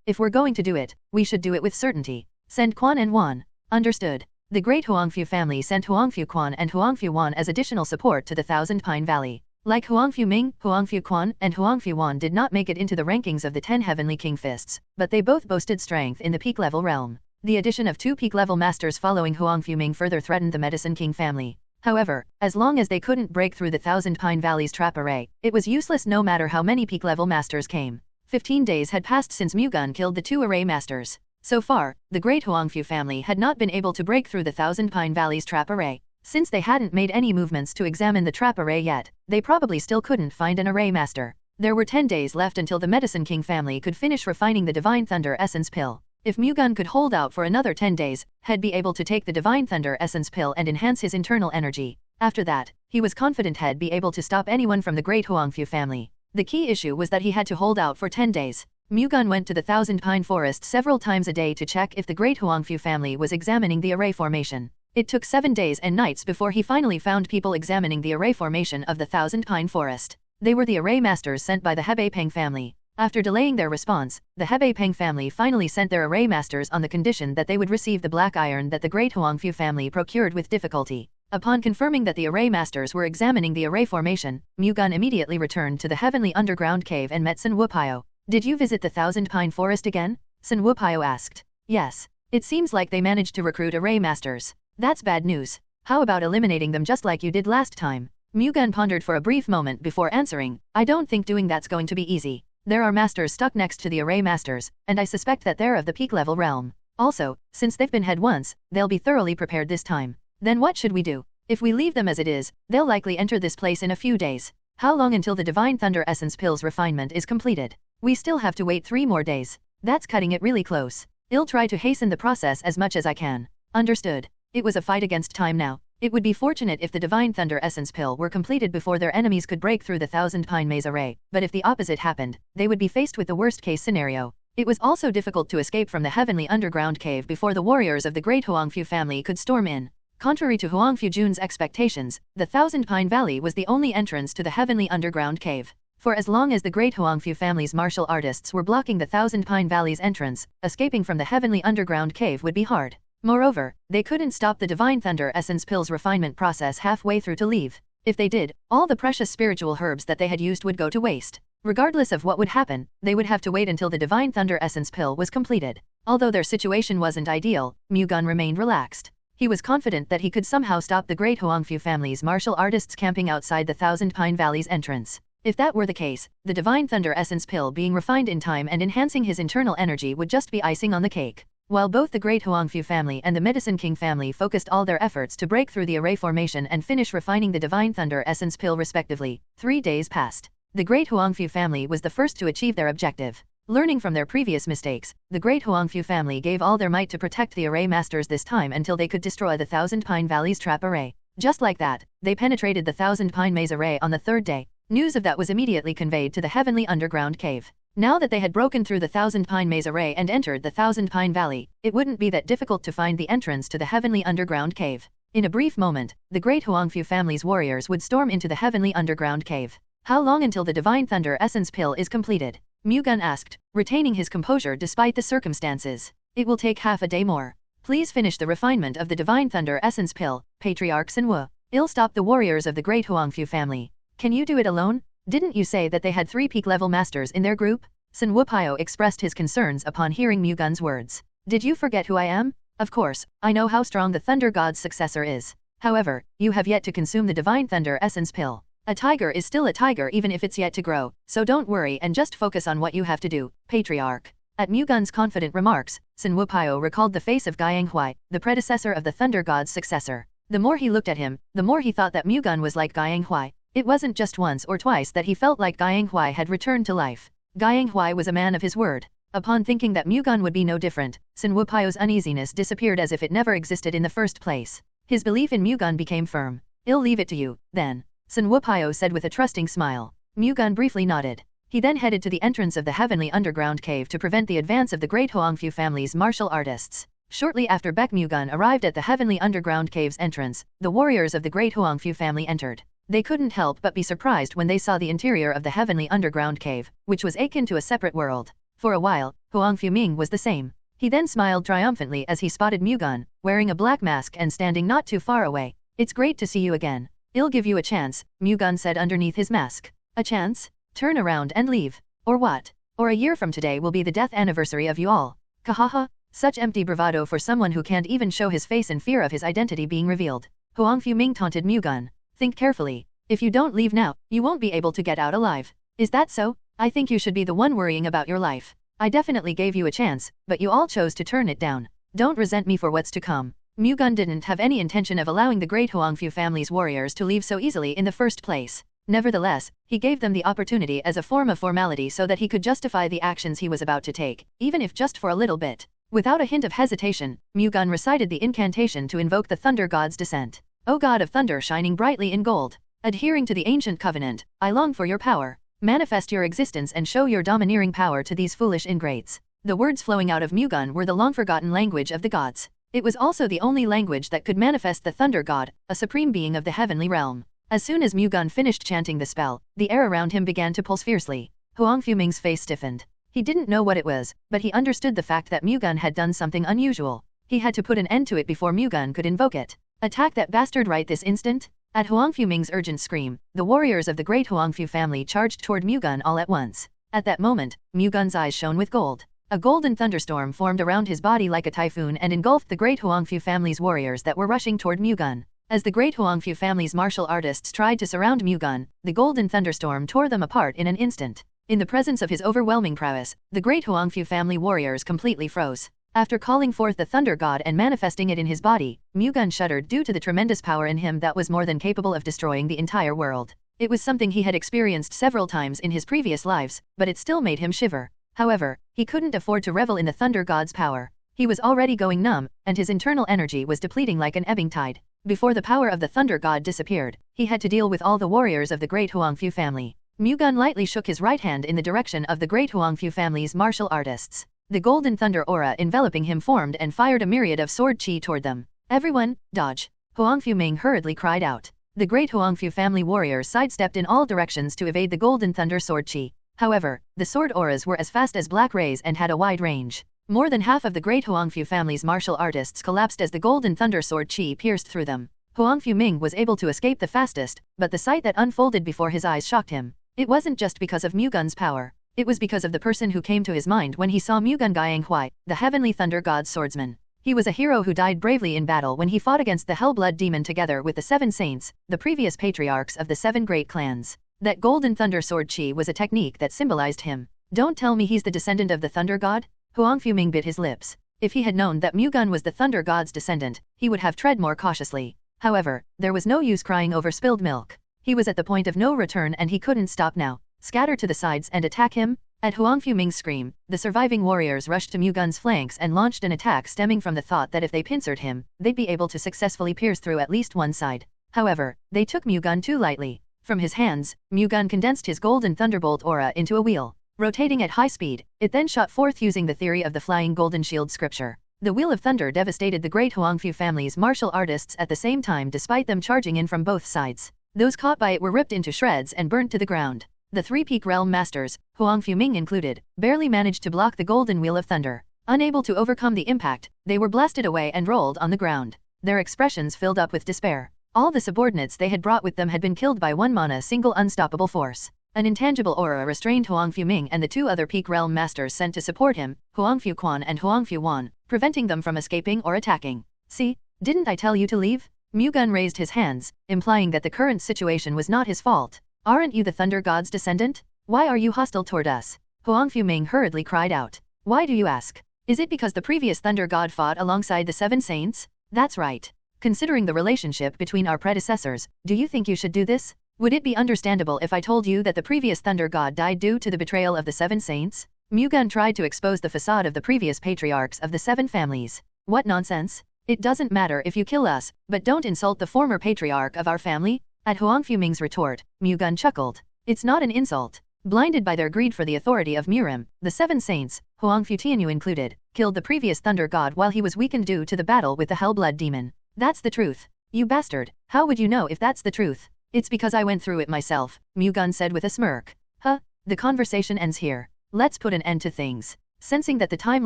If we're going to do it, we should do it with certainty. Send Quan and Wan. Understood. The great Huangfu family sent Huangfu Quan and Huangfu Wan as additional support to the Thousand Pine Valley. Like Huangfu Ming, Huangfu Quan, and Huangfu Wan did not make it into the rankings of the 10 Heavenly King Fists, but they both boasted strength in the peak level realm. The addition of 2 peak level masters following Huangfu Ming further threatened the Medicine King family. However, as long as they couldn't break through the Thousand Pine Valley's trap array, it was useless no matter how many peak level masters came. 15 days had passed since Mu-Gun killed the 2 array masters. So far, the great Huangfu family had not been able to break through the Thousand Pine Valley's trap array. Since they hadn't made any movements to examine the trap array yet, they probably still couldn't find an array master. There were 10 days left until the Medicine King family could finish refining the Divine Thunder Essence Pill. If Mu-Gun could hold out for another 10 days, he'd be able to take the Divine Thunder Essence Pill and enhance his internal energy. After that, he was confident he'd be able to stop anyone from the Great Huangfu family. The key issue was that he had to hold out for 10 days. Mu-Gun went to the Thousand Pine Forest several times a day to check if the Great Huangfu family was examining the array formation. It took 7 days and nights before he finally found people examining the array formation of the Thousand Pine Forest. They were the array masters sent by the Hebei-Peng family. After delaying their response, the Hebei-Peng family finally sent their array masters on the condition that they would receive the black iron that the Great Huangfu family procured with difficulty. Upon confirming that the array masters were examining the array formation, Mu-Gun immediately returned to the heavenly underground cave and met Sun Wupayo. Did you visit the Thousand Pine Forest again? Sun Wupayo asked. Yes. It seems like they managed to recruit array masters. That's bad news. How about eliminating them just like you did last time? Mu-Gun pondered for a brief moment before answering, I don't think doing that's going to be easy. There are masters stuck next to the array masters, and I suspect that they're of the peak level realm. Also, since they've been had once, they'll be thoroughly prepared this time. Then what should we do? If we leave them as it is, they'll likely enter this place in a few days. How long until the Divine Thunder Essence Pill's refinement is completed? We still have to wait 3 more days. That's cutting it really close. I'll try to hasten the process as much as I can. Understood. It was a fight against time now. It would be fortunate if the Divine Thunder Essence Pill were completed before their enemies could break through the Thousand Pine Maze array, but if the opposite happened, they would be faced with the worst-case scenario. It was also difficult to escape from the heavenly underground cave before the warriors of the Great Huangfu family could storm in. Contrary to Huangfu Jun's expectations, the Thousand Pine Valley was the only entrance to the heavenly underground cave. For as long as the Great Huangfu family's martial artists were blocking the Thousand Pine Valley's entrance, escaping from the heavenly underground cave would be hard. Moreover, they couldn't stop the Divine Thunder Essence Pill's refinement process halfway through to leave. If they did, all the precious spiritual herbs that they had used would go to waste. Regardless of what would happen, they would have to wait until the Divine Thunder Essence Pill was completed. Although their situation wasn't ideal, Mu-Gun remained relaxed. He was confident that he could somehow stop the Great Huangfu family's martial artists camping outside the Thousand Pine Valley's entrance. If that were the case, the Divine Thunder Essence Pill being refined in time and enhancing his internal energy would just be icing on the cake. While both the Great Huangfu family and the Medicine King family focused all their efforts to break through the array formation and finish refining the Divine Thunder Essence Pill respectively, 3 days passed. The Great Huangfu family was the first to achieve their objective. Learning from their previous mistakes, the Great Huangfu family gave all their might to protect the array masters this time until they could destroy the Thousand Pine Valley's trap array. Just like that, they penetrated the Thousand Pine Maze array on the 3rd day. News of that was immediately conveyed to the heavenly underground cave. Now that they had broken through the Thousand Pine Maze array and entered the Thousand Pine Valley, it wouldn't be that difficult to find the entrance to the heavenly underground cave. In a brief moment, the Great Huangfu family's warriors would storm into the heavenly underground cave. How long until the Divine Thunder Essence Pill is completed? Mu-Gun asked, retaining his composure despite the circumstances. It will take half a day more. Please finish the refinement of the Divine Thunder Essence Pill, patriarchs and I'll stop the warriors of the Great Huangfu family. Can you do it alone? Didn't you say that they had 3 peak-level masters in their group? Sun Wupayo expressed his concerns upon hearing Mu-Gun's words. Did you forget who I am? Of course, I know how strong the Thunder God's successor is. However, you have yet to consume the Divine Thunder Essence Pill. A tiger is still a tiger even if it's yet to grow, so don't worry and just focus on what you have to do, patriarch. At Mu-Gun's confident remarks, Sun Wupayo recalled the face of Guiyang Huai, the predecessor of the Thunder God's successor. The more he looked at him, the more he thought that Mu-Gun was like Guiyang Huai. It wasn't just once or twice that he felt like Guiyang Huai had returned to life. Guiyang Huai was a man of his word. Upon thinking that Mu-Gun would be no different, Sun Wupayo's uneasiness disappeared as if it never existed in the first place. His belief in Mu-Gun became firm. I'll leave it to you, then. Sun Wupayo said with a trusting smile. Mu-Gun briefly nodded. He then headed to the entrance of the heavenly underground cave to prevent the advance of the Great Huangfu family's martial artists. Shortly after Baek Mu-Gun arrived at the heavenly underground cave's entrance, the warriors of the Great Huangfu family entered. They couldn't help but be surprised when they saw the interior of the heavenly underground cave, which was akin to a separate world. For a while, Huangfu Ming was the same. He then smiled triumphantly as he spotted Mu-Gun, wearing a black mask and standing not too far away. It's great to see you again. I'll give you a chance, Mu-Gun said underneath his mask. A chance? Turn around and leave. Or what? Or a year from today will be the death anniversary of you all. Kahaha. Such empty bravado for someone who can't even show his face in fear of his identity being revealed. Huangfu Ming taunted Mu-Gun. Think carefully. If you don't leave now, you won't be able to get out alive. Is that so? I think you should be the one worrying about your life. I definitely gave you a chance, but you all chose to turn it down. Don't resent me for what's to come. Mu-Gun didn't have any intention of allowing the great Huangfu family's warriors to leave so easily in the first place. Nevertheless, he gave them the opportunity as a form of formality so that he could justify the actions he was about to take, even if just for a little bit. Without a hint of hesitation, Mu-Gun recited the incantation to invoke the Thunder God's descent. O God of Thunder shining brightly in gold, adhering to the ancient covenant, I long for your power. Manifest your existence and show your domineering power to these foolish ingrates. The words flowing out of Mu-Gun were the long-forgotten language of the gods. It was also the only language that could manifest the Thunder God, a supreme being of the heavenly realm. As soon as Mu-Gun finished chanting the spell, the air around him began to pulse fiercely. Huangfu Ming's face stiffened. He didn't know what it was, but he understood the fact that Mu-Gun had done something unusual. He had to put an end to it before Mu-Gun could invoke it. Attack that bastard right this instant! At Huangfu Ming's urgent scream, the warriors of the great Huangfu family charged toward Mu-Gun all at once. At that moment, Mu-Gun's eyes shone with gold. A golden thunderstorm formed around his body like a typhoon and engulfed the great Huangfu family's warriors that were rushing toward Mu-Gun. As the great Huangfu family's martial artists tried to surround Mu-Gun, the golden thunderstorm tore them apart in an instant. In the presence of his overwhelming prowess, the great Huangfu family warriors completely froze. After calling forth the Thunder God and manifesting it in his body, Mu-Gun shuddered due to the tremendous power in him that was more than capable of destroying the entire world. It was something he had experienced several times in his previous lives, but it still made him shiver. However, he couldn't afford to revel in the Thunder God's power. He was already going numb, and his internal energy was depleting like an ebbing tide. Before the power of the Thunder God disappeared, he had to deal with all the warriors of the great Huangfu family. Mu-Gun lightly shook his right hand in the direction of the great Huangfu family's martial artists. The golden thunder aura enveloping him formed and fired a myriad of sword chi toward them. Everyone, dodge! Huangfu Ming hurriedly cried out. The great Huangfu family warriors sidestepped in all directions to evade the golden thunder sword chi. However, the sword auras were as fast as black rays and had a wide range. More than half of the great Huangfu family's martial artists collapsed as the golden thunder sword chi pierced through them. Huangfu Ming was able to escape the fastest, but the sight that unfolded before his eyes shocked him. It wasn't just because of Mu-Gun's power. It was because of the person who came to his mind when he saw Mu-Gun Guiyanghuai, the heavenly thunder god's swordsman. He was a hero who died bravely in battle when he fought against the Hellblood demon together with the 7 saints, the previous patriarchs of the 7 great clans. That golden thunder sword chi was a technique that symbolized him. Don't tell me he's the descendant of the thunder god? Huangfu Ming bit his lips. If he had known that Mu-Gun was the thunder god's descendant, he would have tread more cautiously. However, there was no use crying over spilled milk. He was at the point of no return and he couldn't stop now. Scatter to the sides and attack him? At Huangfu Ming's scream, the surviving warriors rushed to Mu-Gun's flanks and launched an attack stemming from the thought that if they pincered him, they'd be able to successfully pierce through at least one side. However, they took Mu-Gun too lightly. From his hands, Mu-Gun condensed his golden thunderbolt aura into a wheel. Rotating at high speed, it then shot forth using the theory of the flying golden shield scripture. The Wheel of Thunder devastated the great Huangfu family's martial artists at the same time despite them charging in from both sides. Those caught by it were ripped into shreds and burnt to the ground. The 3 Peak Realm Masters, Huangfu Ming included, barely managed to block the golden Wheel of Thunder. Unable to overcome the impact, they were blasted away and rolled on the ground. Their expressions filled up with despair. All the subordinates they had brought with them had been killed by one mana single unstoppable force. An intangible aura restrained Huangfu Ming and the 2 other Peak Realm Masters sent to support him, Huangfu Quan and Huangfu Wan, preventing them from escaping or attacking. See, didn't I tell you to leave? Mu-Gun raised his hands, implying that the current situation was not his fault. Aren't you the Thunder God's descendant? Why are you hostile toward us? Huangfu Ming hurriedly cried out. Why do you ask? Is it because the previous Thunder God fought alongside the 7 saints? That's right. Considering the relationship between our predecessors, do you think you should do this? Would it be understandable if I told you that the previous Thunder God died due to the betrayal of the 7 saints? Mu-Gun tried to expose the facade of the previous patriarchs of the 7 families. What nonsense? It doesn't matter if you kill us, but don't insult the former patriarch of our family? At Huangfu Ming's retort, Mu-Gun chuckled. It's not an insult. Blinded by their greed for the authority of Murim, the 7 saints, Huangfu Tianyu included, killed the previous Thunder God while he was weakened due to the battle with the Hellblood demon. That's the truth. You bastard, how would you know if that's the truth? It's because I went through it myself, Mu-Gun said with a smirk. Huh, the conversation ends here. Let's put an end to things. Sensing that the time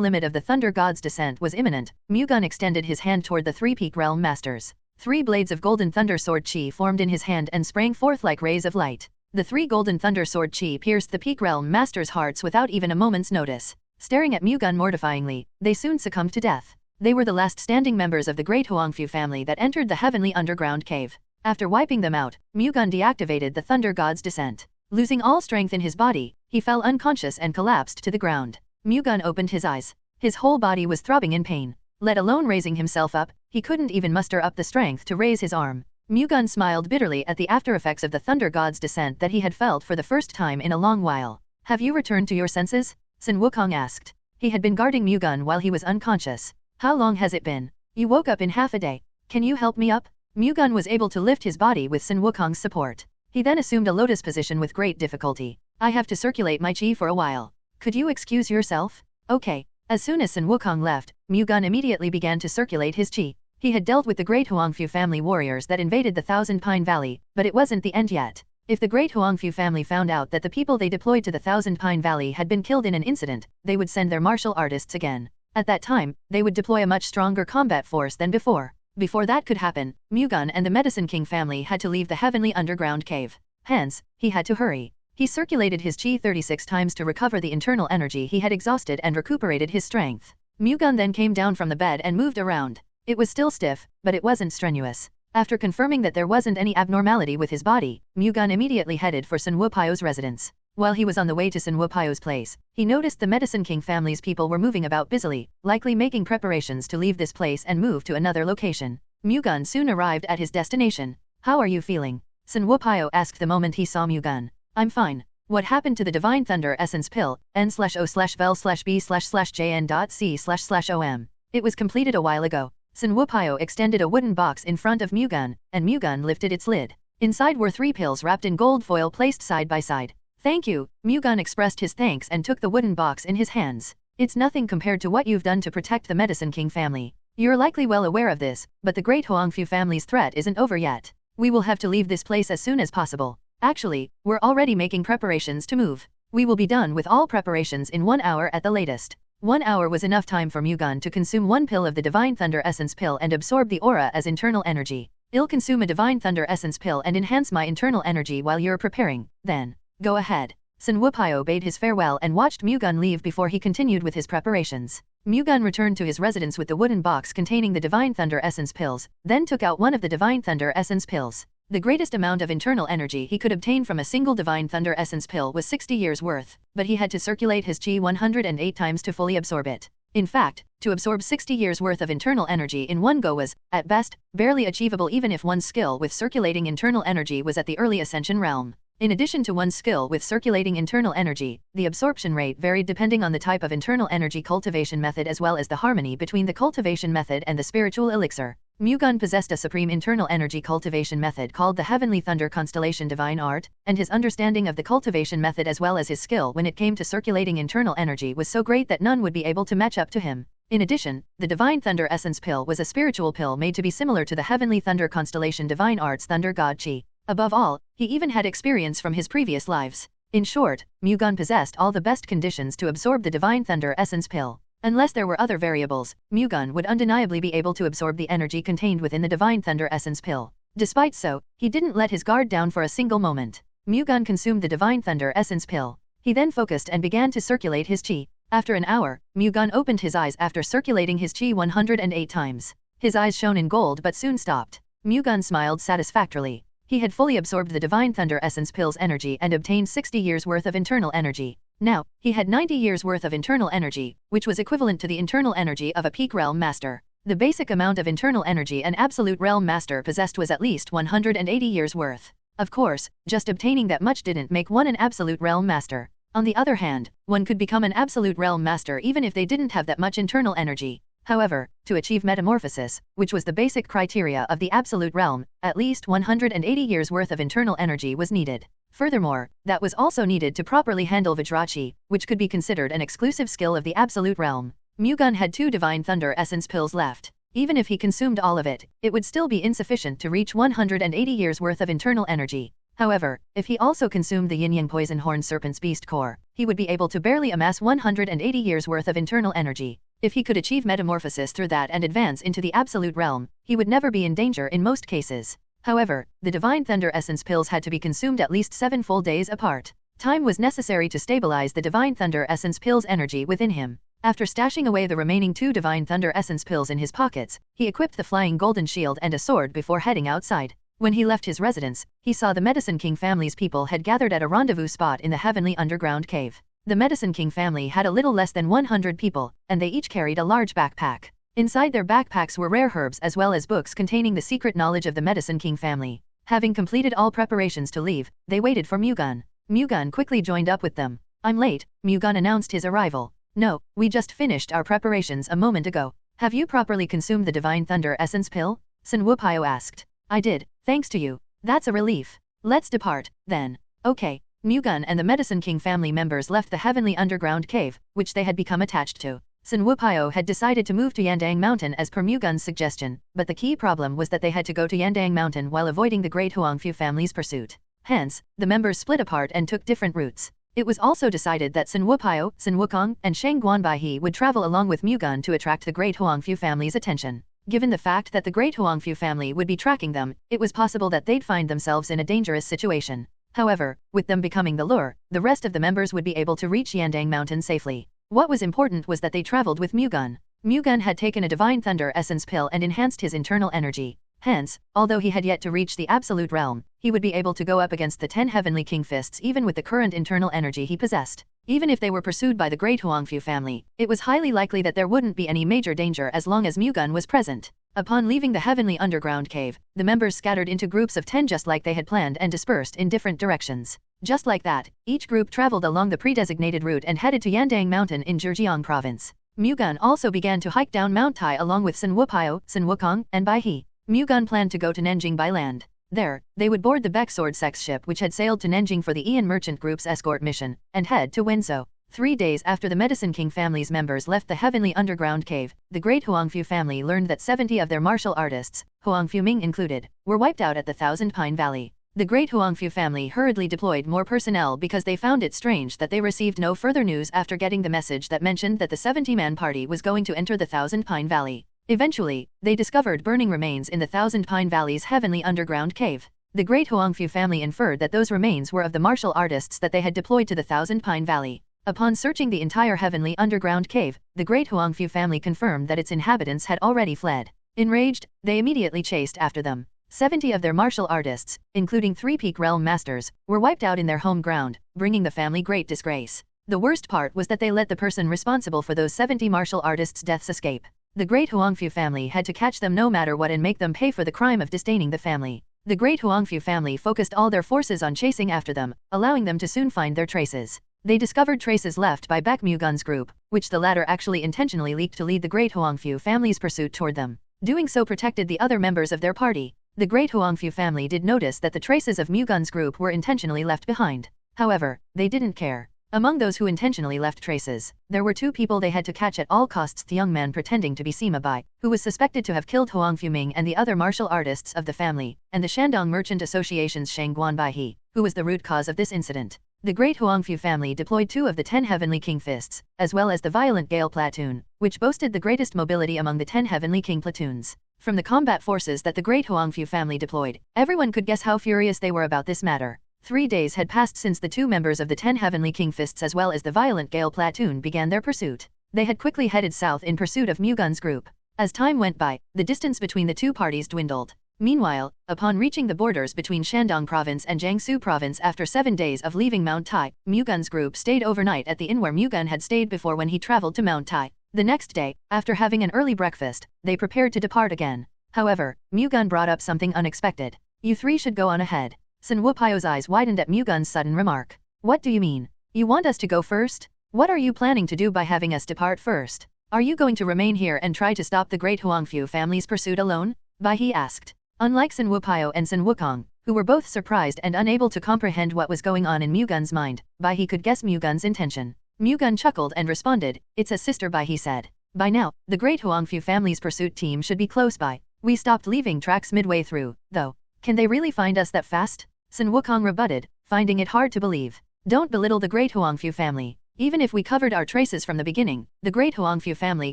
limit of the Thunder God's descent was imminent, Mu-Gun extended his hand toward the 3 Peak Realm Masters. 3 blades of golden thunder sword chi formed in his hand and sprang forth like rays of light. The 3 golden thunder sword chi pierced the Peak Realm Masters' hearts without even a moment's notice. Staring at Mu-Gun mortifyingly, they soon succumbed to death. They were the last standing members of the great Huangfu family that entered the heavenly underground cave. After wiping them out, Mu-Gun deactivated the Thunder God's descent. Losing all strength in his body, he fell unconscious and collapsed to the ground. Mu-Gun opened his eyes. His whole body was throbbing in pain. Let alone raising himself up, he couldn't even muster up the strength to raise his arm. Mu-Gun smiled bitterly at the aftereffects of the Thunder God's descent that he had felt for the first time in a long while. Have you returned to your senses? Sun Wukong asked. He had been guarding Mu-Gun while he was unconscious. How long has it been? You woke up in half a day. Can you help me up? Mu-Gun was able to lift his body with Sun Wukong's support. He then assumed a lotus position with great difficulty. I have to circulate my chi for a while. Could you excuse yourself? Okay. As soon as Sun Wukong left, Mu-Gun immediately began to circulate his chi. He had dealt with the great Huangfu family warriors that invaded the Thousand Pine Valley, but it wasn't the end yet. If the great Huangfu family found out that the people they deployed to the Thousand Pine Valley had been killed in an incident, they would send their martial artists again. At that time, they would deploy a much stronger combat force than before. Before that could happen, Mu-Gun and the Medicine King family had to leave the heavenly underground cave. Hence, he had to hurry. He circulated his chi 36 times to recover the internal energy he had exhausted and recuperated his strength. Mu-Gun then came down from the bed and moved around. It was still stiff, but it wasn't strenuous. After confirming that there wasn't any abnormality with his body, Mu-Gun immediately headed for Sun Wupio's residence. While he was on the way to Sun Wupio's place, he noticed the Medicine King family's people were moving about busily, likely making preparations to leave this place and move to another location. Mu-Gun soon arrived at his destination. How are you feeling? Sun Wupio asked the moment he saw Mu-Gun. I'm fine. What happened to the Divine Thunder Essence Pill, n/o/vel/b/jn.c//om? It was completed a while ago. Sun Wupio extended a wooden box in front of Mu-Gun, and Mu-Gun lifted its lid. Inside were 3 pills wrapped in gold foil placed side by side. Thank you, Mu-Gun expressed his thanks and took the wooden box in his hands. It's nothing compared to what you've done to protect the Medicine King family. You're likely well aware of this, but the great Huangfu family's threat isn't over yet. We will have to leave this place as soon as possible. Actually, we're already making preparations to move. We will be done with all preparations in 1 hour at the latest. 1 hour was enough time for Mu-Gun to consume 1 pill of the Divine Thunder Essence Pill and absorb the aura as internal energy. I'll consume a Divine Thunder Essence Pill and enhance my internal energy while you're preparing, then. Go ahead. Sun Wupio bade his farewell and watched Mu-Gun leave before he continued with his preparations. Mu-Gun returned to his residence with the wooden box containing the Divine Thunder Essence Pills, then took out one of the Divine Thunder Essence Pills. The greatest amount of internal energy he could obtain from a single Divine Thunder Essence Pill was 60 years worth, but he had to circulate his chi 108 times to fully absorb it. In fact, to absorb 60 years worth of internal energy in one go was, at best, barely achievable even if one's skill with circulating internal energy was at the early Ascension realm. In addition to one's skill with circulating internal energy, the absorption rate varied depending on the type of internal energy cultivation method as well as the harmony between the cultivation method and the spiritual elixir. Mu-Gun possessed a supreme internal energy cultivation method called the Heavenly Thunder Constellation Divine Art, and his understanding of the cultivation method as well as his skill when it came to circulating internal energy was so great that none would be able to match up to him. In addition, the Divine Thunder Essence Pill was a spiritual pill made to be similar to the Heavenly Thunder Constellation Divine Art's Thunder God Chi. Above all, he even had experience from his previous lives. In short, Mu-Gun possessed all the best conditions to absorb the Divine Thunder Essence Pill. Unless there were other variables, Mu-Gun would undeniably be able to absorb the energy contained within the Divine Thunder Essence Pill. Despite so, he didn't let his guard down for a single moment. Mu-Gun consumed the Divine Thunder Essence Pill. He then focused and began to circulate his chi. After an hour, Mu-Gun opened his eyes after circulating his chi 108 times. His eyes shone in gold but soon stopped. Mu-Gun smiled satisfactorily. He had fully absorbed the Divine Thunder Essence Pill's energy and obtained 60 years worth of internal energy. Now, he had 90 years worth of internal energy, which was equivalent to the internal energy of a peak realm master. The basic amount of internal energy an absolute realm master possessed was at least 180 years worth. Of course, just obtaining that much didn't make one an absolute realm master. On the other hand, one could become an absolute realm master even if they didn't have that much internal energy. However, to achieve metamorphosis, which was the basic criteria of the absolute realm, at least 180 years worth of internal energy was needed. Furthermore, that was also needed to properly handle Vajrachi, which could be considered an exclusive skill of the absolute realm. Mu-Gun had 2 Divine Thunder Essence Pills left. Even if he consumed all of it, it would still be insufficient to reach 180 years worth of internal energy. However, if he also consumed the Yin-Yang Poison Horn Serpent's Beast Core, he would be able to barely amass 180 years worth of internal energy. If he could achieve metamorphosis through that and advance into the absolute realm, he would never be in danger in most cases. However, the Divine Thunder Essence Pills had to be consumed at least 7 full days apart. Time was necessary to stabilize the Divine Thunder Essence Pills' energy within him. After stashing away the remaining 2 Divine Thunder Essence Pills in his pockets, he equipped the flying golden shield and a sword before heading outside. When he left his residence, he saw the Medicine King family's people had gathered at a rendezvous spot in the heavenly underground cave. The Medicine King family had a little less than 100 people, and they each carried a large backpack. Inside their backpacks were rare herbs as well as books containing the secret knowledge of the Medicine King family. Having completed all preparations to leave, they waited for Mu-Gun. Mu-Gun quickly joined up with them. "I'm late," Mu-Gun announced his arrival. "No, we just finished our preparations a moment ago. Have you properly consumed the Divine Thunder Essence pill?" Sun Wukao asked. "I did, thanks to you. That's a relief. Let's depart, then." "Okay." Mu-Gun and the Medicine King family members left the heavenly underground cave, which they had become attached to. Sun Wukao had decided to move to Yandang Mountain as per Mu-Gun's suggestion, but the key problem was that they had to go to Yandang Mountain while avoiding the great Huangfu family's pursuit. Hence, the members split apart and took different routes. It was also decided that Sun Wukao, Sun Wukong, and Sheng Guanbaihe would travel along with Mu-Gun to attract the great Huangfu family's attention. Given the fact that the great Huangfu family would be tracking them, it was possible that they'd find themselves in a dangerous situation. However, with them becoming the lure, the rest of the members would be able to reach Yandang Mountain safely. What was important was that they traveled with Mu-Gun. Mu-Gun had taken a Divine Thunder Essence pill and enhanced his internal energy. Hence, although he had yet to reach the Absolute Realm, he would be able to go up against the 10 Heavenly King Fists even with the current internal energy he possessed. Even if they were pursued by the great Huangfu family, it was highly likely that there wouldn't be any major danger as long as Mu-Gun was present. Upon leaving the heavenly underground cave, the members scattered into groups of 10 just like they had planned and dispersed in different directions. Just like that, each group traveled along the pre-designated route and headed to Yandang Mountain in Zhejiang province. Mu-Gun also began to hike down Mount Tai along with Sun Wukao, Sun Wukong, and Baihe. Mu-Gun planned to go to Nanjing by land. There, they would board the Baek Sword Sex ship which had sailed to Nanjing for the Ian Merchant Group's escort mission, and head to Wenzhou. 3 days after the Medicine King family's members left the heavenly underground cave, the great Huangfu family learned that 70 of their martial artists, Huangfu Ming included, were wiped out at the Thousand Pine Valley. The great Huangfu family hurriedly deployed more personnel because they found it strange that they received no further news after getting the message that mentioned that the 70-man party was going to enter the Thousand Pine Valley. Eventually, they discovered burning remains in the Thousand Pine Valley's heavenly underground cave. The great Huangfu family inferred that those remains were of the martial artists that they had deployed to the Thousand Pine Valley. Upon searching the entire heavenly underground cave, the great Huangfu family confirmed that its inhabitants had already fled. Enraged, they immediately chased after them. 70 of their martial artists, including 3 peak realm masters, were wiped out in their home ground, bringing the family great disgrace. The worst part was that they let the person responsible for those 70 martial artists' deaths escape. The great Huangfu family had to catch them no matter what and make them pay for the crime of disdaining the family. The great Huangfu family focused all their forces on chasing after them, allowing them to soon find their traces. They discovered traces left by Baek Mu-Gun's group, which the latter actually intentionally leaked to lead the great Huangfu family's pursuit toward them. Doing so protected the other members of their party. The great Huangfu family did notice that the traces of Mu-Gun's group were intentionally left behind. However, they didn't care. Among those who intentionally left traces, there were 2 people they had to catch at all costs: the young man pretending to be Sima Bai, who was suspected to have killed Huangfu Ming and the other martial artists of the family, and the Shandong Merchant Association's Sheng Guanbaihe, who was the root cause of this incident. The great Huangfu family deployed 2 of the 10 Heavenly King Fists, as well as the Violent Gale platoon, which boasted the greatest mobility among the 10 Heavenly King platoons. From the combat forces that the great Huangfu family deployed, everyone could guess how furious they were about this matter. 3 days had passed since the 2 members of the 10 Heavenly King Fists as well as the Violent Gale platoon began their pursuit. They had quickly headed south in pursuit of Mu-Gun's group. As time went by, the distance between the 2 parties dwindled. Meanwhile, upon reaching the borders between Shandong Province and Jiangsu Province after 7 days of leaving Mount Tai, Mu-Gun's group stayed overnight at the inn where Mu-Gun had stayed before when he traveled to Mount Tai. The next day, after having an early breakfast, they prepared to depart again. However, Mu-Gun brought up something unexpected. "You 3 should go on ahead." Sun Wupao's eyes widened at Mu-Gun's sudden remark. "What do you mean? You want us to go first? What are you planning to do by having us depart first? Are you going to remain here and try to stop the great Huangfu family's pursuit alone?" Baihe asked. Unlike Sun Wupao and Sun Wukong, who were both surprised and unable to comprehend what was going on in Mu-Gun's mind, Baihe could guess Mu-Gun's intention. Mu-Gun chuckled and responded, "It's a sister," Baihe said. "By now, the great Huangfu family's pursuit team should be close by. We stopped leaving tracks midway through, though. Can they really find us that fast?" Sun Wukong rebutted, finding it hard to believe. "Don't belittle the great Huangfu family. Even if we covered our traces from the beginning, the great Huangfu family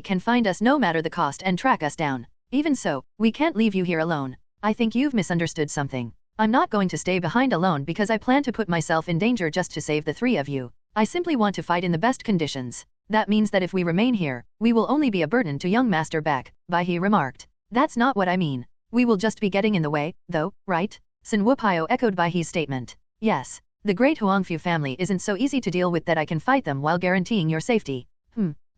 can find us no matter the cost and track us down. Even so, we can't leave you here alone. I think you've misunderstood something. I'm not going to stay behind alone because I plan to put myself in danger just to save the 3 of you. I simply want to fight in the best conditions. That means that if we remain here, we will only be a burden to young Master Baek," Baihe remarked. "That's not what I mean. We will just be getting in the way, though, right?" Sun Wupao echoed Baihe's statement. "Yes. The great Huangfu family isn't so easy to deal with that I can fight them while guaranteeing your safety."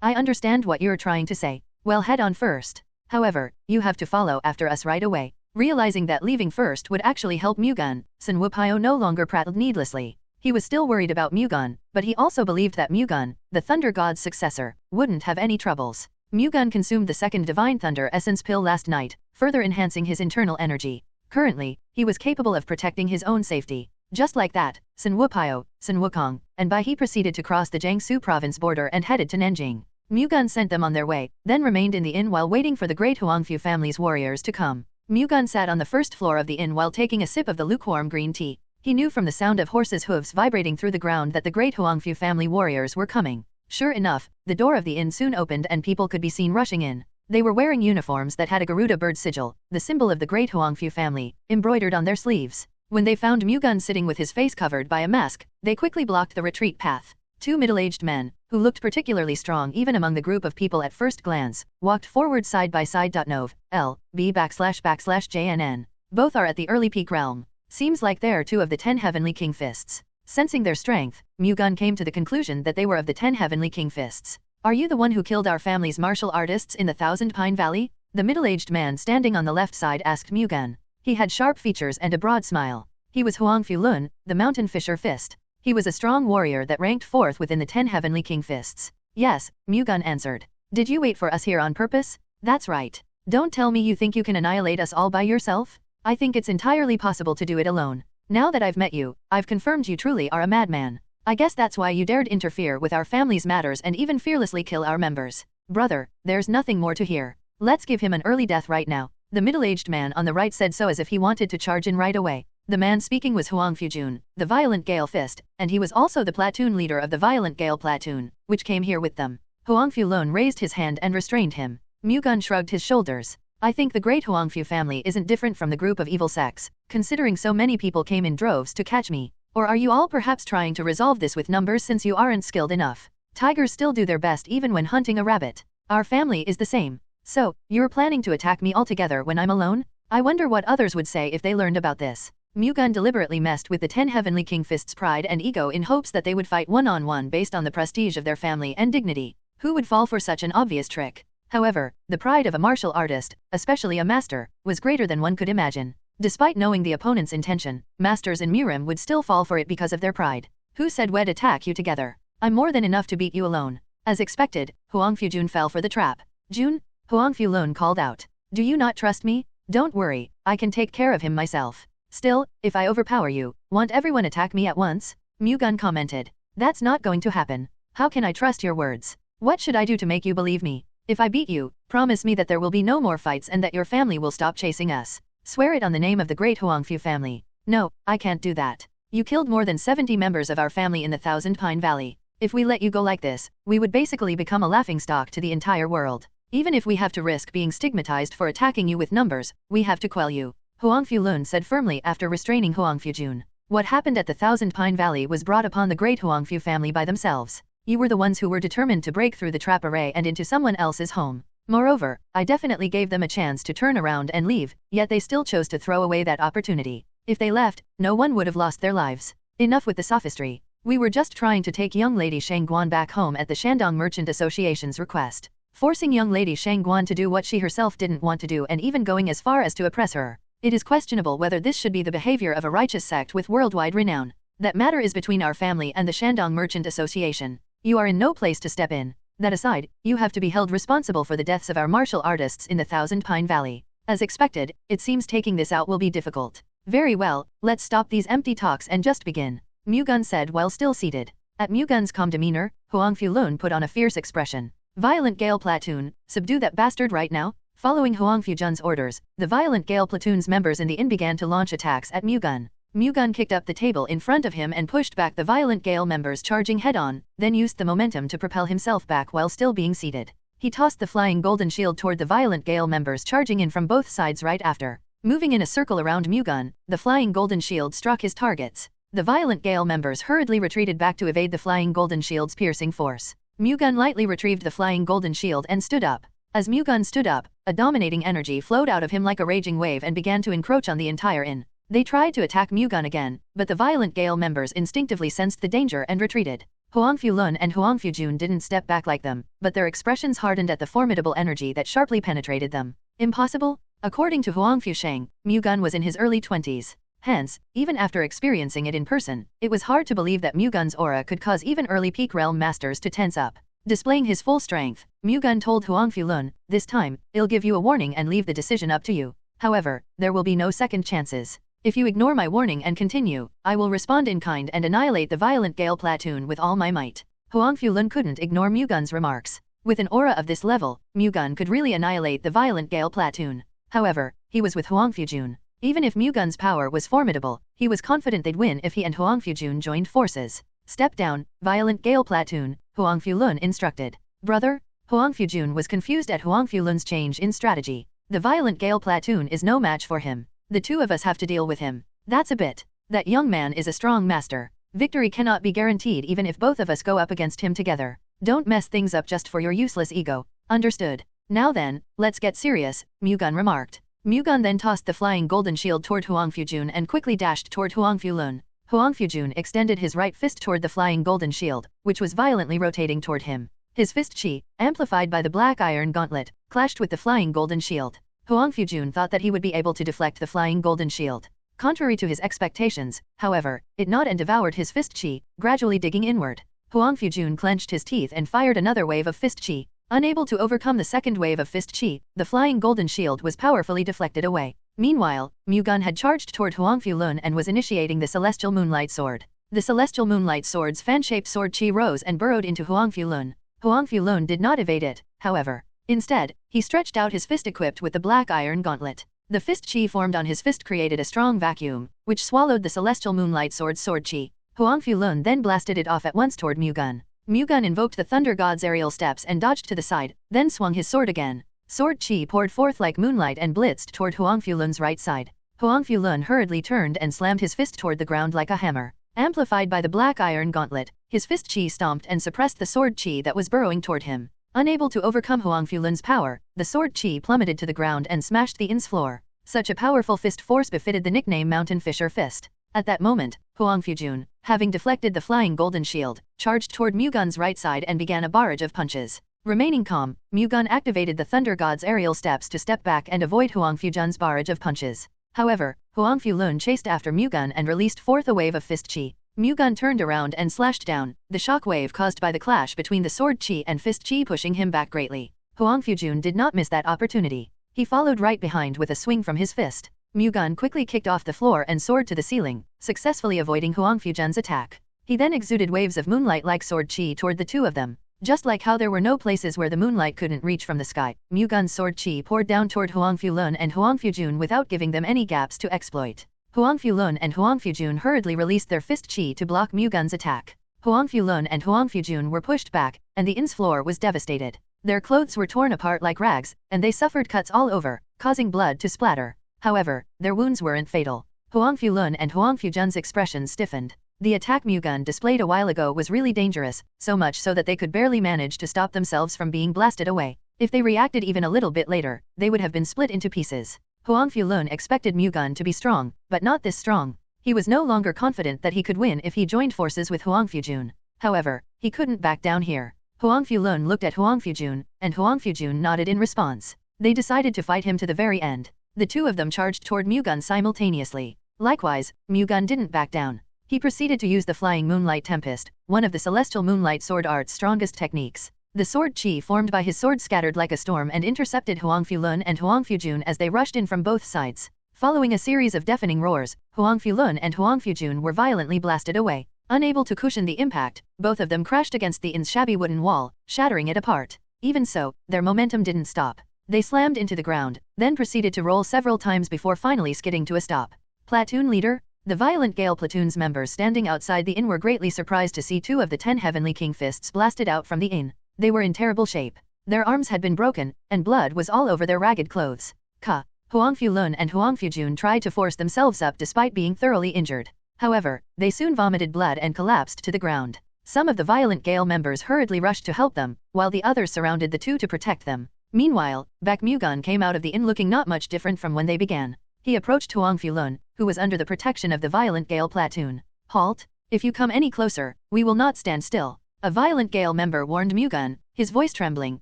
I understand what you're trying to say. Well, head on first. However, you have to follow after us right away. Realizing that leaving first would actually help Mu-Gun, Sun Wukao no longer prattled needlessly. He was still worried about Mu-Gun, but he also believed that Mu-Gun, the Thunder God's successor, wouldn't have any troubles. Mu-Gun consumed the second Divine Thunder Essence pill last night, further enhancing his internal energy. Currently, he was capable of protecting his own safety. Just like that, Sun Wukao, Sun Wukong, and Bai He proceeded to cross the Jiangsu province border and headed to Nanjing. Mu-Gun sent them on their way, then remained in the inn while waiting for the great Huangfu family's warriors to come. Mu-Gun sat on the first floor of the inn while taking a sip of the lukewarm green tea. He knew from the sound of horses' hooves vibrating through the ground that the great Huangfu family warriors were coming. Sure enough, the door of the inn soon opened and people could be seen rushing in. They were wearing uniforms that had a Garuda bird sigil, the symbol of the great Huangfu family, embroidered on their sleeves. When they found Mu-Gun sitting with his face covered by a mask, they quickly blocked the retreat path. Two middle-aged men, who looked particularly strong even among the group of people at first glance, walked forward side by side. Nov, L, B /JNN. Both are at the early peak realm. Seems like they're two of the 10 Heavenly King Fists. Sensing their strength, Mu-Gun came to the conclusion that they were of the 10 Heavenly King Fists. Are you the one who killed our family's martial artists in the Thousand Pine Valley? The middle-aged man standing on the left side asked Mu-Gun. He had sharp features and a broad smile. He was Huangfu Lun, the Mountain Fisher Fist. He was a strong warrior that ranked 4th within the 10 Heavenly King Fists. Yes, Mu-Gun answered. Did you wait for us here on purpose? That's right. Don't tell me you think you can annihilate us all by yourself? I think it's entirely possible to do it alone. Now that I've met you, I've confirmed you truly are a madman. I guess that's why you dared interfere with our family's matters and even fearlessly kill our members. Brother, there's nothing more to hear. Let's give him an early death right now. The middle-aged man on the right said so as if he wanted to charge in right away. The man speaking was Huangfu Jun, the Violent Gale Fist, and he was also the platoon leader of the Violent Gale Platoon, which came here with them. Huangfu Lun raised his hand and restrained him. Mu-Gun shrugged his shoulders. I think the great Huangfu family isn't different from the group of evil sects, considering so many people came in droves to catch me. Or are you all perhaps trying to resolve this with numbers since you aren't skilled enough? Tigers still do their best even when hunting a rabbit. Our family is the same. So, you're planning to attack me altogether when I'm alone? I wonder what others would say if they learned about this. Mu-Gun deliberately messed with the 10 Heavenly King Fists' pride and ego in hopes that they would fight one-on-one based on the prestige of their family and dignity. Who would fall for such an obvious trick? However, the pride of a martial artist, especially a master, was greater than one could imagine. Despite knowing the opponent's intention, masters in Murim would still fall for it because of their pride. Who said we'd attack you together? I'm more than enough to beat you alone. As expected, Huangfu Jun fell for the trap. Jun? Huangfu Lun called out. Do you not trust me? Don't worry, I can take care of him myself. Still, if I overpower you, won't everyone attack me at once? Mu-Gun commented. That's not going to happen. How can I trust your words? What should I do to make you believe me? If I beat you, promise me that there will be no more fights and that your family will stop chasing us. Swear it on the name of the great Huangfu family. No, I can't do that. You killed more than 70 members of our family in the Thousand Pine Valley. If we let you go like this, we would basically become a laughingstock to the entire world. Even if we have to risk being stigmatized for attacking you with numbers, we have to quell you. Huangfu Lun said firmly after restraining Huangfu Jun. What happened at the Thousand Pine Valley was brought upon the great Huangfu family by themselves. You were the ones who were determined to break through the trap array and into someone else's home. Moreover, I definitely gave them a chance to turn around and leave, yet they still chose to throw away that opportunity. If they left, no one would have lost their lives. Enough with the sophistry. We were just trying to take young lady Shang Guan back home at the Shandong Merchant Association's request. Forcing young lady Shang Guan to do what she herself didn't want to do and even going as far as to oppress her. It is questionable whether this should be the behavior of a righteous sect with worldwide renown. That matter is between our family and the Shandong Merchant Association. You are in no place to step in. That aside, you have to be held responsible for the deaths of our martial artists in the Thousand Pine Valley. As expected, it seems taking this out will be difficult. Very well, let's stop these empty talks and just begin. Mu-Gun said while still seated. At Mu-Gun's calm demeanor, Huangfu Lun put on a fierce expression. Violent Gale Platoon, subdue that bastard right now. Following Huangfu Jun's orders, the Violent Gale Platoon's members in the inn began to launch attacks at Mu-Gun. Mu-Gun kicked up the table in front of him and pushed back the Violent Gale members charging head-on, then used the momentum to propel himself back while still being seated. He tossed the flying golden shield toward the Violent Gale members charging in from both sides right after. Moving in a circle around Mu-Gun, the flying golden shield struck his targets. The Violent Gale members hurriedly retreated back to evade the flying golden shield's piercing force. Mu-Gun lightly retrieved the flying golden shield and stood up. As Mu-Gun stood up, a dominating energy flowed out of him like a raging wave and began to encroach on the entire inn. They tried to attack Mu-Gun again, but the Violent Gale members instinctively sensed the danger and retreated. Huang Fulun and Huang Fujun didn't step back like them, but their expressions hardened at the formidable energy that sharply penetrated them. Impossible? According to Huang Fusheng, Mu-Gun was in his early 20s. Hence, even after experiencing it in person, it was hard to believe that Mu-Gun's aura could cause even early peak realm masters to tense up. Displaying his full strength, Mu-Gun told Huang Fulun, "This time, I'll give you a warning and leave the decision up to you. However, there will be no second chances. If you ignore my warning and continue, I will respond in kind and annihilate the violent Gale platoon with all my might." Huang Fulun couldn't ignore Mu-Gun's remarks. With an aura of this level, Mu-Gun could really annihilate the violent Gale platoon. However, he was with Huang Fujun. Even if Mu-Gun's power was formidable, he was confident they'd win if he and Huang Fujun joined forces. "Step down, violent Gale platoon," Huang Fulun instructed. "Brother?" Huang Fujun was confused at Huang Fulun's change in strategy. "The violent Gale platoon is no match for him. The two of us have to deal with him." "That's a bit. That young man is a strong master. Victory cannot be guaranteed even if both of us go up against him together. Don't mess things up just for your useless ego." "Understood. Now then, let's get serious," Mu-Gun remarked. Mu-Gun then tossed the flying golden shield toward Huang Fujun and quickly dashed toward Huang Fulun. Huang Fujun extended his right fist toward the flying golden shield, which was violently rotating toward him. His fist chi, amplified by the black iron gauntlet, clashed with the flying golden shield. Huang Fujun thought that he would be able to deflect the flying golden shield. Contrary to his expectations, however, it gnawed and devoured his fist chi, gradually digging inward. Huang Fujun clenched his teeth and fired another wave of fist chi. Unable to overcome the second wave of fist chi, the flying golden shield was powerfully deflected away. Meanwhile, Mu-Gun had charged toward Huang Fulun and was initiating the Celestial Moonlight Sword. The Celestial Moonlight Sword's fan-shaped sword chi rose and burrowed into Huang Fulun. Huang Fulun did not evade it, however. Instead, he stretched out his fist equipped with the black iron gauntlet. The fist chi formed on his fist created a strong vacuum, which swallowed the Celestial Moonlight Sword's sword chi. Huang Fulun then blasted it off at once toward Mu-Gun. Mu-Gun invoked the Thunder God's aerial steps and dodged to the side, then swung his sword again. Sword chi poured forth like moonlight and blitzed toward Huang Fulun's right side. Huang Fulun hurriedly turned and slammed his fist toward the ground like a hammer. Amplified by the black iron gauntlet, his fist chi stomped and suppressed the sword chi that was burrowing toward him. Unable to overcome Huang Fulun's power, the sword chi plummeted to the ground and smashed the inn's floor. Such a powerful fist force befitted the nickname Mountain Fisher Fist. At that moment, Huang Fujun, having deflected the flying golden shield, charged toward Mu-Gun's right side and began a barrage of punches. Remaining calm, Mu-Gun activated the Thunder God's aerial steps to step back and avoid Huang Fujun's barrage of punches. However, Huang Fulun chased after Mu-Gun and released forth a wave of fist chi. Mu-Gun turned around and slashed down, the shock wave caused by the clash between the sword chi and fist chi pushing him back greatly. Huang Fujun did not miss that opportunity. He followed right behind with a swing from his fist. Mu-Gun quickly kicked off the floor and soared to the ceiling, successfully avoiding Huang Fujun's attack. He then exuded waves of moonlight like sword chi toward the two of them. Just like how there were no places where the moonlight couldn't reach from the sky, Mu-Gun's sword chi poured down toward Huang Fulun and Huang Fujun without giving them any gaps to exploit. Huang Fulun and Huang Fujun hurriedly released their fist chi to block Mu-Gun's attack. Huang Fulun and Huang Fujun were pushed back, and the inn's floor was devastated. Their clothes were torn apart like rags, and they suffered cuts all over, causing blood to splatter. However, their wounds weren't fatal. Huang Fulun and Huang Fujun's expressions stiffened. The attack Mu-Gun displayed a while ago was really dangerous, so much so that they could barely manage to stop themselves from being blasted away. If they reacted even a little bit later, they would have been split into pieces. Huang Fulun expected Mu-Gun to be strong, but not this strong. He was no longer confident that he could win if he joined forces with Huang Fujun. However, he couldn't back down here. Huang Fulun looked at Huang Fujun, and Huang Fujun nodded in response. They decided to fight him to the very end. The two of them charged toward Mu-Gun simultaneously. Likewise, Mu-Gun didn't back down. He proceeded to use the Flying Moonlight Tempest, one of the Celestial Moonlight Sword Art's strongest techniques. The sword chi formed by his sword scattered like a storm and intercepted Huang Fulun and Huang Fujun as they rushed in from both sides. Following a series of deafening roars, Huang Fulun and Huang Fujun were violently blasted away. Unable to cushion the impact, both of them crashed against the inn's shabby wooden wall, shattering it apart. Even so, their momentum didn't stop. They slammed into the ground, then proceeded to roll several times before finally skidding to a stop. Platoon leader? The violent Gale platoon's members standing outside the inn were greatly surprised to see 2 of the 10 Heavenly King fists blasted out from the inn. They were in terrible shape. Their arms had been broken, and blood was all over their ragged clothes. Huang Fulun and Huang Fujun tried to force themselves up despite being thoroughly injured. However, they soon vomited blood and collapsed to the ground. Some of the violent Gale members hurriedly rushed to help them, while the others surrounded the two to protect them. Meanwhile, Baek Mu-Gun came out of the inn looking not much different from when they began. He approached Huang Fulun, who was under the protection of the violent Gale platoon. "Halt! If you come any closer, we will not stand still." A violent Gale member warned Mu-Gun, his voice trembling,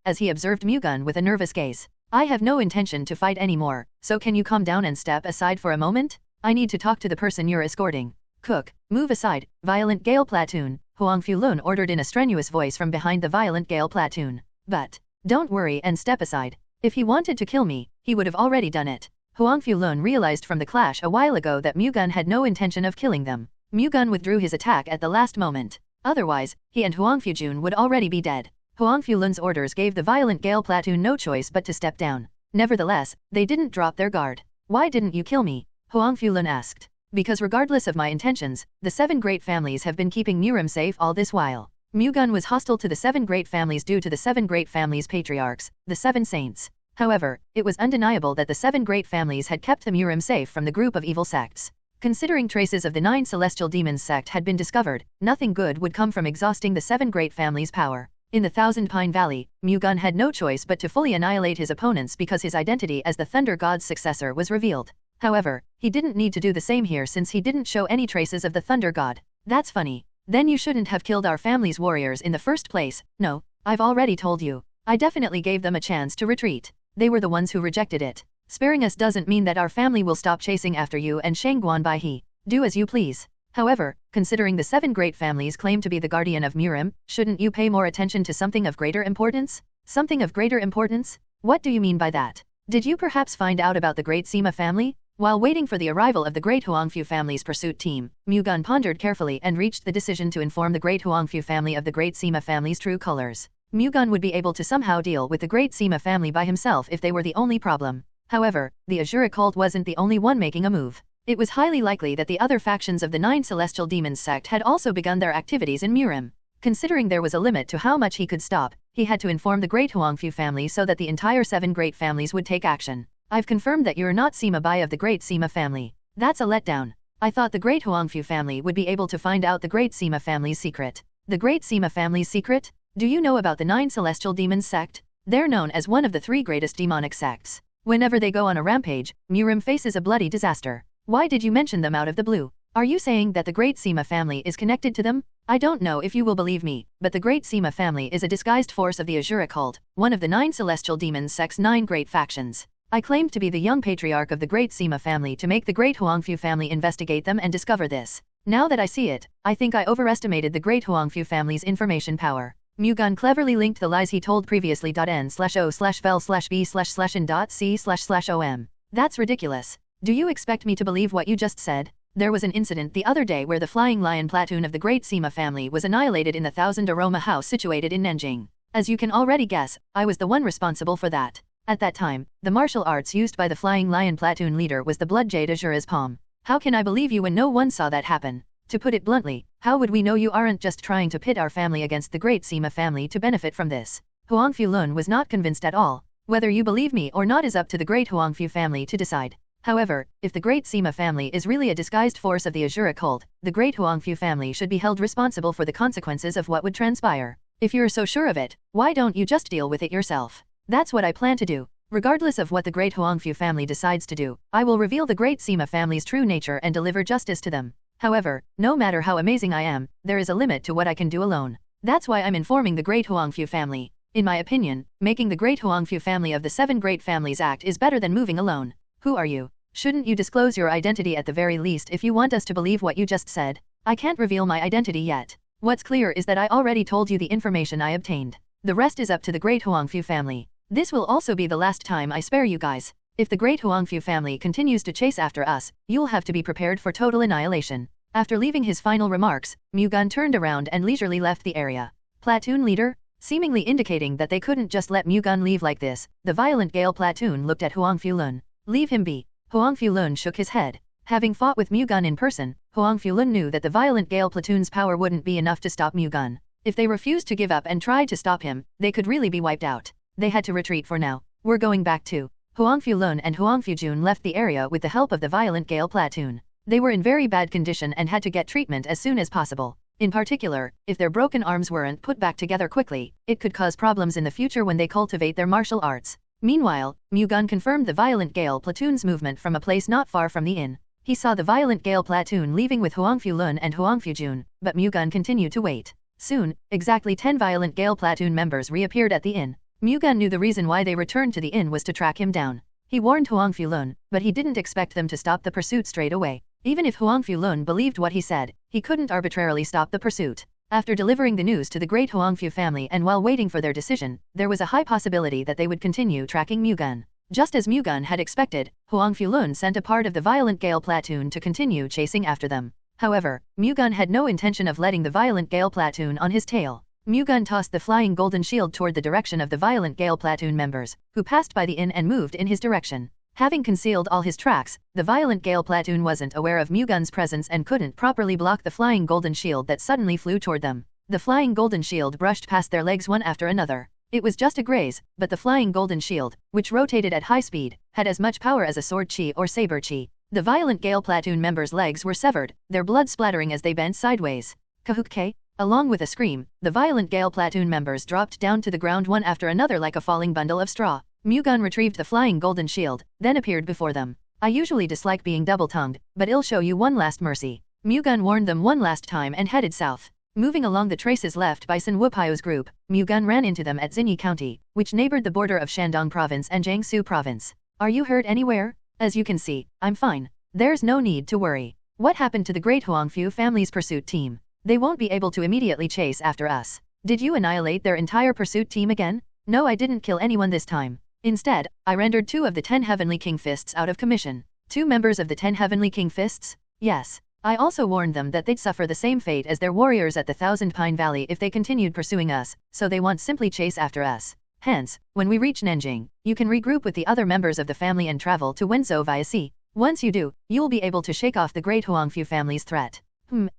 as he observed Mu-Gun with a nervous gaze. I have no intention to fight anymore, so can you calm down and step aside for a moment? I need to talk to the person you're escorting. Cook, move aside, Violent Gale Platoon, Huang Fulun ordered in a strenuous voice from behind the Violent Gale Platoon. But, don't worry and step aside. If he wanted to kill me, he would have already done it. Huang Fulun realized from the clash a while ago that Mu-Gun had no intention of killing them. Mu-Gun withdrew his attack at the last moment. Otherwise, he and Huang Fujun would already be dead. Huang Fulun's orders gave the Violent Gale Platoon no choice but to step down. Nevertheless, they didn't drop their guard. Why didn't you kill me? Huang Fulun asked. Because regardless of my intentions, the 7 great families have been keeping Murim safe all this while. Mu-Gun was hostile to the 7 great families due to the 7 great families' patriarchs, the 7 saints. However, it was undeniable that the 7 great families had kept the Murim safe from the group of evil sects. Considering traces of the 9 celestial demons sect had been discovered, nothing good would come from exhausting the 7 great families' power. In the Thousand Pine Valley, Mu-Gun had no choice but to fully annihilate his opponents because his identity as the Thunder God's successor was revealed. However, he didn't need to do the same here since he didn't show any traces of the Thunder God. That's funny. Then you shouldn't have killed our family's warriors in the first place. No, I've already told you. I definitely gave them a chance to retreat. They were the ones who rejected it. Sparing us doesn't mean that our family will stop chasing after you and Shangguan Bai He. Do as you please. However, considering the 7 great families claim to be the guardian of Murim, shouldn't you pay more attention to something of greater importance? Something of greater importance? What do you mean by that? Did you perhaps find out about the Great Sima family? While waiting for the arrival of the Great Huangfu family's pursuit team, Mu-Gun pondered carefully and reached the decision to inform the Great Huangfu family of the Great Sima family's true colors. Mu-Gun would be able to somehow deal with the Great Sima family by himself if they were the only problem. However, the Azura cult wasn't the only one making a move. It was highly likely that the other factions of the 9 celestial demons sect had also begun their activities in Murim. Considering there was a limit to how much he could stop, he had to inform the Great Huangfu family so that the entire 7 great families would take action. I've confirmed that you're not Sima Bai of the Great Sima family. That's a letdown. I thought the Great Huangfu family would be able to find out the Great Sima family's secret. The Great Sima family's secret? Do you know about the 9 celestial demons sect? They're known as one of the 3 greatest demonic sects. Whenever they go on a rampage, Murim faces a bloody disaster. Why did you mention them out of the blue? Are you saying that the Great Sima family is connected to them? I don't know if you will believe me, but the Great Sima family is a disguised force of the Azura cult, one of the 9 celestial demons sect's 9 great factions. I claimed to be the young patriarch of the Great Sima family to make the Great Huangfu family investigate them and discover this. Now that I see it, I think I overestimated the Great Huangfu family's information power. Mu-Gun cleverly linked the lies he told previously. N/O/vel/B/in.C//om. That's ridiculous. Do you expect me to believe what you just said? There was an incident the other day where the Flying Lion platoon of the Great Sima family was annihilated in the Thousand Aroma house situated in Nanjing. As you can already guess, I was the one responsible for that. At that time, the martial arts used by the Flying Lion platoon leader was the Blood Jade Azura's palm. How can I believe you when no one saw that happen? To put it bluntly, how would we know you aren't just trying to pit our family against the Great Sima family to benefit from this? Huangfu Lun was not convinced at all. Whether you believe me or not is up to the Great Huangfu family to decide. However, if the Great Sima family is really a disguised force of the Azura cult, the Great Huangfu family should be held responsible for the consequences of what would transpire. If you're so sure of it, why don't you just deal with it yourself? That's what I plan to do. Regardless of what the Great Huangfu family decides to do, I will reveal the Great Sima family's true nature and deliver justice to them. However, no matter how amazing I am, there is a limit to what I can do alone. That's why I'm informing the Great Huangfu family. In my opinion, making the Great Huangfu family of the 7 great families act is better than moving alone. Who are you? Shouldn't you disclose your identity at the very least if you want us to believe what you just said? I can't reveal my identity yet. What's clear is that I already told you the information I obtained. The rest is up to the Great Huangfu family. This will also be the last time I spare you guys. If the Great Huangfu family continues to chase after us, you'll have to be prepared for total annihilation. After leaving his final remarks, Mu-Gun turned around and leisurely left the area. Platoon leader? Seemingly indicating that they couldn't just let Mu-Gun leave like this, the Violent Gale platoon looked at Huangfu Lun. Leave him be. Huangfu Lun shook his head. Having fought with Mu-Gun in person, Huangfu Lun knew that the Violent Gale platoon's power wouldn't be enough to stop Mu-Gun. If they refused to give up and tried to stop him, they could really be wiped out. They had to retreat for now. We're going back too. Huangfu Lun and Huangfu Jun left the area with the help of the Violent Gale platoon. They were in very bad condition and had to get treatment as soon as possible. In particular, if their broken arms weren't put back together quickly, it could cause problems in the future when they cultivate their martial arts. Meanwhile, Mu-Gun confirmed the Violent Gale platoon's movement from a place not far from the inn. He saw the Violent Gale platoon leaving with Huangfu Lun and Huangfu Jun, but Mu-Gun continued to wait. Soon, exactly 10 Violent Gale platoon members reappeared at the inn. Mu-Gun knew the reason why they returned to the inn was to track him down. He warned Huang Fulun, but he didn't expect them to stop the pursuit straight away. Even if Huang Fulun believed what he said, he couldn't arbitrarily stop the pursuit. After delivering the news to the great Huangfu family and while waiting for their decision, there was a high possibility that they would continue tracking Mu-Gun. Just as Mu-Gun had expected, Huang Fulun sent a part of the Violent Gale platoon to continue chasing after them. However, Mu-Gun had no intention of letting the Violent Gale platoon on his tail. Mu-Gun tossed the flying golden shield toward the direction of the Violent Gale platoon members, who passed by the inn and moved in his direction. Having concealed all his tracks, the Violent Gale platoon wasn't aware of Mu-Gun's presence and couldn't properly block the flying golden shield that suddenly flew toward them. The flying golden shield brushed past their legs one after another. It was just a graze, but the flying golden shield, which rotated at high speed, had as much power as a sword chi or saber chi. The Violent Gale platoon members' legs were severed, their blood splattering as they bent sideways. Kahook-K? Along with a scream, the Violent Gale platoon members dropped down to the ground one after another like a falling bundle of straw. Mu-Gun retrieved the flying golden shield, then appeared before them. I usually dislike being double-tongued, but I'll show you one last mercy. Mu-Gun warned them one last time and headed south. Moving along the traces left by Sun Wupio's group, Mu-Gun ran into them at Xinyi County, which neighbored the border of Shandong Province and Jiangsu Province. Are you hurt anywhere? As you can see, I'm fine. There's no need to worry. What happened to the great Huangfu family's pursuit team? They won't be able to immediately chase after us. Did you annihilate their entire pursuit team again? No, I didn't kill anyone this time. Instead, I rendered 2 of the 10 Heavenly King Fists out of commission. 2 members of the 10 Heavenly King Fists? Yes. I also warned them that they'd suffer the same fate as their warriors at the Thousand Pine Valley if they continued pursuing us, so they won't simply chase after us. Hence, when we reach Nanjing, you can regroup with the other members of the family and travel to Wenzhou via sea. Once you do, you'll be able to shake off the great Huangfu family's threat.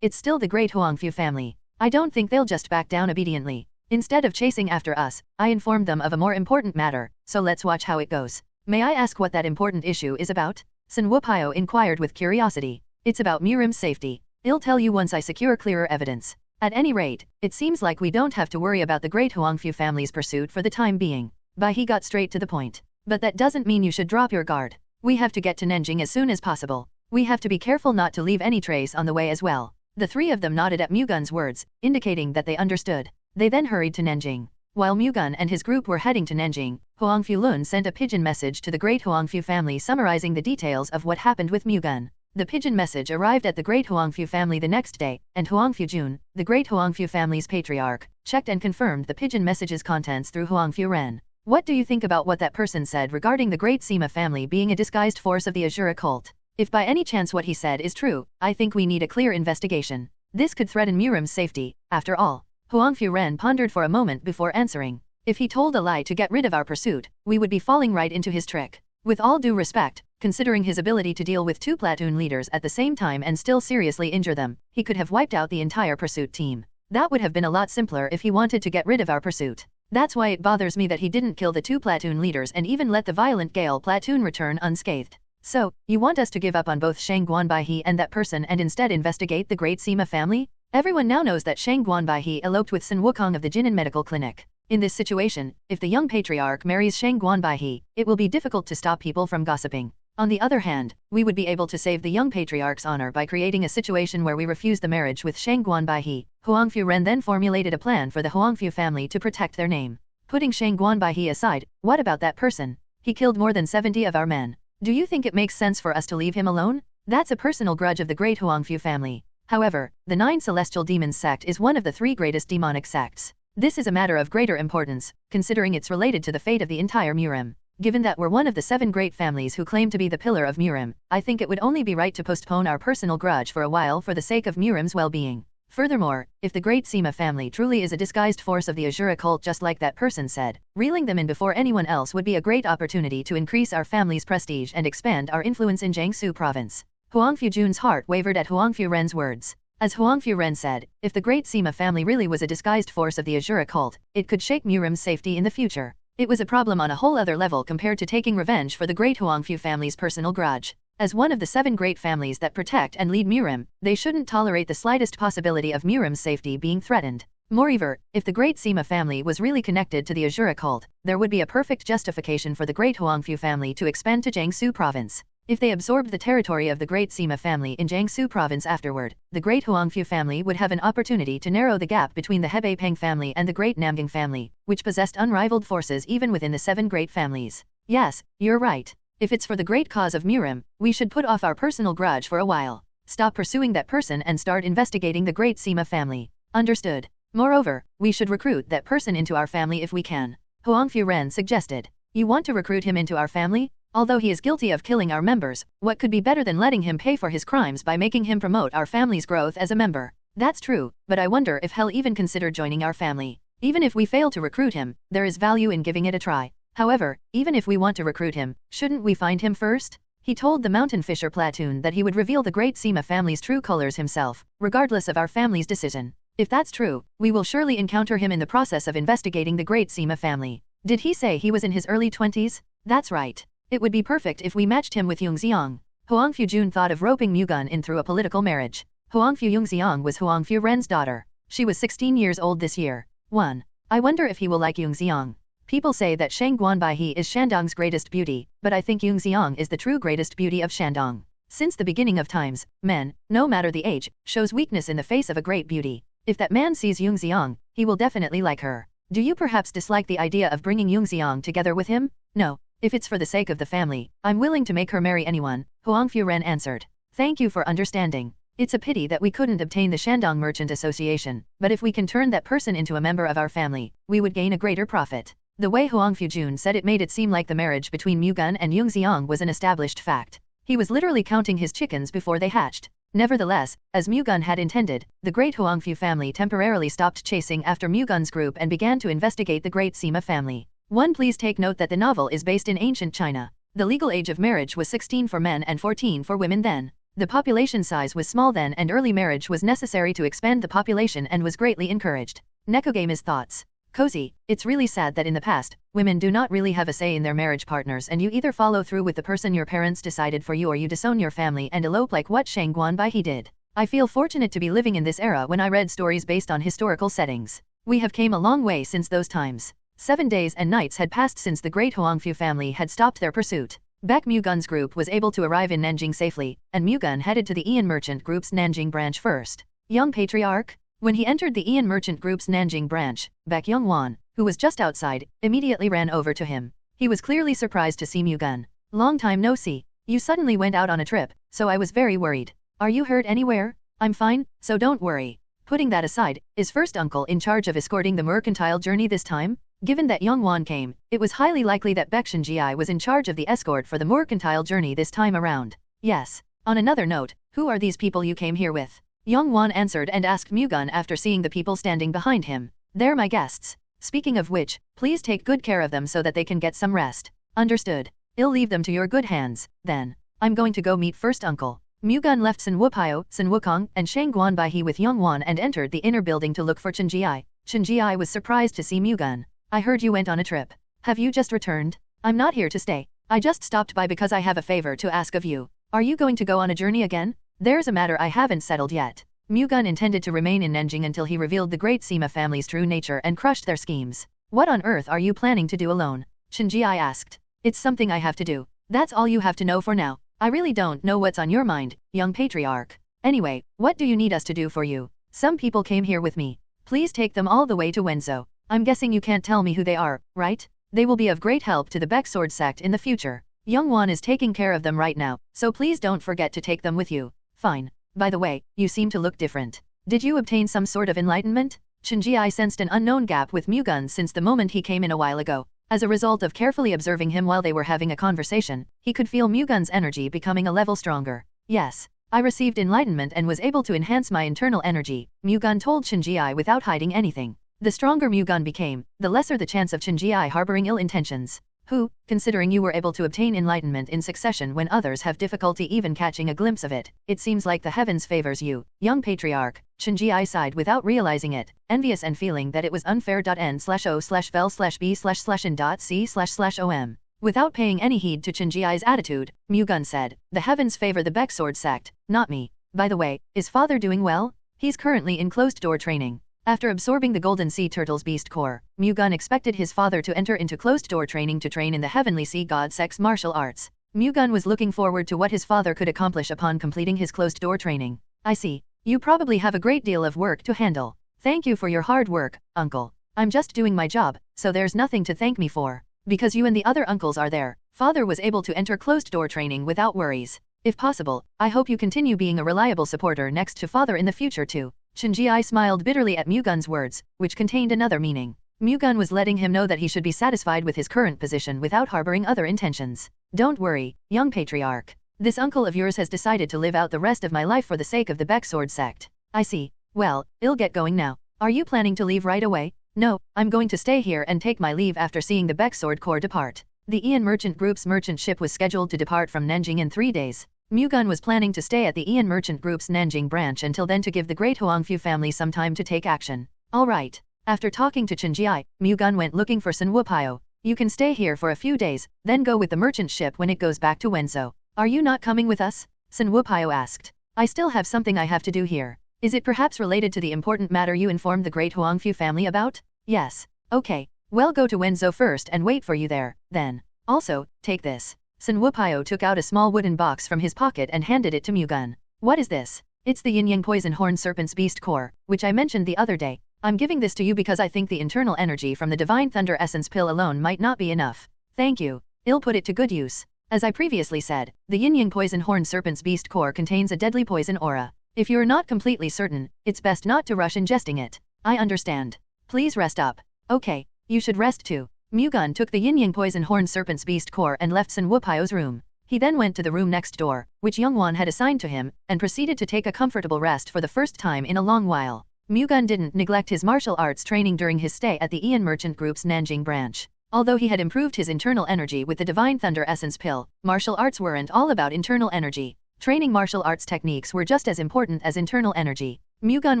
It's still the great Huangfu family. I don't think they'll just back down obediently. Instead of chasing after us, I informed them of a more important matter, so let's watch how it goes. May I ask what that important issue is about? Sun Wupio inquired with curiosity. It's about Murim's safety. I'll tell you once I secure clearer evidence. At any rate, it seems like we don't have to worry about the great Huangfu family's pursuit for the time being. Bai he got straight to the point. But that doesn't mean you should drop your guard. We have to get to Nanjing as soon as possible. We have to be careful not to leave any trace on the way as well. The 3 of them nodded at Mu-Gun's words, indicating that they understood. They then hurried to Nanjing. While Mu-Gun and his group were heading to Nanjing, Huang Fulun sent a pigeon message to the great Huangfu family summarizing the details of what happened with Mu-Gun. The pigeon message arrived at the great Huangfu family the next day, and Huang Fujun, the great Huangfu family's patriarch, checked and confirmed the pigeon message's contents through Huang Furen. What do you think about what that person said regarding the great Sima family being a disguised force of the Azure cult? If by any chance what he said is true, I think we need a clear investigation. This could threaten Murim's safety, after all. Huang Furen pondered for a moment before answering. If he told a lie to get rid of our pursuit, we would be falling right into his trick. With all due respect, considering his ability to deal with 2 platoon leaders at the same time and still seriously injure them, he could have wiped out the entire pursuit team. That would have been a lot simpler if he wanted to get rid of our pursuit. That's why it bothers me that he didn't kill the 2 platoon leaders and even let the Violent Gale platoon return unscathed. So, you want us to give up on both Shang Guanbaihe and that person and instead investigate the great Sima family? Everyone now knows that Shang Guanbaihe eloped with Sun Wukong of the Jinan Medical Clinic. In this situation, if the young patriarch marries Shang Guanbaihe, it will be difficult to stop people from gossiping. On the other hand, we would be able to save the young patriarch's honor by creating a situation where we refuse the marriage with Shang Guanbaihe. Huang Furen then formulated a plan for the Huangfu family to protect their name. Putting Shang Guanbaihe aside, what about that person? He killed more than 70 of our men. Do you think it makes sense for us to leave him alone? That's a personal grudge of the great Huangfu family. However, the 9 Celestial Demons sect is one of the 3 greatest demonic sects. This is a matter of greater importance, considering it's related to the fate of the entire Murim. Given that we're one of the 7 great families who claim to be the pillar of Murim, I think it would only be right to postpone our personal grudge for a while for the sake of Murim's well-being. Furthermore, if the great Sima family truly is a disguised force of the Azure cult just like that person said, reeling them in before anyone else would be a great opportunity to increase our family's prestige and expand our influence in Jiangsu province. Huang Fujun's heart wavered at Huang Furen's words. As Huang Furen said, if the great Sima family really was a disguised force of the Azure cult, it could shake Murim's safety in the future. It was a problem on a whole other level compared to taking revenge for the great Huangfu family's personal grudge. As one of the 7 great families that protect and lead Murim, they shouldn't tolerate the slightest possibility of Murim's safety being threatened. Moreover, if the great Sima family was really connected to the Azure cult, there would be a perfect justification for the great Huangfu family to expand to Jiangsu province. If they absorbed the territory of the Great Sima family in Jiangsu province afterward, the Great Huangfu family would have an opportunity to narrow the gap between the Hebei Peng family and the Great Namgang family, which possessed unrivaled forces even within the 7 great families. Yes, you're right. If it's for the great cause of Murim, we should put off our personal grudge for a while. Stop pursuing that person and start investigating the Great Sima family. Understood. Moreover, we should recruit that person into our family if we can. Huangfu Ren suggested. You want to recruit him into our family? Although he is guilty of killing our members, what could be better than letting him pay for his crimes by making him promote our family's growth as a member? That's true, but I wonder if he'll even consider joining our family. Even if we fail to recruit him, there is value in giving it a try. However, even if we want to recruit him, shouldn't we find him first? He told the Mountain Fisher platoon that he would reveal the Great Sima family's true colors himself, regardless of our family's decision. If that's true, we will surely encounter him in the process of investigating the Great Sima family. Did he say he was in his early 20s? That's right. It would be perfect if we matched him with Yongxiang. Huangfu Jun thought of roping Mu-Gun in through a political marriage. Huangfu Yongxiang was Huangfu Ren's daughter. She was 16 years old this year. 1. I wonder if he will like Yongxiang. People say that Shang Guanbaihe is Shandong's greatest beauty, but I think Yongxiang is the true greatest beauty of Shandong. Since the beginning of times, men, no matter the age, shows weakness in the face of a great beauty. If that man sees Yongxiang, he will definitely like her. Do you perhaps dislike the idea of bringing Yongxiang together with him? No. If it's for the sake of the family, I'm willing to make her marry anyone, Huangfu Ren answered. Thank you for understanding. It's a pity that we couldn't obtain the Shandong Merchant Association, but if we can turn that person into a member of our family, we would gain a greater profit. The way Huangfu Jun said it made it seem like the marriage between Mu-Gun and Yongxiang was an established fact. He was literally counting his chickens before they hatched. Nevertheless, as Mu-Gun had intended, the Great Huangfu family temporarily stopped chasing after Mu-Gun's group and began to investigate the Great Sima family. 1. Please take note that the novel is based in ancient China. The legal age of marriage was 16 for men and 14 for women then. The population size was small then and early marriage was necessary to expand the population and was greatly encouraged. Nekogame's thoughts. Cozy, it's really sad that in the past, women do not really have a say in their marriage partners and you either follow through with the person your parents decided for you or you disown your family and elope like what Shang Guanbaihe did. I feel fortunate to be living in this era when I read stories based on historical settings. We have came a long way since those times. 7 days and nights had passed since the Great Huangfu family had stopped their pursuit. Baek Mu-Gun's group was able to arrive in Nanjing safely, and Mu-Gun headed to the Ian Merchant Group's Nanjing branch first. Young Patriarch? When he entered the Ian Merchant Group's Nanjing branch, Baek Yong Wan, who was just outside, immediately ran over to him. He was clearly surprised to see Mu-Gun. Long time no see. You suddenly went out on a trip, so I was very worried. Are you hurt anywhere? I'm fine, so don't worry. Putting that aside, is first uncle in charge of escorting the mercantile journey this time? Given that Yong Wan came, it was highly likely that Baek Shinji was in charge of the escort for the mercantile journey this time around. Yes. On another note, who are these people you came here with? Yong Wan answered and asked Mu-Gun after seeing the people standing behind him. They're my guests. Speaking of which, please take good care of them so that they can get some rest. Understood. I'll leave them to your good hands, then. I'm going to go meet first uncle. Mu-Gun left Sun Wupao, Sun Wukong, and Shang Guanbaihe with Yong Wan and entered the inner building to look for Chenji. Chenji was surprised to see Mu-Gun. I heard you went on a trip. Have you just returned? I'm not here to stay. I just stopped by because I have a favor to ask of you. Are you going to go on a journey again? There's a matter I haven't settled yet. Mu-Gun intended to remain in Nanjing until he revealed the Great Sima family's true nature and crushed their schemes. What on earth are you planning to do alone? Chenji asked. It's something I have to do. That's all you have to know for now. I really don't know what's on your mind, young patriarch. Anyway, what do you need us to do for you? Some people came here with me. Please take them all the way to Wenzhou. I'm guessing you can't tell me who they are, right? They will be of great help to the Baek Sword sect in the future. Yong Wan is taking care of them right now, so please don't forget to take them with you. Fine. By the way, you seem to look different. Did you obtain some sort of enlightenment? Chenji sensed an unknown gap with Mu-Gun since the moment he came in a while ago. As a result of carefully observing him while they were having a conversation, he could feel Mu-Gun's energy becoming a level stronger. Yes. I received enlightenment and was able to enhance my internal energy, Mu-Gun told Chenji without hiding anything. The stronger Mu-Gun became, the lesser the chance of Chenji harboring ill intentions. Who, considering you were able to obtain enlightenment in succession when others have difficulty even catching a glimpse of it, it seems like the heavens favors you, young patriarch. Chenji sighed without realizing it, envious and feeling that it was unfair.n/o/vel/b/n.c//om. Without paying any heed to Chenji's attitude, Mu-Gun said, the heavens favor the Baek Sword sect, not me. By the way, is father doing well? He's currently in closed-door training. After absorbing the Golden Sea Turtle's beast core, Mu-Gun expected his father to enter into closed-door training to train in the Heavenly Sea God sect's martial arts. Mu-Gun was looking forward to what his father could accomplish upon completing his closed-door training. I see. You probably have a great deal of work to handle. Thank you for your hard work, uncle. I'm just doing my job, so there's nothing to thank me for. Because you and the other uncles are there, father was able to enter closed-door training without worries. If possible, I hope you continue being a reliable supporter next to father in the future too. Chen Ji smiled bitterly at Mu-Gun's words, which contained another meaning. Mu-Gun was letting him know that he should be satisfied with his current position without harboring other intentions. Don't worry, young patriarch. This uncle of yours has decided to live out the rest of my life for the sake of the Baek Sword sect. I see. Well, I'll get going now. Are you planning to leave right away? No, I'm going to stay here and take my leave after seeing the Baek Sword Corps depart. The Ian Merchant Group's merchant ship was scheduled to depart from Nanjing in 3 days. Mu-Gun was planning to stay at the Ian Merchant Group's Nanjing branch until then to give the great Huangfu family some time to take action. All right. After talking to Chen Ji, Mu-Gun went looking for Sun Wupao. You can stay here for a few days, then go with the merchant ship when it goes back to Wenzhou. Are you not coming with us? Sun Wupao asked. I still have something I have to do here. Is it perhaps related to the important matter you informed the great Huangfu family about? Yes. Okay. Well, go to Wenzhou first and wait for you there, then. Also, take this. Sun Wupao took out a small wooden box from his pocket and handed it to Mu-Gun. What is this? It's the Yin-Yang Poison Horn Serpent's Beast Core, which I mentioned the other day. I'm giving this to you because I think the internal energy from the Divine Thunder Essence pill alone might not be enough. Thank you. I'll put it to good use. As I previously said, the Yin-Yang Poison Horn Serpent's Beast Core contains a deadly poison aura. If you're not completely certain, it's best not to rush ingesting it. I understand. Please rest up. Okay, you should rest too. Mu-Gun took the Yin-Yang Poison Horn Serpent's Beast Core and left Sun Wupao's room. He then went to the room next door, which Yong Wan had assigned to him, and proceeded to take a comfortable rest for the first time in a long while. Mu-Gun didn't neglect his martial arts training during his stay at the Ian Merchant Group's Nanjing branch. Although he had improved his internal energy with the Divine Thunder Essence pill, martial arts weren't all about internal energy. Training martial arts techniques were just as important as internal energy. Mu-Gun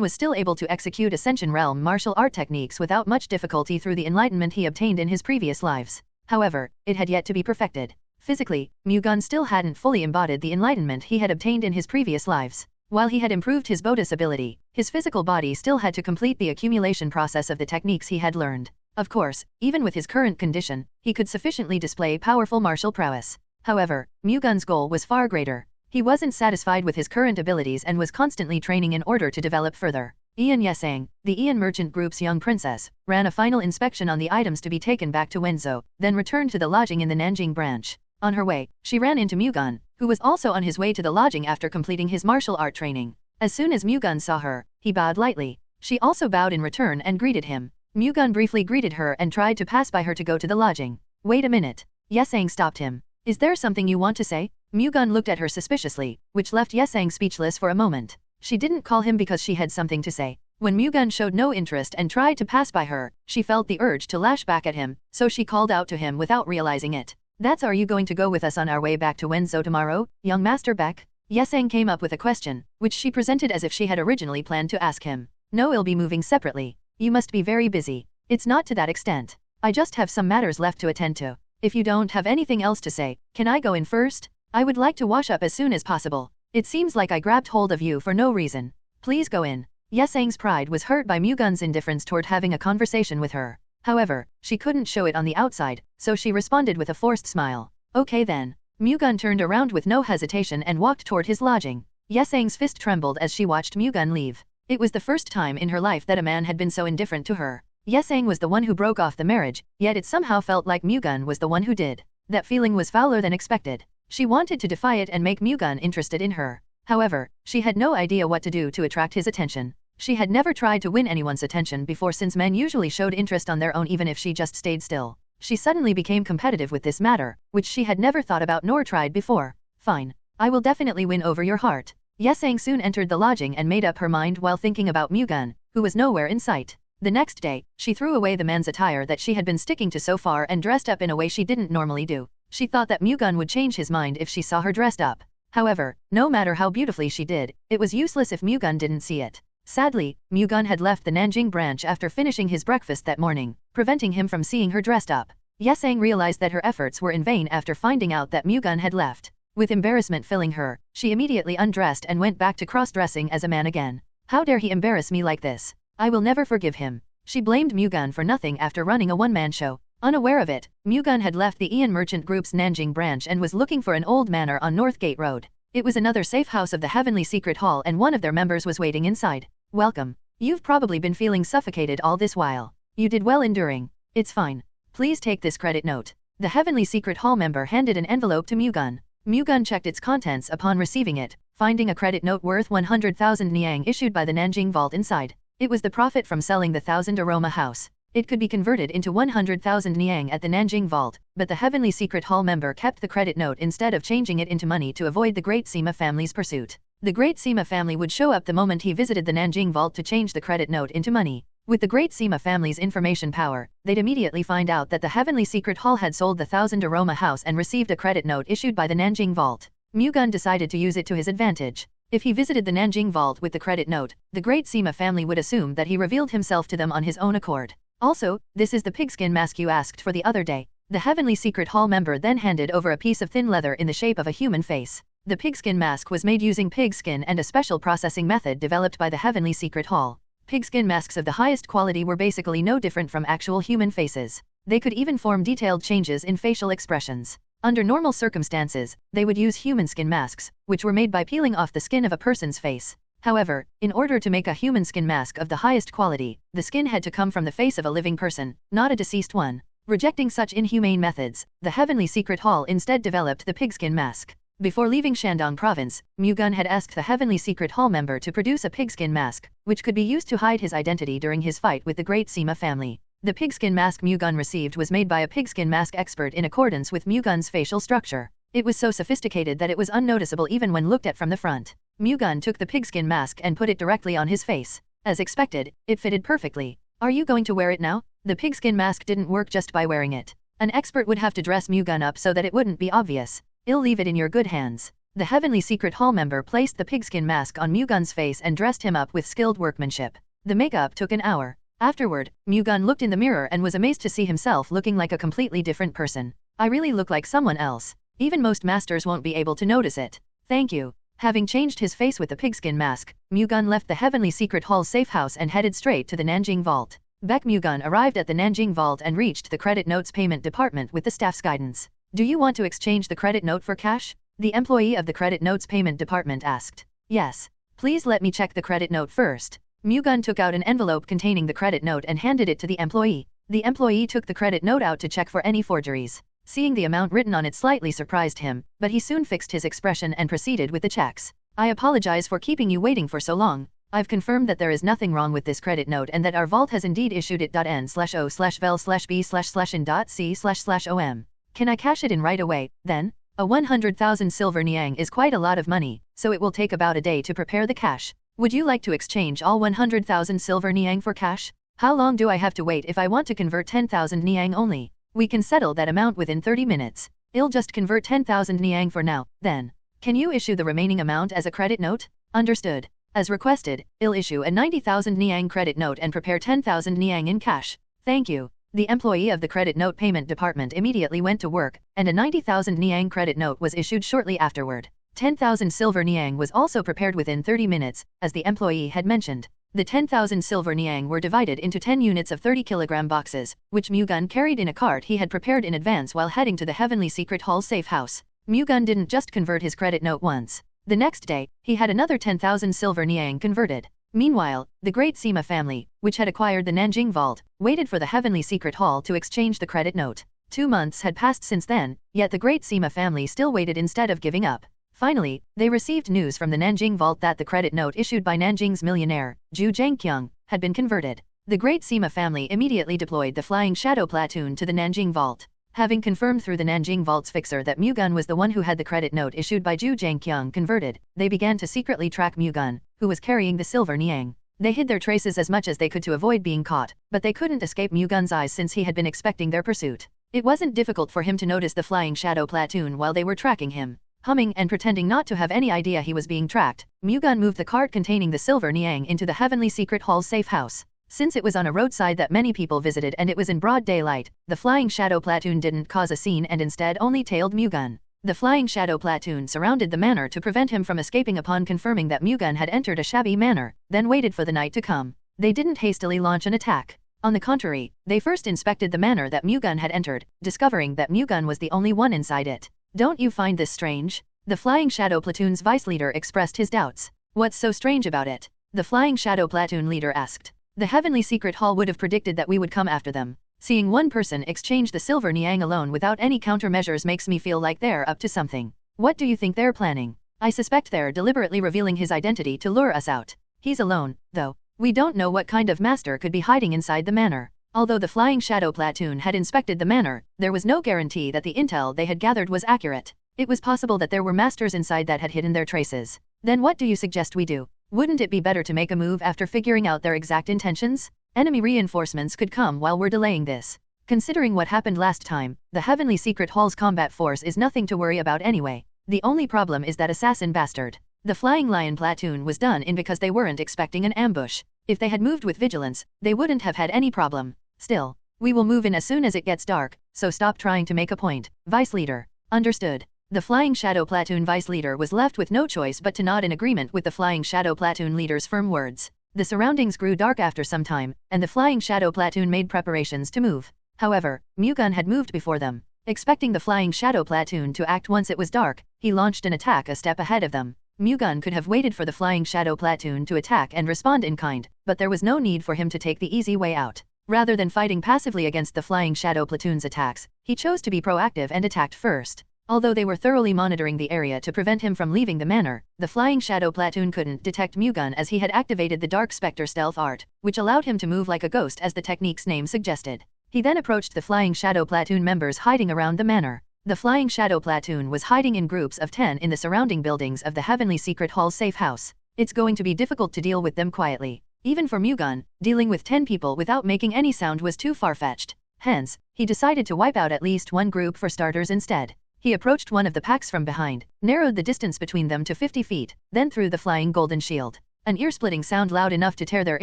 was still able to execute Ascension Realm martial art techniques without much difficulty through the enlightenment he obtained in his previous lives. However, it had yet to be perfected. Physically, Mu-Gun still hadn't fully embodied the enlightenment he had obtained in his previous lives. While he had improved his Bodhis ability, his physical body still had to complete the accumulation process of the techniques he had learned. Of course, even with his current condition, he could sufficiently display powerful martial prowess. However, Mu-Gun's goal was far greater. He wasn't satisfied with his current abilities and was constantly training in order to develop further. Ian Yesang, the Ian Merchant Group's young princess, ran a final inspection on the items to be taken back to Wenzhou, then returned to the lodging in the Nanjing branch. On her way, she ran into Mu-Gun, who was also on his way to the lodging after completing his martial art training. As soon as Mu-Gun saw her, he bowed lightly. She also bowed in return and greeted him. Mu-Gun briefly greeted her and tried to pass by her to go to the lodging. Wait a minute. Yesang stopped him. Is there something you want to say? Mu-Gun looked at her suspiciously, which left Yesang speechless for a moment. She didn't call him because she had something to say. When Mu-Gun showed no interest and tried to pass by her, she felt the urge to lash back at him, so she called out to him without realizing it. Are you going to go with us on our way back to Wenzhou tomorrow, young Master Baek? Yesang came up with a question, which she presented as if she had originally planned to ask him. No, I'll be moving separately. You must be very busy. It's not to that extent. I just have some matters left to attend to. If you don't have anything else to say, can I go in first? I would like to wash up as soon as possible. It seems like I grabbed hold of you for no reason. Please go in. Yesang's pride was hurt by Mu-Gun's indifference toward having a conversation with her. However, she couldn't show it on the outside, so she responded with a forced smile. Okay then. Mu-Gun turned around with no hesitation and walked toward his lodging. Yesang's fist trembled as she watched Mu-Gun leave. It was the first time in her life that a man had been so indifferent to her. Yesang was the one who broke off the marriage, yet it somehow felt like Mu-Gun was the one who did. That feeling was fouler than expected. She wanted to defy it and make Mu-Gun interested in her. However, she had no idea what to do to attract his attention. She had never tried to win anyone's attention before since men usually showed interest on their own even if she just stayed still. She suddenly became competitive with this matter, which she had never thought about nor tried before. Fine. I will definitely win over your heart. Yesang soon entered the lodging and made up her mind while thinking about Mu-Gun, who was nowhere in sight. The next day, she threw away the man's attire that she had been sticking to so far and dressed up in a way she didn't normally do. She thought that Mu-Gun would change his mind if she saw her dressed up. However, no matter how beautifully she did, it was useless if Mu-Gun didn't see it. Sadly, Mu-Gun had left the Nanjing branch after finishing his breakfast that morning, preventing him from seeing her dressed up. Yesang realized that her efforts were in vain after finding out that Mu-Gun had left. With embarrassment filling her, she immediately undressed and went back to cross-dressing as a man again. How dare he embarrass me like this? I will never forgive him. She blamed Mu-Gun for nothing after running a one-man show. Unaware of it, Mu-Gun had left the Ian Merchant Group's Nanjing branch and was looking for an old manor on North Gate Road. It was another safe house of the Heavenly Secret Hall and one of their members was waiting inside. Welcome. You've probably been feeling suffocated all this while. You did well enduring. It's fine. Please take this credit note. The Heavenly Secret Hall member handed an envelope to Mu-Gun. Mu-Gun checked its contents upon receiving it, finding a credit note worth 100,000 niang issued by the Nanjing Vault inside. It was the profit from selling the 1,000 aroma house. It could be converted into 100,000 niang at the Nanjing Vault, but the Heavenly Secret Hall member kept the credit note instead of changing it into money to avoid the Great Sima family's pursuit. The Great Sima family would show up the moment he visited the Nanjing Vault to change the credit note into money. With the Great Sima family's information power, they'd immediately find out that the Heavenly Secret Hall had sold the 1,000 aroma house and received a credit note issued by the Nanjing Vault. Mu-Gun decided to use it to his advantage. If he visited the Nanjing Vault with the credit note, the Great Sima family would assume that he revealed himself to them on his own accord. Also, this is the pigskin mask you asked for the other day. The Heavenly Secret Hall member then handed over a piece of thin leather in the shape of a human face. The pigskin mask was made using pigskin and a special processing method developed by the Heavenly Secret Hall. Pigskin masks of the highest quality were basically no different from actual human faces. They could even form detailed changes in facial expressions. Under normal circumstances, they would use human skin masks, which were made by peeling off the skin of a person's face. However, in order to make a human skin mask of the highest quality, the skin had to come from the face of a living person, not a deceased one. Rejecting such inhumane methods, the Heavenly Secret Hall instead developed the pigskin mask. Before leaving Shandong Province, Mu-Gun had asked the Heavenly Secret Hall member to produce a pigskin mask, which could be used to hide his identity during his fight with the Great Sima family. The pigskin mask Mu-Gun received was made by a pigskin mask expert in accordance with Mu-Gun's facial structure. It was so sophisticated that it was unnoticeable even when looked at from the front. Mu-Gun took the pigskin mask and put it directly on his face. As expected, it fitted perfectly. Are you going to wear it now? The pigskin mask didn't work just by wearing it. An expert would have to dress Mu-Gun up so that it wouldn't be obvious. I'll leave it in your good hands. The Heavenly Secret Hall member placed the pigskin mask on Mu-Gun's face and dressed him up with skilled workmanship. The makeup took an hour. Afterward, Mu-Gun looked in the mirror and was amazed to see himself looking like a completely different person. I really look like someone else. Even most masters won't be able to notice it. Thank you. Having changed his face with the pigskin mask, Mu-Gun left the Heavenly Secret Hall's safe house and headed straight to the Nanjing Vault. Baek Mu-Gun arrived at the Nanjing Vault and reached the credit notes payment department with the staff's guidance. Do you want to exchange the credit note for cash? The employee of the credit notes payment department asked. Yes. Please let me check the credit note first. Mu-Gun took out an envelope containing the credit note and handed it to the employee. The employee took the credit note out to check for any forgeries. Seeing the amount written on it slightly surprised him, but he soon fixed his expression and proceeded with the checks. I apologize for keeping you waiting for so long. I've confirmed that there is nothing wrong with this credit note and that our vault has indeed issued it. N/O/vel/B/in.C//in.C//OM. Can I cash it in right away, then? A 100,000 silver niang is quite a lot of money, so it will take about a day to prepare the cash. Would you like to exchange all 100,000 silver niang for cash? How long do I have to wait if I want to convert 10,000 niang only? We can settle that amount within 30 minutes. I'll just convert 10,000 niang for now, then. Can you issue the remaining amount as a credit note? Understood. As requested, I'll issue a 90,000 niang credit note and prepare 10,000 niang in cash. Thank you. The employee of the credit note payment department immediately went to work, and a 90,000 niang credit note was issued shortly afterward. 10,000 silver niang was also prepared within 30 minutes, as the employee had mentioned. The 10,000 silver niang were divided into 10 units of 30-kilogram boxes, which Mu-Gun carried in a cart he had prepared in advance while heading to the Heavenly Secret Hall safe house. Mu-Gun didn't just convert his credit note once. The next day, he had another 10,000 silver niang converted. Meanwhile, the Great Sima family, which had acquired the Nanjing Vault, waited for the Heavenly Secret Hall to exchange the credit note. 2 months had passed since then, yet the Great Sima family still waited instead of giving up. Finally, they received news from the Nanjing Vault that the credit note issued by Nanjing's millionaire, Zhu Zhangqiang, had been converted. The Great Sima family immediately deployed the Flying Shadow platoon to the Nanjing Vault. Having confirmed through the Nanjing Vault's fixer that Mu-Gun was the one who had the credit note issued by Zhu Zhangqiang converted, they began to secretly track Mu-Gun, who was carrying the silver niang. They hid their traces as much as they could to avoid being caught, but they couldn't escape Mu-Gun's eyes since he had been expecting their pursuit. It wasn't difficult for him to notice the Flying Shadow platoon while they were tracking him. Humming and pretending not to have any idea he was being tracked, Mu-Gun moved the cart containing the silver niang into the Heavenly Secret Hall's safe house. Since it was on a roadside that many people visited and it was in broad daylight, the Flying Shadow platoon didn't cause a scene and instead only tailed Mu-Gun. The Flying Shadow platoon surrounded the manor to prevent him from escaping upon confirming that Mu-Gun had entered a shabby manor, then waited for the night to come. They didn't hastily launch an attack. On the contrary, they first inspected the manor that Mu-Gun had entered, discovering that Mu-Gun was the only one inside it. Don't you find this strange? The Flying Shadow Platoon's vice leader expressed his doubts. What's so strange about it? The Flying Shadow Platoon leader asked. The Heavenly Secret Hall would have predicted that we would come after them. Seeing one person exchange the silver Niang alone without any countermeasures makes me feel like they're up to something. What do you think they're planning? I suspect they're deliberately revealing his identity to lure us out. He's alone, though. We don't know what kind of master could be hiding inside the manor. Although the Flying Shadow Platoon had inspected the manor, there was no guarantee that the intel they had gathered was accurate. It was possible that there were masters inside that had hidden their traces. Then what do you suggest we do? Wouldn't it be better to make a move after figuring out their exact intentions? Enemy reinforcements could come while we're delaying this. Considering what happened last time, the Heavenly Secret Hall's combat force is nothing to worry about anyway. The only problem is that assassin bastard. The Flying Lion Platoon was done in because they weren't expecting an ambush. If they had moved with vigilance, they wouldn't have had any problem. Still, we will move in as soon as it gets dark, so stop trying to make a point. Vice Leader. Understood. The Flying Shadow Platoon Vice Leader was left with no choice but to nod in agreement with the Flying Shadow Platoon Leader's firm words. The surroundings grew dark after some time, and the Flying Shadow Platoon made preparations to move. However, Mu-Gun had moved before them. Expecting the Flying Shadow Platoon to act once it was dark, he launched an attack a step ahead of them. Mu-Gun could have waited for the Flying Shadow Platoon to attack and respond in kind, but there was no need for him to take the easy way out. Rather than fighting passively against the Flying Shadow Platoon's attacks, he chose to be proactive and attacked first. Although they were thoroughly monitoring the area to prevent him from leaving the manor, the Flying Shadow Platoon couldn't detect Mu-Gun as he had activated the Dark Spectre stealth art, which allowed him to move like a ghost as the technique's name suggested. He then approached the Flying Shadow Platoon members hiding around the manor. The Flying Shadow Platoon was hiding in groups of 10 in the surrounding buildings of the Heavenly Secret Hall's safe house. It's going to be difficult to deal with them quietly. Even for Mu-Gun, dealing with 10 people without making any sound was too far-fetched. Hence, he decided to wipe out at least one group for starters instead. He approached one of the packs from behind, narrowed the distance between them to 50 feet, then threw the flying golden shield. An ear-splitting sound loud enough to tear their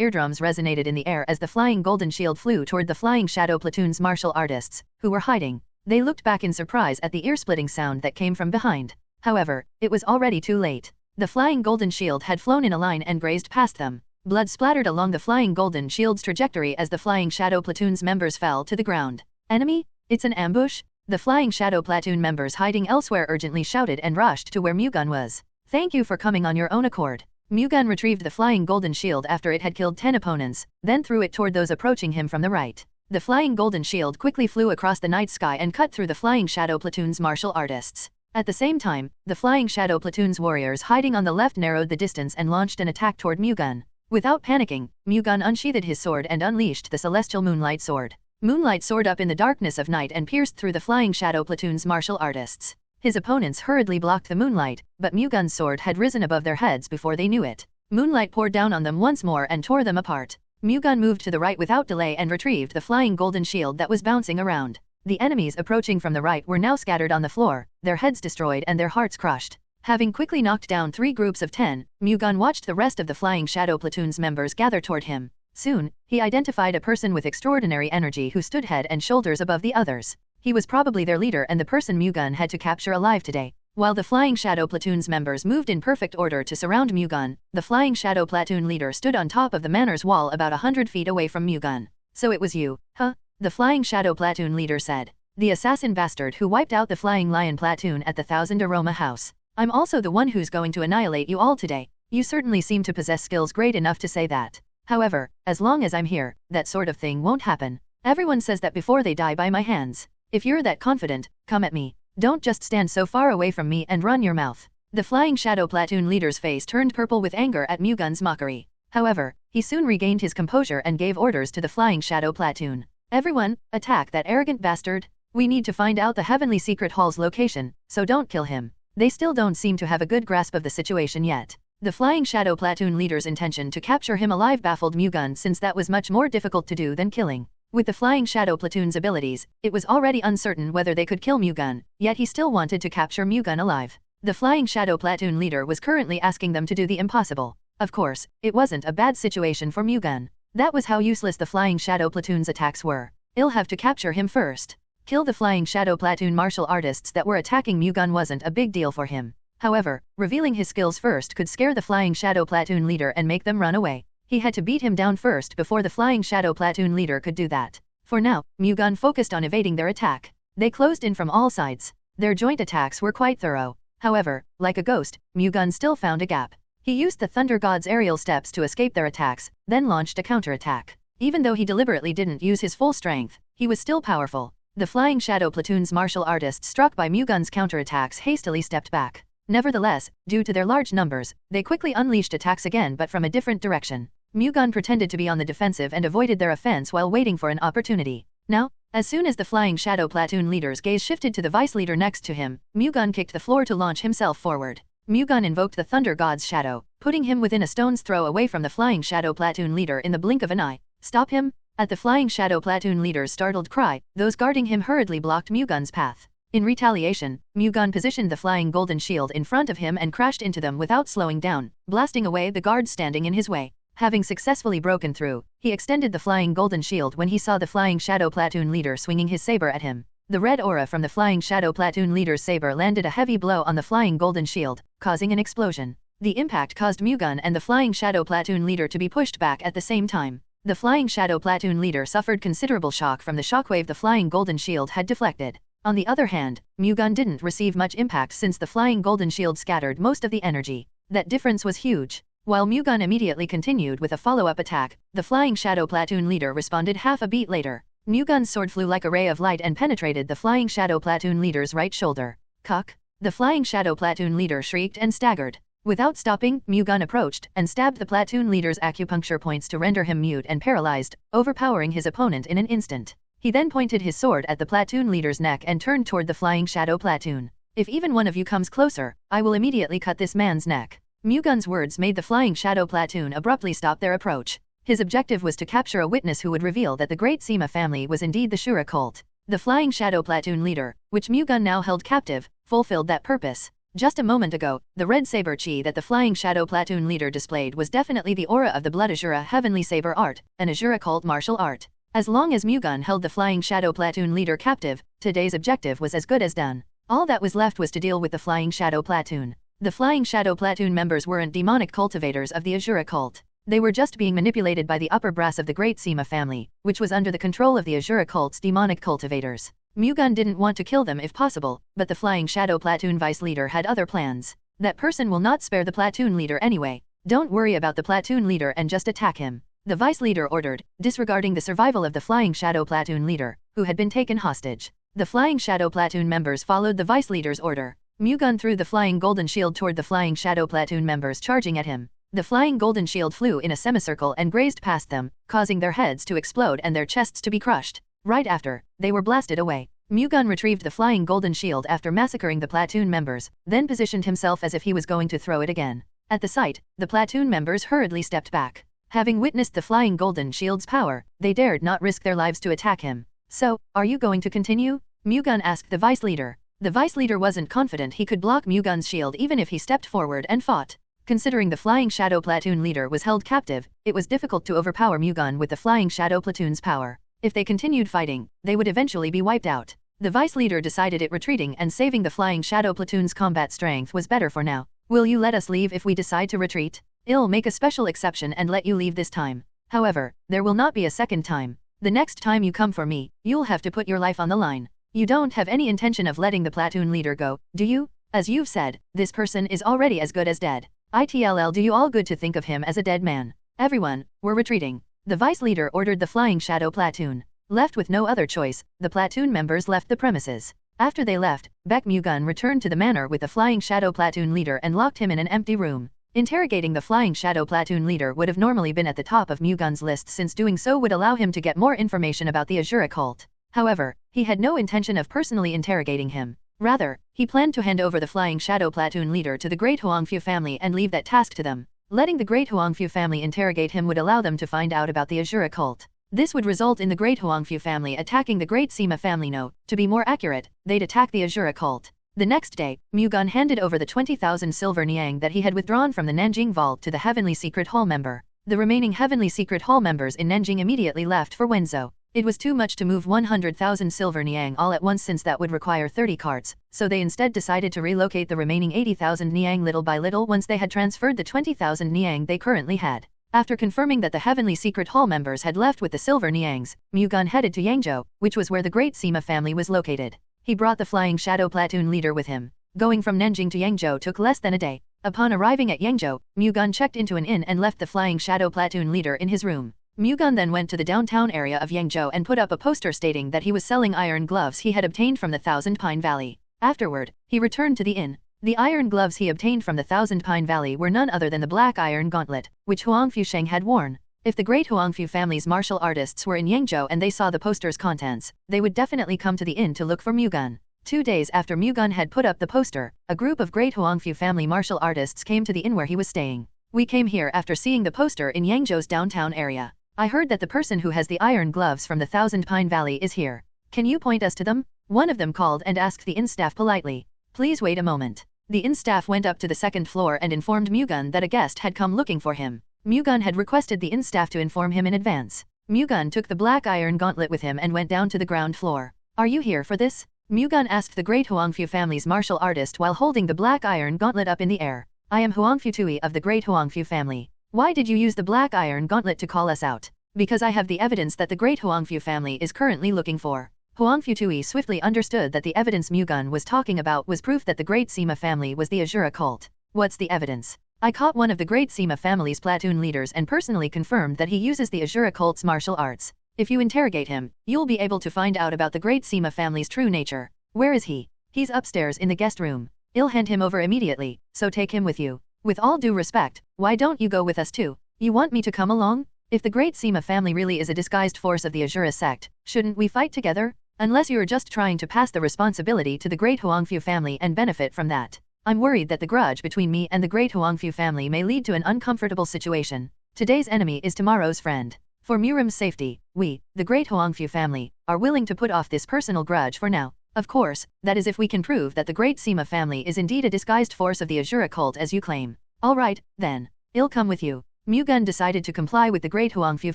eardrums resonated in the air as the flying golden shield flew toward the Flying Shadow Platoon's martial artists, who were hiding. They looked back in surprise at the ear-splitting sound that came from behind. However, it was already too late. The flying golden shield had flown in a line and grazed past them. Blood splattered along the flying golden shield's trajectory as the Flying Shadow Platoon's members fell to the ground. Enemy? It's an ambush? The Flying Shadow Platoon members hiding elsewhere urgently shouted and rushed to where Mu-Gun was. Thank you for coming on your own accord. Mu-Gun retrieved the flying golden shield after it had killed 10 opponents, then threw it toward those approaching him from the right. The flying golden shield quickly flew across the night sky and cut through the Flying Shadow Platoon's martial artists. At the same time, the Flying Shadow Platoon's warriors hiding on the left narrowed the distance and launched an attack toward Mu-Gun. Without panicking, Mu-Gun unsheathed his sword and unleashed the Celestial Moonlight Sword. Moonlight soared up in the darkness of night and pierced through the Flying Shadow Platoon's martial artists. His opponents hurriedly blocked the moonlight, but Mu-Gun's sword had risen above their heads before they knew it. Moonlight poured down on them once more and tore them apart. Mu-Gun moved to the right without delay and retrieved the flying golden shield that was bouncing around. The enemies approaching from the right were now scattered on the floor, their heads destroyed and their hearts crushed. Having quickly knocked down 3 groups of 10, Mu-Gun watched the rest of the Flying Shadow Platoon's members gather toward him. Soon, he identified a person with extraordinary energy who stood head and shoulders above the others. He was probably their leader and the person Mu-Gun had to capture alive today. While the Flying Shadow Platoon's members moved in perfect order to surround Mu-Gun, the Flying Shadow Platoon leader stood on top of the manor's wall about 100 feet away from Mu-Gun. So it was you, huh? The Flying Shadow Platoon leader said. The assassin bastard who wiped out the Flying Lion Platoon at the Thousand Aroma House. I'm also the one who's going to annihilate you all today. You certainly seem to possess skills great enough to say that. However, as long as I'm here, that sort of thing won't happen. Everyone says that before they die by my hands. If you're that confident, come at me. Don't just stand so far away from me and run your mouth. The Flying Shadow Platoon leader's face turned purple with anger at Mu-Gun's mockery. However, he soon regained his composure and gave orders to the Flying Shadow Platoon. Everyone, attack that arrogant bastard. We need to find out the Heavenly Secret Hall's location, so don't kill him. They still don't seem to have a good grasp of the situation yet. The Flying Shadow Platoon leader's intention to capture him alive baffled Mu-Gun since that was much more difficult to do than killing. With the Flying Shadow Platoon's abilities, it was already uncertain whether they could kill Mu-Gun, yet he still wanted to capture Mu-Gun alive. The Flying Shadow Platoon leader was currently asking them to do the impossible. Of course, it wasn't a bad situation for Mu-Gun. That was how useless the Flying Shadow Platoon's attacks were. He'll have to capture him first. Kill the Flying Shadow Platoon martial artists that were attacking Mu-Gun wasn't a big deal for him. However, revealing his skills first could scare the Flying Shadow Platoon leader and make them run away. He had to beat him down first before the Flying Shadow platoon leader could do that. For now, Mu-Gun focused on evading their attack. They closed in from all sides. Their joint attacks were quite thorough. However, like a ghost, Mu-Gun still found a gap. He used the Thunder God's aerial steps to escape their attacks, then launched a counterattack. Even though he deliberately didn't use his full strength, he was still powerful. The Flying Shadow platoon's martial artists struck by Mu-Gun's counterattacks hastily stepped back. Nevertheless, due to their large numbers, they quickly unleashed attacks again but from a different direction. Mu-Gun pretended to be on the defensive and avoided their offense while waiting for an opportunity. Now, as soon as the Flying Shadow platoon leader's gaze shifted to the vice leader next to him, Mu-Gun kicked the floor to launch himself forward. Mu-Gun invoked the Thunder God's shadow, putting him within a stone's throw away from the Flying Shadow platoon leader in the blink of an eye. Stop him! At the Flying Shadow platoon leader's startled cry, those guarding him hurriedly blocked Mu-Gun's path. In retaliation, Mu-Gun positioned the flying golden shield in front of him and crashed into them without slowing down, blasting away the guards standing in his way. Having successfully broken through, he extended the flying golden shield when he saw the Flying Shadow platoon leader swinging his saber at him. The red aura from the Flying Shadow platoon leader's saber landed a heavy blow on the flying golden shield, causing an explosion. The impact caused Mu-Gun and the Flying Shadow platoon leader to be pushed back at the same time. The Flying Shadow platoon leader suffered considerable shock from the shockwave the flying golden shield had deflected. On the other hand, Mu-Gun didn't receive much impact since the flying golden shield scattered most of the energy. That difference was huge. While Mu-Gun immediately continued with a follow-up attack, the Flying Shadow platoon leader responded half a beat later. Mu-Gun's sword flew like a ray of light and penetrated the Flying Shadow platoon leader's right shoulder. Cuck! The Flying Shadow platoon leader shrieked and staggered. Without stopping, Mu-Gun approached and stabbed the platoon leader's acupuncture points to render him mute and paralyzed, overpowering his opponent in an instant. He then pointed his sword at the platoon leader's neck and turned toward the Flying Shadow platoon. If even one of you comes closer, I will immediately cut this man's neck. Mu-Gun's words made the Flying Shadow platoon abruptly stop their approach. His objective was to capture a witness who would reveal that the Great Sima family was indeed the Shura cult. The Flying Shadow platoon leader, which Mu-Gun now held captive, fulfilled that purpose. Just a moment ago, the red saber chi that the Flying Shadow platoon leader displayed was definitely the aura of the Blood Azura Heavenly Saber Art, an Azura cult martial art. As long as Mu-Gun held the Flying Shadow platoon leader captive, today's objective was as good as done. All that was left was to deal with the Flying Shadow platoon. The Flying Shadow platoon members weren't demonic cultivators of the Azura cult. They were just being manipulated by the upper brass of the Great Sima family, which was under the control of the Azura cult's demonic cultivators. Mu-Gun didn't want to kill them if possible, but the Flying Shadow platoon vice leader had other plans. That person will not spare the platoon leader anyway. Don't worry about the platoon leader and just attack him. The vice leader ordered, disregarding the survival of the Flying Shadow platoon leader, who had been taken hostage. The Flying Shadow platoon members followed the vice leader's order. Mu-Gun threw the flying golden shield toward the Flying Shadow platoon members charging at him. The flying golden shield flew in a semicircle and grazed past them, causing their heads to explode and their chests to be crushed. Right after, they were blasted away. Mu-Gun retrieved the flying golden shield after massacring the platoon members, then positioned himself as if he was going to throw it again. At the sight, the platoon members hurriedly stepped back. Having witnessed the flying golden shield's power, they dared not risk their lives to attack him. So, are you going to continue? Mu-Gun asked the vice leader. The vice leader wasn't confident he could block Mu-Gun's shield even if he stepped forward and fought. Considering the Flying Shadow platoon leader was held captive, it was difficult to overpower Mu-Gun with the Flying Shadow platoon's power. If they continued fighting, they would eventually be wiped out. The vice leader decided it retreating and saving the Flying Shadow platoon's combat strength was better for now. Will you let us leave if we decide to retreat? I'll make a special exception and let you leave this time. However, there will not be a second time. The next time you come for me, you'll have to put your life on the line. You don't have any intention of letting the platoon leader go, do you? As you've said, this person is already as good as dead. ITLL, do you all good to think of him as a dead man? Everyone, we're retreating. The vice leader ordered the Flying Shadow platoon. Left with no other choice, the platoon members left the premises. After they left, Baek Mu-Gun returned to the manor with the Flying Shadow platoon leader and locked him in an empty room. Interrogating the Flying Shadow platoon leader would have normally been at the top of Mu-Gun's list since doing so would allow him to get more information about the Azura cult. However, he had no intention of personally interrogating him. Rather, he planned to hand over the Flying Shadow platoon leader to the Great Huangfu family and leave that task to them. Letting the Great Huangfu family interrogate him would allow them to find out about the Azura cult. This would result in the Great Huangfu family attacking the Great Sima family. No, to be more accurate, they'd attack the Azura cult. The next day, Mu-Gun handed over the 20,000 silver niang that he had withdrawn from the Nanjing vault to the Heavenly Secret Hall member. The remaining Heavenly Secret Hall members in Nanjing immediately left for Wenzhou. It was too much to move 100,000 silver niang all at once since that would require 30 carts, so they instead decided to relocate the remaining 80,000 niang little by little once they had transferred the 20,000 niang they currently had. After confirming that the Heavenly Secret Hall members had left with the Silver Niangs, Mu-Gun headed to Yangzhou, which was where the Great Sima family was located. He brought the Flying Shadow Platoon leader with him. Going from Nanjing to Yangzhou took less than a day. Upon arriving at Yangzhou, Mu-Gun checked into an inn and left the Flying Shadow Platoon leader in his room. Mu-Gun then went to the downtown area of Yangzhou and put up a poster stating that he was selling iron gloves he had obtained from the Thousand Pine Valley. Afterward, he returned to the inn. The iron gloves he obtained from the Thousand Pine Valley were none other than the black iron gauntlet, which Huangfu Sheng had worn. If the great Huangfu family's martial artists were in Yangzhou and they saw the poster's contents, they would definitely come to the inn to look for Mu-Gun. 2 days after Mu-Gun had put up the poster, a group of great Huangfu family martial artists came to the inn where he was staying. We came here after seeing the poster in Yangzhou's downtown area. I heard that the person who has the iron gloves from the Thousand Pine Valley is here. Can you point us to them? One of them called and asked the inn staff politely. Please wait a moment. The inn staff went up to the second floor and informed Mu-Gun that a guest had come looking for him. Mu-Gun had requested the inn staff to inform him in advance. Mu-Gun took the black iron gauntlet with him and went down to the ground floor. Are you here for this? Mu-Gun asked the great Huangfu family's martial artist while holding the black iron gauntlet up in the air. I am Huangfu Tui of the great Huangfu family. Why did you use the black iron gauntlet to call us out? Because I have the evidence that the great Huangfu family is currently looking for. Huangfu Tui swiftly understood that the evidence Mu-Gun was talking about was proof that the Great Sima family was the Azura cult. What's the evidence? I caught one of the Great Sima family's platoon leaders and personally confirmed that he uses the Azura cult's martial arts. If you interrogate him, you'll be able to find out about the Great Sima family's true nature. Where is he? He's upstairs in the guest room. I'll hand him over immediately, so take him with you. With all due respect, why don't you go with us too? You want me to come along? If the Great Sima family really is a disguised force of the Azura sect, shouldn't we fight together? Unless you're just trying to pass the responsibility to the Great Huangfu family and benefit from that. I'm worried that the grudge between me and the Great Huangfu family may lead to an uncomfortable situation. Today's enemy is tomorrow's friend. For Murim's safety, we, the Great Huangfu family, are willing to put off this personal grudge for now. Of course, that is if we can prove that the Great Sima family is indeed a disguised force of the Azura cult as you claim. Alright, then. I'll come with you. Mu-Gun decided to comply with the Great Huangfu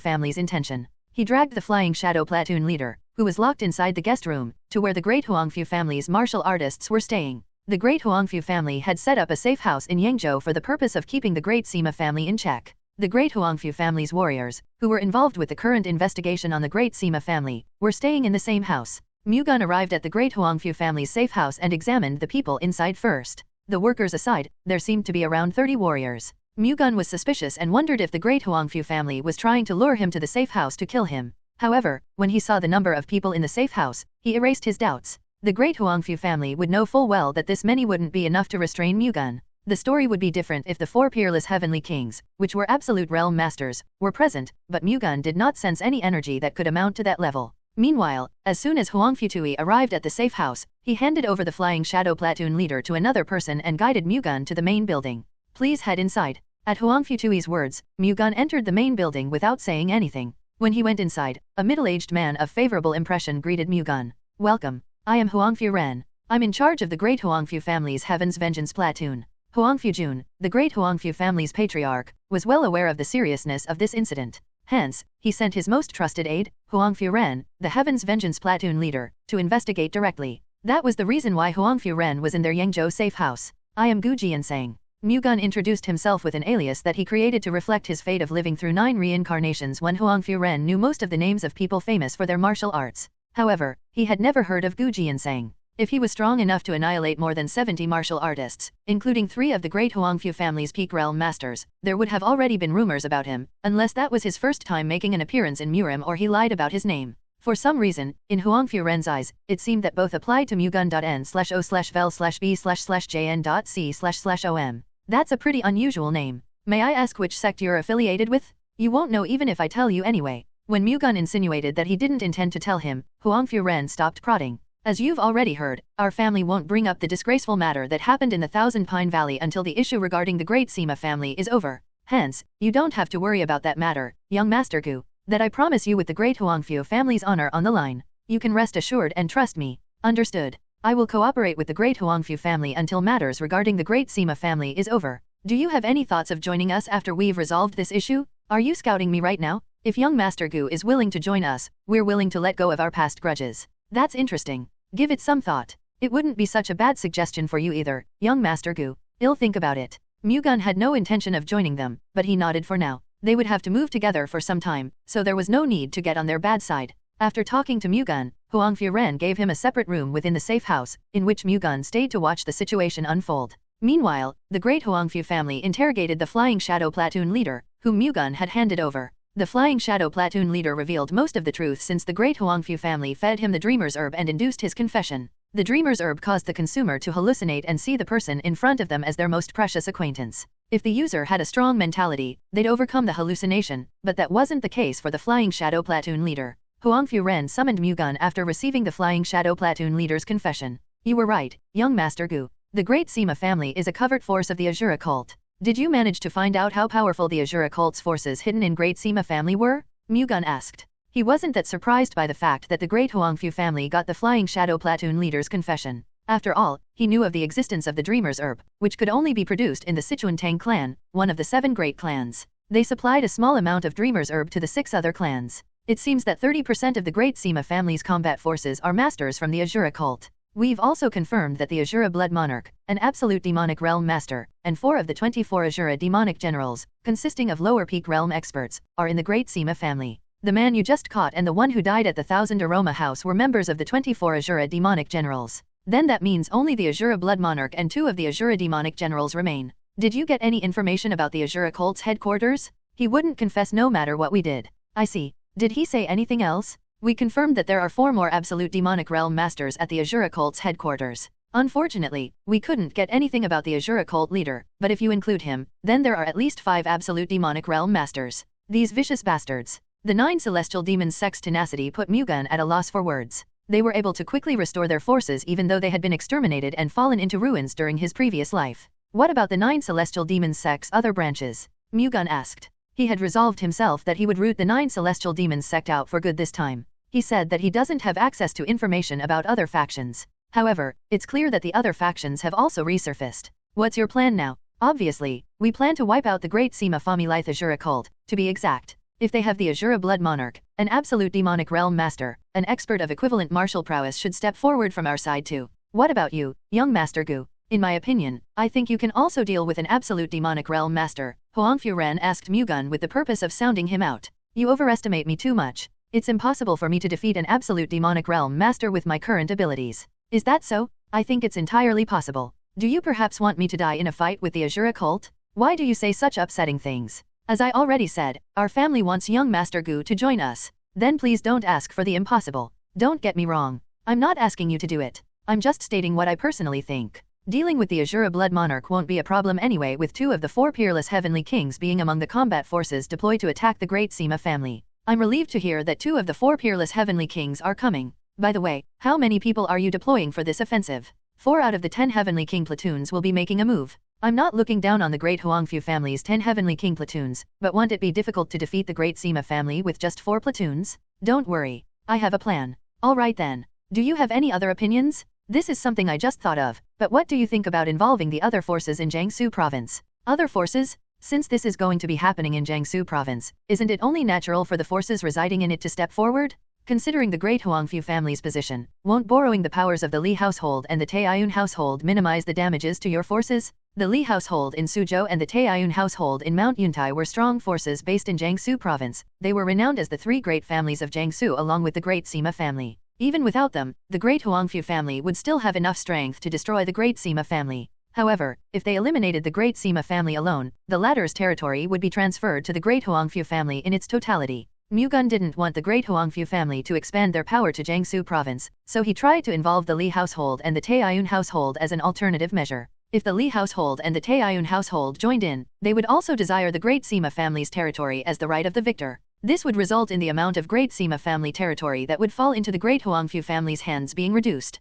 family's intention. He dragged the Flying Shadow Platoon leader, who was locked inside the guest room, to where the Great Huangfu family's martial artists were staying. The Great Huangfu family had set up a safe house in Yangzhou for the purpose of keeping the Great Sima family in check. The Great Huangfu family's warriors, who were involved with the current investigation on the Great Sima family, were staying in the same house. Mu-Gun arrived at the Great Huangfu family's safe house and examined the people inside first. The workers aside, there seemed to be around 30 warriors. Mu-Gun was suspicious and wondered if the Great Huangfu family was trying to lure him to the safe house to kill him. However, when he saw the number of people in the safe house, he erased his doubts. The Great Huangfu family would know full well that this many wouldn't be enough to restrain Mu-Gun. The story would be different if the 4 peerless heavenly kings, which were absolute realm masters, were present, but Mu-Gun did not sense any energy that could amount to that level. Meanwhile, as soon as Huangfu Tui arrived at the safe house, he handed over the Flying Shadow Platoon leader to another person and guided Mu-Gun to the main building. Please head inside. At Huangfu Tui's words, Mu-Gun entered the main building without saying anything. When he went inside, a middle-aged man of favorable impression greeted Mu-Gun. Welcome. I am Huangfu Ren. I'm in charge of the Great Huangfu family's Heaven's Vengeance Platoon. Huangfu Jun, the Great Huangfu family's patriarch, was well aware of the seriousness of this incident. Hence, he sent his most trusted aide, Huangfu Ren, the Heaven's Vengeance Platoon leader, to investigate directly. That was the reason why Huangfu Ren was in their Yangzhou safe house. I am Gu Jiansang. Mu-Gun introduced himself with an alias that he created to reflect his fate of living through 9 reincarnations when Huangfu Ren knew most of the names of people famous for their martial arts. However, he had never heard of Gu Jiansang. If he was strong enough to annihilate more than 70 martial artists, including 3 of the Great Huangfu family's peak realm masters, there would have already been rumors about him, unless that was his first time making an appearance in Murim or he lied about his name. For some reason, in Huangfu Ren's eyes, it seemed that both applied to Mugun.n/o/vel/b/jn.c//om. That's a pretty unusual name. May I ask which sect you're affiliated with? You won't know even if I tell you anyway. When Mu-Gun insinuated that he didn't intend to tell him, Huangfu Ren stopped prodding. As you've already heard, our family won't bring up the disgraceful matter that happened in the Thousand Pine Valley until the issue regarding the Great Sima family is over. Hence, you don't have to worry about that matter, young Master Gu. That I promise you with the Great Huangfu family's honor on the line. You can rest assured and trust me. Understood. I will cooperate with the Great Huangfu family until matters regarding the Great Sima family is over. Do you have any thoughts of joining us after we've resolved this issue? Are you scouting me right now? If young Master Gu is willing to join us, we're willing to let go of our past grudges. That's interesting. Give it some thought. It wouldn't be such a bad suggestion for you either, young Master Gu. I'll think about it. Mu-Gun had no intention of joining them, but he nodded for now. They would have to move together for some time, so there was no need to get on their bad side. After talking to Mu-Gun, Huang Furen gave him a separate room within the safe house, in which Mu-Gun stayed to watch the situation unfold. Meanwhile, the great Huangfu family interrogated the Flying Shadow Platoon leader, whom Mu-Gun had handed over. The Flying Shadow Platoon leader revealed most of the truth since the great Huangfu family fed him the Dreamer's Herb and induced his confession. The Dreamer's Herb caused the consumer to hallucinate and see the person in front of them as their most precious acquaintance. If the user had a strong mentality, they'd overcome the hallucination, but that wasn't the case for the Flying Shadow Platoon leader. Huang Furen summoned Mu-Gun after receiving the Flying Shadow Platoon leader's confession. You were right, young Master Gu. The Great Sima family is a covert force of the Azura cult. Did you manage to find out how powerful the Azura cult's forces hidden in Great Sima family were? Mu-Gun asked. He wasn't that surprised by the fact that the Great Huangfu family got the Flying Shadow Platoon leader's confession. After all, he knew of the existence of the Dreamer's Herb, which could only be produced in the Sichuan-Tang clan, one of the 7 great clans. They supplied a small amount of Dreamer's Herb to the 6 other clans. It seems that 30% of the Great Sima family's combat forces are masters from the Azura cult. We've also confirmed that the Azura Blood Monarch, an absolute demonic realm master, and 4 of the 24 Azura demonic generals, consisting of lower peak realm experts, are in the Great Sima family. The man you just caught and the one who died at the Thousand Aroma House were members of the 24 Azura demonic generals. Then that means only the Azura Blood Monarch and 2 of the Azura demonic generals remain. Did you get any information about the Azura cult's headquarters? He wouldn't confess no matter what we did. I see. Did he say anything else? We confirmed that there are 4 more absolute demonic realm masters at the Azura cult's headquarters. Unfortunately, we couldn't get anything about the Azura cult leader, but if you include him, then there are at least 5 absolute demonic realm masters. These vicious bastards. The 9 celestial demons' sect's tenacity put Mu-Gun at a loss for words. They were able to quickly restore their forces even though they had been exterminated and fallen into ruins during his previous life. What about the 9 celestial demons' sect's other branches? Mu-Gun asked. He had resolved himself that he would root the 9 celestial demons' sect out for good this time. He said that he doesn't have access to information about other factions. However, it's clear that the other factions have also resurfaced. What's your plan now? Obviously, we plan to wipe out the Great Sima Family Azura cult, to be exact. If they have the Azura Blood Monarch, an absolute demonic realm master, an expert of equivalent martial prowess should step forward from our side too. What about you, young Master Gu? In my opinion, I think you can also deal with an absolute demonic realm master, Huang Furen asked Mu-Gun with the purpose of sounding him out. You overestimate me too much. It's impossible for me to defeat an absolute demonic realm master with my current abilities. Is that so? I think it's entirely possible. Do you perhaps want me to die in a fight with the Azura cult? Why do you say such upsetting things? As I already said, our family wants young Master Gu to join us. Then please don't ask for the impossible. Don't get me wrong. I'm not asking you to do it. I'm just stating what I personally think. Dealing with the Azura Blood Monarch won't be a problem anyway, with 2 of the 4 peerless heavenly kings being among the combat forces deployed to attack the Great Sima family. I'm relieved to hear that 2 of the 4 peerless heavenly kings are coming. By the way, how many people are you deploying for this offensive? 4 out of the 10 heavenly king platoons will be making a move. I'm not looking down on the Great Huangfu family's 10 heavenly king platoons, but won't it be difficult to defeat the Great Sima family with just 4 platoons? Don't worry. I have a plan. Alright then. Do you have any other opinions? This is something I just thought of, but what do you think about involving the other forces in Jiangsu province? Other forces? Since this is going to be happening in Jiangsu province, isn't it only natural for the forces residing in it to step forward? Considering the Great Huangfu family's position, won't borrowing the powers of the Li household and the Taiyun household minimize the damages to your forces? The Li household in Suzhou and the Taiyun household in Mount Yuntai were strong forces based in Jiangsu province. They were renowned as the 3 great families of Jiangsu along with the Great Sima family. Even without them, the Great Huangfu family would still have enough strength to destroy the Great Sima family. However, if they eliminated the Great Sima family alone, the latter's territory would be transferred to the Great Huangfu family in its totality. Mu-Gun didn't want the Great Huangfu family to expand their power to Jiangsu province, so he tried to involve the Li household and the Taiyun household as an alternative measure. If the Li household and the Taiyun household joined in, they would also desire the Great Sima family's territory as the right of the victor. This would result in the amount of Great Sima family territory that would fall into the Great Huangfu family's hands being reduced.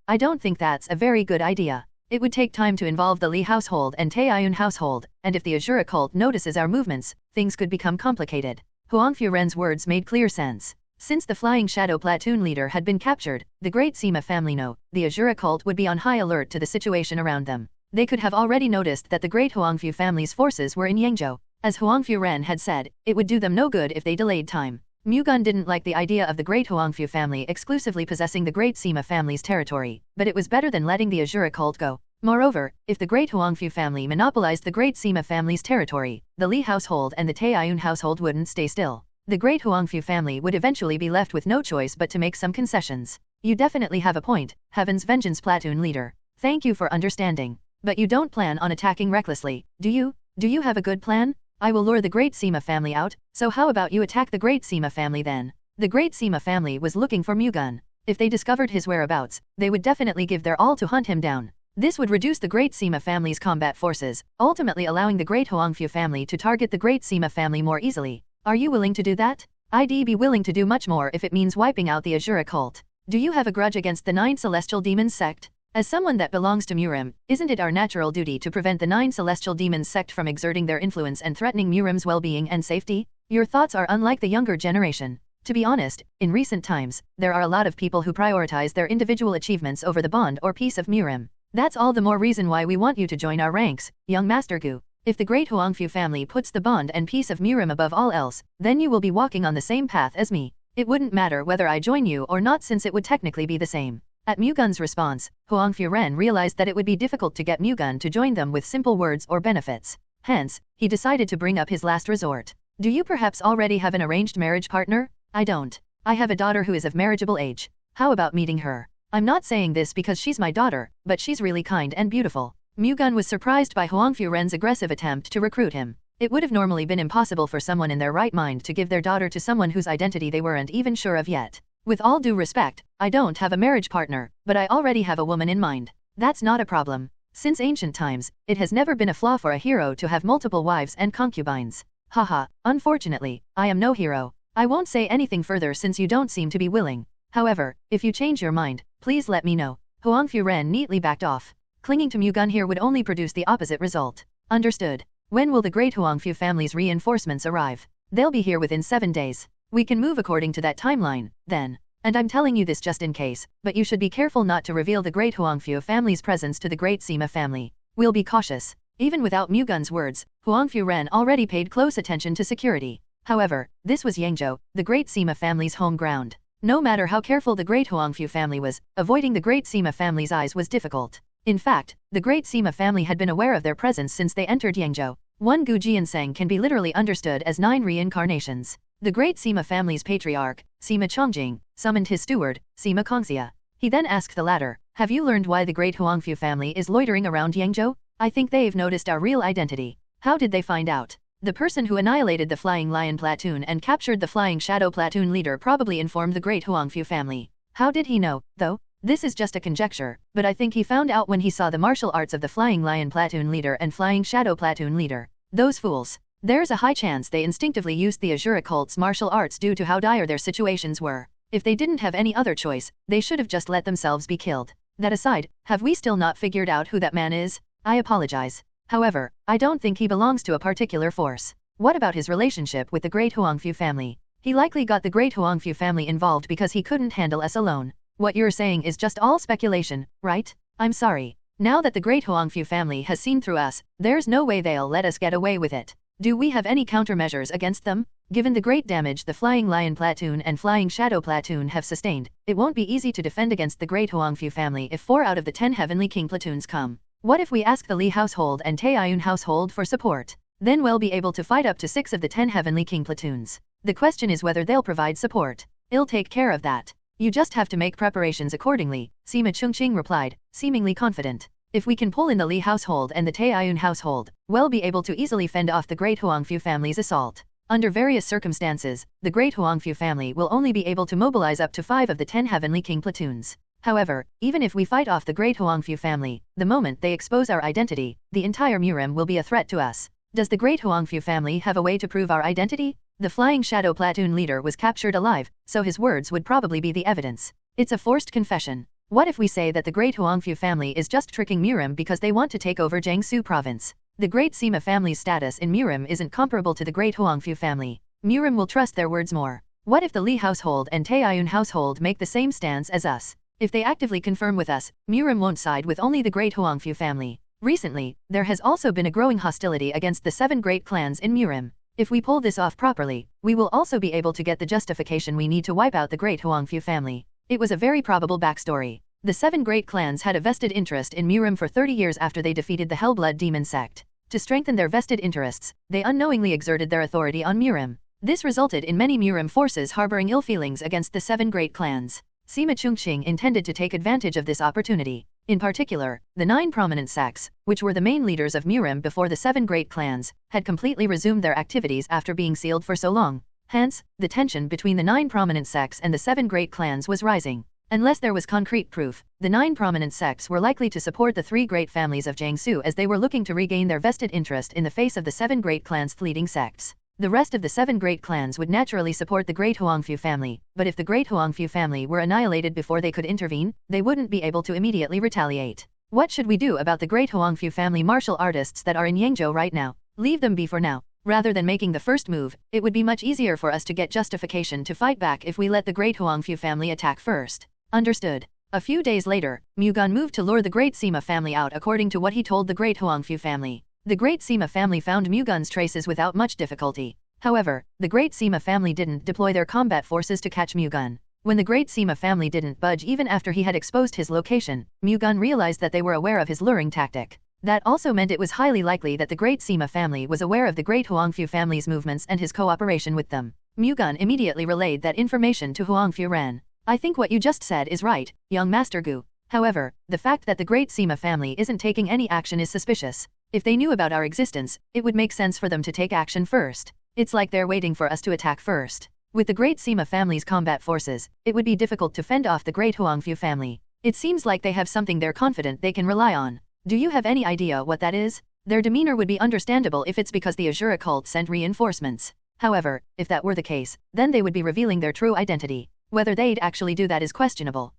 I don't think that's a very good idea. It would take time to involve the Li household and Taiyun household, and if the Azura cult notices our movements, things could become complicated. Huang Furen's words made clear sense. Since the Flying Shadow platoon leader had been captured, the Great Sima family know, the Azura cult would be on high alert to the situation around them. They could have already noticed that the Great Huangfu family's forces were in Yangzhou. As Huang Furen had said, it would do them no good if they delayed time. Mu-Gun didn't like the idea of the Great Huangfu family exclusively possessing the Great Sima family's territory, but it was better than letting the Azura cult go. Moreover, if the great Huangfu family monopolized the great Sima family's territory, the Li household and the Taiyun household wouldn't stay still. The great Huangfu family would eventually be left with no choice but to make some concessions. You definitely have a point, Heaven's Vengeance platoon leader. Thank you for understanding. But you don't plan on attacking recklessly, do you? Do you have a good plan? I will lure the great Sima family out, so how about you attack the great Sima family then? The great Sima family was looking for Mu-Gun. If they discovered his whereabouts, they would definitely give their all to hunt him down. This would reduce the great Sima family's combat forces, ultimately allowing the great Huangfu family to target the great Sima family more easily. Are you willing to do that? I'd be willing to do much more if it means wiping out the Azura cult. Do you have a grudge against the 9 celestial demons sect? As someone that belongs to Murim, isn't it our natural duty to prevent the 9 celestial demons sect from exerting their influence and threatening Murim's well-being and safety? Your thoughts are unlike the younger generation. To be honest, in recent times, there are a lot of people who prioritize their individual achievements over the bond or peace of Murim. That's all the more reason why we want you to join our ranks, young Master Gu. If the great Huangfu family puts the bond and peace of Murim above all else, then you will be walking on the same path as me. It wouldn't matter whether I join you or not since it would technically be the same. At Mu-Gun's response, Huangfu Ren realized that it would be difficult to get Mu-Gun to join them with simple words or benefits. Hence, he decided to bring up his last resort. Do you perhaps already have an arranged marriage partner? I don't. I have a daughter who is of marriageable age. How about meeting her? I'm not saying this because she's my daughter, but she's really kind and beautiful. Mu-Gun was surprised by Huangfu Ren's aggressive attempt to recruit him. It would have normally been impossible for someone in their right mind to give their daughter to someone whose identity they weren't even sure of yet. With all due respect, I don't have a marriage partner, but I already have a woman in mind. That's not a problem. Since ancient times, it has never been a flaw for a hero to have multiple wives and concubines. Haha, unfortunately, I am no hero. I won't say anything further since you don't seem to be willing. However, if you change your mind, please let me know. Huangfu Ren neatly backed off. Clinging to Mu-Gun here would only produce the opposite result. Understood. When will the great Huangfu family's reinforcements arrive? They'll be here within 7 days. We can move according to that timeline, then. And I'm telling you this just in case, but you should be careful not to reveal the great Huangfu family's presence to the great Sima family. We'll be cautious. Even without Mu-Gun's words, Huangfu Ren already paid close attention to security. However, this was Yangzhou, the great Sima family's home ground. No matter how careful the great Huangfu family was, avoiding the great Sima family's eyes was difficult. In fact, the great Sima family had been aware of their presence since they entered Yangzhou. One Gu Jianseng can be literally understood as 9 reincarnations. The great Sima family's patriarch, Sima Chongjing, summoned his steward, Sima Kongxia. He then asked the latter, "Have you learned why the great Huangfu family is loitering around Yangzhou? I think they've noticed our real identity." How did they find out? The person who annihilated the Flying Lion platoon and captured the Flying Shadow platoon leader probably informed the great Huangfu family. How did he know, though? This is just a conjecture, but I think he found out when he saw the martial arts of the Flying Lion platoon leader and Flying Shadow platoon leader. Those fools. There's a high chance they instinctively used the Azura cult's martial arts due to how dire their situations were. If they didn't have any other choice, they should have just let themselves be killed. That aside, have we still not figured out who that man is? I apologize. However, I don't think he belongs to a particular force. What about his relationship with the great Huangfu family? He likely got the great Huangfu family involved because he couldn't handle us alone. What you're saying is just all speculation, right? I'm sorry. Now that the great Huangfu family has seen through us, there's no way they'll let us get away with it. Do we have any countermeasures against them? Given the great damage the Flying Lion platoon and Flying Shadow platoon have sustained, it won't be easy to defend against the great Huangfu family if 4 out of the 10 Heavenly King platoons come. What if we ask the Li household and Taiyun household for support? Then we'll be able to fight up to 6 of the 10 Heavenly King platoons. The question is whether they'll provide support. I'll take care of that. You just have to make preparations accordingly, Sima Chongqing replied, seemingly confident. If we can pull in the Li household and the Taiyun household, we'll be able to easily fend off the great Huangfu family's assault. Under various circumstances, the great Huangfu family will only be able to mobilize up to 5 of the 10 Heavenly King platoons. However, even if we fight off the great Huangfu family, the moment they expose our identity, the entire Murim will be a threat to us. Does the great Huangfu family have a way to prove our identity? The Flying Shadow platoon leader was captured alive, so his words would probably be the evidence. It's a forced confession. What if we say that the great Huangfu family is just tricking Murim because they want to take over Jiangsu province? The great Sima family's status in Murim isn't comparable to the great Huangfu family. Murim will trust their words more. What if the Li household and Taiyun household make the same stance as us? If they actively confirm with us, Murim won't side with only the great Huangfu family. Recently, there has also been a growing hostility against the 7 great clans in Murim. If we pull this off properly, we will also be able to get the justification we need to wipe out the great Huangfu family. It was a very probable backstory. The 7 great clans had a vested interest in Murim for 30 years after they defeated the Hellblood demon sect. To strengthen their vested interests, they unknowingly exerted their authority on Murim. This resulted in many Murim forces harboring ill feelings against the 7 great clans. Sima Chungqing intended to take advantage of this opportunity. In particular, the 9 prominent sects, which were the main leaders of Murim before the 7 great clans, had completely resumed their activities after being sealed for so long. Hence, the tension between the 9 prominent sects and the 7 great clans was rising. Unless there was concrete proof, the 9 prominent sects were likely to support the 3 great families of Jiangsu as they were looking to regain their vested interest in the face of the 7 great clans' leading sects. The rest of the 7 great clans would naturally support the great Huangfu family, but if the great Huangfu family were annihilated before they could intervene, they wouldn't be able to immediately retaliate. What should we do about the great Huangfu family martial artists that are in Yangzhou right now? Leave them be for now. Rather than making the first move, it would be much easier for us to get justification to fight back if we let the great Huangfu family attack first. Understood. A few days later, Mu-Gun moved to lure the great Sima family out according to what he told the great Huangfu family. The great Sima family found Mu-Gun's traces without much difficulty. However, the great Sima family didn't deploy their combat forces to catch Mu-Gun. When the great Sima family didn't budge even after he had exposed his location, Mu-Gun realized that they were aware of his luring tactic. That also meant it was highly likely that the great Sima family was aware of the great Huangfu family's movements and his cooperation with them. Mu-Gun immediately relayed that information to Huangfu Ren. I think what you just said is right, young Master Gu. However, the fact that the great Sima family isn't taking any action is suspicious. If they knew about our existence, it would make sense for them to take action first. It's like they're waiting for us to attack first. With the great Sima family's combat forces, it would be difficult to fend off the great Huangfu family. It seems like they have something they're confident they can rely on. Do you have any idea what that is? Their demeanor would be understandable if it's because the Azura cult sent reinforcements. However, if that were the case, then they would be revealing their true identity. Whether they'd actually do that is questionable.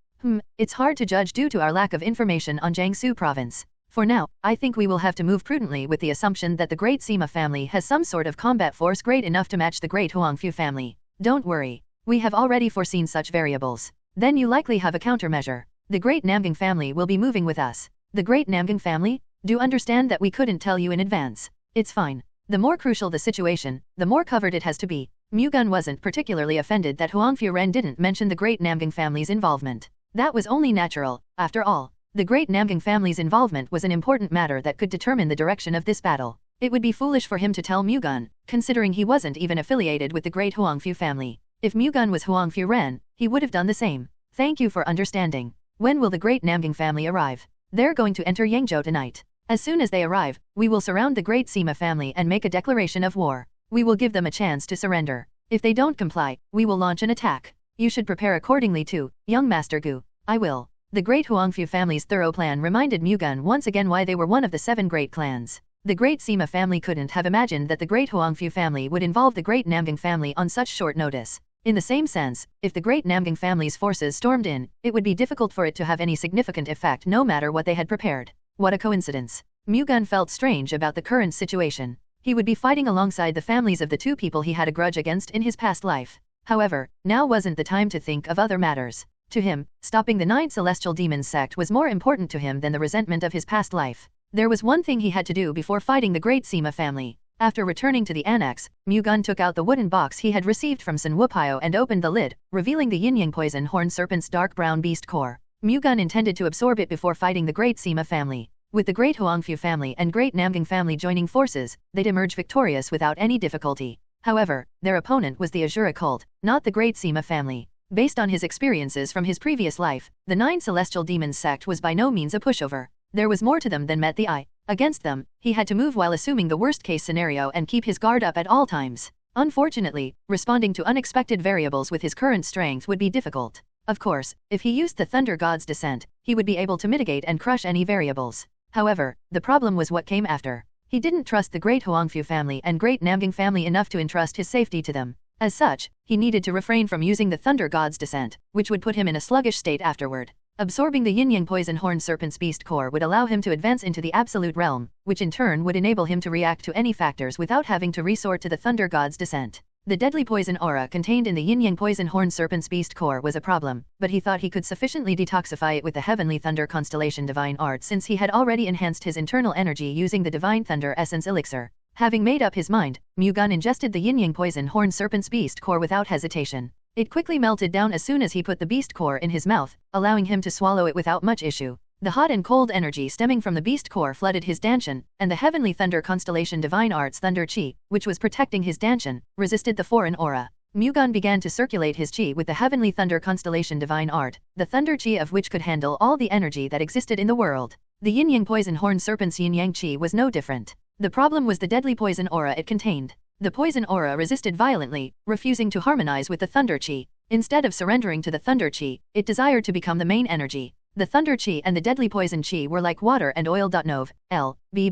It's hard to judge due to our lack of information on Jiangsu province. For now, I think we will have to move prudently with the assumption that the great Sima family has some sort of combat force great enough to match the great Huangfu family. Don't worry. We have already foreseen such variables. Then you likely have a countermeasure. The great Namgang family will be moving with us. The great Namgang family? Do understand that we couldn't tell you in advance. It's fine. The more crucial the situation, the more covered it has to be. Mu-Gun wasn't particularly offended that Huangfu Ren didn't mention the great Namgang family's involvement. That was only natural, after all. The great Namgang family's involvement was an important matter that could determine the direction of this battle. It would be foolish for him to tell Mu-Gun, considering he wasn't even affiliated with the great Huangfu family. If Mu-Gun was Huangfu Ren, he would have done the same. Thank you for understanding. When will the great Namgang family arrive? They're going to enter Yangzhou tonight. As soon as they arrive, we will surround the great Sima family and make a declaration of war. We will give them a chance to surrender. If they don't comply, we will launch an attack. You should prepare accordingly too, young Master Gu. I will. The great Huangfu family's thorough plan reminded Mu-Gun once again why they were one of the 7 great clans. The great Sima family couldn't have imagined that the great Huangfu family would involve the great Namgang family on such short notice. In the same sense, if the great Namgang family's forces stormed in, it would be difficult for it to have any significant effect no matter what they had prepared. What a coincidence. Mu-Gun felt strange about the current situation. He would be fighting alongside the families of the 2 people he had a grudge against in his past life. However, now wasn't the time to think of other matters. To him, stopping the 9 celestial demons sect was more important to him than the resentment of his past life. There was one thing he had to do before fighting the great Sima family. After returning to the annex, Mu-Gun took out the wooden box he had received from Sun Wupio and opened the lid, revealing the yin-yang poison horn serpent's dark brown beast core. Mu-Gun intended to absorb it before fighting the great Sima family. With the great Huangfu family and great Namgang family joining forces, they'd emerge victorious without any difficulty. However, their opponent was the Azura cult, not the great Sima family. Based on his experiences from his previous life, the 9 celestial demons sect was by no means a pushover. There was more to them than met the eye. Against them, he had to move while assuming the worst-case scenario and keep his guard up at all times. Unfortunately, responding to unexpected variables with his current strength would be difficult. Of course, if he used the Thunder God's Descent, he would be able to mitigate and crush any variables. However, the problem was what came after. He didn't trust the great Huangfu family and great Namgang family enough to entrust his safety to them. As such, he needed to refrain from using the Thunder God's Descent, which would put him in a sluggish state afterward. Absorbing the yin-yang poison horn serpent's beast core would allow him to advance into the absolute realm, which in turn would enable him to react to any factors without having to resort to the Thunder God's Descent. The deadly poison aura contained in the yin-yang poison horn serpent's beast core was a problem, but he thought he could sufficiently detoxify it with the heavenly thunder constellation divine art since he had already enhanced his internal energy using the divine thunder essence elixir. Having made up his mind, Mu-Gun ingested the yin-yang poison horn serpent's beast core without hesitation. It quickly melted down as soon as he put the beast core in his mouth, allowing him to swallow it without much issue. The hot and cold energy stemming from the beast core flooded his danshan, and the heavenly thunder constellation divine arts thunder chi, which was protecting his danshan, resisted the foreign aura. Mu-Gun began to circulate his chi with the heavenly thunder constellation divine art, the thunder chi of which could handle all the energy that existed in the world. The yin-yang poison horned serpent's yin-yang chi was no different. The problem was the deadly poison aura it contained. The poison aura resisted violently, refusing to harmonize with the thunder chi. Instead of surrendering to the thunder chi, it desired to become the main energy. The thunder chi and the deadly poison chi were like water and oil. Nov. L.B//JNN.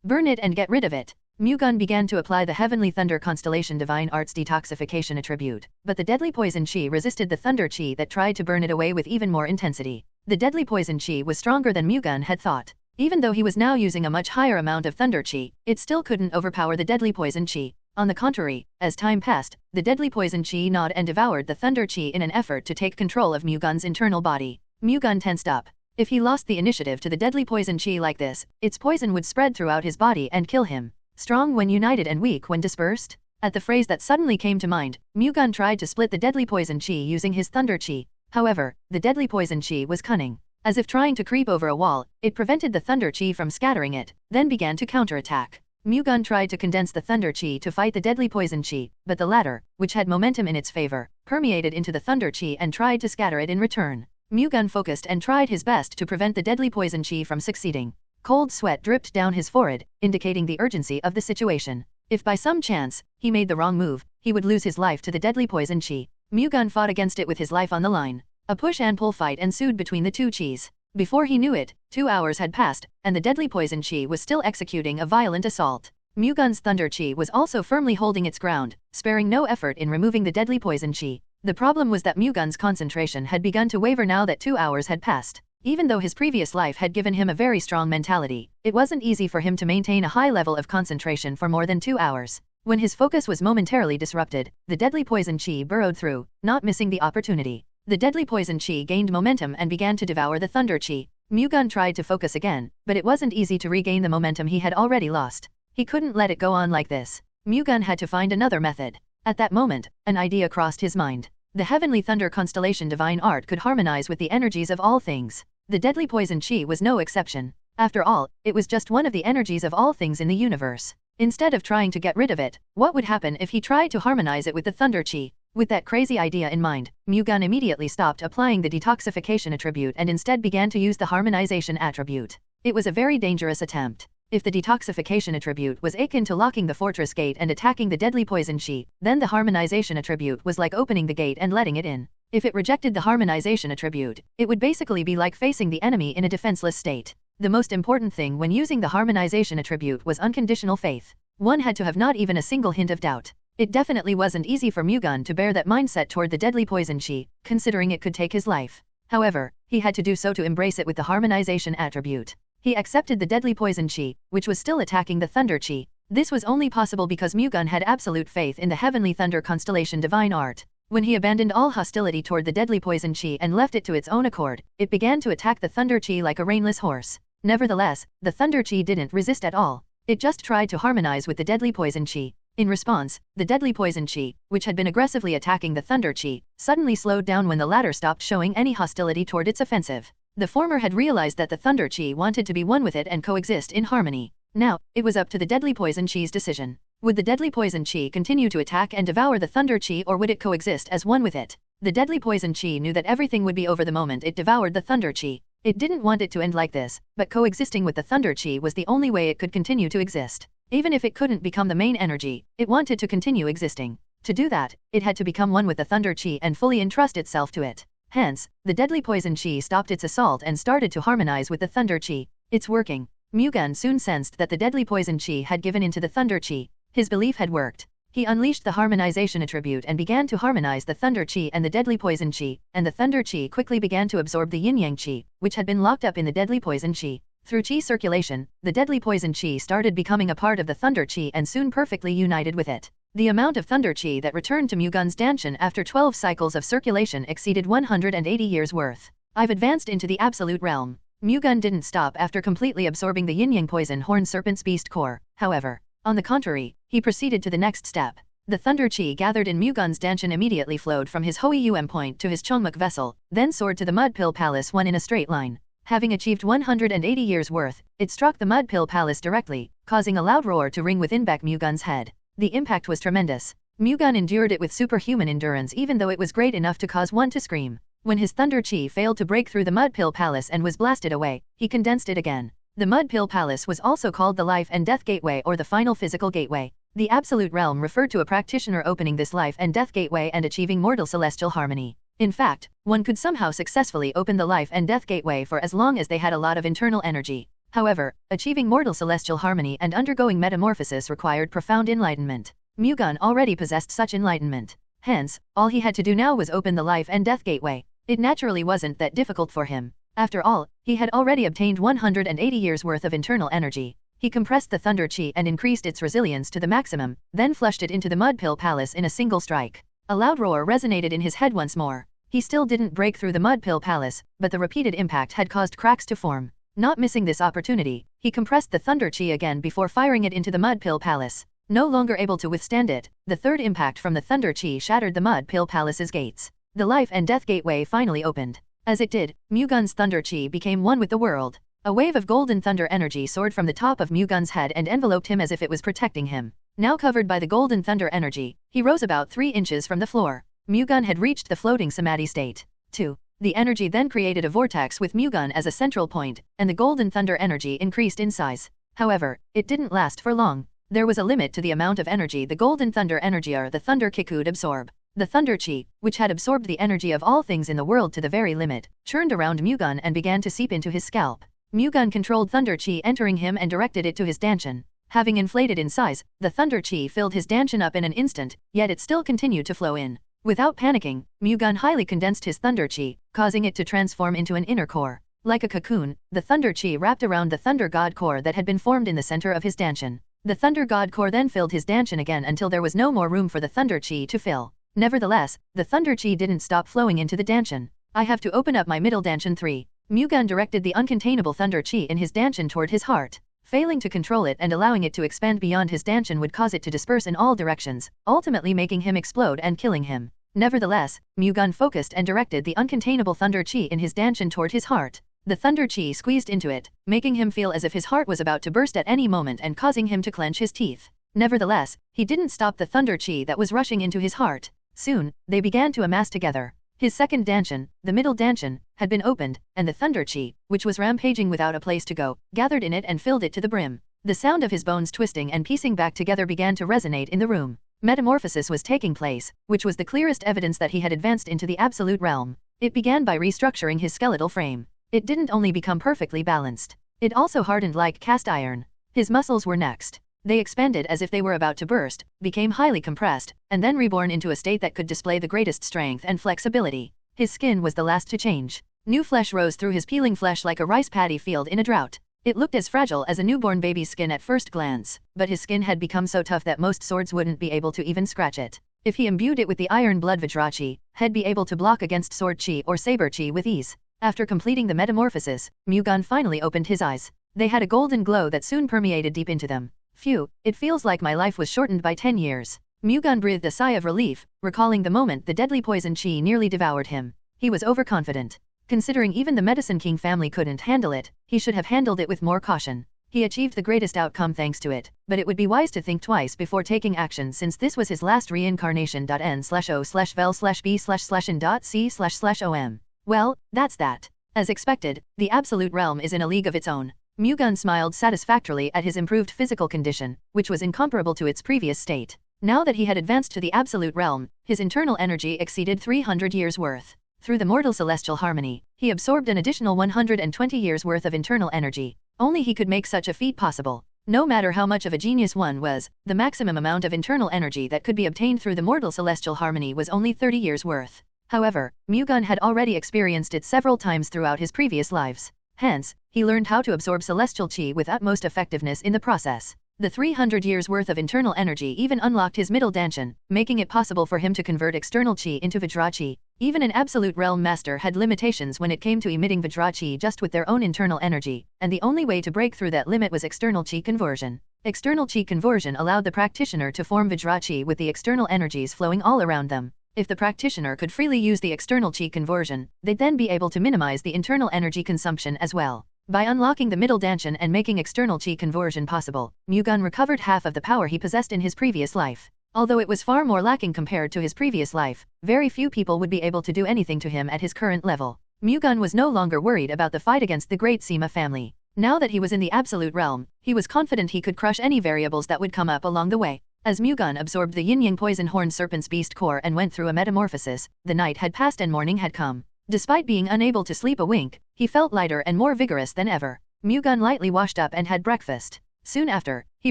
Burn it and get rid of it. Mu-Gun began to apply the heavenly thunder constellation divine arts detoxification attribute, but the deadly poison chi resisted the thunder chi that tried to burn it away with even more intensity. The deadly poison chi was stronger than Mu-Gun had thought. Even though he was now using a much higher amount of thunder chi, it still couldn't overpower the deadly poison chi. On the contrary, as time passed, the deadly poison chi gnawed and devoured the thunder chi in an effort to take control of Mu-Gun's internal body. Mu-Gun tensed up. If he lost the initiative to the deadly poison chi like this, its poison would spread throughout his body and kill him. Strong when united and weak when dispersed? At the phrase that suddenly came to mind, Mu-Gun tried to split the deadly poison chi using his thunder chi. However, the deadly poison chi was cunning. As if trying to creep over a wall, it prevented the thunder chi from scattering it, then began to counterattack. Mu-Gun tried to condense the thunder chi to fight the deadly poison chi, but the latter, which had momentum in its favor, permeated into the thunder chi and tried to scatter it in return. Mu-Gun focused and tried his best to prevent the deadly poison chi from succeeding. Cold sweat dripped down his forehead, indicating the urgency of the situation. If by some chance, he made the wrong move, he would lose his life to the deadly poison chi. Mu-Gun fought against it with his life on the line. A push and pull fight ensued between the two chis. Before he knew it, 2 hours had passed, and the deadly poison chi was still executing a violent assault. Mu-Gun's thunder chi was also firmly holding its ground, sparing no effort in removing the deadly poison chi. The problem was that Mu-Gun's concentration had begun to waver now that 2 hours had passed. Even though his previous life had given him a very strong mentality, it wasn't easy for him to maintain a high level of concentration for more than 2 hours. When his focus was momentarily disrupted, the deadly poison chi burrowed through, not missing the opportunity. The deadly poison chi gained momentum and began to devour the thunder chi. Mu-Gun tried to focus again, but it wasn't easy to regain the momentum he had already lost. He couldn't let it go on like this. Mu-Gun had to find another method. At that moment, an idea crossed his mind. The heavenly thunder constellation divine art could harmonize with the energies of all things. The deadly poison chi was no exception. After all, it was just one of the energies of all things in the universe. Instead of trying to get rid of it, what would happen if he tried to harmonize it with the thunder chi? With that crazy idea in mind, Mu-Gun immediately stopped applying the detoxification attribute and instead began to use the harmonization attribute. It was a very dangerous attempt. If the detoxification attribute was akin to locking the fortress gate and attacking the deadly poison chi, then the harmonization attribute was like opening the gate and letting it in. If it rejected the harmonization attribute, it would basically be like facing the enemy in a defenseless state. The most important thing when using the harmonization attribute was unconditional faith. One had to have not even a single hint of doubt. It definitely wasn't easy for Mu-Gun to bear that mindset toward the deadly poison chi, considering it could take his life. However, he had to do so to embrace it with the harmonization attribute. He accepted the deadly poison chi, which was still attacking the thunder chi. This was only possible because Mu-Gun had absolute faith in the heavenly thunder constellation divine art. When he abandoned all hostility toward the deadly poison chi and left it to its own accord, it began to attack the thunder chi like a reinless horse. Nevertheless, the thunder chi didn't resist at all. It just tried to harmonize with the deadly poison chi. In response, the deadly poison chi, which had been aggressively attacking the thunder chi, suddenly slowed down when the latter stopped showing any hostility toward its offensive. The former had realized that the thunder chi wanted to be one with it and coexist in harmony. Now, it was up to the deadly poison chi's decision. Would the deadly poison chi continue to attack and devour the thunder chi, or would it coexist as one with it? The deadly poison chi knew that everything would be over the moment it devoured the thunder chi. It didn't want it to end like this, but coexisting with the thunder chi was the only way it could continue to exist. Even if it couldn't become the main energy, it wanted to continue existing. To do that, it had to become one with the thunder chi and fully entrust itself to it. Hence, the deadly poison chi stopped its assault and started to harmonize with the thunder chi. It's working. Mu-Gun soon sensed that the deadly poison chi had given into the thunder chi. His belief had worked. He unleashed the harmonization attribute and began to harmonize the thunder chi and the deadly poison chi, and the thunder chi quickly began to absorb the yin-yang chi, which had been locked up in the deadly poison chi. Through chi circulation, the deadly poison chi started becoming a part of the thunder chi and soon perfectly united with it. The amount of thunder chi that returned to Mu-Gun's danshan after 12 cycles of circulation exceeded 180 years' worth. I've advanced into the absolute realm. Mu-Gun didn't stop after completely absorbing the yin-yang poison horned serpent's beast core, however. On the contrary, he proceeded to the next step. The thunder chi gathered in Mu-Gun's danchan immediately flowed from his Hoi point to his Chongmuk vessel, then soared to the Mud Pill Palace one in a straight line. Having achieved 180 years' worth, it struck the Mud Pill Palace directly, causing a loud roar to ring within Baek Mu-Gun's head. The impact was tremendous. Mu-Gun endured it with superhuman endurance even though it was great enough to cause one to scream. When his thunder chi failed to break through the Mud Pill Palace and was blasted away, he condensed it again. The Mud Pill Palace was also called the Life and Death Gateway or the Final Physical Gateway. The Absolute Realm referred to a practitioner opening this Life and Death Gateway and achieving mortal celestial harmony. In fact, one could somehow successfully open the Life and Death Gateway for as long as they had a lot of internal energy. However, achieving mortal celestial harmony and undergoing metamorphosis required profound enlightenment. Mu-Gun already possessed such enlightenment. Hence, all he had to do now was open the Life and Death Gateway. It naturally wasn't that difficult for him. After all, he had already obtained 180 years worth of internal energy. He compressed the thunder chi and increased its resilience to the maximum, then flushed it into the Mud Pill Palace in a single strike. A loud roar resonated in his head once more. He still didn't break through the Mud Pill Palace, but the repeated impact had caused cracks to form. Not missing this opportunity, he compressed the thunder chi again before firing it into the Mud Pill Palace. No longer able to withstand it, the third impact from the thunder chi shattered the Mud Pill Palace's gates. The Life and Death Gateway finally opened. As it did, Mu-Gun's thunder chi became one with the world. A wave of golden thunder energy soared from the top of Mu-Gun's head and enveloped him as if it was protecting him. Now covered by the golden thunder energy, he rose about 3 inches from the floor. Mu-Gun had reached the floating samadhi state. 2. The energy then created a vortex with Mu-Gun as a central point, and the golden thunder energy increased in size. However, it didn't last for long. There was a limit to the amount of energy the golden thunder energy or the thunder ki could absorb. The thunder chi, which had absorbed the energy of all things in the world to the very limit, churned around Mu-Gun and began to seep into his scalp. Mu-Gun controlled thunder chi entering him and directed it to his danchan. Having inflated in size, the thunder chi filled his danchan up in an instant, yet it still continued to flow in. Without panicking, Mu-Gun highly condensed his thunder chi, causing it to transform into an inner core. Like a cocoon, the thunder chi wrapped around the thunder god core that had been formed in the center of his danchan. The thunder god core then filled his danchan again until there was no more room for the thunder chi to fill. Nevertheless, the thunder chi didn't stop flowing into the danchan. I have to open up my middle danchan 3. Mu-Gun directed the uncontainable thunder chi in his danchan toward his heart. Failing to control it and allowing it to expand beyond his danchan would cause it to disperse in all directions, ultimately making him explode and killing him. Nevertheless, Mu-Gun focused and directed the uncontainable thunder chi in his danchan toward his heart. The thunder chi squeezed into it, making him feel as if his heart was about to burst at any moment and causing him to clench his teeth. Nevertheless, he didn't stop the thunder chi that was rushing into his heart. Soon, they began to amass together. His second danchan, the middle danchan, had been opened, and the thunder chi, which was rampaging without a place to go, gathered in it and filled it to the brim. The sound of his bones twisting and piecing back together began to resonate in the room. Metamorphosis was taking place, which was the clearest evidence that he had advanced into the absolute realm. It began by restructuring his skeletal frame. It didn't only become perfectly balanced. It also hardened like cast iron. His muscles were next. They expanded as if they were about to burst, became highly compressed, and then reborn into a state that could display the greatest strength and flexibility. His skin was the last to change. New flesh rose through his peeling flesh like a rice paddy field in a drought. It looked as fragile as a newborn baby's skin at first glance, but his skin had become so tough that most swords wouldn't be able to even scratch it. If he imbued it with the iron blood Vajra-chi, he'd be able to block against sword chi or saber chi with ease. After completing the metamorphosis, Mu-Gun finally opened his eyes. They had a golden glow that soon permeated deep into them. Phew, it feels like my life was shortened by 10 years. Mu-Gun breathed a sigh of relief, recalling the moment the deadly poison chi nearly devoured him. He was overconfident. Considering even the Medicine King family couldn't handle it, he should have handled it with more caution. He achieved the greatest outcome thanks to it, but it would be wise to think twice before taking action since this was his last reincarnation. N/O/vel/b/in.c//om. Well, that's that. As expected, the Absolute Realm is in a league of its own. Mu-Gun smiled satisfactorily at his improved physical condition, which was incomparable to its previous state. Now that he had advanced to the Absolute Realm, his internal energy exceeded 300 years' worth. Through the mortal celestial harmony, he absorbed an additional 120 years' worth of internal energy. Only he could make such a feat possible. No matter how much of a genius one was, the maximum amount of internal energy that could be obtained through the mortal celestial harmony was only 30 years' worth. However, Mu-Gun had already experienced it several times throughout his previous lives. Hence, he learned how to absorb celestial chi with utmost effectiveness in the process. The 300 years worth of internal energy even unlocked his middle danchan, making it possible for him to convert external chi into Vajra chi. Even an absolute realm master had limitations when it came to emitting Vajra chi just with their own internal energy, and the only way to break through that limit was external chi conversion. External chi conversion allowed the practitioner to form Vajra chi with the external energies flowing all around them. If the practitioner could freely use the external chi conversion, they'd then be able to minimize the internal energy consumption as well. By unlocking the middle danshan and making external chi conversion possible, Mu-Gun recovered half of the power he possessed in his previous life. Although it was far more lacking compared to his previous life, very few people would be able to do anything to him at his current level. Mu-Gun was no longer worried about the fight against the great Sima family. Now that he was in the absolute realm, he was confident he could crush any variables that would come up along the way. As Mu-Gun absorbed the yin-yang poison horned serpent's beast core and went through a metamorphosis, the night had passed and morning had come. Despite being unable to sleep a wink, he felt lighter and more vigorous than ever. Mu-Gun lightly washed up and had breakfast. Soon after, he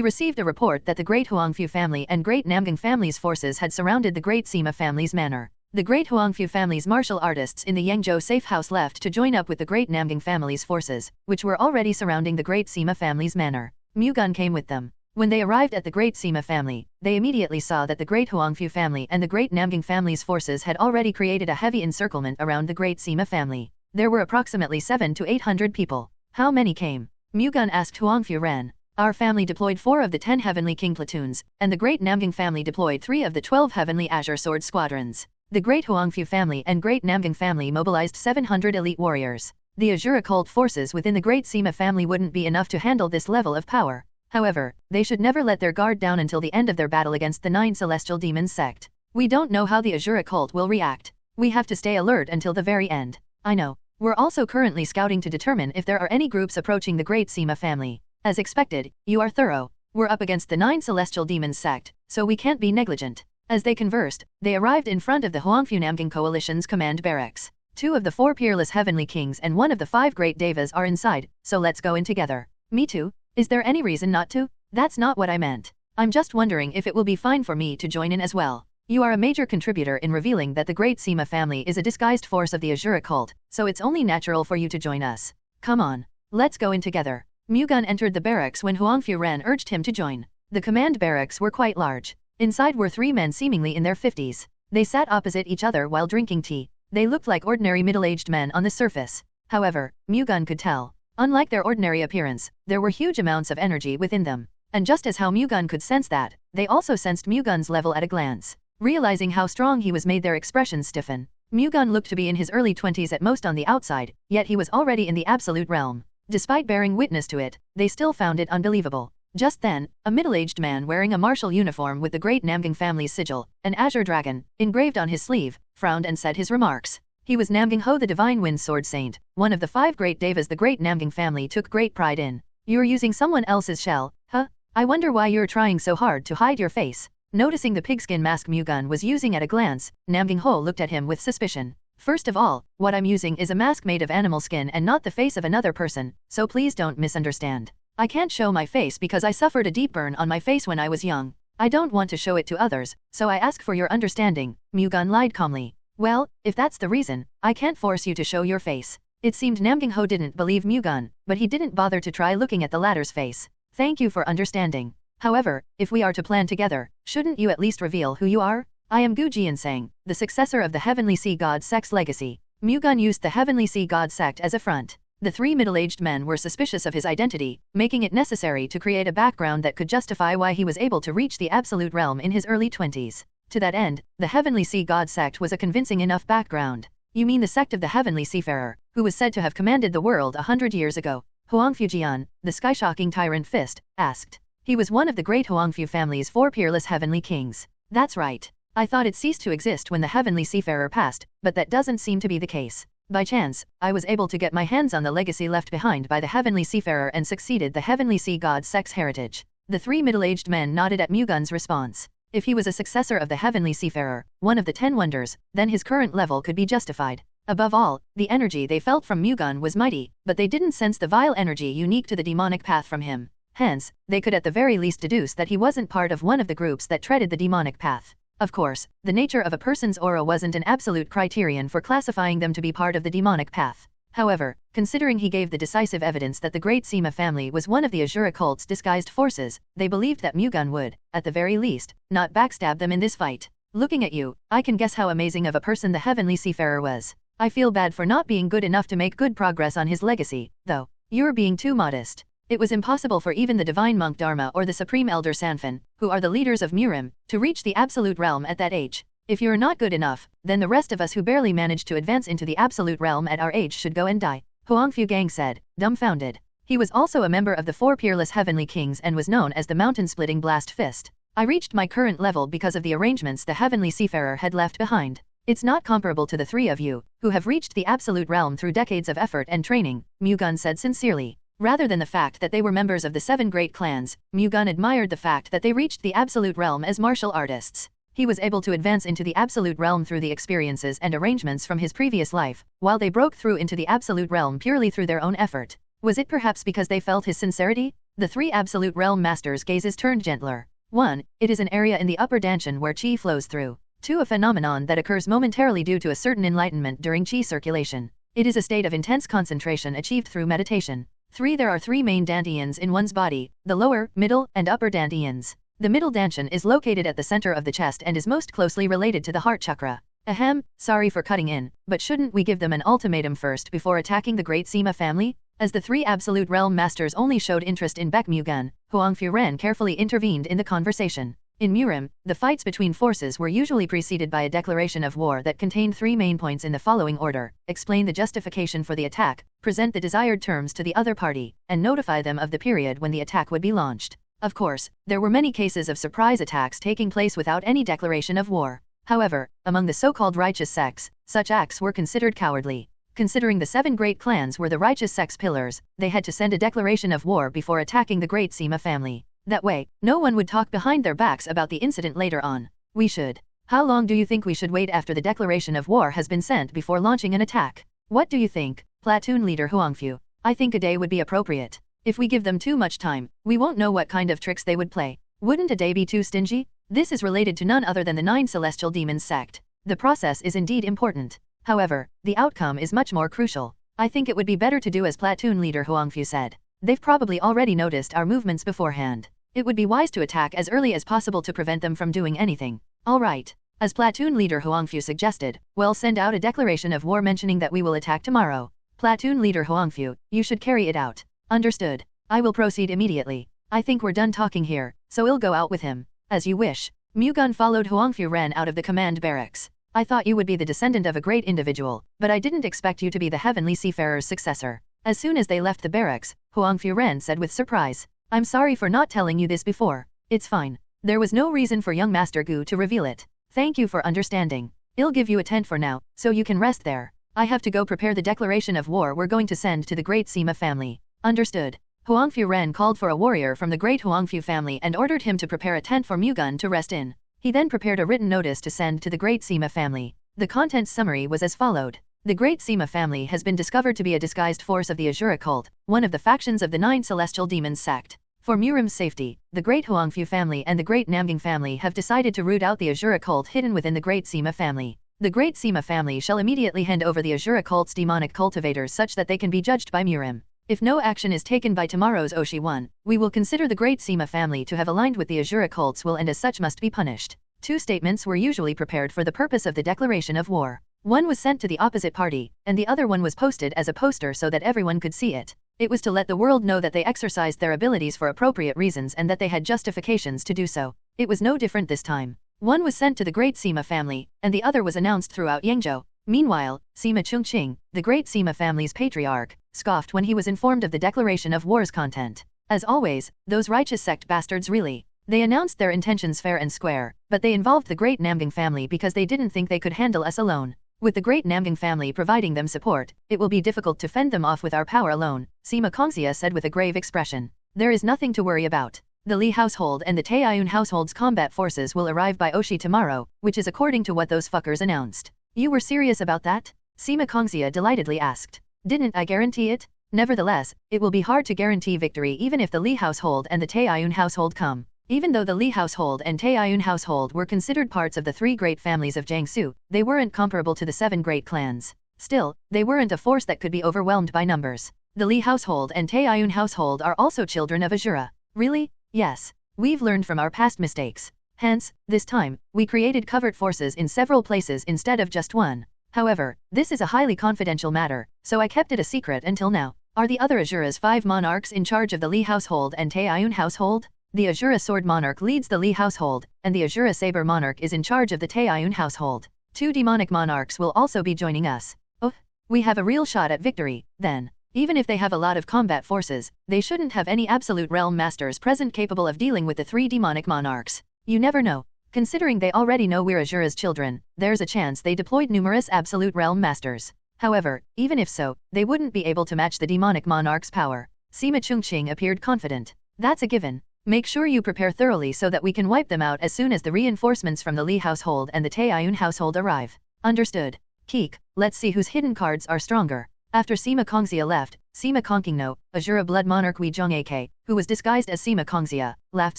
received a report that the Great Huangfu family and Great Namgang family's forces had surrounded the Great Sima family's manor. The Great Huangfu family's martial artists in the Yangzhou safe house left to join up with the Great Namgang family's forces, which were already surrounding the Great Sima family's manor. Mu-Gun came with them. When they arrived at the Great Sima family, they immediately saw that the Great Huangfu family and the Great Namgang family's forces had already created a heavy encirclement around the Great Sima family. There were approximately 700 to 800 people. How many came? Mu-Gun asked Huangfu Ren. Our family deployed 4 of the 10 Heavenly King platoons, and the Great Namgang family deployed 3 of the 12 Heavenly Azure Sword squadrons. The Great Huangfu family and Great Namgang family mobilized 700 elite warriors. The Azure occult forces within the Great Sima family wouldn't be enough to handle this level of power. However, they should never let their guard down until the end of their battle against the 9 celestial demons sect. We don't know how the Azure occult will react. We have to stay alert until the very end. I know. We're also currently scouting to determine if there are any groups approaching the Great Sima family. As expected, you are thorough. We're up against the 9 celestial demons sect, so we can't be negligent. As they conversed, they arrived in front of the Huangfu Namgang coalition's command barracks. 2 of the 4 peerless heavenly kings and 1 of the 5 great devas are inside, so let's go in together. Me too? Is there any reason not to? That's not what I meant. I'm just wondering if it will be fine for me to join in as well. You are a major contributor in revealing that the Great Sima family is a disguised force of the Azure occult, so it's only natural for you to join us. Come on. Let's go in together. Mu-Gun entered the barracks when Huangfu Ren urged him to join. The command barracks were quite large. Inside were 3 men seemingly in their 50s. They sat opposite each other while drinking tea. They looked like ordinary middle-aged men on the surface. However, Mu-Gun could tell. Unlike their ordinary appearance, there were huge amounts of energy within them. And just as how Mu-Gun could sense that, they also sensed Mu-Gun's level at a glance. Realizing how strong he was made their expressions stiffen. Mu-Gun looked to be in his early 20s at most on the outside, yet he was already in the absolute realm. Despite bearing witness to it, they still found it unbelievable. Just then, a middle-aged man wearing a martial uniform with the Great Namgang family's sigil, an azure dragon, engraved on his sleeve, frowned and said his remarks. He was Namgang Ho the Divine Wind Sword Saint, one of the 5 great devas the Great Namgang family took great pride in. You're using someone else's shell, huh? I wonder why you're trying so hard to hide your face. Noticing the pigskin mask Mu-Gun was using at a glance, Namgang Ho looked at him with suspicion. First of all, what I'm using is a mask made of animal skin and not the face of another person, so please don't misunderstand. I can't show my face because I suffered a deep burn on my face when I was young. I don't want to show it to others, so I ask for your understanding, Mu-Gun lied calmly. Well, if that's the reason, I can't force you to show your face. It seemed Namgang Ho didn't believe Mu-Gun, but he didn't bother to try looking at the latter's face. Thank you for understanding. However, if we are to plan together, shouldn't you at least reveal who you are? I am Gu Jiansang, the successor of the Heavenly Sea God sect's legacy. Mu-Gun used the Heavenly Sea God sect as a front. The 3 middle-aged men were suspicious of his identity, making it necessary to create a background that could justify why he was able to reach the absolute realm in his early 20s. To that end, the Heavenly Sea God sect was a convincing enough background. You mean the sect of the Heavenly Seafarer, who was said to have commanded the world 100 years ago? Huangfu Jian, the sky-shocking tyrant Fist, asked. He was one of the great Huangfu family's 4 peerless heavenly kings. That's right. I thought it ceased to exist when the Heavenly Seafarer passed, but that doesn't seem to be the case. By chance, I was able to get my hands on the legacy left behind by the Heavenly Seafarer and succeeded the Heavenly Sea God sect's heritage. The 3 middle-aged men nodded at Mu-Gun's response. If he was a successor of the Heavenly Seafarer, one of the 10 wonders, then his current level could be justified. Above all, the energy they felt from Mu-Gun was mighty, but they didn't sense the vile energy unique to the demonic path from him. Hence, they could at the very least deduce that he wasn't part of one of the groups that treaded the demonic path. Of course, the nature of a person's aura wasn't an absolute criterion for classifying them to be part of the demonic path. However, considering he gave the decisive evidence that the Great Sima family was one of the Azure occult's disguised forces, they believed that Mu-Gun would, at the very least, not backstab them in this fight. Looking at you, I can guess how amazing of a person the Heavenly Seafarer was. I feel bad for not being good enough to make good progress on his legacy, though. You're being too modest. It was impossible for even the divine monk Dharma or the supreme elder Sanfin, who are the leaders of Murim, to reach the absolute realm at that age. If you're not good enough, then the rest of us who barely managed to advance into the absolute realm at our age should go and die, Huangfu Gang said, dumbfounded. He was also a member of the 4 peerless heavenly kings and was known as the mountain-splitting blast fist. I reached my current level because of the arrangements the heavenly seafarer had left behind. It's not comparable to the 3 of you, who have reached the absolute realm through decades of effort and training, Mu-Gun said sincerely. Rather than the fact that they were members of the 7 great clans, Mu-Gun admired the fact that they reached the absolute realm as martial artists. He was able to advance into the absolute realm through the experiences and arrangements from his previous life, while they broke through into the absolute realm purely through their own effort. Was it perhaps because they felt his sincerity? The 3 absolute realm masters' gazes turned gentler. 1. It is an area in the upper Danshan where qi flows through. 2. A phenomenon that occurs momentarily due to a certain enlightenment during qi circulation. It is a state of intense concentration achieved through meditation. 3. There are 3 main dantians in one's body, the lower, middle, and upper dantians. The middle danshan is located at the center of the chest and is most closely related to the heart chakra. Ahem, sorry for cutting in, but shouldn't we give them an ultimatum first before attacking the great Sima family? As the 3 absolute realm masters only showed interest in Baek Mu-Gun, Huangfu Ren carefully intervened in the conversation. In Murim, the fights between forces were usually preceded by a declaration of war that contained 3 main points in the following order: explain the justification for the attack, present the desired terms to the other party, and notify them of the period when the attack would be launched. Of course, there were many cases of surprise attacks taking place without any declaration of war. However, among the so-called righteous sects, such acts were considered cowardly. Considering the 7 great clans were the righteous sect's pillars, they had to send a declaration of war before attacking the great Sima family. That way, no one would talk behind their backs about the incident later on. We should. How long do you think we should wait after the declaration of war has been sent before launching an attack? What do you think, platoon leader Huangfu? I think a day would be appropriate. If we give them too much time, we won't know what kind of tricks they would play. Wouldn't a day be too stingy? This is related to none other than the 9 celestial demons sect. The process is indeed important. However, the outcome is much more crucial. I think it would be better to do as platoon leader Huangfu said. They've probably already noticed our movements beforehand. It would be wise to attack as early as possible to prevent them from doing anything. All right. As platoon leader Huangfu suggested, we'll send out a declaration of war mentioning that we will attack tomorrow. Platoon leader Huangfu, you should carry it out. Understood. I will proceed immediately. I think we're done talking here, so I'll go out with him. As you wish. Mu-Gun followed Huangfu Ren out of the command barracks. I thought you would be the descendant of a great individual, but I didn't expect you to be the heavenly seafarer's successor. As soon as they left the barracks, Huangfu Ren said with surprise, I'm sorry for not telling you this before. It's fine. There was no reason for young Master Gu to reveal it. Thank you for understanding. I'll give you a tent for now, so you can rest there. I have to go prepare the declaration of war we're going to send to the great Sima family. Understood. Huangfu Ren called for a warrior from the great Huangfu family and ordered him to prepare a tent for Mu-Gun to rest in. He then prepared a written notice to send to the great Sima family. The contents summary was as followed. The great Sima family has been discovered to be a disguised force of the Azura cult, one of the factions of the 9 celestial demons sect. For Murim's safety, the great Huangfu family and the great Namgang family have decided to root out the Azura cult hidden within the great Sima family. The great Sima family shall immediately hand over the Azura cult's demonic cultivators such that they can be judged by Murim. If no action is taken by tomorrow's Oshi 1, we will consider the great Sima family to have aligned with the Azura cult's will and as such must be punished. 2 statements were usually prepared for the purpose of the declaration of war. One was sent to the opposite party, and the other one was posted as a poster so that everyone could see it. It was to let the world know that they exercised their abilities for appropriate reasons and that they had justifications to do so. It was no different this time. One was sent to the great Sima family, and the other was announced throughout Yangzhou. Meanwhile, Sima Chongqing, the great Sima family's patriarch, scoffed when he was informed of the declaration of war's content. As always, those righteous sect bastards really. They announced their intentions fair and square, but they involved the great Namgang family because they didn't think they could handle us alone. With the great Namgang family providing them support, it will be difficult to fend them off with our power alone, Sima Kongxia said with a grave expression. There is nothing to worry about. The Li household and the Taiyun household's combat forces will arrive by Oshi tomorrow, which is according to what those fuckers announced. You were serious about that? Sima Kongxia delightedly asked. Didn't I guarantee it? Nevertheless, it will be hard to guarantee victory even if the Li household and the Taiyun household come. Even though the Li household and Taiyun household were considered parts of the 3 great families of Jiangsu, they weren't comparable to the 7 great clans. Still, they weren't a force that could be overwhelmed by numbers. The Li household and Taiyun household are also children of Azura. Really? Yes. We've learned from our past mistakes. Hence, this time, we created covert forces in several places instead of just one. However, this is a highly confidential matter, so I kept it a secret until now. Are the other Azura's 5 monarchs in charge of the Li household and Taeyun household? The Azura Sword Monarch leads the Li household, and the Azura Saber Monarch is in charge of the Taeyun household. 2 demonic monarchs will also be joining us. Oh, we have a real shot at victory, then. Even if they have a lot of combat forces, they shouldn't have any absolute realm masters present capable of dealing with the 3 demonic monarchs. You never know. Considering they already know we're Azura's children, there's a chance they deployed numerous absolute realm masters. However, even if so, they wouldn't be able to match the demonic monarch's power. Sima Chungqing appeared confident. That's a given. Make sure you prepare thoroughly so that we can wipe them out as soon as the reinforcements from the Li household and the Taeyun household arrive. Understood. Keek, let's see whose hidden cards are stronger. After Sima Kongxia left, Sima Kongqingno, Azura Blood Monarch Wei Zhong, who was disguised as Sima Kongxia, laughed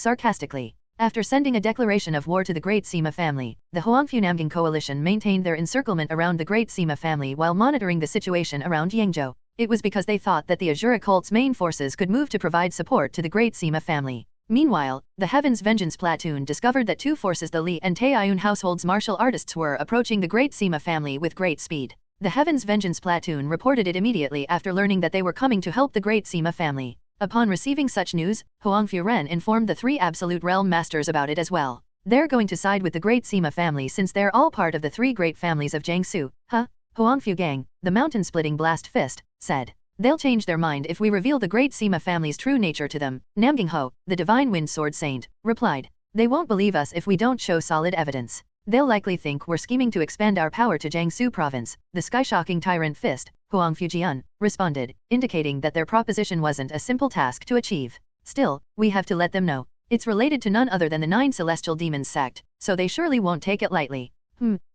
sarcastically. After sending a declaration of war to the Great Sima family, the Huangfu Namgang coalition maintained their encirclement around the Great Sima family while monitoring the situation around Yangzhou. It was because they thought that the Azura cult's main forces could move to provide support to the Great Sima family. Meanwhile, the Heaven's Vengeance platoon discovered that 2 forces the Li and Taeyun households' martial artists were approaching the Great Sima family with great speed. The Heaven's Vengeance platoon reported it immediately after learning that they were coming to help the Great Sima family. Upon receiving such news, Huangfu Ren informed the 3 Absolute Realm Masters about it as well. They're going to side with the Great Sima family since they're all part of the 3 great families of Jiangsu. Huh? Huangfu Gang, the mountain-splitting blast fist, said. They'll change their mind if we reveal the Great Sima family's true nature to them. Namgang Ho, the Divine Wind Sword Saint, replied. They won't believe us if we don't show solid evidence. They'll likely think we're scheming to expand our power to Jiangsu province. The sky-shocking tyrant fist, Huangfu Jian, responded, indicating that their proposition wasn't a simple task to achieve. Still, we have to let them know. It's related to none other than the 9 celestial demons sect, so they surely won't take it lightly.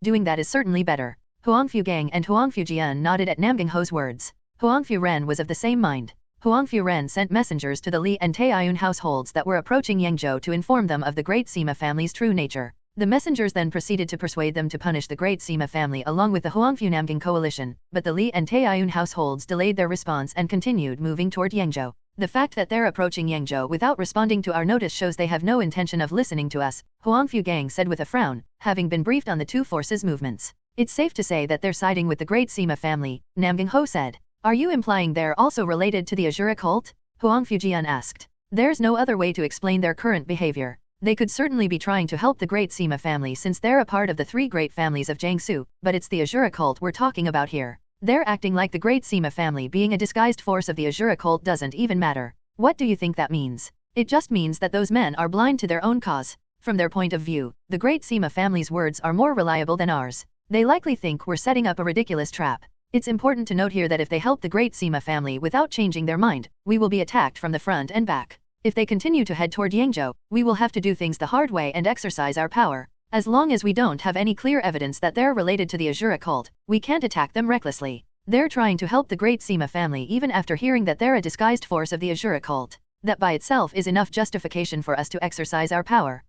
Doing that is certainly better. Huangfu Gang and Huangfu Jian nodded at Namgang Ho's words. Huangfu Ren was of the same mind. Huangfu Ren sent messengers to the Li and Taeyun households that were approaching Yangzhou to inform them of the Great Sima family's true nature. The messengers then proceeded to persuade them to punish the Great Sima family along with the Huangfu Namgang coalition, but the Li and Taeyun households delayed their response and continued moving toward Yangzhou. The fact that they're approaching Yangzhou without responding to our notice shows they have no intention of listening to us, Huangfu Gang said with a frown, having been briefed on the 2 forces' movements. It's safe to say that they're siding with the Great Sima family, Namgang Ho said. Are you implying they're also related to the Azura cult? Huangfu Jian asked. There's no other way to explain their current behavior. They could certainly be trying to help the Great Sima family since they're a part of the 3 great families of Jiangsu, but it's the Azura cult we're talking about here. They're acting like the Great Sima family being a disguised force of the Azura cult doesn't even matter. What do you think that means? It just means that those men are blind to their own cause. From their point of view, the Great Sima family's words are more reliable than ours. They likely think we're setting up a ridiculous trap. It's important to note here that if they help the Great Sima family without changing their mind, we will be attacked from the front and back. If they continue to head toward Yangzhou, we will have to do things the hard way and exercise our power. As long as we don't have any clear evidence that they're related to the Azura cult, we can't attack them recklessly. They're trying to help the Great Sima family even after hearing that they're a disguised force of the Azura cult. That by itself is enough justification for us to exercise our power.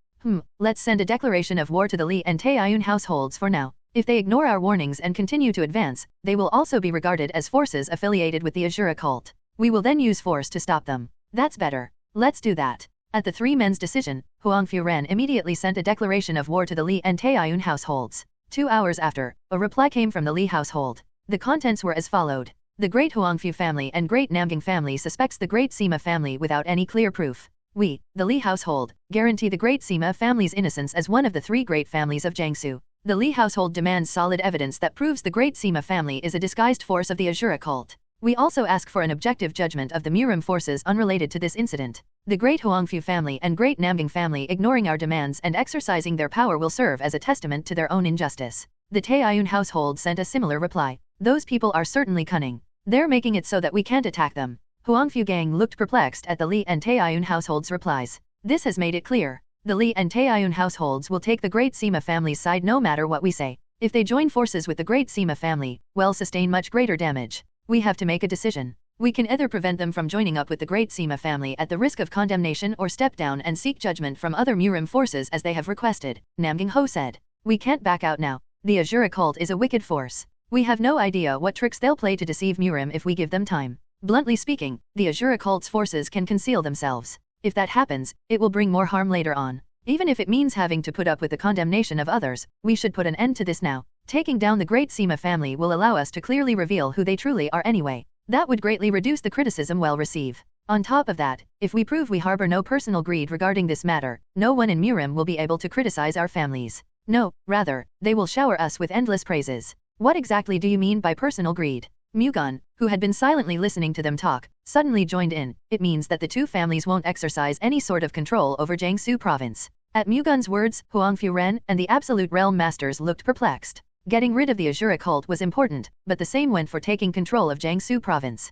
Let's send a declaration of war to the Li and Taeyun households for now. If they ignore our warnings and continue to advance, they will also be regarded as forces affiliated with the Azura cult. We will then use force to stop them. That's better. Let's do that. At the 3 men's decision, Huangfu Ren immediately sent a declaration of war to the Li and Taeyun households. 2 hours after, a reply came from the Li household. The contents were as followed. The Great Huangfu family and Great Namgang family suspects the Great Sima family without any clear proof. We, the Li household, guarantee the Great Sima family's innocence as one of the 3 great families of Jiangsu. The Li household demands solid evidence that proves the Great Sima family is a disguised force of the Azura cult. We also ask for an objective judgment of the Murim forces unrelated to this incident. The Great Huangfu family and Great Namgang family ignoring our demands and exercising their power will serve as a testament to their own injustice. The Taeyun household sent a similar reply. Those people are certainly cunning. They're making it so that we can't attack them. Huangfu Gang looked perplexed at the Li and Taeyun households' replies. This has made it clear. The Li and Taeyun households will take the Great Sima family's side no matter what we say. If they join forces with the Great Sima family, will sustain much greater damage. We have to make a decision. We can either prevent them from joining up with the Great Sima family at the risk of condemnation or step down and seek judgment from other Murim forces as they have requested, Namgang Ho said. We can't back out now. The Azura cult is a wicked force. We have no idea what tricks they'll play to deceive Murim if we give them time. Bluntly speaking, the Azura cult's forces can conceal themselves. If that happens, it will bring more harm later on. Even if it means having to put up with the condemnation of others, we should put an end to this now. Taking down the Great Sima family will allow us to clearly reveal who they truly are anyway. That would greatly reduce the criticism we'll receive. On top of that, if we prove we harbor no personal greed regarding this matter, no one in Murim will be able to criticize our families. No, rather, they will shower us with endless praises. What exactly do you mean by personal greed? Mu-Gun, who had been silently listening to them talk, suddenly joined in. It means that the two families won't exercise any sort of control over Jiangsu province. At Mu-Gun's words, Huangfu Ren and the Absolute Realm Masters looked perplexed. Getting rid of the Azura cult was important, but the same went for taking control of Jiangsu province.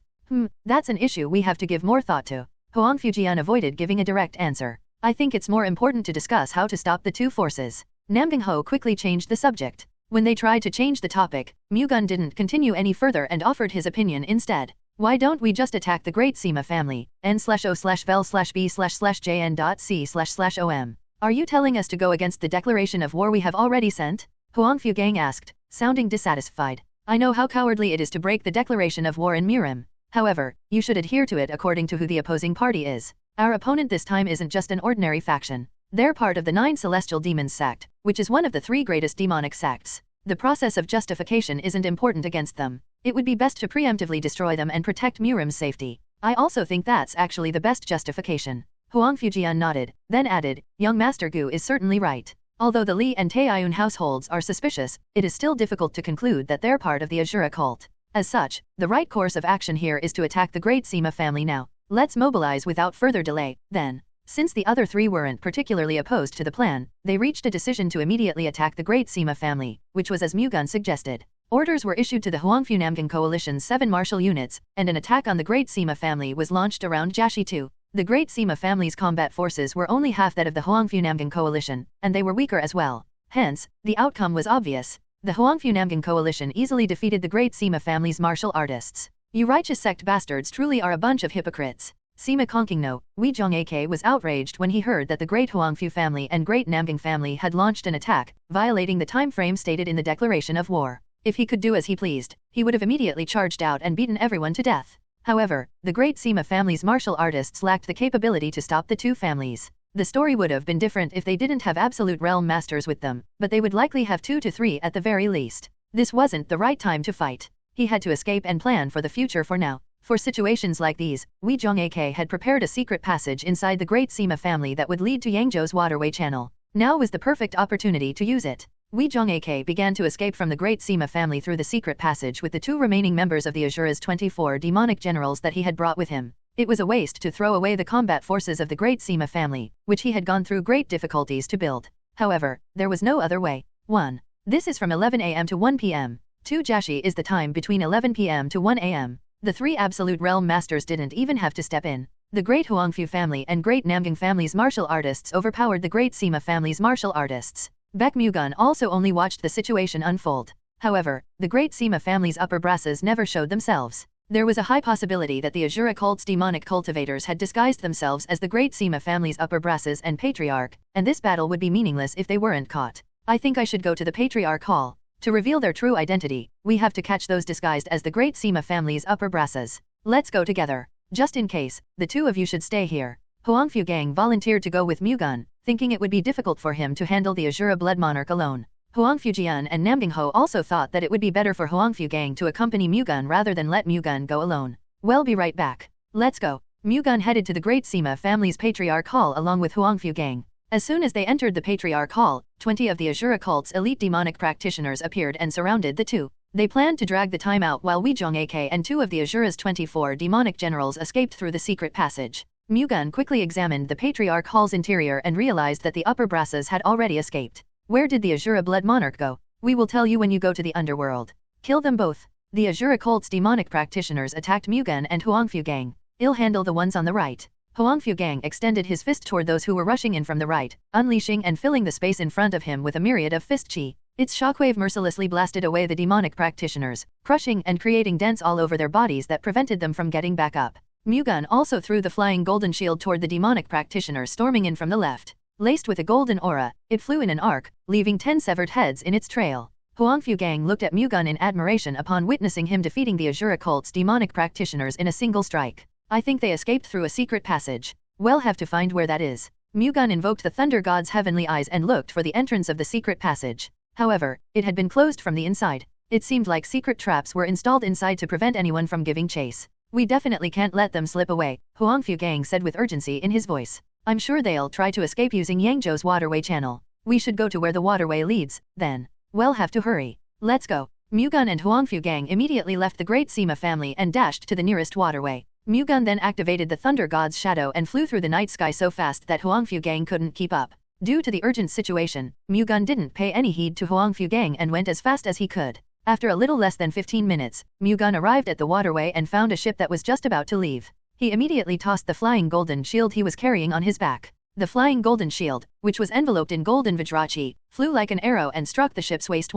That's an issue we have to give more thought to. Huangfu Jian avoided giving a direct answer. I think it's more important to discuss how to stop the two forces. Namgang Ho quickly changed the subject. When they tried to change the topic, Mu-Gun didn't continue any further and offered his opinion instead. Why don't we just attack the Great Sima family, n/o/vel/b/jn.c//om? Are you telling us to go against the declaration of war we have already sent? Huangfu Gang asked, sounding dissatisfied. I know how cowardly it is to break the declaration of war in Murim. However, you should adhere to it according to who the opposing party is. Our opponent this time isn't just an ordinary faction. They're part of the 9 celestial demons sect, which is one of the 3 greatest demonic sects. The process of justification isn't important against them. It would be best to preemptively destroy them and protect Murim's safety. I also think that's actually the best justification. Huangfu Jian nodded, then added, young Master Gu is certainly right. Although the Li and Taiyun households are suspicious, it is still difficult to conclude that they're part of the Azura cult. As such, the right course of action here is to attack the Great Sima family now. Let's mobilize without further delay, then. Since the other 3 weren't particularly opposed to the plan, they reached a decision to immediately attack the Great Sima family, which was as Mu-Gun suggested. Orders were issued to the Huangfu Namgang Coalition's 7 martial units, and an attack on the Great Sima family was launched around Jiaxi 2. The Great Sima family's combat forces were only half that of the Huangfu Namgang Coalition, and they were weaker as well. Hence, the outcome was obvious. The Huangfu Namgang Coalition easily defeated the Great Sima family's martial artists. You righteous sect bastards truly are a bunch of hypocrites. Sima Kongqingno, Wei Zhong was outraged when he heard that the Great Huangfu family and Great Namgang family had launched an attack, violating the time frame stated in the declaration of war. If he could do as he pleased, he would have immediately charged out and beaten everyone to death. However, the Great Sima family's martial artists lacked the capability to stop the two families. The story would have been different if they didn't have Absolute Realm Masters with them, but they would likely have 2 to 3 at the very least. This wasn't the right time to fight. He had to escape and plan for the future for now. For situations like these, Wei Zhong had prepared a secret passage inside the Great Sima family that would lead to Yangzhou's waterway channel. Now was the perfect opportunity to use it. Wei Zhong began to escape from the Great Sima family through the secret passage with the 2 remaining members of the Azura's 24 demonic generals that he had brought with him. It was a waste to throw away the combat forces of the Great Sima family, which he had gone through great difficulties to build. However, there was no other way. 1. This is from 11 am to 1 pm. 2. Jiaxi is the time between 11 pm to 1 am. The 3 Absolute Realm Masters didn't even have to step in. The Great Huangfu family and Great Namgang family's martial artists overpowered the Great Sima family's martial artists. Baek Mu-Gun also only watched the situation unfold. However, the Great Sima family's upper brasses never showed themselves. There was a high possibility that the Azura cult's demonic cultivators had disguised themselves as the Great Sima family's upper brasses and patriarch, and this battle would be meaningless if they weren't caught. I think I should go to the patriarch hall. To reveal their true identity, we have to catch those disguised as the Great Sima family's upper brasses. Let's go together. Just in case, the 2 of you should stay here. Huangfu Gang volunteered to go with Mu-Gun, thinking it would be difficult for him to handle the Azura Blood Monarch alone. Huangfu Jian and Namgang Ho also thought that it would be better for Huangfu Gang to accompany Mu-Gun rather than let Mu-Gun go alone. We'll be right back. Let's go. Mu-Gun headed to the Great Sima family's patriarch hall along with Huangfu Gang. As soon as they entered the patriarch hall, 20 of the Azura cult's elite demonic practitioners appeared and surrounded the 2. They planned to drag the time out while Wei Zhong and 2 of the Azura's 24 demonic generals escaped through the secret passage. Mu-Gun quickly examined the patriarch hall's interior and realized that the upper brasses had already escaped. Where did the Azura Blood Monarch go? We will tell you when you go to the underworld. Kill them both. The Azura cult's demonic practitioners attacked Mu-Gun and Huangfu Gang. I'll handle the ones on the right. Huangfu Gang extended his fist toward those who were rushing in from the right, unleashing and filling the space in front of him with a myriad of fist chi. Its shockwave mercilessly blasted away the demonic practitioners, crushing and creating dents all over their bodies that prevented them from getting back up. Mu-Gun also threw the flying golden shield toward the demonic practitioner storming in from the left. Laced with a golden aura, it flew in an arc, leaving 10 severed heads in its trail. Huangfu Gang looked at Mu-Gun in admiration upon witnessing him defeating the Azura cult's demonic practitioners in a single strike. I think they escaped through a secret passage. We'll have to find where that is. Mu-Gun invoked the Thunder God's heavenly eyes and looked for the entrance of the secret passage. However, it had been closed from the inside. It seemed like secret traps were installed inside to prevent anyone from giving chase. We definitely can't let them slip away, Huangfu Gang said with urgency in his voice. I'm sure they'll try to escape using Yangzhou's waterway channel. We should go to where the waterway leads, then. We'll have to hurry. Let's go. Mu-Gun and Huangfu Gang immediately left the Great Sima family and dashed to the nearest waterway. Mu-Gun then activated the Thunder God's shadow and flew through the night sky so fast that Huangfu Gang couldn't keep up. Due to the urgent situation, Mu-Gun didn't pay any heed to Huangfu Gang and went as fast as he could. After a little less than 15 minutes, Mu-Gun arrived at the waterway and found a ship that was just about to leave. He immediately tossed the flying golden shield he was carrying on his back. The flying golden shield, which was enveloped in golden Vajrachi, flew like an arrow and struck the ship's waist.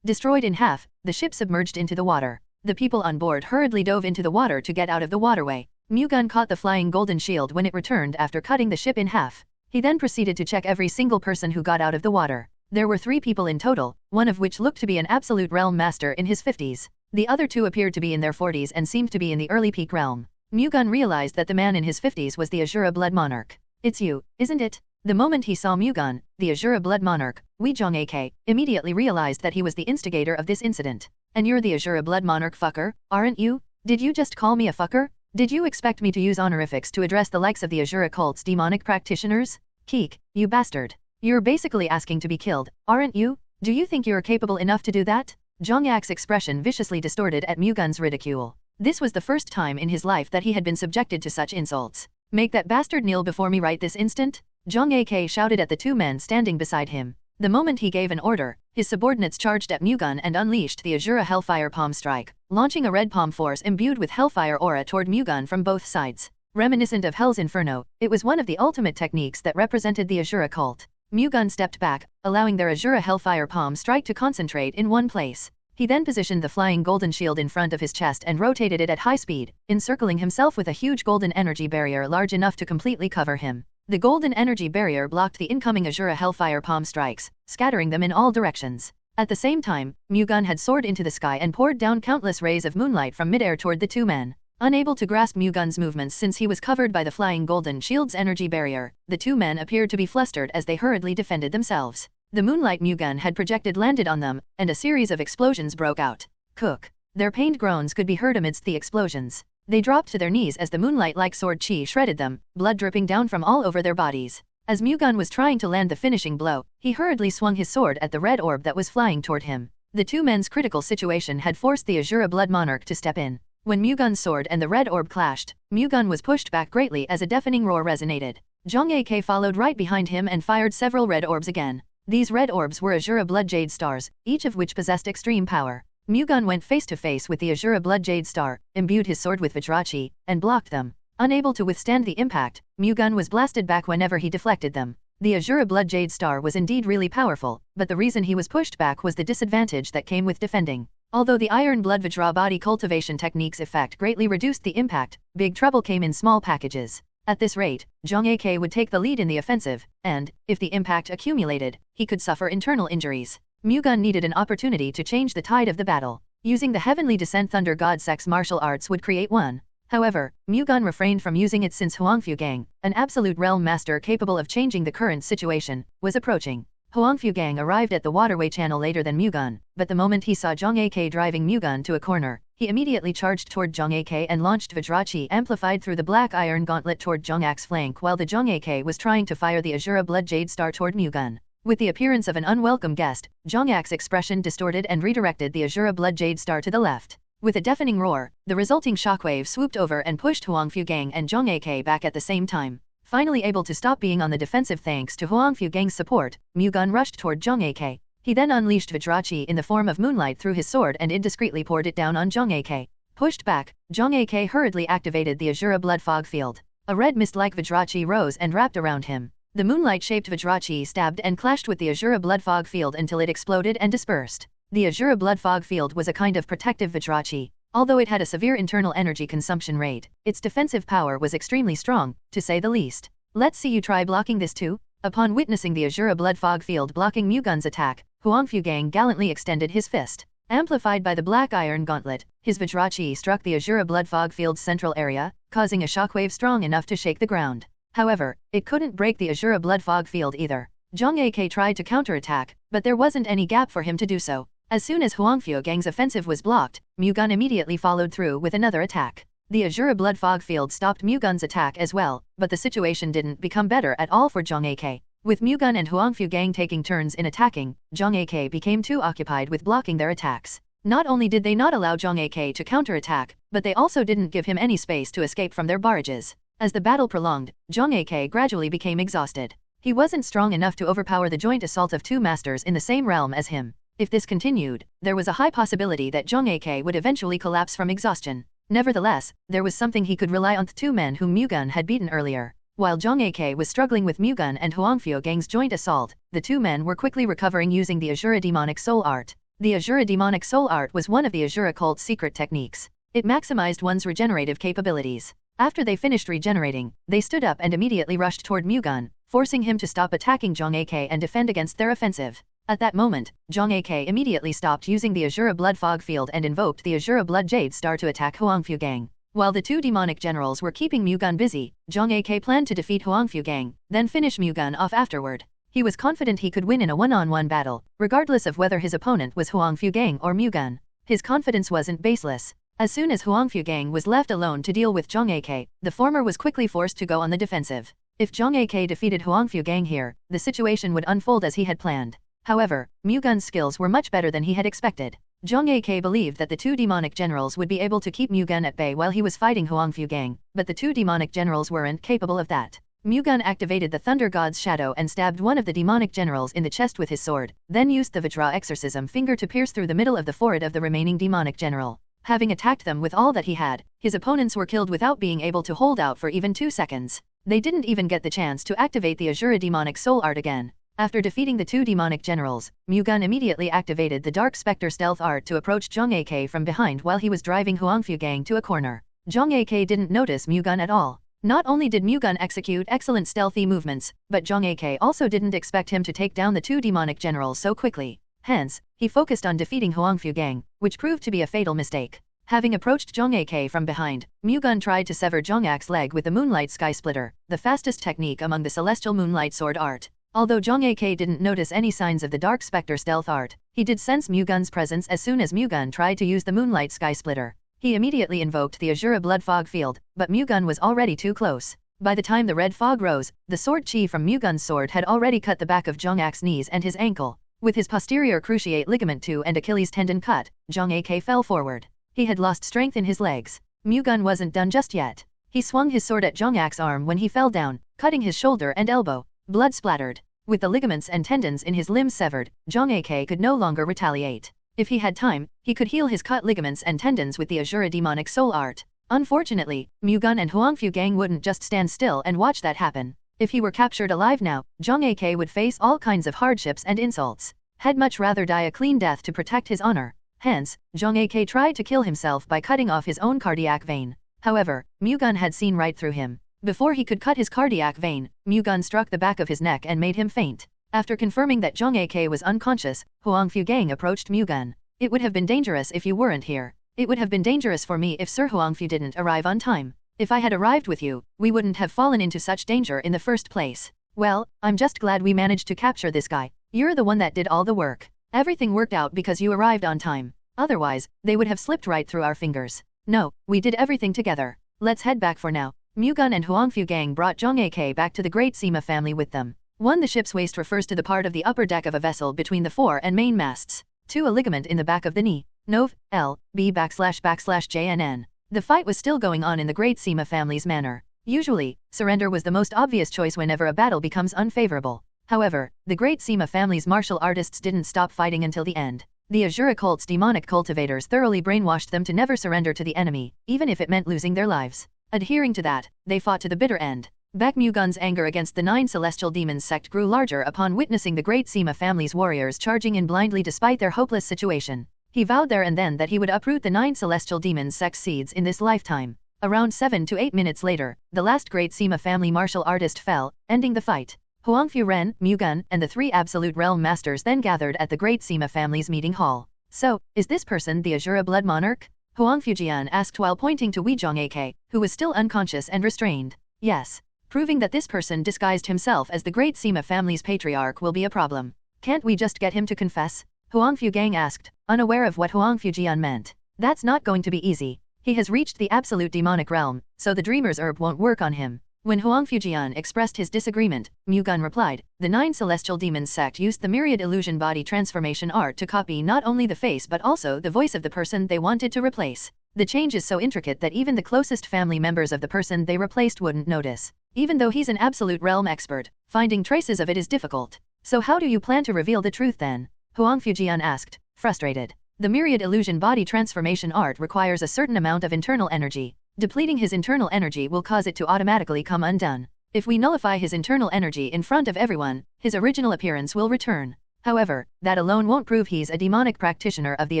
Destroyed in half, the ship submerged into the water. The people on board hurriedly dove into the water to get out of the waterway. Mu-Gun caught the flying golden shield when it returned after cutting the ship in half. He then proceeded to check every single person who got out of the water. There were 3 people in total, one of which looked to be an absolute realm master in his 50s. The other 2 appeared to be in their 40s and seemed to be in the early peak realm. Mu-Gun realized that the man in his 50s was the Azura Blood Monarch. It's you, isn't it? The moment he saw Mu-Gun, the Azura Blood Monarch, Wei Zhong immediately realized that he was the instigator of this incident. And you're the Azura Blood Monarch fucker, aren't you? Did you just call me a fucker? Did you expect me to use honorifics to address the likes of the Azura cult's demonic practitioners? Keek, you bastard. You're basically asking to be killed, aren't you? Do you think you're capable enough to do that? Zhong Yak's expression viciously distorted at Mu-Gun's ridicule. This was the first time in his life that he had been subjected to such insults. Make that bastard kneel before me right this instant? Zhong Ak shouted at the 2 men standing beside him. The moment he gave an order, his subordinates charged at Mu-Gun and unleashed the Azura Hellfire Palm Strike, launching a red palm force imbued with Hellfire aura toward Mu-Gun from both sides. Reminiscent of Hell's Inferno, it was one of the ultimate techniques that represented the Azura cult. Mu-Gun stepped back, allowing their Azura Hellfire Palm Strike to concentrate in one place. He then positioned the flying golden shield in front of his chest and rotated it at high speed, encircling himself with a huge golden energy barrier large enough to completely cover him. The golden energy barrier blocked the incoming Azura Hellfire Palm Strikes, scattering them in all directions. At the same time, Mu-Gun had soared into the sky and poured down countless rays of moonlight from midair toward the 2 men. Unable to grasp Mu-Gun's movements since he was covered by the flying golden shield's energy barrier, the 2 men appeared to be flustered as they hurriedly defended themselves. The moonlight Mu-Gun had projected landed on them, and a series of explosions broke out. Cook. Their pained groans could be heard amidst the explosions. They dropped to their knees as the moonlight-like sword chi shredded them, blood dripping down from all over their bodies. As Mu-Gun was trying to land the finishing blow, he hurriedly swung his sword at the red orb that was flying toward him. The 2 men's critical situation had forced the Azura Blood Monarch to step in. When Mu-Gun's sword and the red orb clashed, Mu-Gun was pushed back greatly as a deafening roar resonated. Zhong Ak followed right behind him and fired several red orbs again. These red orbs were Azura Blood Jade Stars, each of which possessed extreme power. Mu-Gun went face to face with the Azura Blood Jade Star, imbued his sword with Vajrachi, and blocked them. Unable to withstand the impact, Mu-Gun was blasted back whenever he deflected them. The Azura Blood Jade Star was indeed really powerful, but the reason he was pushed back was the disadvantage that came with defending. Although the Iron Blood Vajra body cultivation technique's effect greatly reduced the impact, big trouble came in small packages. At this rate, Zhong Ak would take the lead in the offensive, and, if the impact accumulated, he could suffer internal injuries. Mu-Gun needed an opportunity to change the tide of the battle. Using the Heavenly Descent Thunder God Sect's martial arts would create one. However, Mu-Gun refrained from using it since Huangfu Gang, an absolute realm master capable of changing the current situation, was approaching. Huangfu Gang arrived at the waterway channel later than Mu-Gun, but the moment he saw Zhong Ak driving Mu-Gun to a corner, he immediately charged toward Zhong Ak and launched Vajrachi amplified through the black iron gauntlet toward Zhong Ak's flank while the Zhong Ak was trying to fire the Azura Blood Jade Star toward Mu-Gun. With the appearance of an unwelcome guest, Zhong Ak's expression distorted and redirected the Azura Blood Jade Star to the left. With a deafening roar, the resulting shockwave swooped over and pushed Huangfu Gang and Zhong Ak back at the same time. Finally able to stop being on the defensive thanks to Huangfu Gang's support, Mu-Gun rushed toward Zhong Ak. He then unleashed Vajrachi in the form of moonlight through his sword and indiscreetly poured it down on Zhong Ak. Pushed back, Zhong Ak hurriedly activated the Azura Blood Fog Field. A red mist-like Vajrachi rose and wrapped around him. The moonlight-shaped Vajrachi stabbed and clashed with the Azura Blood Fog Field until it exploded and dispersed. The Azura Blood Fog Field was a kind of protective Vajrachi. Although it had a severe internal energy consumption rate, its defensive power was extremely strong, to say the least. Let's see you try blocking this too? Upon witnessing the Azura Blood Fog Field blocking Mu-Gun's attack, Huangfu Gang gallantly extended his fist. Amplified by the black iron gauntlet, his Vajrachi struck the Azura Blood Fog Field's central area, causing a shockwave strong enough to shake the ground. However, it couldn't break the Azura Blood Fog Field either. Zhong Ak tried to counterattack, but there wasn't any gap for him to do so. As soon as Huangfu Gang's offensive was blocked, Mu-Gun immediately followed through with another attack. The Azure Blood Fog Field stopped Mu-Gun's attack as well, but the situation didn't become better at all for Zhang Ak. With Mu-Gun and Huangfu Gang taking turns in attacking, Zhang Ak became too occupied with blocking their attacks. Not only did they not allow Zhang Ak to counterattack, but they also didn't give him any space to escape from their barrages. As the battle prolonged, Zhang Ak gradually became exhausted. He wasn't strong enough to overpower the joint assault of two masters in the same realm as him. If this continued, there was a high possibility that Zhang Ak would eventually collapse from exhaustion. Nevertheless, there was something he could rely on: the two men whom Mu-Gun had beaten earlier. While Zhang Ak was struggling with Mu-Gun and Huangfu Gang's joint assault, the two men were quickly recovering using the Azure Demonic Soul Art. The Azure Demonic Soul Art was one of the Azure Occult's secret techniques. It maximized one's regenerative capabilities. After they finished regenerating, they stood up and immediately rushed toward Mu-Gun, forcing him to stop attacking Zhang Ak and defend against their offensive. At that moment, Zhang Ak immediately stopped using the Azure Blood Fog Field and invoked the Azure Blood Jade Star to attack Huangfu Gang. While the two demonic generals were keeping Mu-Gun busy, Zhang Ak planned to defeat Huangfu Gang, then finish Mu-Gun off afterward. He was confident he could win in a one-on-one battle, regardless of whether his opponent was Huangfu Gang or Mu-Gun. His confidence wasn't baseless. As soon as Huangfu Gang was left alone to deal with Zhang Ak, the former was quickly forced to go on the defensive. If Zhang Ak defeated Huangfu Gang here, the situation would unfold as he had planned. However, Mu-Gun's skills were much better than he had expected. Zhang Ak believed that the two demonic generals would be able to keep Mu-Gun at bay while he was fighting Huangfu Gang, but the two demonic generals weren't capable of that. Mu-Gun activated the Thunder God's shadow and stabbed one of the demonic generals in the chest with his sword, then used the Vajra exorcism finger to pierce through the middle of the forehead of the remaining demonic general. Having attacked them with all that he had, his opponents were killed without being able to hold out for even 2 seconds. They didn't even get the chance to activate the Azure Demonic Soul Art again. After defeating the two demonic generals, Mu-Gun immediately activated the Dark Spectre Stealth Art to approach Zhang Ak from behind while he was driving Huangfu Gang to a corner. Zhang Ak didn't notice Mu-Gun at all. Not only did Mu-Gun execute excellent stealthy movements, but Zhang Ak also didn't expect him to take down the two demonic generals so quickly. Hence, he focused on defeating Huangfu Gang, which proved to be a fatal mistake. Having approached Zhang Ak from behind, Mu-Gun tried to sever Zhang Ak's leg with the Moonlight Sky Splitter, the fastest technique among the Celestial Moonlight Sword Art. Although Zhang Ak didn't notice any signs of the Dark Spectre Stealth Art, he did sense Mu-Gun's presence as soon as Mu-Gun tried to use the Moonlight Sky Splitter. He immediately invoked the Azure Blood Fog Field, but Mu-Gun was already too close. By the time the red fog rose, the sword chi from Mu-Gun's sword had already cut the back of Zhang Ak's knees and his ankle. With his posterior cruciate ligament 2 and Achilles tendon cut, Zhang Ak fell forward. He had lost strength in his legs. Mu-Gun wasn't done just yet. He swung his sword at Zhang Ak's arm when he fell down, cutting his shoulder and elbow. Blood splattered. With the ligaments and tendons in his limbs severed, Zhang Ak could no longer retaliate. If he had time, he could heal his cut ligaments and tendons with the Azure Demonic Soul Art. Unfortunately, Mu-Gun and Huangfu Gang wouldn't just stand still and watch that happen. If he were captured alive now, Zhang Ak would face all kinds of hardships and insults. Had much rather die a clean death to protect his honor. Hence, Zhang Ak tried to kill himself by cutting off his own cardiac vein. However, Mu-Gun had seen right through him. Before he could cut his cardiac vein, Mu-Gun struck the back of his neck and made him faint. After confirming that Zhang Ak was unconscious, Huangfu Gang approached Mu-Gun. It would have been dangerous if you weren't here. It would have been dangerous for me if Sir Huangfu didn't arrive on time. If I had arrived with you, we wouldn't have fallen into such danger in the first place. Well, I'm just glad we managed to capture this guy. You're the one that did all the work. Everything worked out because you arrived on time. Otherwise, they would have slipped right through our fingers. No, we did everything together. Let's head back for now. Mu-Gun and Huangfu Gang brought Zhang Ak back to the Great Sima family with them. 1. The ship's waist refers to the part of the upper deck of a vessel between the fore and main masts. 2. A ligament in the back of the knee. Nov. L. B /JNN. The fight was still going on in the Great Sima family's manor. Usually, surrender was the most obvious choice whenever a battle becomes unfavorable. However, the Great Sima family's martial artists didn't stop fighting until the end. The Azure Occult's demonic cultivators thoroughly brainwashed them to never surrender to the enemy, even if it meant losing their lives. Adhering to that, they fought to the bitter end. Baek Mu-Gun's anger against the 9 celestial demons sect grew larger upon witnessing the Great Sima family's warriors charging in blindly despite their hopeless situation. He vowed there and then that he would uproot the 9 celestial demons sect's seeds in this lifetime. Around 7 to 8 minutes later, the last Great Sima family martial artist fell, ending the fight. Huangfu Ren, Mu-Gun, and the 3 Absolute Realm Masters then gathered at the Great Sima family's meeting hall. So, is this person the Azure Blood Monarch? Huangfu Jian asked while pointing to Zhang Ak, who was still unconscious and restrained. Yes. Proving that this person disguised himself as the Great Sima family's patriarch will be a problem. Can't we just get him to confess? Huangfu Gang asked, unaware of what Huangfu Jian meant. That's not going to be easy. He has reached the absolute demonic realm, so the Dreamer's herb won't work on him. When Huangfu Jian expressed his disagreement, Mu-Gun replied, the 9 celestial demons sect used the myriad illusion body transformation art to copy not only the face but also the voice of the person they wanted to replace. The change is so intricate that even the closest family members of the person they replaced wouldn't notice. Even though he's an absolute realm expert, finding traces of it is difficult. So how do you plan to reveal the truth then? Huangfu Jian asked, frustrated. The myriad illusion body transformation art requires a certain amount of internal energy. Depleting his internal energy will cause it to automatically come undone. If we nullify his internal energy in front of everyone, his original appearance will return. However, that alone won't prove he's a demonic practitioner of the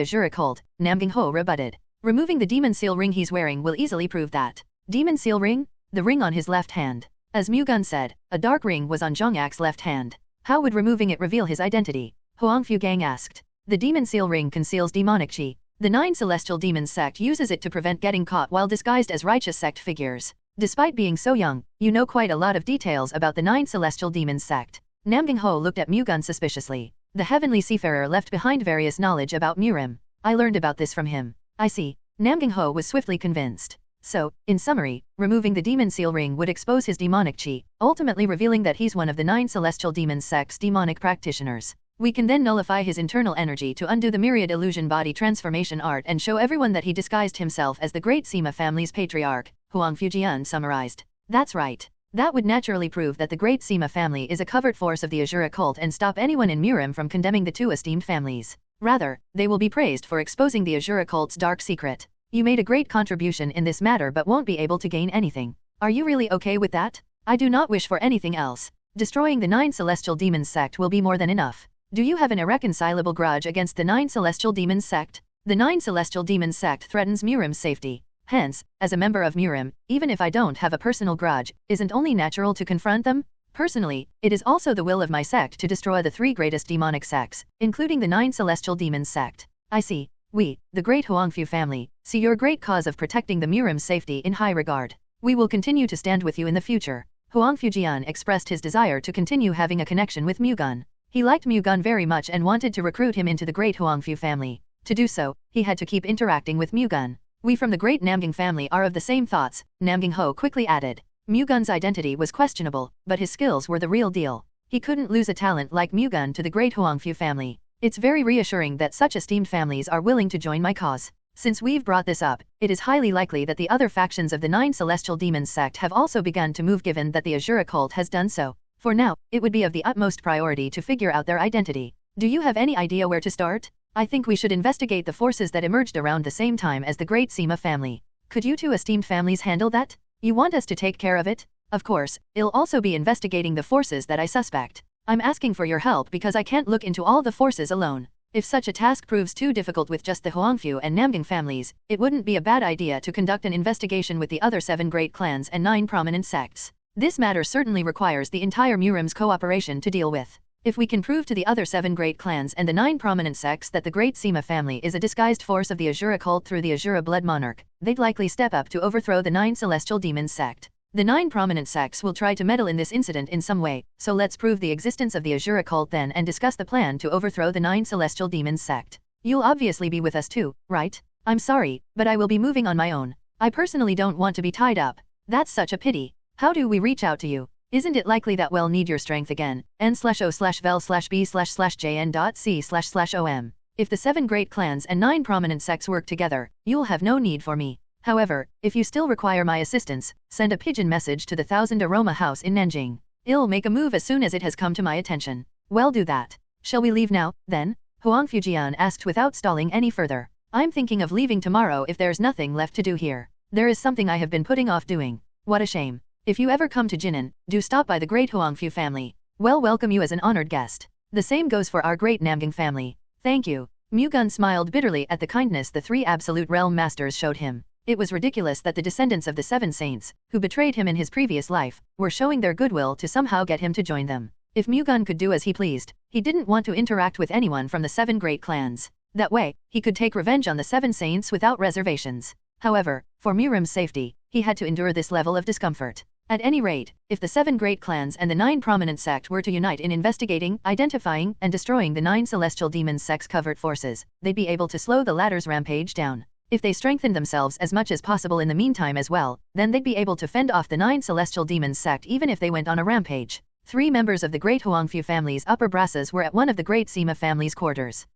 Azure cult, Namgang Ho rebutted. Removing the demon seal ring he's wearing will easily prove that. Demon seal ring? The ring on his left hand. As Mu-Gun said, a dark ring was on Zhongyak's left hand. How would removing it reveal his identity? Huangfu Gang asked. The demon seal ring conceals demonic chi. The 9 celestial demons sect uses it to prevent getting caught while disguised as righteous sect figures. Despite being so young, you know quite a lot of details about the 9 celestial demons sect. Namgang Ho looked at Mu-Gun suspiciously. The heavenly seafarer left behind various knowledge about Murim. I learned about this from him. I see. Namgang Ho was swiftly convinced. So, in summary, removing the demon seal ring would expose his demonic chi, ultimately revealing that he's one of the 9 celestial demons sect's demonic practitioners. We can then nullify his internal energy to undo the myriad illusion body transformation art and show everyone that he disguised himself as the great Sima family's patriarch, Huangfu Jian summarized. That's right. That would naturally prove that the great Sima family is a covert force of the Azure cult and stop anyone in Murim from condemning the two esteemed families. Rather, they will be praised for exposing the Azure cult's dark secret. You made a great contribution in this matter but won't be able to gain anything. Are you really okay with that? I do not wish for anything else. Destroying the 9 celestial demons sect will be more than enough. Do you have an irreconcilable grudge against the 9 celestial demons sect? The 9 celestial demons sect threatens Murim's safety. Hence, as a member of Murim, even if I don't have a personal grudge, isn't only natural to confront them? Personally, it is also the will of my sect to destroy the 3 greatest demonic sects, including the 9 celestial demons sect. I see. We, the great Huangfu family, see your great cause of protecting the Murim's safety in high regard. We will continue to stand with you in the future. Huangfu Jian expressed his desire to continue having a connection with Mu-Gun. He liked Mu-Gun very much and wanted to recruit him into the great Huangfu family. To do so, he had to keep interacting with Mu-Gun. We from the great Namgang family are of the same thoughts, Namgang Ho quickly added. Mu-Gun's identity was questionable, but his skills were the real deal. He couldn't lose a talent like Mu-Gun to the great Huangfu family. It's very reassuring that such esteemed families are willing to join my cause. Since we've brought this up, it is highly likely that the other factions of the 9 celestial demons sect have also begun to move given that the Azure cult has done so. For now, it would be of the utmost priority to figure out their identity. Do you have any idea where to start? I think we should investigate the forces that emerged around the same time as the great Sima family. Could you two esteemed families handle that? You want us to take care of it? Of course, I'll also be investigating the forces that I suspect. I'm asking for your help because I can't look into all the forces alone. If such a task proves too difficult with just the Huangfu and Namgang families, it wouldn't be a bad idea to conduct an investigation with the other 7 great clans and 9 prominent sects. This matter certainly requires the entire Murim's cooperation to deal with. If we can prove to the other 7 great clans and the 9 prominent sects that the great Sima family is a disguised force of the Azure cult through the Azure blood monarch, they'd likely step up to overthrow the 9 celestial demons sect. The 9 prominent sects will try to meddle in this incident in some way, so let's prove the existence of the Azure cult then and discuss the plan to overthrow the 9 celestial demons sect. You'll obviously be with us too, right? I'm sorry, but I will be moving on my own. I personally don't want to be tied up. That's such a pity. How do we reach out to you? Isn't it likely that we'll need your strength again? n/o/vel/b/jn.c//om. If the 7 great clans and 9 prominent sects work together, you'll have no need for me. However, if you still require my assistance, send a pigeon message to the 1000 Aroma House in Nanjing. I'll make a move as soon as it has come to my attention. Well, do that. Shall we leave now, then? Huangfu Jian asked without stalling any further. I'm thinking of leaving tomorrow if there's nothing left to do here. There is something I have been putting off doing. What a shame. If you ever come to Jinan, do stop by the great Huangfu family. We'll welcome you as an honored guest. The same goes for our great Namgang family. Thank you. Mu-Gun smiled bitterly at the kindness the 3 absolute realm masters showed him. It was ridiculous that the descendants of the 7 saints, who betrayed him in his previous life, were showing their goodwill to somehow get him to join them. If Mu-Gun could do as he pleased, he didn't want to interact with anyone from the 7 great clans. That way, he could take revenge on the 7 saints without reservations. However, for Murim's safety, he had to endure this level of discomfort. At any rate, if the 7 great clans and the 9 prominent sect were to unite in investigating, identifying, and destroying the 9 celestial demons' sect's covert forces, they'd be able to slow the latter's rampage down. If they strengthened themselves as much as possible in the meantime as well, then they'd be able to fend off the 9 celestial demons' sect even if they went on a rampage. 3 members of the great Huangfu family's upper brasses were at one of the great Sima family's quarters.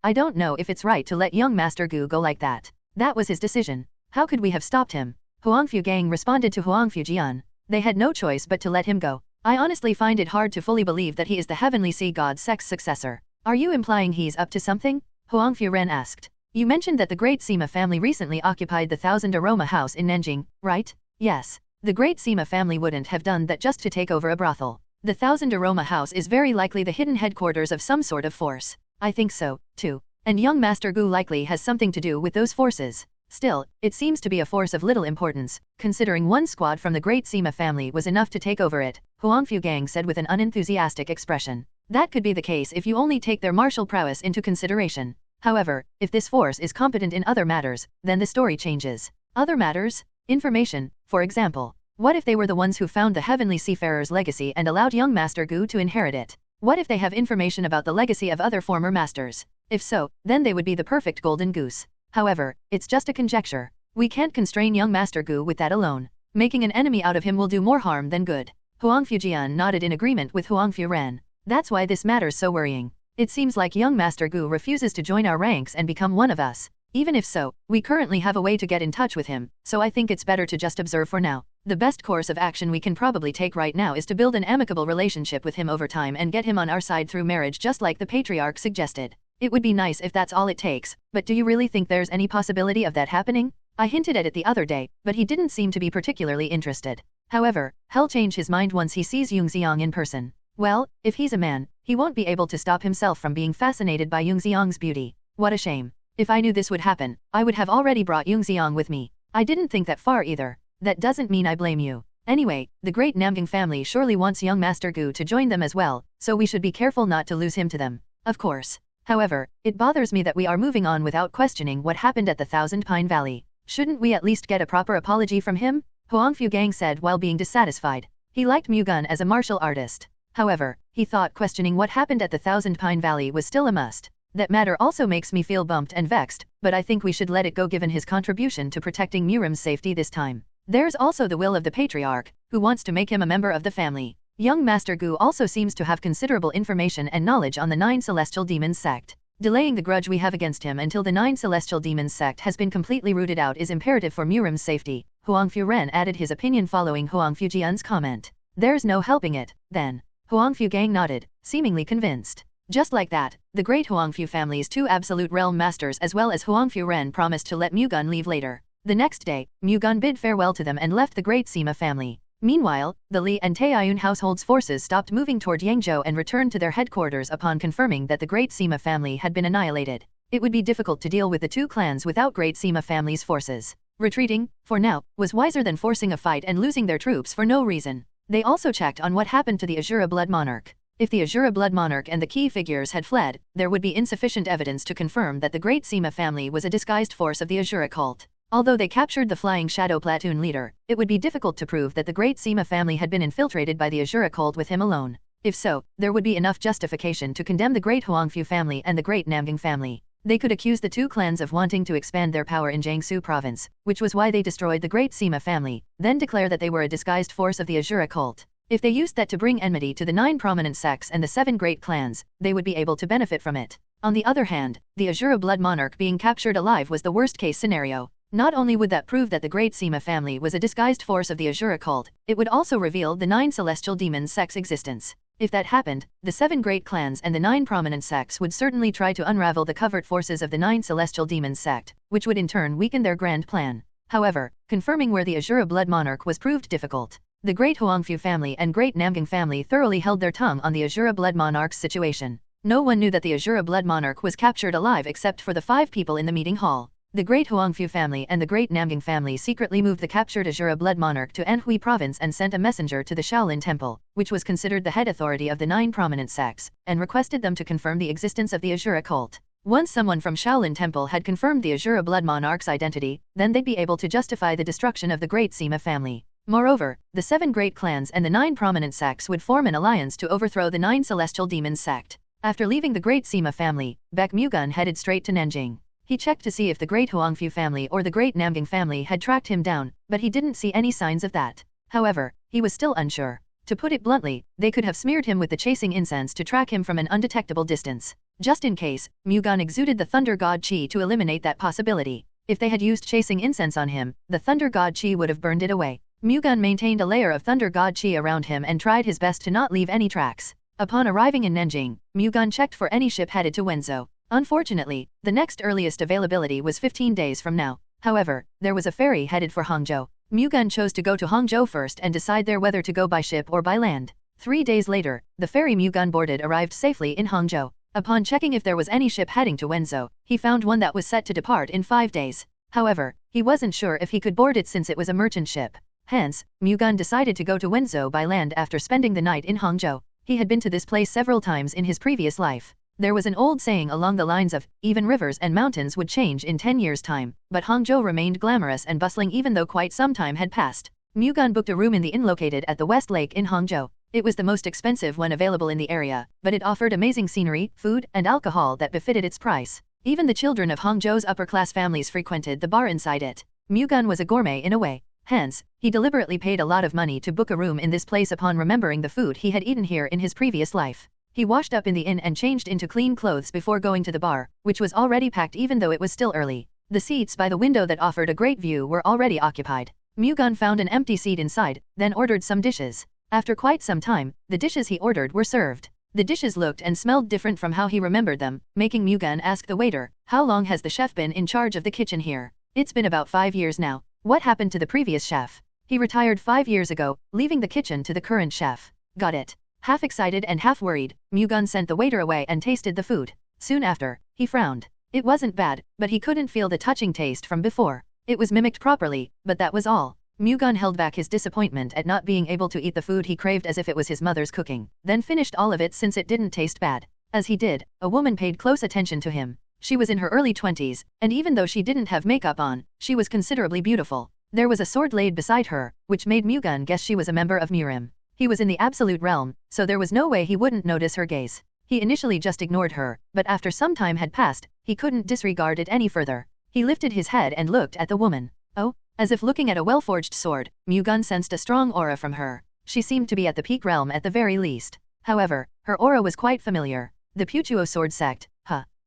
I don't know if it's right to let young Master Gu go like that. That was his decision. How could we have stopped him? Huangfu gang responded to Huangfu Jian. They had no choice but to let him go. I honestly find it hard to fully believe that he is the heavenly sea god sect's successor. Are you implying he's up to something? Huangfu Ren asked. You mentioned that the great Sima family recently occupied the Thousand Aroma House in Nanjing, right? Yes. The great Sima family wouldn't have done that just to take over a brothel. The Thousand Aroma House is very likely the hidden headquarters of some sort of force. I think so, too. And young Master Gu likely has something to do with those forces. Still, it seems to be a force of little importance, considering one squad from the great Sima family was enough to take over it, Huangfu gang said with an unenthusiastic expression. That could be the case if you only take their martial prowess into consideration. However, if this force is competent in other matters, then the story changes. Other matters? Information, for example. What if they were the ones who found the heavenly seafarer's legacy and allowed young Master Gu to inherit it? What if they have information about the legacy of other former masters? If so, then they would be the perfect golden goose. However, it's just a conjecture. We can't constrain young Master Gu with that alone. Making an enemy out of him will do more harm than good. Huangfu Jian nodded in agreement with Huangfu Ren. That's why this matter's so worrying. It seems like young Master Gu refuses to join our ranks and become one of us. Even if so, we currently have a way to get in touch with him, so I think it's better to just observe for now. The best course of action we can probably take right now is to build an amicable relationship with him over time and get him on our side through marriage just like the patriarch suggested. It would be nice if that's all it takes, but do you really think there's any possibility of that happening? I hinted at it the other day, but he didn't seem to be particularly interested. However, he'll change his mind once he sees Yung Xiang in person. Well, if he's a man, he won't be able to stop himself from being fascinated by Yung Xiang's beauty. What a shame. If I knew this would happen, I would have already brought Yung Xiang with me. I didn't think that far either. That doesn't mean I blame you. Anyway, the great Namgang family surely wants young Master Gu to join them as well, so we should be careful not to lose him to them. Of course. However, it bothers me that we are moving on without questioning what happened at the Thousand Pine Valley. Shouldn't we at least get a proper apology from him? Huangfu Gang said while being dissatisfied. He liked Mu-Gun as a martial artist. However, he thought questioning what happened at the Thousand Pine Valley was still a must. That matter also makes me feel bumped and vexed, but I think we should let it go given his contribution to protecting Murim's safety this time. There's also the will of the patriarch, who wants to make him a member of the family. Young Master Gu also seems to have considerable information and knowledge on the 9 Celestial Demons sect. Delaying the grudge we have against him until the 9 Celestial Demons sect has been completely rooted out is imperative for Murim's safety. Huangfu Ren added his opinion following Huangfu Jian's comment. There's no helping it, then. Huangfu Gang nodded, seemingly convinced. Just like that, the great Huangfu family's 2 absolute realm masters as well as Huangfu Ren promised to let Mu-Gun leave later. The next day, Mu-Gun bid farewell to them and left the great Sima family. Meanwhile, the Li and Taiyun household's forces stopped moving toward Yangzhou and returned to their headquarters upon confirming that the great Sima family had been annihilated. It would be difficult to deal with the 2 clans without great Sima family's forces. Retreating, for now, was wiser than forcing a fight and losing their troops for no reason. They also checked on what happened to the Azura Blood Monarch. If the Azura Blood Monarch and the key figures had fled, there would be insufficient evidence to confirm that the great Sima family was a disguised force of the Azura cult. Although they captured the Flying Shadow platoon leader, it would be difficult to prove that the great Sima family had been infiltrated by the Azura cult with him alone. If so, there would be enough justification to condemn the great Huangfu family and the great Namgang family. They could accuse the 2 clans of wanting to expand their power in Jiangsu province, which was why they destroyed the great Sima family, then declare that they were a disguised force of the Azura cult. If they used that to bring enmity to the 9 prominent sects and the 7 great clans, they would be able to benefit from it. On the other hand, the Azura Blood Monarch being captured alive was the worst-case scenario. Not only would that prove that the great Sima family was a disguised force of the Azura cult, it would also reveal the 9 celestial demon sects' existence. If that happened, the 7 great clans and the 9 prominent sects would certainly try to unravel the covert forces of the 9 celestial demon sect, which would in turn weaken their grand plan. However, confirming where the Azura Blood Monarch was proved difficult. The great Huangfu family and great Namgang family thoroughly held their tongue on the Azura Blood Monarch's situation. No one knew that the Azura Blood Monarch was captured alive except for the 5 people in the meeting hall. The great Huangfu family and the great Namgang family secretly moved the captured Azura Blood Monarch to Anhui province and sent a messenger to the Shaolin Temple, which was considered the head authority of the 9 prominent sects, and requested them to confirm the existence of the Azura cult. Once someone from Shaolin Temple had confirmed the Azura Blood Monarch's identity, then they'd be able to justify the destruction of the great Sima family. Moreover, the 7 great clans and the 9 prominent sects would form an alliance to overthrow the 9 celestial demons sect. After leaving the great Sima family, Baek Mu-Gun headed straight to Nanjing. He checked to see if the great Huangfu family or the great Namgang family had tracked him down, but he didn't see any signs of that. However, he was still unsure. To put it bluntly, they could have smeared him with the chasing incense to track him from an undetectable distance. Just in case, Mu-Gun exuded the Thunder God Chi to eliminate that possibility. If they had used chasing incense on him, the Thunder God Chi would have burned it away. Mu-Gun maintained a layer of Thunder God Chi around him and tried his best to not leave any tracks. Upon arriving in Nanjing, Mu-Gun checked for any ship headed to Wenzhou. Unfortunately, the next earliest availability was 15 days from now. However, there was a ferry headed for Hangzhou. Mu-Gun chose to go to Hangzhou first and decide there whether to go by ship or by land. 3 days later, the ferry Mu-Gun boarded arrived safely in Hangzhou. Upon checking if there was any ship heading to Wenzhou, he found one that was set to depart in 5 days. However, he wasn't sure if he could board it since it was a merchant ship. Hence, Mu-Gun decided to go to Wenzhou by land after spending the night in Hangzhou. He had been to this place several times in his previous life. There was an old saying along the lines of, even rivers and mountains would change in 10 years' time, but Hangzhou remained glamorous and bustling even though quite some time had passed. Mu-Gun booked a room in the inn located at the West Lake in Hangzhou. It was the most expensive one available in the area, but it offered amazing scenery, food, and alcohol that befitted its price. Even the children of Hangzhou's upper-class families frequented the bar inside it. Mu-Gun was a gourmet in a way. Hence, he deliberately paid a lot of money to book a room in this place upon remembering the food he had eaten here in his previous life. He washed up in the inn and changed into clean clothes before going to the bar, which was already packed even though it was still early. The seats by the window that offered a great view were already occupied. Mu-Gun found an empty seat inside, then ordered some dishes. After quite some time, the dishes he ordered were served. The dishes looked and smelled different from how he remembered them, making Mu-Gun ask the waiter, "How long has the chef been in charge of the kitchen here?" "It's been about 5 years now." "What happened to the previous chef?" "He retired 5 years ago, leaving the kitchen to the current chef." "Got it." Half excited and half worried, Mu-Gun sent the waiter away and tasted the food. Soon after, he frowned. It wasn't bad, but he couldn't feel the touching taste from before. It was mimicked properly, but that was all. Mu-Gun held back his disappointment at not being able to eat the food he craved as if it was his mother's cooking, then finished all of it since it didn't taste bad. As he did, a woman paid close attention to him. She was in her early 20s, and even though she didn't have makeup on, she was considerably beautiful. There was a sword laid beside her, which made Mu-Gun guess she was a member of Murim. He was in the absolute realm, so there was no way he wouldn't notice her gaze. He initially just ignored her, but after some time had passed, he couldn't disregard it any further. He lifted his head and looked at the woman. Oh, as if looking at a well-forged sword, Mu-Gun sensed a strong aura from her. She seemed to be at the peak realm at the very least. However, her aura was quite familiar. The Putuo sword sect,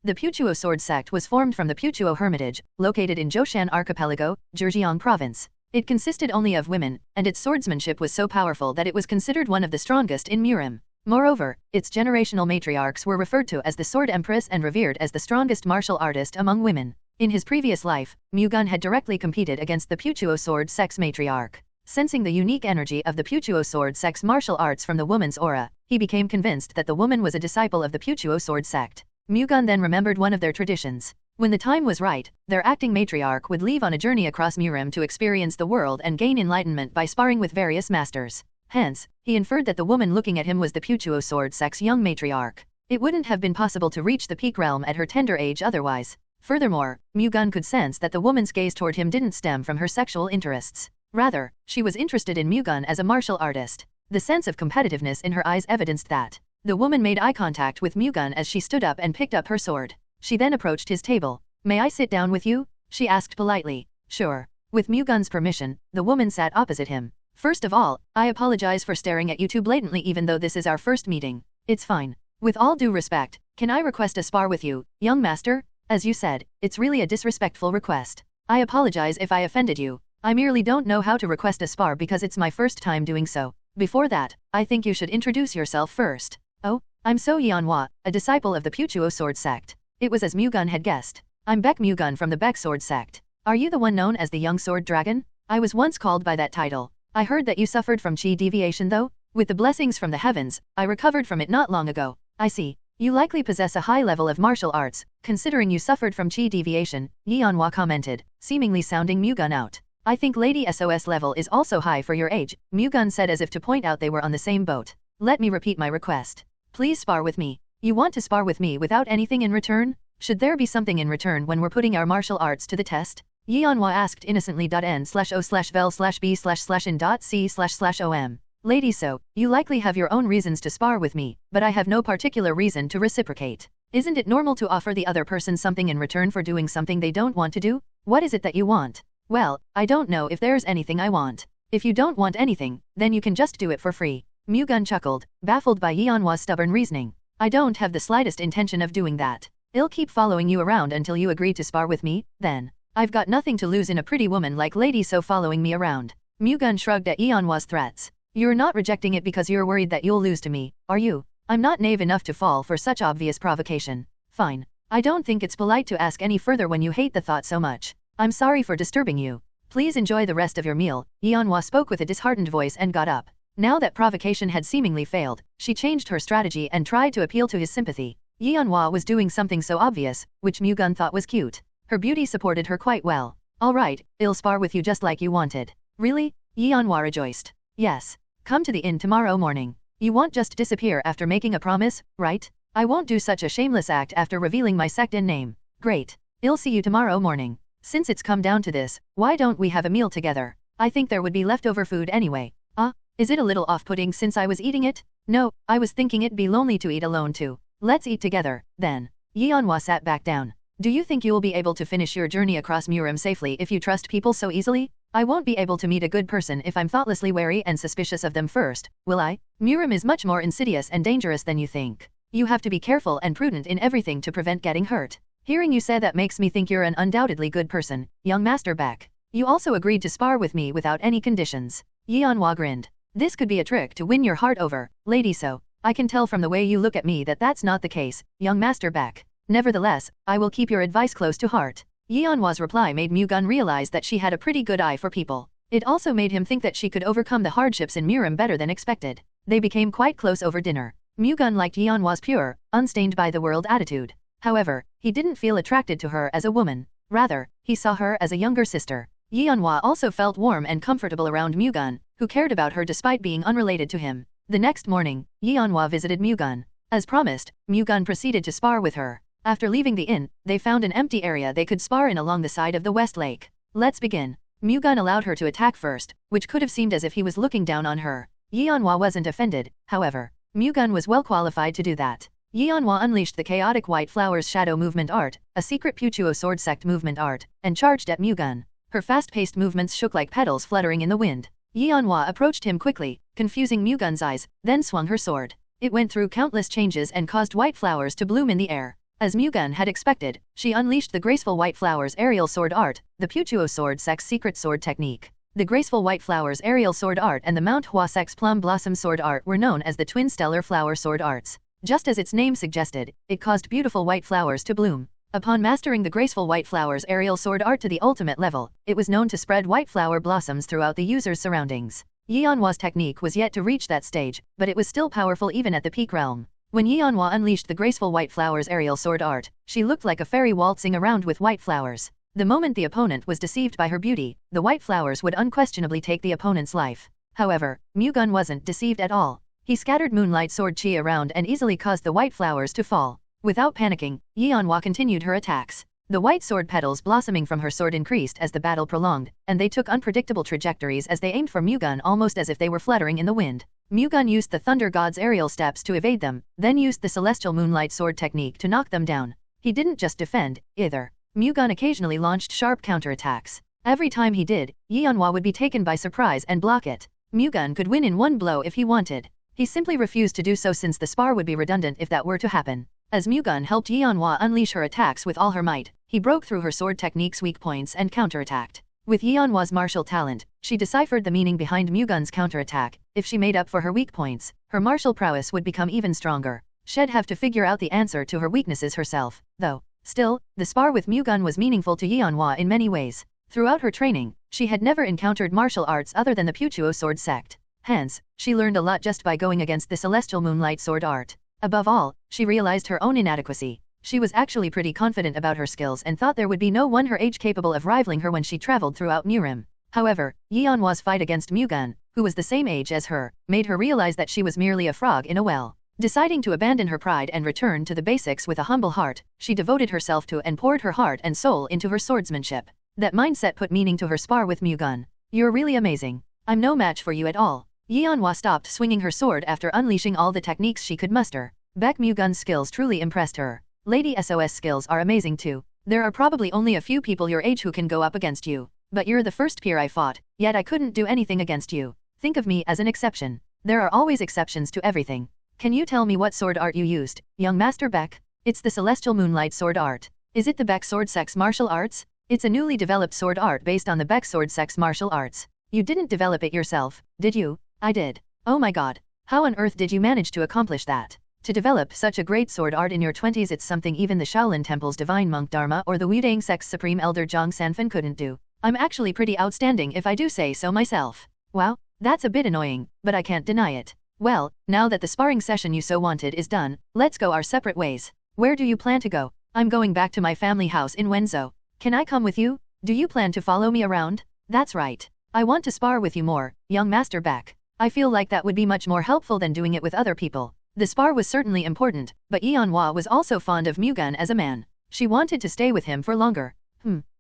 The Putuo sword sect was formed from the Putuo hermitage, located in Zhoushan Archipelago, Zhejiang province. It consisted only of women, and its swordsmanship was so powerful that it was considered one of the strongest in Murim. Moreover, its generational matriarchs were referred to as the Sword Empress and revered as the strongest martial artist among women. In his previous life, Mu-Gun had directly competed against the Putuo sword sect's matriarch. Sensing the unique energy of the Putuo sword sect's martial arts from the woman's aura, he became convinced that the woman was a disciple of the Putuo sword sect. Mu-Gun then remembered one of their traditions. When the time was right, their acting matriarch would leave on a journey across Murim to experience the world and gain enlightenment by sparring with various masters. Hence, he inferred that the woman looking at him was the Putuo sword sect's young matriarch. It wouldn't have been possible to reach the peak realm at her tender age otherwise. Furthermore, Mu-Gun could sense that the woman's gaze toward him didn't stem from her sexual interests. Rather, she was interested in Mu-Gun as a martial artist. The sense of competitiveness in her eyes evidenced that. The woman made eye contact with Mu-Gun as she stood up and picked up her sword. She then approached his table. "May I sit down with you?" she asked politely. "Sure." With Mu-Gun's permission, the woman sat opposite him. "First of all, I apologize for staring at you too blatantly even though this is our first meeting. It's fine. With all due respect, can I request a spar with you, young master? As you said, it's really a disrespectful request. I apologize if I offended you. I merely don't know how to request a spar because it's my first time doing so. Before that, I think you should introduce yourself first." "Oh, I'm Yong Wan, a disciple of the Putuo sword sect." It was as Mu-Gun had guessed. "I'm Baek Mu-Gun from the Baek sword sect. Are you the one known as the young sword dragon? I was once called by that title. I heard that you suffered from chi deviation though? With the blessings from the heavens, I recovered from it not long ago." "I see. You likely possess a high level of martial arts, considering you suffered from chi deviation," Yong Wan commented, seemingly sounding Mu-Gun out. "I think Lady SOS level is also high for your age," Mu-Gun said as if to point out they were on the same boat. "Let me repeat my request. Please spar with me." "You want to spar with me without anything in return? Should there be something in return when we're putting our martial arts to the test?" Yeonhwa asked innocently. N/O/vel/B/in.C//om. Lady So, you likely have your own reasons to spar with me, but I have no particular reason to reciprocate. Isn't it normal to offer the other person something in return for doing something they don't want to do? What is it that you want? Well, I don't know if there's anything I want. If you don't want anything, then you can just do it for free. Mu-Gun chuckled, baffled by Yeonhwa's stubborn reasoning. I don't have the slightest intention of doing that. I'll keep following you around until you agree to spar with me, then. I've got nothing to lose in a pretty woman like Lady So following me around. Mu-Gun shrugged at Yeonhwa's threats. You're not rejecting it because you're worried that you'll lose to me, are you? I'm not naive enough to fall for such obvious provocation. Fine. I don't think it's polite to ask any further when you hate the thought so much. I'm sorry for disturbing you. Please enjoy the rest of your meal. Yeonhwa spoke with a disheartened voice and got up. Now that provocation had seemingly failed, she changed her strategy and tried to appeal to his sympathy. Yeonhwa was doing something so obvious, which Mu-Gun thought was cute. Her beauty supported her quite well. Alright, I'll spar with you just like you wanted. Really? Yeonhwa rejoiced. Yes. Come to the inn tomorrow morning. You won't just disappear after making a promise, right? I won't do such a shameless act after revealing my sect and name. Great. I'll see you tomorrow morning. Since it's come down to this, why don't we have a meal together? I think there would be leftover food anyway. Is it a little off-putting since I was eating it? No, I was thinking it'd be lonely to eat alone too. Let's eat together, then. Yeonhwa sat back down. Do you think you'll be able to finish your journey across Murim safely if you trust people so easily? I won't be able to meet a good person if I'm thoughtlessly wary and suspicious of them first, will I? Murim is much more insidious and dangerous than you think. You have to be careful and prudent in everything to prevent getting hurt. Hearing you say that makes me think you're an undoubtedly good person, young Master Baek. You also agreed to spar with me without any conditions. Yeonhwa grinned. This could be a trick to win your heart over, Lady So. I can tell from the way you look at me that that's not the case, young Master Baek. Nevertheless, I will keep your advice close to heart. Yeonhwa's reply made Mu-Gun realize that she had a pretty good eye for people. It also made him think that she could overcome the hardships in Murim better than expected. They became quite close over dinner. Mu-Gun liked Yeonhwa's pure, unstained by the world attitude. However, he didn't feel attracted to her as a woman. Rather, he saw her as a younger sister. Yeonhwa also felt warm and comfortable around Mu-Gun, who cared about her despite being unrelated to him. The next morning, Yeonhwa visited Mu-Gun. As promised, Mu-Gun proceeded to spar with her. After leaving the inn, they found an empty area they could spar in along the side of the West Lake. Let's begin. Mu-Gun allowed her to attack first, which could have seemed as if he was looking down on her. Yeonhwa wasn't offended, however. Mu-Gun was well qualified to do that. Yeonhwa unleashed the chaotic White Flowers Shadow Movement Art, a secret Puchuo Sword Sect movement art, and charged at Mu-Gun. Her fast-paced movements shook like petals fluttering in the wind. Yeonhwa approached him quickly, confusing Mu-Gun's eyes, then swung her sword. It went through countless changes and caused white flowers to bloom in the air. As Mu-Gun had expected, she unleashed the graceful White Flowers Aerial Sword Art, the Puchuo Sword Sect's secret sword technique. The graceful White Flowers Aerial Sword Art and the Mount Hua Sect's Plum Blossom Sword Art were known as the Twin Stellar Flower Sword Arts. Just as its name suggested, it caused beautiful white flowers to bloom. Upon mastering the graceful White Flowers Aerial Sword Art to the ultimate level, it was known to spread white flower blossoms throughout the user's surroundings. Yeonhwa's technique was yet to reach that stage, but it was still powerful even at the peak realm. When Yeonhwa unleashed the graceful White Flowers Aerial Sword Art, she looked like a fairy waltzing around with white flowers. The moment the opponent was deceived by her beauty, the white flowers would unquestionably take the opponent's life. However, Mu-Gun wasn't deceived at all. He scattered Moonlight Sword Chi around and easily caused the white flowers to fall. Without panicking, Yeonhwa continued her attacks. The white sword petals blossoming from her sword increased as the battle prolonged, and they took unpredictable trajectories as they aimed for Mu-Gun almost as if they were fluttering in the wind. Mu-Gun used the Thunder God's aerial steps to evade them, then used the Celestial Moonlight Sword technique to knock them down. He didn't just defend, either. Mu-Gun occasionally launched sharp counterattacks. Every time he did, Yeonhwa would be taken by surprise and block it. Mu-Gun could win in one blow if he wanted. He simply refused to do so since the spar would be redundant if that were to happen. As Mu-Gun helped Yeonhwa unleash her attacks with all her might, he broke through her sword technique's weak points and counterattacked. With Yeonhwa's martial talent, she deciphered the meaning behind Mu-Gun's counterattack. If she made up for her weak points, her martial prowess would become even stronger. She'd have to figure out the answer to her weaknesses herself, though. Still, the spar with Mu-Gun was meaningful to Yeonhwa in many ways. Throughout her training, she had never encountered martial arts other than the Puchuo Sword Sect. Hence, she learned a lot just by going against the Celestial Moonlight Sword Art. Above all, she realized her own inadequacy. She was actually pretty confident about her skills and thought there would be no one her age capable of rivaling her when she traveled throughout Murim. However, Yeonhwa's fight against Mu-Gun, who was the same age as her, made her realize that she was merely a frog in a well. Deciding to abandon her pride and return to the basics with a humble heart, she devoted herself to and poured her heart and soul into her swordsmanship. That mindset put meaning to her spar with Mu-Gun. You're really amazing. I'm no match for you at all. Yong Wan stopped swinging her sword after unleashing all the techniques she could muster. Baek Mu-Gun's skills truly impressed her. Lady SOS skills are amazing too. There are probably only a few people your age who can go up against you. But you're the first peer I fought, yet I couldn't do anything against you. Think of me as an exception. There are always exceptions to everything. Can you tell me what sword art you used, young Master Baek? It's the Celestial Moonlight sword art. Is it the Baek sword sect's martial arts? It's a newly developed sword art based on the Baek sword sect's martial arts. You didn't develop it yourself, did you? I did. Oh my god. How on earth did you manage to accomplish that? To develop such a great sword art in your 20s, it's something even the Shaolin Temple's divine monk Dharma or the Wudang sect's supreme elder Zhang Sanfen couldn't do. I'm actually pretty outstanding if I do say so myself. Wow, that's a bit annoying, but I can't deny it. Well, now that the sparring session you so wanted is done, let's go our separate ways. Where do you plan to go? I'm going back to my family house in Wenzhou. Can I come with you? Do you plan to follow me around? That's right. I want to spar with you more, young Master Baek. I feel like that would be much more helpful than doing it with other people. The spar was certainly important, but Yong Wan was also fond of Mu-Gun as a man. She wanted to stay with him for longer.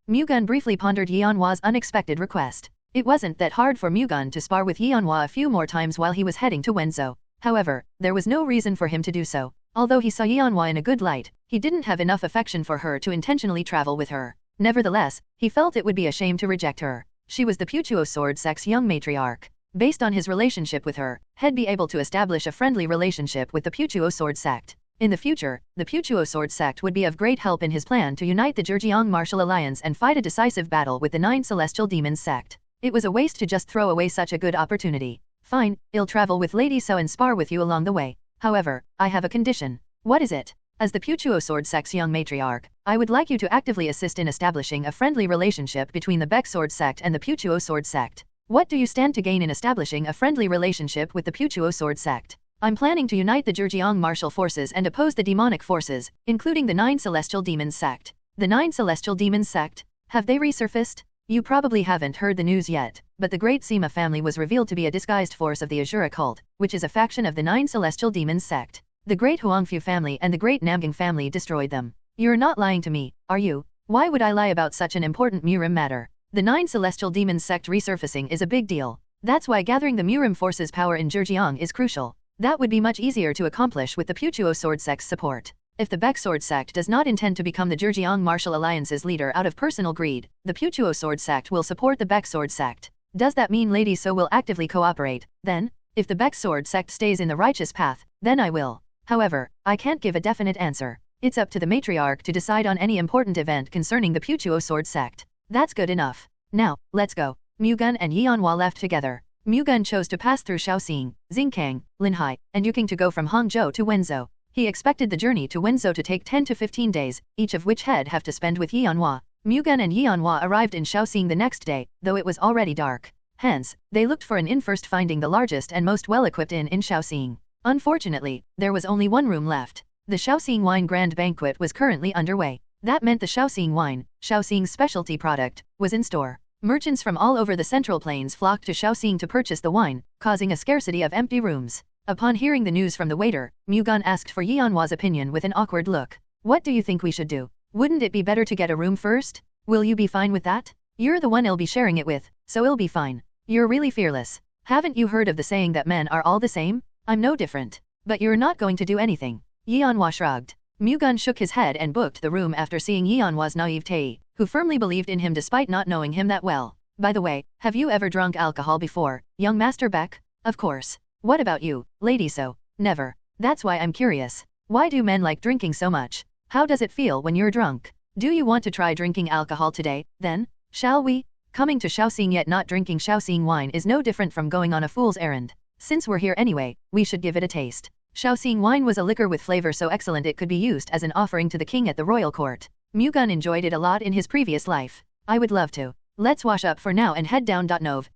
Mu-Gun briefly pondered Yong Wan's unexpected request. It wasn't that hard for Mu-Gun to spar with Yong Wan a few more times while he was heading to Wenzhou. However, there was no reason for him to do so. Although he saw Yong Wan in a good light, he didn't have enough affection for her to intentionally travel with her. Nevertheless, he felt it would be a shame to reject her. She was the Putuo sword sect's young matriarch. Based on his relationship with her, he'd be able to establish a friendly relationship with the Putuo sword sect. In the future, the Putuo sword sect would be of great help in his plan to unite the Zhejiang martial alliance and fight a decisive battle with the 9 celestial demons sect. It was a waste to just throw away such a good opportunity. Fine, I'll travel with Lady So and spar with you along the way. However, I have a condition. What is it? As the Putuo sword sect's young matriarch, I would like you to actively assist in establishing a friendly relationship between the Baek sword sect and the Putuo sword sect. What do you stand to gain in establishing a friendly relationship with the Putuo sword sect? I'm planning to unite the Zhejiang martial forces and oppose the demonic forces, including the 9 celestial demons sect. The 9 celestial demons sect? Have they resurfaced? You probably haven't heard the news yet, but the Great Sima family was revealed to be a disguised force of the Azura cult, which is a faction of the 9 celestial demons sect. The Great Huangfu family and the Great Namgang family destroyed them. You're not lying to me, are you? Why would I lie about such an important Murim matter? The 9 celestial demons sect resurfacing is a big deal. That's why gathering the Murim forces' power in Zhejiang is crucial. That would be much easier to accomplish with the Putuo sword sect's support. If the Baek sword sect does not intend to become the Zhejiang martial alliance's leader out of personal greed, the Putuo sword sect will support the Baek sword sect. Does that mean Lady So will actively cooperate? Then, if the Baek sword sect stays in the righteous path, then I will. However, I can't give a definite answer. It's up to the matriarch to decide on any important event concerning the Putuo sword sect. That's good enough. Now, let's go. Mu-Gun and Yong Wan left together. Mu-Gun chose to pass through Shaoxing, Xingkang, Linhai, and Yuking to go from Hangzhou to Wenzhou. He expected the journey to Wenzhou to take 10 to 15 days, each of which he'd have to spend with Yong Wan. Mu-Gun and Yong Wan arrived in Shaoxing the next day, though it was already dark. Hence, they looked for an inn first, finding the largest and most well-equipped inn in Shaoxing. Unfortunately, there was only one room left. The Shaoxing Wine Grand Banquet was currently underway. That meant the Shaoxing wine, Shaoxing's specialty product, was in store. Merchants from all over the Central Plains flocked to Shaoxing to purchase the wine, causing a scarcity of empty rooms. Upon hearing the news from the waiter, Mu-Gun asked for Yong Wan's opinion with an awkward look. What do you think we should do? Wouldn't it be better to get a room first? Will you be fine with that? You're the one I'll be sharing it with, so it'll be fine. You're really fearless. Haven't you heard of the saying that men are all the same? I'm no different. But you're not going to do anything. Yong Wan shrugged. Mu-Gun shook his head and booked the room after seeing Yong Wan's naivete, who firmly believed in him despite not knowing him that well. By the way, have you ever drunk alcohol before, young Master Baek? Of course. What about you, Lady So? Never. That's why I'm curious. Why do men like drinking so much? How does it feel when you're drunk? Do you want to try drinking alcohol today, then? Shall we? Coming to Shaoxing yet not drinking Shaoxing wine is no different from going on a fool's errand. Since we're here anyway, we should give it a taste. Shaoxing wine was a liquor with flavor so excellent it could be used as an offering to the king at the royal court. Mu-Gun enjoyed it a lot in his previous life. I would love to. Let's wash up for now and head down. JNN.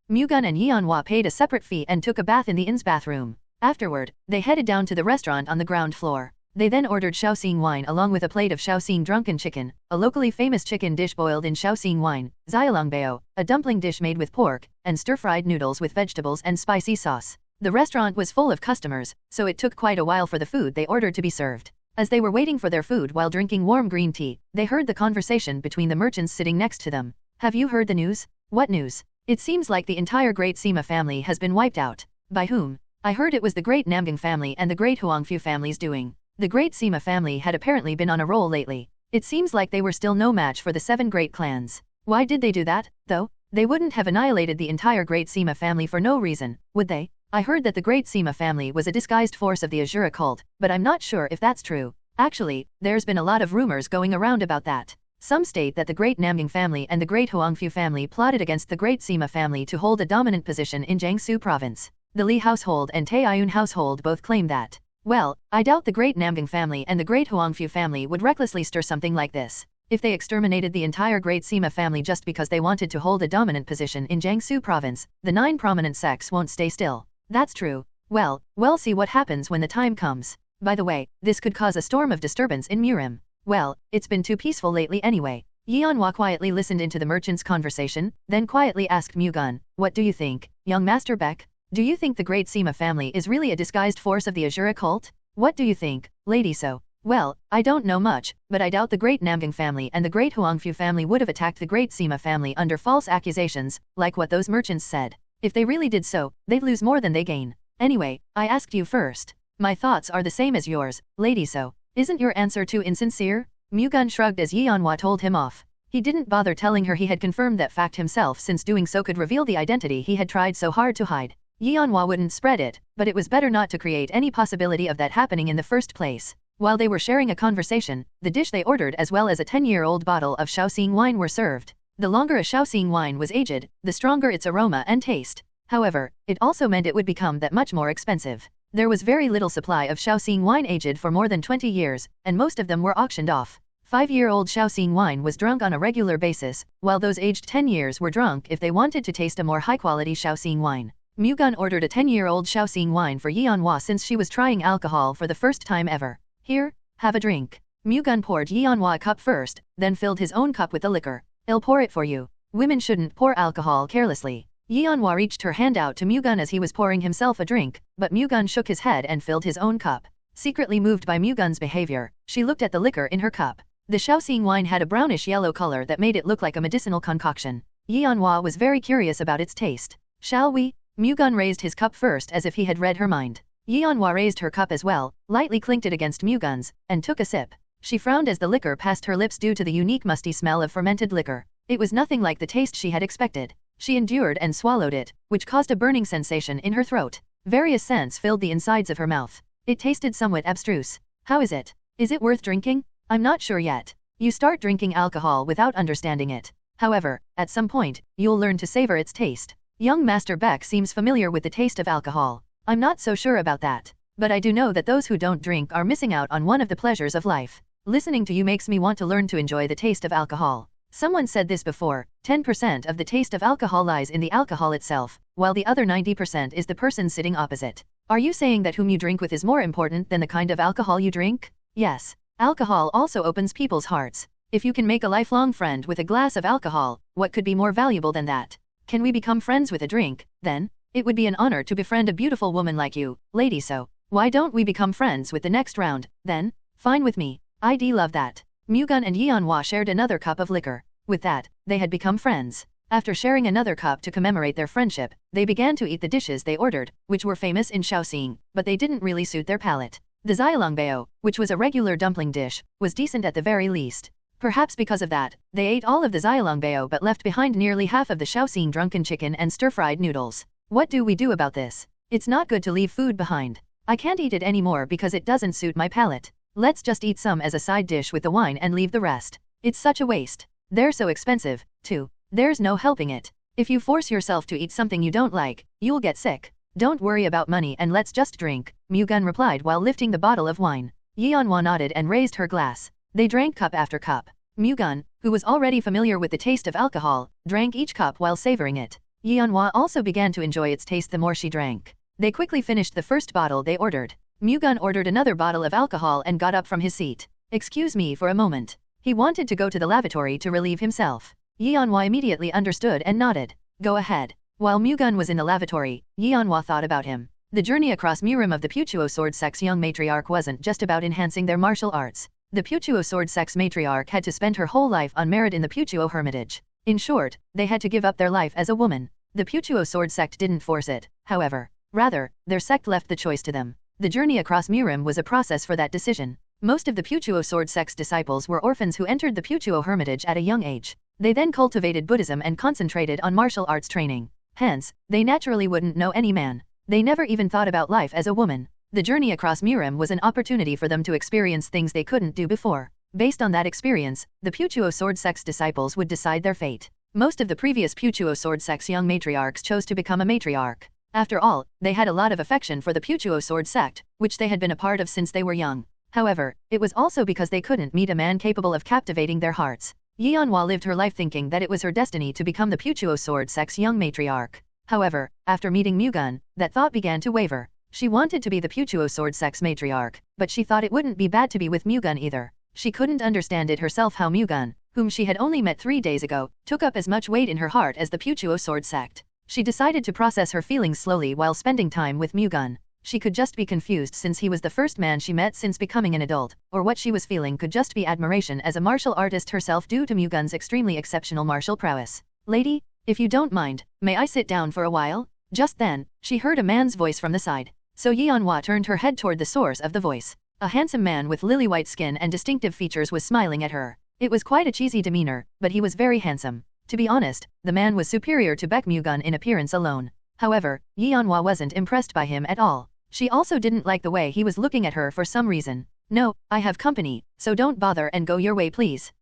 Mu-Gun and Yong Wan paid a separate fee and took a bath in the inn's bathroom. Afterward, they headed down to the restaurant on the ground floor. They then ordered Shaoxing wine along with a plate of Shaoxing drunken chicken, a locally famous chicken dish boiled in Shaoxing wine, xiaolongbao, a dumpling dish made with pork, and stir-fried noodles with vegetables and spicy sauce. The restaurant was full of customers, so it took quite a while for the food they ordered to be served. As they were waiting for their food while drinking warm green tea, they heard the conversation between the merchants sitting next to them. Have you heard the news? What news? It seems like the entire Great Sima family has been wiped out. By whom? I heard it was the Great Namgang family and the Great Huangfu family's doing. The Great Sima family had apparently been on a roll lately. It seems like they were still no match for the 7 great clans. Why did they do that, though? They wouldn't have annihilated the entire Great Sima family for no reason, would they? I heard that the Great Sima family was a disguised force of the Azura cult, but I'm not sure if that's true. Actually, there's been a lot of rumors going around about that. Some state that the Great Namgang family and the Great Huangfu family plotted against the Great Sima family to hold a dominant position in Jiangsu province. The Li household and Taiyun household both claim that. Well, I doubt the Great Namgang family and the Great Huangfu family would recklessly stir something like this. If they exterminated the entire Great Sima family just because they wanted to hold a dominant position in Jiangsu province, the 9 prominent sects won't stay still. That's true. Well, we'll see what happens when the time comes. By the way, this could cause a storm of disturbance in Murim. Well, it's been too peaceful lately anyway. Yong Wan quietly listened into the merchant's conversation, then quietly asked Mu-Gun, what do you think, young Master Baek? Do you think the Great Sima family is really a disguised force of the Azura cult? What do you think, Lady So? Well, I don't know much, but I doubt the Great Namgang family and the Great Huangfu family would have attacked the Great Sima family under false accusations, like what those merchants said. If they really did so, they'd lose more than they gain. Anyway, I asked you first. My thoughts are the same as yours, Lady So. Isn't your answer too insincere? Mu-Gun shrugged as Yong Wan told him off. He didn't bother telling her he had confirmed that fact himself since doing so could reveal the identity he had tried so hard to hide. Yong Wan wouldn't spread it, but it was better not to create any possibility of that happening in the first place. While they were sharing a conversation, the dish they ordered as well as a 10-year-old bottle of Shaoxing wine were served. The longer a Shaoxing wine was aged, the stronger its aroma and taste. However, it also meant it would become that much more expensive. There was very little supply of Shaoxing wine aged for more than 20 years, and most of them were auctioned off. 5-year-old Shaoxing wine was drunk on a regular basis, while those aged 10 years were drunk if they wanted to taste a more high-quality Shaoxing wine. Mu-Gun ordered a 10-year-old Shaoxing wine for Yong Wan since she was trying alcohol for the first time ever. Here, have a drink. Mu-Gun poured Yong Wan a cup first, then filled his own cup with the liquor. I'll pour it for you. Women shouldn't pour alcohol carelessly. Yong Wan reached her hand out to Mu-Gun as he was pouring himself a drink, but Mu-Gun shook his head and filled his own cup. Secretly moved by Mu-Gun's behavior, she looked at the liquor in her cup. The Shaoxing wine had a brownish yellow color that made it look like a medicinal concoction. Yong Wan was very curious about its taste. Shall we? Mu-Gun raised his cup first as if he had read her mind. Yong Wan raised her cup as well, lightly clinked it against Mu-Gun's, and took a sip. She frowned as the liquor passed her lips due to the unique musty smell of fermented liquor. It was nothing like the taste she had expected. She endured and swallowed it, which caused a burning sensation in her throat. Various scents filled the insides of her mouth. It tasted somewhat abstruse. How is it? Is it worth drinking? I'm not sure yet. You start drinking alcohol without understanding it. However, at some point, you'll learn to savor its taste. Young Master Baek seems familiar with the taste of alcohol. I'm not so sure about that. But I do know that those who don't drink are missing out on one of the pleasures of life. Listening to you makes me want to learn to enjoy the taste of alcohol. Someone said this before, 10% of the taste of alcohol lies in the alcohol itself, while the other 90% is the person sitting opposite. Are you saying that whom you drink with is more important than the kind of alcohol you drink? Yes. Alcohol also opens people's hearts. If you can make a lifelong friend with a glass of alcohol, what could be more valuable than that? Can we become friends with a drink, then? It would be an honor to befriend a beautiful woman like you, Lady So. Why don't we become friends with the next round, then? Fine with me. I'd love that. Mu-Gun and Yong Wan shared another cup of liquor. With that, they had become friends. After sharing another cup to commemorate their friendship, they began to eat the dishes they ordered, which were famous in Shaoxing, but they didn't really suit their palate. The xiaolongbao, which was a regular dumpling dish, was decent at the very least. Perhaps because of that, they ate all of the xiaolongbao but left behind nearly half of the Shaoxing drunken chicken and stir-fried noodles. What do we do about this? It's not good to leave food behind. I can't eat it anymore because it doesn't suit my palate. Let's just eat some as a side dish with the wine and leave the rest. It's such a waste. They're so expensive, too. There's no helping it. If you force yourself to eat something you don't like, you'll get sick. Don't worry about money and let's just drink, Mu-Gun replied while lifting the bottle of wine. Yong Wan nodded and raised her glass. They drank cup after cup. Mu-Gun, who was already familiar with the taste of alcohol, drank each cup while savoring it. Yong Wan also began to enjoy its taste the more she drank. They quickly finished the first bottle they ordered. Mu-Gun ordered another bottle of alcohol and got up from his seat. Excuse me for a moment. He wanted to go to the lavatory to relieve himself. Yong Wan immediately understood and nodded. Go ahead. While Mu-Gun was in the lavatory, Yong Wan thought about him. The journey across Murim of the Putuo Sword Sect's young matriarch wasn't just about enhancing their martial arts. The Putuo Sword Sect's matriarch had to spend her whole life on merit in the Putuo Hermitage. In short, they had to give up their life as a woman. The Putuo Sword Sect didn't force it, however. Rather, their sect left the choice to them. The journey across Murim was a process for that decision. Most of the Putuo Sword Sect's disciples were orphans who entered the Putuo Hermitage at a young age. They then cultivated Buddhism and concentrated on martial arts training. Hence, they naturally wouldn't know any man. They never even thought about life as a woman. The journey across Murim was an opportunity for them to experience things they couldn't do before. Based on that experience, the Putuo Sword Sect's disciples would decide their fate. Most of the previous Putuo Sword Sect's young matriarchs chose to become a matriarch. After all, they had a lot of affection for the Putuo Sword Sect, which they had been a part of since they were young. However, it was also because they couldn't meet a man capable of captivating their hearts. Yong Wan lived her life thinking that it was her destiny to become the Putuo Sword Sect's young matriarch. However, after meeting Mu-Gun, that thought began to waver. She wanted to be the Putuo Sword Sect's matriarch, but she thought it wouldn't be bad to be with Mu-Gun either. She couldn't understand it herself how Mu-Gun, whom she had only met 3 days ago, took up as much weight in her heart as the Putuo Sword Sect. She decided to process her feelings slowly while spending time with Mu-Gun. She could just be confused since he was the first man she met since becoming an adult, or what she was feeling could just be admiration as a martial artist herself due to Mu-Gun's extremely exceptional martial prowess. "Lady, if you don't mind, may I sit down for a while?" Just then, she heard a man's voice from the side. So Yong Wan turned her head toward the source of the voice. A handsome man with lily-white skin and distinctive features was smiling at her. It was quite a cheesy demeanor, but he was very handsome. To be honest, the man was superior to Baek Mu-Gun in appearance alone. However, Yong Wan wasn't impressed by him at all. She also didn't like the way he was looking at her for some reason. "No, I have company, so don't bother and go your way please."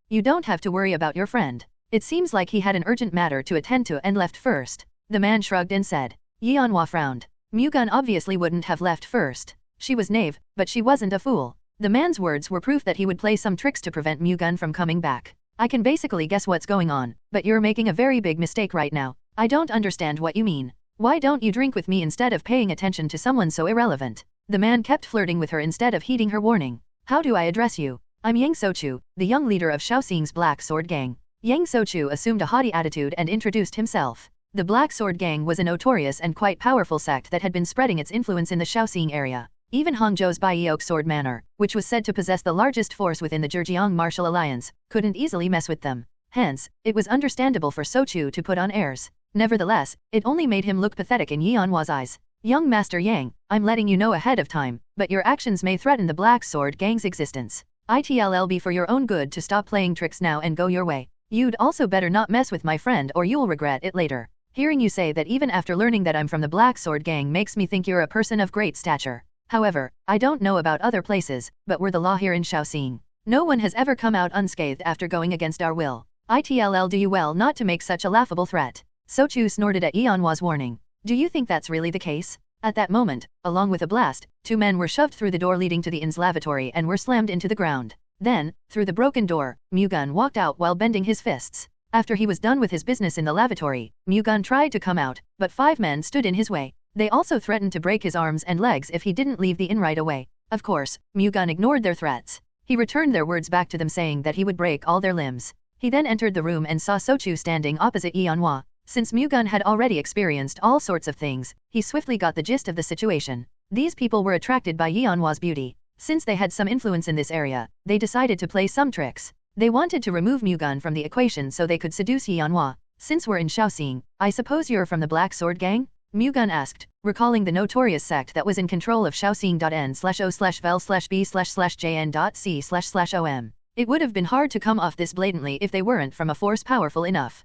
You don't have to worry about your friend." It seems like he had an urgent matter to attend to and left first. The man shrugged and said. Yong Wan frowned. Mu-Gun obviously wouldn't have left first. She was naive, but she wasn't a fool. The man's words were proof that he would play some tricks to prevent Mu-Gun from coming back. "I can basically guess what's going on, but you're making a very big mistake right now. I don't understand what you mean. Why don't you drink with me instead of paying attention to someone so irrelevant?" The man kept flirting with her instead of heeding her warning. "How do I address you? I'm Yang Sochu, the young leader of Shaoxing's Black Sword Gang." Yang Sochu assumed a haughty attitude and introduced himself. The Black Sword Gang was a notorious and quite powerful sect that had been spreading its influence in the Shaoxing area. Even Hangzhou's Baiok Sword Manor, which was said to possess the largest force within the Zhejiang Martial Alliance, couldn't easily mess with them. Hence, it was understandable for Sochu to put on airs. Nevertheless, it only made him look pathetic in Yong Wan's eyes. "Young Master Yang, I'm letting you know ahead of time, but your actions may threaten the Black Sword Gang's existence. It'll be for your own good to stop playing tricks now and go your way. You'd also better not mess with my friend or you'll regret it later. Hearing you say that even after learning that I'm from the Black Sword Gang makes me think you're a person of great stature. However, I don't know about other places, but we're the law here in Shaoxing. No one has ever come out unscathed after going against our will. It'll do you well not to make such a laughable threat." Sochu snorted at Yong Wan's warning. "Do you think that's really the case?" At that moment, along with a blast, 2 men were shoved through the door leading to the inn's lavatory and were slammed into the ground. Then, through the broken door, Mu-Gun walked out while bending his fists. After he was done with his business in the lavatory, Mu-Gun tried to come out, but 5 men stood in his way. They also threatened to break his arms and legs if he didn't leave the inn right away. Of course, Mu-Gun ignored their threats. He returned their words back to them saying that he would break all their limbs. He then entered the room and saw Sochu standing opposite Yong Wan. Since Mu-Gun had already experienced all sorts of things, he swiftly got the gist of the situation. These people were attracted by Yong Wan's beauty. Since they had some influence in this area, they decided to play some tricks. They wanted to remove Mu-Gun from the equation so they could seduce Yong Wan. "Since we're in Shaoxing, I suppose you're from the Black Sword Gang?" Mu-Gun asked, recalling the notorious sect that was in control of Shaoxing.N/O/Vel/B/JN.C//OM. It would have been hard to come off this blatantly if they weren't from a force powerful enough.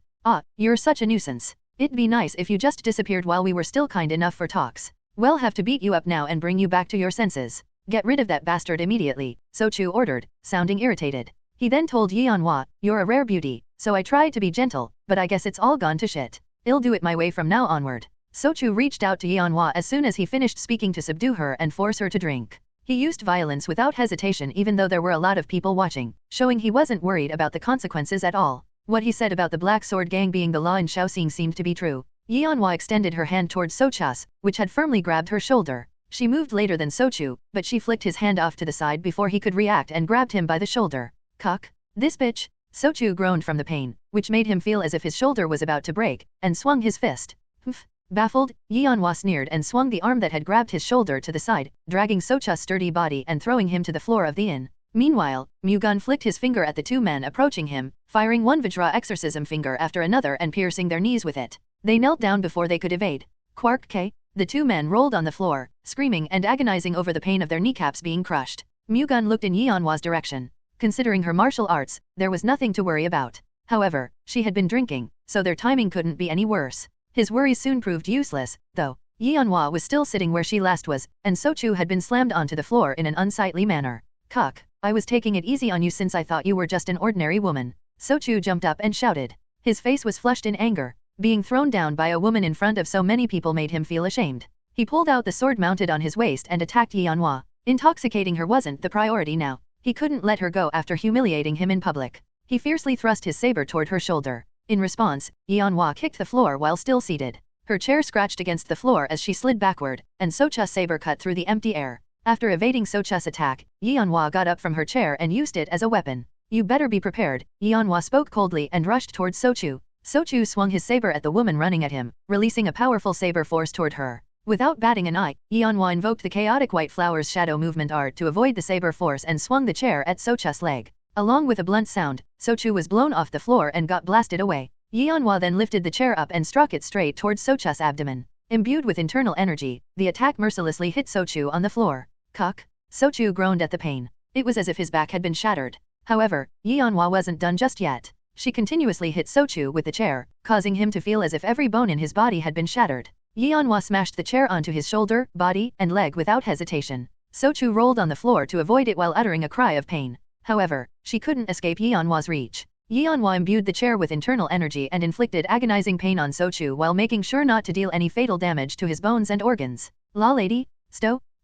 You're such a nuisance. It'd be nice if you just disappeared while we were still kind enough for talks. We'll have to beat you up now and bring you back to your senses. Get rid of that bastard immediately," Sochu ordered, sounding irritated. He then told Yong Wan, "You're a rare beauty, so I tried to be gentle, but I guess it's all gone to shit. I'll do it my way from now onward." Sochu reached out to Yong Wan as soon as he finished speaking to subdue her and force her to drink. He used violence without hesitation even though there were a lot of people watching, showing he wasn't worried about the consequences at all. What he said about the Black Sword Gang being the law in Shaoxing seemed to be true. Yong Wan extended her hand towards Sochas, which had firmly grabbed her shoulder. She moved later than Sochu, but she flicked his hand off to the side before he could react and grabbed him by the shoulder. "Cuck. This bitch." Sochu groaned from the pain, which made him feel as if his shoulder was about to break, and swung his fist. "Pff." Baffled, Yong Wan sneered and swung the arm that had grabbed his shoulder to the side, dragging Socha's sturdy body and throwing him to the floor of the inn. Meanwhile, Mu-Gun flicked his finger at the two men approaching him, firing one Vajra exorcism finger after another and piercing their knees with it. They knelt down before they could evade. Quark K. The two men rolled on the floor, screaming and agonizing over the pain of their kneecaps being crushed. Mu-Gun looked in Yong Wan's direction. Considering her martial arts, there was nothing to worry about. However, she had been drinking, so their timing couldn't be any worse. His worries soon proved useless, though. Yong Wan was still sitting where she last was, and Sochu had been slammed onto the floor in an unsightly manner. Cuck, I was taking it easy on you since I thought you were just an ordinary woman. Sochu jumped up and shouted. His face was flushed in anger. Being thrown down by a woman in front of so many people made him feel ashamed. He pulled out the sword mounted on his waist and attacked Yong Wan. Intoxicating her wasn't the priority now. He couldn't let her go after humiliating him in public. He fiercely thrust his saber toward her shoulder. In response, Yong Wan kicked the floor while still seated. Her chair scratched against the floor as she slid backward, and Socha's saber cut through the empty air. After evading Socha's attack, Yong Wan got up from her chair and used it as a weapon. You better be prepared, Yong Wan spoke coldly and rushed towards Sochu. Sochu swung his saber at the woman running at him, releasing a powerful saber force toward her. Without batting an eye, Yong Wan invoked the chaotic white flower's shadow movement art to avoid the saber force and swung the chair at Socha's leg. Along with a blunt sound, Sochu was blown off the floor and got blasted away. Yong Wan then lifted the chair up and struck it straight towards Socha's abdomen. Imbued with internal energy, the attack mercilessly hit Sochu on the floor. Cuck. Sochu groaned at the pain. It was as if his back had been shattered. However, Yong Wan wasn't done just yet. She continuously hit Sochu with the chair, causing him to feel as if every bone in his body had been shattered. Yong Wan smashed the chair onto his shoulder, body, and leg without hesitation. Sochu rolled on the floor to avoid it while uttering a cry of pain. However, she couldn't escape Yong Wan's reach. Yong Wan imbued the chair with internal energy and inflicted agonizing pain on Sochu while making sure not to deal any fatal damage to his bones and organs. La lady,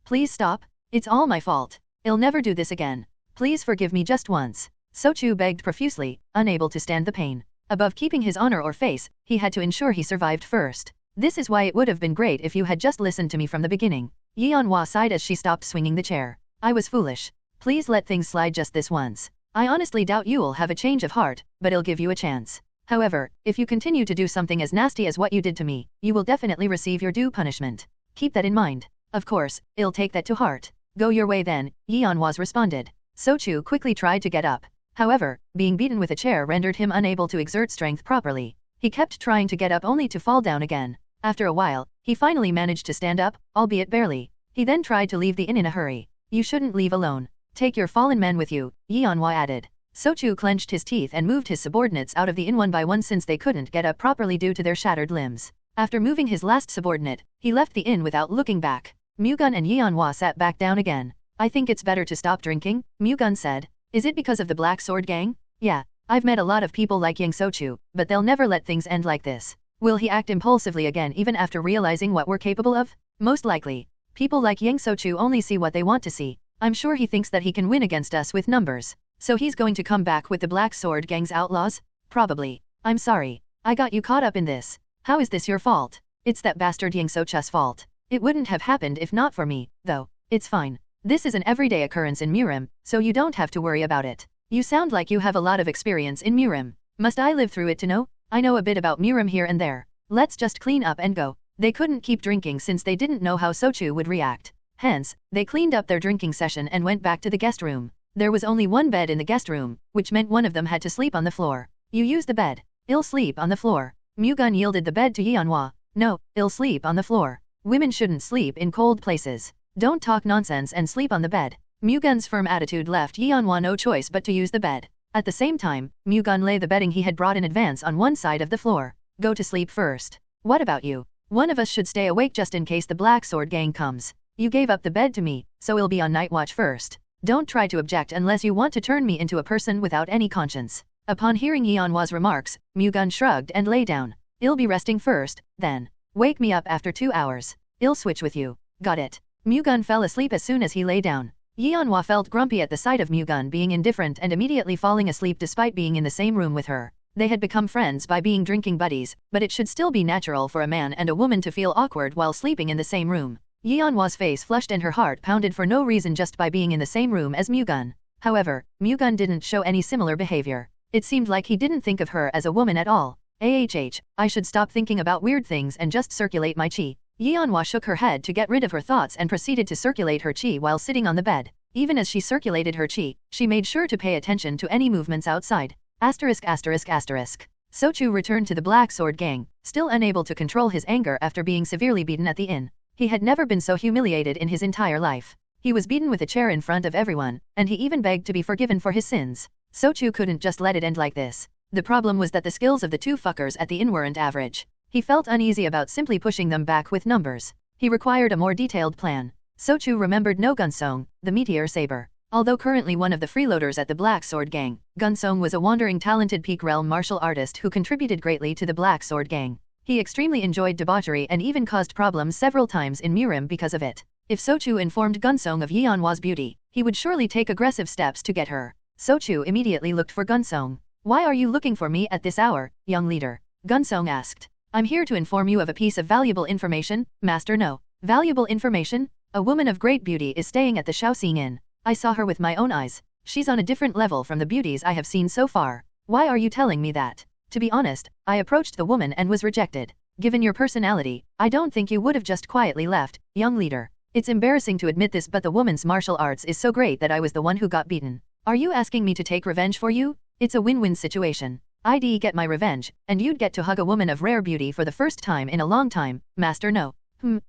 please stop. It's all my fault. I'll never do this again. Please forgive me just once. Sochu begged profusely, unable to stand the pain. Above keeping his honor or face, he had to ensure he survived first. This is why it would have been great if you had just listened to me from the beginning. Yong Wan sighed as she stopped swinging the chair. I was foolish. Please let things slide just this once. I honestly doubt you'll have a change of heart, but I'll give you a chance. However, if you continue to do something as nasty as what you did to me, you will definitely receive your due punishment. Keep that in mind. Of course, I'll take that to heart. Go your way then, Yong Wan responded. Sochu quickly tried to get up. However, being beaten with a chair rendered him unable to exert strength properly. He kept trying to get up only to fall down again. After a while, he finally managed to stand up, albeit barely. He then tried to leave the inn in a hurry. You shouldn't leave alone. Take your fallen men with you, Yong Wan added. Sochu clenched his teeth and moved his subordinates out of the inn one by one since they couldn't get up properly due to their shattered limbs. After moving his last subordinate, he left the inn without looking back. Mu-Gun and Yong Wan sat back down again. I think it's better to stop drinking, Mu-Gun said. Is it because of the Black Sword Gang? Yeah, I've met a lot of people like Yang Sochu, but they'll never let things end like this. Will he act impulsively again even after realizing what we're capable of? Most likely. People like Yang Sochu only see what they want to see. I'm sure he thinks that he can win against us with numbers. So he's going to come back with the Black Sword Gang's outlaws? Probably. I'm sorry. I got you caught up in this. How is this your fault? It's that bastard Yang Socha's fault. It wouldn't have happened if not for me, though. It's fine. This is an everyday occurrence in Murim, so you don't have to worry about it. You sound like you have a lot of experience in Murim. Must I live through it to know? I know a bit about Murim here and there. Let's just clean up and go. They couldn't keep drinking since they didn't know how Sochu would react. Hence, they cleaned up their drinking session and went back to the guest room. There was only one bed in the guest room, which meant one of them had to sleep on the floor. You use the bed. I'll sleep on the floor. Mu-Gun yielded the bed to Yong Wan. No, I'll sleep on the floor. Women shouldn't sleep in cold places. Don't talk nonsense and sleep on the bed. Mu-Gun's firm attitude left Yong Wan no choice but to use the bed. At the same time, Mu-Gun lay the bedding he had brought in advance on one side of the floor. Go to sleep first. What about you? One of us should stay awake just in case the Black Sword Gang comes. You gave up the bed to me, so I'll be on night watch first. Don't try to object unless you want to turn me into a person without any conscience. Upon hearing Yong Wan's remarks, Mu-Gun shrugged and lay down. I'll be resting first, then. Wake me up after 2 hours. I'll switch with you. Got it. Mu-Gun fell asleep as soon as he lay down. Yong Wan felt grumpy at the sight of Mu-Gun being indifferent and immediately falling asleep despite being in the same room with her. They had become friends by being drinking buddies, but it should still be natural for a man and a woman to feel awkward while sleeping in the same room. Yong Wan's face flushed and her heart pounded for no reason just by being in the same room as Mu-Gun. However, Mu-Gun didn't show any similar behavior. It seemed like he didn't think of her as a woman at all. I should stop thinking about weird things and just circulate my chi. Yong Wan shook her head to get rid of her thoughts and proceeded to circulate her chi while sitting on the bed. Even as she circulated her chi, she made sure to pay attention to any movements outside. Sochu returned to the Black Sword Gang, still unable to control his anger after being severely beaten at the inn. He had never been so humiliated in his entire life. He was beaten with a chair in front of everyone, and he even begged to be forgiven for his sins. Sochu couldn't just let it end like this. The problem was that the skills of the two fuckers at the inn weren't average. He felt uneasy about simply pushing them back with numbers. He required a more detailed plan. Sochu remembered No Gunsong, the meteor saber. Although currently one of the freeloaders at the Black Sword Gang, Gunsong was a wandering talented peak realm martial artist who contributed greatly to the Black Sword Gang. He extremely enjoyed debauchery and even caused problems several times in Murim because of it. If Sochu informed Gunsong of Yong Wan's beauty, he would surely take aggressive steps to get her. Sochu immediately looked for Gunsong. "Why are you looking for me at this hour, young leader?" Gunsong asked. "I'm here to inform you of a piece of valuable information, Master No." "Valuable information? A woman of great beauty is staying at the Shaoxing Inn. I saw her with my own eyes. She's on a different level from the beauties I have seen so far." "Why are you telling me that?" "To be honest, I approached the woman and was rejected. Given your personality, I don't think you would have just quietly left, young leader. It's embarrassing to admit this, but the woman's martial arts is so great that I was the one who got beaten. Are you asking me to take revenge for you? It's a win-win situation. I'd get my revenge, and you'd get to hug a woman of rare beauty for the first time in a long time, Master No."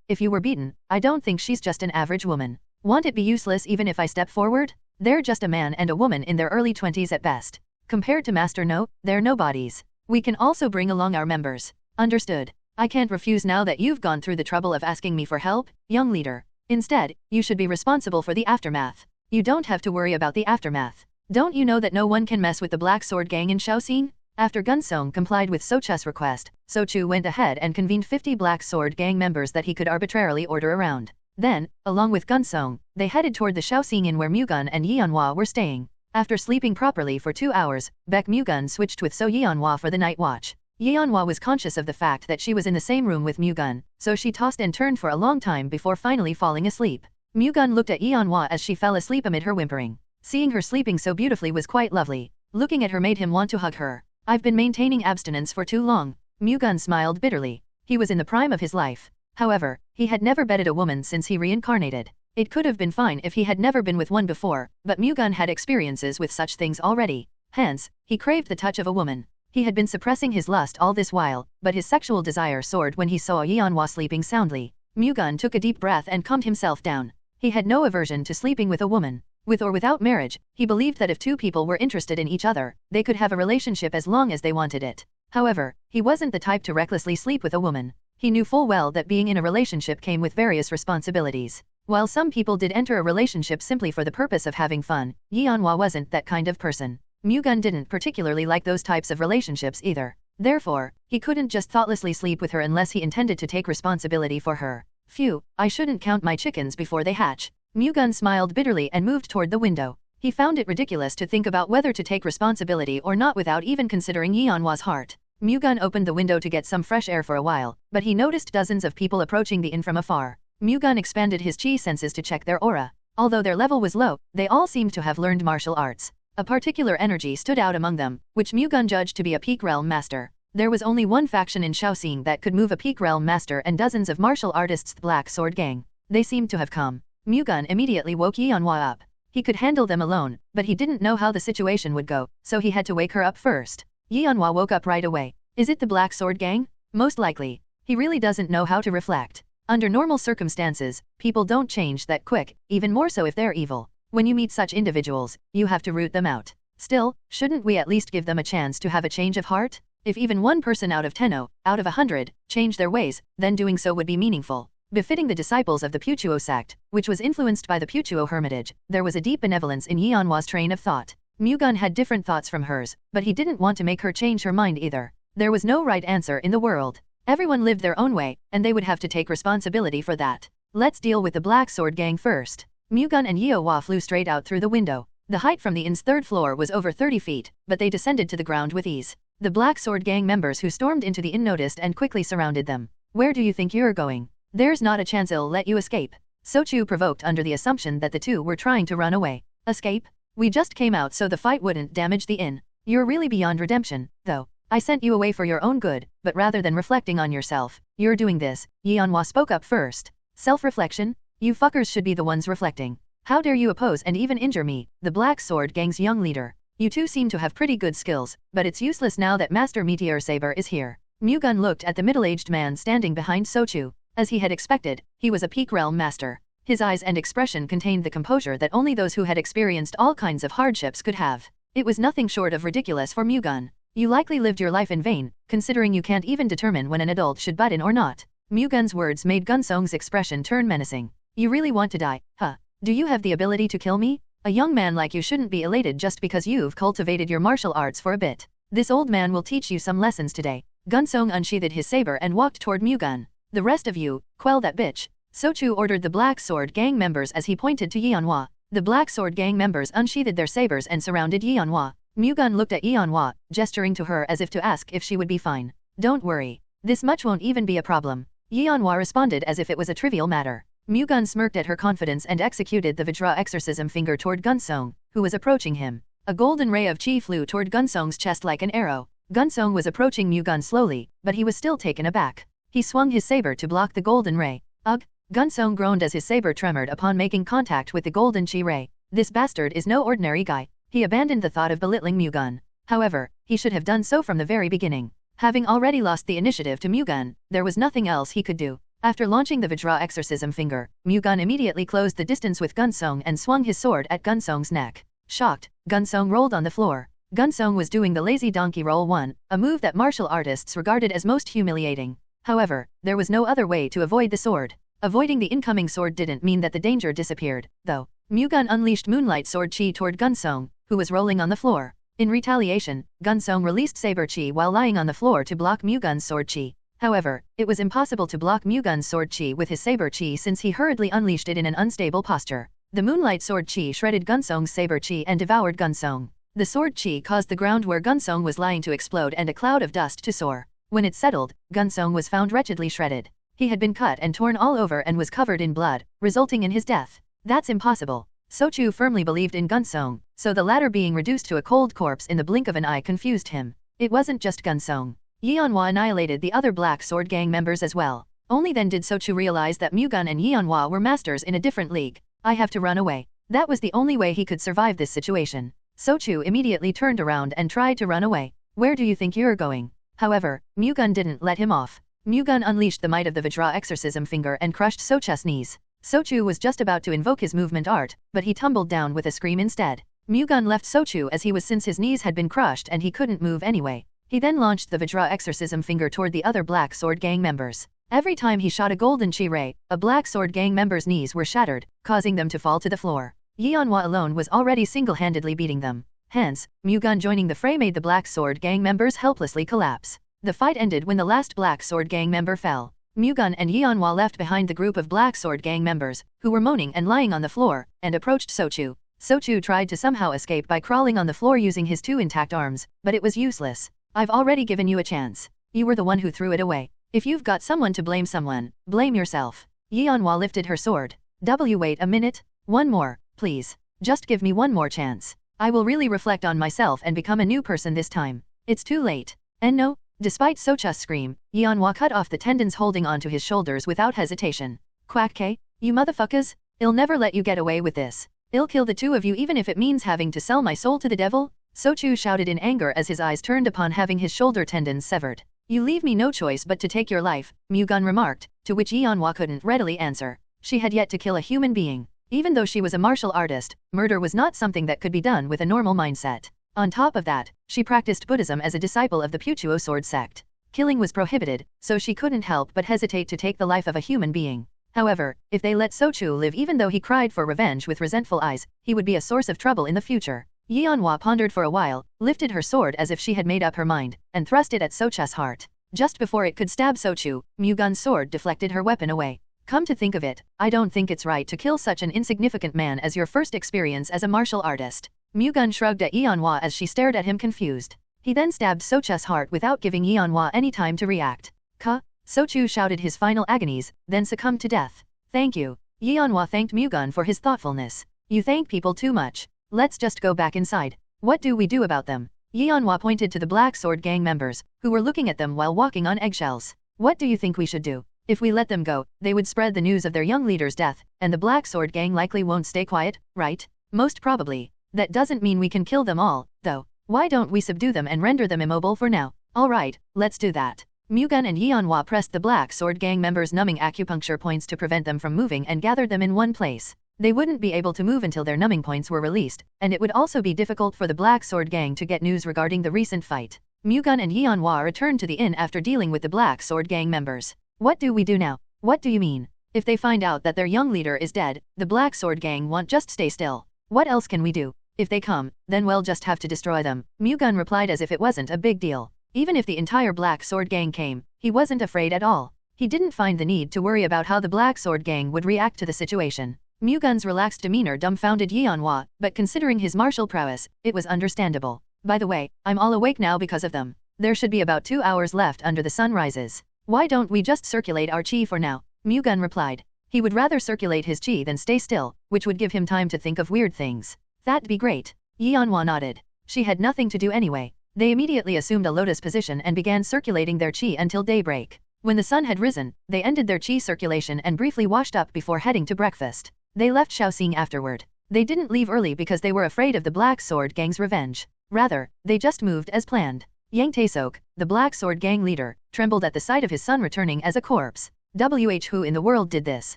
If you were beaten, I don't think she's just an average woman. Won't it be useless even if I step forward? They're just a man and a woman in their early 20s at best. Compared to Master No, they're nobodies. We can also bring along our members." "Understood. I can't refuse now that you've gone through the trouble of asking me for help, young leader. Instead, you should be responsible for the aftermath. You don't have to worry about the aftermath. Don't you know that no one can mess with the Black Sword Gang in Shaoxing?" After Gunsong complied with Sochu's request, Sochu went ahead and convened 50 Black Sword Gang members that he could arbitrarily order around. Then, along with Gunsong, they headed toward the Shaoxing Inn where Mu-Gun and Yong Wan were staying. After sleeping properly for 2 hours, Baek Mu-Gun switched with Yong Wan for the night watch. Yong Wan was conscious of the fact that she was in the same room with Mu-Gun, so she tossed and turned for a long time before finally falling asleep. Mu-Gun looked at Yong Wan as she fell asleep amid her whimpering. Seeing her sleeping so beautifully was quite lovely. Looking at her made him want to hug her. "I've been maintaining abstinence for too long." Mu-Gun smiled bitterly. He was in the prime of his life. However, he had never bedded a woman since he reincarnated. It could have been fine if he had never been with one before, but Mu-Gun had experiences with such things already. Hence, he craved the touch of a woman. He had been suppressing his lust all this while, but his sexual desire soared when he saw Yong Wan sleeping soundly. Mu-Gun took a deep breath and calmed himself down. He had no aversion to sleeping with a woman. With or without marriage, he believed that if two people were interested in each other, they could have a relationship as long as they wanted it. However, he wasn't the type to recklessly sleep with a woman. He knew full well that being in a relationship came with various responsibilities. While some people did enter a relationship simply for the purpose of having fun, Yong Wan wasn't that kind of person. Mu-Gun didn't particularly like those types of relationships either. Therefore, he couldn't just thoughtlessly sleep with her unless he intended to take responsibility for her. "Phew, I shouldn't count my chickens before they hatch." Mu-Gun smiled bitterly and moved toward the window. He found it ridiculous to think about whether to take responsibility or not without even considering Yong Wan's heart. Mu-Gun opened the window to get some fresh air for a while, but he noticed dozens of people approaching the inn from afar. Mu-Gun expanded his chi senses to check their aura. Although their level was low, they all seemed to have learned martial arts. A particular energy stood out among them, which Mu-Gun judged to be a peak realm master. There was only one faction in Shaoxing that could move a peak realm master and dozens of martial artists, the Black Sword Gang. They seemed to have come. Mu-Gun immediately woke Yong Wan up. He could handle them alone, but he didn't know how the situation would go, so he had to wake her up first. Yong Wan woke up right away. Is it the Black Sword Gang? Most likely. He really doesn't know how to reflect. Under normal circumstances, people don't change that quick, even more so if they're evil. When you meet such individuals, you have to root them out. Still, shouldn't we at least give them a chance to have a change of heart? If even one person out of 10, out of 100, change their ways, then doing so would be meaningful. Befitting the disciples of the Putuo sect, which was influenced by the Putuo hermitage, there was a deep benevolence in Yong Wan's train of thought. Mu-Gun had different thoughts from hers, but he didn't want to make her change her mind either. There was no right answer in the world. Everyone lived their own way, and they would have to take responsibility for that. Let's deal with the Black Sword Gang first. Mu-Gun and Yong Wan flew straight out through the window. The height from the inn's third floor was over 30 feet, but they descended to the ground with ease. The Black Sword Gang members who stormed into the inn noticed and quickly surrounded them. "Where do you think you're going? There's not a chance I'll let you escape." Sochu provoked under the assumption that the two were trying to run away. "Escape? We just came out so the fight wouldn't damage the inn. You're really beyond redemption, though." I sent you away for your own good, but rather than reflecting on yourself, you're doing this. Yong Wan spoke up first. Self-reflection? You fuckers should be the ones reflecting. How dare you oppose and even injure me, the Black Sword Gang's young leader. You two seem to have pretty good skills, but it's useless now that Master Meteor Saber is here. Mu-Gun looked at the middle-aged man standing behind Sochu. As he had expected, he was a peak realm master. His eyes and expression contained the composure that only those who had experienced all kinds of hardships could have. It was nothing short of ridiculous for Mu-Gun. You likely lived your life in vain, considering you can't even determine when an adult should butt in or not. Mu-Gun's words made Gunsong's expression turn menacing. You really want to die, huh? Do you have the ability to kill me? A young man like you shouldn't be elated just because you've cultivated your martial arts for a bit. This old man will teach you some lessons today. Gunsong unsheathed his saber and walked toward Mu-Gun. The rest of you, quell that bitch. Sochu ordered the Black Sword Gang members as he pointed to Yong Wan. The Black Sword Gang members unsheathed their sabers and surrounded Yong Wan. Mu-Gun looked at Yong Wan, gesturing to her as if to ask if she would be fine. Don't worry. This much won't even be a problem. Yong Wan responded as if it was a trivial matter. Mu-Gun smirked at her confidence and executed the Vajra exorcism finger toward Gunsong, who was approaching him. A golden ray of chi flew toward Gunsong's chest like an arrow. Gunsong was approaching Mu-Gun slowly, but he was still taken aback. He swung his saber to block the golden ray. Ugh! Gunsong groaned as his saber tremored upon making contact with the golden chi ray. This bastard is no ordinary guy. He abandoned the thought of belittling Mu-Gun. However, he should have done so from the very beginning. Having already lost the initiative to Mu-Gun, there was nothing else he could do. After launching the Vajra exorcism finger, Mu-Gun immediately closed the distance with Gunsong and swung his sword at Gunsong's neck. Shocked, Gunsong rolled on the floor. Gunsong was doing the lazy donkey roll 1, a move that martial artists regarded as most humiliating. However, there was no other way to avoid the sword. Avoiding the incoming sword didn't mean that the danger disappeared, though. Mu-Gun unleashed Moonlight Sword Chi toward Gunsong, who was rolling on the floor. In retaliation, Gunsong released Saber Chi while lying on the floor to block Mu-Gun's Sword Chi. However, it was impossible to block Mu-Gun's Sword Chi with his Saber Chi since he hurriedly unleashed it in an unstable posture. The Moonlight Sword Chi shredded Gunsong's Saber Chi and devoured Gunsong. The Sword Chi caused the ground where Gunsong was lying to explode and a cloud of dust to soar. When it settled, Gunsong was found wretchedly shredded. He had been cut and torn all over and was covered in blood, resulting in his death. That's impossible. Sochu firmly believed in Gunsong, so the latter being reduced to a cold corpse in the blink of an eye confused him. It wasn't just Gunsong. Yong Wan annihilated the other Black Sword Gang members as well. Only then did Sochu realize that Mu-Gun and Yong Wan were masters in a different league. I have to run away. That was the only way he could survive this situation. Sochu immediately turned around and tried to run away. Where do you think you're going? However, Mu-Gun didn't let him off. Mu-Gun unleashed the might of the Vajra exorcism finger and crushed Sochu's knees. Sochu was just about to invoke his movement art, but he tumbled down with a scream instead. Mu-Gun left Sochu as he was since his knees had been crushed and he couldn't move anyway. He then launched the Vajra exorcism finger toward the other Black Sword Gang members. Every time he shot a golden chi ray, a Black Sword Gang member's knees were shattered, causing them to fall to the floor. Yong Wan alone was already single-handedly beating them. Hence, Mu-Gun joining the fray made the Black Sword Gang members helplessly collapse. The fight ended when the last Black Sword Gang member fell. Mu-Gun and Yong Wan left behind the group of Black Sword Gang members, who were moaning and lying on the floor, and approached Sochu. Sochu tried to somehow escape by crawling on the floor using his two intact arms, but it was useless. I've already given you a chance. You were the one who threw it away. If you've got someone to blame someone, blame yourself. Yong Wan lifted her sword. Wait a minute. One more, please. Just give me one more chance. I will really reflect on myself and become a new person this time. It's too late. And no. Despite Sochu's scream, Yong Wan cut off the tendons holding onto his shoulders without hesitation. Quack K, you motherfuckers, I'll never let you get away with this. I'll kill the two of you even if it means having to sell my soul to the devil. Sochu shouted in anger as his eyes turned upon having his shoulder tendons severed. You leave me no choice but to take your life, Mu-Gun remarked, to which Yong Wan couldn't readily answer. She had yet to kill a human being. Even though she was a martial artist, murder was not something that could be done with a normal mindset. On top of that, she practiced Buddhism as a disciple of the Puchuo sword sect. Killing was prohibited, so she couldn't help but hesitate to take the life of a human being. However, if they let Sochu live even though he cried for revenge with resentful eyes, he would be a source of trouble in the future. Yong Wan pondered for a while, lifted her sword as if she had made up her mind, and thrust it at Sochu's heart. Just before it could stab Sochu, Mu-Gun's sword deflected her weapon away. Come to think of it, I don't think it's right to kill such an insignificant man as your first experience as a martial artist. Mu-Gun shrugged at Yong Wan as she stared at him confused. He then stabbed Sochu's heart without giving Yong Wan any time to react. Ka? Sochu shouted his final agonies, then succumbed to death. Thank you. Yong Wan thanked Mu-Gun for his thoughtfulness. You thank people too much. Let's just go back inside. What do we do about them? Yeonhwa pointed to the Black Sword Gang members, who were looking at them while walking on eggshells. What do you think we should do? If we let them go, they would spread the news of their young leader's death, and the Black Sword Gang likely won't stay quiet, right? Most probably. That doesn't mean we can kill them all, though. Why don't we subdue them and render them immobile for now? Alright, let's do that. Mu-Gun and Yeonhwa pressed the Black Sword Gang members' numbing acupuncture points to prevent them from moving and gathered them in one place. They wouldn't be able to move until their numbing points were released, and it would also be difficult for the Black Sword Gang to get news regarding the recent fight. Mu-Gun and Yeonhwa returned to the inn after dealing with the Black Sword Gang members. What do we do now? What do you mean? If they find out that their young leader is dead, the Black Sword Gang won't just stay still. What else can we do? If they come, then we'll just have to destroy them. Mu-Gun replied as if it wasn't a big deal. Even if the entire Black Sword Gang came, he wasn't afraid at all. He didn't find the need to worry about how the Black Sword Gang would react to the situation. Mu-Gun's relaxed demeanor dumbfounded Yeonhwa, but considering his martial prowess, it was understandable. By the way, I'm all awake now because of them. There should be about 2 hours left under the sun rises. Why don't we just circulate our chi for now? Mu-Gun replied. He would rather circulate his chi than stay still, which would give him time to think of weird things. That'd be great. Yeonhwa nodded. She had nothing to do anyway. They immediately assumed a lotus position and began circulating their chi until daybreak. When the sun had risen, they ended their chi circulation and briefly washed up before heading to breakfast. They left Shaoxing afterward. They didn't leave early because they were afraid of the Black Sword Gang's revenge. Rather, they just moved as planned. Yang Taesok, the Black Sword Gang leader, trembled at the sight of his son returning as a corpse. Who in the world did this?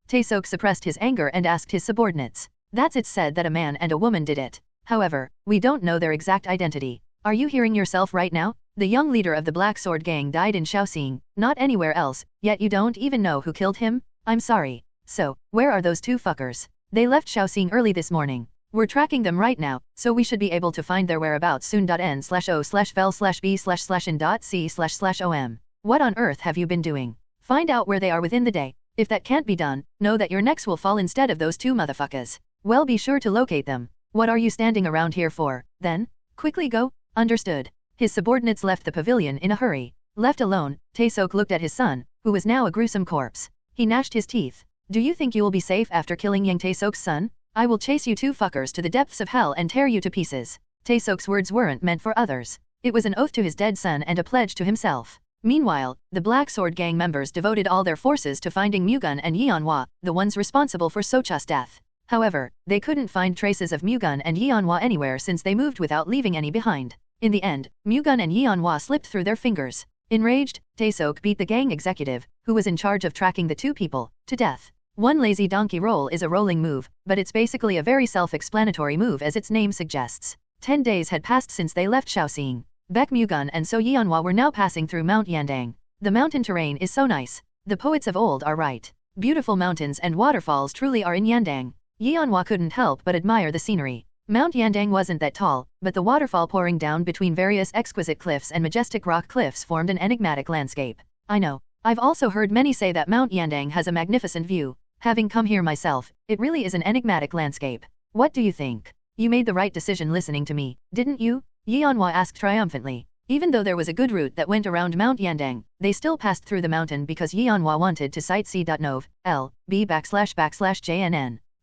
Taesok suppressed his anger and asked his subordinates. That's it, said that a man and a woman did it. However, we don't know their exact identity. Are you hearing yourself right now? The young leader of the Black Sword Gang died in Shaoxing, not anywhere else, yet you don't even know who killed him? I'm sorry. So, where are those two fuckers? They left Shaoxing early this morning. We're tracking them right now, so we should be able to find their whereabouts soon. N/O/vel/B/in.C//in.C//om. What on earth have you been doing? Find out where they are within the day. If that can't be done, know that your necks will fall instead of those two motherfuckers. Well, be sure to locate them. What are you standing around here for, then? Quickly go. Understood. His subordinates left the pavilion in a hurry. Left alone, Taesok looked at his son, who was now a gruesome corpse. He gnashed his teeth. Do you think you will be safe after killing Yang Taesok's son? I will chase you two fuckers to the depths of hell and tear you to pieces. Taesok's words weren't meant for others. It was an oath to his dead son and a pledge to himself. Meanwhile, the Black Sword Gang members devoted all their forces to finding Mu-Gun and Yeonhwa, the ones responsible for Socha's death. However, they couldn't find traces of Mu-Gun and Yeonhwa anywhere since they moved without leaving any behind. In the end, Mu-Gun and Yeonhwa slipped through their fingers. Enraged, Taesok beat the gang executive, who was in charge of tracking the two people, to death. One lazy donkey roll is a rolling move, but it's basically a very self-explanatory move as its name suggests. 10 days had passed since they left Shaoxing. Baek Mu-Gun and So Yeonhwa were now passing through Mount Yandang. The mountain terrain is so nice. The poets of old are right. Beautiful mountains and waterfalls truly are in Yandang. Yeonhwa couldn't help but admire the scenery. Mount Yandang wasn't that tall, but the waterfall pouring down between various exquisite cliffs and majestic rock cliffs formed an enigmatic landscape. I know. I've also heard many say that Mount Yandang has a magnificent view. Having come here myself, it really is an enigmatic landscape. What do you think? You made the right decision listening to me, didn't you? Yeonhwa asked triumphantly. Even though there was a good route that went around Mount Yandang, they still passed through the mountain because Yeonhwa wanted to sightsee. Nov.L.B/JNN.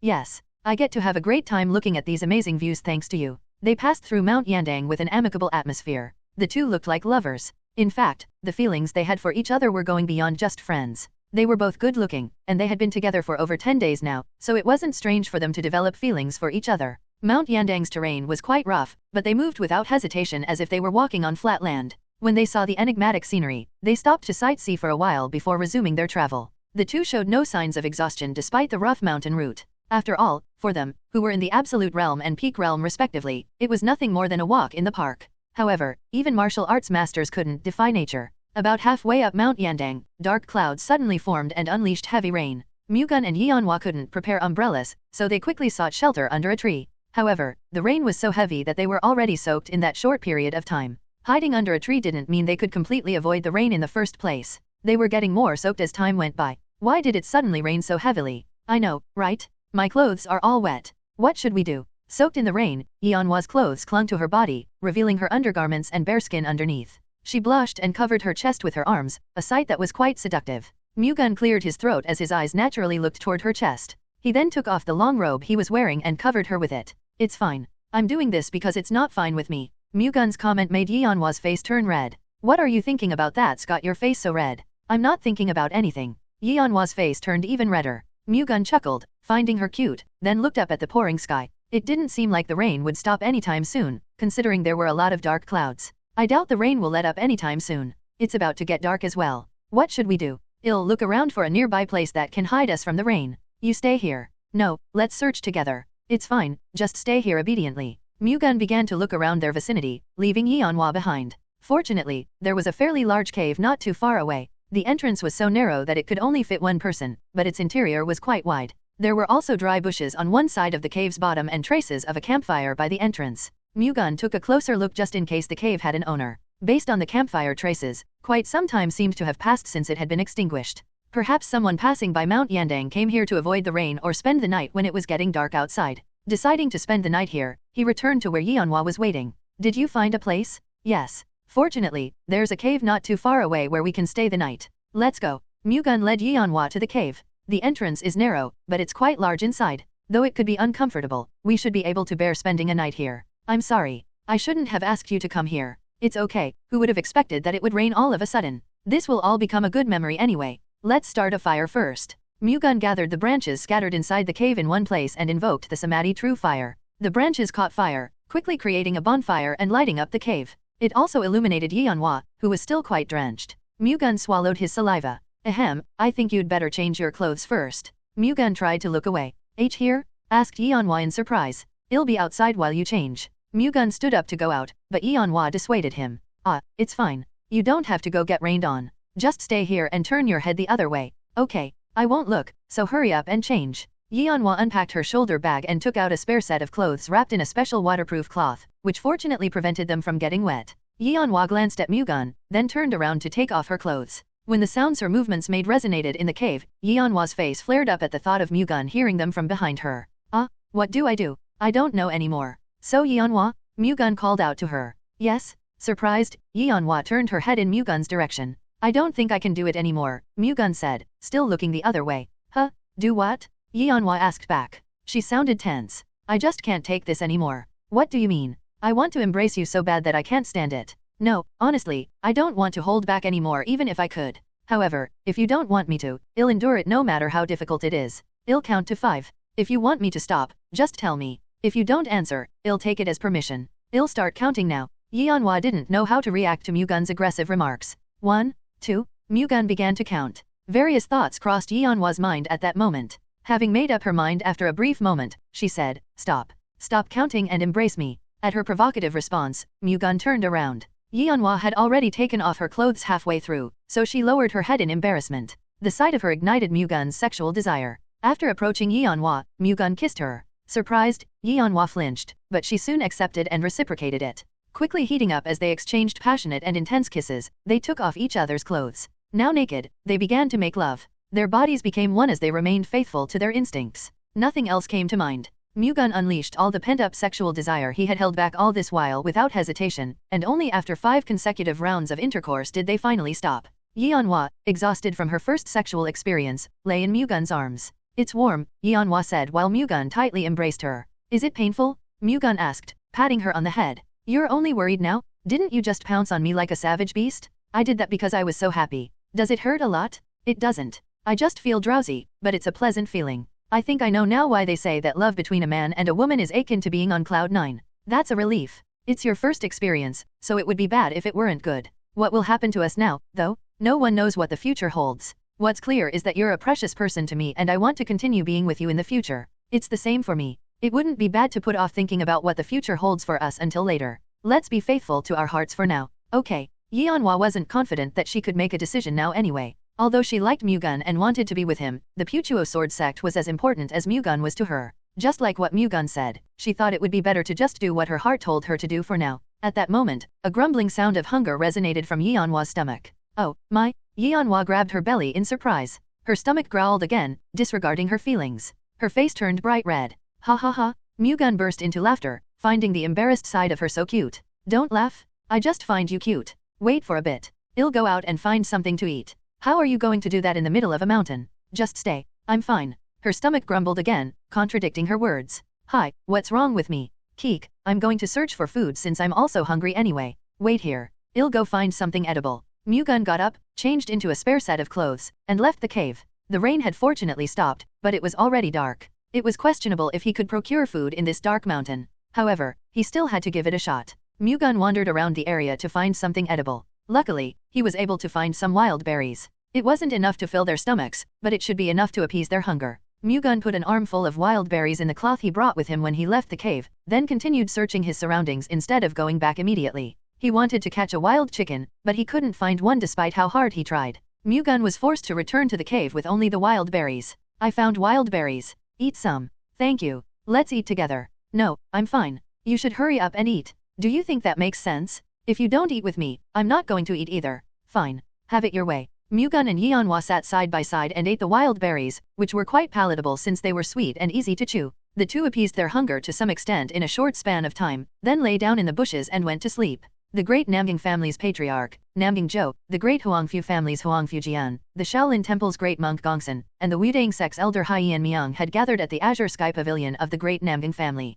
Yes, I get to have a great time looking at these amazing views thanks to you. They passed through Mount Yandang with an amicable atmosphere. The two looked like lovers. In fact, the feelings they had for each other were going beyond just friends. They were both good-looking, and they had been together for over 10 days now, so it wasn't strange for them to develop feelings for each other. Mount Yandang's terrain was quite rough, but they moved without hesitation as if they were walking on flat land. When they saw the enigmatic scenery, they stopped to sightsee for a while before resuming their travel. The two showed no signs of exhaustion despite the rough mountain route. After all, for them, who were in the Absolute Realm and Peak Realm respectively, it was nothing more than a walk in the park. However, even martial arts masters couldn't defy nature. About halfway up Mount Yandang, dark clouds suddenly formed and unleashed heavy rain. Mu-Gun and Yeonhwa couldn't prepare umbrellas, so they quickly sought shelter under a tree. However, the rain was so heavy that they were already soaked in that short period of time. Hiding under a tree didn't mean they could completely avoid the rain in the first place. They were getting more soaked as time went by. Why did it suddenly rain so heavily? I know, right? My clothes are all wet. What should we do? Soaked in the rain, Yeonhwa's clothes clung to her body, revealing her undergarments and bare skin underneath. She blushed and covered her chest with her arms, a sight that was quite seductive. Mu-Gun cleared his throat as his eyes naturally looked toward her chest. He then took off the long robe he was wearing and covered her with it. It's fine. I'm doing this because it's not fine with me. Mu-Gun's comment made Yeonhwa's face turn red. What are you thinking about that's got your face so red? I'm not thinking about anything. Yeonhwa's face turned even redder. Mu-Gun chuckled, finding her cute, then looked up at the pouring sky. It didn't seem like the rain would stop anytime soon, considering there were a lot of dark clouds. I doubt the rain will let up anytime soon. It's about to get dark as well. What should we do? I'll look around for a nearby place that can hide us from the rain. You stay here. No, let's search together. It's fine, just stay here obediently. Mu-Gun began to look around their vicinity, leaving Yeonhwa behind. Fortunately, there was a fairly large cave not too far away. The entrance was so narrow that it could only fit one person, but its interior was quite wide. There were also dry bushes on one side of the cave's bottom and traces of a campfire by the entrance. Mu-Gun took a closer look just in case the cave had an owner. Based on the campfire traces, quite some time seemed to have passed since it had been extinguished. Perhaps someone passing by Mount Yandang came here to avoid the rain or spend the night when it was getting dark outside. Deciding to spend the night here, he returned to where Yeonhwa was waiting. Did you find a place? Yes. Fortunately, there's a cave not too far away where we can stay the night. Let's go. Mu-Gun led Yeonhwa to the cave. The entrance is narrow, but it's quite large inside. Though it could be uncomfortable, we should be able to bear spending a night here. I'm sorry. I shouldn't have asked you to come here. It's okay, who would have expected that it would rain all of a sudden? This will all become a good memory anyway. Let's start a fire first. Mu-Gun gathered the branches scattered inside the cave in one place and invoked the Samadhi True Fire. The branches caught fire, quickly creating a bonfire and lighting up the cave. It also illuminated Yeonhwa, who was still quite drenched. Mu-Gun swallowed his saliva. Ahem, I think you'd better change your clothes first. Mu-Gun tried to look away. Here? Asked Yeonhwa in surprise. I'll be outside while you change. Mu-Gun stood up to go out, but Yeonhwa dissuaded him. It's fine. You don't have to go get rained on. Just stay here and turn your head the other way. Okay, I won't look, so hurry up and change. Yeonhwa unpacked her shoulder bag and took out a spare set of clothes wrapped in a special waterproof cloth, which fortunately prevented them from getting wet. Yeonhwa glanced at Mu-Gun, then turned around to take off her clothes. When the sounds her movements made resonated in the cave, Yeonhwa's face flared up at the thought of Mu-Gun hearing them from behind her. What do I do? I don't know anymore. So Yeonhwa? Mu-Gun called out to her. Yes? Surprised, Yeonhwa turned her head in Mu-Gun's direction. I don't think I can do it anymore, Mu-Gun said, still looking the other way. Do what? Yeonhwa asked back. She sounded tense. I just can't take this anymore. What do you mean? I want to embrace you so bad that I can't stand it. No, honestly, I don't want to hold back anymore even if I could. However, if you don't want me to, I'll endure it no matter how difficult it is. I'll count to 5. If you want me to stop, just tell me. If you don't answer, I'll take it as permission. I'll start counting now. Yeonhwa didn't know how to react to Mu-Gun's aggressive remarks. 1, 2, Mu-Gun began to count. Various thoughts crossed Yeonhwa's mind at that moment. Having made up her mind after a brief moment, she said, Stop. Stop counting and embrace me. At her provocative response, Mu-Gun turned around. Yeonhwa had already taken off her clothes halfway through, so she lowered her head in embarrassment. The sight of her ignited Mu-Gun's sexual desire. After approaching Yeonhwa, Mu-Gun kissed her. Surprised, Yeonhwa flinched, but she soon accepted and reciprocated it. Quickly heating up as they exchanged passionate and intense kisses, they took off each other's clothes. Now naked, they began to make love. Their bodies became one as they remained faithful to their instincts. Nothing else came to mind. Mu-Gun unleashed all the pent-up sexual desire he had held back all this while without hesitation, and only after 5 consecutive rounds of intercourse did they finally stop. Yeonhwa, exhausted from her first sexual experience, lay in Mu-Gun's arms. It's warm, Yeonhwa said while Mu-Gun tightly embraced her. Is it painful? Mu-Gun asked, patting her on the head. You're only worried now? Didn't you just pounce on me like a savage beast? I did that because I was so happy. Does it hurt a lot? It doesn't. I just feel drowsy, but it's a pleasant feeling. I think I know now why they say that love between a man and a woman is akin to being on cloud 9. That's a relief. It's your first experience, so it would be bad if it weren't good. What will happen to us now, though? No one knows what the future holds. What's clear is that you're a precious person to me and I want to continue being with you in the future. It's the same for me. It wouldn't be bad to put off thinking about what the future holds for us until later. Let's be faithful to our hearts for now. Okay. Yeonhwa wasn't confident that she could make a decision now anyway. Although she liked Mu-Gun and wanted to be with him, the Puchuo sword sect was as important as Mu-Gun was to her. Just like what Mu-Gun said, she thought it would be better to just do what her heart told her to do for now. At that moment, a grumbling sound of hunger resonated from Yeonhwa's stomach. Oh, my! Yeonhwa grabbed her belly in surprise. Her stomach growled again, disregarding her feelings. Her face turned bright red. Ha ha ha! Mu-Gun burst into laughter, finding the embarrassed side of her so cute. Don't laugh. I just find you cute. Wait for a bit. I'll go out and find something to eat. How are you going to do that in the middle of a mountain? Just stay. I'm fine. Her stomach grumbled again, contradicting her words. Hi, what's wrong with me? Keek, I'm going to search for food since I'm also hungry anyway. Wait here. I'll go find something edible. Mu-Gun got up, changed into a spare set of clothes, and left the cave. The rain had fortunately stopped, but it was already dark. It was questionable if he could procure food in this dark mountain. However, he still had to give it a shot. Mu-Gun wandered around the area to find something edible. Luckily, he was able to find some wild berries. It wasn't enough to fill their stomachs, but it should be enough to appease their hunger. Mu-Gun put an armful of wild berries in the cloth he brought with him when he left the cave, then continued searching his surroundings instead of going back immediately. He wanted to catch a wild chicken, but he couldn't find one despite how hard he tried. Mu-Gun was forced to return to the cave with only the wild berries. I found wild berries. Eat some. Thank you. Let's eat together. No, I'm fine. You should hurry up and eat. Do you think that makes sense? If you don't eat with me, I'm not going to eat either. Fine. Have it your way. Mu-Gun and Yong Wan sat side by side and ate the wild berries, which were quite palatable since they were sweet and easy to chew. The two appeased their hunger to some extent in a short span of time, then lay down in the bushes and went to sleep. The great Namgying family's patriarch, Namgying Zhou, the great Huangfu family's Huangfu Jian, the Shaolin Temple's great monk Gongsun, and the Wudang sect's elder Haiyan Miang had gathered at the Azure Sky Pavilion of the great Namgying family.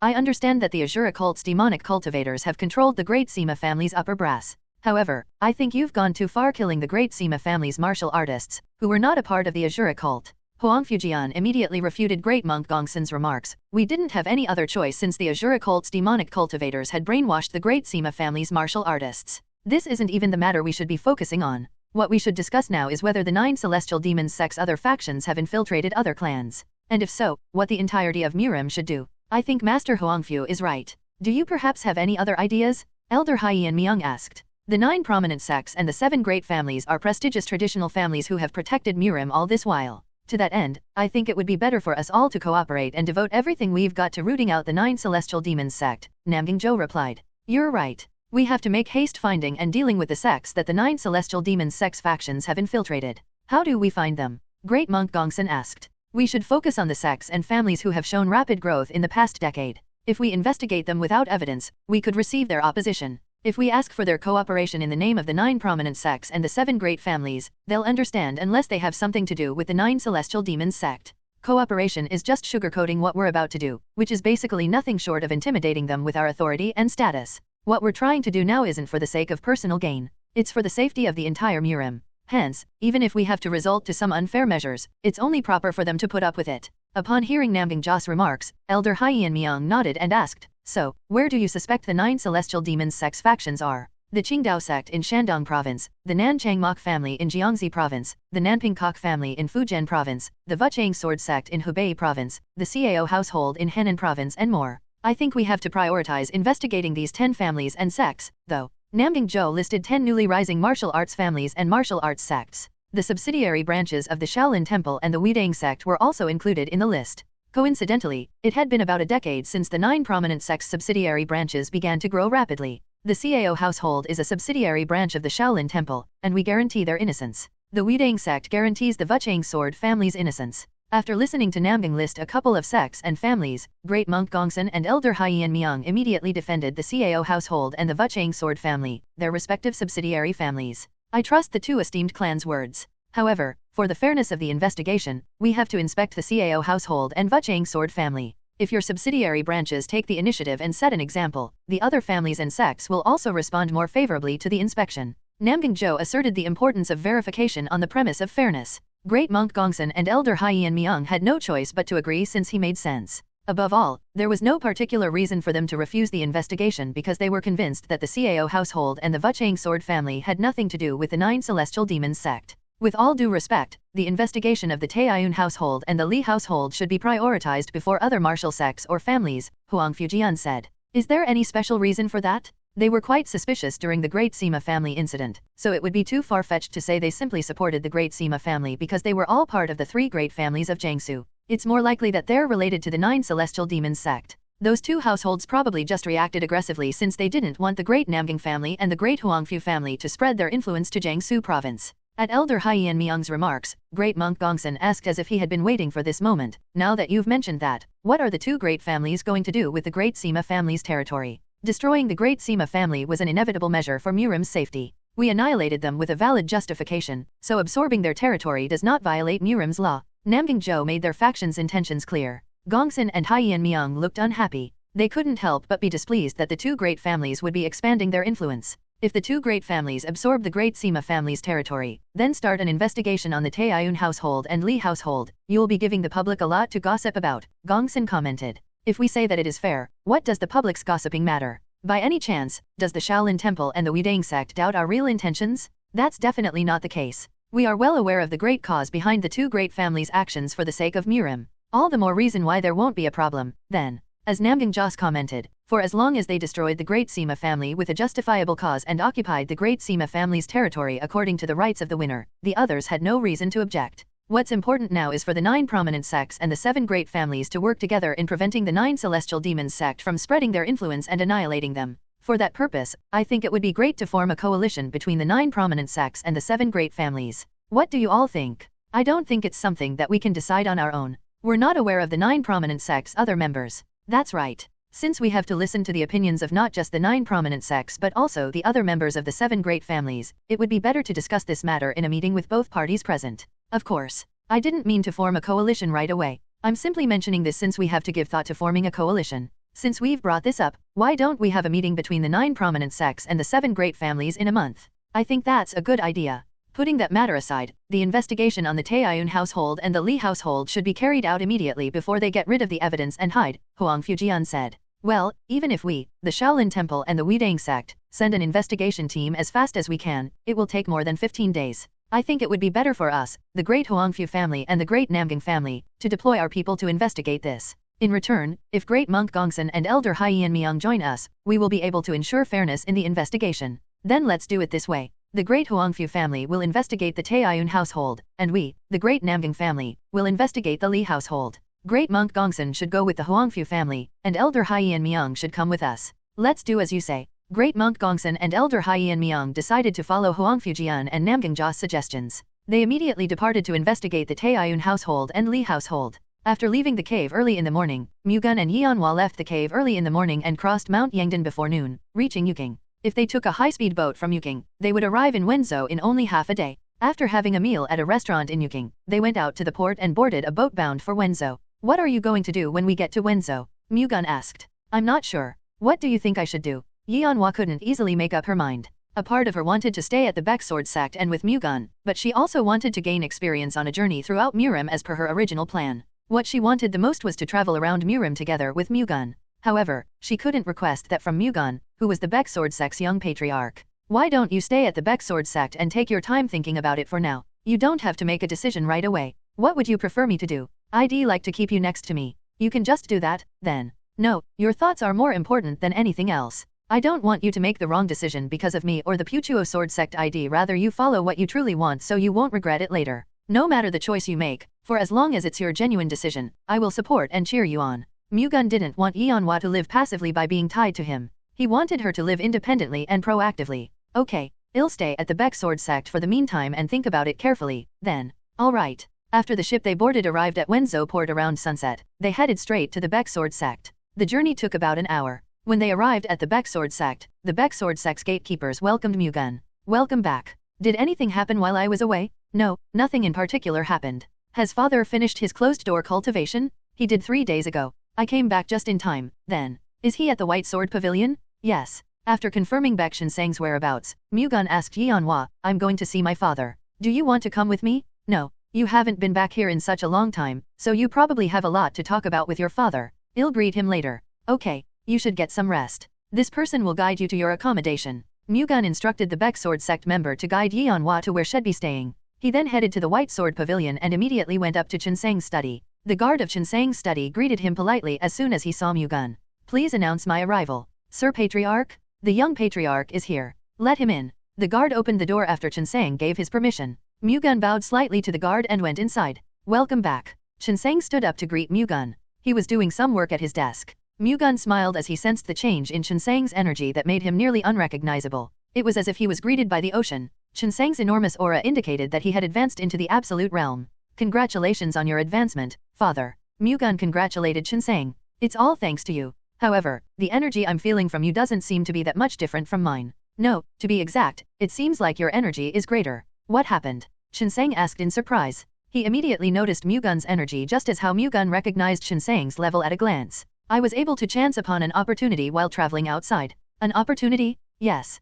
I understand that the Azure cult's demonic cultivators have controlled the great Sima family's upper brass. However, I think you've gone too far killing the great Sima family's martial artists, who were not a part of the Azure cult. Huangfu Jian immediately refuted great monk Gongsun's remarks. We didn't have any other choice since the Azure cult's demonic cultivators had brainwashed the great Sima family's martial artists. This isn't even the matter we should be focusing on. What we should discuss now is whether the 9 celestial demons sect's other factions have infiltrated other clans. And if so, what the entirety of Murim should do. I think Master Huangfu is right. Do you perhaps have any other ideas? Elder Haiyan Miang asked. The 9 prominent sects and the 7 great families are prestigious traditional families who have protected Murim all this while. To that end, I think it would be better for us all to cooperate and devote everything we've got to rooting out the 9 celestial demons sect, Namgying Zhou replied. You're right. We have to make haste finding and dealing with the sects that the 9 celestial demons sects factions have infiltrated. How do we find them? Great monk Gongsun asked. We should focus on the sects and families who have shown rapid growth in the past decade. If we investigate them without evidence, we could receive their opposition. If we ask for their cooperation in the name of the 9 prominent sects and the 7 great families, they'll understand unless they have something to do with the 9 celestial demons sect. Cooperation is just sugarcoating what we're about to do, which is basically nothing short of intimidating them with our authority and status. What we're trying to do now isn't for the sake of personal gain. It's for the safety of the entire Murim. Hence, even if we have to resort to some unfair measures, it's only proper for them to put up with it. Upon hearing Namgying Zhou's remarks, Elder Haiyan Miang nodded and asked, so, where do you suspect the 9 celestial demons sects factions are? The Qingdao sect in Shandong province, the Nanchangmok family in Jiangxi province, the Nanpingkok family in Fujian province, the Vuchang sword sect in Hubei province, the Cao household in Henan province and more. I think we have to prioritize investigating these 10 families and sects, though. Namgying Zhou listed 10 newly rising martial arts families and martial arts sects. The subsidiary branches of the Shaolin Temple and the Wudang sect were also included in the list. Coincidentally, it had been about a decade since the 9 prominent sects' subsidiary branches began to grow rapidly. The Cao household is a subsidiary branch of the Shaolin Temple, and we guarantee their innocence. The Wudang sect guarantees the Vuchang sword family's innocence. After listening to Namgying list a couple of sects and families, Great Monk Gongsun and Elder Haiyan Miang immediately defended the Cao household and the Vuchang sword family, their respective subsidiary families. I trust the 2 esteemed clans' words. However, for the fairness of the investigation, we have to inspect the Cao household and Vuchang sword family. If your subsidiary branches take the initiative and set an example, the other families and sects will also respond more favorably to the inspection. Namgying Zhou asserted the importance of verification on the premise of fairness. Great Monk Gongsun and Elder Haiyan Miang had no choice but to agree since he made sense. Above all, there was no particular reason for them to refuse the investigation because they were convinced that the Cao household and the Vuchang sword family had nothing to do with the 9 celestial demons sect. With all due respect, the investigation of the Taiyun household and the Li household should be prioritized before other martial sects or families, Huangfu Jian said. Is there any special reason for that? They were quite suspicious during the Great Sima family incident, so it would be too far-fetched to say they simply supported the Great Sima family because they were all part of the 3 great families of Jiangsu. It's more likely that they're related to the 9 celestial demons sect. Those 2 households probably just reacted aggressively since they didn't want the Great Namgying family and the Great Huangfu family to spread their influence to Jiangsu province. At Elder Haiyan Miang's remarks, Great Monk Gongsun asked as if he had been waiting for this moment, now that you've mentioned that, what are the 2 great families going to do with the Great Sima family's territory? Destroying the Great Sima family was an inevitable measure for Murim's safety. We annihilated them with a valid justification, so absorbing their territory does not violate Murim's law. Namgying Zhou made their faction's intentions clear. Gongsun and Haiyan Miang looked unhappy. They couldn't help but be displeased that the two great families would be expanding their influence. If the two great families absorb the great Sima family's territory, then start an investigation on the Taeyun household and Li household, you'll be giving the public a lot to gossip about, Gongsun commented. If we say that it is fair, what does the public's gossiping matter? By any chance, does the Shaolin Temple and the Wudang sect doubt our real intentions? That's definitely not the case. We are well aware of the great cause behind the two great families' actions for the sake of Murim. All the more reason why there won't be a problem, then. As Namgang Jos commented, for as long as they destroyed the Great Sima family with a justifiable cause and occupied the Great Sima family's territory according to the rights of the winner, the others had no reason to object. What's important now is for the 9 prominent sects and the 7 great families to work together in preventing the 9 celestial demons sect from spreading their influence and annihilating them. For that purpose, I think it would be great to form a coalition between the 9 prominent sects and the 7 great families. What do you all think? I don't think it's something that we can decide on our own. We're not aware of the 9 prominent sects' other members. That's right. Since we have to listen to the opinions of not just the 9 prominent sects but also the other members of the 7 great families, it would be better to discuss this matter in a meeting with both parties present. Of course. I didn't mean to form a coalition right away. I'm simply mentioning this since we have to give thought to forming a coalition. Since we've brought this up, why don't we have a meeting between the 9 prominent sects and the 7 great families in a month? I think that's a good idea. Putting that matter aside, the investigation on the Taeyun household and the Li household should be carried out immediately before they get rid of the evidence and hide, Huang Fujian said. Well, even if we, the Shaolin Temple and the Wudang sect, send an investigation team as fast as we can, it will take more than 15 days. I think it would be better for us, the great Huangfu family and the great Namgang family, to deploy our people to investigate this. In return, if great monk Gongsun and elder Haiyan Miang join us, we will be able to ensure fairness in the investigation. Then let's do it this way. The great Huangfu family will investigate the Taeyun household, and we, the great Namgang family, will investigate the Li household. Great monk Gongsun should go with the Huangfu family, and elder Haiyan Miang should come with us. Let's do as you say. Great monk Gongsun and elder Haiyan Miang decided to follow Huang Fujian and Namgang Ja's suggestions. They immediately departed to investigate the Taeyun household and Li household. After leaving the cave early in the morning, Mu-Gun and Yong Wan left the cave early in the morning and crossed Mount Yangdan before noon, reaching Yuking. If they took a high-speed boat from Yuking, they would arrive in Wenzhou in only half a day. After having a meal at a restaurant in Yuking, they went out to the port and boarded a boat bound for Wenzhou. What are you going to do when we get to Wenzhou? Mu-Gun asked. I'm not sure. What do you think I should do? Yong Wan couldn't easily make up her mind. A part of her wanted to stay at the Baek Sword sect and with Mu-Gun, but she also wanted to gain experience on a journey throughout Murim as per her original plan. What she wanted the most was to travel around Murim together with Mu-Gun. However, she couldn't request that from Mu-Gun, who was the Baek Sword sect's young patriarch. Why don't you stay at the Baek Sword sect and take your time thinking about it for now? You don't have to make a decision right away. What would you prefer me to do? I'd like to keep you next to me. You can just do that, then. No, your thoughts are more important than anything else. I don't want you to make the wrong decision because of me or the Puchuo Sword sect. Rather you follow what you truly want so you won't regret it later. No matter the choice you make, for as long as it's your genuine decision, I will support and cheer you on. Mu-Gun didn't want Yong Wan to live passively by being tied to him. He wanted her to live independently and proactively. Okay, I'll stay at the Baek Sword sect for the meantime and think about it carefully, then. Alright. After the ship they boarded arrived at Wenzhou port around sunset, they headed straight to the Baek Sword sect. The journey took about an hour. When they arrived at the Baek Sword sect, the Baek Sword sect's gatekeepers welcomed Mu-Gun. Welcome back. Did anything happen while I was away? No, nothing in particular happened. Has father finished his closed-door cultivation? He did 3 days ago. I came back just in time, then. Is he at the White Sword Pavilion? Yes. After confirming Baek Shinseng's whereabouts, Mu-Gun asked Yong Wan, I'm going to see my father. Do you want to come with me? No. You haven't been back here in such a long time, so you probably have a lot to talk about with your father. I'll greet him later. Okay, you should get some rest. This person will guide you to your accommodation. Mu-Gun instructed the Baek Sword sect member to guide Yong Wan to where she'd be staying. He then headed to the White Sword Pavilion and immediately went up to Shinseng's study. The guard of Shinseng's study greeted him politely as soon as he saw Mu-Gun. Please announce my arrival. Sir Patriarch? The young patriarch is here. Let him in. The guard opened the door after Shinseng gave his permission. Mu-Gun bowed slightly to the guard and went inside. Welcome back. Shinseng stood up to greet Mu-Gun. He was doing some work at his desk. Mu-Gun smiled as he sensed the change in Shinseng's energy that made him nearly unrecognizable. It was as if he was greeted by the ocean. Shinseng's enormous aura indicated that he had advanced into the absolute realm. Congratulations on your advancement, father. Mu-Gun congratulated Shinseng. It's all thanks to you. However, the energy I'm feeling from you doesn't seem to be that much different from mine. No, to be exact, it seems like your energy is greater. What happened? Shinseng asked in surprise. He immediately noticed Mu-Gun's energy just as how Mu-Gun recognized Shinseng's level at a glance. I was able to chance upon an opportunity while traveling outside. An opportunity? Yes.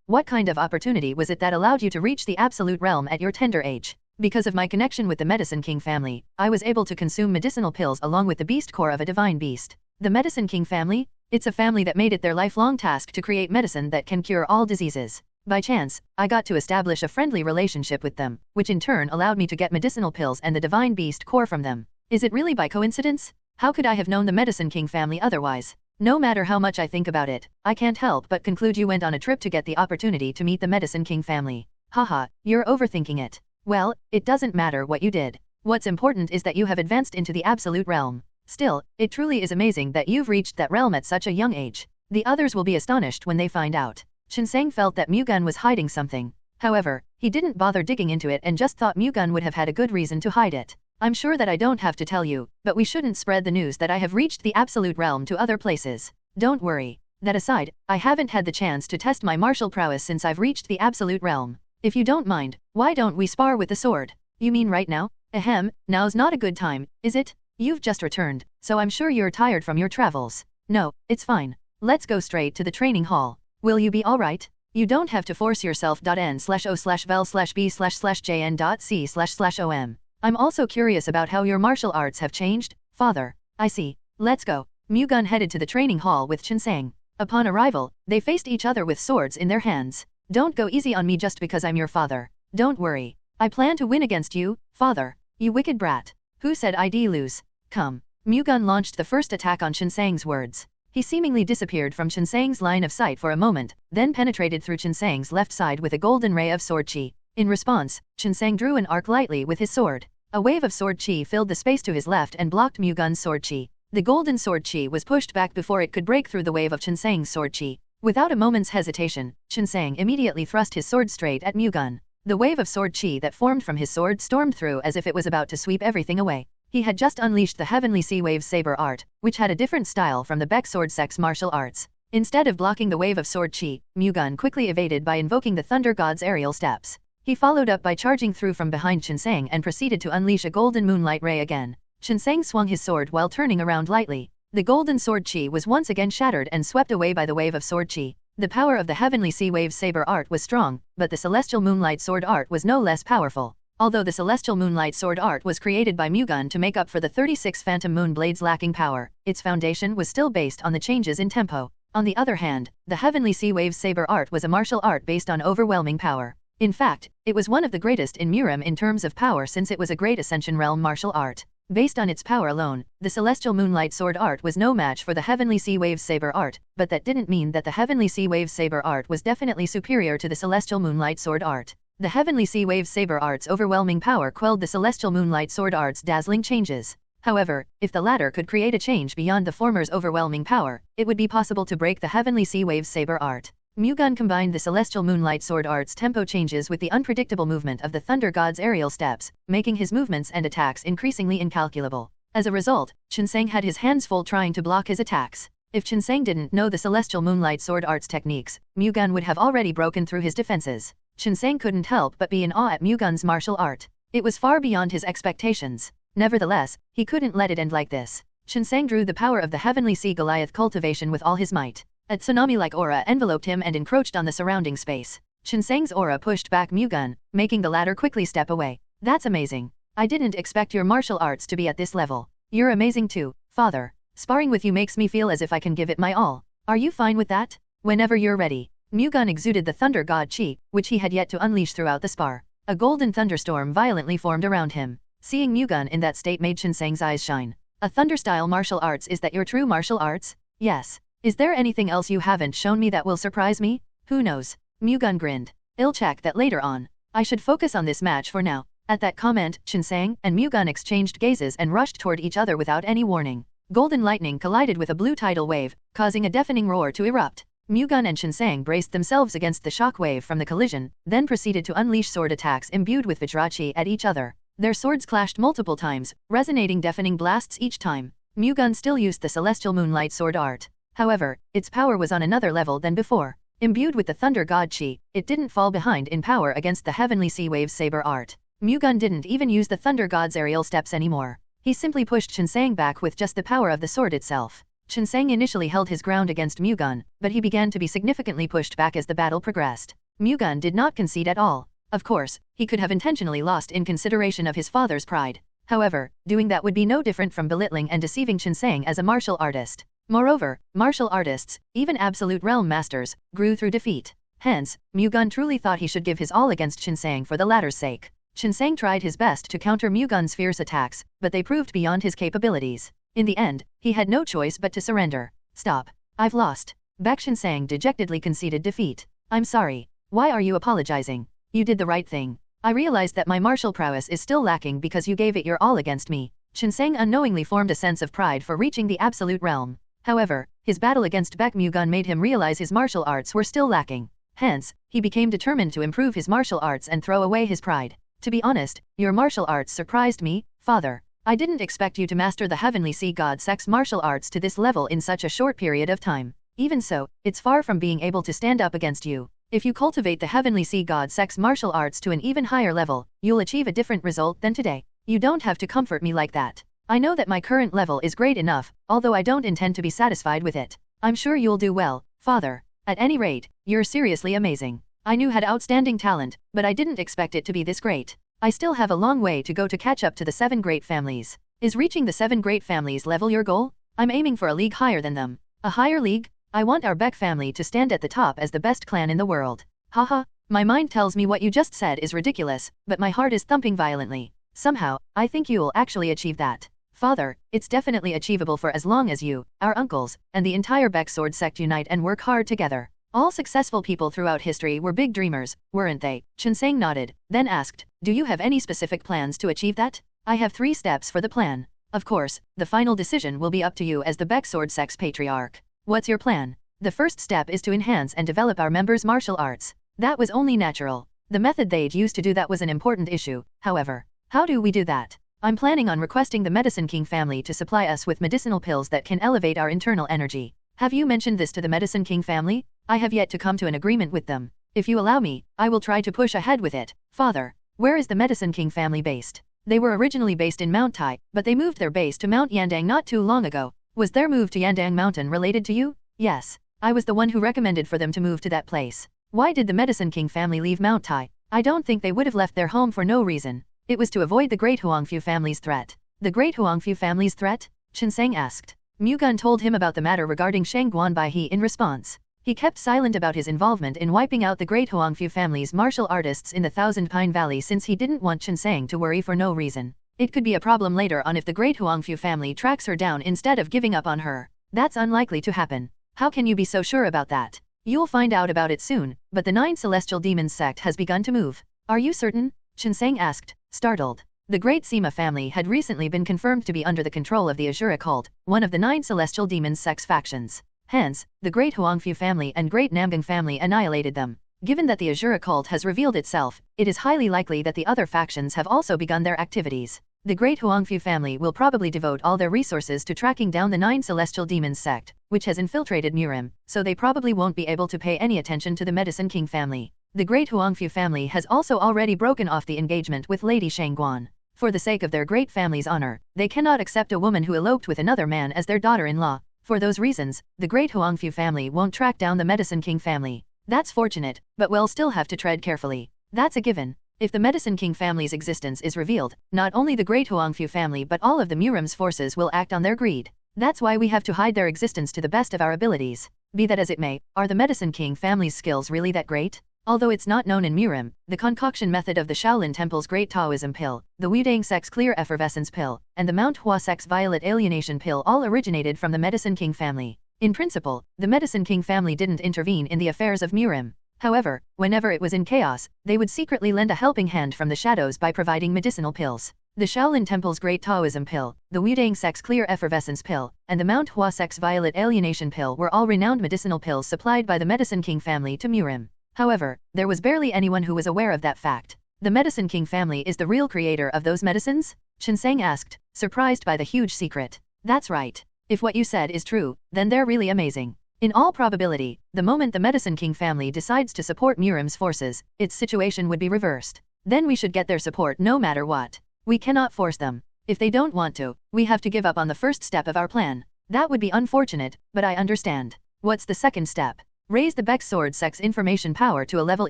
What kind of opportunity was it that allowed you to reach the absolute realm at your tender age? Because of my connection with the Medicine King family, I was able to consume medicinal pills along with the beast core of a divine beast. The Medicine King family? It's a family that made it their lifelong task to create medicine that can cure all diseases. By chance, I got to establish a friendly relationship with them, which in turn allowed me to get medicinal pills and the divine beast core from them. Is it really by coincidence? How could I have known the Medicine King family otherwise? No matter how much I think about it, I can't help but conclude you went on a trip to get the opportunity to meet the Medicine King family. Haha, you're overthinking it. Well, it doesn't matter what you did. What's important is that you have advanced into the absolute realm. Still, it truly is amazing that you've reached that realm at such a young age. The others will be astonished when they find out. Shinseng felt that Mu-Gun was hiding something. However, he didn't bother digging into it and just thought Mu-Gun would have had a good reason to hide it. I'm sure that I don't have to tell you, but we shouldn't spread the news that I have reached the absolute realm to other places. Don't worry. That aside, I haven't had the chance to test my martial prowess since I've reached the absolute realm. If you don't mind, why don't we spar with the sword? You mean right now? Ahem, now's not a good time, is it? You've just returned, so I'm sure you're tired from your travels. No, it's fine. Let's go straight to the training hall. Will you be alright? You don't have to force yourself. N/O/vel/B/jn.C//OM. I'm also curious about how your martial arts have changed, father. I see. Let's go. Mu-Gun headed to the training hall with Shinseng. Upon arrival, they faced each other with swords in their hands. Don't go easy on me just because I'm your father. Don't worry. I plan to win against you, father. You wicked brat. Who said I'd lose? Come. Mu-Gun launched the first attack on Shinseng's words. He seemingly disappeared from Shinseng's line of sight for a moment, then penetrated through Shinseng's left side with a golden ray of sword chi. In response, Shinseng drew an arc lightly with his sword. A wave of sword chi filled the space to his left and blocked Mu-Gun's sword chi. The golden sword chi was pushed back before it could break through the wave of Shinseng's sword chi. Without a moment's hesitation, Shinseng immediately thrust his sword straight at Mu-Gun. The wave of sword chi that formed from his sword stormed through as if it was about to sweep everything away. He had just unleashed the Heavenly Sea Wave Saber art, which had a different style from the Baek Sword sect's martial arts. Instead of blocking the wave of sword chi, Mu-Gun quickly evaded by invoking the Thunder God's aerial steps. He followed up by charging through from behind Shinseng and proceeded to unleash a golden moonlight ray again. Shinseng swung his sword while turning around lightly. The golden sword chi was once again shattered and swept away by the wave of sword chi. The power of the Heavenly Sea Wave Saber art was strong, but the Celestial Moonlight Sword art was no less powerful. Although the Celestial Moonlight Sword art was created by Mu-Gun to make up for the 36 Phantom Moon Blades lacking power, its foundation was still based on the changes in tempo. On the other hand, the Heavenly Sea Wave Saber art was a martial art based on overwhelming power. In fact, it was one of the greatest in Murim in terms of power since it was a Great Ascension Realm martial art. Based on its power alone, the Celestial Moonlight Sword art was no match for the Heavenly Sea Wave Saber art, but that didn't mean that the Heavenly Sea Wave Saber art was definitely superior to the Celestial Moonlight Sword art. The Heavenly Sea Wave Saber art's overwhelming power quelled the Celestial Moonlight Sword art's dazzling changes. However, if the latter could create a change beyond the former's overwhelming power, it would be possible to break the Heavenly Sea Wave Saber art. Mu-Gun combined the Celestial Moonlight Sword art's tempo changes with the unpredictable movement of the Thunder God's aerial steps, making his movements and attacks increasingly incalculable. As a result, Shinseng had his hands full trying to block his attacks. If Shinseng didn't know the Celestial Moonlight Sword art's techniques, Mu-Gun would have already broken through his defenses. Shinseng couldn't help but be in awe at Mu-Gun's martial art. It was far beyond his expectations. Nevertheless, he couldn't let it end like this. Shinseng drew the power of the Heavenly Sea Goliath cultivation with all his might. A tsunami-like aura enveloped him and encroached on the surrounding space. Shinseng's aura pushed back Mu-Gun, making the latter quickly step away. That's amazing. I didn't expect your martial arts to be at this level. You're amazing too, father. Sparring with you makes me feel as if I can give it my all. Are you fine with that? Whenever you're ready. Mu-Gun exuded the Thunder God Chi, which he had yet to unleash throughout the spar. A golden thunderstorm violently formed around him. Seeing Mu-Gun in that state made Shinseng's eyes shine. A thunder-style martial arts, is that your true martial arts? Yes. Is there anything else you haven't shown me that will surprise me? Who knows? Mu-Gun grinned. I'll check that later on. I should focus on this match for now. At that comment, Shinseng and Mu-Gun exchanged gazes and rushed toward each other without any warning. Golden lightning collided with a blue tidal wave, causing a deafening roar to erupt. Mu-Gun and Shinseng braced themselves against the shock wave from the collision, then proceeded to unleash sword attacks imbued with Vajrachi at each other. Their swords clashed multiple times, resonating deafening blasts each time. Mu-Gun still used the Celestial Moonlight Sword art. However, its power was on another level than before. Imbued with the Thunder God Chi, it didn't fall behind in power against the Heavenly Sea Wave Saber art. Mu-Gun didn't even use the Thunder God's aerial steps anymore. He simply pushed Shinseng back with just the power of the sword itself. Sang initially held his ground against Mu-Gun, but he began to be significantly pushed back as the battle progressed. Mu-Gun did not concede at all. Of course, he could have intentionally lost in consideration of his father's pride. However, doing that would be no different from belittling and deceiving Sang as a martial artist. Moreover, martial artists, even absolute realm masters, grew through defeat. Hence, Mu-Gun truly thought he should give his all against Sang for the latter's sake. Sang tried his best to counter Mu-Gun's fierce attacks, but they proved beyond his capabilities. In the end, he had no choice but to surrender. Stop. I've lost. Baek Sang dejectedly conceded defeat. I'm sorry. Why are you apologizing? You did the right thing. I realized that my martial prowess is still lacking because you gave it your all against me. Sang unknowingly formed a sense of pride for reaching the absolute realm. However, his battle against Baek Mu-Gun made him realize his martial arts were still lacking. Hence, he became determined to improve his martial arts and throw away his pride. To be honest, your martial arts surprised me, father. I didn't expect you to master the Heavenly Sea God Sect's martial arts to this level in such a short period of time. Even so, it's far from being able to stand up against you. If you cultivate the Heavenly Sea God Sect's martial arts to an even higher level, you'll achieve a different result than today. You don't have to comfort me like that. I know that my current level is great enough, although I don't intend to be satisfied with it. I'm sure you'll do well, father. At any rate, you're seriously amazing. I knew had outstanding talent, but I didn't expect it to be this great. I still have a long way to go to catch up to the 7 great families. Is reaching the 7 great families level your goal? I'm aiming for a league higher than them. A higher league? I want our Baek family to stand at the top as the best clan in the world. Haha, my mind tells me what you just said is ridiculous, but my heart is thumping violently. Somehow, I think you'll actually achieve that. Father, it's definitely achievable for as long as you, our uncles, and the entire Baek Sword sect unite and work hard together. All successful people throughout history were big dreamers, weren't they? Sang nodded, then asked, do you have any specific plans to achieve that? I have 3 steps for the plan. Of course, the final decision will be up to you as the Baek Sword sect's patriarch. What's your plan? The first step is to enhance and develop our members' martial arts. That was only natural. The method they'd used to do that was an important issue, however. How do we do that? I'm planning on requesting the Medicine King family to supply us with medicinal pills that can elevate our internal energy. Have you mentioned this to the Medicine King family? I have yet to come to an agreement with them. If you allow me, I will try to push ahead with it. Father, where is the Medicine King family based? They were originally based in Mount Tai, but they moved their base to Mount Yandang not too long ago. Was their move to Yandang Mountain related to you? Yes. I was the one who recommended for them to move to that place. Why did the Medicine King family leave Mount Tai? I don't think they would have left their home for no reason. It was to avoid the Great Huangfu family's threat. The Great Huangfu family's threat? Sang asked. Mu-Gun told him about the matter regarding Shangguan Bai He in response. He kept silent about his involvement in wiping out the Great Huangfu family's martial artists in the Thousand Pine Valley since he didn't want Sang to worry for no reason. It could be a problem later on if the Great Huangfu family tracks her down instead of giving up on her. That's unlikely to happen. How can you be so sure about that? You'll find out about it soon, but the 9 Celestial Demons sect has begun to move. Are you certain? Sang asked, startled. The Great Sima family had recently been confirmed to be under the control of the Azura cult, one of the 9 Celestial Demons sect's factions. Hence, the Great Huangfu family and Great Namgang family annihilated them. Given that the Azura cult has revealed itself, it is highly likely that the other factions have also begun their activities. The Great Huangfu family will probably devote all their resources to tracking down the 9 Celestial Demons sect, which has infiltrated Murim, so they probably won't be able to pay any attention to the Medicine King family. The Great Huangfu family has also already broken off the engagement with Lady Shangguan. For the sake of their great family's honor, they cannot accept a woman who eloped with another man as their daughter-in-law. For those reasons, the Great Huangfu family won't track down the Medicine King family. That's fortunate, but we'll still have to tread carefully. That's a given. If the Medicine King family's existence is revealed, not only the Great Huangfu family but all of the Murim's forces will act on their greed. That's why we have to hide their existence to the best of our abilities. Be that as it may, are the Medicine King family's skills really that great? Although it's not known in Murim, the concoction method of the Shaolin Temple's Great Taoism Pill, the Wudang sect's Clear Effervescence Pill, and the Mount Hua sect's Violet Alienation Pill all originated from the Medicine King family. In principle, the Medicine King family didn't intervene in the affairs of Murim. However, whenever it was in chaos, they would secretly lend a helping hand from the shadows by providing medicinal pills. The Shaolin Temple's Great Taoism Pill, the Wudang sect's Clear Effervescence Pill, and the Mount Hua sect's Violet Alienation Pill were all renowned medicinal pills supplied by the Medicine King family to Murim. However, there was barely anyone who was aware of that fact. The Medicine King family is the real creator of those medicines? Sang asked, surprised by the huge secret. That's right. If what you said is true, then they're really amazing. In all probability, the moment the Medicine King family decides to support Murim's forces, its situation would be reversed. Then we should get their support no matter what. We cannot force them. If they don't want to, we have to give up on the first step of our plan. That would be unfortunate, but I understand. What's the second step? Raise the Baek Sword Sect's information power to a level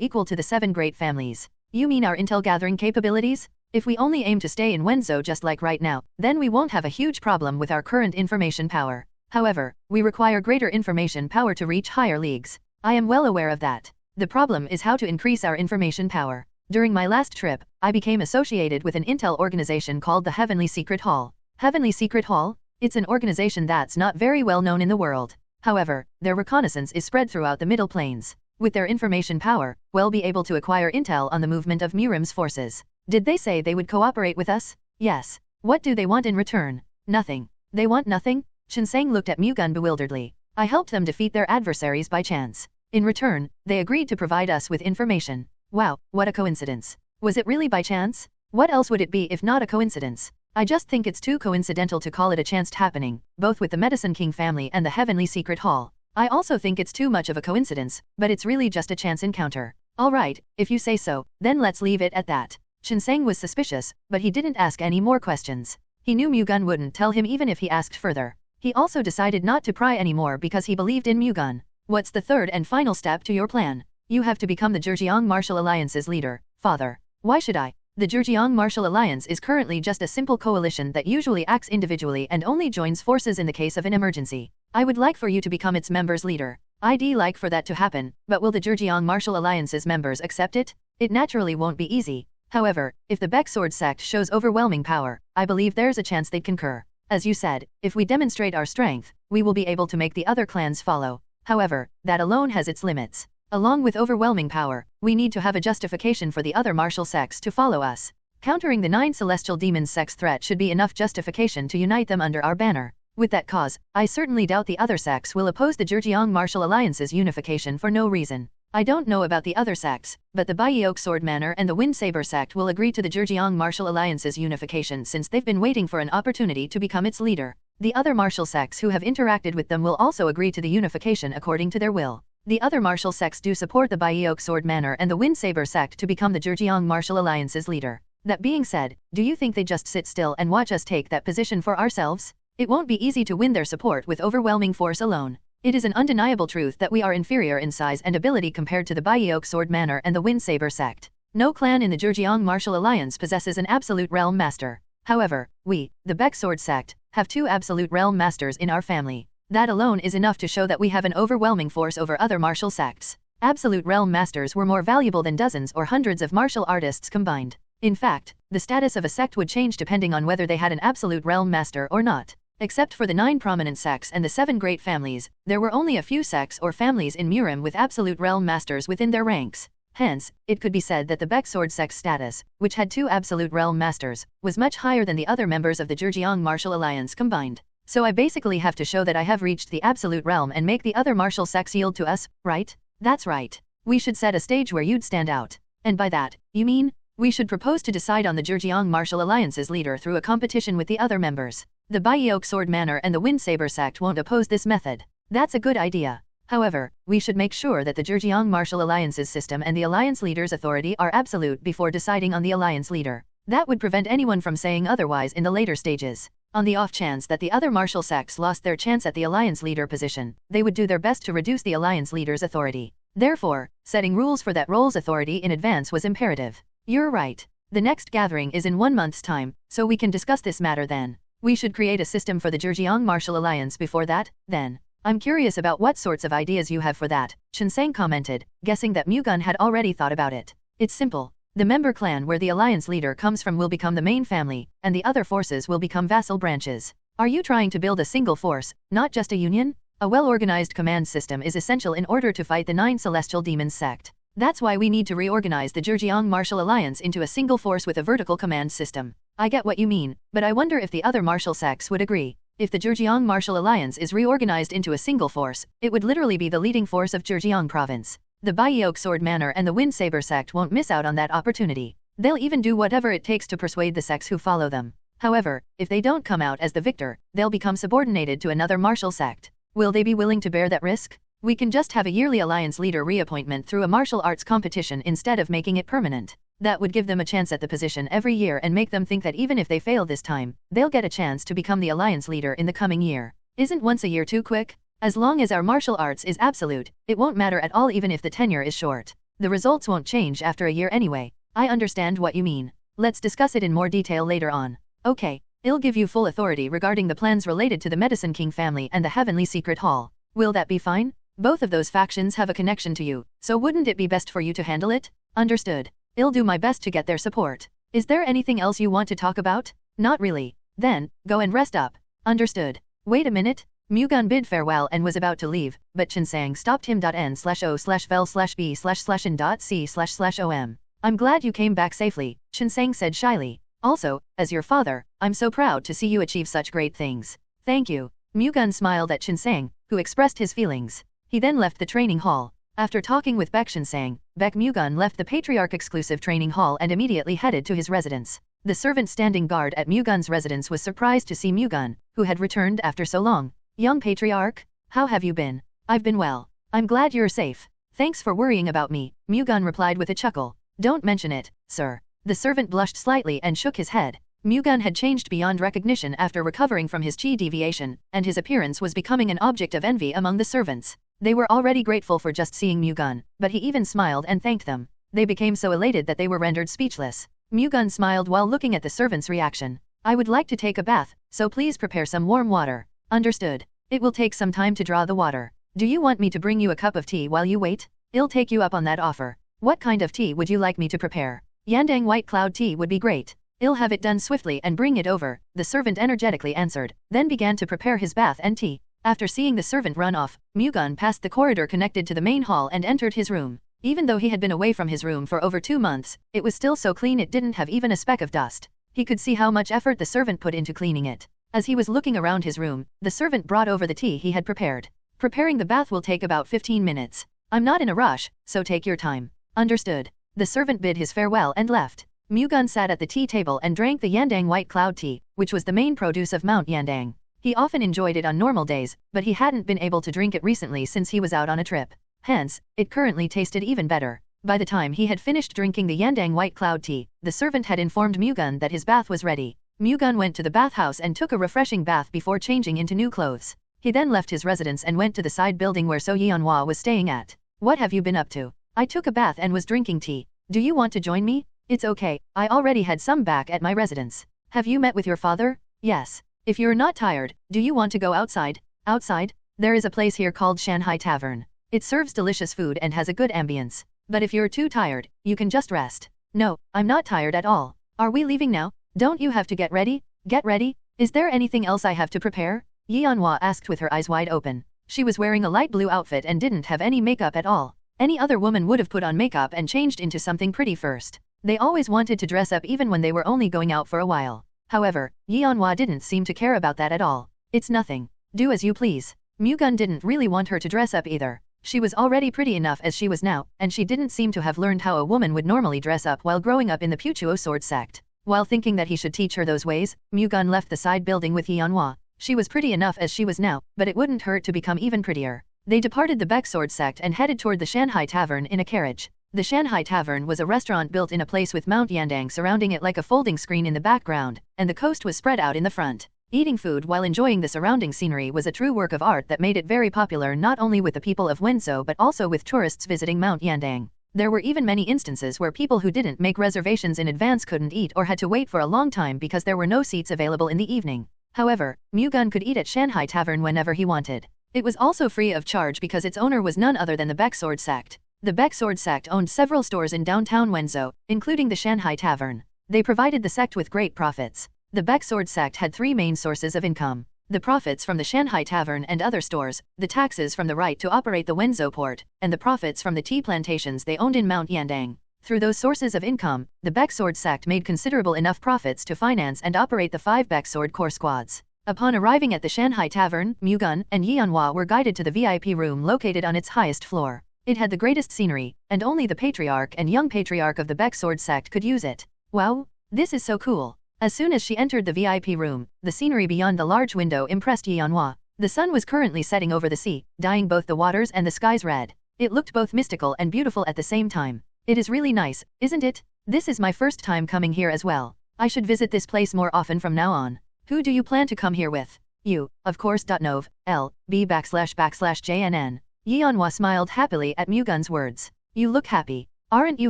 equal to the 7 great families. You mean our intel gathering capabilities? If we only aim to stay in Wenzo just like right now, then we won't have a huge problem with our current information power. However, we require greater information power to reach higher leagues. I am well aware of that. The problem is how to increase our information power. During my last trip, I became associated with an intel organization called the Heavenly Secret Hall. Heavenly Secret Hall? It's an organization that's not very well known in the world. However, their reconnaissance is spread throughout the Middle Plains. With their information power, we'll be able to acquire intel on the movement of Murim's forces. Did they say they would cooperate with us? Yes. What do they want in return? Nothing. They want nothing? Chinseng looked at Mu-Gun bewilderedly. I helped them defeat their adversaries by chance. In return, they agreed to provide us with information. Wow, what a coincidence. Was it really by chance? What else would it be if not a coincidence? I just think it's too coincidental to call it a chanced happening, both with the Medicine King family and the Heavenly Secret Hall. I also think it's too much of a coincidence, but it's really just a chance encounter. Alright, if you say so, then let's leave it at that. Chinseng was suspicious, but he didn't ask any more questions. He knew Mu-Gun wouldn't tell him even if he asked further. He also decided not to pry anymore because he believed in Mu-Gun. What's the third and final step to your plan? You have to become the Zhejiang Martial Alliance's leader, father. Why should I? The Zhejiang Martial Alliance is currently just a simple coalition that usually acts individually and only joins forces in the case of an emergency. I would like for you to become its members' leader. I'd like for that to happen, but will the Zhejiang Martial Alliance's members accept it? It naturally won't be easy. However, if the Baek Sword Sect shows overwhelming power, I believe there's a chance they'd concur. As you said, if we demonstrate our strength, we will be able to make the other clans follow. However, that alone has its limits. Along with overwhelming power, we need to have a justification for the other martial sects to follow us. Countering the 9 celestial demons sect's threat should be enough justification to unite them under our banner. With that cause, I certainly doubt the other sects will oppose the Zhejiang Martial Alliance's unification for no reason. I don't know about the other sects, but the Baek Sword Manor and the Wind Saber sect will agree to the Zhejiang Martial Alliance's unification since they've been waiting for an opportunity to become its leader. The other martial sects who have interacted with them will also agree to the unification according to their will. The other martial sects do support the Baek Sword Manor and the Wind Saber sect to become the Zhejiang Martial Alliance's leader. That being said, do you think they just sit still and watch us take that position for ourselves? It won't be easy to win their support with overwhelming force alone. It is an undeniable truth that we are inferior in size and ability compared to the Baek Sword Manor and the Wind Saber sect. No clan in the Zhejiang Martial Alliance possesses an absolute realm master. However, we, the Baek Sword sect, have 2 absolute realm masters in our family. That alone is enough to show that we have an overwhelming force over other martial sects. Absolute realm masters were more valuable than dozens or hundreds of martial artists combined. In fact, the status of a sect would change depending on whether they had an absolute realm master or not. Except for the 9 prominent sects and the 7 great families, there were only a few sects or families in Murim with absolute realm masters within their ranks. Hence, it could be said that the Baek Sword sect's status, which had 2 absolute realm masters, was much higher than the other members of the Zhejiang Martial Alliance combined. So I basically have to show that I have reached the absolute realm and make the other martial sects yield to us, right? That's right. We should set a stage where you'd stand out. And by that, you mean? We should propose to decide on the Zhejiang Martial Alliance's leader through a competition with the other members. The Baek Sword Manor and the Wind Saber sect won't oppose this method. That's a good idea. However, we should make sure that the Zhejiang Martial Alliance's system and the alliance leader's authority are absolute before deciding on the alliance leader. That would prevent anyone from saying otherwise in the later stages. On the off chance that the other martial sects lost their chance at the alliance leader position, they would do their best to reduce the alliance leader's authority. Therefore, setting rules for that role's authority in advance was imperative. You're right. The next gathering is in 1 month's time, so we can discuss this matter then. We should create a system for the Zhejiang Martial Alliance before that, then. I'm curious about what sorts of ideas you have for that, Chinseng commented, guessing that Mu-Gun had already thought about it. It's simple. The member clan where the alliance leader comes from will become the main family, and the other forces will become vassal branches. Are you trying to build a single force, not just a union? A well-organized command system is essential in order to fight the 9 celestial demons sect. That's why we need to reorganize the Zhejiang Martial Alliance into a single force with a vertical command system. I get what you mean, but I wonder if the other martial sects would agree. If the Zhejiang Martial Alliance is reorganized into a single force, it would literally be the leading force of Zhejiang province. The Baek Sword Manor and the Wind Saber sect won't miss out on that opportunity. They'll even do whatever it takes to persuade the sects who follow them. However, if they don't come out as the victor, they'll become subordinated to another martial sect. Will they be willing to bear that risk? We can just have a yearly alliance leader reappointment through a martial arts competition instead of making it permanent. That would give them a chance at the position every year and make them think that even if they fail this time, they'll get a chance to become the alliance leader in the coming year. Isn't once a year too quick? As long as our martial arts is absolute, it won't matter at all even if the tenure is short. The results won't change after a year anyway. I understand what you mean. Let's discuss it in more detail later on. Okay, I'll give you full authority regarding the plans related to the Medicine King family and the Heavenly Secret Hall. Will that be fine? Both of those factions have a connection to you, so wouldn't it be best for you to handle it? Understood. I'll do my best to get their support. Is there anything else you want to talk about? Not really. Then, go and rest up. Understood. Wait a minute. Mu-Gun bid farewell and was about to leave, but Chinsang stopped him. N/O/vel/b/n.c//om. I'm glad you came back safely, Chinsang said shyly. Also, as your father, I'm so proud to see you achieve such great things. Thank you. Mu-Gun smiled at Chinsang, who expressed his feelings. He then left the training hall. After talking with Baek Chinsang, Baek Mu-Gun left the Patriarch exclusive training hall and immediately headed to his residence. The servant standing guard at Mu-Gun's residence was surprised to see Mu-Gun, who had returned after so long. Young Patriarch, how have you been? I've been well. I'm glad you're safe. Thanks for worrying about me, Mu-Gun replied with a chuckle. Don't mention it, sir. The servant blushed slightly and shook his head. Mu-Gun had changed beyond recognition after recovering from his chi deviation, and his appearance was becoming an object of envy among the servants. They were already grateful for just seeing Mu-Gun, but he even smiled and thanked them. They became so elated that they were rendered speechless. Mu-Gun smiled while looking at the servant's reaction. I would like to take a bath, so please prepare some warm water. Understood. It will take some time to draw the water. Do you want me to bring you a cup of tea while you wait? I'll take you up on that offer. What kind of tea would you like me to prepare? Yandang white cloud tea would be great. I'll have it done swiftly and bring it over, the servant energetically answered, then began to prepare his bath and tea. After seeing the servant run off, Mu-Gun passed the corridor connected to the main hall and entered his room. Even though he had been away from his room for over 2 months, it was still so clean it didn't have even a speck of dust. He could see how much effort the servant put into cleaning it. As he was looking around his room, the servant brought over the tea he had prepared. Preparing the bath will take about 15 minutes. I'm not in a rush, so take your time. Understood. The servant bid his farewell and left. Mu-Gun sat at the tea table and drank the Yandang white cloud tea, which was the main produce of Mount Yandang. He often enjoyed it on normal days, but he hadn't been able to drink it recently since he was out on a trip. Hence, it currently tasted even better. By the time he had finished drinking the Yandang white cloud tea, the servant had informed Mu-Gun that his bath was ready. Mu-Gun went to the bathhouse and took a refreshing bath before changing into new clothes. He then left his residence and went to the side building where So Yong Wan was staying at. What have you been up to? I took a bath and was drinking tea. Do you want to join me? It's okay, I already had some back at my residence. Have you met with your father? Yes. If you're not tired, do you want to go outside? Outside? There is a place here called Shanghai Tavern. It serves delicious food and has a good ambience. But if you're too tired, you can just rest. No, I'm not tired at all. Are we leaving now? Don't you have to get ready? Get ready? Is there anything else I have to prepare? Yeonhwa asked with her eyes wide open. She was wearing a light blue outfit and didn't have any makeup at all. Any other woman would have put on makeup and changed into something pretty first. They always wanted to dress up even when they were only going out for a while. However, Yeonhwa didn't seem to care about that at all. It's nothing. Do as you please. Mu-Gun didn't really want her to dress up either. She was already pretty enough as she was now, and she didn't seem to have learned how a woman would normally dress up while growing up in the Puchuo sword sect. While thinking that he should teach her those ways, Mu-Gun left the side building with Yeonhwa. She was pretty enough as she was now, but it wouldn't hurt to become even prettier. They departed the Baek sword sect and headed toward the Shanghai Tavern in a carriage. The Shanghai Tavern was a restaurant built in a place with Mount Yandang surrounding it like a folding screen in the background, and the coast was spread out in the front. Eating food while enjoying the surrounding scenery was a true work of art that made it very popular not only with the people of Wenzhou but also with tourists visiting Mount Yandang. There were even many instances where people who didn't make reservations in advance couldn't eat or had to wait for a long time because there were no seats available in the evening. However, Mu-Gun could eat at Shanghai Tavern whenever he wanted. It was also free of charge because its owner was none other than the Baek sword sect. The Baek sword sect owned several stores in downtown Wenzhou, including the Shanghai Tavern. They provided the sect with great profits. The Baek sword sect had 3 main sources of income: the profits from the Shanghai Tavern and other stores, the taxes from the right to operate the Wenzhou port, and the profits from the tea plantations they owned in Mount Yandang. Through those sources of income, the Baek sword sect made considerable enough profits to finance and operate the 5 Baek sword corps squads. Upon arriving at the Shanghai Tavern, Mu-Gun and Yeonhwa were guided to the VIP room located on its highest floor. It had the greatest scenery, and only the patriarch and young patriarch of the Baek sword sect could use it. Wow, this is so cool. As soon as she entered the VIP room, the scenery beyond the large window impressed Yeonhwa. The sun was currently setting over the sea, dyeing both the waters and the skies red. It looked both mystical and beautiful at the same time. It is really nice, isn't it? This is my first time coming here as well. I should visit this place more often from now on. Who do you plan to come here with? You, of course. Nov, L, B //JNN. Yong Wan smiled happily at Mu-Gun's words. You look happy. Aren't you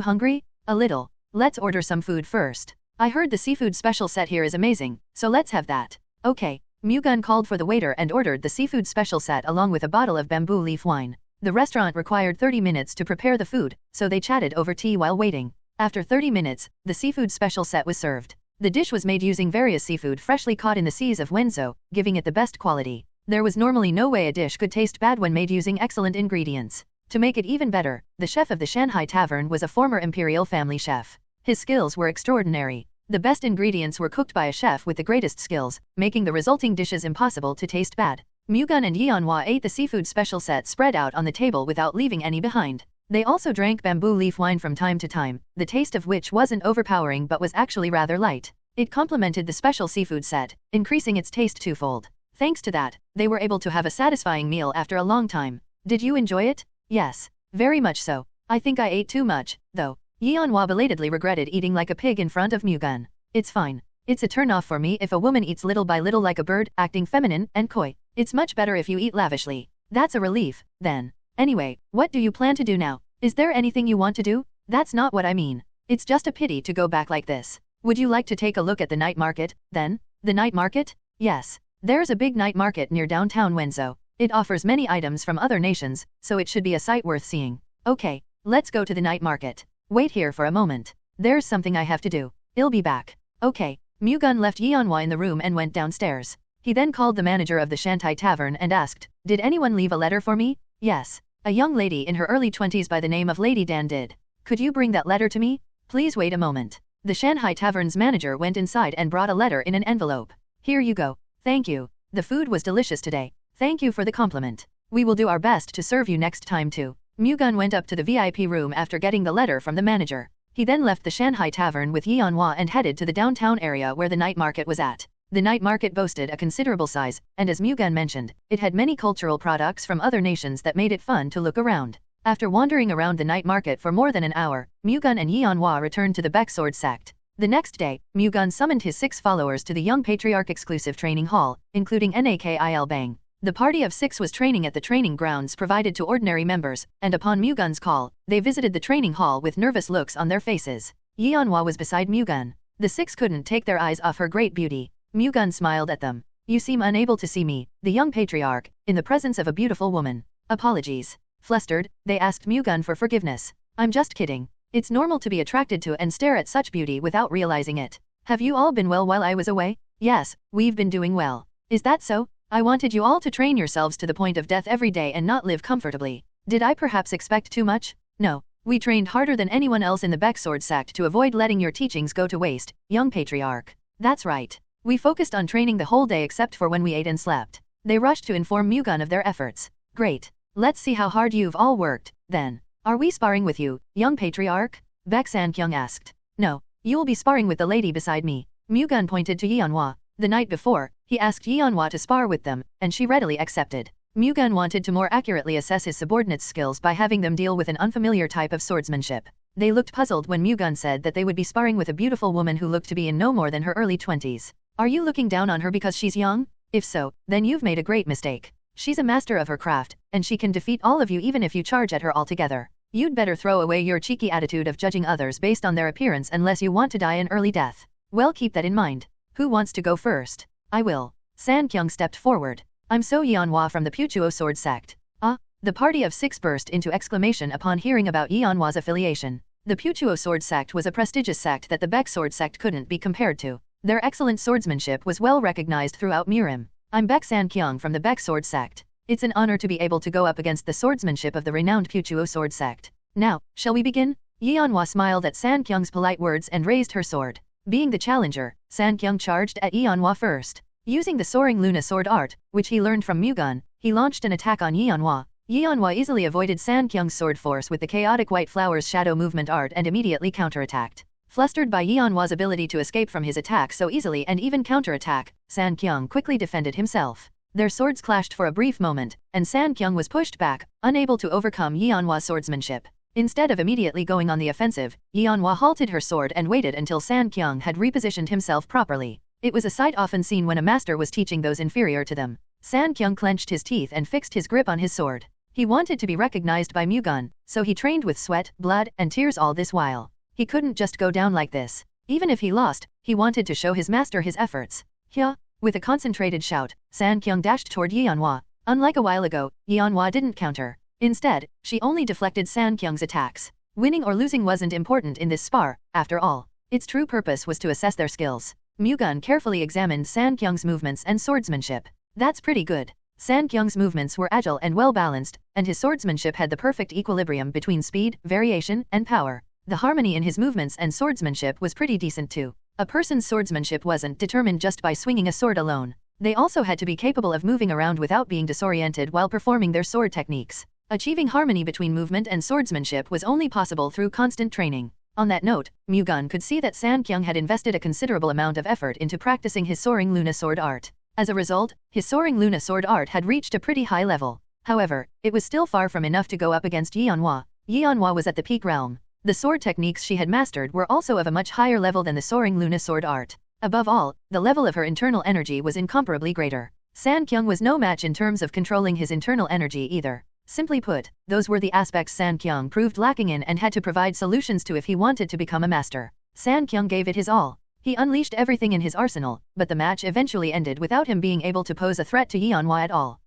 hungry? A little. Let's order some food first. I heard the seafood special set here is amazing, so let's have that. Okay. Mu-Gun called for the waiter and ordered the seafood special set along with a bottle of bamboo leaf wine. The restaurant required 30 minutes to prepare the food, so they chatted over tea while waiting. After 30 minutes, the seafood special set was served. The dish was made using various seafood freshly caught in the seas of Wenzhou, giving it the best quality. There was normally no way a dish could taste bad when made using excellent ingredients. To make it even better, the chef of the Shanghai Tavern was a former imperial family chef. His skills were extraordinary. The best ingredients were cooked by a chef with the greatest skills, making the resulting dishes impossible to taste bad. Mu-Gun and Yong Wan ate the seafood special set spread out on the table without leaving any behind. They also drank bamboo leaf wine from time to time, the taste of which wasn't overpowering but was actually rather light. It complemented the special seafood set, increasing its taste twofold. Thanks to that, they were able to have a satisfying meal after a long time. Did you enjoy it? Yes. Very much so. I think I ate too much, though. Yong Wan belatedly regretted eating like a pig in front of Mu-Gun. It's fine. It's a turn-off for me if a woman eats little by little like a bird, acting feminine and coy. It's much better if you eat lavishly. That's a relief, then. Anyway, what do you plan to do now? Is there anything you want to do? That's not what I mean. It's just a pity to go back like this. Would you like to take a look at the night market, then? The night market? Yes. There's a big night market near downtown Wenzhou. It offers many items from other nations, so it should be a sight worth seeing. Okay, let's go to the night market. Wait here for a moment. There's something I have to do. I'll be back. Okay. Mu-Gun left Yong Wan in the room and went downstairs. He then called the manager of the Shanghai Tavern and asked, "Did anyone leave a letter for me?" "Yes. A young lady in her early 20s by the name of Lady Dan did. Could you bring that letter to me? Please wait a moment." The Shanghai Tavern's manager went inside and brought a letter in an envelope. "Here you go. Thank you. The food was delicious today. Thank you for the compliment. We will do our best to serve you next time too." Mu-Gun went up to the VIP room after getting the letter from the manager. He then left the Shanghai Tavern with Yong Wan and headed to the downtown area where the night market was at. The night market boasted a considerable size, and as Mu-Gun mentioned, it had many cultural products from other nations that made it fun to look around. After wandering around the night market for more than an hour, Mu-Gun and Yong Wan returned to the Baek Sword sect. The next day, Mu-Gun summoned his 6 followers to the Young Patriarch exclusive training hall, including Nakil Bang. The party of 6 was training at the training grounds provided to ordinary members, and upon Mu-Gun's call, they visited the training hall with nervous looks on their faces. Yong Wan was beside Mu-Gun. The 6 couldn't take their eyes off her great beauty. Mu-Gun smiled at them. "You seem unable to see me, the young patriarch, in the presence of a beautiful woman. Apologies." Flustered, they asked Mu-Gun for forgiveness. "I'm just kidding. It's normal to be attracted to and stare at such beauty without realizing it. Have you all been well while I was away?" "Yes, we've been doing well." "Is that so? I wanted you all to train yourselves to the point of death every day and not live comfortably. Did I perhaps expect too much?" "No. We trained harder than anyone else in the Baek Sword sect to avoid letting your teachings go to waste, young patriarch." "That's right. We focused on training the whole day except for when we ate and slept." They rushed to inform Mu-Gun of their efforts. "Great. Let's see how hard you've all worked, then. Are we sparring with you, young patriarch?" Baek San-kyung asked. "No, you'll be sparring with the lady beside me." Mu-Gun pointed to Yong Wan. The night before, he asked Yong Wan to spar with them, and she readily accepted. Mu-Gun wanted to more accurately assess his subordinates' skills by having them deal with an unfamiliar type of swordsmanship. They looked puzzled when Mu-Gun said that they would be sparring with a beautiful woman who looked to be in no more than her early 20s. "Are you looking down on her because she's young? If so, then you've made a great mistake. She's a master of her craft, and she can defeat all of you even if you charge at her altogether. You'd better throw away your cheeky attitude of judging others based on their appearance unless you want to die an early death. Well, keep that in mind. Who wants to go first?" "I will." San-kyung stepped forward. "I'm So Yong Wan from the Puchuo Sword sect." "Ah?" The party of 6 burst into exclamation upon hearing about Yong Wan's affiliation. The Puchuo Sword sect was a prestigious sect that the Baek Sword sect couldn't be compared to. Their excellent swordsmanship was well recognized throughout Murim. "I'm Baek San-kyung from the Baek Sword sect. It's an honor to be able to go up against the swordsmanship of the renowned Puchuo Sword sect. Now, shall we begin?" Yong Wan smiled at San-kyung's polite words and raised her sword. Being the challenger, San-kyung charged at Yong Wan first. Using the Soaring Luna sword art, which he learned from Mu-Gun, he launched an attack on Yong Wan. Yong Wan easily avoided San-kyung's sword force with the chaotic white flowers shadow movement art and immediately counterattacked. Flustered by Yong Wan's ability to escape from his attack so easily and even counterattack, San-kyung quickly defended himself. Their swords clashed for a brief moment, and San-kyung was pushed back, unable to overcome Yong Wan's swordsmanship. Instead of immediately going on the offensive, Yong Wan halted her sword and waited until San-kyung had repositioned himself properly. It was a sight often seen when a master was teaching those inferior to them. San Kyung clenched his teeth and fixed his grip on his sword. He wanted to be recognized by Mu-Gun, so he trained with sweat, blood, and tears all this while. He couldn't just go down like this. Even if he lost, he wanted to show his master his efforts. Hya! With a concentrated shout, San Kyung dashed toward Yeonhwa. Unlike a while ago, Yeonhwa didn't counter. Instead, she only deflected San Kyung's attacks. Winning or losing wasn't important in this spar, after all. Its true purpose was to assess their skills. Mu-Gun carefully examined San Kyung's movements and swordsmanship. That's pretty good. San Kyung's movements were agile and well-balanced, and his swordsmanship had the perfect equilibrium between speed, variation, and power. The harmony in his movements and swordsmanship was pretty decent too. A person's swordsmanship wasn't determined just by swinging a sword alone. They also had to be capable of moving around without being disoriented while performing their sword techniques. Achieving harmony between movement and swordsmanship was only possible through constant training. On that note, Mu-Gun could see that San Kyung had invested a considerable amount of effort into practicing his soaring Luna sword art. As a result, his soaring Luna sword art had reached a pretty high level. However, it was still far from enough to go up against Yeonhwa. Yeonhwa was at the peak realm. The sword techniques she had mastered were also of a much higher level than the soaring Luna sword art. Above all, the level of her internal energy was incomparably greater. San Kyung was no match in terms of controlling his internal energy either. Simply put, those were the aspects San Kyung proved lacking in and had to provide solutions to if he wanted to become a master. San Kyung gave it his all. He unleashed everything in his arsenal, but the match eventually ended without him being able to pose a threat to Yeonhwa at all.